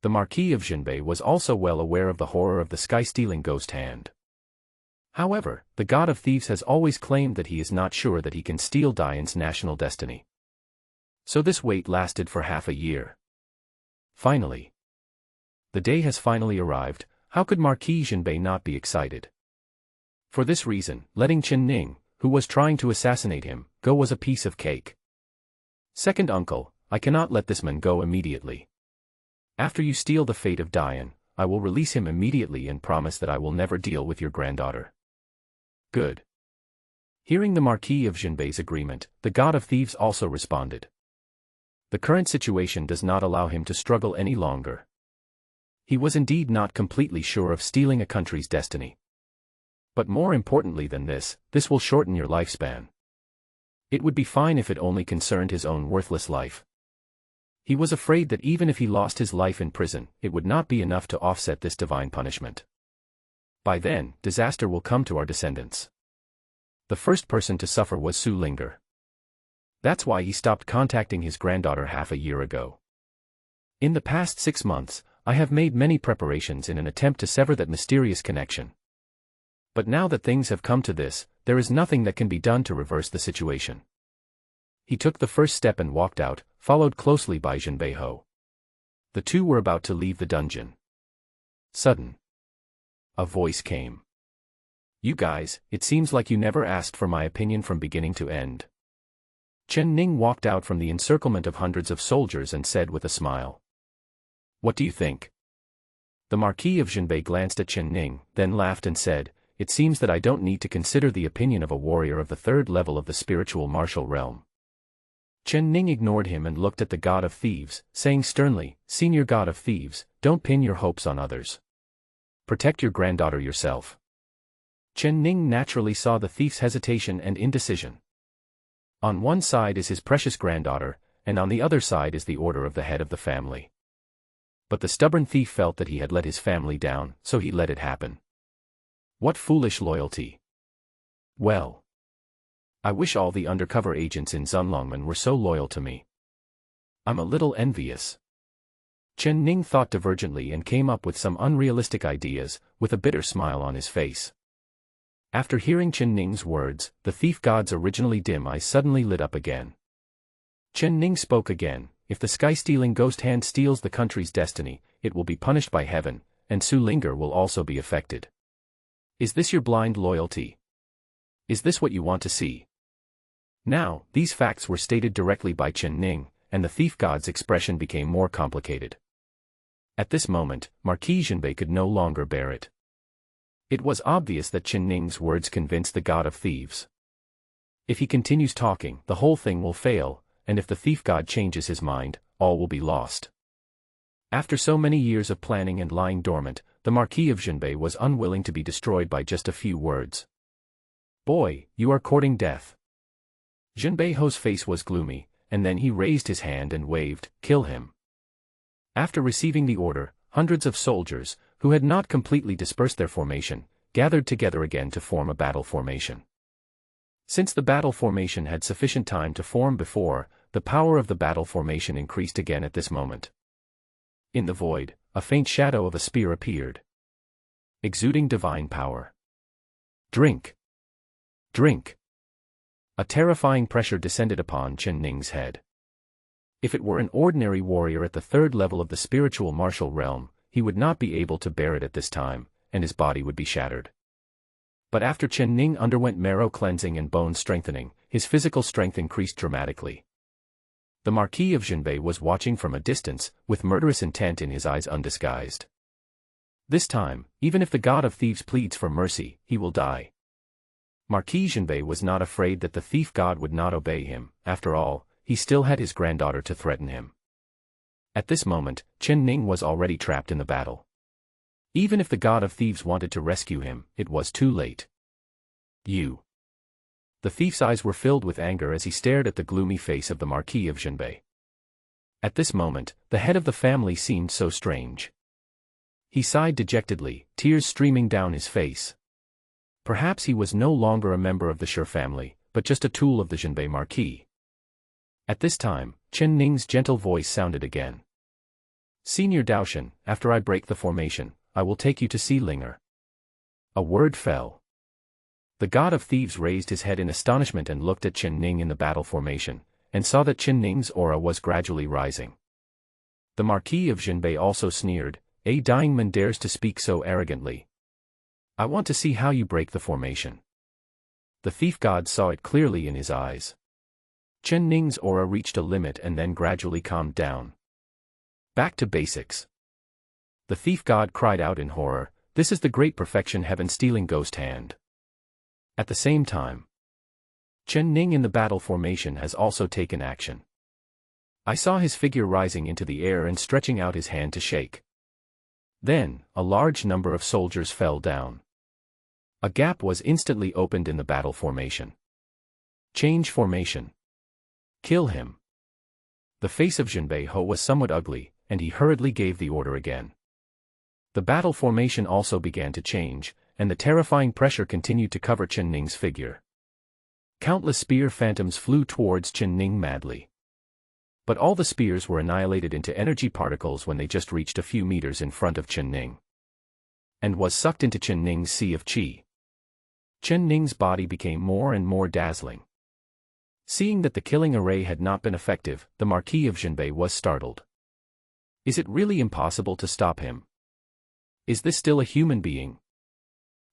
[SPEAKER 1] The Marquis of Jinbei was also well aware of the horror of the sky-stealing ghost hand. However, the god of thieves has always claimed that he is not sure that he can steal Dian's national destiny. So this wait lasted for half a year. Finally. The day has finally arrived. How could Marquis Jinbei not be excited? For this reason, letting Chen Ning, who was trying to assassinate him, go was a piece of cake. Second uncle, I cannot let this man go immediately. After you steal the fate of Dian, I will release him immediately and promise that I will never deal with your granddaughter. Good. Hearing the Marquis of Jinbei's agreement, the god of thieves also responded. The current situation does not allow him to struggle any longer. He was indeed not completely sure of stealing a country's destiny. But more importantly than this will shorten your lifespan. It would be fine if it only concerned his own worthless life. He was afraid that even if he lost his life in prison, it would not be enough to offset this divine punishment. By then, disaster will come to our descendants. The first person to suffer was Su Linger. That's why he stopped contacting his granddaughter half a year ago. In the past 6 months, I have made many preparations in an attempt to sever that mysterious connection. But now that things have come to this, there is nothing that can be done to reverse the situation. He took the first step and walked out, followed closely by Jinbeiho. The two were about to leave the dungeon. Sudden. A voice came. You guys, it seems like you never asked for my opinion from beginning to end. Chen Ning walked out from the encirclement of hundreds of soldiers and said with a smile. What do you think? The Marquis of Jinbei glanced at Chen Ning, then laughed and said, It seems that I don't need to consider the opinion of a warrior of the third level of the spiritual martial realm. Chen Ning ignored him and looked at the god of thieves, saying sternly, Senior god of thieves, don't pin your hopes on others. Protect your granddaughter yourself. Chen Ning naturally saw the thief's hesitation and indecision. On one side is his precious granddaughter, and on the other side is the order of the head of the family. But the stubborn thief felt that he had let his family down, so he let it happen. What foolish loyalty. Well. I wish all the undercover agents in Zunlongmen were so loyal to me. I'm a little envious. Chen Ning thought divergently and came up with some unrealistic ideas, with a bitter smile on his face. After hearing Chen Ning's words, the thief god's originally dim eyes suddenly lit up again. Chen Ning spoke again, if the sky-stealing ghost hand steals the country's destiny, it will be punished by heaven, and Su Linger will also be affected. Is this your blind loyalty? Is this what you want to see? Now, these facts were stated directly by Chen Ning, and the thief god's expression became more complicated. At this moment, Marquis Jinbei could no longer bear it. It was obvious that Chen Ning's words convinced the god of thieves. If he continues talking, the whole thing will fail, and if the thief god changes his mind, all will be lost. After so many years of planning and lying dormant, the Marquis of Jinbei was unwilling to be destroyed by just a few words. Boy, you are courting death. Jinbei Ho's face was gloomy, and then he raised his hand and waved, kill him. After receiving the order, hundreds of soldiers, who had not completely dispersed their formation, gathered together again to form a battle formation. Since the battle formation had sufficient time to form before, the power of the battle formation increased again at this moment. In the void, a faint shadow of a spear appeared, exuding divine power. Drink! Drink! A terrifying pressure descended upon Chen Ning's head. If it were an ordinary warrior at the third level of the spiritual martial realm, he would not be able to bear it at this time, and his body would be shattered. But after Chen Ning underwent marrow cleansing and bone strengthening, his physical strength increased dramatically. The Marquis of Jinbei was watching from a distance, with murderous intent in his eyes undisguised. This time, even if the god of thieves pleads for mercy, he will die. Marquis Jinbei was not afraid that the thief god would not obey him. After all, he still had his granddaughter to threaten him. At this moment, Chen Ning was already trapped in the battle. Even if the god of thieves wanted to rescue him, it was too late. You. The thief's eyes were filled with anger as he stared at the gloomy face of the Marquis of Jinbei. At this moment, the head of the family seemed so strange. He sighed dejectedly, tears streaming down his face. Perhaps he was no longer a member of the Shi family, but just a tool of the Jinbei Marquis. At this time, Chen Ning's gentle voice sounded again. Senior Daoshan, after I break the formation, I will take you to Su Linger. A word fell. The god of thieves raised his head in astonishment and looked at Chen Ning in the battle formation, and saw that Chen Ning's aura was gradually rising. The Marquis of Jinbei also sneered, a dying man dares to speak so arrogantly. I want to see how you break the formation. The thief god saw it clearly in his eyes. Chen Ning's aura reached a limit and then gradually calmed down. Back to basics. The thief god cried out in horror, this is the great perfection heaven-stealing ghost hand. At the same time, Chen Ning in the battle formation has also taken action. I saw his figure rising into the air and stretching out his hand to shake. Then, a large number of soldiers fell down. A gap was instantly opened in the battle formation. Change formation. Kill him. The face of Jinbei Ho was somewhat ugly, and he hurriedly gave the order again. The battle formation also began to change, and the terrifying pressure continued to cover Chen Ning's figure. Countless spear phantoms flew towards Chen Ning madly. But all the spears were annihilated into energy particles when they just reached a few meters in front of Chen Ning, and was sucked into Chen Ning's sea of qi. Chen Ning's body became more and more dazzling. Seeing that the killing array had not been effective, the Marquis of Jinbei was startled. Is it really impossible to stop him? Is this still a human being?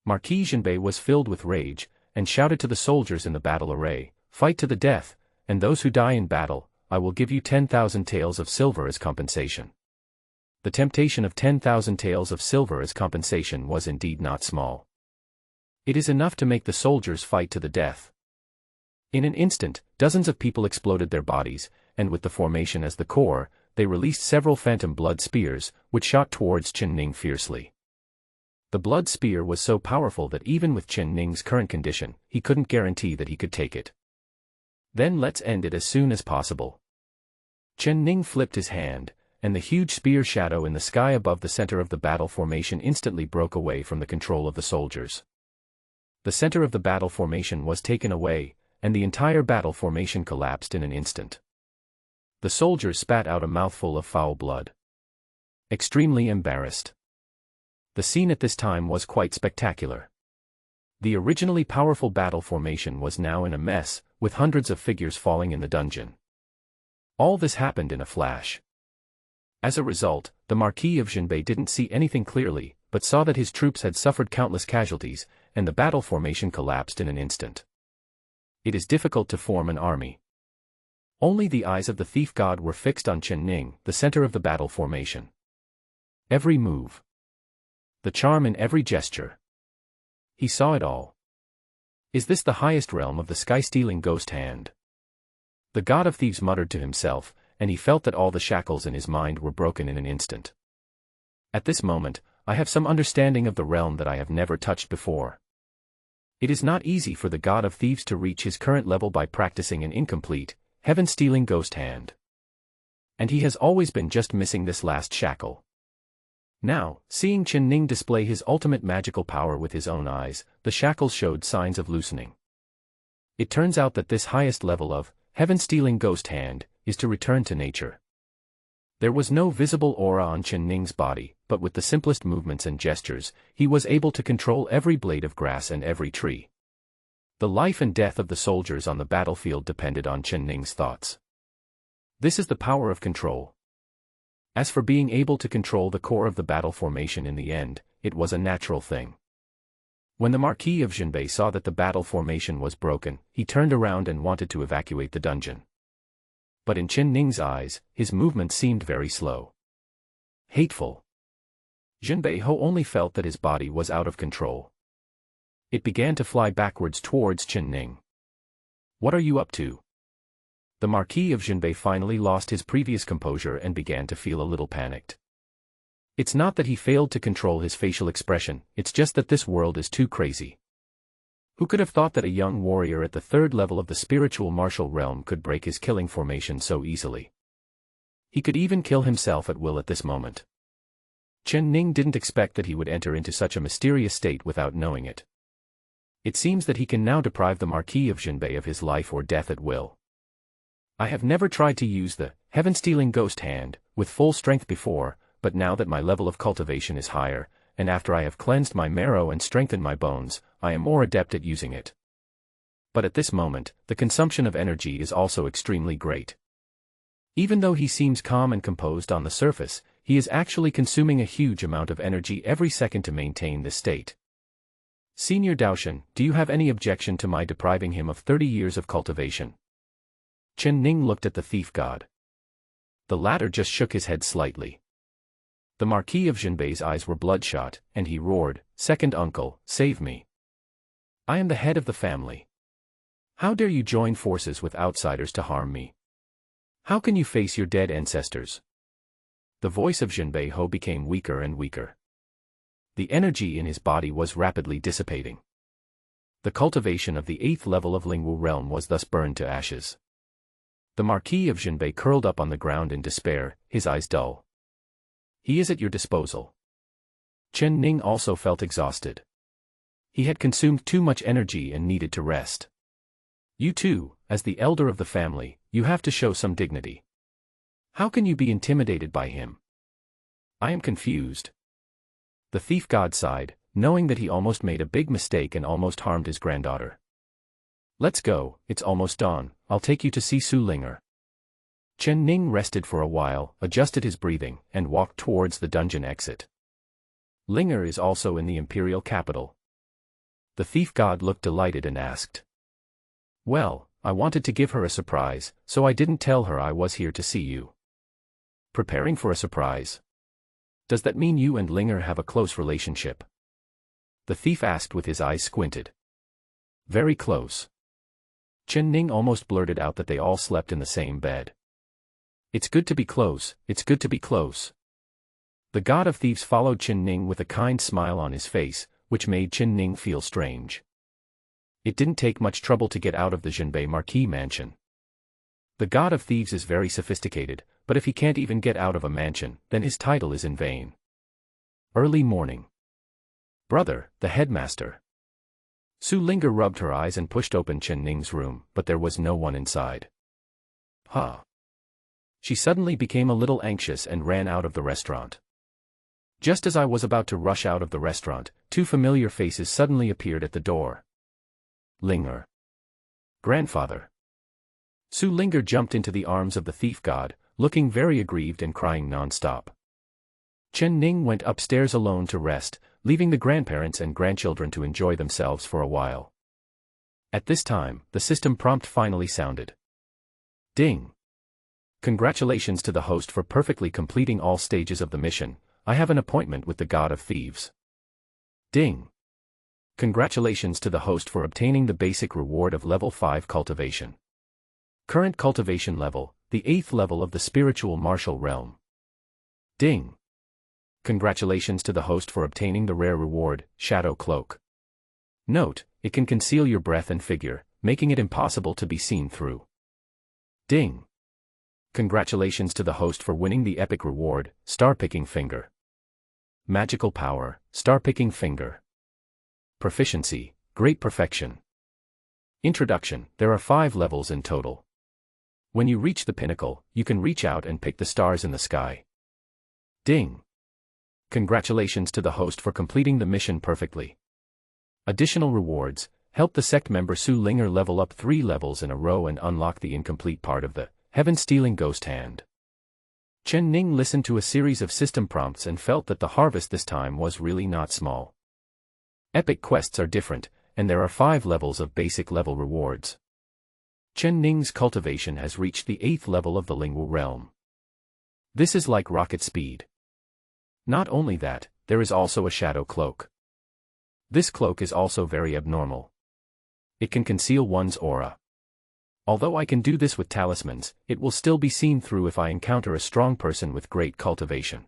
[SPEAKER 1] Marquis Jinbei was filled with rage, and shouted to the soldiers in the battle array, fight to the death, and those who die in battle, I will give you 10,000 taels of silver as compensation. The temptation of 10,000 taels of silver as compensation was indeed not small. It is enough to make the soldiers fight to the death. In an instant, dozens of people exploded their bodies, and with the formation as the core, they released several phantom blood spears, which shot towards Chen Ning fiercely. The blood spear was so powerful that even with Chen Ning's current condition, he couldn't guarantee that he could take it. Then let's end it as soon as possible. Chen Ning flipped his hand, and the huge spear shadow in the sky above the center of the battle formation instantly broke away from the control of the soldiers. The center of the battle formation was taken away, and the entire battle formation collapsed in an instant. The soldiers spat out a mouthful of foul blood. Extremely embarrassed. The scene at this time was quite spectacular. The originally powerful battle formation was now in a mess, with hundreds of figures falling in the dungeon. All this happened in a flash. As a result, the Marquis of Jinbei didn't see anything clearly, but saw that his troops had suffered countless casualties, and the battle formation collapsed in an instant. It is difficult to form an army. Only the eyes of the thief god were fixed on Chen Ning, the center of the battle formation. Every move. The charm in every gesture. He saw it all. Is this the highest realm of the sky-stealing ghost hand? The god of thieves muttered to himself, and he felt that all the shackles in his mind were broken in an instant. At this moment, I have some understanding of the realm that I have never touched before. It is not easy for the god of thieves to reach his current level by practicing an incomplete, heaven-stealing ghost hand. And he has always been just missing this last shackle. Now, seeing Chen Ning display his ultimate magical power with his own eyes, the shackles showed signs of loosening. It turns out that this highest level of heaven-stealing ghost hand is to return to nature. There was no visible aura on Chen Ning's body, but with the simplest movements and gestures, he was able to control every blade of grass and every tree. The life and death of the soldiers on the battlefield depended on Chen Ning's thoughts. This is the power of control. As for being able to control the core of the battle formation in the end, it was a natural thing. When the Marquis of Jinbei saw that the battle formation was broken, he turned around and wanted to evacuate the dungeon. But in Chen Ning's eyes, his movement seemed very slow. Hateful. Jinbei Ho only felt that his body was out of control. It began to fly backwards towards Chen Ning. What are you up to? The Marquis of Jinbei finally lost his previous composure and began to feel a little panicked. It's not that he failed to control his facial expression, it's just that this world is too crazy. Who could have thought that a young warrior at the third level of the spiritual martial realm could break his killing formation so easily? He could even kill himself at will at this moment. Chen Ning didn't expect that he would enter into such a mysterious state without knowing it. It seems that he can now deprive the Marquis of Jinbei of his life or death at will. I have never tried to use the heaven-stealing ghost hand with full strength before, but now that my level of cultivation is higher, and after I have cleansed my marrow and strengthened my bones, I am more adept at using it. But at this moment, the consumption of energy is also extremely great. Even though he seems calm and composed on the surface, he is actually consuming a huge amount of energy every second to maintain this state. Senior Daoshan, do you have any objection to my depriving him of 30 years of cultivation? Chen Ning looked at the thief god. The latter just shook his head slightly. The Marquis of Jinbei's eyes were bloodshot, and he roared, "Second uncle, save me. I am the head of the family. How dare you join forces with outsiders to harm me? How can you face your dead ancestors?" The voice of Jinbei Ho became weaker and weaker. The energy in his body was rapidly dissipating. The cultivation of the 8th level of Lingwu realm was thus burned to ashes. The Marquis of Jinbei curled up on the ground in despair, his eyes dull. He is at your disposal. Chen Ning also felt exhausted. He had consumed too much energy and needed to rest. You too, as the elder of the family, you have to show some dignity. How can you be intimidated by him? I am confused. The thief god sighed, knowing that he almost made a big mistake and almost harmed his granddaughter. Let's go, it's almost dawn, I'll take you to see Su Linger. Chen Ning rested for a while, adjusted his breathing, and walked towards the dungeon exit. Linger is also in the imperial capital. The thief god looked delighted and asked. Well, I wanted to give her a surprise, so I didn't tell her I was here to see you. Preparing for a surprise? Does that mean you and Linger have a close relationship? The thief asked with his eyes squinted. Very close. Chen Ning almost blurted out that they all slept in the same bed. It's good to be close, it's good to be close. The god of thieves followed Chen Ning with a kind smile on his face, which made Chen Ning feel strange. It didn't take much trouble to get out of the Jinbei Marquis mansion. The god of thieves is very sophisticated, but if he can't even get out of a mansion, then his title is in vain. Early morning. Brother, the headmaster. Su Linger rubbed her eyes and pushed open Chen Ning's room, but there was no one inside. Huh. She suddenly became a little anxious and ran out of the restaurant. Just as I was about to rush out of the restaurant, two familiar faces suddenly appeared at the door. Linger. Grandfather. Su Linger jumped into the arms of the thief god, looking very aggrieved and crying non-stop. Chen Ning went upstairs alone to rest, leaving the grandparents and grandchildren to enjoy themselves for a while. At this time, the system prompt finally sounded. Ding! Congratulations to the host for perfectly completing all stages of the mission. I have an appointment with the God of Thieves. Ding! Congratulations to the host for obtaining the basic reward of level 5 cultivation. Current cultivation level, the 8th level of the spiritual martial realm. Ding! Congratulations to the host for obtaining the rare reward, Shadow Cloak. Note, it can conceal your breath and figure, making it impossible to be seen through. Ding! Congratulations to the host for winning the epic reward, Star Picking Finger. Magical power, Star Picking Finger. Proficiency, Great Perfection. Introduction, there are 5 levels in total. When you reach the pinnacle, you can reach out and pick the stars in the sky. Ding! Congratulations to the host for completing the mission perfectly. Additional rewards, help the sect member Su Linger level up 3 levels in a row and unlock the incomplete part of the Heaven-Stealing Ghost Hand. Chen Ning listened to a series of system prompts and felt that the harvest this time was really not small. Epic quests are different, and there are 5 levels of basic level rewards. Chen Ning's cultivation has reached the 8th level of the lingual realm. This is like rocket speed. Not only that, there is also a shadow cloak. This cloak is also very abnormal. It can conceal one's aura. Although I can do this with talismans, it will still be seen through if I encounter a strong person with great cultivation.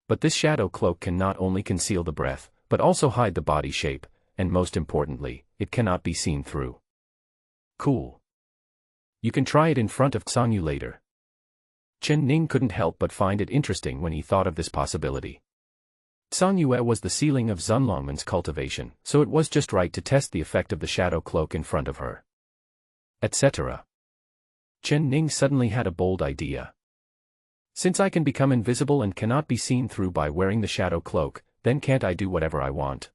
[SPEAKER 1] But this shadow cloak can not only conceal the breath, but also hide the body shape, and most importantly, it cannot be seen through. Cool. You can try it in front of Tsangyu later. Chen Ning couldn't help but find it interesting when he thought of this possibility. Tsangyu was the ceiling of Zunlongman's cultivation, so it was just right to test the effect of the shadow cloak in front of her. Etc. Chen Ning suddenly had a bold idea. Since I can become invisible and cannot be seen through by wearing the shadow cloak, then can't I do whatever I want?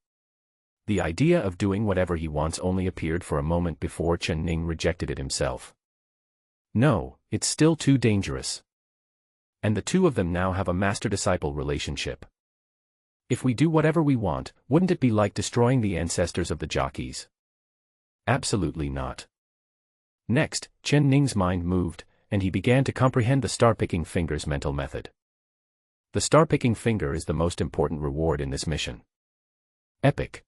[SPEAKER 1] The idea of doing whatever he wants only appeared for a moment before Chen Ning rejected it himself. No, it's still too dangerous. And the two of them now have a master-disciple relationship. If we do whatever we want, wouldn't it be like destroying the ancestors of the jockeys? Absolutely not. Next, Chen Ning's mind moved, and he began to comprehend the star-picking finger's mental method. The star-picking finger is the most important reward in this mission. Epic.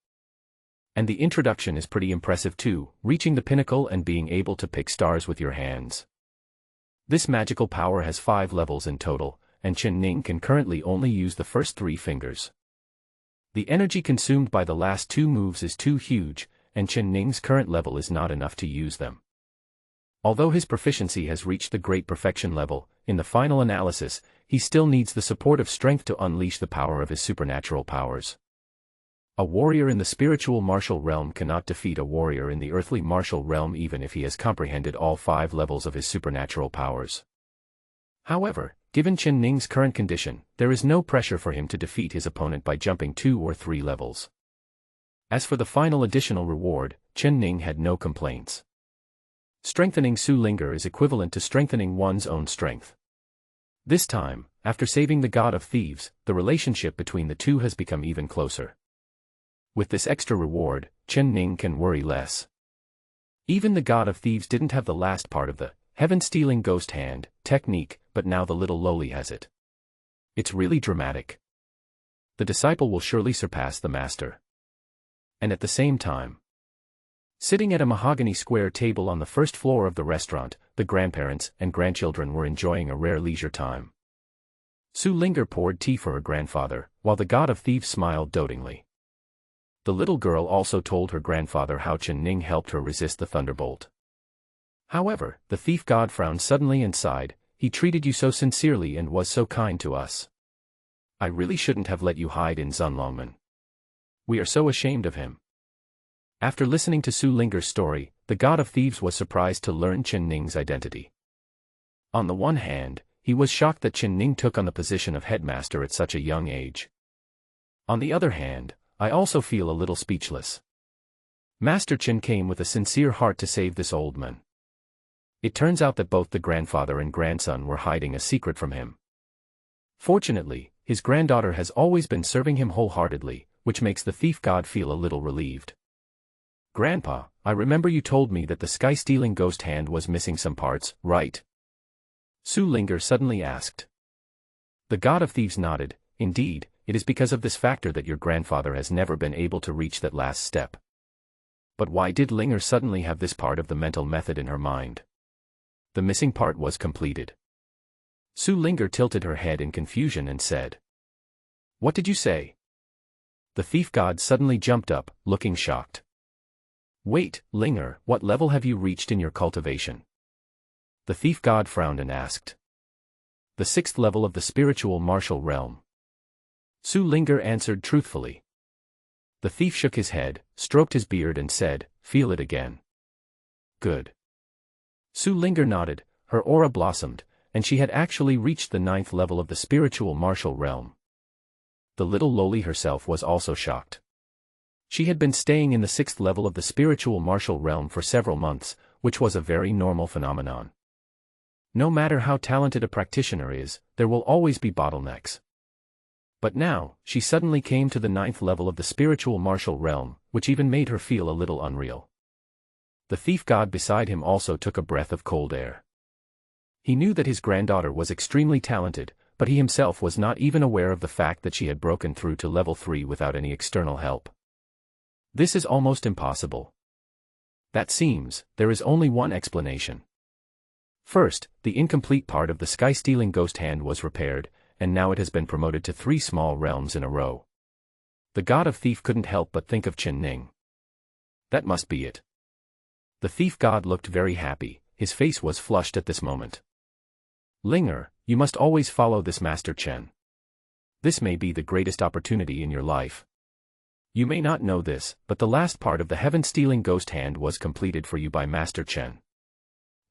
[SPEAKER 1] And the introduction is pretty impressive too, reaching the pinnacle and being able to pick stars with your hands. This magical power has 5 levels in total, and Chen Ning can currently only use the first 3 fingers. The energy consumed by the last 2 moves is too huge, and Chen Ning's current level is not enough to use them. Although his proficiency has reached the great perfection level, in the final analysis, he still needs the support of strength to unleash the power of his supernatural powers. A warrior in the spiritual martial realm cannot defeat a warrior in the earthly martial realm even if he has comprehended all 5 levels of his supernatural powers. However, given Chen Ning's current condition, there is no pressure for him to defeat his opponent by jumping 2 or 3 levels. As for the final additional reward, Chen Ning had no complaints. Strengthening Su Linger is equivalent to strengthening one's own strength. This time, after saving the God of Thieves, the relationship between the two has become even closer. With this extra reward, Chen Ning can worry less. Even the God of Thieves didn't have the last part of the Heaven-Stealing Ghost Hand technique, but now the little lowly has it. It's really dramatic. The disciple will surely surpass the master. And at the same time, sitting at a mahogany square table on the first floor of the restaurant, the grandparents and grandchildren were enjoying a rare leisure time. Su Linger poured tea for her grandfather, while the God of Thieves smiled dotingly. The little girl also told her grandfather how Chen Ning helped her resist the thunderbolt. However, the thief god frowned suddenly and sighed, "He treated you so sincerely and was so kind to us. I really shouldn't have let you hide in Zunlongman. We are so ashamed of him." After listening to Su Linger's story, the God of Thieves was surprised to learn Chen Ning's identity. On the one hand, he was shocked that Chen Ning took on the position of headmaster at such a young age. On the other hand, I also feel a little speechless. Master Chen came with a sincere heart to save this old man. It turns out that both the grandfather and grandson were hiding a secret from him. Fortunately, his granddaughter has always been serving him wholeheartedly, which makes the thief god feel a little relieved. Grandpa, I remember you told me that the sky-stealing ghost hand was missing some parts, right? Su Linger suddenly asked. The god of thieves nodded. Indeed, it is because of this factor that your grandfather has never been able to reach that last step. But why did Linger suddenly have this part of the mental method in her mind? The missing part was completed. Su Linger tilted her head in confusion and said. What did you say? The thief god suddenly jumped up, looking shocked. Wait, Linger, what level have you reached in your cultivation? The thief god frowned and asked. The 6th level of the spiritual martial realm. Su Linger answered truthfully. The thief shook his head, stroked his beard and said, feel it again. Good. Su Linger nodded, her aura blossomed, and she had actually reached the 9th level of the spiritual martial realm. The little loli herself was also shocked. She had been staying in the 6th level of the spiritual martial realm for several months, which was a very normal phenomenon. No matter how talented a practitioner is, there will always be bottlenecks. But now, she suddenly came to the 9th level of the spiritual martial realm, which even made her feel a little unreal. The thief god beside him also took a breath of cold air. He knew that his granddaughter was extremely talented, but he himself was not even aware of the fact that she had broken through to level 3 without any external help. This is almost impossible. That seems, there is only one explanation. First, the incomplete part of the sky-stealing ghost hand was repaired, and now it has been promoted to 3 small realms in a row. The god of thief couldn't help but think of Chen Ning. That must be it. The thief god looked very happy, his face was flushed at this moment. Linger, you must always follow this Master Chen. This may be the greatest opportunity in your life. You may not know this, but the last part of the heaven-stealing ghost hand was completed for you by Master Chen.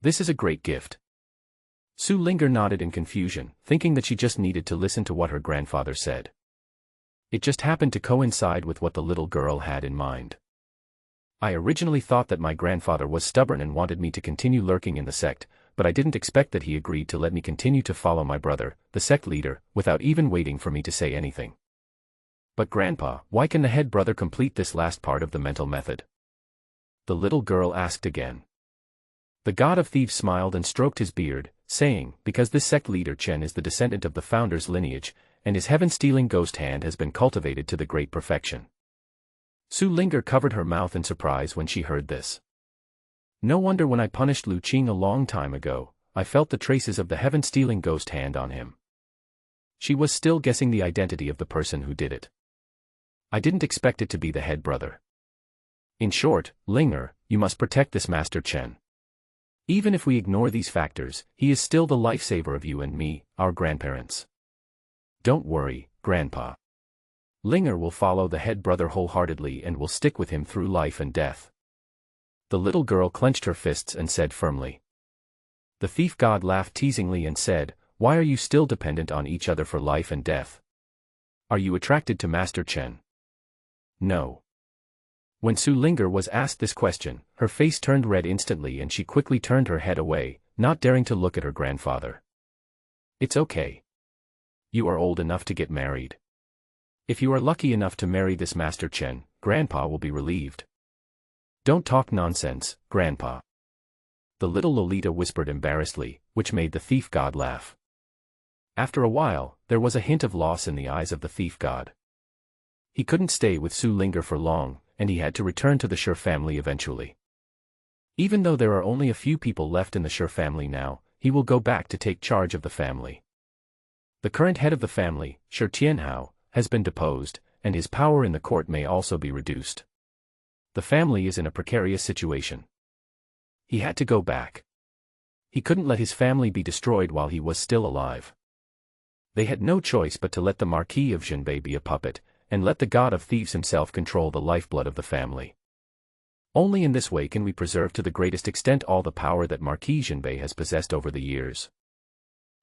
[SPEAKER 1] This is a great gift. Su Linger nodded in confusion, thinking that she just needed to listen to what her grandfather said. It just happened to coincide with what the little girl had in mind. I originally thought that my grandfather was stubborn and wanted me to continue lurking in the sect, but I didn't expect that he agreed to let me continue to follow my brother, the sect leader, without even waiting for me to say anything. But Grandpa, why can the head brother complete this last part of the mental method? The little girl asked again. The god of thieves smiled and stroked his beard, saying, because this sect leader Chen is the descendant of the founder's lineage, and his heaven-stealing ghost hand has been cultivated to the great perfection. Su Linger covered her mouth in surprise when she heard this. No wonder when I punished Lu Qing a long time ago, I felt the traces of the heaven-stealing ghost hand on him. She was still guessing the identity of the person who did it. I didn't expect it to be the head brother. In short, Linger, you must protect this Master Chen. Even if we ignore these factors, he is still the lifesaver of you and me, our grandparents. Don't worry, Grandpa. Linger will follow the head brother wholeheartedly and will stick with him through life and death. The little girl clenched her fists and said firmly. The thief god laughed teasingly and said, why are you still dependent on each other for life and death? Are you attracted to Master Chen? No. When Su Linger was asked this question, her face turned red instantly and she quickly turned her head away, not daring to look at her grandfather. It's okay. You are old enough to get married. If you are lucky enough to marry this Master Chen, Grandpa will be relieved. Don't talk nonsense, Grandpa. The little Lolita whispered embarrassedly, which made the thief god laugh. After a while, there was a hint of loss in the eyes of the thief god. He couldn't stay with Su Linger for long, and he had to return to the Sure family eventually. Even though there are only a few people left in the Sure family now, he will go back to take charge of the family. The current head of the family, Sure Tianhao, has been deposed, and his power in the court may also be reduced. The family is in a precarious situation. He had to go back. He couldn't let his family be destroyed while he was still alive. They had no choice but to let the Marquis of Zhenbei be a puppet, and let the god of thieves himself control the lifeblood of the family. Only in this way can we preserve to the greatest extent all the power that Marquis Zhenbei has possessed over the years.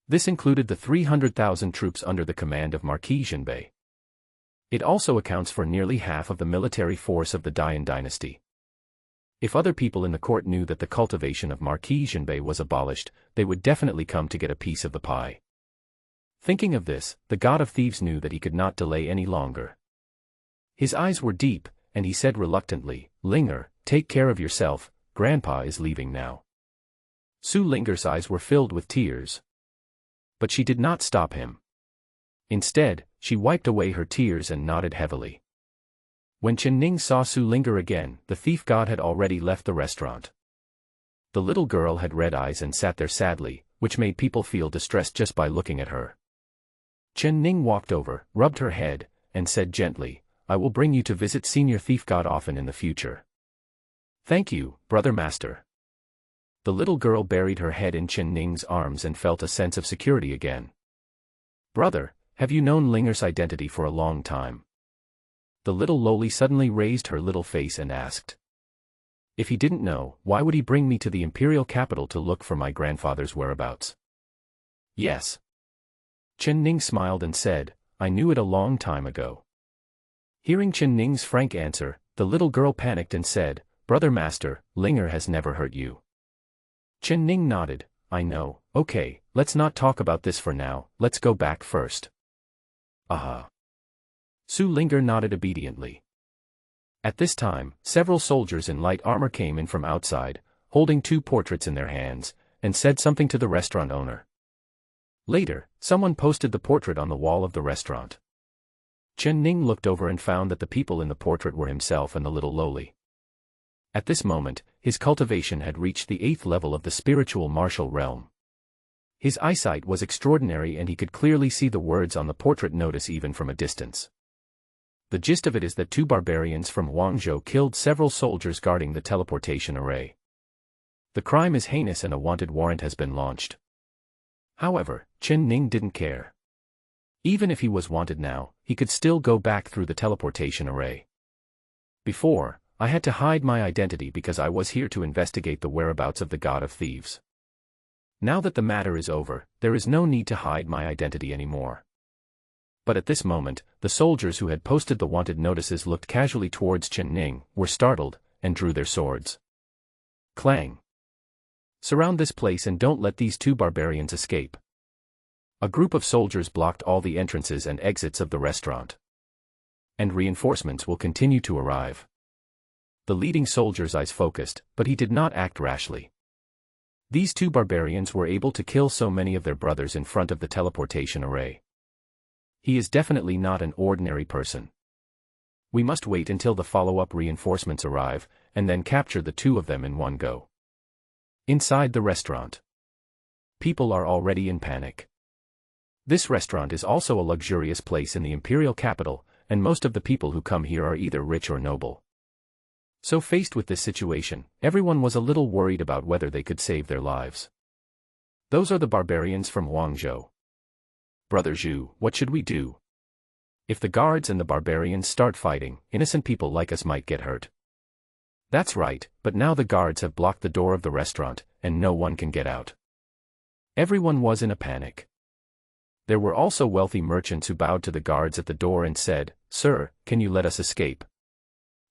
[SPEAKER 1] This included the 300,000 troops under the command of Marquis Zhenbei. It also accounts for nearly half of the military force of the Dian dynasty. If other people in the court knew that the cultivation of Marquis Jinbei was abolished, they would definitely come to get a piece of the pie. Thinking of this, the god of thieves knew that he could not delay any longer. His eyes were deep, and he said reluctantly, "Linger, take care of yourself, Grandpa is leaving now." Su Linger's eyes were filled with tears. But she did not stop him. Instead, she wiped away her tears and nodded heavily. When Chen Ning saw Su Linger again, the thief god had already left the restaurant. The little girl had red eyes and sat there sadly, which made people feel distressed just by looking at her. Chen Ning walked over, rubbed her head, and said gently, "I will bring you to visit Senior Thief God often in the future." "Thank you, Brother Master." The little girl buried her head in Chen Ning's arms and felt a sense of security again. "Brother, have you known Linger's identity for a long time?" The little loli suddenly raised her little face and asked. "If he didn't know, why would he bring me to the imperial capital to look for my grandfather's whereabouts?" "Yes." Chen Ning smiled and said, "I knew it a long time ago." Hearing Chen Ning's frank answer, the little girl panicked and said, "Brother Master, Linger has never hurt you." Chen Ning nodded, "I know, okay, let's not talk about this for now, let's go back first." "Aha." Su Linger nodded obediently. At this time, several soldiers in light armor came in from outside, holding 2 portraits in their hands, and said something to the restaurant owner. Later, someone posted the portrait on the wall of the restaurant. Chen Ning looked over and found that the people in the portrait were himself and the little loli. At this moment, his cultivation had reached the 8th level of the spiritual martial realm. His eyesight was extraordinary and he could clearly see the words on the portrait notice even from a distance. The gist of it is that 2 barbarians from Guangzhou killed several soldiers guarding the teleportation array. The crime is heinous and a wanted warrant has been launched. However, Chen Ning didn't care. Even if he was wanted now, he could still go back through the teleportation array. "Before, I had to hide my identity because I was here to investigate the whereabouts of the god of thieves. Now that the matter is over, there is no need to hide my identity anymore." But at this moment, the soldiers who had posted the wanted notices looked casually towards Chen Ning, were startled, and drew their swords. Clang! "Surround this place and don't let these 2 barbarians escape." A group of soldiers blocked all the entrances and exits of the restaurant. "And reinforcements will continue to arrive." The leading soldier's eyes focused, but he did not act rashly. These 2 barbarians were able to kill so many of their brothers in front of the teleportation array. He is definitely not an ordinary person. We must wait until the follow-up reinforcements arrive, and then capture the 2 of them in one go. Inside the restaurant, people are already in panic. This restaurant is also a luxurious place in the imperial capital, and most of the people who come here are either rich or noble. So faced with this situation, everyone was a little worried about whether they could save their lives. "Those are the barbarians from Guangzhou. Brother Zhu, what should we do? If the guards and the barbarians start fighting, innocent people like us might get hurt." "That's right, but now the guards have blocked the door of the restaurant, and no one can get out." Everyone was in a panic. There were also wealthy merchants who bowed to the guards at the door and said, "Sir, can you let us escape?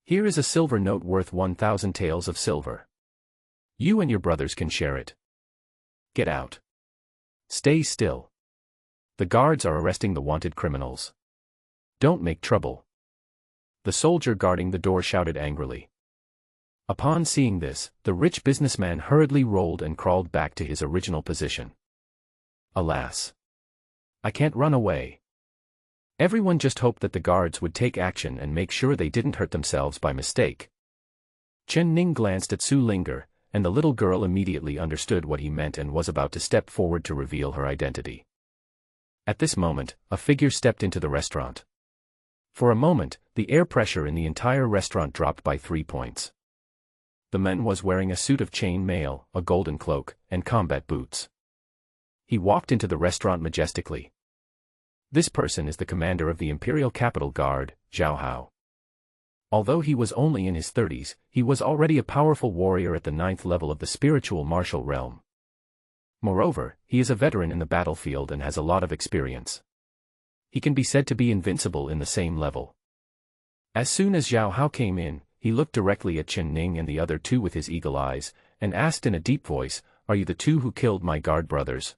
[SPEAKER 1] Here is a silver note worth 1,000 taels of silver. You and your brothers can share it. Get out. Stay still. The guards are arresting the wanted criminals. Don't make trouble." The soldier guarding the door shouted angrily. Upon seeing this, the rich businessman hurriedly rolled and crawled back to his original position. "Alas! I can't run away." Everyone just hoped that the guards would take action and make sure they didn't hurt themselves by mistake. Chen Ning glanced at Su Linger, and the little girl immediately understood what he meant and was about to step forward to reveal her identity. At this moment, a figure stepped into the restaurant. For a moment, the air pressure in the entire restaurant dropped by 3 points. The man was wearing a suit of chain mail, a golden cloak, and combat boots. He walked into the restaurant majestically. This person is the commander of the Imperial Capital Guard, Zhao Hao. Although he was only in his 30s, he was already a powerful warrior at the 9th level of the spiritual martial realm. Moreover, he is a veteran in the battlefield and has a lot of experience. He can be said to be invincible in the same level. As soon as Zhao Hao came in, he looked directly at Chen Ning and the other two with his eagle eyes, and asked in a deep voice, "Are you the two who killed my guard brothers?"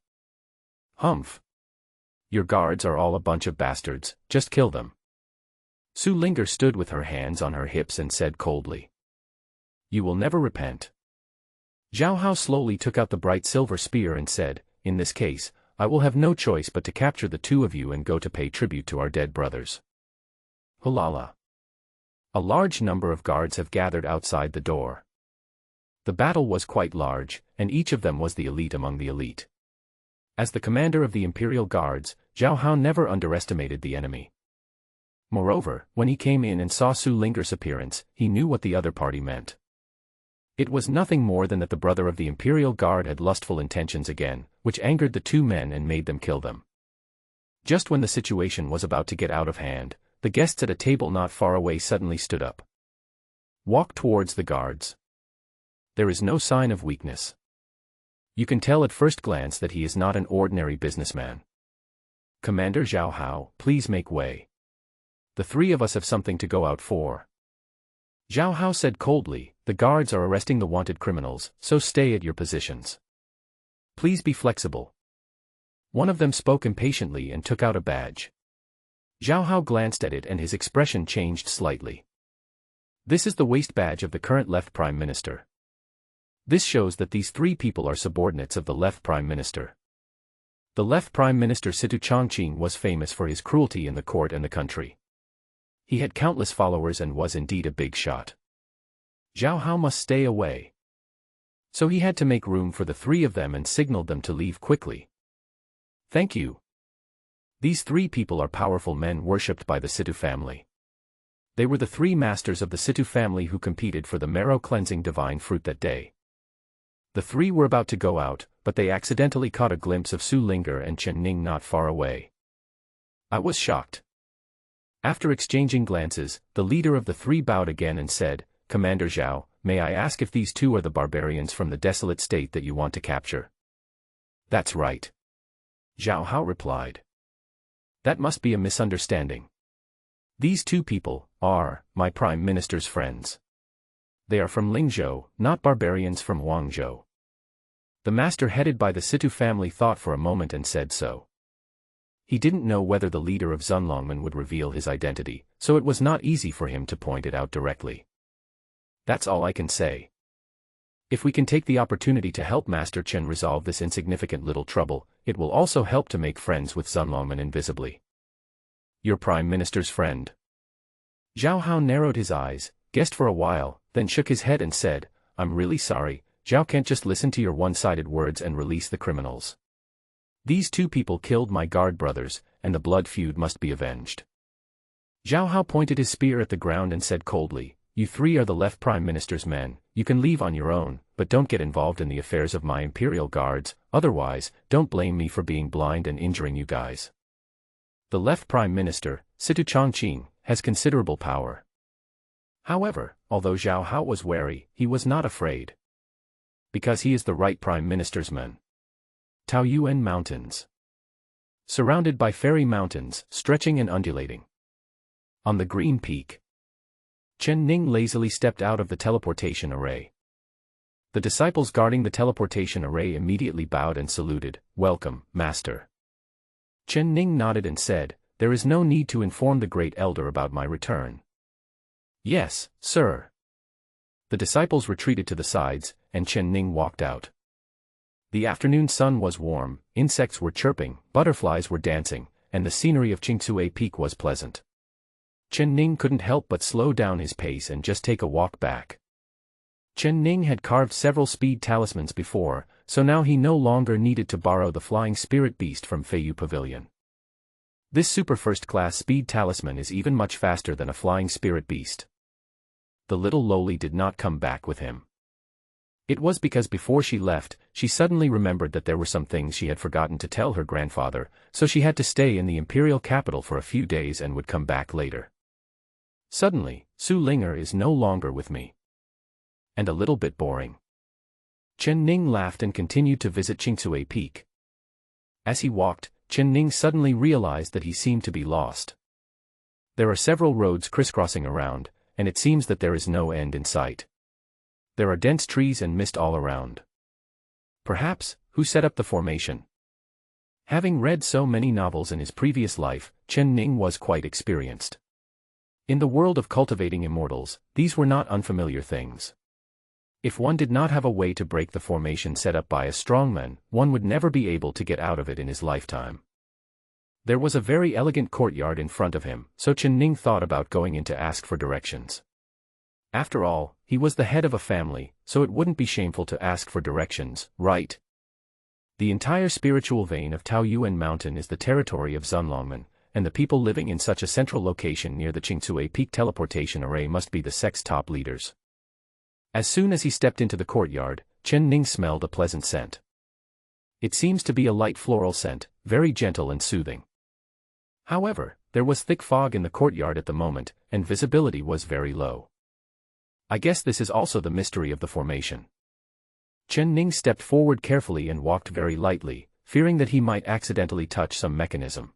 [SPEAKER 1] "Humph. Your guards are all a bunch of bastards, just kill them." Su Linger stood with her hands on her hips and said coldly, "You will never repent." Zhao Hao slowly took out the bright silver spear and said, "In this case, I will have no choice but to capture the two of you and go to pay tribute to our dead brothers." Hulala. A large number of guards have gathered outside the door. The battle was quite large, and each of them was the elite among the elite. As the commander of the Imperial Guards, Zhao Hao never underestimated the enemy. Moreover, when he came in and saw Su Linger's appearance, he knew what the other party meant. It was nothing more than that the brother of the Imperial Guard had lustful intentions again, which angered the two men and made them kill them. Just when the situation was about to get out of hand, the guests at a table not far away suddenly stood up. Walk towards the guards. There is no sign of weakness. You can tell at first glance that he is not an ordinary businessman. Commander Zhao Hao, please make way. The three of us have something to go out for. Zhao Hao said coldly, "The guards are arresting the wanted criminals, so stay at your positions. Please be flexible." One of them spoke impatiently and took out a badge. Zhao Hao glanced at it and his expression changed slightly. This is the waist badge of the current left Prime Minister. This shows that these three people are subordinates of the left Prime Minister. The left Prime Minister Situ Chongqing was famous for his cruelty in the court and the country. He had countless followers and was indeed a big shot. Zhao Hao must stay away. So he had to make room for the three of them and signaled them to leave quickly. "Thank you." These three people are powerful men worshipped by the Situ family. They were the three masters of the Situ family who competed for the marrow-cleansing divine fruit that day. The three were about to go out, but they accidentally caught a glimpse of Su Linger and Chen Ning not far away. I was shocked. After exchanging glances, the leader of the three bowed again and said, "Commander Zhao, may I ask if these two are the barbarians from the desolate state that you want to capture?" "That's right." Zhao Hao replied. "That must be a misunderstanding. These two people are my Prime Minister's friends. They are from Lingzhou, not barbarians from Guangzhou." The master headed by the Situ family thought for a moment and said so. He didn't know whether the leader of Zunlongmen would reveal his identity, so it was not easy for him to point it out directly. "That's all I can say. If we can take the opportunity to help Master Chen resolve this insignificant little trouble, it will also help to make friends with Zunlongmen invisibly." "Your Prime Minister's friend?" Zhao Hao narrowed his eyes, guessed for a while, then shook his head and said, "I'm really sorry, Zhao can't just listen to your one-sided words and release the criminals. These two people killed my guard brothers, and the blood feud must be avenged." Zhao Hao pointed his spear at the ground and said coldly, "You three are the left Prime Minister's men, you can leave on your own, but don't get involved in the affairs of my Imperial Guards, otherwise, don't blame me for being blind and injuring you guys." The left Prime Minister, Situ Chongqing, has considerable power. However, although Zhao Hao was wary, he was not afraid. Because he is the right Prime Minister's man. Taoyuan Mountains. Surrounded by fairy mountains, stretching and undulating. On the green peak, Chen Ning lazily stepped out of the teleportation array. The disciples guarding the teleportation array immediately bowed and saluted, "Welcome, Master." Chen Ning nodded and said, "There is no need to inform the Great Elder about my return." "Yes, sir." The disciples retreated to the sides, and Chen Ning walked out. The afternoon sun was warm, insects were chirping, butterflies were dancing, and the scenery of Qingcue Peak was pleasant. Chen Ning couldn't help but slow down his pace and just take a walk back. Chen Ning had carved several speed talismans before, so now he no longer needed to borrow the flying spirit beast from Feiyu Pavilion. This super first-class speed talisman is even much faster than a flying spirit beast. The little lowly did not come back with him. It was because before she left, she suddenly remembered that there were some things she had forgotten to tell her grandfather, so she had to stay in the imperial capital for a few days and would come back later. Suddenly, Su Linger is no longer with me. And a little bit boring. Chen Ning laughed and continued to visit Qingcue Peak. As he walked, Chen Ning suddenly realized that he seemed to be lost. There are several roads crisscrossing around, and it seems that there is no end in sight. There are dense trees and mist all around. Perhaps, who set up the formation? Having read so many novels in his previous life, Chen Ning was quite experienced. In the world of cultivating immortals, these were not unfamiliar things. If one did not have a way to break the formation set up by a strongman, one would never be able to get out of it in his lifetime. There was a very elegant courtyard in front of him, so Chen Ning thought about going in to ask for directions. After all, he was the head of a family, so it wouldn't be shameful to ask for directions, right? The entire spiritual vein of Taoyuan Mountain is the territory of Zunlongmen, and the people living in such a central location near the Qingcue Peak teleportation array must be the sect's top leaders. As soon as he stepped into the courtyard, Chen Ning smelled a pleasant scent. It seems to be a light floral scent, very gentle and soothing. However, there was thick fog in the courtyard at the moment, and visibility was very low. I guess this is also the mystery of the formation. Chen Ning stepped forward carefully and walked very lightly, fearing that he might accidentally touch some mechanism.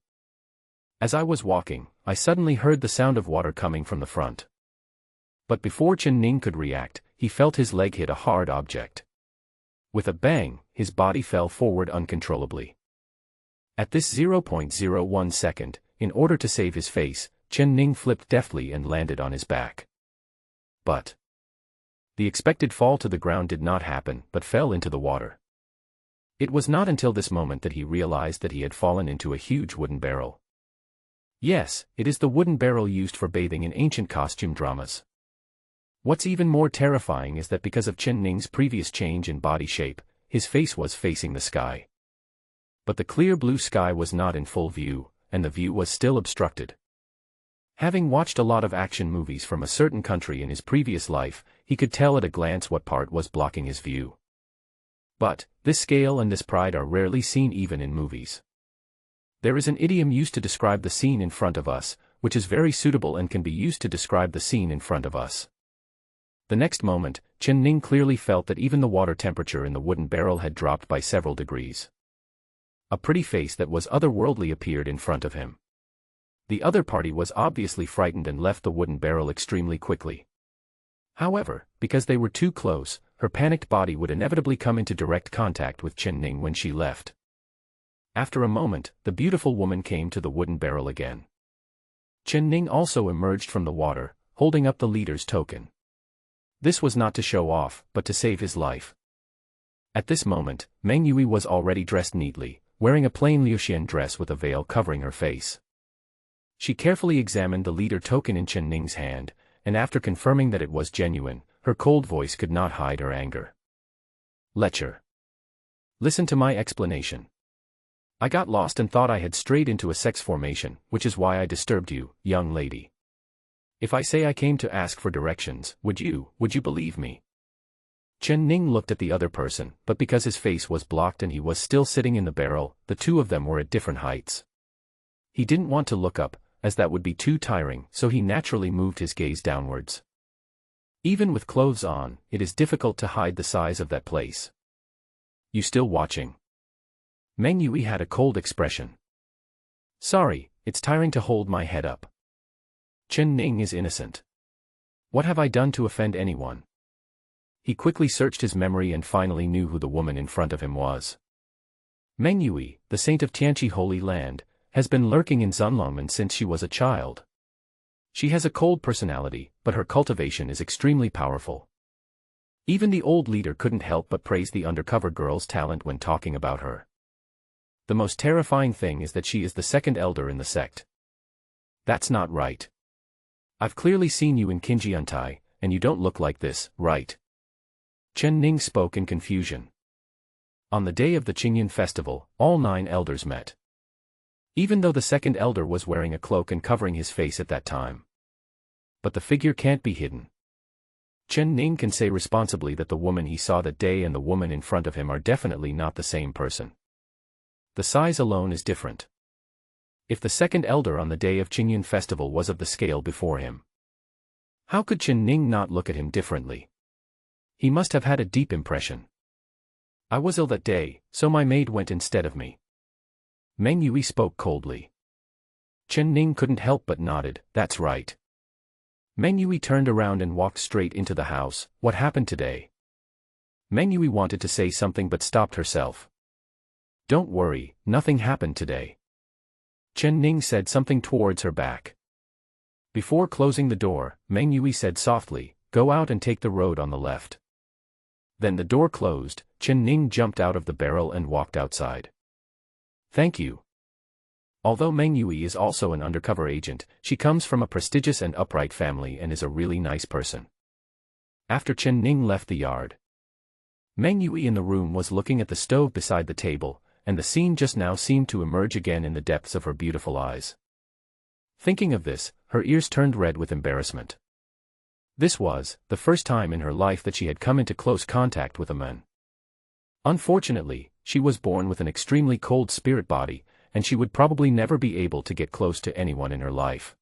[SPEAKER 1] As I was walking, I suddenly heard the sound of water coming from the front. But before Chen Ning could react, he felt his leg hit a hard object. With a bang, his body fell forward uncontrollably. At this 0.01 second, in order to save his face, Chen Ning flipped deftly and landed on his back. But the expected fall to the ground did not happen, but fell into the water. It was not until this moment that he realized that he had fallen into a huge wooden barrel. Yes, it is the wooden barrel used for bathing in ancient costume dramas. What's even more terrifying is that because of Chen Ning's previous change in body shape, his face was facing the sky. But the clear blue sky was not in full view, and the view was still obstructed. Having watched a lot of action movies from a certain country in his previous life, he could tell at a glance what part was blocking his view. But this scale and this pride are rarely seen even in movies. There is an idiom used to describe the scene in front of us, which is very suitable and can be used to describe the scene in front of us. The next moment, Chen Ning clearly felt that even the water temperature in the wooden barrel had dropped by several degrees. A pretty face that was otherworldly appeared in front of him. The other party was obviously frightened and left the wooden barrel extremely quickly. However, because they were too close, her panicked body would inevitably come into direct contact with Chen Ning when she left. After a moment, the beautiful woman came to the wooden barrel again. Chen Ning also emerged from the water, holding up the leader's token. This was not to show off, but to save his life. At this moment, Meng Yui was already dressed neatly, wearing a plain Liuxian dress with a veil covering her face. She carefully examined the leader token in Chen Ning's hand, and after confirming that it was genuine, her cold voice could not hide her anger. Lecher. Listen to my explanation. I got lost and thought I had strayed into a sex formation, which is why I disturbed you, young lady. If I say I came to ask for directions, would you believe me? Chen Ning looked at the other person, but because his face was blocked and he was still sitting in the barrel, the two of them were at different heights. He didn't want to look up, as that would be too tiring, so he naturally moved his gaze downwards. Even with clothes on, it is difficult to hide the size of that place. You still watching? Meng Yui had a cold expression. Sorry, it's tiring to hold my head up. Chen Ning is innocent. What have I done to offend anyone? He quickly searched his memory and finally knew who the woman in front of him was. Meng Yui, the saint of Tianqi Holy Land, has been lurking in Zunlongmen since she was a child. She has a cold personality, but her cultivation is extremely powerful. Even the old leader couldn't help but praise the undercover girl's talent when talking about her. The most terrifying thing is that she is the second elder in the sect. That's not right. I've clearly seen you in Qinjiantai, and you don't look like this, right? Chen Ning spoke in confusion. On the day of the Qingyan festival, all 9 elders met. Even though the second elder was wearing a cloak and covering his face at that time. But the figure can't be hidden. Chen Ning can say responsibly that the woman he saw that day and the woman in front of him are definitely not the same person. The size alone is different. If the second elder on the day of Qingyan festival was of the scale before him, how could Chen Ning not look at him differently? He must have had a deep impression. I was ill that day, so my maid went instead of me. Meng Yui spoke coldly. Chen Ning couldn't help but nodded, that's right. Meng Yui turned around and walked straight into the house. What happened today? Meng Yui wanted to say something but stopped herself. Don't worry, nothing happened today. Chen Ning said something towards her back. Before closing the door, Meng Yui said softly, go out and take the road on the left. Then the door closed, Chen Ning jumped out of the barrel and walked outside. Thank you. Although Meng Yui is also an undercover agent, she comes from a prestigious and upright family and is a really nice person. After Chen Ning left the yard, Meng Yui in the room was looking at the stove beside the table, and the scene just now seemed to emerge again in the depths of her beautiful eyes. Thinking of this, her ears turned red with embarrassment. This was the first time in her life that she had come into close contact with a man. Unfortunately, she was born with an extremely cold spirit body, and she would probably never be able to get close to anyone in her life.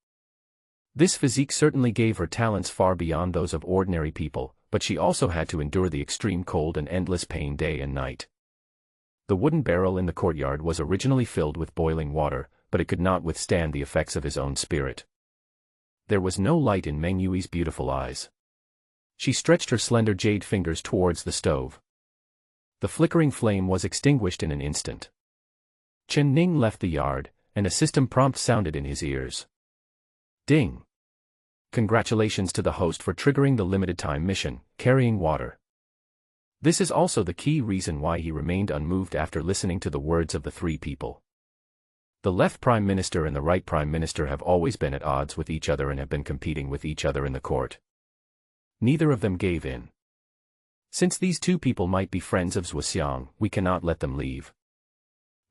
[SPEAKER 1] This physique certainly gave her talents far beyond those of ordinary people, but she also had to endure the extreme cold and endless pain day and night. The wooden barrel in the courtyard was originally filled with boiling water, but it could not withstand the effects of his own spirit. There was no light in Meng Yui's beautiful eyes. She stretched her slender jade fingers towards the stove. The flickering flame was extinguished in an instant. Chen Ning left the yard, and a system prompt sounded in his ears. Ding! Congratulations to the host for triggering the limited-time mission, carrying water. This is also the key reason why he remained unmoved after listening to the words of the three people. The left Prime Minister and the right Prime Minister have always been at odds with each other and have been competing with each other in the court. Neither of them gave in. Since these two people might be friends of Zhuxiang, we cannot let them leave.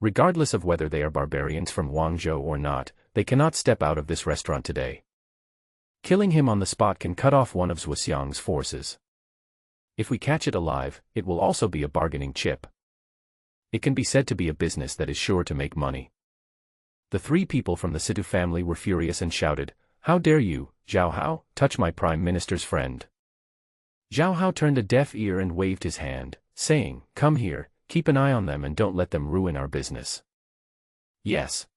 [SPEAKER 1] Regardless of whether they are barbarians from Guangzhou or not, they cannot step out of this restaurant today. Killing him on the spot can cut off one of Zhuxiang's forces. If we catch it alive, it will also be a bargaining chip. It can be said to be a business that is sure to make money. The three people from the Situ family were furious and shouted, "How dare you, Zhao Hao, touch my Prime Minister's friend?" Zhao Hao turned a deaf ear and waved his hand, saying, "Come here, keep an eye on them and don't let them ruin our business." Yes.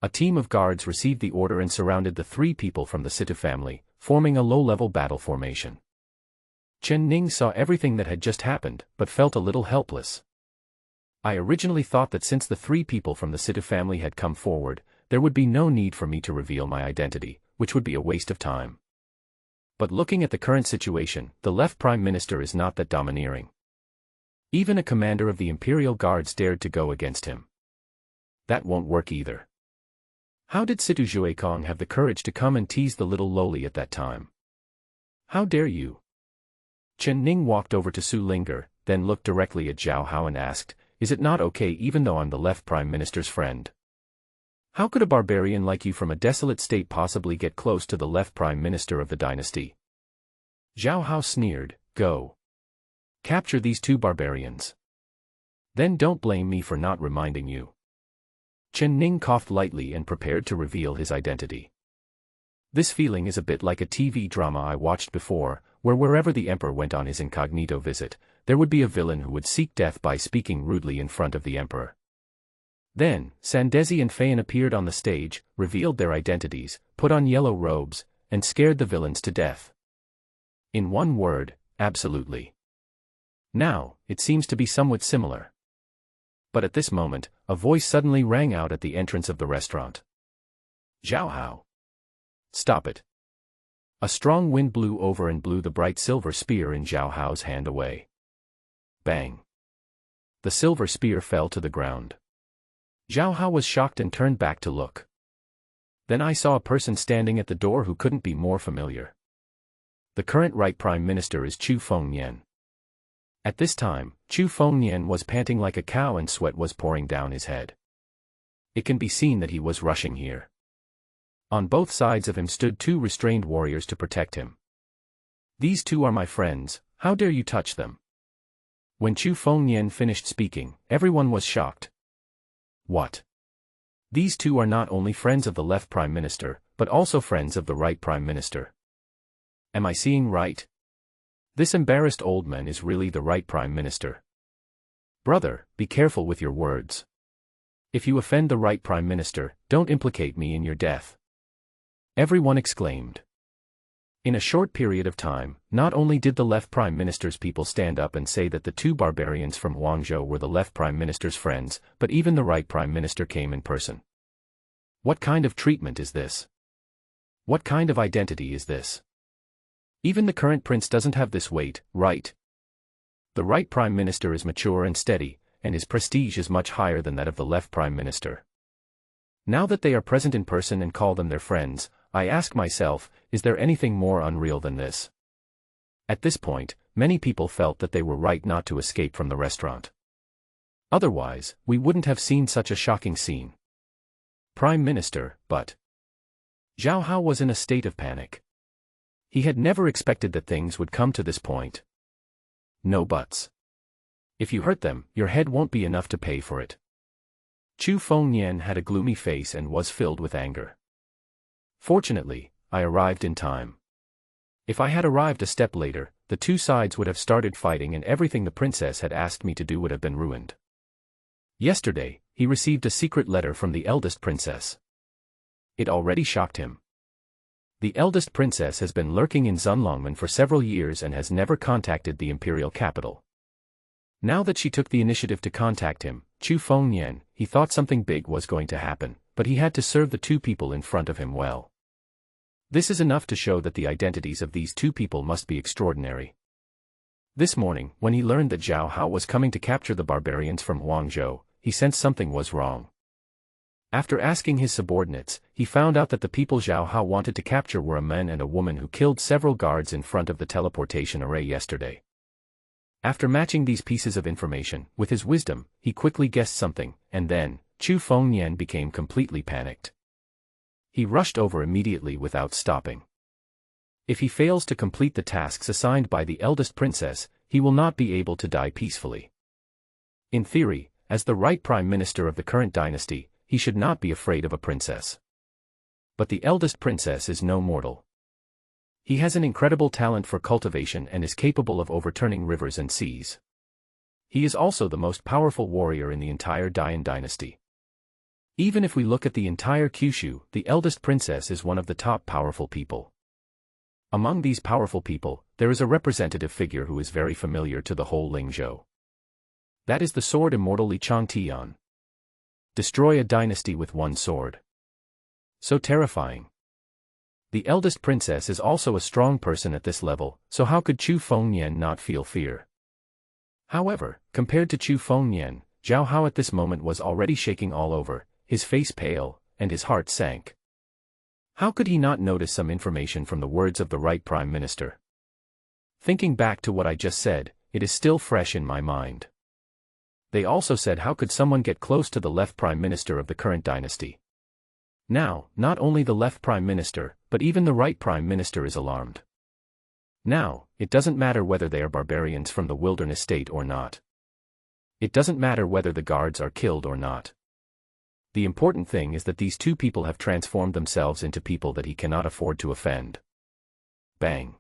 [SPEAKER 1] A team of guards received the order and surrounded the three people from the Situ family, forming a low-level battle formation. Chen Ning saw everything that had just happened, but felt a little helpless. I originally thought that since the three people from the Situ family had come forward, there would be no need for me to reveal my identity, which would be a waste of time. But looking at the current situation, the left Prime Minister is not that domineering. Even a commander of the Imperial Guards dared to go against him. That won't work either. How did Situ Zhuekong have the courage to come and tease the little lowly at that time? How dare you? Chen Ning walked over to Su Linger, then looked directly at Zhao Hao and asked, "Is it not okay even though I'm the left Prime Minister's friend? How could a barbarian like you from a desolate state possibly get close to the left Prime Minister of the dynasty?" Zhao Hao sneered, "Go. Capture these two barbarians. Then don't blame me for not reminding you." Chen Ning coughed lightly and prepared to reveal his identity. This feeling is a bit like a TV drama I watched before, where wherever the emperor went on his incognito visit, there would be a villain who would seek death by speaking rudely in front of the emperor. Then, Sandezi and Fayan appeared on the stage, revealed their identities, put on yellow robes, and scared the villains to death. In one word, absolutely. Now, it seems to be somewhat similar. But at this moment, a voice suddenly rang out at the entrance of the restaurant. "Zhao Hao! Stop it!" A strong wind blew over and blew the bright silver spear in Zhao Hao's hand away. Bang! The silver spear fell to the ground. Zhao Hao was shocked and turned back to look. Then I saw a person standing at the door who couldn't be more familiar. The current right Prime Minister is Chu Fengnian. At this time, Chu Fengnian was panting like a cow and sweat was pouring down his head. It can be seen that he was rushing here. On both sides of him stood two restrained warriors to protect him. "These two are my friends, how dare you touch them?" When Chu Fengnian finished speaking, everyone was shocked. What? These two are not only friends of the left Prime Minister, but also friends of the right Prime Minister. Am I seeing right? This embarrassed old man is really the right Prime Minister. Brother, be careful with your words. If you offend the right Prime Minister, don't implicate me in your death. Everyone exclaimed. In a short period of time, not only did the left prime minister's people stand up and say that the two barbarians from Guangzhou were the left prime minister's friends, but even the right prime minister came in person. What kind of treatment is this? What kind of identity is this? Even the current prince doesn't have this weight, right? The right prime minister is mature and steady, and his prestige is much higher than that of the left prime minister. Now that they are present in person and call them their friends, I ask myself, is there anything more unreal than this? At this point, many people felt that they were right not to escape from the restaurant. Otherwise, we wouldn't have seen such a shocking scene. Prime Minister, but Zhao Hao was in a state of panic. He had never expected that things would come to this point. No buts. If you hurt them, your head won't be enough to pay for it. Chu Fengnian had a gloomy face and was filled with anger. Fortunately, I arrived in time. If I had arrived a step later, the two sides would have started fighting and everything the princess had asked me to do would have been ruined. Yesterday, he received a secret letter from the eldest princess. It already shocked him. The eldest princess has been lurking in Zunlongmen for several years and has never contacted the imperial capital. Now that she took the initiative to contact him, Chu Fengnian, he thought something big was going to happen, but he had to serve the two people in front of him well. This is enough to show that the identities of these two people must be extraordinary. This morning, when he learned that Zhao Hao was coming to capture the barbarians from Guangzhou, he sensed something was wrong. After asking his subordinates, he found out that the people Zhao Hao wanted to capture were a man and a woman who killed several guards in front of the teleportation array yesterday. After matching these pieces of information, with his wisdom, he quickly guessed something, and then, Chu Fengnian became completely panicked. He rushed over immediately without stopping. If he fails to complete the tasks assigned by the eldest princess, he will not be able to die peacefully. In theory, as the right prime minister of the current dynasty, he should not be afraid of a princess. But the eldest princess is no mortal. He has an incredible talent for cultivation and is capable of overturning rivers and seas. He is also the most powerful warrior in the entire Dian dynasty. Even if we look at the entire Kyushu, the eldest princess is one of the top powerful people. Among these powerful people, there is a representative figure who is very familiar to the whole Lingzhou. That is the sword immortal Li Changtian. Destroy a dynasty with one sword. So terrifying. The eldest princess is also a strong person at this level, so how could Chu Fengnian not feel fear? However, compared to Chu Fengnian, Zhao Hao at this moment was already shaking all over, his face pale, and his heart sank. How could he not notice some information from the words of the right prime minister? Thinking back to what I just said, it is still fresh in my mind. They also said how could someone get close to the left prime minister of the current dynasty? Now, not only the left prime minister, but even the right prime minister is alarmed. Now, it doesn't matter whether they are barbarians from the wilderness state or not. It doesn't matter whether the guards are killed or not. The important thing is that these two people have transformed themselves into people that he cannot afford to offend. Bang.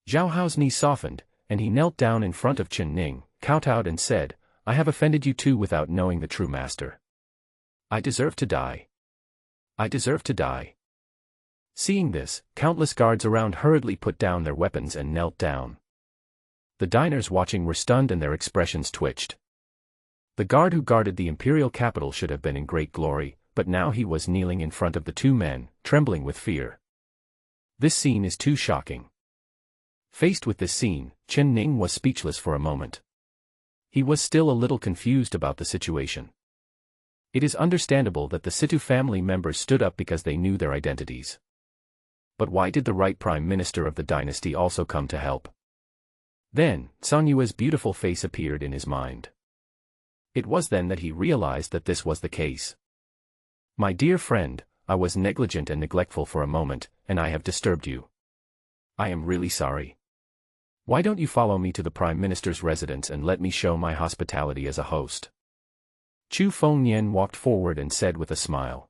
[SPEAKER 1] Zhao Hao's knee softened, and he knelt down in front of Chen Ning, kowtowed and said, I have offended you too without knowing the true master. I deserve to die. I deserve to die. Seeing this, countless guards around hurriedly put down their weapons and knelt down. The diners watching were stunned and their expressions twitched. The guard who guarded the imperial capital should have been in great glory, but now he was kneeling in front of the two men, trembling with fear. This scene is too shocking. Faced with this scene, Chen Ning was speechless for a moment. He was still a little confused about the situation. It is understandable that the Situ family members stood up because they knew their identities. But why did the right prime minister of the dynasty also come to help? Then, Song Yue's beautiful face appeared in his mind. It was then that he realized that this was the case. My dear friend, I was negligent and neglectful for a moment, and I have disturbed you. I am really sorry. Why don't you follow me to the Prime Minister's residence and let me show my hospitality as a host? Chu Fengnian walked forward and said with a smile.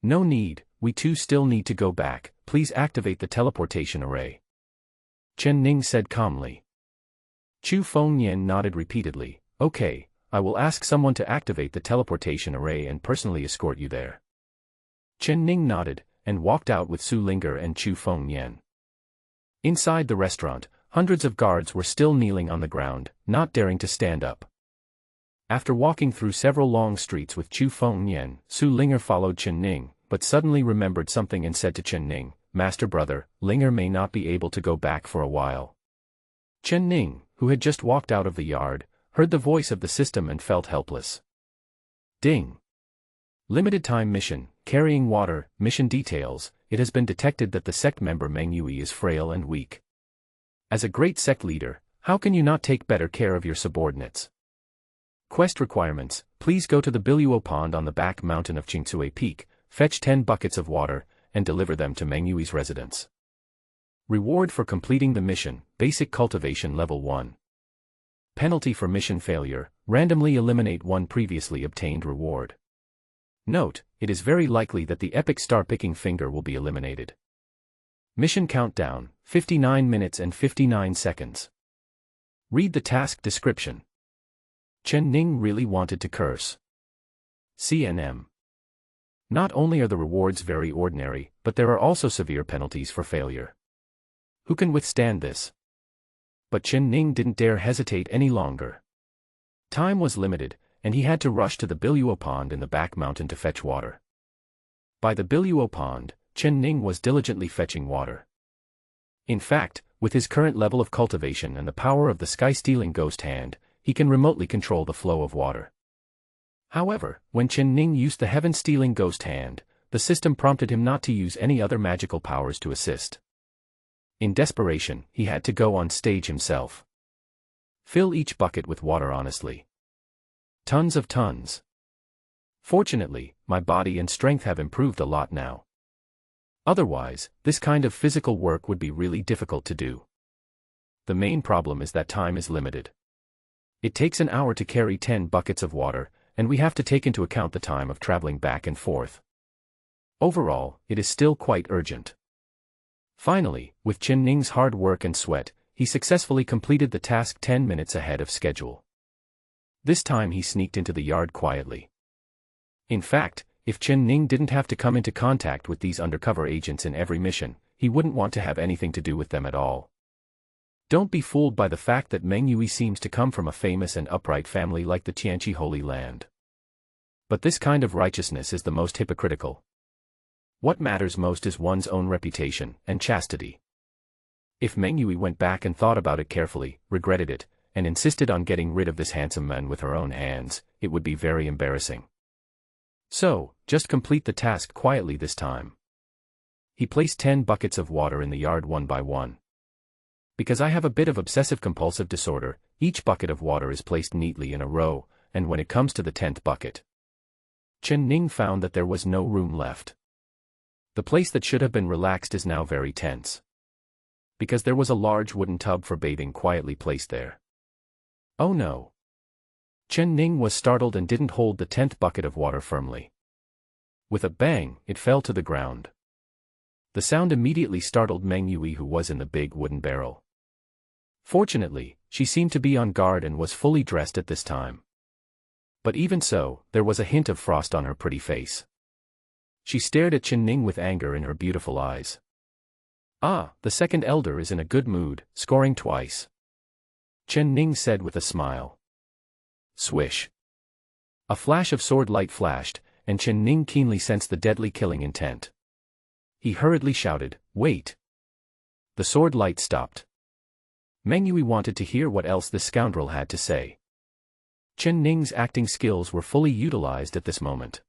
[SPEAKER 1] No need, we too still need to go back, please activate the teleportation array. Chen Ning said calmly. Chu Fengnian nodded repeatedly, okay, I will ask someone to activate the teleportation array and personally escort you there. Chen Ning nodded, and walked out with Su Linger and Chu Fengnian. Inside the restaurant, hundreds of guards were still kneeling on the ground, not daring to stand up. After walking through several long streets with Chu Fengnian, Su Linger followed Chen Ning, but suddenly remembered something and said to Chen Ning, "Master brother, Linger may not be able to go back for a while." Chen Ning, who had just walked out of the yard, heard the voice of the system and felt helpless. Ding. Limited time mission, carrying water, mission details. It has been detected that the sect member Meng Yui is frail and weak. As a great sect leader, how can you not take better care of your subordinates? Quest requirements: please go to the Biluo Pond on the back mountain of Qingcue Peak, fetch 10 buckets of water, and deliver them to Meng Yui's residence. Reward for completing the mission: Basic Cultivation Level 1. Penalty for mission failure: randomly eliminate one previously obtained reward. Note: it is very likely that the epic star-picking finger will be eliminated. Mission countdown: 59 minutes and 59 seconds. Read the task description. Chen Ning really wanted to curse. CNM. Not only are the rewards very ordinary, but there are also severe penalties for failure. Who can withstand this? But Chen Ning didn't dare hesitate any longer. Time was limited, and he had to rush to the Biluo Pond in the back mountain to fetch water. By the Biluo Pond, Chen Ning was diligently fetching water. In fact, with his current level of cultivation and the power of the sky-stealing ghost hand, he can remotely control the flow of water. However, when Chen Ning used the heaven-stealing ghost hand, the system prompted him not to use any other magical powers to assist. In desperation, he had to go on stage himself. Fill each bucket with water honestly. Tons of tons. Fortunately, my body and strength have improved a lot now. Otherwise, this kind of physical work would be really difficult to do. The main problem is that time is limited. It takes an hour to carry 10 buckets of water, and we have to take into account the time of traveling back and forth. Overall, it is still quite urgent. Finally, with Chen Ning's hard work and sweat, he successfully completed the task 10 minutes ahead of schedule. This time he sneaked into the yard quietly. In fact, if Chen Ning didn't have to come into contact with these undercover agents in every mission, he wouldn't want to have anything to do with them at all. Don't be fooled by the fact that Meng Yui seems to come from a famous and upright family like the Tianqi Holy Land. But this kind of righteousness is the most hypocritical. What matters most is one's own reputation and chastity. If Meng Yui went back and thought about it carefully, regretted it, and insisted on getting rid of this handsome man with her own hands, it would be very embarrassing. So, just complete the task quietly this time. He placed 10 buckets of water in the yard one by one. Because I have a bit of obsessive-compulsive disorder, each bucket of water is placed neatly in a row, and when it comes to the 10th bucket, Chen Ning found that there was no room left. The place that should have been relaxed is now very tense. Because there was a large wooden tub for bathing quietly placed there. Oh no! Chen Ning was startled and didn't hold the 10th bucket of water firmly. With a bang, it fell to the ground. The sound immediately startled Meng Yui, who was in the big wooden barrel. Fortunately, she seemed to be on guard and was fully dressed at this time. But even so, there was a hint of frost on her pretty face. She stared at Chen Ning with anger in her beautiful eyes. Ah, the second elder is in a good mood, scoring twice. Chen Ning said with a smile. Swish. A flash of sword light flashed, and Chen Ning keenly sensed the deadly killing intent. He hurriedly shouted, "Wait!" The sword light stopped. Meng Yui wanted to hear what else this scoundrel had to say. Chen Ning's acting skills were fully utilized at this moment.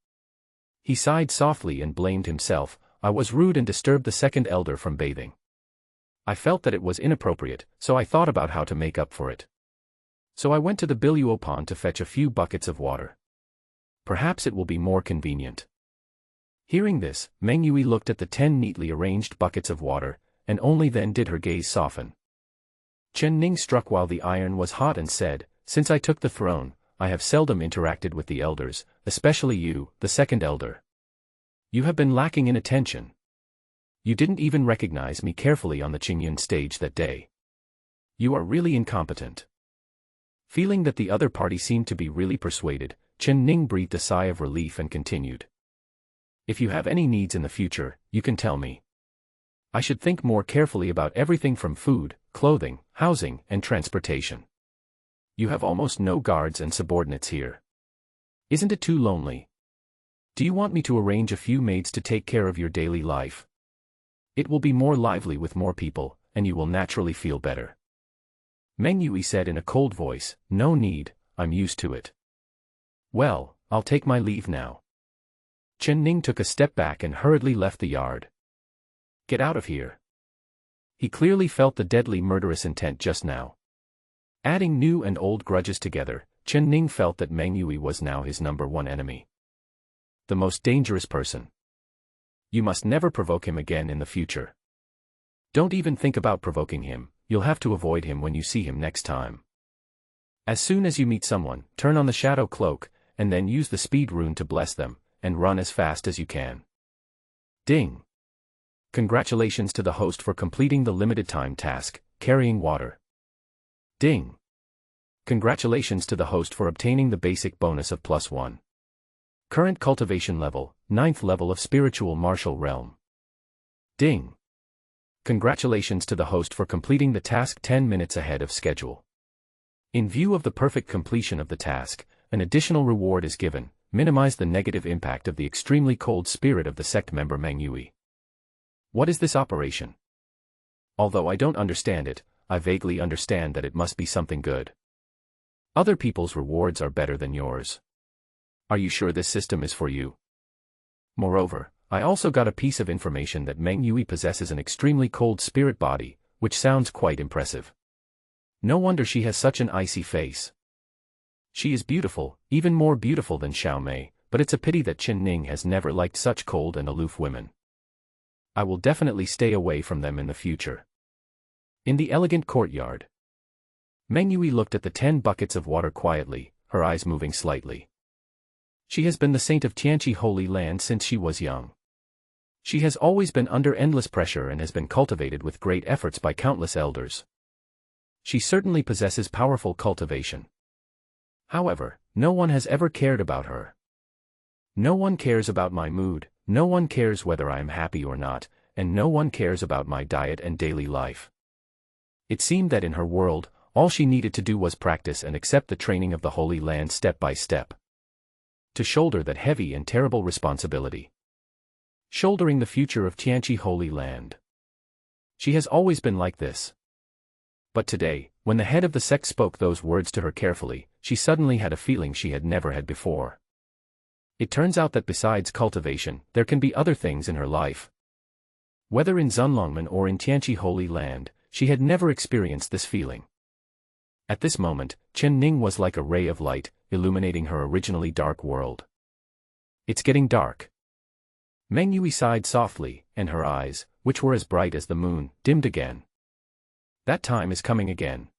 [SPEAKER 1] He sighed softly and blamed himself. I was rude and disturbed the second elder from bathing. I felt that it was inappropriate, so I thought about how to make up for it. So I went to the Biluo Pond to fetch a few buckets of water. Perhaps it will be more convenient. Hearing this, Meng Yui looked at the 10 neatly arranged buckets of water, and only then did her gaze soften. Chen Ning struck while the iron was hot and said, "Since I took the throne, I have seldom interacted with the elders, especially you, the second elder. You have been lacking in attention. You didn't even recognize me carefully on the Qingyun stage that day. You are really incompetent." Feeling that the other party seemed to be really persuaded, Chen Ning breathed a sigh of relief and continued. "If you have any needs in the future, you can tell me. I should think more carefully about everything from food, clothing, housing, and transportation. You have almost no guards and subordinates here. Isn't it too lonely? Do you want me to arrange a few maids to take care of your daily life? It will be more lively with more people, and you will naturally feel better. Meng Yui said in a cold voice, "No need, I'm used to it." "Well, I'll take my leave now." Chen Ning took a step back and hurriedly left the yard. "Get out of here." He clearly felt the deadly murderous intent just now. Adding new and old grudges together, Chen Ning felt that Meng Yui was now his #1 enemy. The most dangerous person. You must never provoke him again in the future. Don't even think about provoking him, you'll have to avoid him when you see him next time. As soon as you meet someone, turn on the shadow cloak, and then use the speed rune to bless them, and run as fast as you can. Ding! Congratulations to the host for completing the limited time task, carrying water. Ding! Congratulations to the host for obtaining the basic bonus of +1. Current cultivation level, 9th level of spiritual martial realm. Ding! Congratulations to the host for completing the task 10 minutes ahead of schedule. In view of the perfect completion of the task, an additional reward is given. Minimize the negative impact of the extremely cold spirit of the sect member Meng Yui. What is this operation? Although I don't understand it, I vaguely understand that it must be something good. Other people's rewards are better than yours. Are you sure this system is for you? Moreover, I also got a piece of information that Meng Yui possesses an extremely cold spirit body, which sounds quite impressive. No wonder she has such an icy face. She is beautiful, even more beautiful than Xiao Mei, but it's a pity that Chen Ning has never liked such cold and aloof women. I will definitely stay away from them in the future. In the elegant courtyard, Meng Yui looked at the 10 buckets of water quietly, her eyes moving slightly. She has been the saint of Tianqi Holy Land since she was young. She has always been under endless pressure and has been cultivated with great efforts by countless elders. She certainly possesses powerful cultivation. However, no one has ever cared about her. No one cares about my mood, no one cares whether I am happy or not, and no one cares about my diet and daily life. It seemed that in her world, all she needed to do was practice and accept the training of the Holy Land step by step. To shoulder that heavy and terrible responsibility. Shouldering the future of Tianqi Holy Land. She has always been like this. But today, when the head of the sect spoke those words to her carefully, she suddenly had a feeling she had never had before. It turns out that besides cultivation, there can be other things in her life. Whether in Zunlongmen or in Tianqi Holy Land, she had never experienced this feeling. At this moment, Chen Ning was like a ray of light, illuminating her originally dark world. It's getting dark. Meng Yui sighed softly, and her eyes, which were as bright as the moon, dimmed again. That time is coming again.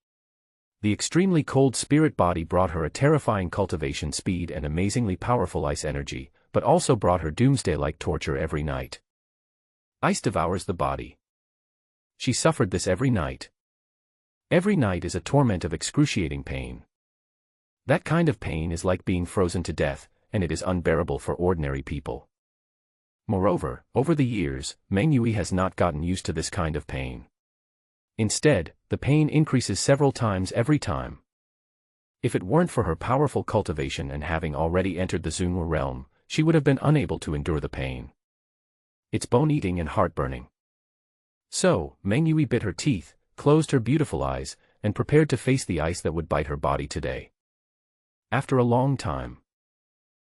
[SPEAKER 1] The extremely cold spirit body brought her a terrifying cultivation speed and amazingly powerful ice energy, but also brought her doomsday-like torture every night. Ice devours the body. She suffered this every night. Every night is a torment of excruciating pain. That kind of pain is like being frozen to death, and it is unbearable for ordinary people. Moreover, over the years, Meng Yui has not gotten used to this kind of pain. Instead, the pain increases several times every time. If it weren't for her powerful cultivation and having already entered the Zunhua realm, she would have been unable to endure the pain. It's bone-eating and heart-burning. So, Meng Yui bit her teeth, closed her beautiful eyes, and prepared to face the ice that would bite her body today. After a long time,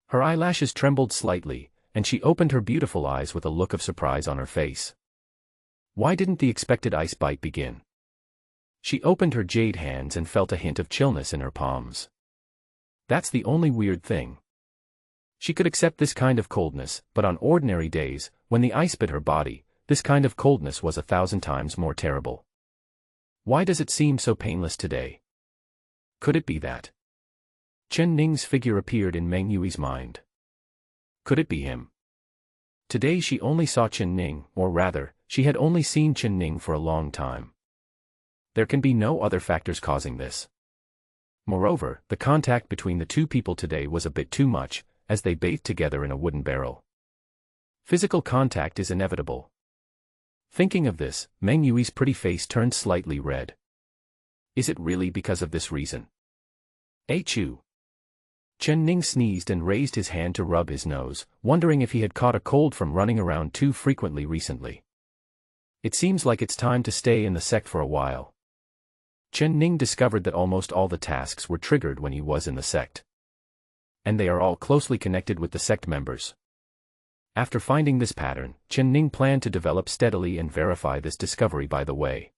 [SPEAKER 1] her eyelashes trembled slightly, and she opened her beautiful eyes with a look of surprise on her face. Why didn't the expected ice bite begin? She opened her jade hands and felt a hint of chillness in her palms. That's the only weird thing. She could accept this kind of coldness, but on ordinary days, when the ice bit her body, this kind of coldness was 1,000 times more terrible. Why does it seem so painless today? Could it be that Chen Ning's figure appeared in Meng Yui's mind? Could it be him? Today she only saw Chen Ning, or rather, she had only seen Chen Ning for a long time. There can be no other factors causing this. Moreover, the contact between the two people today was a bit too much, as they bathed together in a wooden barrel. Physical contact is inevitable. Thinking of this, Meng Yui's pretty face turned slightly red. Is it really because of this reason? Achoo! Chen Ning sneezed and raised his hand to rub his nose, wondering if he had caught a cold from running around too frequently recently. It seems like it's time to stay in the sect for a while. Chen Ning discovered that almost all the tasks were triggered when he was in the sect. And they are all closely connected with the sect members. After finding this pattern, Chen Ning planned to develop steadily and verify this discovery by the way.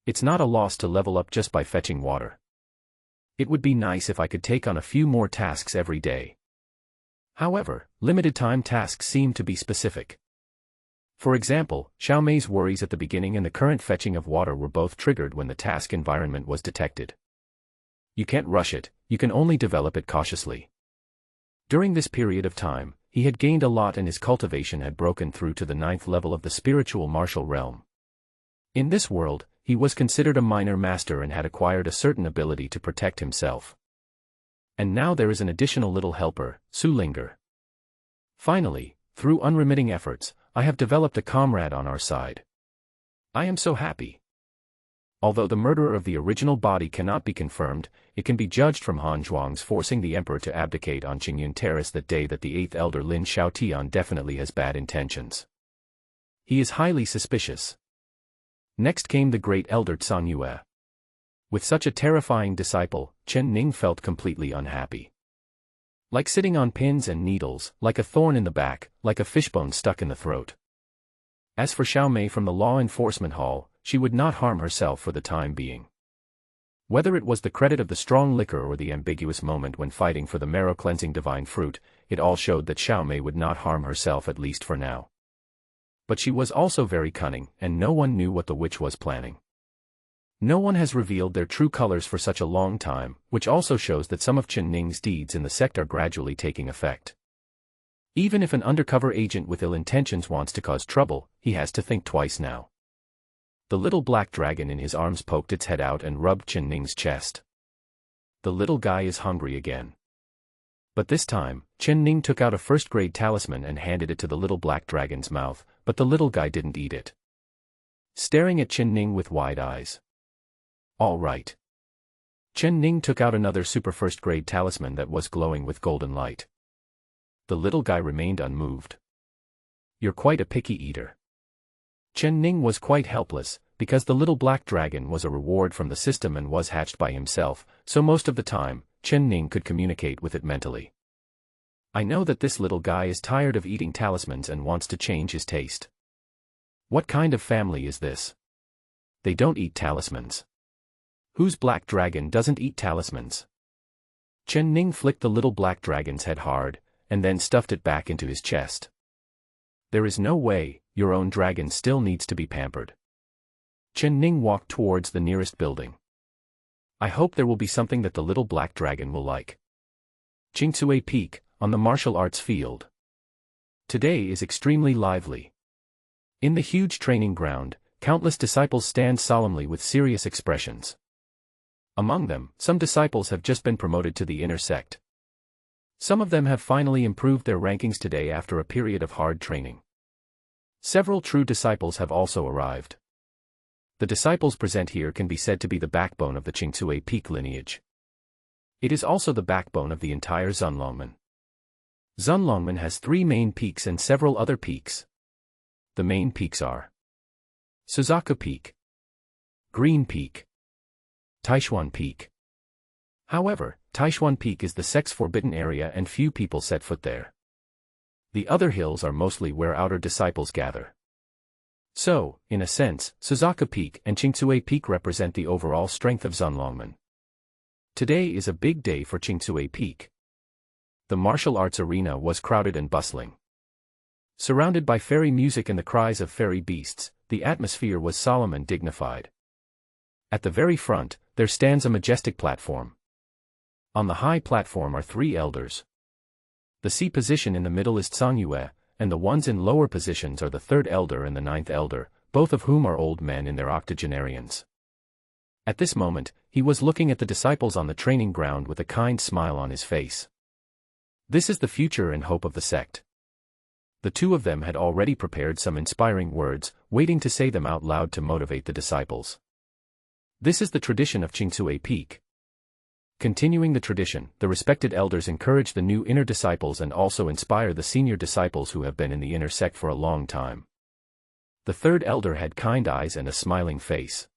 [SPEAKER 1] It's not a loss to level up just by fetching water. It would be nice if I could take on a few more tasks every day. However, limited time tasks seem to be specific. For example, Xiao Mei's worries at the beginning and the current fetching of water were both triggered when the task environment was detected. You can't rush it, you can only develop it cautiously. During this period of time, he had gained a lot and his cultivation had broken through to the 9th level of the spiritual martial realm. In this world, he was considered a minor master and had acquired a certain ability to protect himself. And now there is an additional little helper, Su Linger. Finally, through unremitting efforts, I have developed a comrade on our side. I am so happy. Although the murderer of the original body cannot be confirmed, it can be judged from Han Zhuang's forcing the emperor to abdicate on Qingyun Terrace that day that the 8th elder Lin Xiaotian definitely has bad intentions. He is highly suspicious. Next came the great elder Zhang Yue. With such a terrifying disciple, Chen Ning felt completely unhappy. Like sitting on pins and needles, like a thorn in the back, like a fishbone stuck in the throat. As for Xiao Mei from the law enforcement hall, she would not harm herself for the time being. Whether it was the credit of the strong liquor or the ambiguous moment when fighting for the marrow-cleansing divine fruit, it all showed that Xiao Mei would not harm herself at least for now. But she was also very cunning, and no one knew what the witch was planning. No one has revealed their true colors for such a long time, which also shows that some of Chen Ning's deeds in the sect are gradually taking effect. Even if an undercover agent with ill intentions wants to cause trouble, he has to think twice now. The little black dragon in his arms poked its head out and rubbed Chen Ning's chest. The little guy is hungry again. But this time, Chen Ning took out a first-grade talisman and handed it to the little black dragon's mouth, but the little guy didn't eat it. Staring at Chen Ning with wide eyes. All right. Chen Ning took out another super first-grade talisman that was glowing with golden light. The little guy remained unmoved. You're quite a picky eater. Chen Ning was quite helpless, because the little black dragon was a reward from the system and was hatched by himself, so most of the time, Chen Ning could communicate with it mentally. I know that this little guy is tired of eating talismans and wants to change his taste. What kind of family is this? They don't eat talismans. Whose black dragon doesn't eat talismans? Chen Ning flicked the little black dragon's head hard, and then stuffed it back into his chest. There is no way, your own dragon still needs to be pampered. Chen Ning walked towards the nearest building. I hope there will be something that the little black dragon will like. Qingcue Peak, on the martial arts field. Today is extremely lively. In the huge training ground, countless disciples stand solemnly with serious expressions. Among them, some disciples have just been promoted to the inner sect. Some of them have finally improved their rankings today after a period of hard training. Several true disciples have also arrived. The disciples present here can be said to be the backbone of the Qingcue Peak lineage. It is also the backbone of the entire Zunlongmen. Zunlongmen has 3 main peaks and several other peaks. The main peaks are Suzaku Peak, Green Peak, Taishuan Peak. However, Taishuan Peak is the sect's forbidden area and few people set foot there. The other hills are mostly where outer disciples gather. So, in a sense, Suzaku Peak and Qingcue Peak represent the overall strength of Zunlongmen. Today is a big day for Qingcue Peak. The martial arts arena was crowded and bustling. Surrounded by fairy music and the cries of fairy beasts, the atmosphere was solemn and dignified. At the very front, there stands a majestic platform. On the high platform are 3 elders. The C position in the middle is Zhang Yue, and the ones in lower positions are the 3rd elder and the 9th elder, both of whom are old men in their octogenarians. At this moment, he was looking at the disciples on the training ground with a kind smile on his face. This is the future and hope of the sect. The two of them had already prepared some inspiring words, waiting to say them out loud to motivate the disciples. This is the tradition of Qingcue Peak. Continuing the tradition, the respected elders encourage the new inner disciples and also inspire the senior disciples who have been in the inner sect for a long time. The third elder had kind eyes and a smiling face.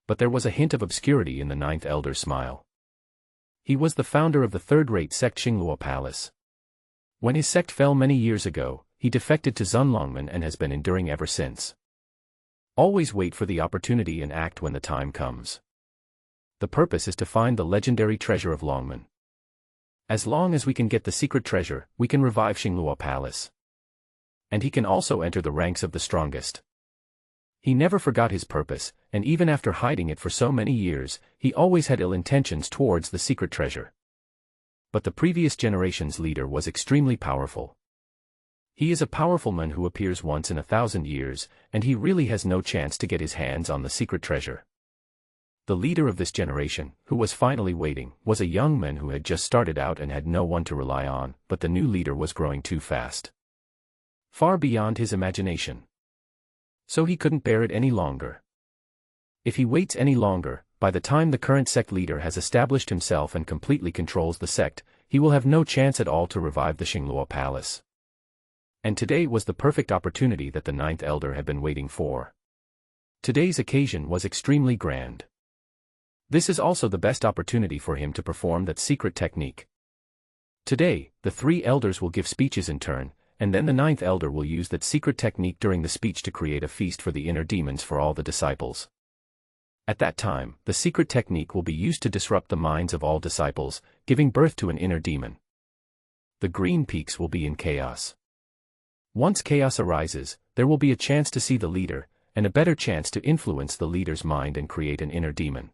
[SPEAKER 1] But there was a hint of obscurity in the ninth elder's smile. He was the founder of the third-rate sect Xinghua Palace. When his sect fell many years ago, he defected to Zunlongmen and has been enduring ever since. Always wait for the opportunity and act when the time comes. The purpose is to find the legendary treasure of Longmen. As long as we can get the secret treasure, we can revive Xinghua Palace. And he can also enter the ranks of the strongest. He never forgot his purpose, and even after hiding it for so many years, he always had ill intentions towards the secret treasure. But the previous generation's leader was extremely powerful. He is a powerful man who appears once in 1,000 years, and he really has no chance to get his hands on the secret treasure. The leader of this generation, who was finally waiting, was a young man who had just started out and had no one to rely on, but the new leader was growing too fast. Far beyond his imagination. So he couldn't bear it any longer. If he waits any longer, by the time the current sect leader has established himself and completely controls the sect, he will have no chance at all to revive the Xinghua Palace. And today was the perfect opportunity that the ninth elder had been waiting for. Today's occasion was extremely grand. This is also the best opportunity for him to perform that secret technique. Today, the three elders will give speeches in turn, and then the ninth elder will use that secret technique during the speech to create a feast for the inner demons for all the disciples. At that time, the secret technique will be used to disrupt the minds of all disciples, giving birth to an inner demon. The green peaks will be in chaos. Once chaos arises, there will be a chance to see the leader, and a better chance to influence the leader's mind and create an inner demon.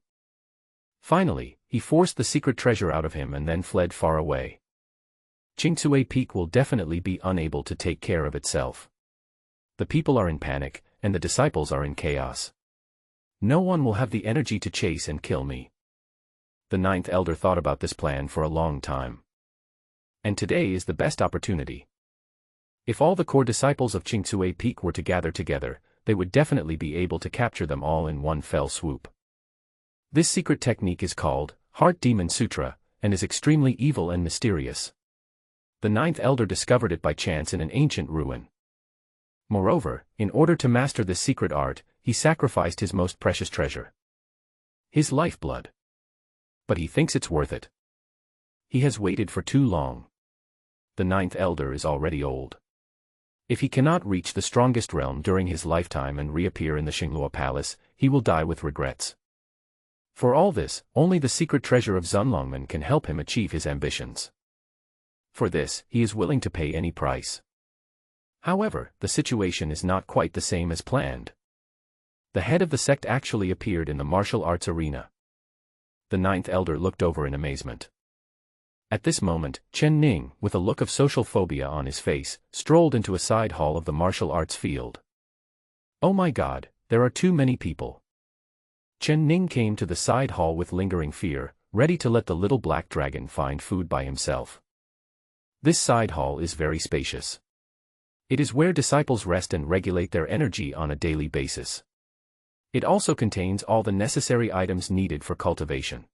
[SPEAKER 1] Finally, he forced the secret treasure out of him and then fled far away. Qingcue Peak will definitely be unable to take care of itself. The people are in panic, and the disciples are in chaos. No one will have the energy to chase and kill me. The ninth elder thought about this plan for a long time. And today is the best opportunity. If all the core disciples of Qingcue Peak were to gather together, they would definitely be able to capture them all in one fell swoop. This secret technique is called Heart Demon Sutra, and is extremely evil and mysterious. The ninth elder discovered it by chance in an ancient ruin. Moreover, in order to master this secret art, he sacrificed his most precious treasure. His lifeblood. But he thinks it's worth it. He has waited for too long. The ninth elder is already old. If he cannot reach the strongest realm during his lifetime and reappear in the Xinghua Palace, he will die with regrets. For all this, only the secret treasure of Zunlongmen can help him achieve his ambitions. For this, he is willing to pay any price. However, the situation is not quite the same as planned. The head of the sect actually appeared in the martial arts arena. The ninth elder looked over in amazement. At this moment, Chen Ning, with a look of social phobia on his face, strolled into a side hall of the martial arts field. Oh my God, there are too many people. Chen Ning came to the side hall with lingering fear, ready to let the little black dragon find food by himself. This side hall is very spacious. It is where disciples rest and regulate their energy on a daily basis. It also contains all the necessary items needed for cultivation.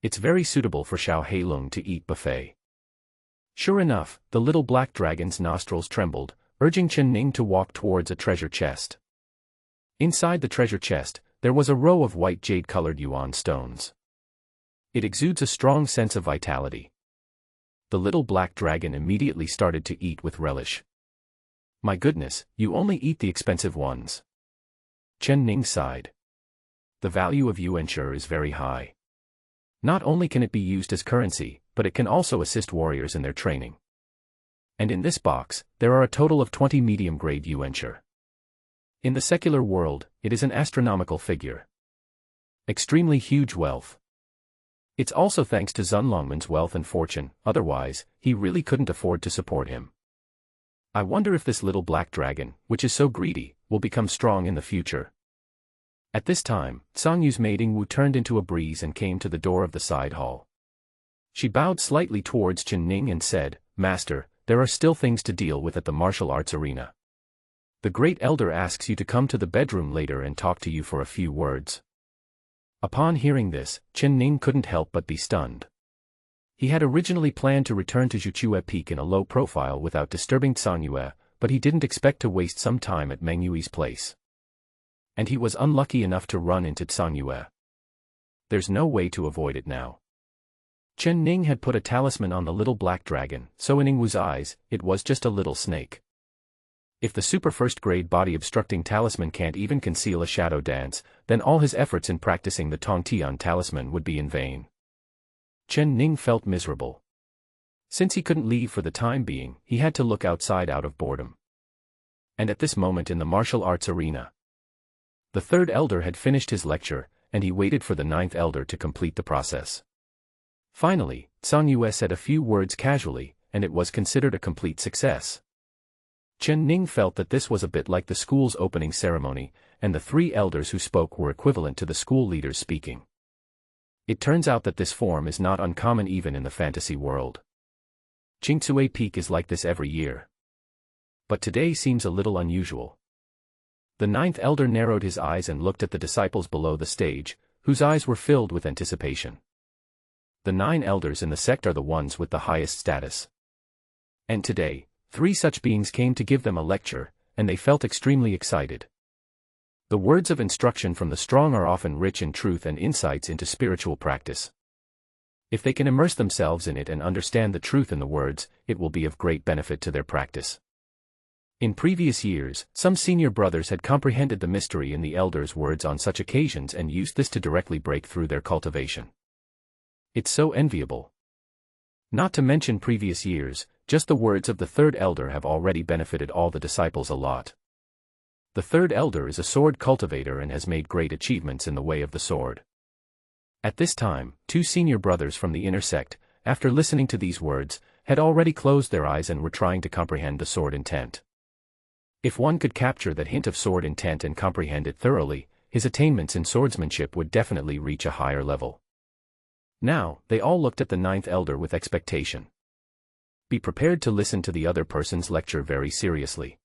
[SPEAKER 1] It's very suitable for Xiao Heilung to eat buffet. Sure enough, the little black dragon's nostrils trembled, urging Chen Ning to walk towards a treasure chest. Inside the treasure chest, there was a row of white jade-colored yuan stones. It exudes a strong sense of vitality. The little black dragon immediately started to eat with relish. My goodness, you only eat the expensive ones. Chen Ning sighed. The value of yuanshi is very high. Not only can it be used as currency, but it can also assist warriors in their training. And in this box, there are a total of 20 medium-grade yuanshi. In the secular world, it is an astronomical figure. Extremely huge wealth. It's also thanks to Zunlongmen's wealth and fortune, otherwise, he really couldn't afford to support him. I wonder if this little black dragon, which is so greedy, will become strong in the future. At this time, Songyu's maid Wu turned into a breeze and came to the door of the side hall. She bowed slightly towards Chen Ning and said, "Master, there are still things to deal with at the martial arts arena. The great elder asks you to come to the bedroom later and talk to you for a few words. Upon hearing this, Chen Ning couldn't help but be stunned. He had originally planned to return to Zhuchue Peak in a low profile without disturbing Tsang Yue, but he didn't expect to waste some time at Meng Yui's place. And he was unlucky enough to run into Tsang Yue. There's no way to avoid it now. Chen Ning had put a talisman on the little black dragon, so in Ningwu's eyes, it was just a little snake. If the super first-grade body-obstructing talisman can't even conceal a shadow dance, then all his efforts in practicing the Tong Tian talisman would be in vain. Chen Ning felt miserable. Since he couldn't leave for the time being, he had to look outside out of boredom. And at this moment in the martial arts arena, the third elder had finished his lecture, and he waited for the ninth elder to complete the process. Finally, Tsang Yue said a few words casually, and it was considered a complete success. Chen Ning felt that this was a bit like the school's opening ceremony, and the three elders who spoke were equivalent to the school leaders speaking. It turns out that this form is not uncommon even in the fantasy world. Jingzue Peak is like this every year. But today seems a little unusual. The ninth elder narrowed his eyes and looked at the disciples below the stage, whose eyes were filled with anticipation. The 9 elders in the sect are the ones with the highest status. And today, 3 such beings came to give them a lecture, and they felt extremely excited. The words of instruction from the strong are often rich in truth and insights into spiritual practice. If they can immerse themselves in it and understand the truth in the words, it will be of great benefit to their practice. In previous years, some senior brothers had comprehended the mystery in the elders' words on such occasions and used this to directly break through their cultivation. It's so enviable. Not to mention previous years, just the words of the third elder have already benefited all the disciples a lot. The third elder is a sword cultivator and has made great achievements in the way of the sword. At this time, 2 senior brothers from the inner sect, after listening to these words, had already closed their eyes and were trying to comprehend the sword intent. If one could capture that hint of sword intent and comprehend it thoroughly, his attainments in swordsmanship would definitely reach a higher level. Now, they all looked at the 9th elder with expectation. Be prepared to listen to the other person's lecture very seriously.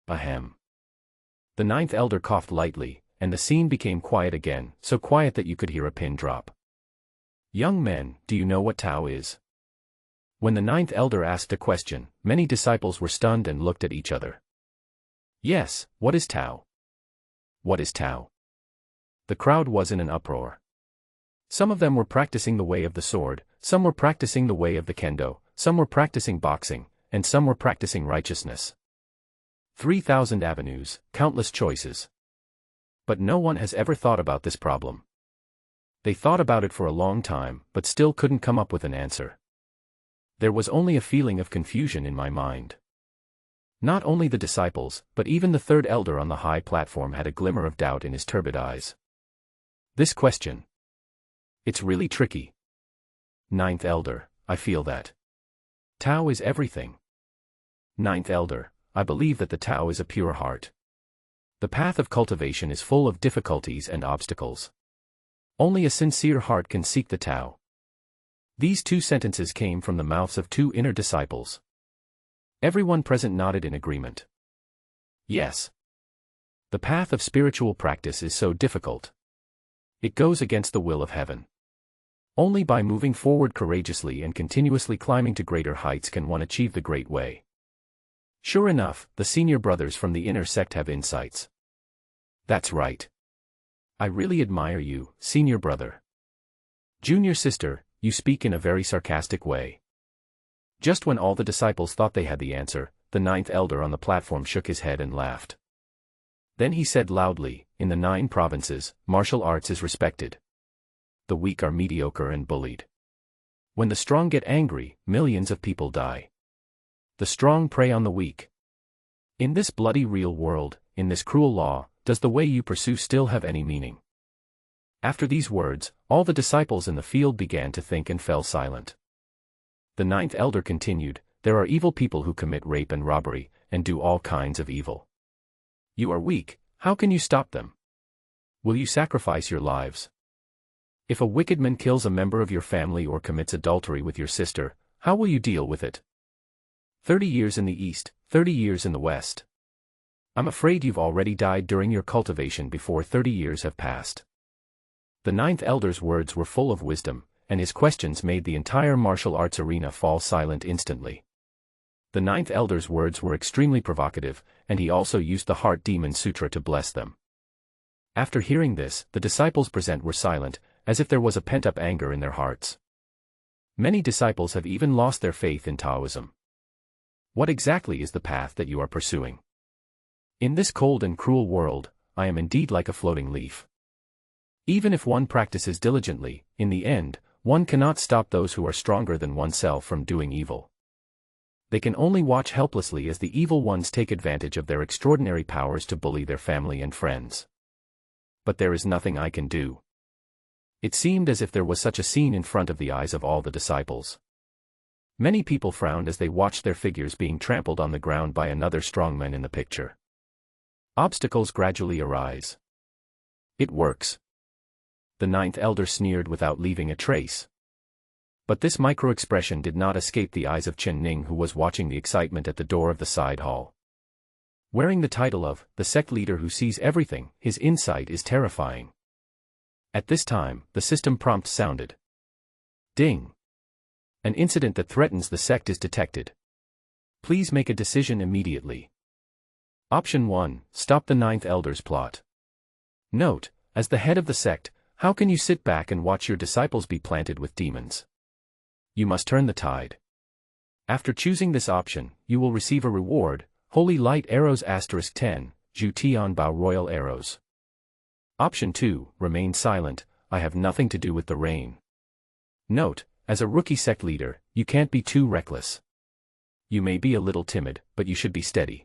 [SPEAKER 1] Ahem. The 9th elder coughed lightly, and the scene became quiet again, so quiet that you could hear a pin drop. Young men, do you know what Tao is? When the 9th elder asked a question, many disciples were stunned and looked at each other. Yes, what is Tao? What is Tao? The crowd was in an uproar. Some of them were practicing the way of the sword, some were practicing the way of the kendo, some were practicing boxing, and some were practicing righteousness. 3,000 avenues, countless choices. But no one has ever thought about this problem. They thought about it for a long time, but still couldn't come up with an answer. There was only a feeling of confusion in my mind. Not only the disciples, but even the third elder on the high platform had a glimmer of doubt in his turbid eyes. This question. It's really tricky. 9th elder, I feel that. Tao is everything. 9th elder, I believe that the Tao is a pure heart. The path of cultivation is full of difficulties and obstacles. Only a sincere heart can seek the Tao. These 2 sentences came from the mouths of 2 inner disciples. Everyone present nodded in agreement. Yes. The path of spiritual practice is so difficult. It goes against the will of heaven. Only by moving forward courageously and continuously climbing to greater heights can one achieve the great way. Sure enough, the senior brothers from the inner sect have insights. That's right. I really admire you, senior brother. Junior sister, you speak in a very sarcastic way. Just when all the disciples thought they had the answer, the 9th elder on the platform shook his head and laughed. Then he said loudly, in the 9 provinces, martial arts is respected. The weak are mediocre and bullied. When the strong get angry, millions of people die. The strong prey on the weak. In this bloody real world, in this cruel law, does the way you pursue still have any meaning? After these words, all the disciples in the field began to think and fell silent. The 9th elder continued, there are evil people who commit rape and robbery, and do all kinds of evil. You are weak, how can you stop them? Will you sacrifice your lives? If a wicked man kills a member of your family or commits adultery with your sister, how will you deal with it? 30 years in the east, 30 years in the west. I'm afraid you've already died during your cultivation before 30 years have passed. The ninth elder's words were full of wisdom, and his questions made the entire martial arts arena fall silent instantly. The ninth elder's words were extremely provocative, and he also used the Heart Demon Sutra to bless them. After hearing this, the disciples present were silent, as if there was a pent-up anger in their hearts. Many disciples have even lost their faith in Taoism. What exactly is the path that you are pursuing? In this cold and cruel world, I am indeed like a floating leaf. Even if one practices diligently, in the end, one cannot stop those who are stronger than oneself from doing evil. They can only watch helplessly as the evil ones take advantage of their extraordinary powers to bully their family and friends. But there is nothing I can do. It seemed as if there was such a scene in front of the eyes of all the disciples. Many people frowned as they watched their figures being trampled on the ground by another strongman in the picture. Obstacles gradually arise. It works. The ninth elder sneered without leaving a trace. But this micro-expression did not escape the eyes of Chen Ning, who was watching the excitement at the door of the side hall. Wearing the title of the sect leader who sees everything, his insight is terrifying. At this time, the system prompt sounded. Ding! An incident that threatens the sect is detected. Please make a decision immediately. Option 1. Stop the ninth elder's plot. Note, as the head of the sect, how can you sit back and watch your disciples be planted with demons? You must turn the tide. After choosing this option, you will receive a reward, Holy Light Arrows *10, Zhu Tian Bao Royal Arrows. Option 2, remain silent, I have nothing to do with the rain. Note, as a rookie sect leader, you can't be too reckless. You may be a little timid, but you should be steady.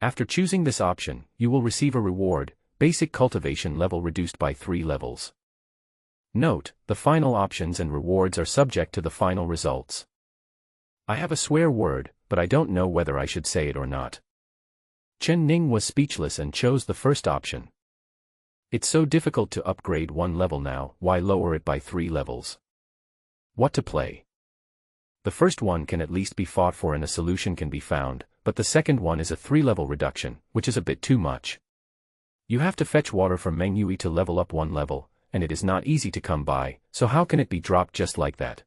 [SPEAKER 1] After choosing this option, you will receive a reward, basic cultivation level reduced by 3 levels. Note, the final options and rewards are subject to the final results. I have a swear word, but I don't know whether I should say it or not. Chen Ning was speechless and chose the first option. It's so difficult to upgrade 1 level now, why lower it by 3 levels? What to play? The first one can at least be fought for and a solution can be found, but the second one is a 3-level reduction, which is a bit too much. You have to fetch water from Meng Yui to level up 1 level, and it is not easy to come by, so how can it be dropped just like that?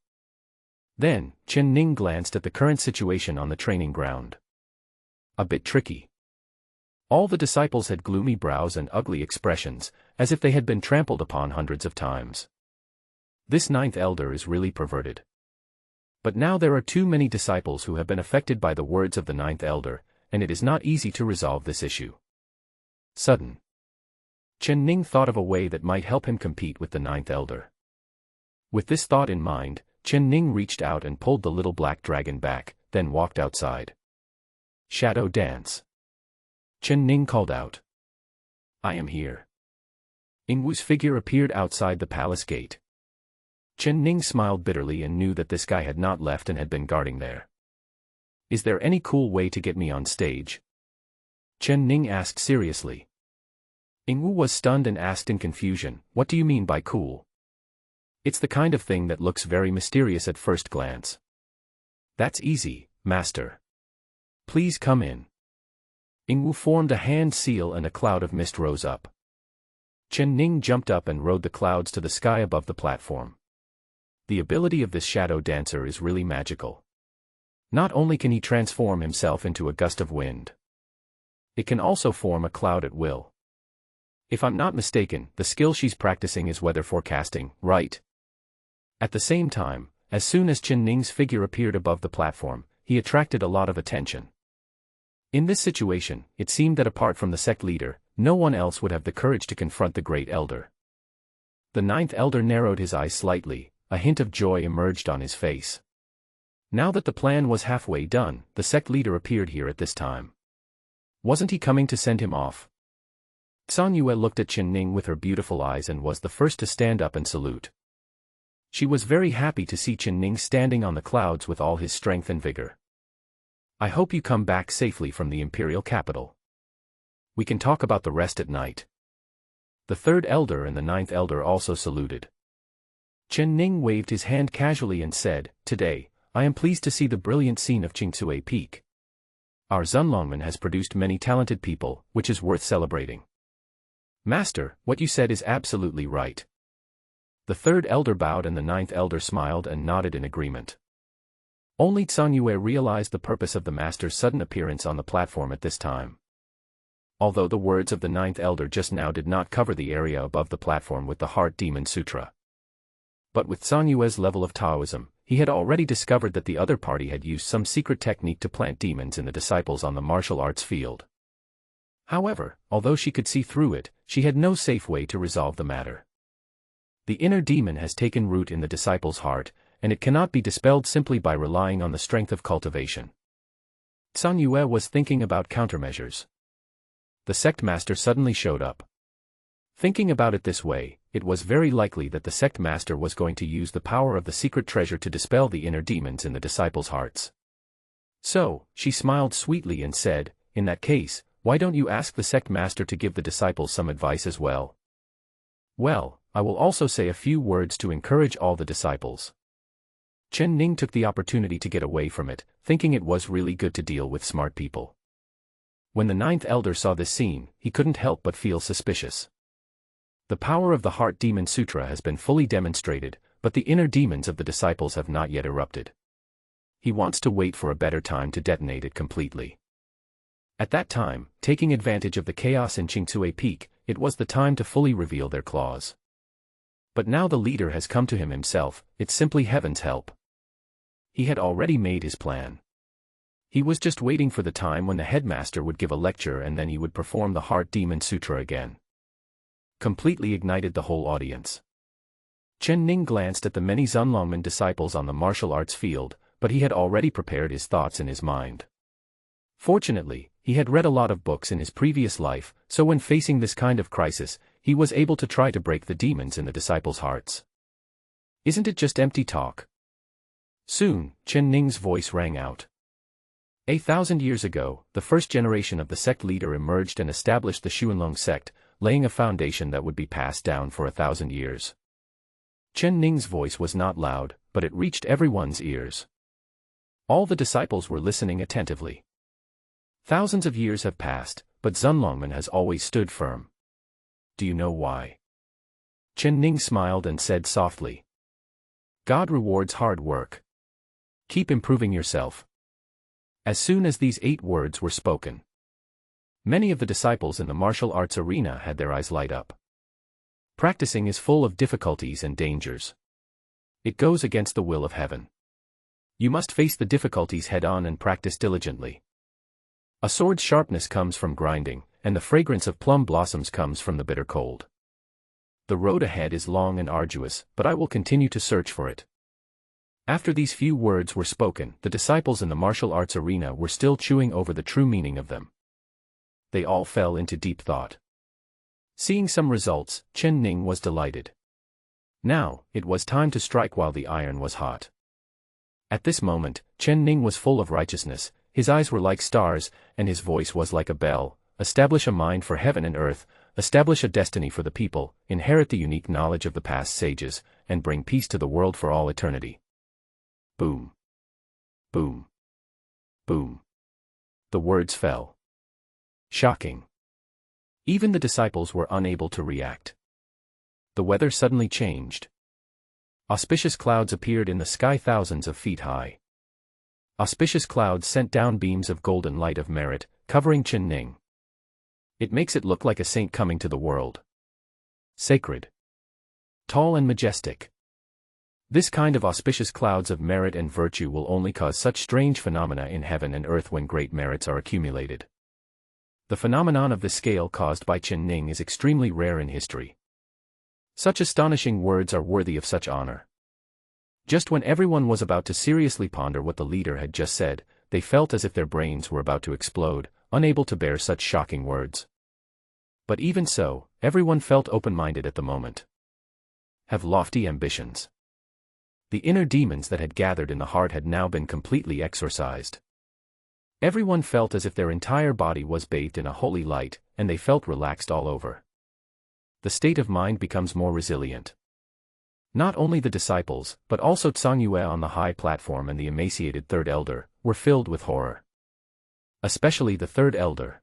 [SPEAKER 1] Then, Chen Ning glanced at the current situation on the training ground. A bit tricky. All the disciples had gloomy brows and ugly expressions, as if they had been trampled upon hundreds of times. This ninth elder is really perverted. But now there are too many disciples who have been affected by the words of the ninth elder, and it is not easy to resolve this issue. Sudden. Chen Ning thought of a way that might help him compete with the ninth elder. With this thought in mind, Chen Ning reached out and pulled the little black dragon back, then walked outside. Shadow dance. Chen Ning called out. I am here. Ingwu's figure appeared outside the palace gate. Chen Ning smiled bitterly and knew that this guy had not left and had been guarding there. Is there any cool way to get me on stage? Chen Ning asked seriously. Ingwu was stunned and asked in confusion, what do you mean by cool? It's the kind of thing that looks very mysterious at first glance. That's easy, master. Please come in. Ingwu formed a hand seal and a cloud of mist rose up. Chen Ning jumped up and rode the clouds to the sky above the platform. The ability of this shadow dancer is really magical. Not only can he transform himself into a gust of wind, it can also form a cloud at will. If I'm not mistaken, the skill she's practicing is weather forecasting, right? At the same time, as soon as Chen Ning's figure appeared above the platform, he attracted a lot of attention. In this situation, it seemed that apart from the sect leader, no one else would have the courage to confront the great elder. The ninth elder narrowed his eyes slightly, a hint of joy emerged on his face. Now that the plan was halfway done, the sect leader appeared here at this time. Wasn't he coming to send him off? San Yue looked at Chen Ning with her beautiful eyes and was the first to stand up and salute. She was very happy to see Chen Ning standing on the clouds with all his strength and vigor. I hope you come back safely from the imperial capital. We can talk about the rest at night. The third elder and the ninth elder also saluted. Chen Ning waved his hand casually and said, Today, I am pleased to see the brilliant scene of Qingsui Peak. Our Zunlongman has produced many talented people, which is worth celebrating. Master, what you said is absolutely right. The third elder bowed and the ninth elder smiled and nodded in agreement. Only Tsang realized the purpose of the master's sudden appearance on the platform at this time. Although the words of the ninth elder just now did not cover the area above the platform with the Heart Demon Sutra. But with Tsang Yue's level of Taoism, he had already discovered that the other party had used some secret technique to plant demons in the disciples on the martial arts field. However, although she could see through it, she had no safe way to resolve the matter. The inner demon has taken root in the disciple's heart, and it cannot be dispelled simply by relying on the strength of cultivation. Tsang Yue was thinking about countermeasures. The sect master suddenly showed up. Thinking about it this way, it was very likely that the sect master was going to use the power of the secret treasure to dispel the inner demons in the disciples' hearts. So, she smiled sweetly and said, "In that case, why don't you ask the sect master to give the disciples some advice as well?" "Well, I will also say a few words to encourage all the disciples." Chen Ning took the opportunity to get away from it, thinking it was really good to deal with smart people. When the ninth elder saw this scene, he couldn't help but feel suspicious. The power of the Heart Demon Sutra has been fully demonstrated, but the inner demons of the disciples have not yet erupted. He wants to wait for a better time to detonate it completely. At that time, taking advantage of the chaos in Qingsui Peak, it was the time to fully reveal their claws. But now the leader has come to him himself, it's simply heaven's help. He had already made his plan. He was just waiting for the time when the headmaster would give a lecture and then he would perform the Heart Demon Sutra again. Completely ignited the whole audience. Chen Ning glanced at the many Zunlongman disciples on the martial arts field, but he had already prepared his thoughts in his mind. Fortunately, he had read a lot of books in his previous life, so when facing this kind of crisis, he was able to try to break the demons in the disciples' hearts. Isn't it just empty talk? Soon, Chen Ning's voice rang out. 1,000 years ago, the first generation of the sect leader emerged and established the Xuanlong sect, laying a foundation that would be passed down for 1,000 years. Chen Ning's voice was not loud, but it reached everyone's ears. All the disciples were listening attentively. Thousands of years have passed, but Zunlongman has always stood firm. Do you know why? Chen Ning smiled and said softly. God rewards hard work. Keep improving yourself. As soon as these 8 words were spoken, many of the disciples in the martial arts arena had their eyes light up. Practicing is full of difficulties and dangers. It goes against the will of heaven. You must face the difficulties head-on and practice diligently. A sword's sharpness comes from grinding, and the fragrance of plum blossoms comes from the bitter cold. The road ahead is long and arduous, but I will continue to search for it. After these few words were spoken, the disciples in the martial arts arena were still chewing over the true meaning of them. They all fell into deep thought. Seeing some results, Chen Ning was delighted. Now, it was time to strike while the iron was hot. At this moment, Chen Ning was full of righteousness, his eyes were like stars, and his voice was like a bell. Establish a mind for heaven and earth, establish a destiny for the people, inherit the unique knowledge of the past sages, and bring peace to the world for all eternity. Boom. Boom. Boom. The words fell. Shocking. Even the disciples were unable to react. The weather suddenly changed. Auspicious clouds appeared in the sky thousands of feet high. Auspicious clouds sent down beams of golden light of merit, covering Chen Ning. It makes it look like a saint coming to the world. Sacred. Tall and majestic. This kind of auspicious clouds of merit and virtue will only cause such strange phenomena in heaven and earth when great merits are accumulated. The phenomenon of this scale caused by Chen Ning is extremely rare in history. Such astonishing words are worthy of such honor. Just when everyone was about to seriously ponder what the leader had just said, they felt as if their brains were about to explode, unable to bear such shocking words. But even so, everyone felt open-minded at the moment. Have lofty ambitions. The inner demons that had gathered in the heart had now been completely exorcised. Everyone felt as if their entire body was bathed in a holy light, and they felt relaxed all over. The state of mind becomes more resilient. Not only the disciples, but also Tsang Yue on the high platform and the emaciated third elder, were filled with horror. Especially the third elder.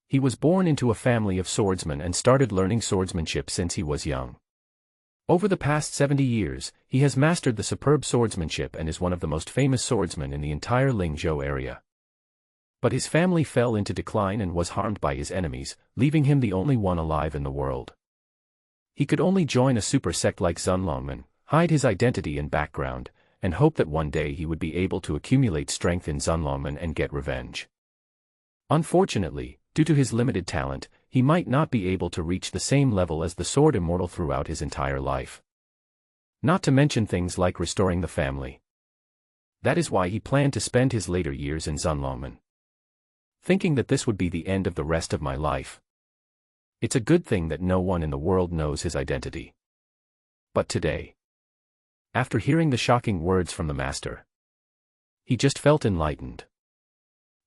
[SPEAKER 1] He was born into a family of swordsmen and started learning swordsmanship since he was young. Over the past 70 years, he has mastered the superb swordsmanship and is one of the most famous swordsmen in the entire Lingzhou area. But his family fell into decline and was harmed by his enemies, leaving him the only one alive in the world. He could only join a super sect like Zunlongmen, hide his identity and background, and hope that one day he would be able to accumulate strength in Zunlongmen and get revenge. Unfortunately, due to his limited talent, he might not be able to reach the same level as the Sword Immortal throughout his entire life. Not to mention things like restoring the family. That is why he planned to spend his later years in Zunlongmen. Thinking that this would be the end of the rest of my life. It's a good thing that no one in the world knows his identity. But today, after hearing the shocking words from the master, he just felt enlightened.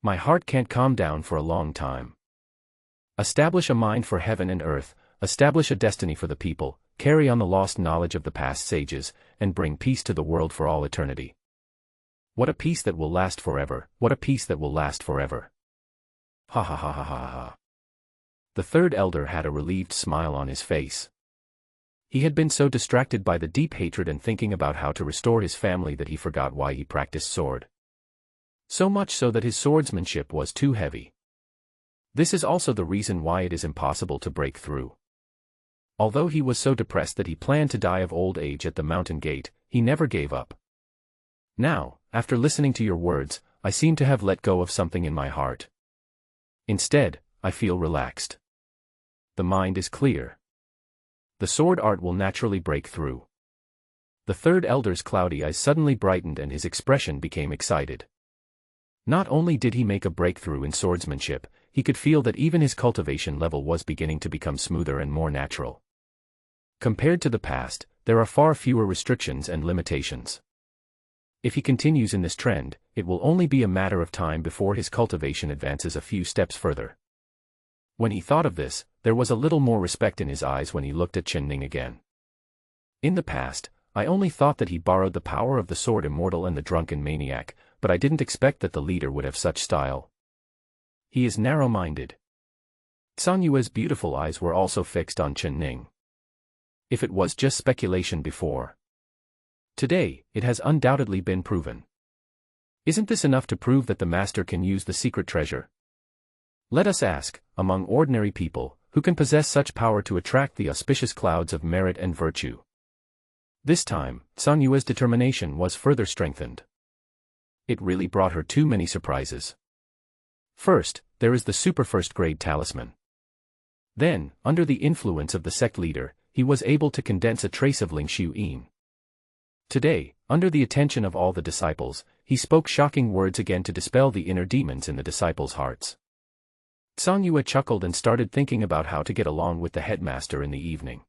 [SPEAKER 1] My heart can't calm down for a long time. Establish a mind for heaven and earth, establish a destiny for the people, carry on the lost knowledge of the past sages, and bring peace to the world for all eternity. What a peace that will last forever, what a peace that will last forever. Ha ha ha ha ha ha. The third elder had a relieved smile on his face. He had been so distracted by the deep hatred and thinking about how to restore his family that he forgot why he practiced sword. So much so that his swordsmanship was too heavy. This is also the reason why it is impossible to break through. Although he was so depressed that he planned to die of old age at the mountain gate, he never gave up. Now, after listening to your words, I seem to have let go of something in my heart. Instead, I feel relaxed. The mind is clear. The sword art will naturally break through. The third elder's cloudy eyes suddenly brightened and his expression became excited. Not only did he make a breakthrough in swordsmanship, he could feel that even his cultivation level was beginning to become smoother and more natural. Compared to the past, there are far fewer restrictions and limitations. If he continues in this trend, it will only be a matter of time before his cultivation advances a few steps further. When he thought of this, there was a little more respect in his eyes when he looked at Chen Ning again. In the past, I only thought that he borrowed the power of the Sword Immortal and the Drunken Maniac, but I didn't expect that the leader would have such style. He is narrow-minded. Tsang Yue's beautiful eyes were also fixed on Chen Ning. If it was just speculation before, today, it has undoubtedly been proven. Isn't this enough to prove that the master can use the secret treasure? Let us ask, among ordinary people, who can possess such power to attract the auspicious clouds of merit and virtue? This time, Tsang Yue's determination was further strengthened. It really brought her too many surprises. First, there is the super first-grade talisman. Then, under the influence of the sect leader, he was able to condense a trace of Lingshu Yin. Today, under the attention of all the disciples, he spoke shocking words again to dispel the inner demons in the disciples' hearts. Tsang Yue chuckled and started thinking about how to get along with the headmaster in the evening.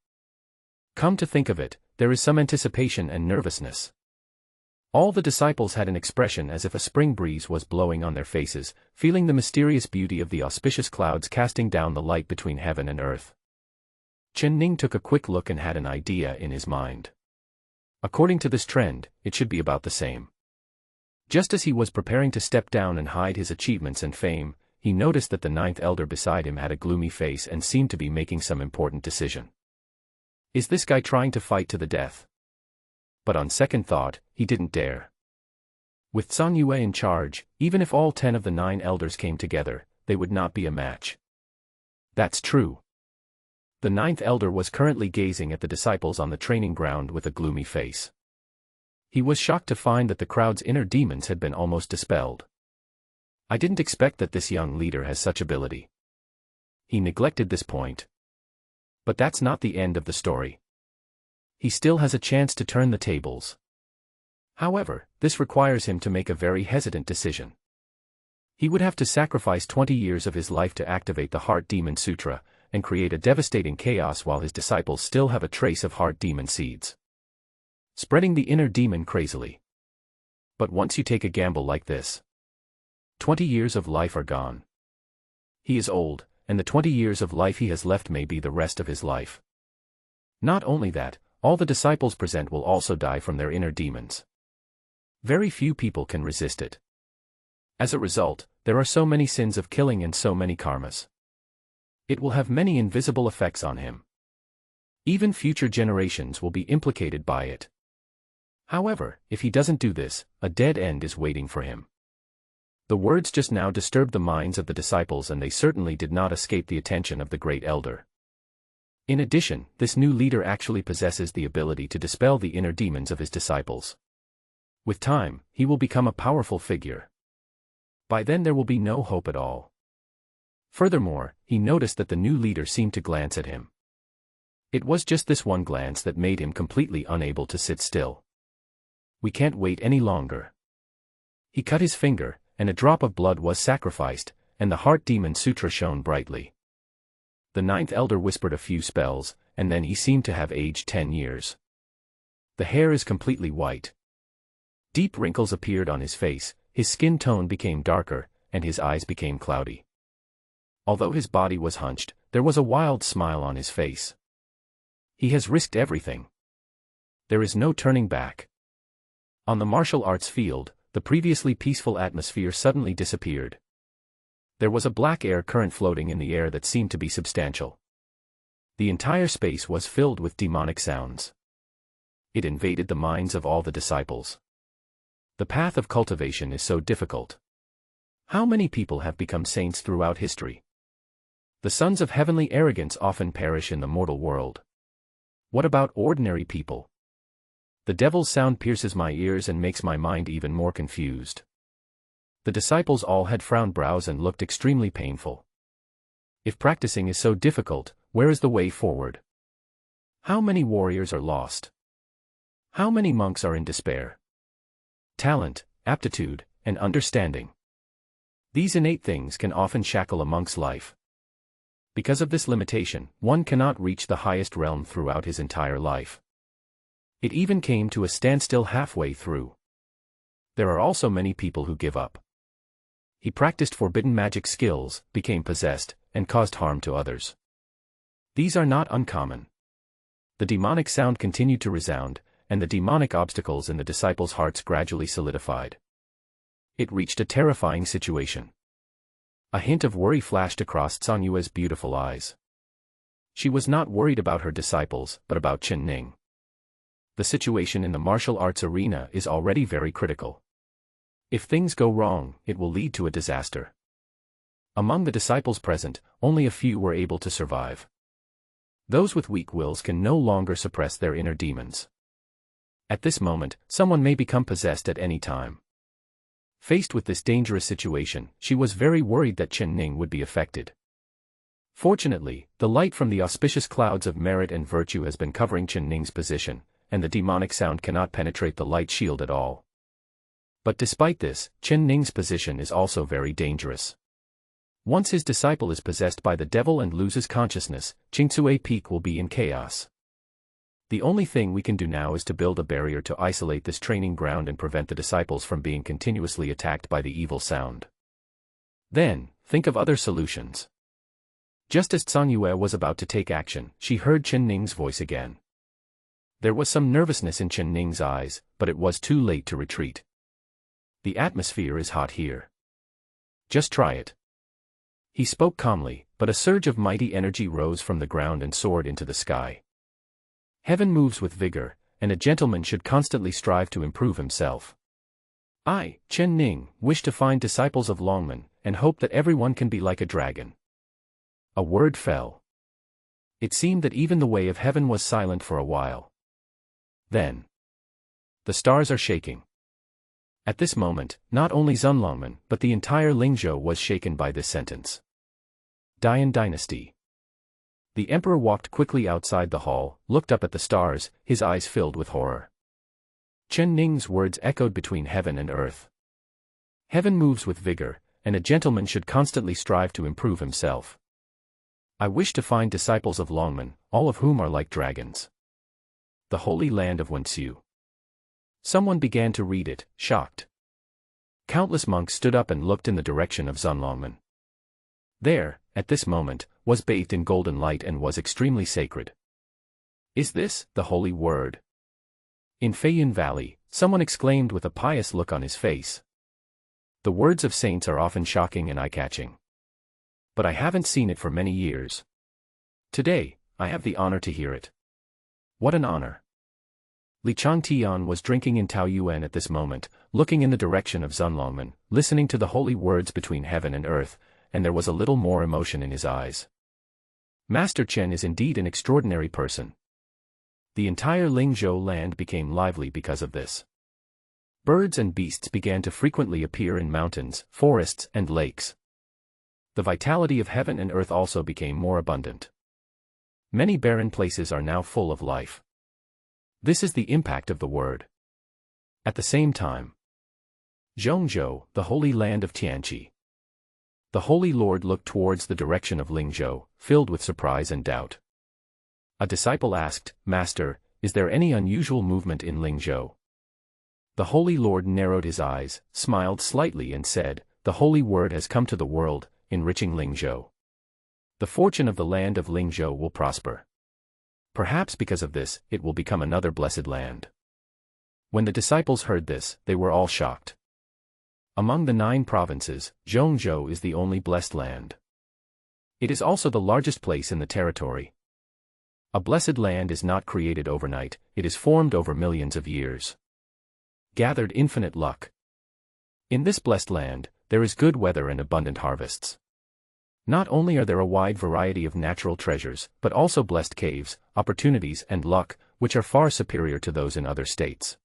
[SPEAKER 1] Come to think of it, there is some anticipation and nervousness. All the disciples had an expression as if a spring breeze was blowing on their faces, feeling the mysterious beauty of the auspicious clouds casting down the light between heaven and earth. Chen Ning took a quick look and had an idea in his mind. According to this trend, it should be about the same. Just as he was preparing to step down and hide his achievements and fame, he noticed that the ninth elder beside him had a gloomy face and seemed to be making some important decision. Is this guy trying to fight to the death? But on second thought, he didn't dare. With Tsang Yue in charge, even if all 10 of the 9 elders came together, they would not be a match. That's true. The 9th elder was currently gazing at the disciples on the training ground with a gloomy face. He was shocked to find that the crowd's inner demons had been almost dispelled. I didn't expect that this young leader has such ability. He neglected this point. But that's not the end of the story. He still has a chance to turn the tables. However, this requires him to make a very hesitant decision. He would have to sacrifice 20 years of his life to activate the Heart Demon Sutra, and create a devastating chaos while his disciples still have a trace of Heart Demon seeds, spreading the inner demon crazily. But once you take a gamble like this, 20 years of life are gone. He is old, and the 20 years of life he has left may be the rest of his life. Not only that, all the disciples present will also die from their inner demons. Very few people can resist it. As a result, there are so many sins of killing and so many karmas. It will have many invisible effects on him. Even future generations will be implicated by it. However, if he doesn't do this, a dead end is waiting for him. The words just now disturbed the minds of the disciples, and they certainly did not escape the attention of the great elder. In addition, this new leader actually possesses the ability to dispel the inner demons of his disciples. With time, he will become a powerful figure. By then there will be no hope at all. Furthermore, he noticed that the new leader seemed to glance at him. It was just this one glance that made him completely unable to sit still. We can't wait any longer. He cut his finger, and a drop of blood was sacrificed, and the heart demon sutra shone brightly. The ninth elder whispered a few spells, and then he seemed to have aged 10 years. The hair is completely white. Deep wrinkles appeared on his face, his skin tone became darker, and his eyes became cloudy. Although his body was hunched, there was a wild smile on his face. He has risked everything. There is no turning back. On the martial arts field, the previously peaceful atmosphere suddenly disappeared. There was a black air current floating in the air that seemed to be substantial. The entire space was filled with demonic sounds. It invaded the minds of all the disciples. The path of cultivation is so difficult. How many people have become saints throughout history? The sons of heavenly arrogance often perish in the mortal world. What about ordinary people? The devil's sound pierces my ears and makes my mind even more confused. The disciples all had frowned brows and looked extremely painful. If practicing is so difficult, where is the way forward? How many warriors are lost? How many monks are in despair? Talent, aptitude, and understanding. These innate things can often shackle a monk's life. Because of this limitation, one cannot reach the highest realm throughout his entire life. It even came to a standstill halfway through. There are also many people who give up. He practiced forbidden magic skills, became possessed, and caused harm to others. These are not uncommon. The demonic sound continued to resound, and the demonic obstacles in the disciples' hearts gradually solidified. It reached a terrifying situation. A hint of worry flashed across Tsang beautiful eyes. She was not worried about her disciples, but about Chen Ning. The situation in the martial arts arena is already very critical. If things go wrong, it will lead to a disaster. Among the disciples present, only a few were able to survive. Those with weak wills can no longer suppress their inner demons. At this moment, someone may become possessed at any time. Faced with this dangerous situation, she was very worried that Chen Ning would be affected. Fortunately, the light from the auspicious clouds of merit and virtue has been covering Chen Ning's position, and the demonic sound cannot penetrate the light shield at all. But despite this, Chen Ning's position is also very dangerous. Once his disciple is possessed by the devil and loses consciousness, Qingcue Peak will be in chaos. The only thing we can do now is to build a barrier to isolate this training ground and prevent the disciples from being continuously attacked by the evil sound. Then, think of other solutions. Just as Tsang Yue was about to take action, she heard Chen Ning's voice again. There was some nervousness in Chen Ning's eyes, but it was too late to retreat. The atmosphere is hot here. Just try it. He spoke calmly, but a surge of mighty energy rose from the ground and soared into the sky. Heaven moves with vigor, and a gentleman should constantly strive to improve himself. I, Chen Ning, wish to find disciples of Longman, and hope that everyone can be like a dragon. A word fell. It seemed that even the way of heaven was silent for a while. Then. The stars are shaking. At this moment, not only Zunlongman, but the entire Lingzhou was shaken by this sentence. Dian Dynasty. The emperor walked quickly outside the hall, looked up at the stars, his eyes filled with horror. Chen Ning's words echoed between heaven and earth. Heaven moves with vigor, and a gentleman should constantly strive to improve himself. I wish to find disciples of Longman, all of whom are like dragons. The holy land of Wenxiu. Someone began to read it, shocked. Countless monks stood up and looked in the direction of Zunlongman. There, at this moment, was bathed in golden light and was extremely sacred. Is this the holy word? In Feiyun Valley, someone exclaimed with a pious look on his face. The words of saints are often shocking and eye-catching. But I haven't seen it for many years. Today, I have the honor to hear it. What an honor. Li Changtian was drinking in Taoyuan at this moment, looking in the direction of Zunlongmen, listening to the holy words between heaven and earth, and there was a little more emotion in his eyes. Master Chen is indeed an extraordinary person. The entire Lingzhou land became lively because of this. Birds and beasts began to frequently appear in mountains, forests, and lakes. The vitality of heaven and earth also became more abundant. Many barren places are now full of life. This is the impact of the word. At the same time, Zhongzhou, the holy land of Tianqi. The Holy Lord looked towards the direction of Lingzhou, filled with surprise and doubt. A disciple asked, "Master, is there any unusual movement in Lingzhou?" The Holy Lord narrowed his eyes, smiled slightly and said, "The holy word has come to the world, enriching Lingzhou. The fortune of the land of Lingzhou will prosper. Perhaps because of this, it will become another blessed land." When the disciples heard this, they were all shocked. Among the 9 provinces, Zhongzhou is the only blessed land. It is also the largest place in the territory. A blessed land is not created overnight, it is formed over millions of years. Gathered infinite luck. In this blessed land, there is good weather and abundant harvests. Not only are there a wide variety of natural treasures, but also blessed caves, opportunities and luck, which are far superior to those in other states.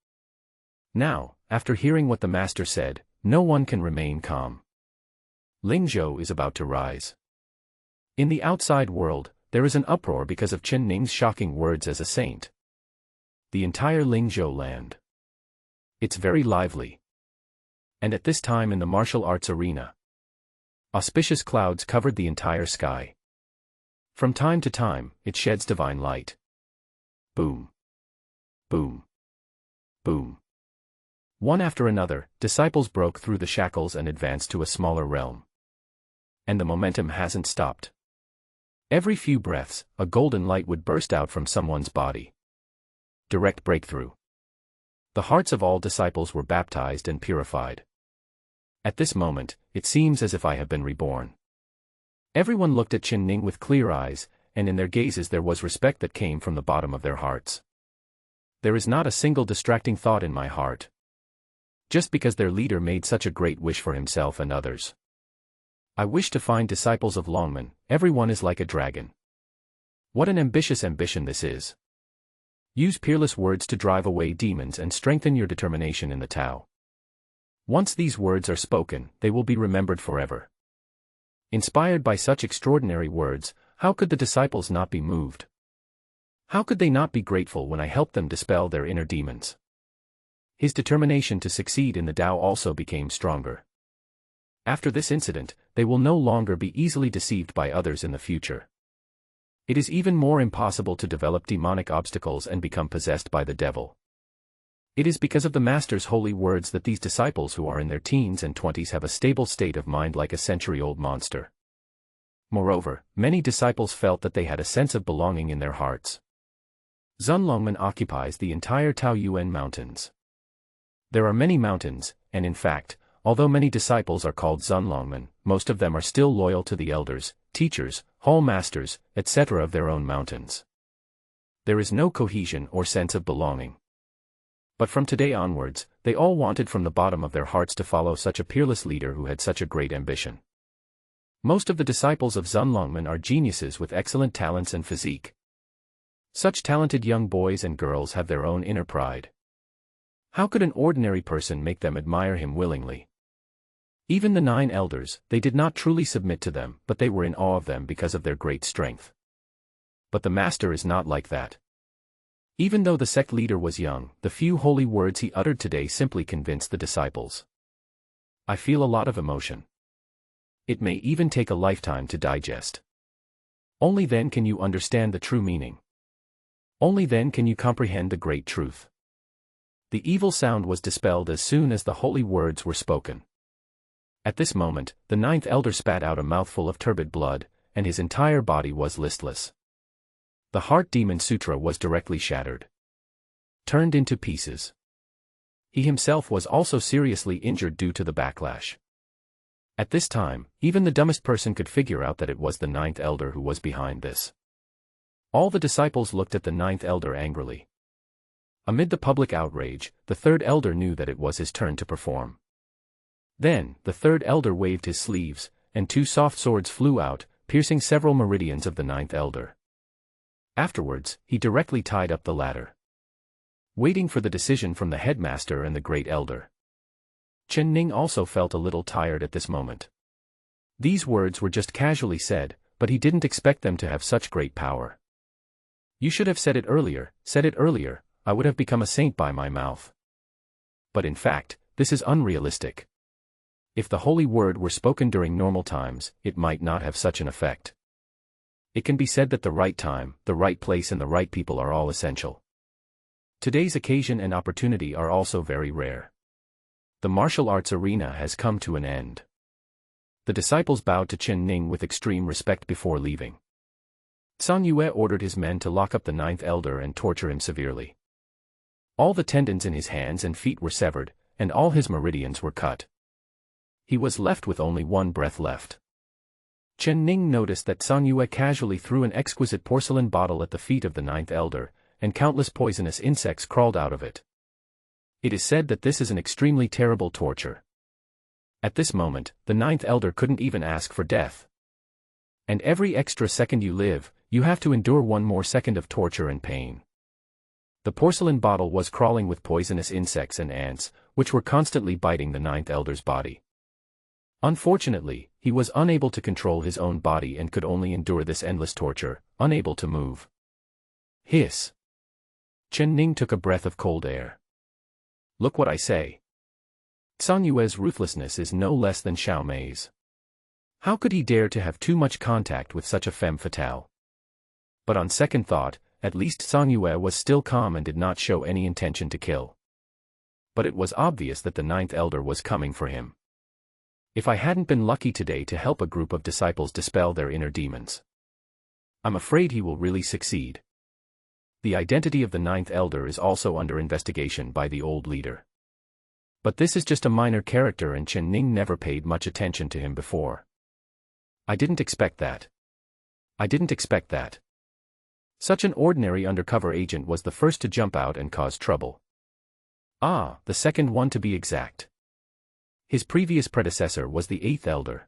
[SPEAKER 1] Now, after hearing what the master said, no one can remain calm. Lingzhou is about to rise. In the outside world, there is an uproar because of Chen Ning's shocking words as a saint. The entire Lingzhou land. It's very lively. And at this time in the martial arts arena, auspicious clouds covered the entire sky. From time to time, it sheds divine light. Boom. Boom. Boom. One after another, disciples broke through the shackles and advanced to a smaller realm. And the momentum hasn't stopped. Every few breaths, a golden light would burst out from someone's body. Direct breakthrough. The hearts of all disciples were baptized and purified. At this moment, it seems as if I have been reborn. Everyone looked at Chen Ning with clear eyes, and in their gazes there was respect that came from the bottom of their hearts. There is not a single distracting thought in my heart. Just because their leader made such a great wish for himself and others. I wish to find disciples of Longmen, everyone is like a dragon. What an ambitious ambition this is. Use peerless words to drive away demons and strengthen your determination in the Tao. Once these words are spoken, they will be remembered forever. Inspired by such extraordinary words, how could the disciples not be moved? How could they not be grateful when I helped them dispel their inner demons? His determination to succeed in the Tao also became stronger. After this incident, they will no longer be easily deceived by others in the future. It is even more impossible to develop demonic obstacles and become possessed by the devil. It is because of the Master's holy words that these disciples who are in their teens and 20s have a stable state of mind like a century-old monster. Moreover, many disciples felt that they had a sense of belonging in their hearts. Zunlongmen occupies the entire Taoyuan mountains. There are many mountains, and in fact, although many disciples are called Zunlongmen, most of them are still loyal to the elders, teachers, hall masters, etc. of their own mountains. There is no cohesion or sense of belonging. But from today onwards, they all wanted from the bottom of their hearts to follow such a peerless leader who had such a great ambition. Most of the disciples of Zunlongmen are geniuses with excellent talents and physique. Such talented young boys and girls have their own inner pride. How could an ordinary person make them admire him willingly? Even the 9 elders, they did not truly submit to them, but they were in awe of them because of their great strength. But the Master is not like that. Even though the sect leader was young, the few holy words he uttered today simply convinced the disciples. I feel a lot of emotion. It may even take a lifetime to digest. Only then can you understand the true meaning. Only then can you comprehend the great truth. The evil sound was dispelled as soon as the holy words were spoken. At this moment, the 9th elder spat out a mouthful of turbid blood, and his entire body was listless. The Heart Demon Sutra was directly shattered. Turned into pieces. He himself was also seriously injured due to the backlash. At this time, even the dumbest person could figure out that it was the ninth elder who was behind this. All the disciples looked at the ninth elder angrily. Amid the public outrage, the third elder knew that it was his turn to perform. Then, the third elder waved his sleeves, and two soft swords flew out, piercing several meridians of the ninth elder. Afterwards, he directly tied up the latter, waiting for the decision from the headmaster and the great elder. Chen Ning also felt a little tired at this moment. These words were just casually said, but he didn't expect them to have such great power. You should have said it earlier, I would have become a saint by my mouth. But in fact, this is unrealistic. If the holy word were spoken during normal times, it might not have such an effect. It can be said that the right time, the right place and the right people are all essential. Today's occasion and opportunity are also very rare. The martial arts arena has come to an end. The disciples bowed to Chen Ning with extreme respect before leaving. Zhang Yue ordered his men to lock up the ninth elder and torture him severely. All the tendons in his hands and feet were severed, and all his meridians were cut. He was left with only one breath left. Chen Ning noticed that Zhang Yue casually threw an exquisite porcelain bottle at the feet of the ninth elder, and countless poisonous insects crawled out of it. It is said that this is an extremely terrible torture. At this moment, the ninth elder couldn't even ask for death. And every extra second you live, you have to endure one more second of torture and pain. The porcelain bottle was crawling with poisonous insects and ants, which were constantly biting the ninth elder's body. Unfortunately, he was unable to control his own body and could only endure this endless torture, unable to move. Hiss. Chen Ning took a breath of cold air. Look what I say. Zhang Yue's ruthlessness is no less than Xiao Mei's. How could he dare to have too much contact with such a femme fatale? But on second thought, at least Zhang Yue was still calm and did not show any intention to kill. But it was obvious that the ninth elder was coming for him. If I hadn't been lucky today to help a group of disciples dispel their inner demons, I'm afraid he will really succeed. The identity of the ninth elder is also under investigation by the old leader. But this is just a minor character and Chen Ning never paid much attention to him before. I didn't expect that. Such an ordinary undercover agent was the first to jump out and cause trouble. Ah, the second one to be exact. His previous predecessor was the eighth elder.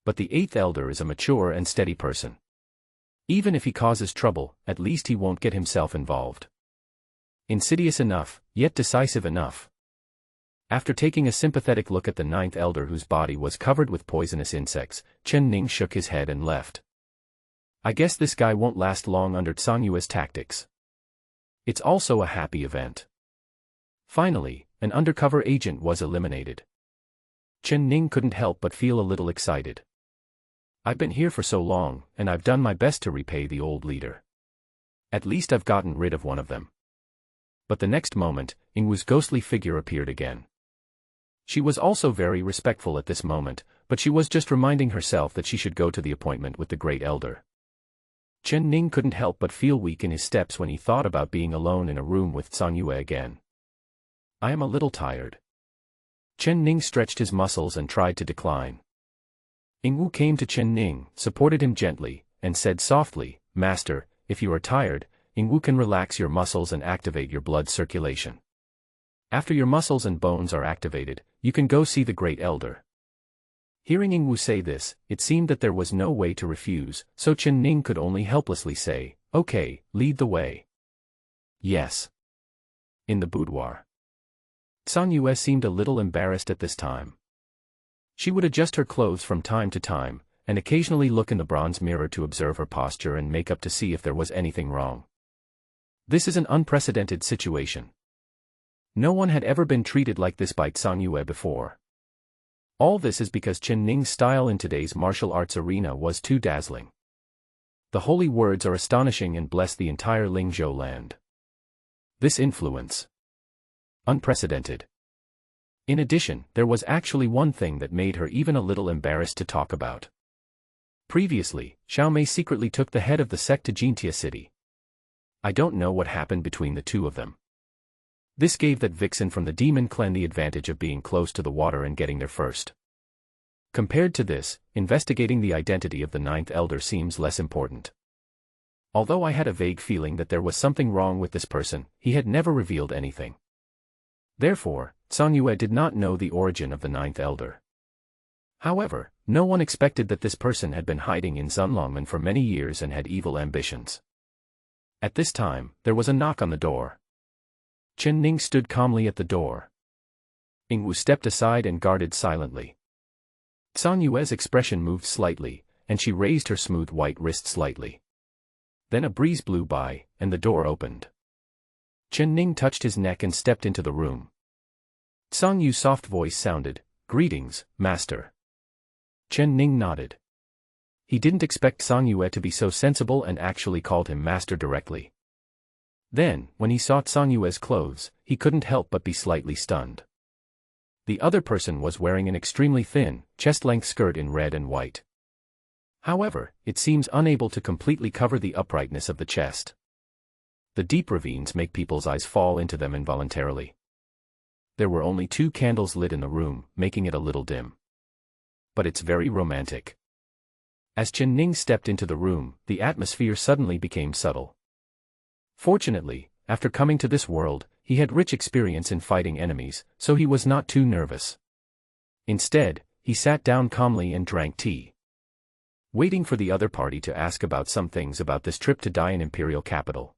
[SPEAKER 1] But the eighth elder is a mature and steady person. Even if he causes trouble, at least he won't get himself involved. Insidious enough, yet decisive enough. After taking a sympathetic look at the ninth elder whose body was covered with poisonous insects, Chen Ning shook his head and left. I guess this guy won't last long under Zhang Yue's tactics. It's also a happy event. Finally, an undercover agent was eliminated. Chen Ning couldn't help but feel a little excited. I've been here for so long, and I've done my best to repay the old leader. At least I've gotten rid of one of them. But the next moment, Yingwu's ghostly figure appeared again. She was also very respectful at this moment, but she was just reminding herself that she should go to the appointment with the great elder. Chen Ning couldn't help but feel weak in his steps when he thought about being alone in a room with Zhang Yue again. I am a little tired. Chen Ning stretched his muscles and tried to decline. Yingwu came to Chen Ning, supported him gently, and said softly, Master, if you are tired, Yingwu can relax your muscles and activate your blood circulation. After your muscles and bones are activated, you can go see the great elder. Hearing Yingwu say this, it seemed that there was no way to refuse, so Chen Ning could only helplessly say, Okay, lead the way. Yes. In the boudoir. Zhang Yue seemed a little embarrassed at this time. She would adjust her clothes from time to time, and occasionally look in the bronze mirror to observe her posture and makeup to see if there was anything wrong. This is an unprecedented situation. No one had ever been treated like this by Zhang Yue before. All this is because Chen Ning's style in today's martial arts arena was too dazzling. The holy words are astonishing and bless the entire Lingzhou land. This influence. Unprecedented. In addition, there was actually one thing that made her even a little embarrassed to talk about. Previously, Xiaomei secretly took the head of the sect to Jintia City. I don't know what happened between the two of them. This gave that vixen from the demon clan the advantage of being close to the water and getting there first. Compared to this, investigating the identity of the ninth elder seems less important. Although I had a vague feeling that there was something wrong with this person, he had never revealed anything. Therefore, Zhang Yue did not know the origin of the ninth elder. However, no one expected that this person had been hiding in Zunlongmen for many years and had evil ambitions. At this time, there was a knock on the door. Chen Ning stood calmly at the door. Yingwu stepped aside and guarded silently. Zhang Yue's expression moved slightly, and she raised her smooth white wrist slightly. Then a breeze blew by, and the door opened. Chen Ning touched his neck and stepped into the room. Zhang Yu's soft voice sounded, "Greetings, master." Chen Ning nodded. He didn't expect Zhang Yue to be so sensible and actually called him master directly. Then, when he saw Zhang Yue's clothes, he couldn't help but be slightly stunned. The other person was wearing an extremely thin, chest-length skirt in red and white. However, it seems unable to completely cover the uprightness of the chest. The deep ravines make people's eyes fall into them involuntarily. There were only 2 candles lit in the room, making it a little dim. But it's very romantic. As Chen Ning stepped into the room, the atmosphere suddenly became subtle. Fortunately, after coming to this world, he had rich experience in fighting enemies, so he was not too nervous. Instead, he sat down calmly and drank tea, waiting for the other party to ask about some things about this trip to Dian Imperial capital.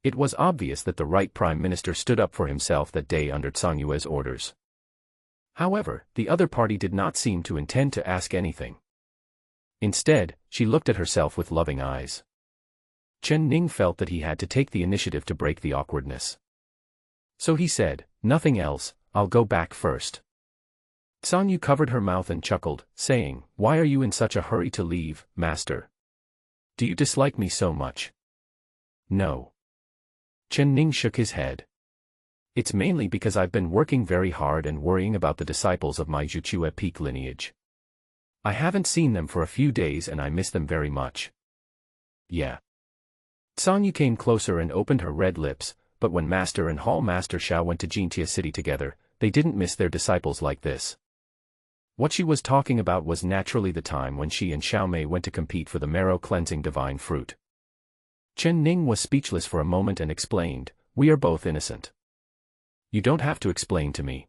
[SPEAKER 1] It was obvious that the right Prime Minister stood up for himself that day under Zhang Yue's orders. However, the other party did not seem to intend to ask anything. Instead, she looked at herself with loving eyes. Chen Ning felt that he had to take the initiative to break the awkwardness. So he said, "Nothing else, I'll go back first." Zhang Yu covered her mouth and chuckled, saying, "Why are you in such a hurry to leave, master? Do you dislike me so much?" "No." Chen Ning shook his head. "It's mainly because I've been working very hard and worrying about the disciples of my Zhuqiue Peak lineage. I haven't seen them for a few days and I miss them very much." "Yeah." Zhang Yu came closer and opened her red lips, but when Master and Hall Master Xiao went to Jintia City together, they didn't miss their disciples like this. What she was talking about was naturally the time when she and Xiaomei went to compete for the marrow-cleansing divine fruit. Chen Ning was speechless for a moment and explained, "We are both innocent. You don't have to explain to me."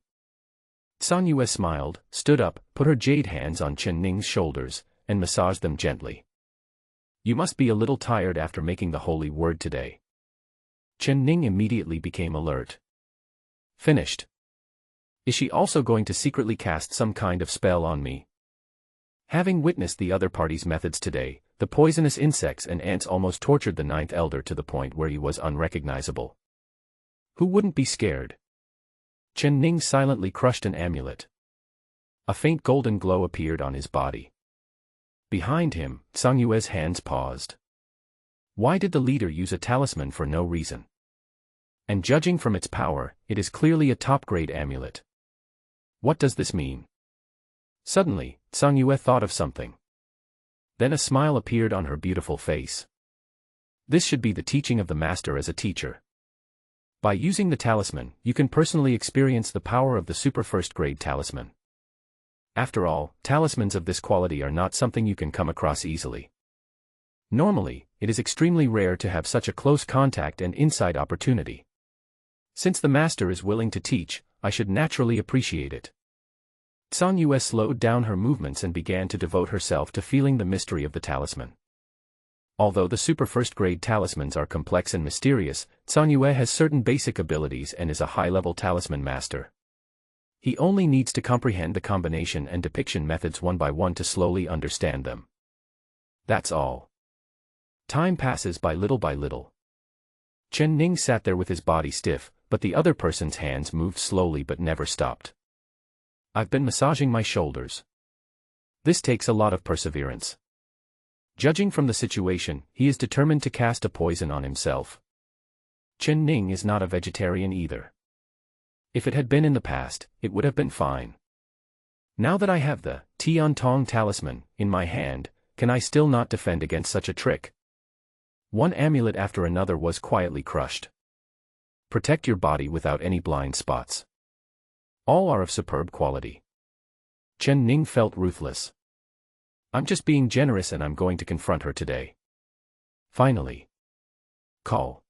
[SPEAKER 1] Zhang Yue smiled, stood up, put her jade hands on Chen Ning's shoulders, and massaged them gently. "You must be a little tired after making the holy word today." Chen Ning immediately became alert. "Finished. Is she also going to secretly cast some kind of spell on me?" Having witnessed the other party's methods today, the poisonous insects and ants almost tortured the ninth elder to the point where he was unrecognizable. Who wouldn't be scared? Chen Ning silently crushed an amulet. A faint golden glow appeared on his body. Behind him, Zhang Yue's hands paused. Why did the leader use a talisman for no reason? And judging from its power, it is clearly a top-grade amulet. What does this mean? Suddenly, Zhang Yue thought of something. Then a smile appeared on her beautiful face. This should be the teaching of the master as a teacher. By using the talisman, you can personally experience the power of the super first-grade talisman. After all, talismans of this quality are not something you can come across easily. Normally, it is extremely rare to have such a close contact and inside opportunity. Since the master is willing to teach, I should naturally appreciate it. Zhang Yue slowed down her movements and began to devote herself to feeling the mystery of the talisman. Although the super first-grade talismans are complex and mysterious, Zhang Yue has certain basic abilities and is a high-level talisman master. He only needs to comprehend the combination and depiction methods one by one to slowly understand them. That's all. Time passes by little. Chen Ning sat there with his body stiff, but the other person's hands moved slowly but never stopped. I've been massaging my shoulders. This takes a lot of perseverance. Judging from the situation, he is determined to cast a poison on himself. Chen Ning is not a vegetarian either. If it had been in the past, it would have been fine. Now that I have the Tian Tong talisman in my hand, can I still not defend against such a trick? One amulet after another was quietly crushed. Protect your body without any blind spots. All are of superb quality. Chen Ning felt ruthless. I'm just being generous and I'm going to confront her today. Finally. Call.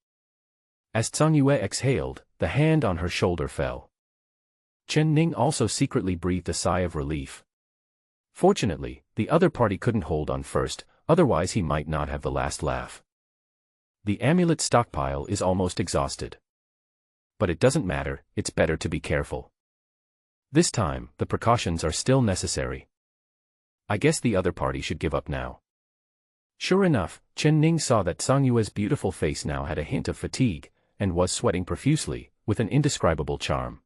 [SPEAKER 1] As Tsang Yue exhaled, the hand on her shoulder fell. Chen Ning also secretly breathed a sigh of relief. Fortunately, the other party couldn't hold on first, otherwise he might not have the last laugh. The amulet stockpile is almost exhausted. But it doesn't matter, it's better to be careful. This time, the precautions are still necessary. I guess the other party should give up now. Sure enough, Chen Ning saw that Tsang Yue's beautiful face now had a hint of fatigue, and was sweating profusely, with an indescribable charm.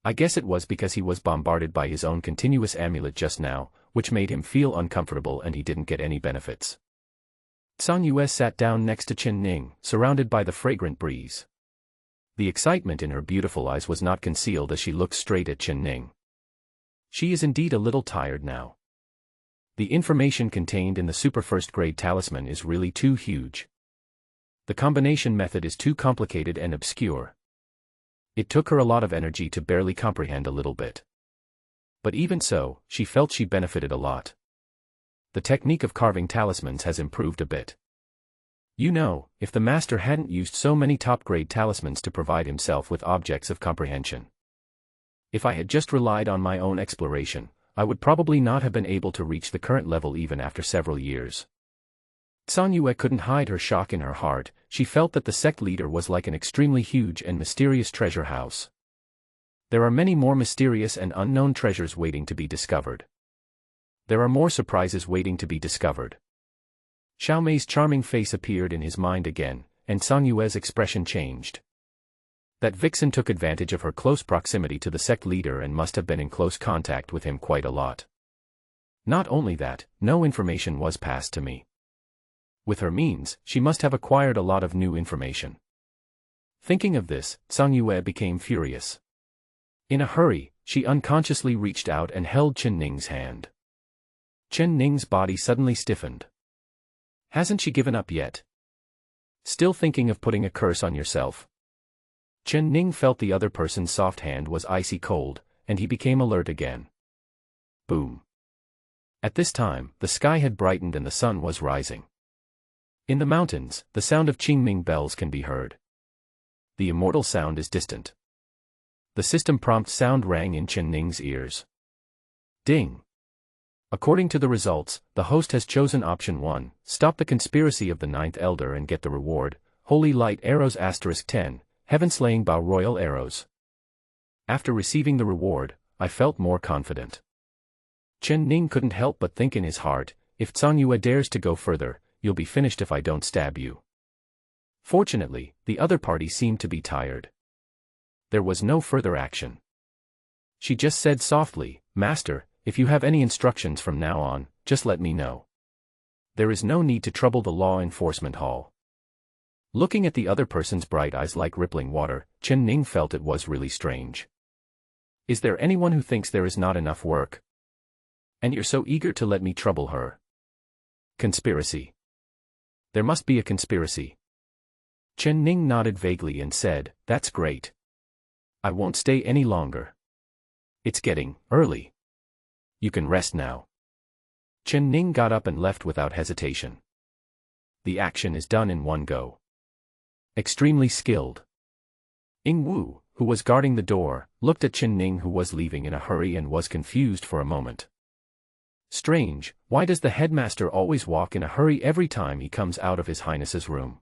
[SPEAKER 1] I guess it was because he was bombarded by his own continuous amulet just now, which made him feel uncomfortable and he didn't get any benefits. Tsang Yue sat down next to Chen Ning, surrounded by the fragrant breeze. The excitement in her beautiful eyes was not concealed as she looked straight at Chen Ning. She is indeed a little tired now. The information contained in the super first-grade talisman is really too huge. The combination method is too complicated and obscure. It took her a lot of energy to barely comprehend a little bit. But even so, she felt she benefited a lot. The technique of carving talismans has improved a bit. You know, if the master hadn't used so many top-grade talismans to provide himself with objects of comprehension. If I had just relied on my own exploration, I would probably not have been able to reach the current level even after several years. Tsang Yue couldn't hide her shock in her heart. She felt that the sect leader was like an extremely huge and mysterious treasure house. There are many more mysterious and unknown treasures waiting to be discovered. There are more surprises waiting to be discovered. Xiao Mei's charming face appeared in his mind again, and Tsang Yue's expression changed. That vixen took advantage of her close proximity to the sect leader and must have been in close contact with him quite a lot. Not only that, no information was passed to me. With her means, she must have acquired a lot of new information. Thinking of this, Tsang Yue became furious. In a hurry, she unconsciously reached out and held Chen Ning's hand. Chen Ning's body suddenly stiffened. Hasn't she given up yet? Still thinking of putting a curse on yourself? Chen Ning felt the other person's soft hand was icy cold, and he became alert again. Boom. At this time, the sky had brightened and the sun was rising. In the mountains, the sound of Qingming bells can be heard. The immortal sound is distant. The system prompt sound rang in Chen Ning's ears. Ding. According to the results, the host has chosen option 1, stop the conspiracy of the ninth elder and get the reward, Holy Light Arrows *10, Heaven-Slaying Bow Royal Arrows. After receiving the reward, I felt more confident. Chen Ning couldn't help but think in his heart, if Tsang Yue dares to go further, you'll be finished if I don't stab you. Fortunately, the other party seemed to be tired. There was no further action. She just said softly, Master, if you have any instructions from now on, just let me know. There is no need to trouble the law enforcement hall. Looking at the other person's bright eyes like rippling water, Chen Ning felt it was really strange. Is there anyone who thinks there is not enough work? And you're so eager to let me trouble her? Conspiracy. There must be a conspiracy. Chen Ning nodded vaguely and said, That's great. I won't stay any longer. It's getting early. You can rest now. Chen Ning got up and left without hesitation. The action is done in one go. Extremely skilled. Ying Wu, who was guarding the door, looked at Chen Ning who was leaving in a hurry and was confused for a moment. Strange, why does the headmaster always walk in a hurry every time he comes out of His Highness's room?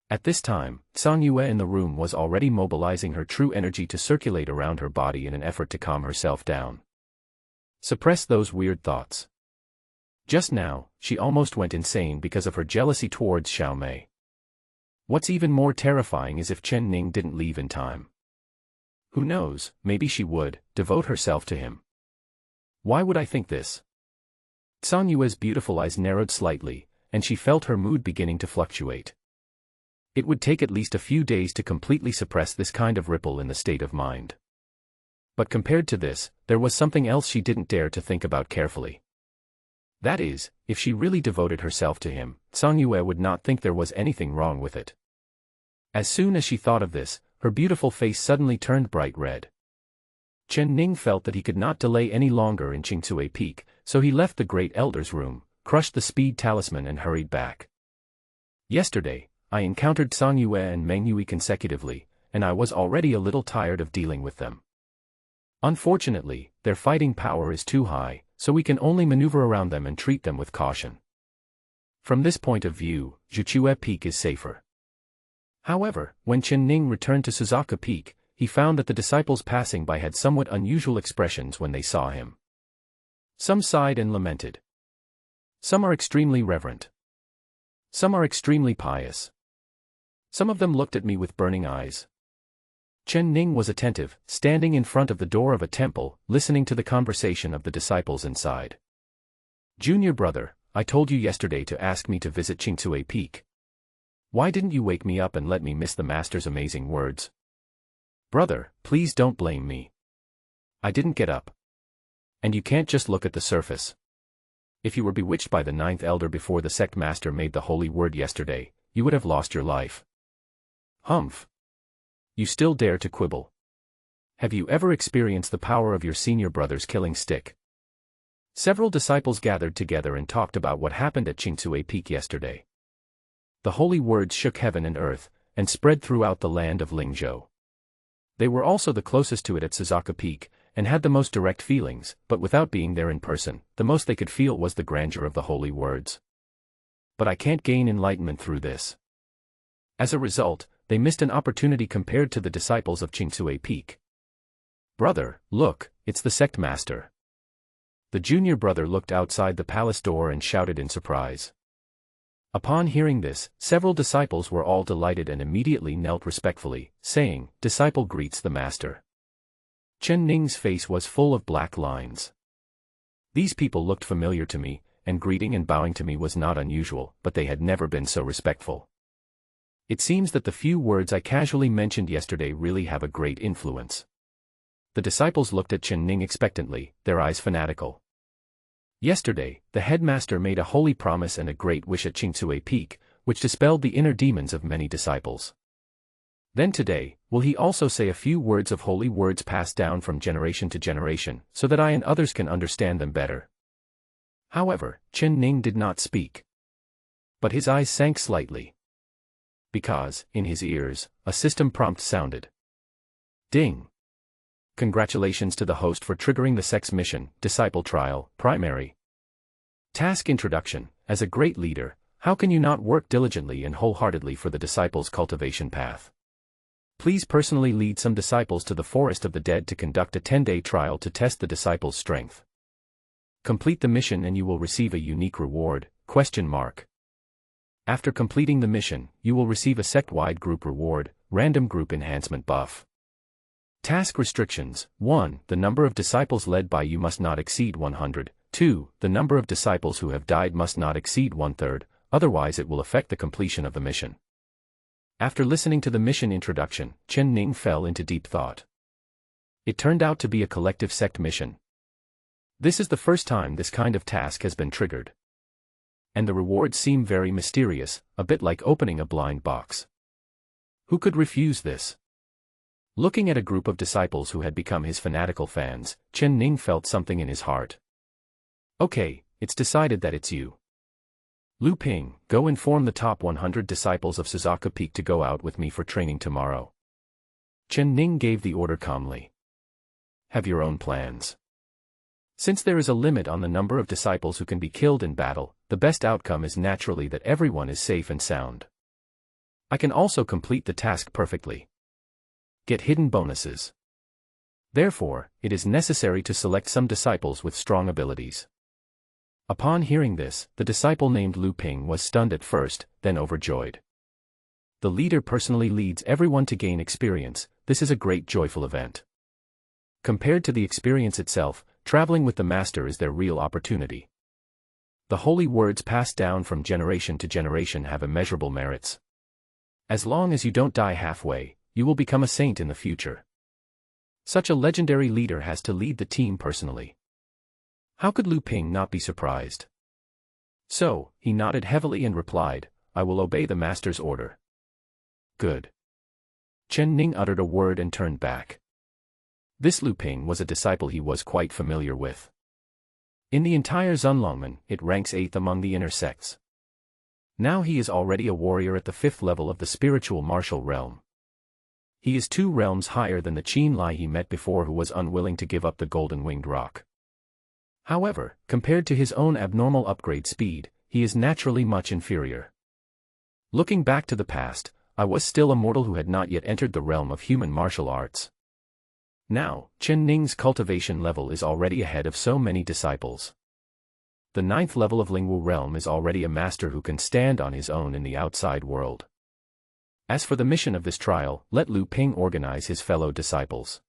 [SPEAKER 1] At this time, Tsang Yue in the room was already mobilizing her true energy to circulate around her body in an effort to calm herself down. Suppress those weird thoughts. Just now, she almost went insane because of her jealousy towards Xiao Mei. What's even more terrifying is if Chen Ning didn't leave in time. Who knows, maybe she would devote herself to him. Why would I think this? Tsang Yue's beautiful eyes narrowed slightly, and she felt her mood beginning to fluctuate. It would take at least a few days to completely suppress this kind of ripple in the state of mind. But compared to this, there was something else she didn't dare to think about carefully. That is, if she really devoted herself to him, Song Yue would not think there was anything wrong with it. As soon as she thought of this, her beautiful face suddenly turned bright red. Chen Ning felt that he could not delay any longer in Qingcue Peak, so he left the Great Elder's room, crushed the speed talisman and hurried back. Yesterday, I encountered Song Yue and Meng Yue consecutively, and I was already a little tired of dealing with them. Unfortunately, their fighting power is too high, so we can only maneuver around them and treat them with caution. From this point of view, Zhuqiue Peak is safer. However, when Chen Ning returned to Suzaka Peak, he found that the disciples passing by had somewhat unusual expressions when they saw him. Some sighed and lamented. Some are extremely reverent. Some are extremely pious. Some of them looked at me with burning eyes. Chen Ning was attentive, standing in front of the door of a temple, listening to the conversation of the disciples inside. Junior brother, I told you yesterday to ask me to visit Qingcue Peak. Why didn't you wake me up and let me miss the master's amazing words? Brother, please don't blame me. I didn't get up. And you can't just look at the surface. If you were bewitched by the ninth elder before the sect master made the holy word yesterday, you would have lost your life. Humph. You still dare to quibble. Have you ever experienced the power of your senior brother's killing stick? Several disciples gathered together and talked about what happened at Qingcue Peak yesterday. The holy words shook heaven and earth, and spread throughout the land of Lingzhou. They were also the closest to it at Suzaka Peak, and had the most direct feelings, but without being there in person, the most they could feel was the grandeur of the holy words. But I can't gain enlightenment through this. As a result, they missed an opportunity compared to the disciples of Qingcue Peak. Brother, look, it's the sect master. The junior brother looked outside the palace door and shouted in surprise. Upon hearing this, several disciples were all delighted and immediately knelt respectfully, saying, "Disciple greets the master." Chen Ning's face was full of black lines. These people looked familiar to me, and greeting and bowing to me was not unusual, but they had never been so respectful. It seems that the few words I casually mentioned yesterday really have a great influence. The disciples looked at Chen Ning expectantly, their eyes fanatical. Yesterday, the headmaster made a holy promise and a great wish at Qingcue Peak, which dispelled the inner demons of many disciples. Then today, will he also say a few words of holy words passed down from generation to generation, so that I and others can understand them better? However, Chen Ning did not speak. But his eyes sank slightly. Because, in his ears, a system prompt sounded. Ding! Congratulations to the host for triggering the sect's mission, Disciple Trial, Primary. Task Introduction. As a great leader, how can you not work diligently and wholeheartedly for the disciples' cultivation path? Please personally lead some disciples to the Forest of the Dead to conduct a 10-day trial to test the disciples' strength. Complete the mission and you will receive a unique reward, ? After completing the mission, you will receive a sect-wide group reward, random group enhancement buff. Task restrictions. 1. The number of disciples led by you must not exceed 100. 2. The number of disciples who have died must not exceed 1/3, otherwise it will affect the completion of the mission. After listening to the mission introduction, Chen Ning fell into deep thought. It turned out to be a collective sect mission. This is the first time this kind of task has been triggered. And the rewards seem very mysterious, a bit like opening a blind box. Who could refuse this? Looking at a group of disciples who had become his fanatical fans, Chen Ning felt something in his heart. Okay, it's decided that it's you. Lu Ping, go inform the top 100 disciples of Suzaka Peak to go out with me for training tomorrow. Chen Ning gave the order calmly. Have your own plans. Since there is a limit on the number of disciples who can be killed in battle, the best outcome is naturally that everyone is safe and sound. I can also complete the task perfectly. Get hidden bonuses. Therefore, it is necessary to select some disciples with strong abilities. Upon hearing this, the disciple named Lu Ping was stunned at first, then overjoyed. The leader personally leads everyone to gain experience. This is a great joyful event. Compared to the experience itself, traveling with the master is their real opportunity. The holy words passed down from generation to generation have immeasurable merits. As long as you don't die halfway, you will become a saint in the future. Such a legendary leader has to lead the team personally. How could Lu Ping not be surprised? So, he nodded heavily and replied, "I will obey the master's order." "Good." Chen Ning uttered a word and turned back. This Lu Ping was a disciple he was quite familiar with. In the entire Zunlongmen, it ranks 8th among the inner sects. Now he is already a warrior at the 5th level of the spiritual martial realm. He is 2 realms higher than the Qin Lai he met before, who was unwilling to give up the golden winged rock. However, compared to his own abnormal upgrade speed, he is naturally much inferior. Looking back to the past, I was still a mortal who had not yet entered the realm of human martial arts. Now, Chen Ning's cultivation level is already ahead of so many disciples. The 9th level of Lingwu realm is already a master who can stand on his own in the outside world. As for the mission of this trial, let Lu Ping organize his fellow disciples.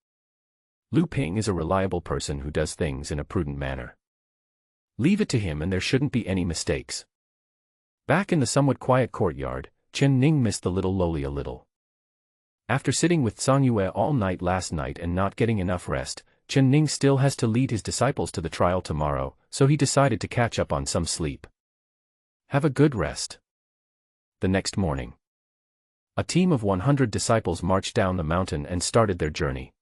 [SPEAKER 1] Lu Ping is a reliable person who does things in a prudent manner. Leave it to him and there shouldn't be any mistakes. Back in the somewhat quiet courtyard, Chen Ning missed the little lowly a little. After sitting with Zhang Yue all night last night and not getting enough rest, Chen Ning still has to lead his disciples to the trial tomorrow, so he decided to catch up on some sleep. Have a good rest. The next morning, a team of 100 disciples marched down the mountain and started their journey.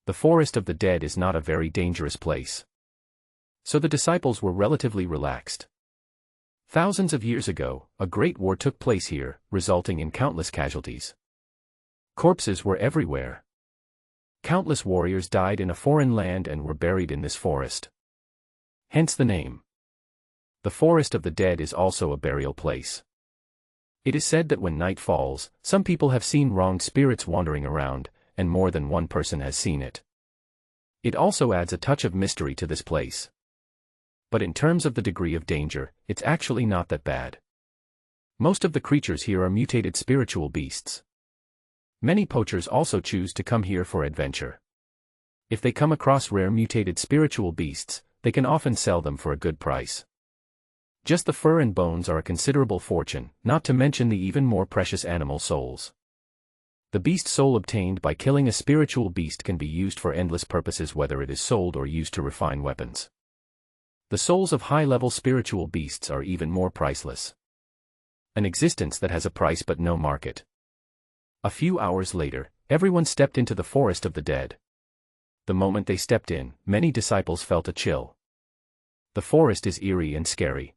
[SPEAKER 1] The forest of the dead is not a very dangerous place, so the disciples were relatively relaxed. Thousands of years ago, a great war took place here, resulting in countless casualties. Corpses were everywhere. Countless warriors died in a foreign land and were buried in this forest. Hence the name. The forest of the dead is also a burial place. It is said that when night falls, some people have seen wronged spirits wandering around, and more than one person has seen it. It also adds a touch of mystery to this place. But in terms of the degree of danger, it's actually not that bad. Most of the creatures here are mutated spiritual beasts. Many poachers also choose to come here for adventure. If they come across rare mutated spiritual beasts, they can often sell them for a good price. Just the fur and bones are a considerable fortune, not to mention the even more precious animal souls. The beast soul obtained by killing a spiritual beast can be used for endless purposes, whether it is sold or used to refine weapons. The souls of high-level spiritual beasts are even more priceless. An existence that has a price but no market. A few hours later, everyone stepped into the forest of the dead. The moment they stepped in, many disciples felt a chill. The forest is eerie and scary.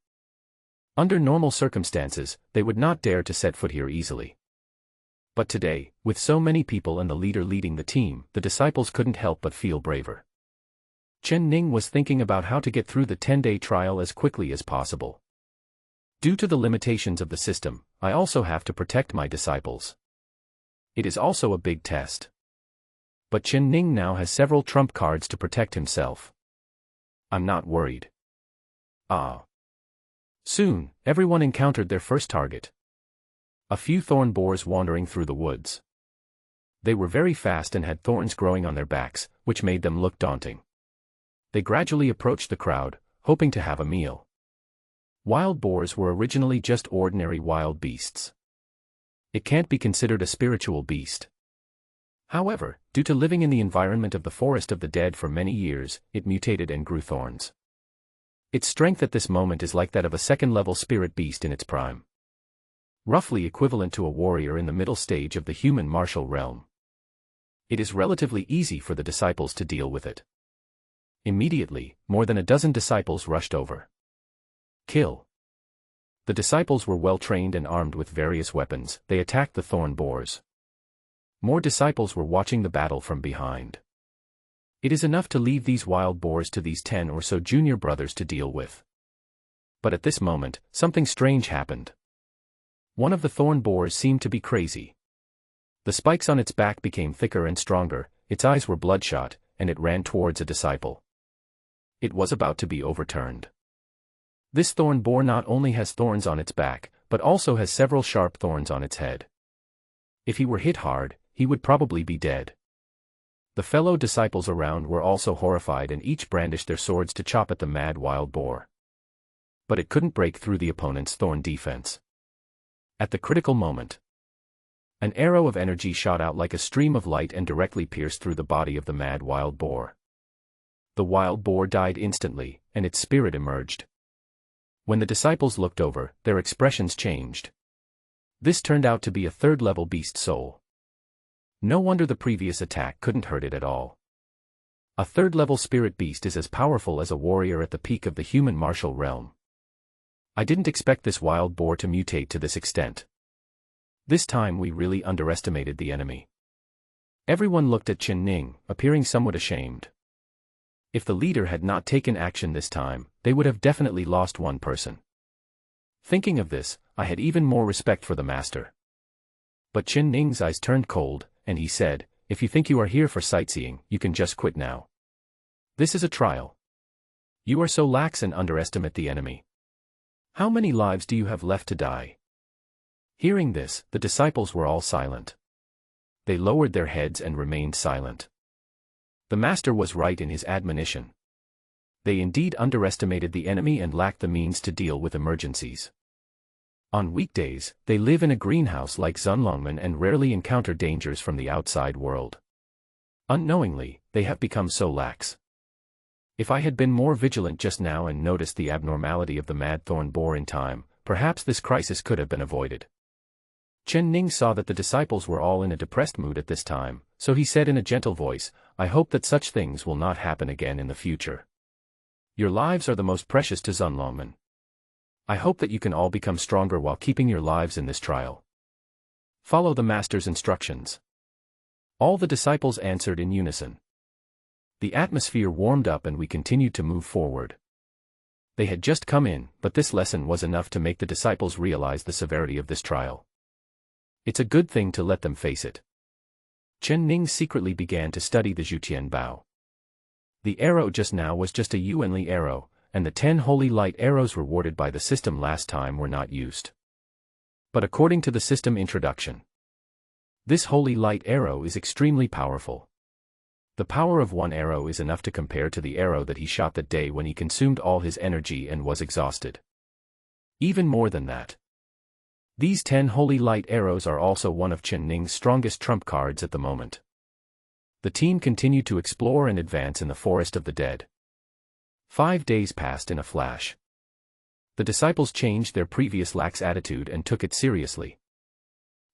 [SPEAKER 1] Under normal circumstances, they would not dare to set foot here easily. But today, with so many people and the leader leading the team, the disciples couldn't help but feel braver. Chen Ning was thinking about how to get through the 10-day trial as quickly as possible. Due to the limitations of the system, I also have to protect my disciples. It is also a big test. But Chen Ning now has several trump cards to protect himself. I'm not worried. Soon, everyone encountered their first target. A few thorn boars wandering through the woods. They were very fast and had thorns growing on their backs, which made them look daunting. They gradually approached the crowd, hoping to have a meal. Wild boars were originally just ordinary wild beasts. It can't be considered a spiritual beast. However, due to living in the environment of the forest of the dead for many years, it mutated and grew thorns. Its strength at this moment is like that of a second-level spirit beast in its prime. Roughly equivalent to a warrior in the middle stage of the human martial realm. It is relatively easy for the disciples to deal with it. Immediately, more than a dozen disciples rushed over. Kill. The disciples were well trained and armed with various weapons. They attacked the thorn boars. More disciples were watching the battle from behind. It is enough to leave these wild boars to these 10 or so junior brothers to deal with. But at this moment, something strange happened. One of the thorn boars seemed to be crazy. The spikes on its back became thicker and stronger, its eyes were bloodshot, and it ran towards a disciple. It was about to be overturned. This thorn boar not only has thorns on its back, but also has several sharp thorns on its head. If he were hit hard, he would probably be dead. The fellow disciples around were also horrified and each brandished their swords to chop at the mad wild boar. But it couldn't break through the opponent's thorn defense. At the critical moment, an arrow of energy shot out like a stream of light and directly pierced through the body of the mad wild boar. The wild boar died instantly, and its spirit emerged. When the disciples looked over, their expressions changed. This turned out to be a third-level beast soul. No wonder the previous attack couldn't hurt it at all. A third-level spirit beast is as powerful as a warrior at the peak of the human martial realm. I didn't expect this wild boar to mutate to this extent. This time we really underestimated the enemy. Everyone looked at Chen Ning, appearing somewhat ashamed. If the leader had not taken action this time, they would have definitely lost one person. Thinking of this, I had even more respect for the master. But Chen Ning's eyes turned cold, and he said, "If you think you are here for sightseeing, you can just quit now. This is a trial. You are so lax and underestimate the enemy. How many lives do you have left to die?" Hearing this, the disciples were all silent. They lowered their heads and remained silent. The master was right in his admonition. They indeed underestimated the enemy and lacked the means to deal with emergencies. On weekdays, they live in a greenhouse like Zunlongmen and rarely encounter dangers from the outside world. Unknowingly, they have become so lax. If I had been more vigilant just now and noticed the abnormality of the mad thorn boar in time, perhaps this crisis could have been avoided. Chen Ning saw that the disciples were all in a depressed mood at this time, so he said in a gentle voice, "I hope that such things will not happen again in the future. Your lives are the most precious to Zunlongmen. I hope that you can all become stronger while keeping your lives in this trial. Follow the master's instructions." All the disciples answered in unison. The atmosphere warmed up and we continued to move forward. They had just come in, but this lesson was enough to make the disciples realize the severity of this trial. It's a good thing to let them face it. Chen Ning secretly began to study the Zhuqian Bao. The arrow just now was just a Yuanli arrow, and the 10 holy light arrows rewarded by the system last time were not used. But according to the system introduction, this holy light arrow is extremely powerful. The power of one arrow is enough to compare to the arrow that he shot that day when he consumed all his energy and was exhausted. Even more than that. These 10 holy light arrows are also one of Chen Ning's strongest trump cards at the moment. The team continued to explore and advance in the forest of the dead. 5 days passed in a flash. The disciples changed their previous lax attitude and took it seriously.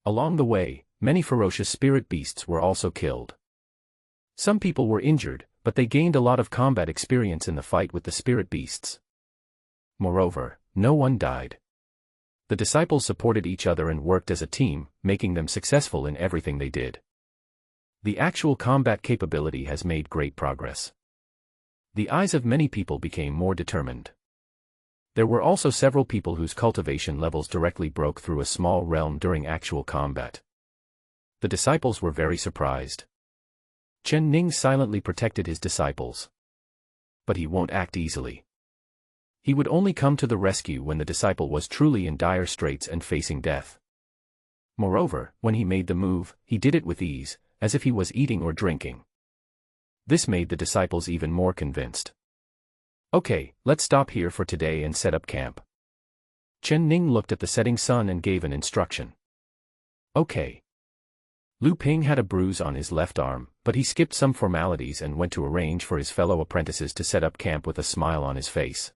[SPEAKER 1] Along the way, many ferocious spirit beasts were also killed. Some people were injured, but they gained a lot of combat experience in the fight with the spirit beasts. Moreover, no one died. The disciples supported each other and worked as a team, making them successful in everything they did. The actual combat capability has made great progress. The eyes of many people became more determined. There were also several people whose cultivation levels directly broke through a small realm during actual combat. The disciples were very surprised. Chen Ning silently protected his disciples. But he won't act easily. He would only come to the rescue when the disciple was truly in dire straits and facing death. Moreover, when he made the move, he did it with ease, as if he was eating or drinking. This made the disciples even more convinced. "Okay, let's stop here for today and set up camp." Chen Ning looked at the setting sun and gave an instruction. "Okay." Lu Ping had a bruise on his left arm, but he skipped some formalities and went to arrange for his fellow apprentices to set up camp with a smile on his face.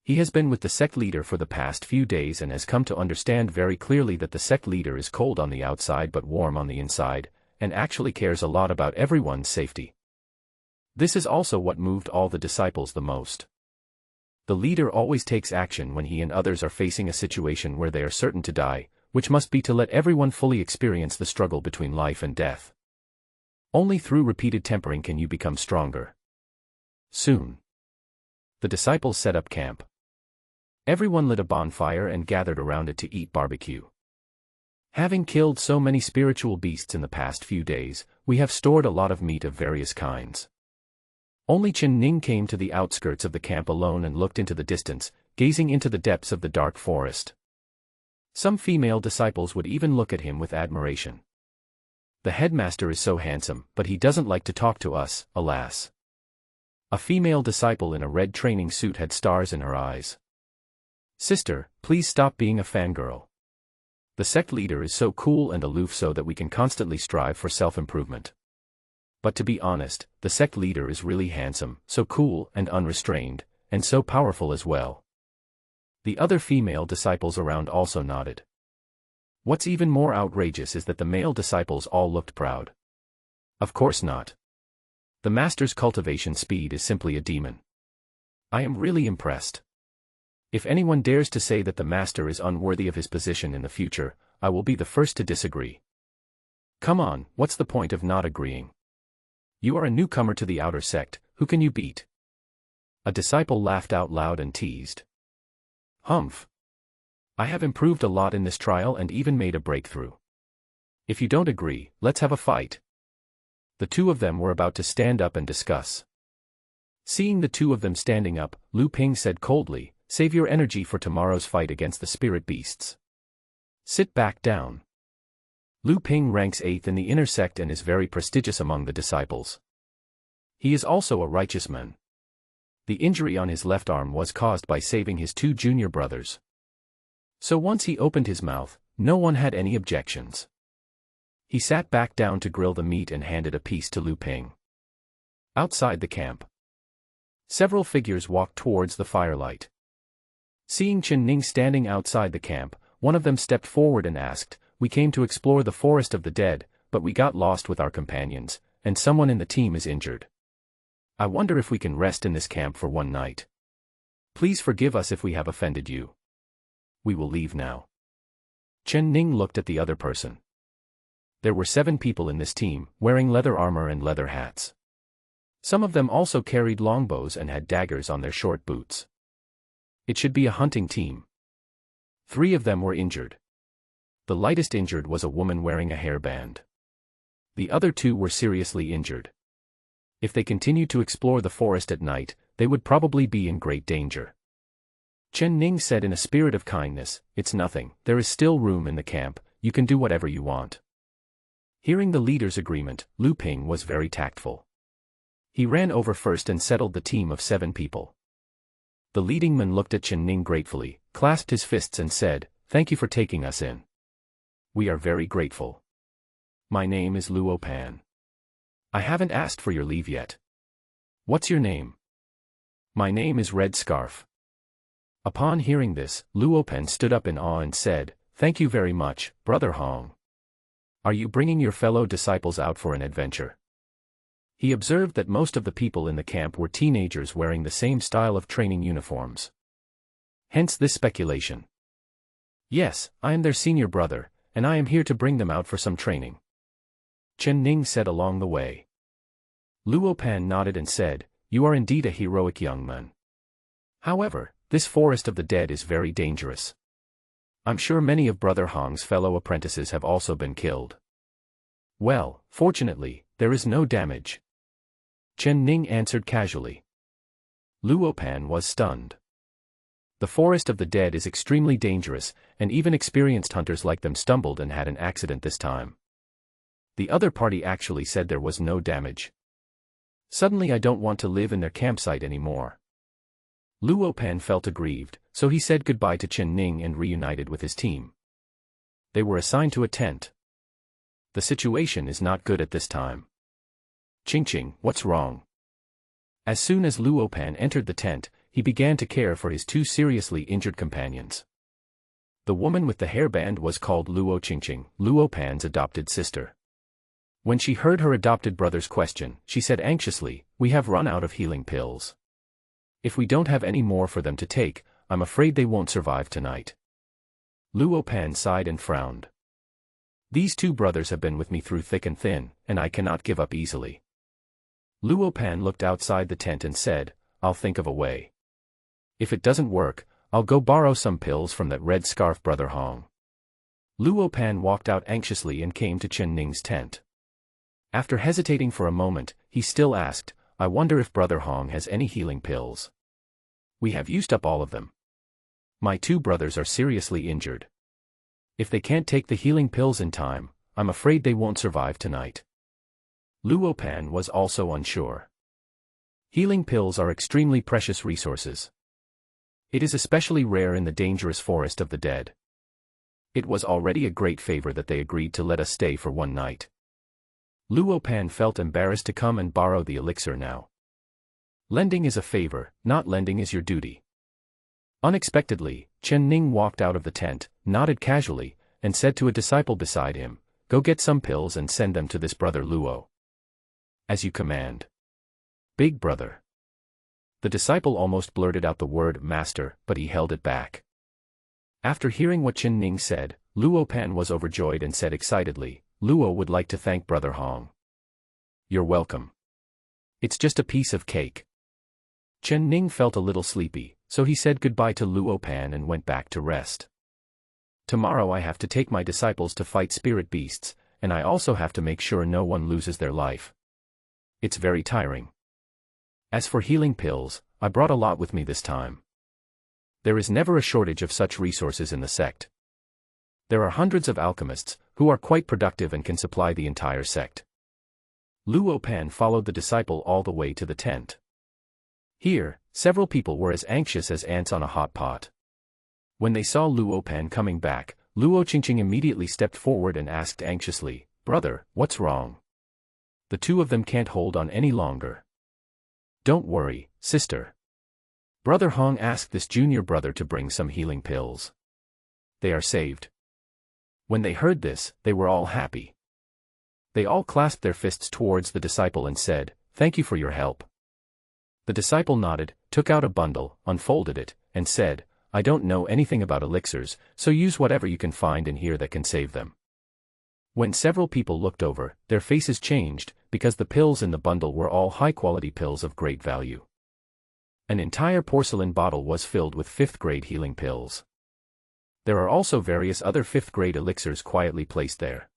[SPEAKER 1] He has been with the sect leader for the past few days and has come to understand very clearly that the sect leader is cold on the outside but warm on the inside, and actually cares a lot about everyone's safety. This is also what moved all the disciples the most. The leader always takes action when he and others are facing a situation where they are certain to die, which must be to let everyone fully experience the struggle between life and death. Only through repeated tempering can you become stronger. Soon, the disciples set up camp. Everyone lit a bonfire and gathered around it to eat barbecue. Having killed so many spiritual beasts in the past few days, we have stored a lot of meat of various kinds. Only Chen Ning came to the outskirts of the camp alone and looked into the distance, gazing into the depths of the dark forest. Some female disciples would even look at him with admiration. The headmaster is so handsome, but he doesn't like to talk to us, alas. A female disciple in a red training suit had stars in her eyes. "Sister, please stop being a fangirl. The sect leader is so cool and aloof so that we can constantly strive for self-improvement. But to be honest, the sect leader is really handsome, so cool and unrestrained, and so powerful as well." The other female disciples around also nodded. What's even more outrageous is that the male disciples all looked proud. Of course not. The master's cultivation speed is simply a demon. I am really impressed. If anyone dares to say that the master is unworthy of his position in the future, I will be the first to disagree. Come on, what's the point of not agreeing? You are a newcomer to the outer sect, who can you beat? A disciple laughed out loud and teased. Humph. I have improved a lot in this trial and even made a breakthrough. If you don't agree, let's have a fight. The two of them were about to stand up and discuss. Seeing the two of them standing up, Lu Ping said coldly, "Save your energy for tomorrow's fight against the spirit beasts. Sit back down." Lu Ping ranks 8th in the inner sect and is very prestigious among the disciples. He is also a righteous man. The injury on his left arm was caused by saving his 2 junior brothers. So once he opened his mouth, no one had any objections. He sat back down to grill the meat and handed a piece to Lu Ping. Outside the camp, several figures walked towards the firelight. Seeing Chen Ning standing outside the camp, one of them stepped forward and asked, "We came to explore the forest of the dead, but we got lost with our companions, and someone in the team is injured. I wonder if we can rest in this camp for one night. Please forgive us if we have offended you. We will leave now." Chen Ning looked at the other person. There were 7 people in this team, wearing leather armor and leather hats. Some of them also carried longbows and had daggers on their short boots. It should be a hunting team. 3 of them were injured. The lightest injured was a woman wearing a hairband. The other 2 were seriously injured. If they continued to explore the forest at night, they would probably be in great danger. Chen Ning said in a spirit of kindness, "It's nothing, there is still room in the camp, you can do whatever you want." Hearing the leader's agreement, Lu Ping was very tactful. He ran over first and settled the team of 7 people. The leading man looked at Chen Ning gratefully, clasped his fists and said, "Thank you for taking us in. We are very grateful. My name is Luo Pan. I haven't asked for your leave yet. What's your name?" "My name is Red Scarf." Upon hearing this, Luo Pan stood up in awe and said, "Thank you very much, Brother Hong. Are you bringing your fellow disciples out for an adventure?" He observed that most of the people in the camp were teenagers wearing the same style of training uniforms. Hence this speculation. "Yes, I am their senior brother, and I am here to bring them out for some training," Chen Ning said along the way. Luo Pan nodded and said, "You are indeed a heroic young man. However, this forest of the dead is very dangerous. I'm sure many of Brother Hong's fellow apprentices have also been killed." "Well, fortunately, there is no damage," Chen Ning answered casually. Luo Pan was stunned. The forest of the dead is extremely dangerous, and even experienced hunters like them stumbled and had an accident this time. The other party actually said there was no damage. Suddenly I don't want to live in their campsite anymore. Luo Pan felt aggrieved, so he said goodbye to Chen Ning and reunited with his team. They were assigned to a tent. The situation is not good at this time. "Ching, what's wrong?" As soon as Luo Pan entered the tent, he began to care for his 2 seriously injured companions. The woman with the hairband was called Luo Ching, Luo Pan's adopted sister. When she heard her adopted brother's question, she said anxiously, "We have run out of healing pills. If we don't have any more for them to take, I'm afraid they won't survive tonight." Luo Pan sighed and frowned. "These 2 brothers have been with me through thick and thin, and I cannot give up easily." Luo Pan looked outside the tent and said, "I'll think of a way. If it doesn't work, I'll go borrow some pills from that red scarf Brother Hong." Luo Pan walked out anxiously and came to Chen Ning's tent. After hesitating for a moment, he still asked, "I wonder if Brother Hong has any healing pills. We have used up all of them. My 2 brothers are seriously injured. If they can't take the healing pills in time, I'm afraid they won't survive tonight." Luo Pan was also unsure. Healing pills are extremely precious resources. It is especially rare in the dangerous forest of the dead. It was already a great favor that they agreed to let us stay for one night. Luo Pan felt embarrassed to come and borrow the elixir now. Lending is a favor, not lending is your duty. Unexpectedly, Chen Ning walked out of the tent, nodded casually, and said to a disciple beside him, "Go get some pills and send them to this brother Luo." "As you command, big brother." The disciple almost blurted out the word master, but he held it back. After hearing what Chen Ning said, Luo Pan was overjoyed and said excitedly, "Luo would like to thank Brother Hong." "You're welcome. It's just a piece of cake." Chen Ning felt a little sleepy, so he said goodbye to Luo Pan and went back to rest. "Tomorrow I have to take my disciples to fight spirit beasts, and I also have to make sure no one loses their life. It's very tiring. As for healing pills, I brought a lot with me this time. There is never a shortage of such resources in the sect. There are hundreds of alchemists, who are quite productive and can supply the entire sect." Luo Pan followed the disciple all the way to the tent. Here, several people were as anxious as ants on a hot pot. When they saw Luo Pan coming back, Luo Qingqing immediately stepped forward and asked anxiously, "Brother, what's wrong? The two of them can't hold on any longer." "Don't worry, sister. Brother Hong asked this junior brother to bring some healing pills. They are saved." When they heard this, they were all happy. They all clasped their fists towards the disciple and said, "Thank you for your help." The disciple nodded, took out a bundle, unfolded it, and said, "I don't know anything about elixirs, so use whatever you can find in here that can save them." When several people looked over, their faces changed, because the pills in the bundle were all high-quality pills of great value. An entire porcelain bottle was filled with 5th-grade healing pills. There are also various other 5th-grade elixirs quietly placed there.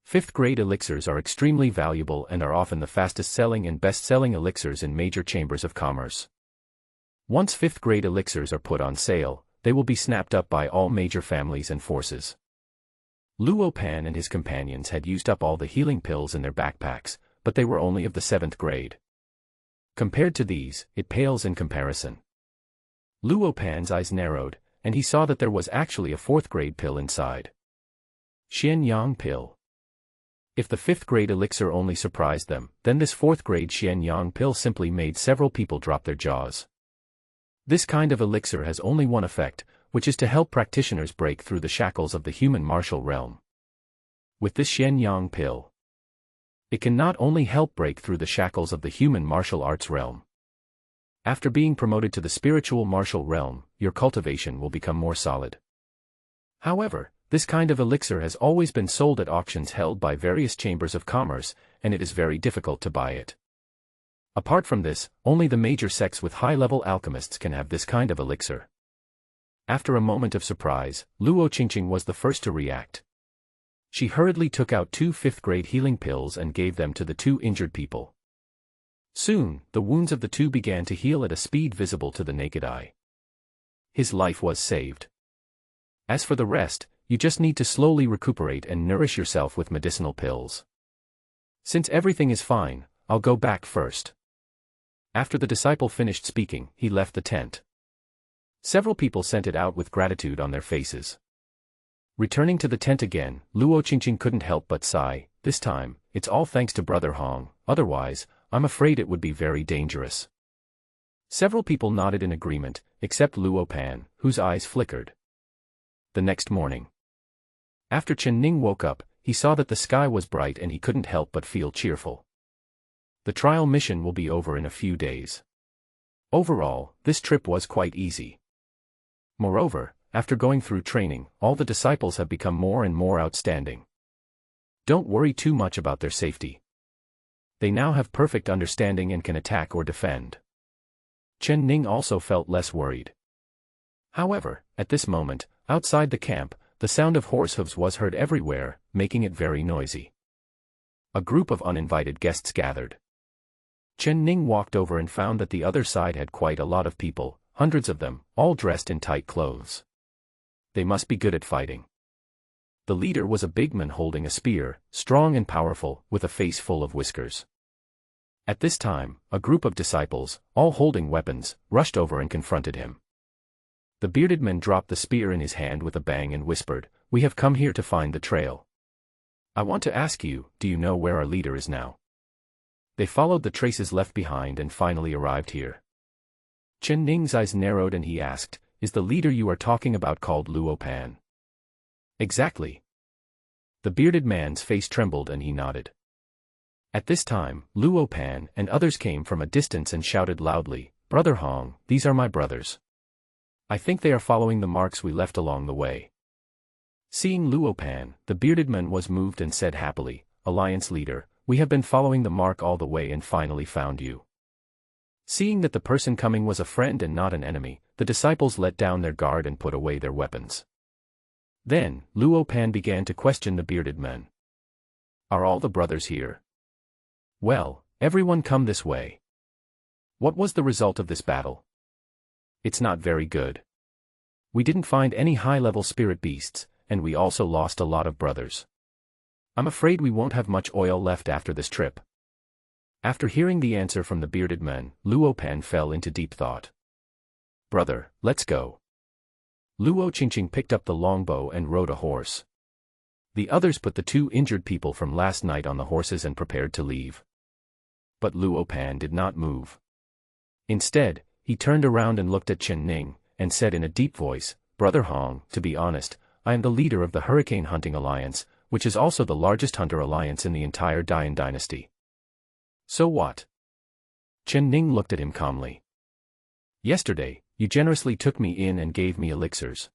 [SPEAKER 1] 5th-grade elixirs are extremely valuable and are often the fastest-selling and best-selling elixirs in major chambers of commerce. Once 5th-grade elixirs are put on sale, they will be snapped up by all major families and forces. Luo Pan and his companions had used up all the healing pills in their backpacks, but they were only of the 7th grade. Compared to these, it pales in comparison. Luo Pan's eyes narrowed, and he saw that there was actually a 4th-grade pill inside. Xian Yang pill. If the 5th-grade elixir only surprised them, then this 4th-grade Xian Yang pill simply made several people drop their jaws. This kind of elixir has only one effect, which is to help practitioners break through the shackles of the human martial realm. With this Xian Yang pill, it can not only help break through the shackles of the human martial arts realm. After being promoted to the spiritual martial realm, your cultivation will become more solid. However, this kind of elixir has always been sold at auctions held by various chambers of commerce, and it is very difficult to buy it. Apart from this, only the major sects with high-level alchemists can have this kind of elixir. After a moment of surprise, Luo Qingqing was the first to react. She hurriedly took out 2 5th-grade healing pills and gave them to the 2 injured people. Soon, the wounds of the 2 began to heal at a speed visible to the naked eye. His life was saved. As for the rest, you just need to slowly recuperate and nourish yourself with medicinal pills. Since everything is fine, I'll go back first. After the disciple finished speaking, he left the tent. Several people sent it out with gratitude on their faces. Returning to the tent again, Luo Qingqing couldn't help but sigh. This time, it's all thanks to Brother Hong, otherwise, I'm afraid it would be very dangerous. Several people nodded in agreement, except Luo Pan, whose eyes flickered. The next morning, after Chen Ning woke up, he saw that the sky was bright and he couldn't help but feel cheerful. The trial mission will be over in a few days. Overall, this trip was quite easy. Moreover, after going through training, all the disciples have become more and more outstanding. Don't worry too much about their safety. They now have perfect understanding and can attack or defend. Chen Ning also felt less worried. However, at this moment, outside the camp, the sound of horse hooves was heard everywhere, making it very noisy. A group of uninvited guests gathered. Chen Ning walked over and found that the other side had quite a lot of people, hundreds of them, all dressed in tight clothes. They must be good at fighting. The leader was a big man holding a spear, strong and powerful, with a face full of whiskers. At this time, a group of disciples, all holding weapons, rushed over and confronted him. The bearded man dropped the spear in his hand with a bang and whispered, "We have come here to find the trail. I want to ask you, do you know where our leader is now?" They followed the traces left behind and finally arrived here. Chen Ning's eyes narrowed and he asked, "Is the leader you are talking about called Luo Pan?" "Exactly." The bearded man's face trembled and he nodded. At this time, Luo Pan and others came from a distance and shouted loudly, "Brother Hong, these are my brothers. I think they are following the marks we left along the way." Seeing Luo Pan, the bearded man was moved and said happily, "Alliance leader, we have been following the mark all the way and finally found you." Seeing that the person coming was a friend and not an enemy, the disciples let down their guard and put away their weapons. Then, Luo Pan began to question the bearded men. "Are all the brothers here? Well, everyone come this way. What was the result of this battle? It's not very good. We didn't find any high-level spirit beasts, and we also lost a lot of brothers. I'm afraid we won't have much oil left after this trip." After hearing the answer from the bearded men, Luo Pan fell into deep thought. "Brother, let's go." Luo Qingqing picked up the longbow and rode a horse. The others put the 2 injured people from last night on the horses and prepared to leave. But Luo Pan did not move. Instead, he turned around and looked at Chen Ning, and said in a deep voice, "Brother Hong, to be honest, I am the leader of the Hurricane Hunting Alliance, which is also the largest hunter alliance in the entire Dian dynasty." "So what?" Chen Ning looked at him calmly. "Yesterday, you generously took me in and gave me elixirs.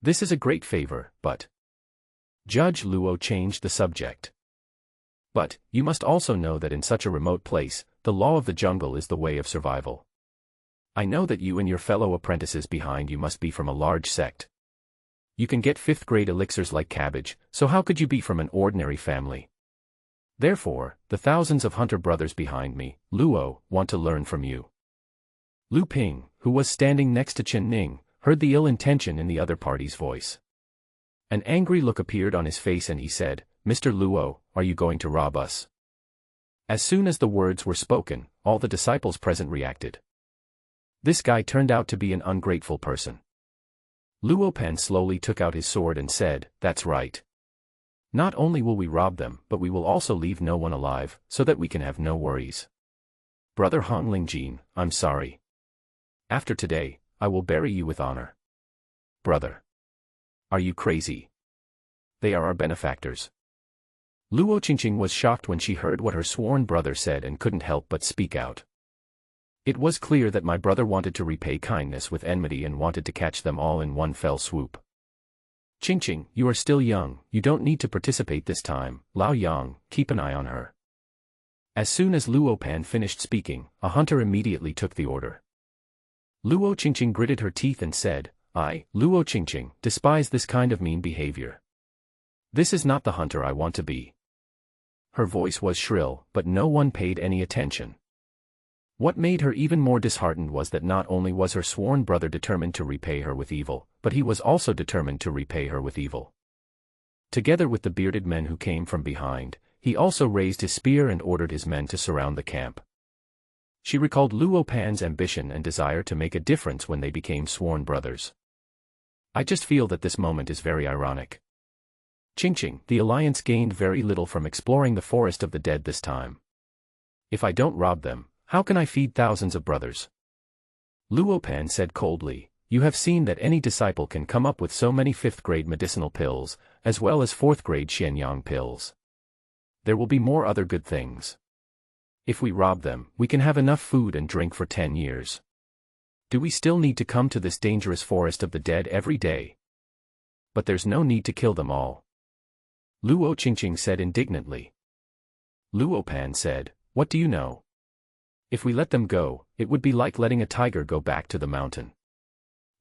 [SPEAKER 1] This is a great favor, but..." Judge Luo changed the subject. "But, you must also know that in such a remote place, the law of the jungle is the way of survival. I know that you and your fellow apprentices behind you must be from a large sect. You can get 5th-grade elixirs like cabbage, so how could you be from an ordinary family? Therefore, the thousands of hunter brothers behind me, Luo, want to learn from you." Lu Ping, who was standing next to Chen Ning, heard the ill intention in the other party's voice. An angry look appeared on his face and he said, "Mr. Luo, are you going to rob us?" As soon as the words were spoken, all the disciples present reacted. This guy turned out to be an ungrateful person. Luo Pan slowly took out his sword and said, "That's right. Not only will we rob them, but we will also leave no one alive, so that we can have no worries. Brother Hong Lingjin, I'm sorry. After today, I will bury you with honor." "Brother. Are you crazy? They are our benefactors." Luo Qingqing was shocked when she heard what her sworn brother said and couldn't help but speak out. "It was clear that my brother wanted to repay kindness with enmity and wanted to catch them all in one fell swoop. Qingqing, you are still young, you don't need to participate this time. Lao Yang, keep an eye on her." As soon as Luo Pan finished speaking, a hunter immediately took the order. Luo Qingqing gritted her teeth and said, "I, Luo Qingqing, despise this kind of mean behavior. This is not the hunter I want to be." Her voice was shrill, but no one paid any attention. What made her even more disheartened was that not only was her sworn brother determined to repay her with evil, but he was also determined to repay her with evil. Together with the bearded men who came from behind, he also raised his spear and ordered his men to surround the camp. She recalled Luo Pan's ambition and desire to make a difference when they became sworn brothers. "I just feel that this moment is very ironic. Qingqing, the alliance gained very little from exploring the forest of the dead this time. If I don't rob them, how can I feed thousands of brothers?" Luo Pan said coldly, "You have seen that any disciple can come up with so many 5th-grade medicinal pills, as well as 4th-grade Xianyang pills. There will be more other good things. If we rob them, we can have enough food and drink for 10 years. Do we still need to come to this dangerous forest of the dead every day? But there's no need to kill them all." Luo Qingqing said indignantly. Luo Pan said, "What do you know? If we let them go, it would be like letting a tiger go back to the mountain.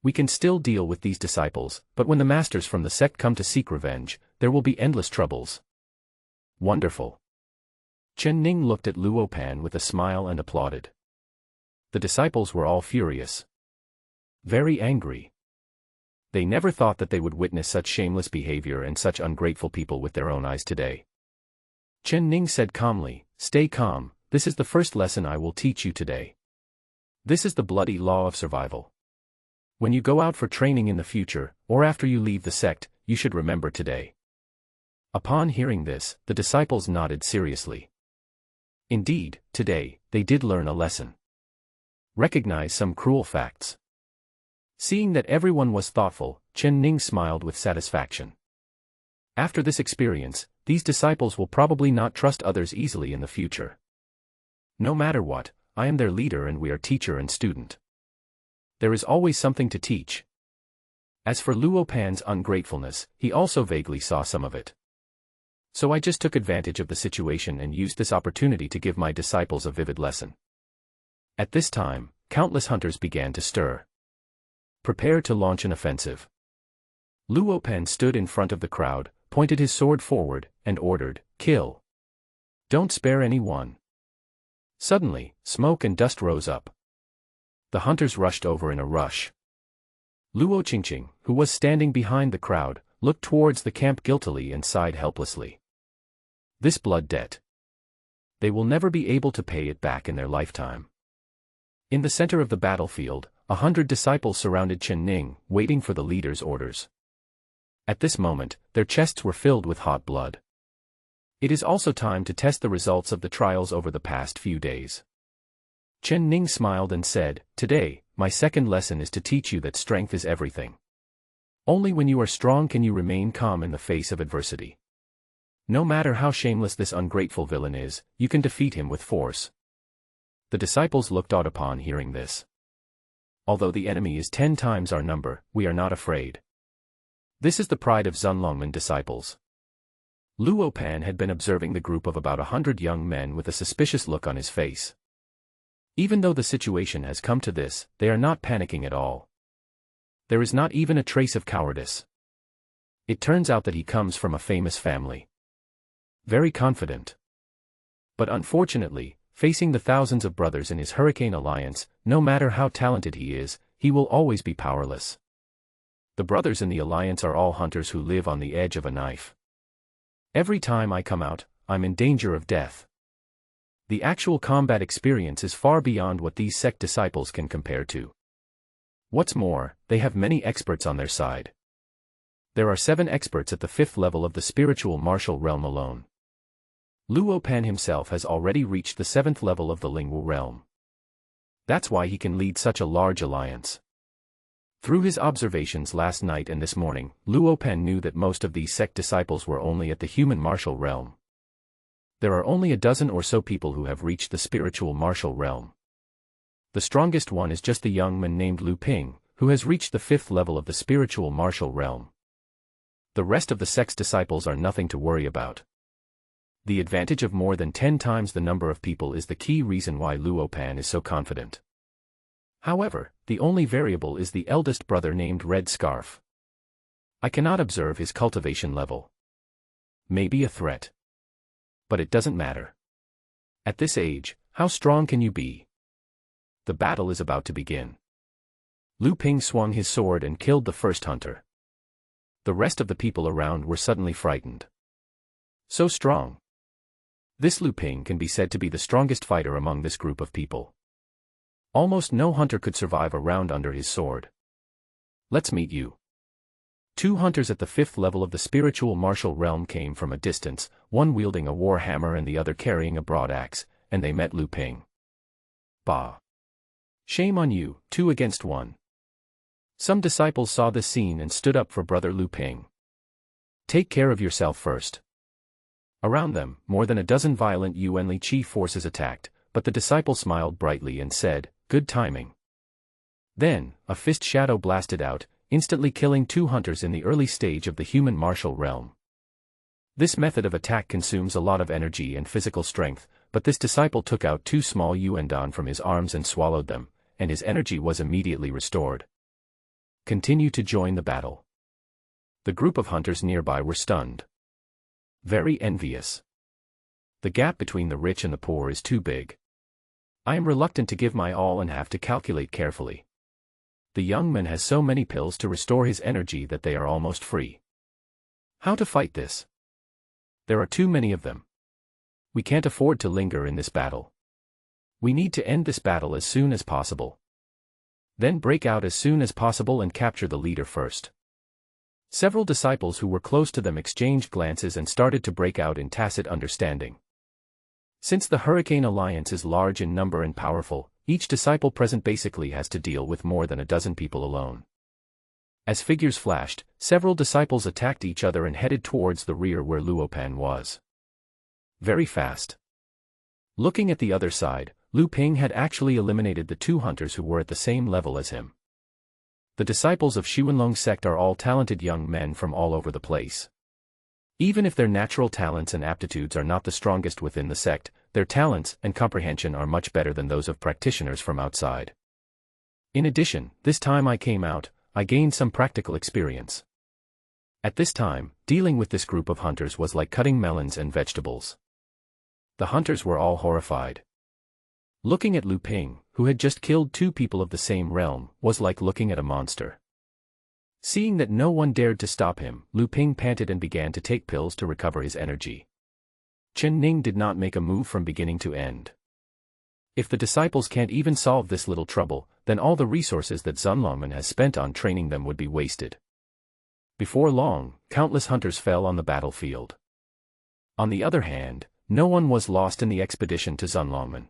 [SPEAKER 1] We can still deal with these disciples, but when the masters from the sect come to seek revenge, there will be endless troubles." "Wonderful." Chen Ning looked at Luo Pan with a smile and applauded. The disciples were all furious. Very angry. They never thought that they would witness such shameless behavior and such ungrateful people with their own eyes today. Chen Ning said calmly, "Stay calm, this is the first lesson I will teach you today. This is the bloody law of survival. When you go out for training in the future, or after you leave the sect, you should remember today." Upon hearing this, the disciples nodded seriously. Indeed, today, they did learn a lesson. Recognize some cruel facts. Seeing that everyone was thoughtful, Chen Ning smiled with satisfaction. After this experience, these disciples will probably not trust others easily in the future. No matter what, I am their leader and we are teacher and student. There is always something to teach. As for Luo Pan's ungratefulness, he also vaguely saw some of it. So I just took advantage of the situation and used this opportunity to give my disciples a vivid lesson. At this time, countless hunters began to stir. Prepare to launch an offensive. Luo Pan stood in front of the crowd, pointed his sword forward, and ordered, "Kill. Don't spare anyone." Suddenly, smoke and dust rose up. The hunters rushed over in a rush. Luo Qingqing, who was standing behind the crowd, looked towards the camp guiltily and sighed helplessly. This blood debt. They will never be able to pay it back in their lifetime. In the center of the battlefield, 100 disciples surrounded Chen Ning, waiting for the leader's orders. At this moment, their chests were filled with hot blood. It is also time to test the results of the trials over the past few days. Chen Ning smiled and said, "Today, my second lesson is to teach you that strength is everything. Only when you are strong can you remain calm in the face of adversity. No matter how shameless this ungrateful villain is, you can defeat him with force." The disciples looked awed upon hearing this. Although the enemy is 10 times our number, we are not afraid. This is the pride of Zunlongmen disciples. Luo Pan had been observing the group of about 100 young men with a suspicious look on his face. Even though the situation has come to this, they are not panicking at all. There is not even a trace of cowardice. It turns out that he comes from a famous family. Very confident. But unfortunately, facing the thousands of brothers in his Hurricane Alliance, no matter how talented he is, he will always be powerless. The brothers in the Alliance are all hunters who live on the edge of a knife. Every time I come out, I'm in danger of death. The actual combat experience is far beyond what these sect disciples can compare to. What's more, they have many experts on their side. There are 7 experts at the 5th level of the spiritual martial realm alone. Luo Pan himself has already reached the 7th level of the Lingwu realm. That's why he can lead such a large alliance. Through his observations last night and this morning, Luo Pan knew that most of these sect disciples were only at the human martial realm. There are only a dozen or so people who have reached the spiritual martial realm. The strongest one is just the young man named Lu Ping, who has reached the 5th level of the spiritual martial realm. The rest of the sect's disciples are nothing to worry about. The advantage of more than 10 times the number of people is the key reason why Luo Pan is so confident. However, the only variable is the eldest brother named Red Scarf. I cannot observe his cultivation level. Maybe a threat. But it doesn't matter. At this age, how strong can you be? The battle is about to begin. Lu Ping swung his sword and killed the first hunter. The rest of the people around were suddenly frightened. So strong. This Lu Ping can be said to be the strongest fighter among this group of people. Almost no hunter could survive a round under his sword. Let's meet you. 2 hunters at the 5th level of the spiritual martial realm came from a distance, one wielding a war hammer and the other carrying a broad axe, and they met Lu Ping. Bah! Shame on you, 2 against 1. Some disciples saw this scene and stood up for brother Lu Ping. Take care of yourself first. Around them, more than a dozen violent Yuanli Qi forces attacked, but the disciple smiled brightly and said, "Good timing." Then, a fist shadow blasted out, instantly killing 2 hunters in the early stage of the human martial realm. This method of attack consumes a lot of energy and physical strength, but this disciple took out 2 small yuandan from his arms and swallowed them, and his energy was immediately restored. Continue to join the battle. The group of hunters nearby were stunned. Very envious. The gap between the rich and the poor is too big. I am reluctant to give my all and have to calculate carefully. The young man has so many pills to restore his energy that they are almost free. How to fight this? There are too many of them. We can't afford to linger in this battle. We need to end this battle as soon as possible. Then break out as soon as possible and capture the leader first. Several disciples who were close to them exchanged glances and started to break out in tacit understanding. Since the Hurricane Alliance is large in number and powerful, Each disciple present basically has to deal with more than a dozen people alone. As figures flashed, several disciples attacked each other and headed towards the rear where Luopan was. Very fast. Looking at the other side, Lu Ping had actually eliminated the 2 hunters who were at the same level as him. The disciples of Xuanlong sect are all talented young men from all over the place. Even if their natural talents and aptitudes are not the strongest within the sect, their talents and comprehension are much better than those of practitioners from outside. In addition, this time I came out, I gained some practical experience. At this time, dealing with this group of hunters was like cutting melons and vegetables. The hunters were all horrified. Looking at Lu Ping, who had just killed 2 people of the same realm, was like looking at a monster. Seeing that no one dared to stop him, Lu Ping panted and began to take pills to recover his energy. Chen Ning did not make a move from beginning to end. If the disciples can't even solve this little trouble, then all the resources that Zunlongman has spent on training them would be wasted. Before long, countless hunters fell on the battlefield. On the other hand, no one was lost in the expedition to Zunlongman.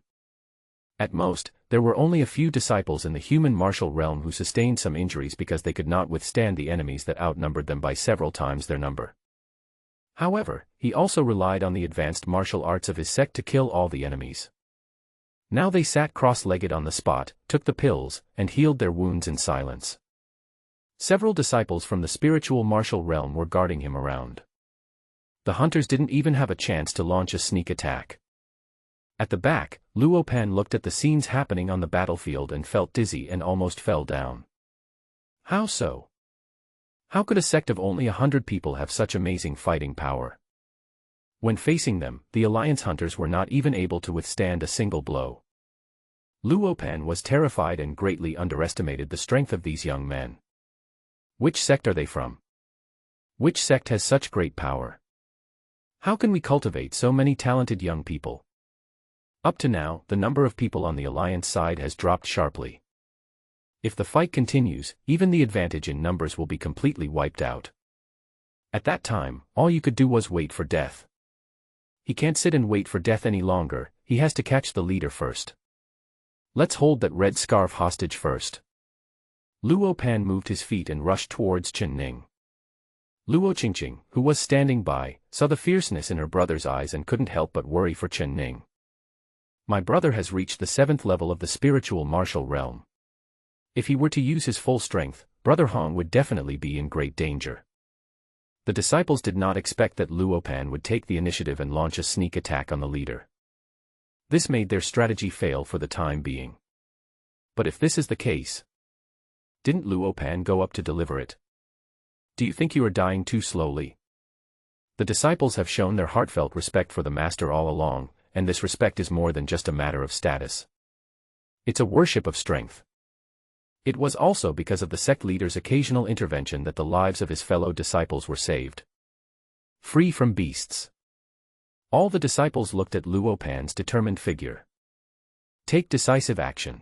[SPEAKER 1] At most, there were only a few disciples in the human martial realm who sustained some injuries because they could not withstand the enemies that outnumbered them by several times their number. However, he also relied on the advanced martial arts of his sect to kill all the enemies. Now they sat cross-legged on the spot, took the pills, and healed their wounds in silence. Several disciples from the spiritual martial realm were guarding him around. The hunters didn't even have a chance to launch a sneak attack. At the back, Luopan looked at the scenes happening on the battlefield and felt dizzy and almost fell down. How so? How could a sect of only 100 people have such amazing fighting power? When facing them, the Alliance hunters were not even able to withstand a single blow. Luopan was terrified and greatly underestimated the strength of these young men. Which sect are they from? Which sect has such great power? How can we cultivate so many talented young people? Up to now, the number of people on the Alliance side has dropped sharply. If the fight continues, even the advantage in numbers will be completely wiped out. At that time, all you could do was wait for death. He can't sit and wait for death any longer, he has to catch the leader first. Let's hold that red scarf hostage first. Luopan moved his feet and rushed towards Chen Ning. Luo Qingqing, who was standing by, saw the fierceness in her brother's eyes and couldn't help but worry for Chen Ning. My brother has reached the 7th level of the spiritual martial realm. If he were to use his full strength, Brother Hong would definitely be in great danger. The disciples did not expect that Luopan would take the initiative and launch a sneak attack on the leader. This made their strategy fail for the time being. But if this is the case, didn't Luopan go up to deliver it? Do you think you are dying too slowly? The disciples have shown their heartfelt respect for the master all along, and this respect is more than just a matter of status. It's a worship of strength. It was also because of the sect leader's occasional intervention that the lives of his fellow disciples were saved. Free from beasts. All the disciples looked at Luopan's determined figure. Take decisive action.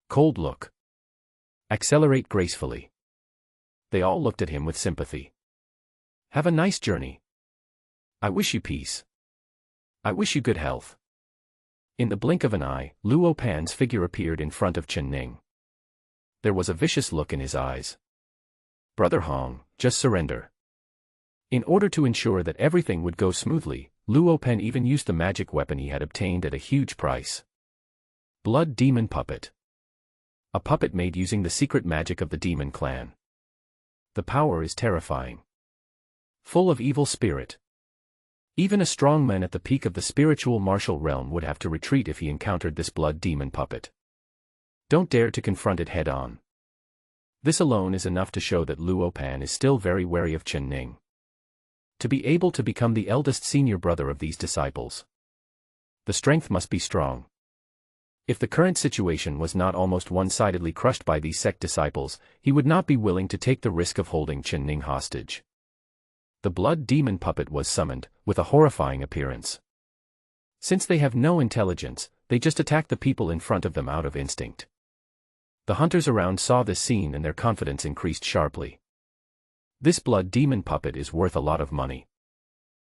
[SPEAKER 1] Cold look. Accelerate gracefully. They all looked at him with sympathy. Have a nice journey. I wish you peace. I wish you good health. In the blink of an eye, Luopan's figure appeared in front of Chen Ning. There was a vicious look in his eyes. Brother Hong, just surrender. In order to ensure that everything would go smoothly, Luopan even used the magic weapon he had obtained at a huge price. Blood Demon Puppet. A puppet made using the secret magic of the demon clan. The power is terrifying. Full of evil spirit. Even a strong man at the peak of the spiritual martial realm would have to retreat if he encountered this blood demon puppet. Don't dare to confront it head-on. This alone is enough to show that Luopan is still very wary of Chen Ning. To be able to become the eldest senior brother of these disciples, the strength must be strong. If the current situation was not almost one-sidedly crushed by these sect disciples, he would not be willing to take the risk of holding Chen Ning hostage. The blood demon puppet was summoned, with a horrifying appearance. Since they have no intelligence, they just attack the people in front of them out of instinct. The hunters around saw this scene and their confidence increased sharply. This blood demon puppet is worth a lot of money.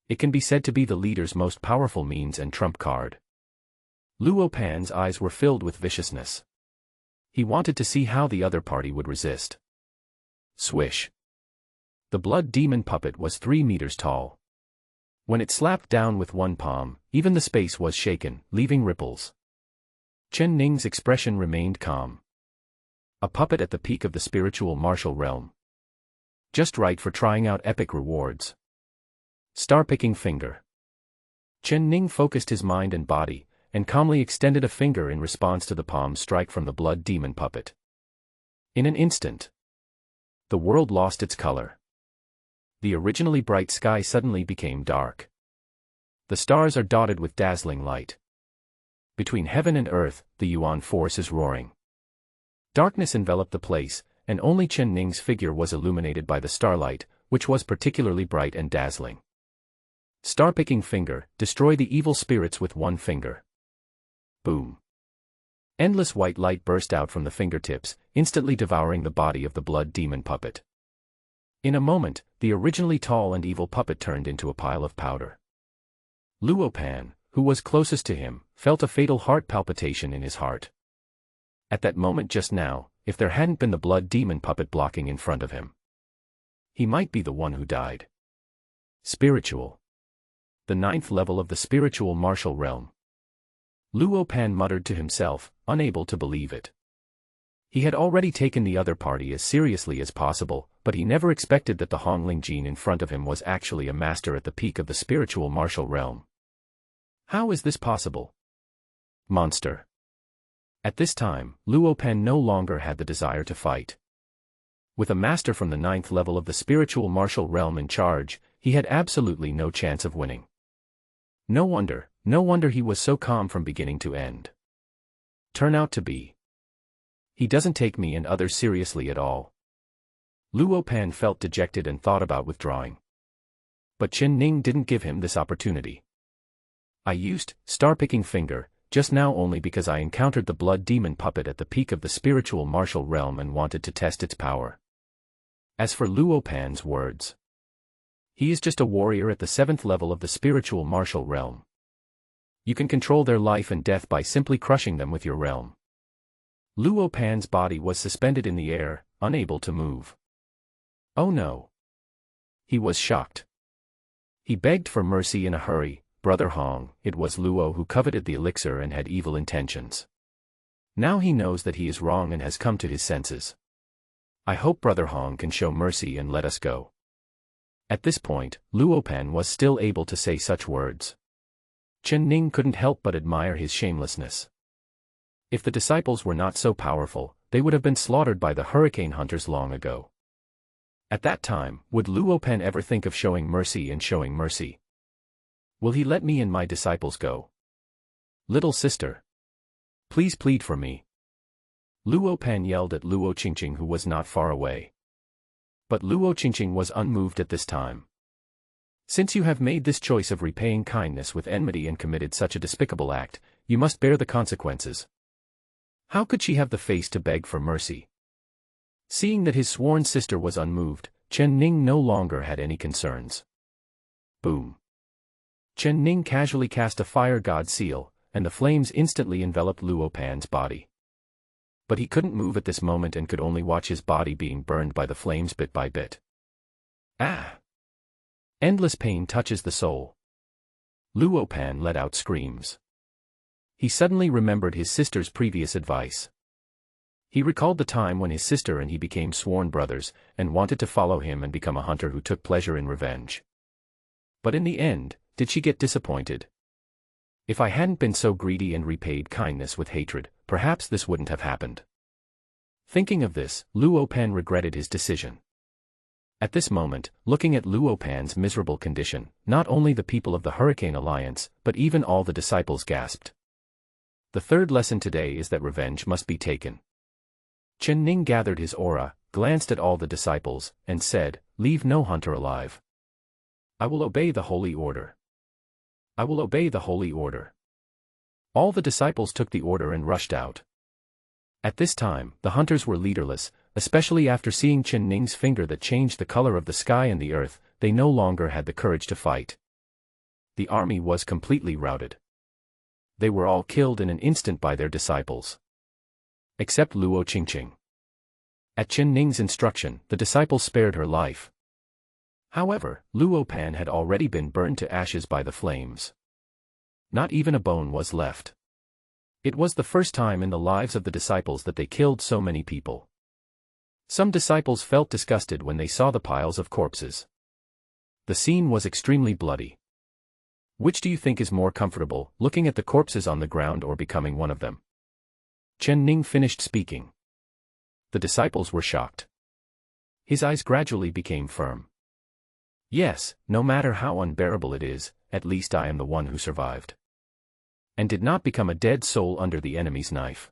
[SPEAKER 1] It can be said to be the leader's most powerful means and trump card. Luo Pan's eyes were filled with viciousness. He wanted to see how the other party would resist. Swish. The blood demon puppet was 3 meters tall. When it slapped down with one palm, even the space was shaken, leaving ripples. Chen Ning's expression remained calm. A puppet at the peak of the spiritual martial realm. Just right for trying out epic rewards. Star-picking finger. Chen Ning focused his mind and body, and calmly extended a finger in response to the palm strike from the blood demon puppet. In an instant, the world lost its color. The originally bright sky suddenly became dark. The stars are dotted with dazzling light. Between heaven and earth, the Yuan force is roaring. Darkness enveloped the place, and only Chen Ning's figure was illuminated by the starlight, which was particularly bright and dazzling. Star-picking finger, destroy the evil spirits with one finger. Boom. Endless white light burst out from the fingertips, instantly devouring the body of the blood demon puppet. In a moment, the originally tall and evil puppet turned into a pile of powder. Luo Pan, who was closest to him, felt a fatal heart palpitation in his heart. At that moment just now, if there hadn't been the blood demon puppet blocking in front of him, he might be the one who died. Spiritual. The 9th level of the spiritual martial realm. Luo Pan muttered to himself, unable to believe it. He had already taken the other party as seriously as possible, but he never expected that the Hongling Jin in front of him was actually a master at the peak of the spiritual martial realm. How is this possible? Monster. At this time, Luo Pan no longer had the desire to fight. With a master from the 9th level of the spiritual martial realm in charge, he had absolutely no chance of winning. No wonder he was so calm from beginning to end. Turn out to be. He doesn't take me and others seriously at all. Luo Pan felt dejected and thought about withdrawing. But Chen Ning didn't give him this opportunity. I used star-picking finger just now only because I encountered the blood demon puppet at the peak of the spiritual martial realm and wanted to test its power. As for Luo Pan's words, he is just a warrior at the 7th level of the spiritual martial realm. You can control their life and death by simply crushing them with your realm. Luo Pan's body was suspended in the air, unable to move. Oh no. He was shocked. He begged for mercy in a hurry. Brother Hong, it was Luo who coveted the elixir and had evil intentions. Now he knows that he is wrong and has come to his senses. I hope Brother Hong can show mercy and let us go. At this point, Luo Pan was still able to say such words. Chen Ning couldn't help but admire his shamelessness. If the disciples were not so powerful, they would have been slaughtered by the hurricane hunters long ago. At that time, would Luo Pan ever think of showing mercy and showing mercy? Will he let me and my disciples go? Little sister, please plead for me. Luo Pan yelled at Luo Qingqing, who was not far away. But Luo Qingqing was unmoved at this time. Since you have made this choice of repaying kindness with enmity and committed such a despicable act, you must bear the consequences. How could she have the face to beg for mercy? Seeing that his sworn sister was unmoved, Chen Ning no longer had any concerns. Boom. Chen Ning casually cast a fire god seal, and the flames instantly enveloped Luo Pan's body. But he couldn't move at this moment and could only watch his body being burned by the flames bit by bit. Ah! Endless pain touches the soul. Luo Pan let out screams. He suddenly remembered his sister's previous advice. He recalled the time when his sister and he became sworn brothers, and wanted to follow him and become a hunter who took pleasure in revenge. But in the end, did she get disappointed? If I hadn't been so greedy and repaid kindness with hatred, perhaps this wouldn't have happened. Thinking of this, Luo Pan regretted his decision. At this moment, looking at Luo Pan's miserable condition, not only the people of the Hurricane Alliance, but even all the disciples gasped. The third lesson today is that revenge must be taken. Chen Ning gathered his aura, glanced at all the disciples, and said, "Leave no hunter alive. I will obey the holy order. I will obey the holy order." All the disciples took the order and rushed out. At this time, the hunters were leaderless, especially after seeing Chen Ning's finger that changed the color of the sky and the earth. They no longer had the courage to fight. The army was completely routed. They were all killed in an instant by their disciples. Except Luo Qingqing. At Chen Ning's instruction, the disciples spared her life. However, Luo Pan had already been burned to ashes by the flames. Not even a bone was left. It was the first time in the lives of the disciples that they killed so many people. Some disciples felt disgusted when they saw the piles of corpses. The scene was extremely bloody. Which do you think is more comfortable, looking at the corpses on the ground or becoming one of them? Chen Ning finished speaking. The disciples were shocked. His eyes gradually became firm. Yes, no matter how unbearable it is, at least I am the one who survived. And did not become a dead soul under the enemy's knife.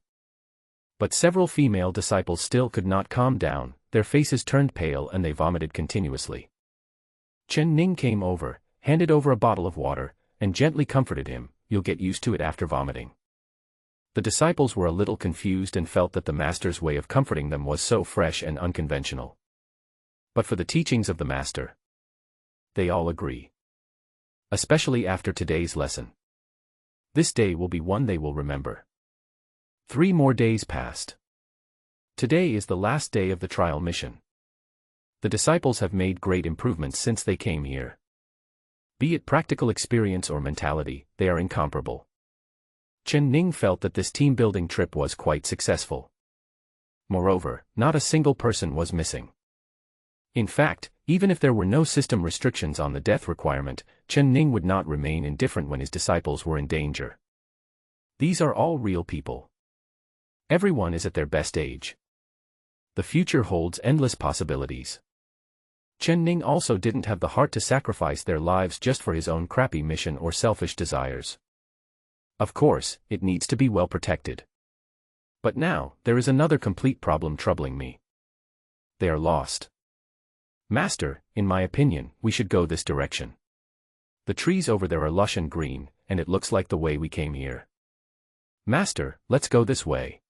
[SPEAKER 1] But several female disciples still could not calm down, their faces turned pale and they vomited continuously. Chen Ning came over, handed over a bottle of water, and gently comforted him, "You'll get used to it after vomiting." The disciples were a little confused and felt that the master's way of comforting them was so fresh and unconventional. But for the teachings of the master, they all agree. Especially after today's lesson. This day will be one they will remember. 3 more days passed. Today is the last day of the trial mission. The disciples have made great improvements since they came here. Be it practical experience or mentality, they are incomparable. Chen Ning felt that this team-building trip was quite successful. Moreover, not a single person was missing. In fact, even if there were no system restrictions on the death requirement, Chen Ning would not remain indifferent when his disciples were in danger. These are all real people. Everyone is at their best age. The future holds endless possibilities. Chen Ning also didn't have the heart to sacrifice their lives just for his own crappy mission or selfish desires. Of course, it needs to be well protected. But now, there is another complete problem troubling me. They are lost. Master, in my opinion, we should go this direction. The trees over there are lush and green, and it looks like the way we came here. Master, let's go this way.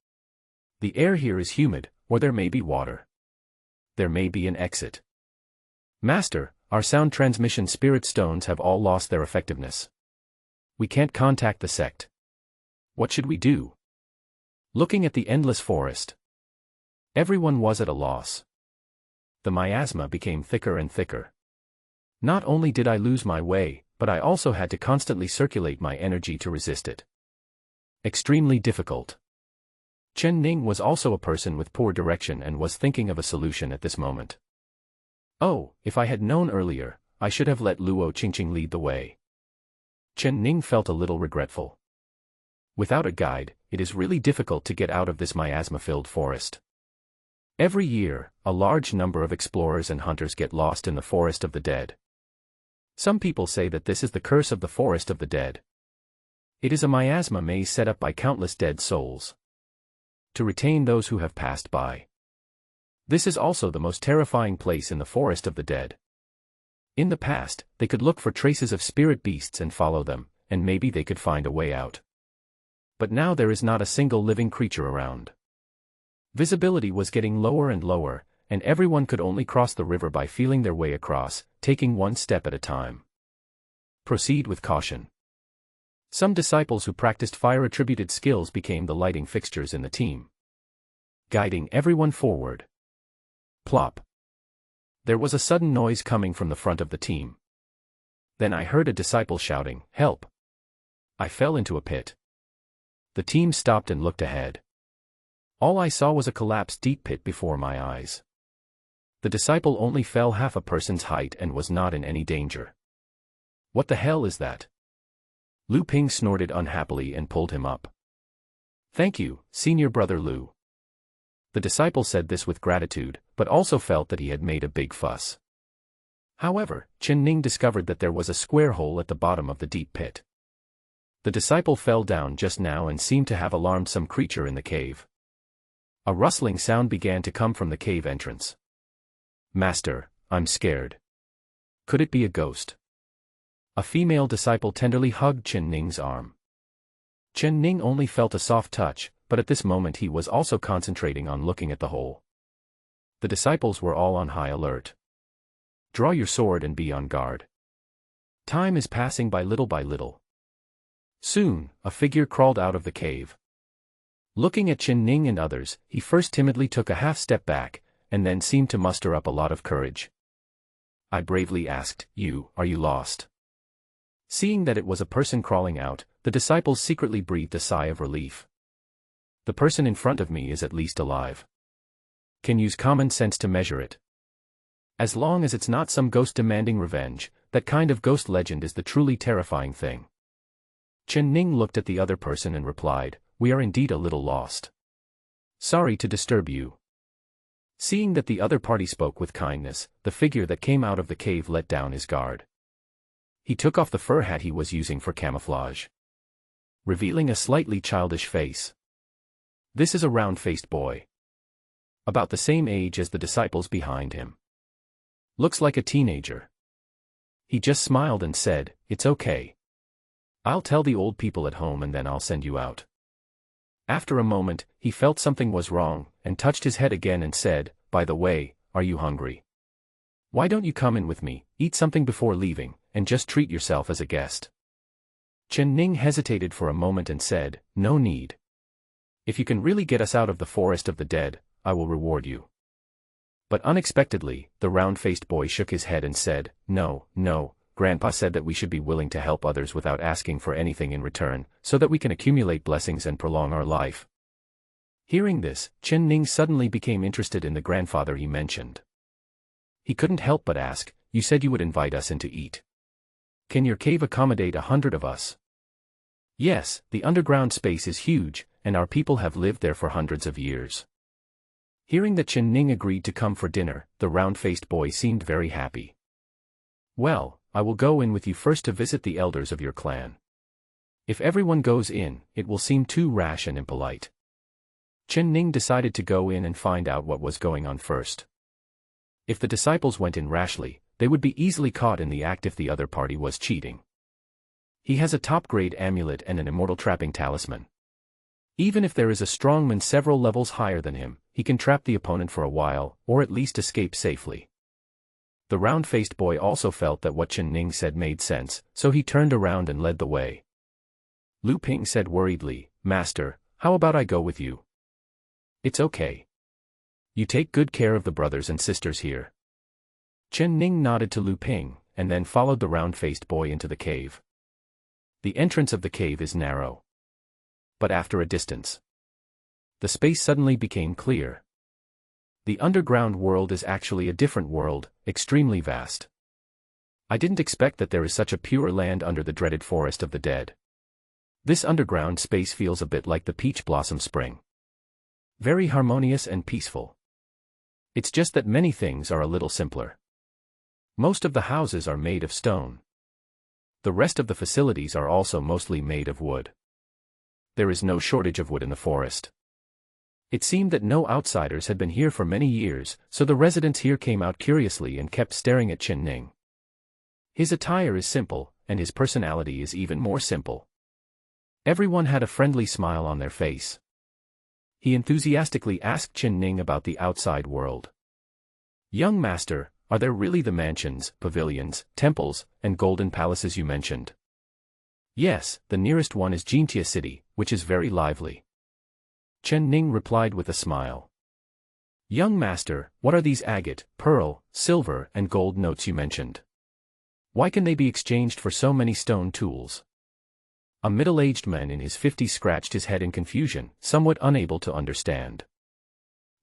[SPEAKER 1] The air here is humid, or there may be water. There may be an exit. Master, our sound transmission spirit stones have all lost their effectiveness. We can't contact the sect. What should we do? Looking at the endless forest, everyone was at a loss. The miasma became thicker and thicker. Not only did I lose my way, but I also had to constantly circulate my energy to resist it. Extremely difficult. Chen Ning was also a person with poor direction and was thinking of a solution at this moment. Oh, if I had known earlier, I should have let Luo Qingqing lead the way. Chen Ning felt a little regretful. Without a guide, it is really difficult to get out of this miasma-filled forest. Every year, a large number of explorers and hunters get lost in the forest of the dead. Some people say that this is the curse of the forest of the dead. It is a miasma maze set up by countless dead souls to retain those who have passed by. This is also the most terrifying place in the forest of the dead. In the past, they could look for traces of spirit beasts and follow them, and maybe they could find a way out. But now there is not a single living creature around. Visibility was getting lower and lower, and everyone could only cross the river by feeling their way across, taking one step at a time. Proceed with caution. Some disciples who practiced fire-attributed skills became the lighting fixtures in the team, guiding everyone forward. Plop. There was a sudden noise coming from the front of the team. Then I heard a disciple shouting, "Help!" I fell into a pit. The team stopped and looked ahead. All I saw was a collapsed deep pit before my eyes. The disciple only fell half a person's height and was not in any danger. What the hell is that? Lu Ping snorted unhappily and pulled him up. Thank you, senior brother Lu. The disciple said this with gratitude, but also felt that he had made a big fuss. However, Chen Ning discovered that there was a square hole at the bottom of the deep pit. The disciple fell down just now and seemed to have alarmed some creature in the cave. A rustling sound began to come from the cave entrance. Master, I'm scared. Could it be a ghost? A female disciple tenderly hugged Chen Ning's arm. Chen Ning only felt a soft touch, but at this moment he was also concentrating on looking at the hole. The disciples were all on high alert. Draw your sword and be on guard. Time is passing by little by little. Soon, a figure crawled out of the cave. Looking at Chen Ning and others, he first timidly took a half-step back, and then seemed to muster up a lot of courage. I bravely asked, are you lost? Seeing that it was a person crawling out, the disciples secretly breathed a sigh of relief. The person in front of me is at least alive. Can use common sense to measure it. As long as it's not some ghost demanding revenge, that kind of ghost legend is the truly terrifying thing. Chen Ning looked at the other person and replied, we are indeed a little lost. Sorry to disturb you. Seeing that the other party spoke with kindness, the figure that came out of the cave let down his guard. He took off the fur hat he was using for camouflage, revealing a slightly childish face. This is a round-faced boy, about the same age as the disciples behind him. Looks like a teenager. He just smiled and said, it's okay. I'll tell the old people at home and then I'll send you out. After a moment, he felt something was wrong, and touched his head again and said, by the way, are you hungry? Why don't you come in with me, eat something before leaving, and just treat yourself as a guest? Chen Ning hesitated for a moment and said, no need. If you can really get us out of the forest of the dead, I will reward you. But unexpectedly, the round-faced boy shook his head and said, no, Grandpa said that we should be willing to help others without asking for anything in return, so that we can accumulate blessings and prolong our life. Hearing this, Chen Ning suddenly became interested in the grandfather he mentioned. He couldn't help but ask, you said you would invite us in to eat. Can your cave accommodate 100 of us? Yes, the underground space is huge, and our people have lived there for hundreds of years. Hearing that Chen Ning agreed to come for dinner, the round-faced boy seemed very happy. Well, I will go in with you first to visit the elders of your clan. If everyone goes in, it will seem too rash and impolite. Chen Ning decided to go in and find out what was going on first. If the disciples went in rashly, they would be easily caught in the act if the other party was cheating. He has a top-grade amulet and an immortal trapping talisman. Even if there is a strongman several levels higher than him, he can trap the opponent for a while, or at least escape safely. The round-faced boy also felt that what Chen Ning said made sense, so he turned around and led the way. Lu Ping said worriedly, Master, how about I go with you? It's okay. You take good care of the brothers and sisters here. Chen Ning nodded to Lu Ping, and then followed the round-faced boy into the cave. The entrance of the cave is narrow. But after a distance, the space suddenly became clear. The underground world is actually a different world, extremely vast. I didn't expect that there is such a pure land under the dreaded forest of the dead. This underground space feels a bit like the peach blossom spring. Very harmonious and peaceful. It's just that many things are a little simpler. Most of the houses are made of stone. The rest of the facilities are also mostly made of wood. There is no shortage of wood in the forest. It seemed that no outsiders had been here for many years, so the residents here came out curiously and kept staring at Chen Ning. His attire is simple, and his personality is even more simple. Everyone had a friendly smile on their face. He enthusiastically asked Chen Ning about the outside world. Young master, are there really the mansions, pavilions, temples, and golden palaces you mentioned? Yes, the nearest one is Jintia City, which is very lively. Chen Ning replied with a smile. Young master, what are these agate, pearl, silver, and gold notes you mentioned? Why can they be exchanged for so many stone tools? A middle-aged man in his 50s scratched his head in confusion, somewhat unable to understand.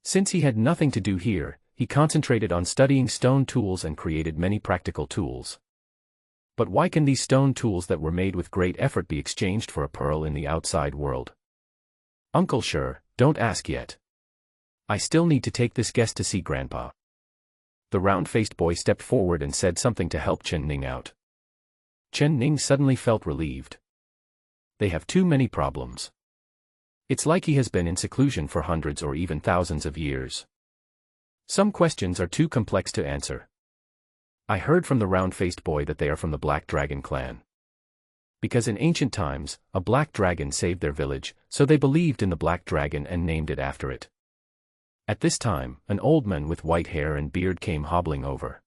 [SPEAKER 1] Since he had nothing to do here, he concentrated on studying stone tools and created many practical tools. But why can these stone tools that were made with great effort be exchanged for a pearl in the outside world? Uncle sure, don't ask yet. I still need to take this guest to see Grandpa. The round-faced boy stepped forward and said something to help Chen Ning out. Chen Ning suddenly felt relieved. They have too many problems. It's like he has been in seclusion for hundreds or even thousands of years. Some questions are too complex to answer. I heard from the round-faced boy that they are from the Black Dragon clan. Because in ancient times, a black dragon saved their village, so they believed in the black dragon and named it after it. At this time, an old man with white hair and beard came hobbling over.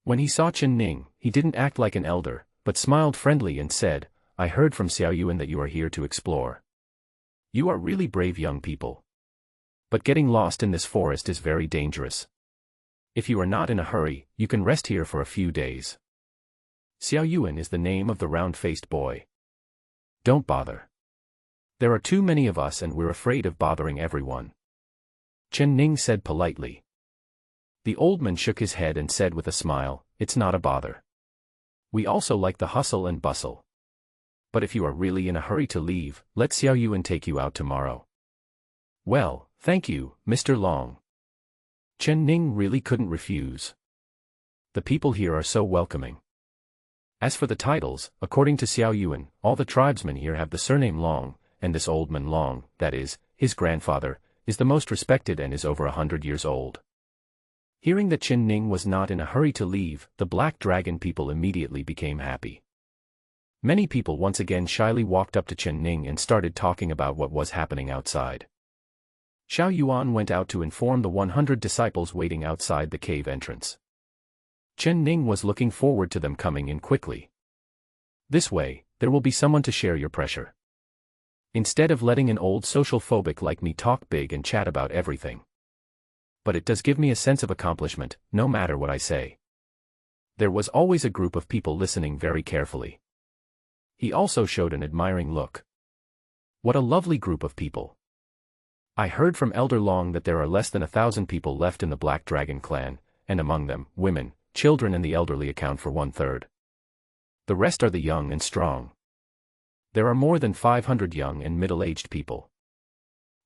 [SPEAKER 1] When he saw Chen Ning, he didn't act like an elder, but smiled friendly and said, I heard from Xiao Yuan that you are here to explore. You are really brave young people. But getting lost in this forest is very dangerous. If you are not in a hurry, you can rest here for a few days. Xiao Yuan is the name of the round-faced boy. Don't bother. There are too many of us and we're afraid of bothering everyone. Chen Ning said politely. The old man shook his head and said with a smile, it's not a bother. We also like the hustle and bustle. But if you are really in a hurry to leave, let Xiao Yuan take you out tomorrow. Well, thank you, Mr. Long. Chen Ning really couldn't refuse. The people here are so welcoming. As for the titles, according to Xiao Yuan, all the tribesmen here have the surname Long, and this old man Long, that is, his grandfather, is the most respected and is over 100 years old. Hearing that Chen Ning was not in a hurry to leave, the Black Dragon people immediately became happy. Many people once again shyly walked up to Chen Ning and started talking about what was happening outside. Xiao Yuan went out to inform the 100 disciples waiting outside the cave entrance. Chen Ning was looking forward to them coming in quickly. This way, there will be someone to share your pressure. Instead of letting an old social phobic like me talk big and chat about everything. But it does give me a sense of accomplishment, no matter what I say. There was always a group of people listening very carefully. He also showed an admiring look. What a lovely group of people. I heard from Elder Long that there are less than 1,000 people left in the Black Dragon clan, and among them, women, children and the elderly account for 1/3. The rest are the young and strong. There are more than 500 young and middle-aged people.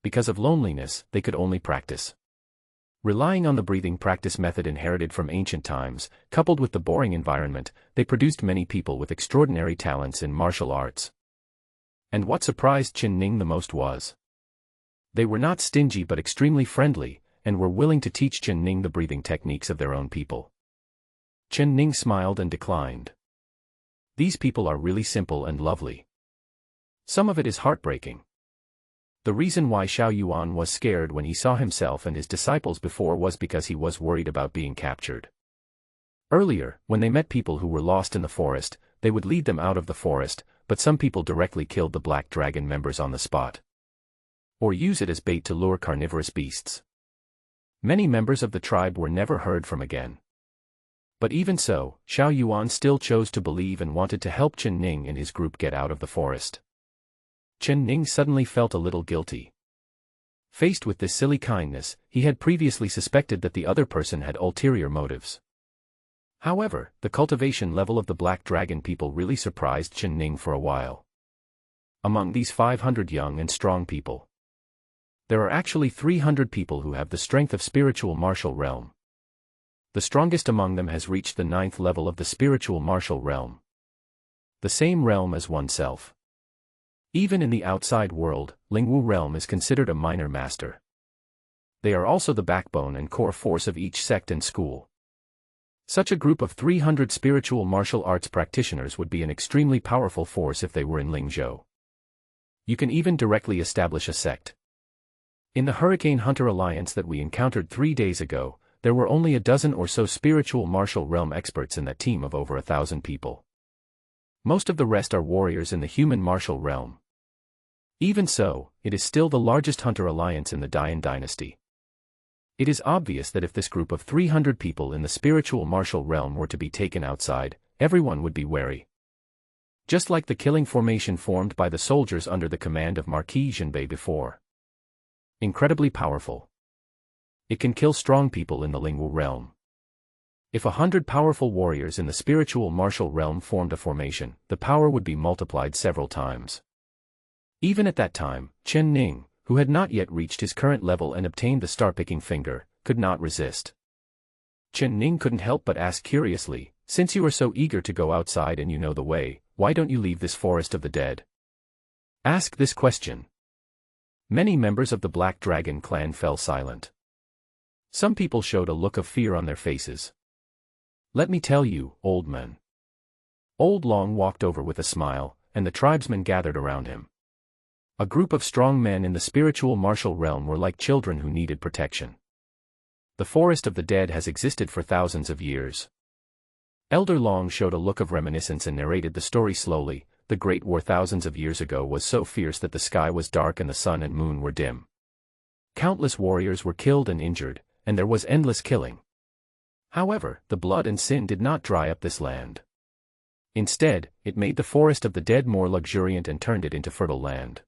[SPEAKER 1] Because of loneliness, they could only practice. Relying on the breathing practice method inherited from ancient times, coupled with the boring environment, they produced many people with extraordinary talents in martial arts. And what surprised Chen Ning the most was, they were not stingy but extremely friendly, and were willing to teach Chen Ning the breathing techniques of their own people. Chen Ning smiled and declined. These people are really simple and lovely. Some of it is heartbreaking. The reason why Xiao Yuan was scared when he saw himself and his disciples before was because he was worried about being captured. Earlier, when they met people who were lost in the forest, they would lead them out of the forest, but some people directly killed the Black Dragon members on the spot. Or use it as bait to lure carnivorous beasts. Many members of the tribe were never heard from again. But even so, Xiao Yuan still chose to believe and wanted to help Chen Ning and his group get out of the forest. Chen Ning suddenly felt a little guilty. Faced with this silly kindness, he had previously suspected that the other person had ulterior motives. However, the cultivation level of the Black Dragon people really surprised Chen Ning for a while. Among these 500 young and strong people, there are actually 300 people who have the strength of spiritual martial realm. The strongest among them has reached the 9th level of the spiritual martial realm. The same realm as oneself. Even in the outside world, Lingwu realm is considered a minor master. They are also the backbone and core force of each sect and school. Such a group of 300 spiritual martial arts practitioners would be an extremely powerful force if they were in Lingzhou. You can even directly establish a sect. In the Hurricane Hunter Alliance that we encountered 3 days ago, there were only a dozen or so spiritual martial realm experts in that team of over 1,000 people. Most of the rest are warriors in the human martial realm. Even so, it is still the largest hunter alliance in the Dian dynasty. It is obvious that if this group of 300 people in the spiritual martial realm were to be taken outside, everyone would be wary. Just like the killing formation formed by the soldiers under the command of Marquis Zhenbei before. Incredibly powerful. It can kill strong people in the Lingwu realm. If 100 powerful warriors in the spiritual martial realm formed a formation, the power would be multiplied several times. Even at that time, Chen Ning, who had not yet reached his current level and obtained the star-picking finger, could not resist. Chen Ning couldn't help but ask curiously, since you are so eager to go outside and you know the way, why don't you leave this forest of the dead? Ask this question. Many members of the Black Dragon clan fell silent. Some people showed a look of fear on their faces. Let me tell you, old man. Old Long walked over with a smile, and the tribesmen gathered around him. A group of strong men in the spiritual martial realm were like children who needed protection. The forest of the dead has existed for thousands of years. Elder Long showed a look of reminiscence and narrated the story slowly. The Great War thousands of years ago was so fierce that the sky was dark and the sun and moon were dim. Countless warriors were killed and injured, and there was endless killing. However, the blood and sin did not dry up this land. Instead, it made the forest of the dead more luxuriant and turned it into fertile land.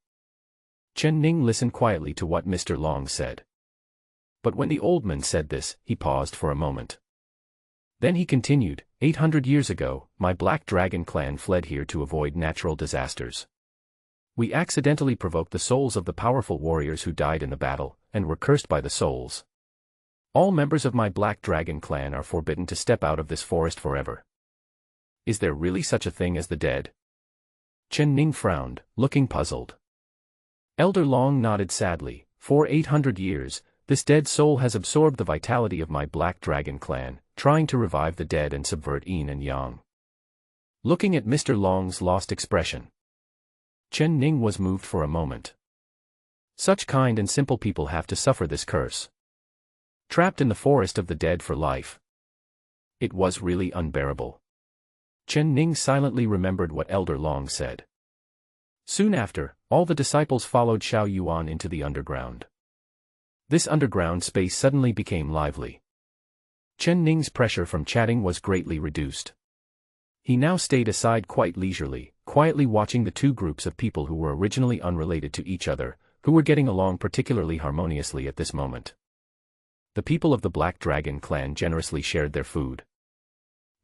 [SPEAKER 1] Chen Ning listened quietly to what Mr. Long said. But when the old man said this, he paused for a moment. Then he continued, 800 years ago, my Black Dragon clan fled here to avoid natural disasters. We accidentally provoked the souls of the powerful warriors who died in the battle, and were cursed by the souls. All members of my Black Dragon clan are forbidden to step out of this forest forever. Is there really such a thing as the dead? Chen Ning frowned, looking puzzled. Elder Long nodded sadly. For 800 years, this dead soul has absorbed the vitality of my Black Dragon clan, trying to revive the dead and subvert yin and yang. Looking at Mr. Long's lost expression, Chen Ning was moved for a moment. Such kind and simple people have to suffer this curse. Trapped in the forest of the dead for life. It was really unbearable. Chen Ning silently remembered what Elder Long said. Soon after, all the disciples followed Xiao Yuan into the underground. This underground space suddenly became lively. Chen Ning's pressure from chatting was greatly reduced. He now stayed aside quite leisurely, quietly watching the two groups of people who were originally unrelated to each other, who were getting along particularly harmoniously at this moment. The people of the Black Dragon clan generously shared their food.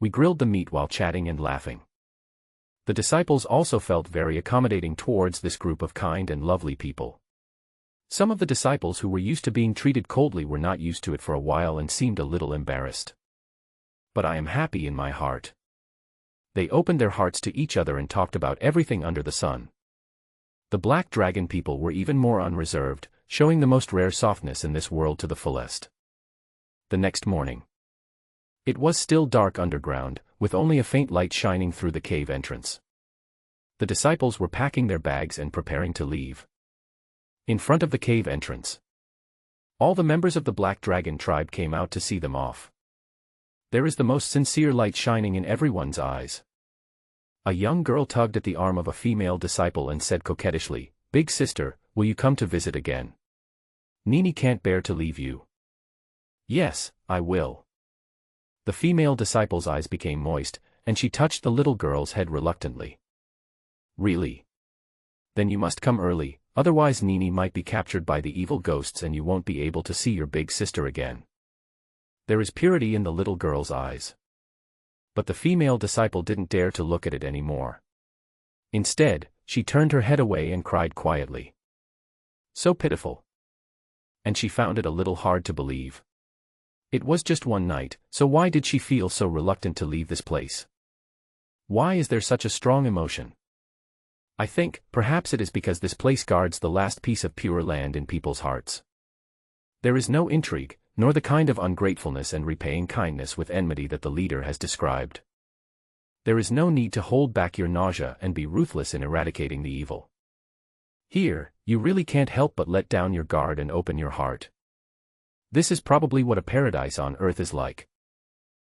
[SPEAKER 1] We grilled the meat while chatting and laughing. The disciples also felt very accommodating towards this group of kind and lovely people. Some of the disciples who were used to being treated coldly were not used to it for a while and seemed a little embarrassed. But I am happy in my heart. They opened their hearts to each other and talked about everything under the sun. The Black Dragon people were even more unreserved, showing the most rare softness in this world to the fullest. The next morning. It was still dark underground, with only a faint light shining through the cave entrance. The disciples were packing their bags and preparing to leave. In front of the cave entrance, all the members of the Black Dragon tribe came out to see them off. There is the most sincere light shining in everyone's eyes. A young girl tugged at the arm of a female disciple and said coquettishly, "Big sister, will you come to visit again? Nini can't bear to leave you." "Yes, I will." The female disciple's eyes became moist, and she touched the little girl's head reluctantly. "Really? Then you must come early, otherwise Nini might be captured by the evil ghosts and you won't be able to see your big sister again." There is purity in the little girl's eyes. But the female disciple didn't dare to look at it anymore. Instead, she turned her head away and cried quietly. So pitiful. And she found it a little hard to believe. It was just one night, so why did she feel so reluctant to leave this place? Why is there such a strong emotion? I think, perhaps it is because this place guards the last piece of pure land in people's hearts. There is no intrigue, nor the kind of ungratefulness and repaying kindness with enmity that the leader has described. There is no need to hold back your nausea and be ruthless in eradicating the evil. Here, you really can't help but let down your guard and open your heart. This is probably what a paradise on earth is like.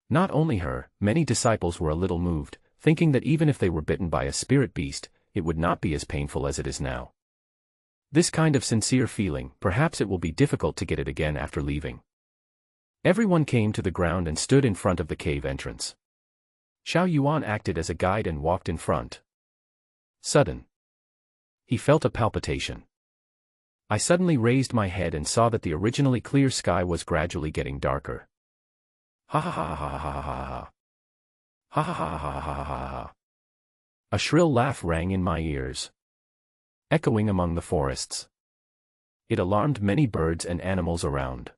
[SPEAKER 1] Not only her, many disciples were a little moved, thinking that even if they were bitten by a spirit beast, it would not be as painful as it is now. This kind of sincere feeling, perhaps it will be difficult to get it again after leaving. Everyone came to the ground and stood in front of the cave entrance. Xiao Yuan acted as a guide and walked in front. Sudden. He felt a palpitation. I suddenly raised my head and saw that the originally clear sky was gradually getting darker. Ha ha ha ha ha ha ha. Ha ha ha ha ha ha ha. A shrill laugh rang in my ears, echoing among the forests. It alarmed many birds and animals around.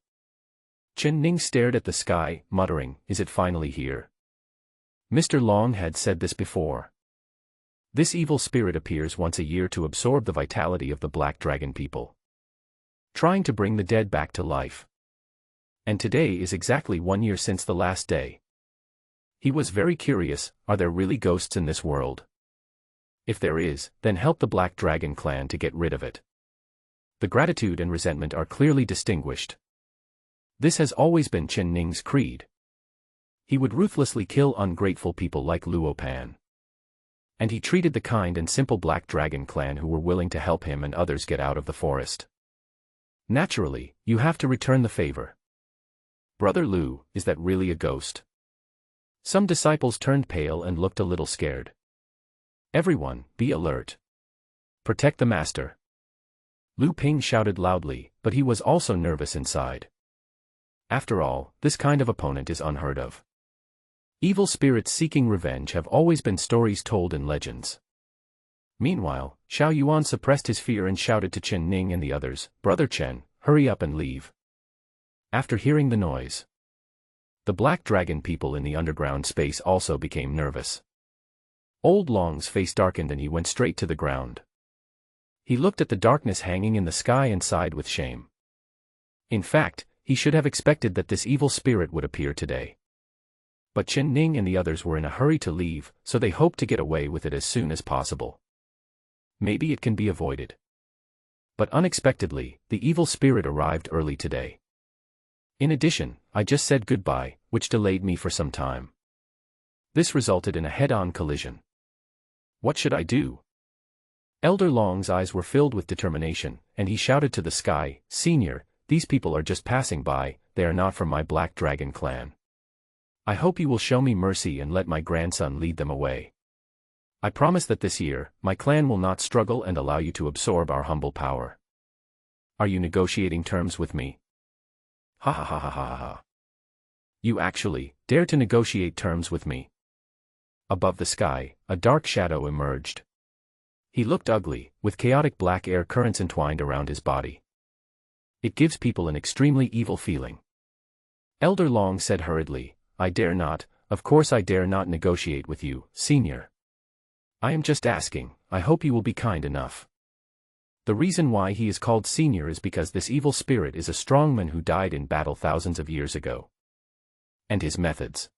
[SPEAKER 1] Chen Ning stared at the sky, muttering, "Is it finally here?" Mr. Long had said this before. This evil spirit appears once a year to absorb the vitality of the Black Dragon people, trying to bring the dead back to life. And today is exactly 1 year since the last day. He was very curious, are there really ghosts in this world? If there is, then help the Black Dragon clan to get rid of it. The gratitude and resentment are clearly distinguished. This has always been Chen Ning's creed. He would ruthlessly kill ungrateful people like Luo Pan. And he treated the kind and simple Black Dragon clan who were willing to help him and others get out of the forest. Naturally, you have to return the favor. Brother Lu, is that really a ghost? Some disciples turned pale and looked a little scared. Everyone, be alert. Protect the master. Lu Ping shouted loudly, but he was also nervous inside. After all, this kind of opponent is unheard of. Evil spirits seeking revenge have always been stories told in legends. Meanwhile, Xiao Yuan suppressed his fear and shouted to Chen Ning and the others, "Brother Chen, hurry up and leave." After hearing the noise, the Black Dragon people in the underground space also became nervous. Old Long's face darkened and he went straight to the ground. He looked at the darkness hanging in the sky and sighed with shame. In fact, he should have expected that this evil spirit would appear today. But Chen Ning and the others were in a hurry to leave, so they hoped to get away with it as soon as possible. Maybe it can be avoided. But unexpectedly, the evil spirit arrived early today. In addition, I just said goodbye, which delayed me for some time. This resulted in a head-on collision. What should I do? Elder Long's eyes were filled with determination, and he shouted to the sky, "Senior, these people are just passing by, they are not from my Black Dragon clan. I hope you will show me mercy and let my grandson lead them away. I promise that this year, my clan will not struggle and allow you to absorb our humble power. Are you negotiating terms with me?" Ha ha ha ha ha ha. You actually dare to negotiate terms with me? Above the sky, a dark shadow emerged. He looked ugly, with chaotic black air currents entwined around his body. It gives people an extremely evil feeling. Elder Long said hurriedly, "I dare not, of course I dare not negotiate with you, Senior. I am just asking, I hope you will be kind enough." The reason why he is called Senior is because this evil spirit is a strongman who died in battle thousands of years ago. And his methods.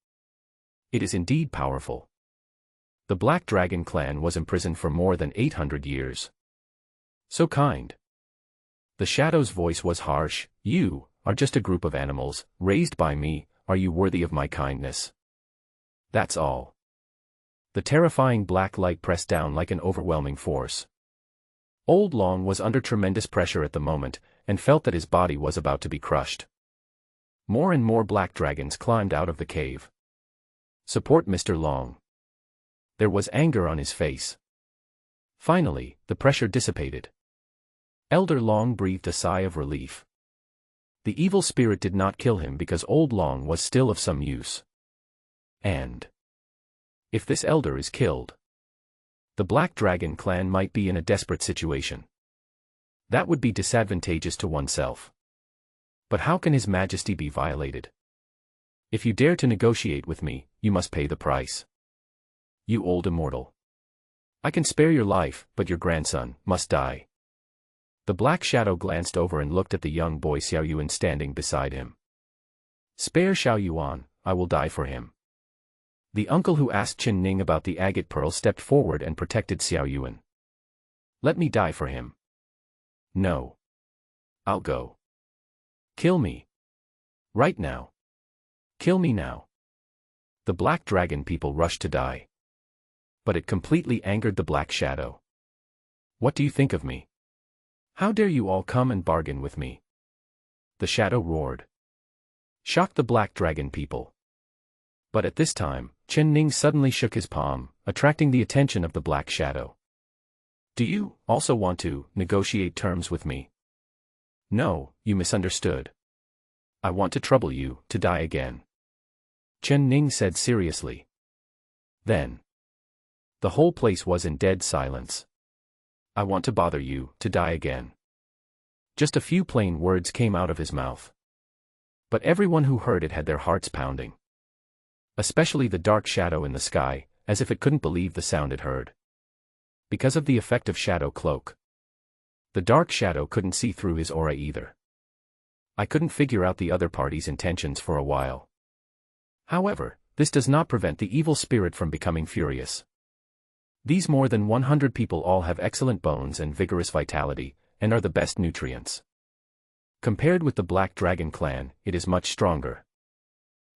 [SPEAKER 1] It is indeed powerful. The Black Dragon clan was imprisoned for more than 800 years. So kind. The Shadow's voice was harsh. "You are just a group of animals, raised by me. Are you worthy of my kindness?" That's all. The terrifying black light pressed down like an overwhelming force. Old Long was under tremendous pressure at the moment, and felt that his body was about to be crushed. More and more black dragons climbed out of the cave. "Support Mr. Long." There was anger on his face. Finally, the pressure dissipated. Elder Long breathed a sigh of relief. The evil spirit did not kill him because Old Long was still of some use. And if this elder is killed, the Black Dragon clan might be in a desperate situation. That would be disadvantageous to oneself. But how can His Majesty be violated? If you dare to negotiate with me, you must pay the price. You old immortal. I can spare your life, but your grandson must die. The Black Shadow glanced over and looked at the young boy Xiao Yuan standing beside him. "Spare Xiao Yuan, I will die for him." The uncle who asked Chen Ning about the agate pearl stepped forward and protected Xiao Yuan. "Let me die for him." "No. I'll go." "Kill me. Right now. Kill me now." The Black Dragon people rushed to die. But it completely angered the Black Shadow. "What do you think of me? How dare you all come and bargain with me?" The Shadow roared. Shocked the Black Dragon people. But at this time, Chen Ning suddenly shook his palm, attracting the attention of the Black Shadow. "Do you also want to negotiate terms with me?" "No, you misunderstood. I want to trouble you, to die again," Chen Ning said seriously. Then the whole place was in dead silence. "I want to bother you, to die again." Just a few plain words came out of his mouth. But everyone who heard it had their hearts pounding. Especially the dark shadow in the sky, as if it couldn't believe the sound it heard. Because of the effect of shadow cloak. The dark shadow couldn't see through his aura either. I couldn't figure out the other party's intentions for a while. However, this does not prevent the evil spirit from becoming furious. These more than 100 people all have excellent bones and vigorous vitality, and are the best nutrients. Compared with the Black Dragon clan, it is much stronger.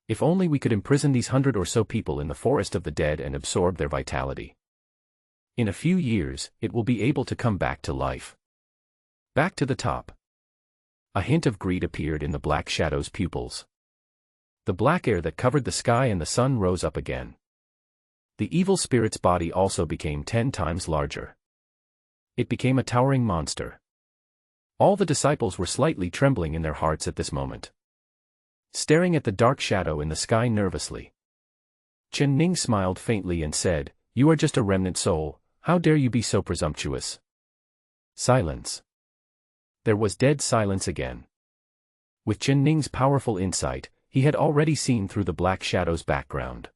[SPEAKER 1] If only we could imprison these 100 or so people in the forest of the dead and absorb their vitality. In a few years, it will be able to come back to life. Back to the top. A hint of greed appeared in the black shadow's pupils. The black air that covered the sky and the sun rose up again. The evil spirit's body also became 10 times larger. It became a towering monster. All the disciples were slightly trembling in their hearts at this moment, staring at the dark shadow in the sky nervously. Chen Ning smiled faintly and said, "You are just a remnant soul, how dare you be so presumptuous?" Silence. There was dead silence again. With Chen Ning's powerful insight, he had already seen through the black shadow's background.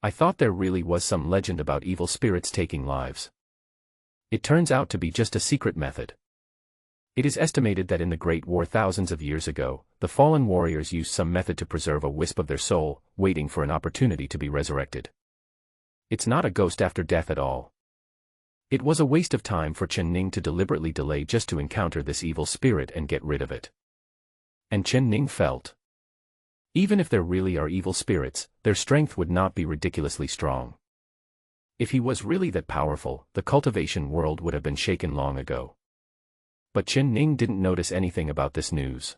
[SPEAKER 1] I thought there really was some legend about evil spirits taking lives. It turns out to be just a secret method. It is estimated that in the Great War thousands of years ago, the fallen warriors used some method to preserve a wisp of their soul, waiting for an opportunity to be resurrected. It's not a ghost after death at all. It was a waste of time for Chen Ning to deliberately delay just to encounter this evil spirit and get rid of it. And Chen Ning felt, even if there really are evil spirits, their strength would not be ridiculously strong. If he was really that powerful, the cultivation world would have been shaken long ago. But Chen Ning didn't notice anything about this news.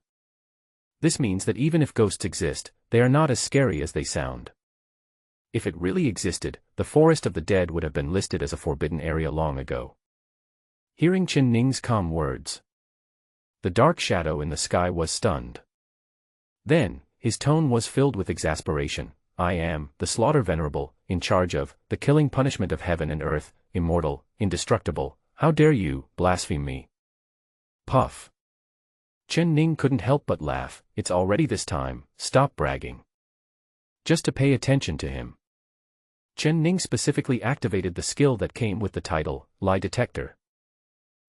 [SPEAKER 1] This means that even if ghosts exist, they are not as scary as they sound. If it really existed, the forest of the dead would have been listed as a forbidden area long ago. Hearing Chen Ning's calm words, the dark shadow in the sky was stunned. Then, his tone was filled with exasperation. "I am, the Slaughter Venerable, in charge of, the killing punishment of heaven and earth, immortal, indestructible, how dare you, blaspheme me?" Puff. Chen Ning couldn't help but laugh. "It's already this time, stop bragging." Just to pay attention to him. Chen Ning specifically activated the skill that came with the title, Lie Detector.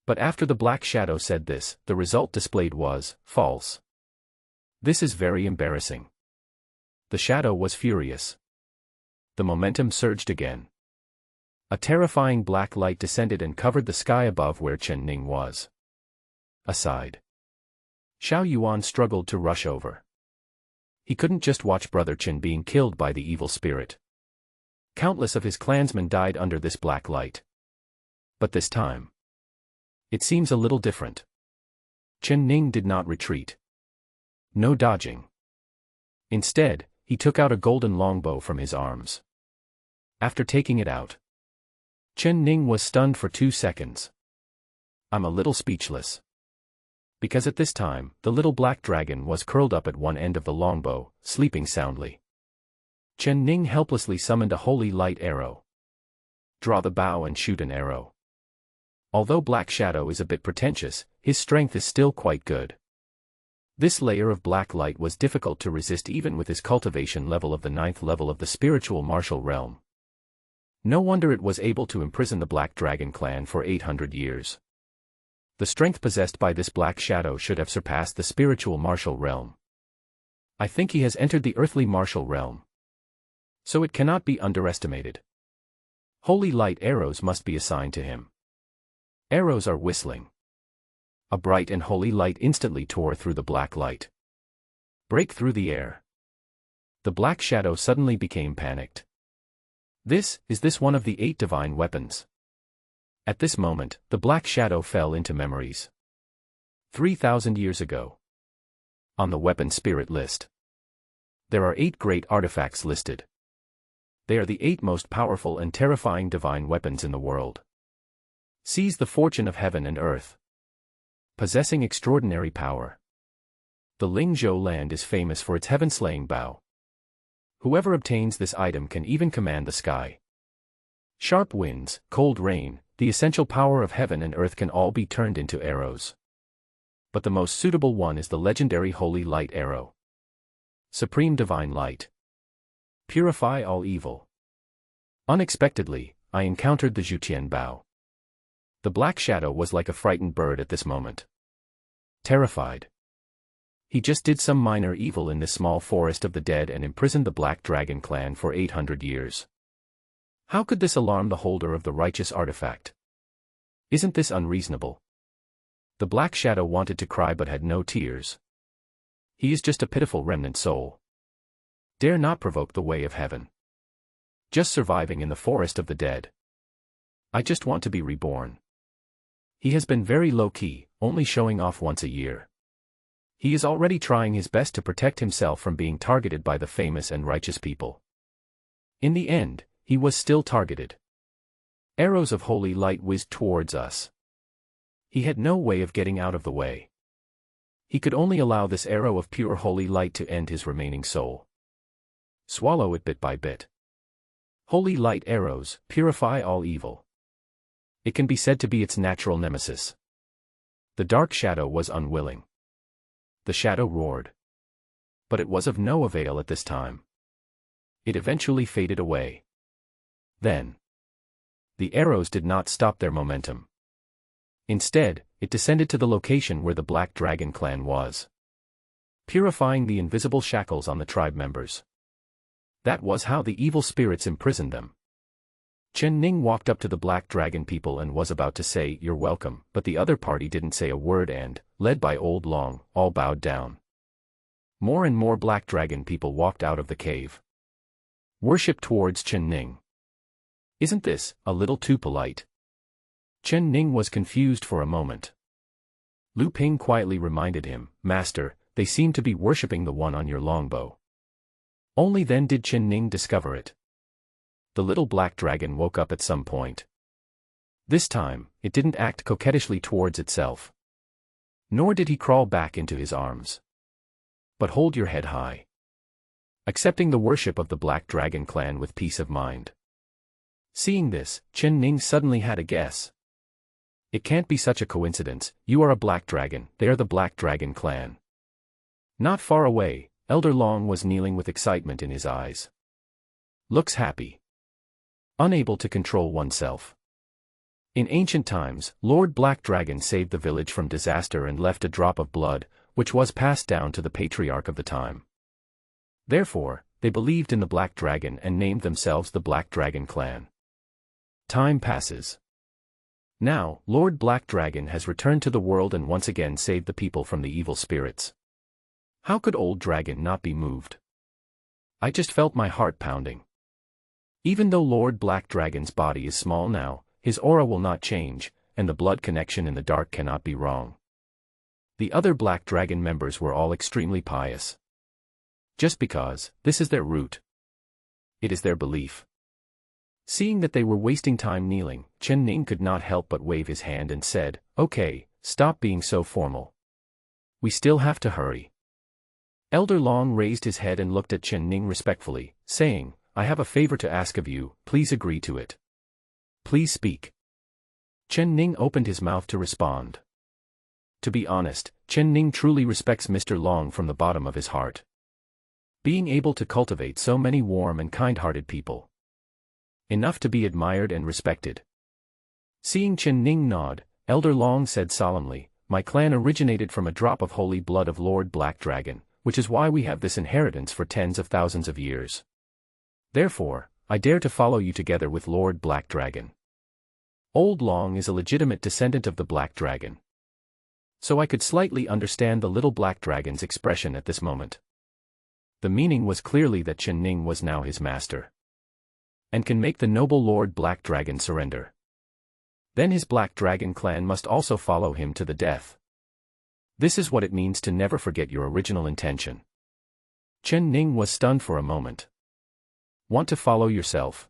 [SPEAKER 1] But after the black shadow said this, the result displayed was, false. This is very embarrassing. The shadow was furious. The momentum surged again. A terrifying black light descended and covered the sky above where Chen Ning was. Aside. Xiao Yuan struggled to rush over. He couldn't just watch Brother Chen being killed by the evil spirit. Countless of his clansmen died under this black light. But this time, it seems a little different. Chen Ning did not retreat. No dodging. Instead, he took out a golden longbow from his arms. After taking it out, Chen Ning was stunned for 2 seconds. I'm a little speechless. Because at this time, the little black dragon was curled up at one end of the longbow, sleeping soundly. Chen Ning helplessly summoned a holy light arrow. Draw the bow and shoot an arrow. Although Black Shadow is a bit pretentious, his strength is still quite good. This layer of black light was difficult to resist even with his cultivation level of the 9th level of the spiritual martial realm. No wonder it was able to imprison the Black Dragon clan for 800 years. The strength possessed by this Black Shadow should have surpassed the spiritual martial realm. I think he has entered the earthly martial realm. So it cannot be underestimated. Holy light arrows must be assigned to him. Arrows are whistling. A bright and holy light instantly tore through the black light. Break through the air. The Black Shadow suddenly became panicked. Is this one of the 8 divine weapons? At this moment, the Black Shadow fell into memories. 3,000 years ago. On the weapon spirit list, there are 8 great artifacts listed. They are the 8 most powerful and terrifying divine weapons in the world. Seize the fortune of heaven and earth. Possessing extraordinary power. The Lingzhou land is famous for its heaven-slaying bow. Whoever obtains this item can even command the sky. Sharp winds, cold rain, the essential power of heaven and earth can all be turned into arrows. But the most suitable one is the legendary Holy Light Arrow. Supreme Divine Light. Purify all evil. Unexpectedly, I encountered the Zhutian bow. The Black Shadow was like a frightened bird at this moment. Terrified. He just did some minor evil in this small forest of the dead and imprisoned the Black Dragon clan for 800 years. How could this alarm the holder of the righteous artifact? Isn't this unreasonable? The Black Shadow wanted to cry but had no tears. He is just a pitiful remnant soul. Dare not provoke the way of heaven. Just surviving in the forest of the dead. I just want to be reborn. He has been very low-key, only showing off once a year. He is already trying his best to protect himself from being targeted by the famous and righteous people. In the end, he was still targeted. Arrows of holy light whizzed towards us. He had no way of getting out of the way. He could only allow this arrow of pure holy light to end his remaining soul. Swallow it bit by bit. Holy light arrows purify all evil. It can be said to be its natural nemesis. The dark shadow was unwilling. The shadow roared. But it was of no avail at this time. It eventually faded away. Then, the arrows did not stop their momentum. Instead, it descended to the location where the Black Dragon clan was, purifying the invisible shackles on the tribe members. That was how the evil spirits imprisoned them. Chen Ning walked up to the Black Dragon people and was about to say, "You're welcome," but the other party didn't say a word and, led by Old Long, all bowed down. More and more Black Dragon people walked out of the cave. Worship towards Chen Ning. Isn't this a little too polite? Chen Ning was confused for a moment. Lu Ping quietly reminded him, "Master, they seem to be worshipping the one on your longbow." Only then did Chen Ning discover it. The little black dragon woke up at some point. This time, it didn't act coquettishly towards itself. Nor did he crawl back into his arms. But hold your head high. Accepting the worship of the Black Dragon clan with peace of mind. Seeing this, Chen Ning suddenly had a guess. It can't be such a coincidence, you are a black dragon, they are the Black Dragon clan. Not far away, Elder Long was kneeling with excitement in his eyes. Looks happy. Unable to control oneself. In ancient times, Lord Black Dragon saved the village from disaster and left a drop of blood, which was passed down to the patriarch of the time. Therefore, they believed in the Black Dragon and named themselves the Black Dragon clan. Time passes. Now, Lord Black Dragon has returned to the world and once again saved the people from the evil spirits. How could Old Dragon not be moved? I just felt my heart pounding. Even though Lord Black Dragon's body is small now, his aura will not change, and the blood connection in the dark cannot be wrong. The other Black Dragon members were all extremely pious. Just because, this is their root. It is their belief. Seeing that they were wasting time kneeling, Chen Ning could not help but wave his hand and said, "Okay, stop being so formal. We still have to hurry." Elder Long raised his head and looked at Chen Ning respectfully, saying, "I have a favor to ask of you, please agree to it. Please speak." Chen Ning opened his mouth to respond. To be honest, Chen Ning truly respects Mr. Long from the bottom of his heart. Being able to cultivate so many warm and kind-hearted people. Enough to be admired and respected. Seeing Chen Ning nod, Elder Long said solemnly, "My clan originated from a drop of holy blood of Lord Black Dragon, which is why we have this inheritance for tens of thousands of years. Therefore, I dare to follow you together with Lord Black Dragon. Old Long is a legitimate descendant of the Black Dragon." So I could slightly understand the little Black Dragon's expression at this moment. The meaning was clearly that Chen Ning was now his master. And can make the noble Lord Black Dragon surrender. Then his Black Dragon clan must also follow him to the death. This is what it means to never forget your original intention. Chen Ning was stunned for a moment. Want to follow yourself?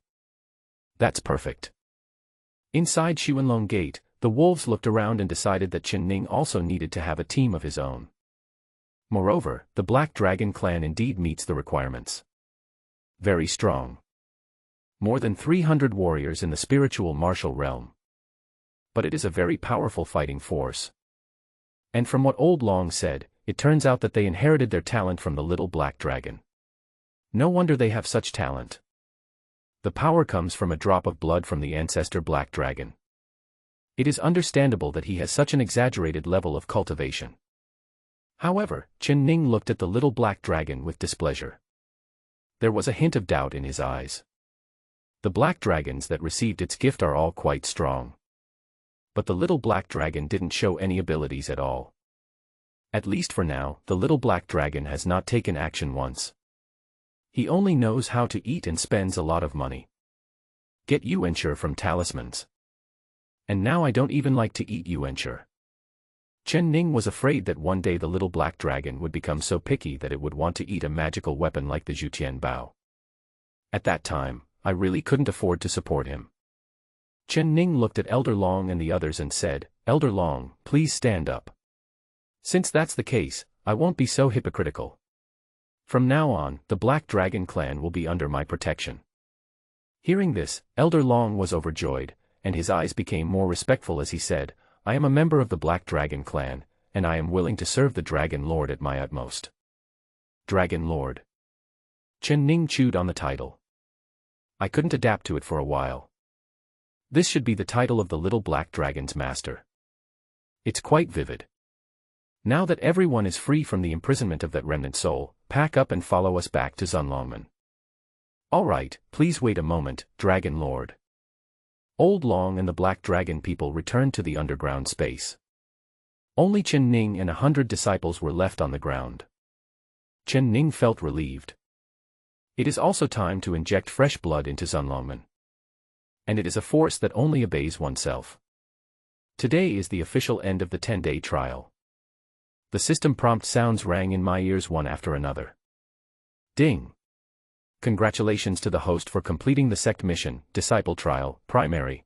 [SPEAKER 1] That's perfect. Inside Xuanlong Gate, the wolves looked around and decided that Chen Ning also needed to have a team of his own. Moreover, the Black Dragon clan indeed meets the requirements. Very strong. More than 300 warriors in the spiritual martial realm. But it is a very powerful fighting force. And from what Old Long said, it turns out that they inherited their talent from the little Black Dragon. No wonder they have such talent. The power comes from a drop of blood from the ancestor Black Dragon. It is understandable that he has such an exaggerated level of cultivation. However, Chen Ning looked at the little Black Dragon with displeasure. There was a hint of doubt in his eyes. The Black Dragons that received its gift are all quite strong. But the little Black Dragon didn't show any abilities at all. At least for now, the little Black Dragon has not taken action once. He only knows how to eat and spends a lot of money. Get you ensure from talismans. And now I don't even like to eat Yuanshi. Chen Ning was afraid that one day the little black dragon would become so picky that it would want to eat a magical weapon like the Zhutian Bao. At that time, I really couldn't afford to support him. Chen Ning looked at Elder Long and the others and said, "Elder Long, please stand up. Since that's the case, I won't be so hypocritical. From now on, the Black Dragon clan will be under my protection." Hearing this, Elder Long was overjoyed, and his eyes became more respectful as he said, "I am a member of the Black Dragon clan, and I am willing to serve the Dragon Lord at my utmost." Dragon Lord. Chen Ning chewed on the title. I couldn't adapt to it for a while. This should be the title of the little black dragon's master. It's quite vivid. Now that everyone is free from the imprisonment of that remnant soul, pack up and follow us back to Zunlongmen. Alright, please wait a moment, Dragon Lord. Old Long and the Black Dragon people returned to the underground space. Only Chen Ning and 100 disciples were left on the ground. Chen Ning felt relieved. It is also time to inject fresh blood into Zunlongmen. And it is a force that only obeys oneself. Today is the official end of the 10-day trial. The system prompt sounds rang in my ears one after another. Ding! Congratulations to the host for completing the sect mission, Disciple Trial, Primary.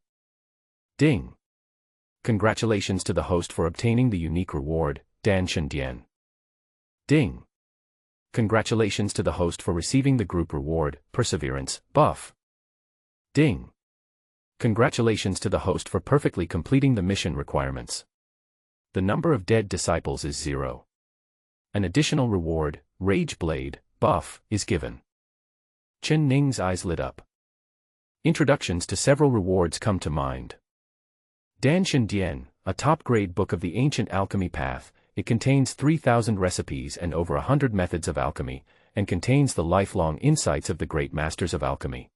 [SPEAKER 1] Ding! Congratulations to the host for obtaining the unique reward, Dan Shendian. Ding! Congratulations to the host for receiving the group reward, Perseverance, buff. Ding! Congratulations to the host for perfectly completing the mission requirements. The number of dead disciples is 0. An additional reward, Rage Blade, buff, is given. Chen Ning's eyes lit up. Introductions to several rewards come to mind. Dan Shendian, a top-grade book of the ancient alchemy path. It contains 3,000 recipes and over 100 methods of alchemy, and contains the lifelong insights of the great masters of alchemy.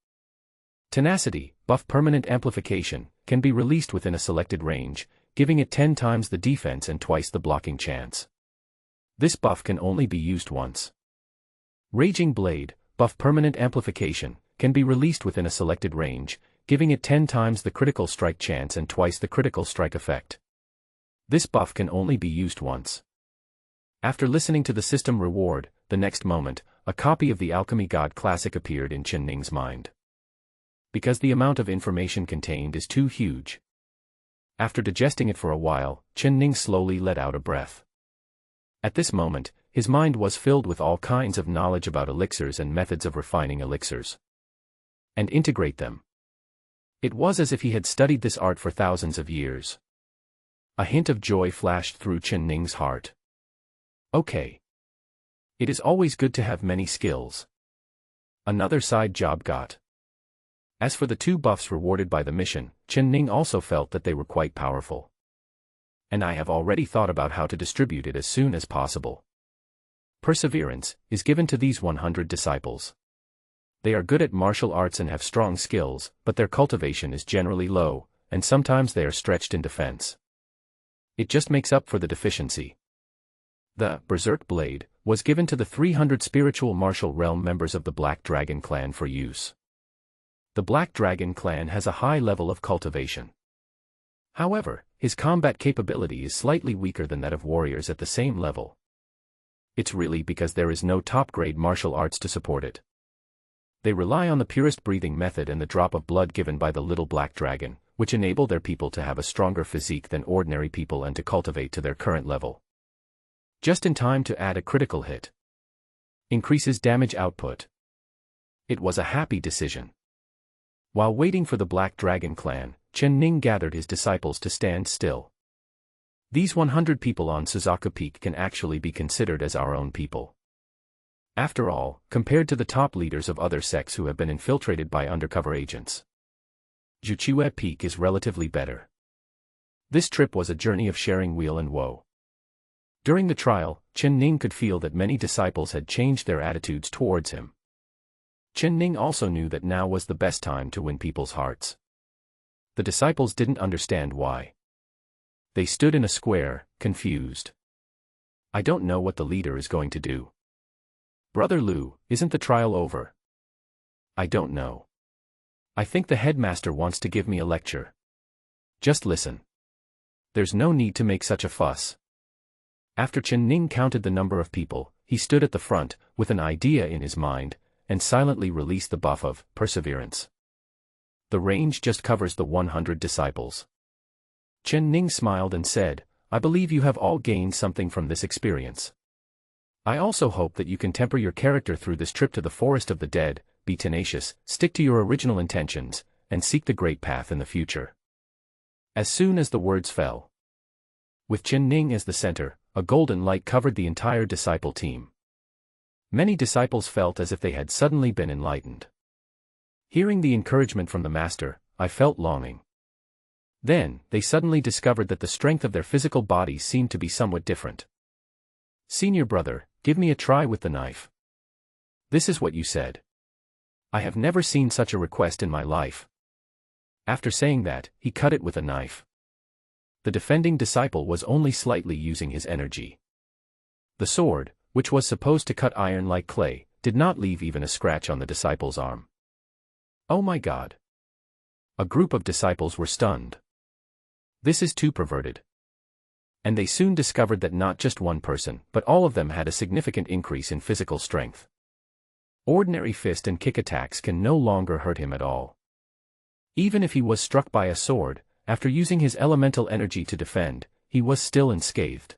[SPEAKER 1] Tenacity, buff permanent amplification, can be released within a selected range, giving it 10 times the defense and twice the blocking chance. This buff can only be used once. Raging Blade, buff permanent amplification, can be released within a selected range, giving it 10 times the critical strike chance and twice the critical strike effect. This buff can only be used once. After listening to the system reward, the next moment, a copy of the Alchemy God Classic appeared in Chen Ning's mind. Because the amount of information contained is too huge. After digesting it for a while, Chen Ning slowly let out a breath. At this moment, his mind was filled with all kinds of knowledge about elixirs and methods of refining elixirs. And integrate them. It was as if he had studied this art for thousands of years. A hint of joy flashed through Chen Ning's heart. Okay. It is always good to have many skills. Another side job got. As for the 2 buffs rewarded by the mission, Chen Ning also felt that they were quite powerful. And I have already thought about how to distribute it as soon as possible. Perseverance is given to these 100 disciples. They are good at martial arts and have strong skills, but their cultivation is generally low, and sometimes they are stretched in defense. It just makes up for the deficiency. The Berserk Blade was given to the 300 spiritual martial realm members of the Black Dragon clan for use. The Black Dragon clan has a high level of cultivation. However, his combat capability is slightly weaker than that of warriors at the same level. It's really because there is no top-grade martial arts to support it. They rely on the purest breathing method and the drop of blood given by the little black dragon, which enable their people to have a stronger physique than ordinary people and to cultivate to their current level. Just in time to add a critical hit. Increases damage output. It was a happy decision. While waiting for the Black Dragon clan, Chen Ning gathered his disciples to stand still. These 100 people on Suzaku Peak can actually be considered as our own people. After all, compared to the top leaders of other sects who have been infiltrated by undercover agents, Juchue Peak is relatively better. This trip was a journey of sharing weal and woe. During the trial, Chen Ning could feel that many disciples had changed their attitudes towards him. Chen Ning also knew that now was the best time to win people's hearts. The disciples didn't understand why. They stood in a square, confused. I don't know what the leader is going to do. Brother Lu, isn't the trial over? I don't know. I think the headmaster wants to give me a lecture. Just listen. There's no need to make such a fuss. After Chen Ning counted the number of people, he stood at the front, with an idea in his mind, and silently released the buff of perseverance. The range just covers the 100 disciples. Chen Ning smiled and said, I believe you have all gained something from this experience. I also hope that you can temper your character through this trip to the forest of the dead, be tenacious, stick to your original intentions, and seek the great path in the future. As soon as the words fell, with Chen Ning as the center, a golden light covered the entire disciple team. Many disciples felt as if they had suddenly been enlightened. Hearing the encouragement from the master, I felt longing. Then, they suddenly discovered that the strength of their physical bodies seemed to be somewhat different. Senior brother, give me a try with the knife. This is what you said. I have never seen such a request in my life. After saying that, he cut it with a knife. The defending disciple was only slightly using his energy. The sword, which was supposed to cut iron like clay, did not leave even a scratch on the disciple's arm. Oh my God! A group of disciples were stunned. This is too perverted. And they soon discovered that not just one person, but all of them had a significant increase in physical strength. Ordinary fist and kick attacks can no longer hurt him at all. Even if he was struck by a sword, after using his elemental energy to defend, he was still unscathed.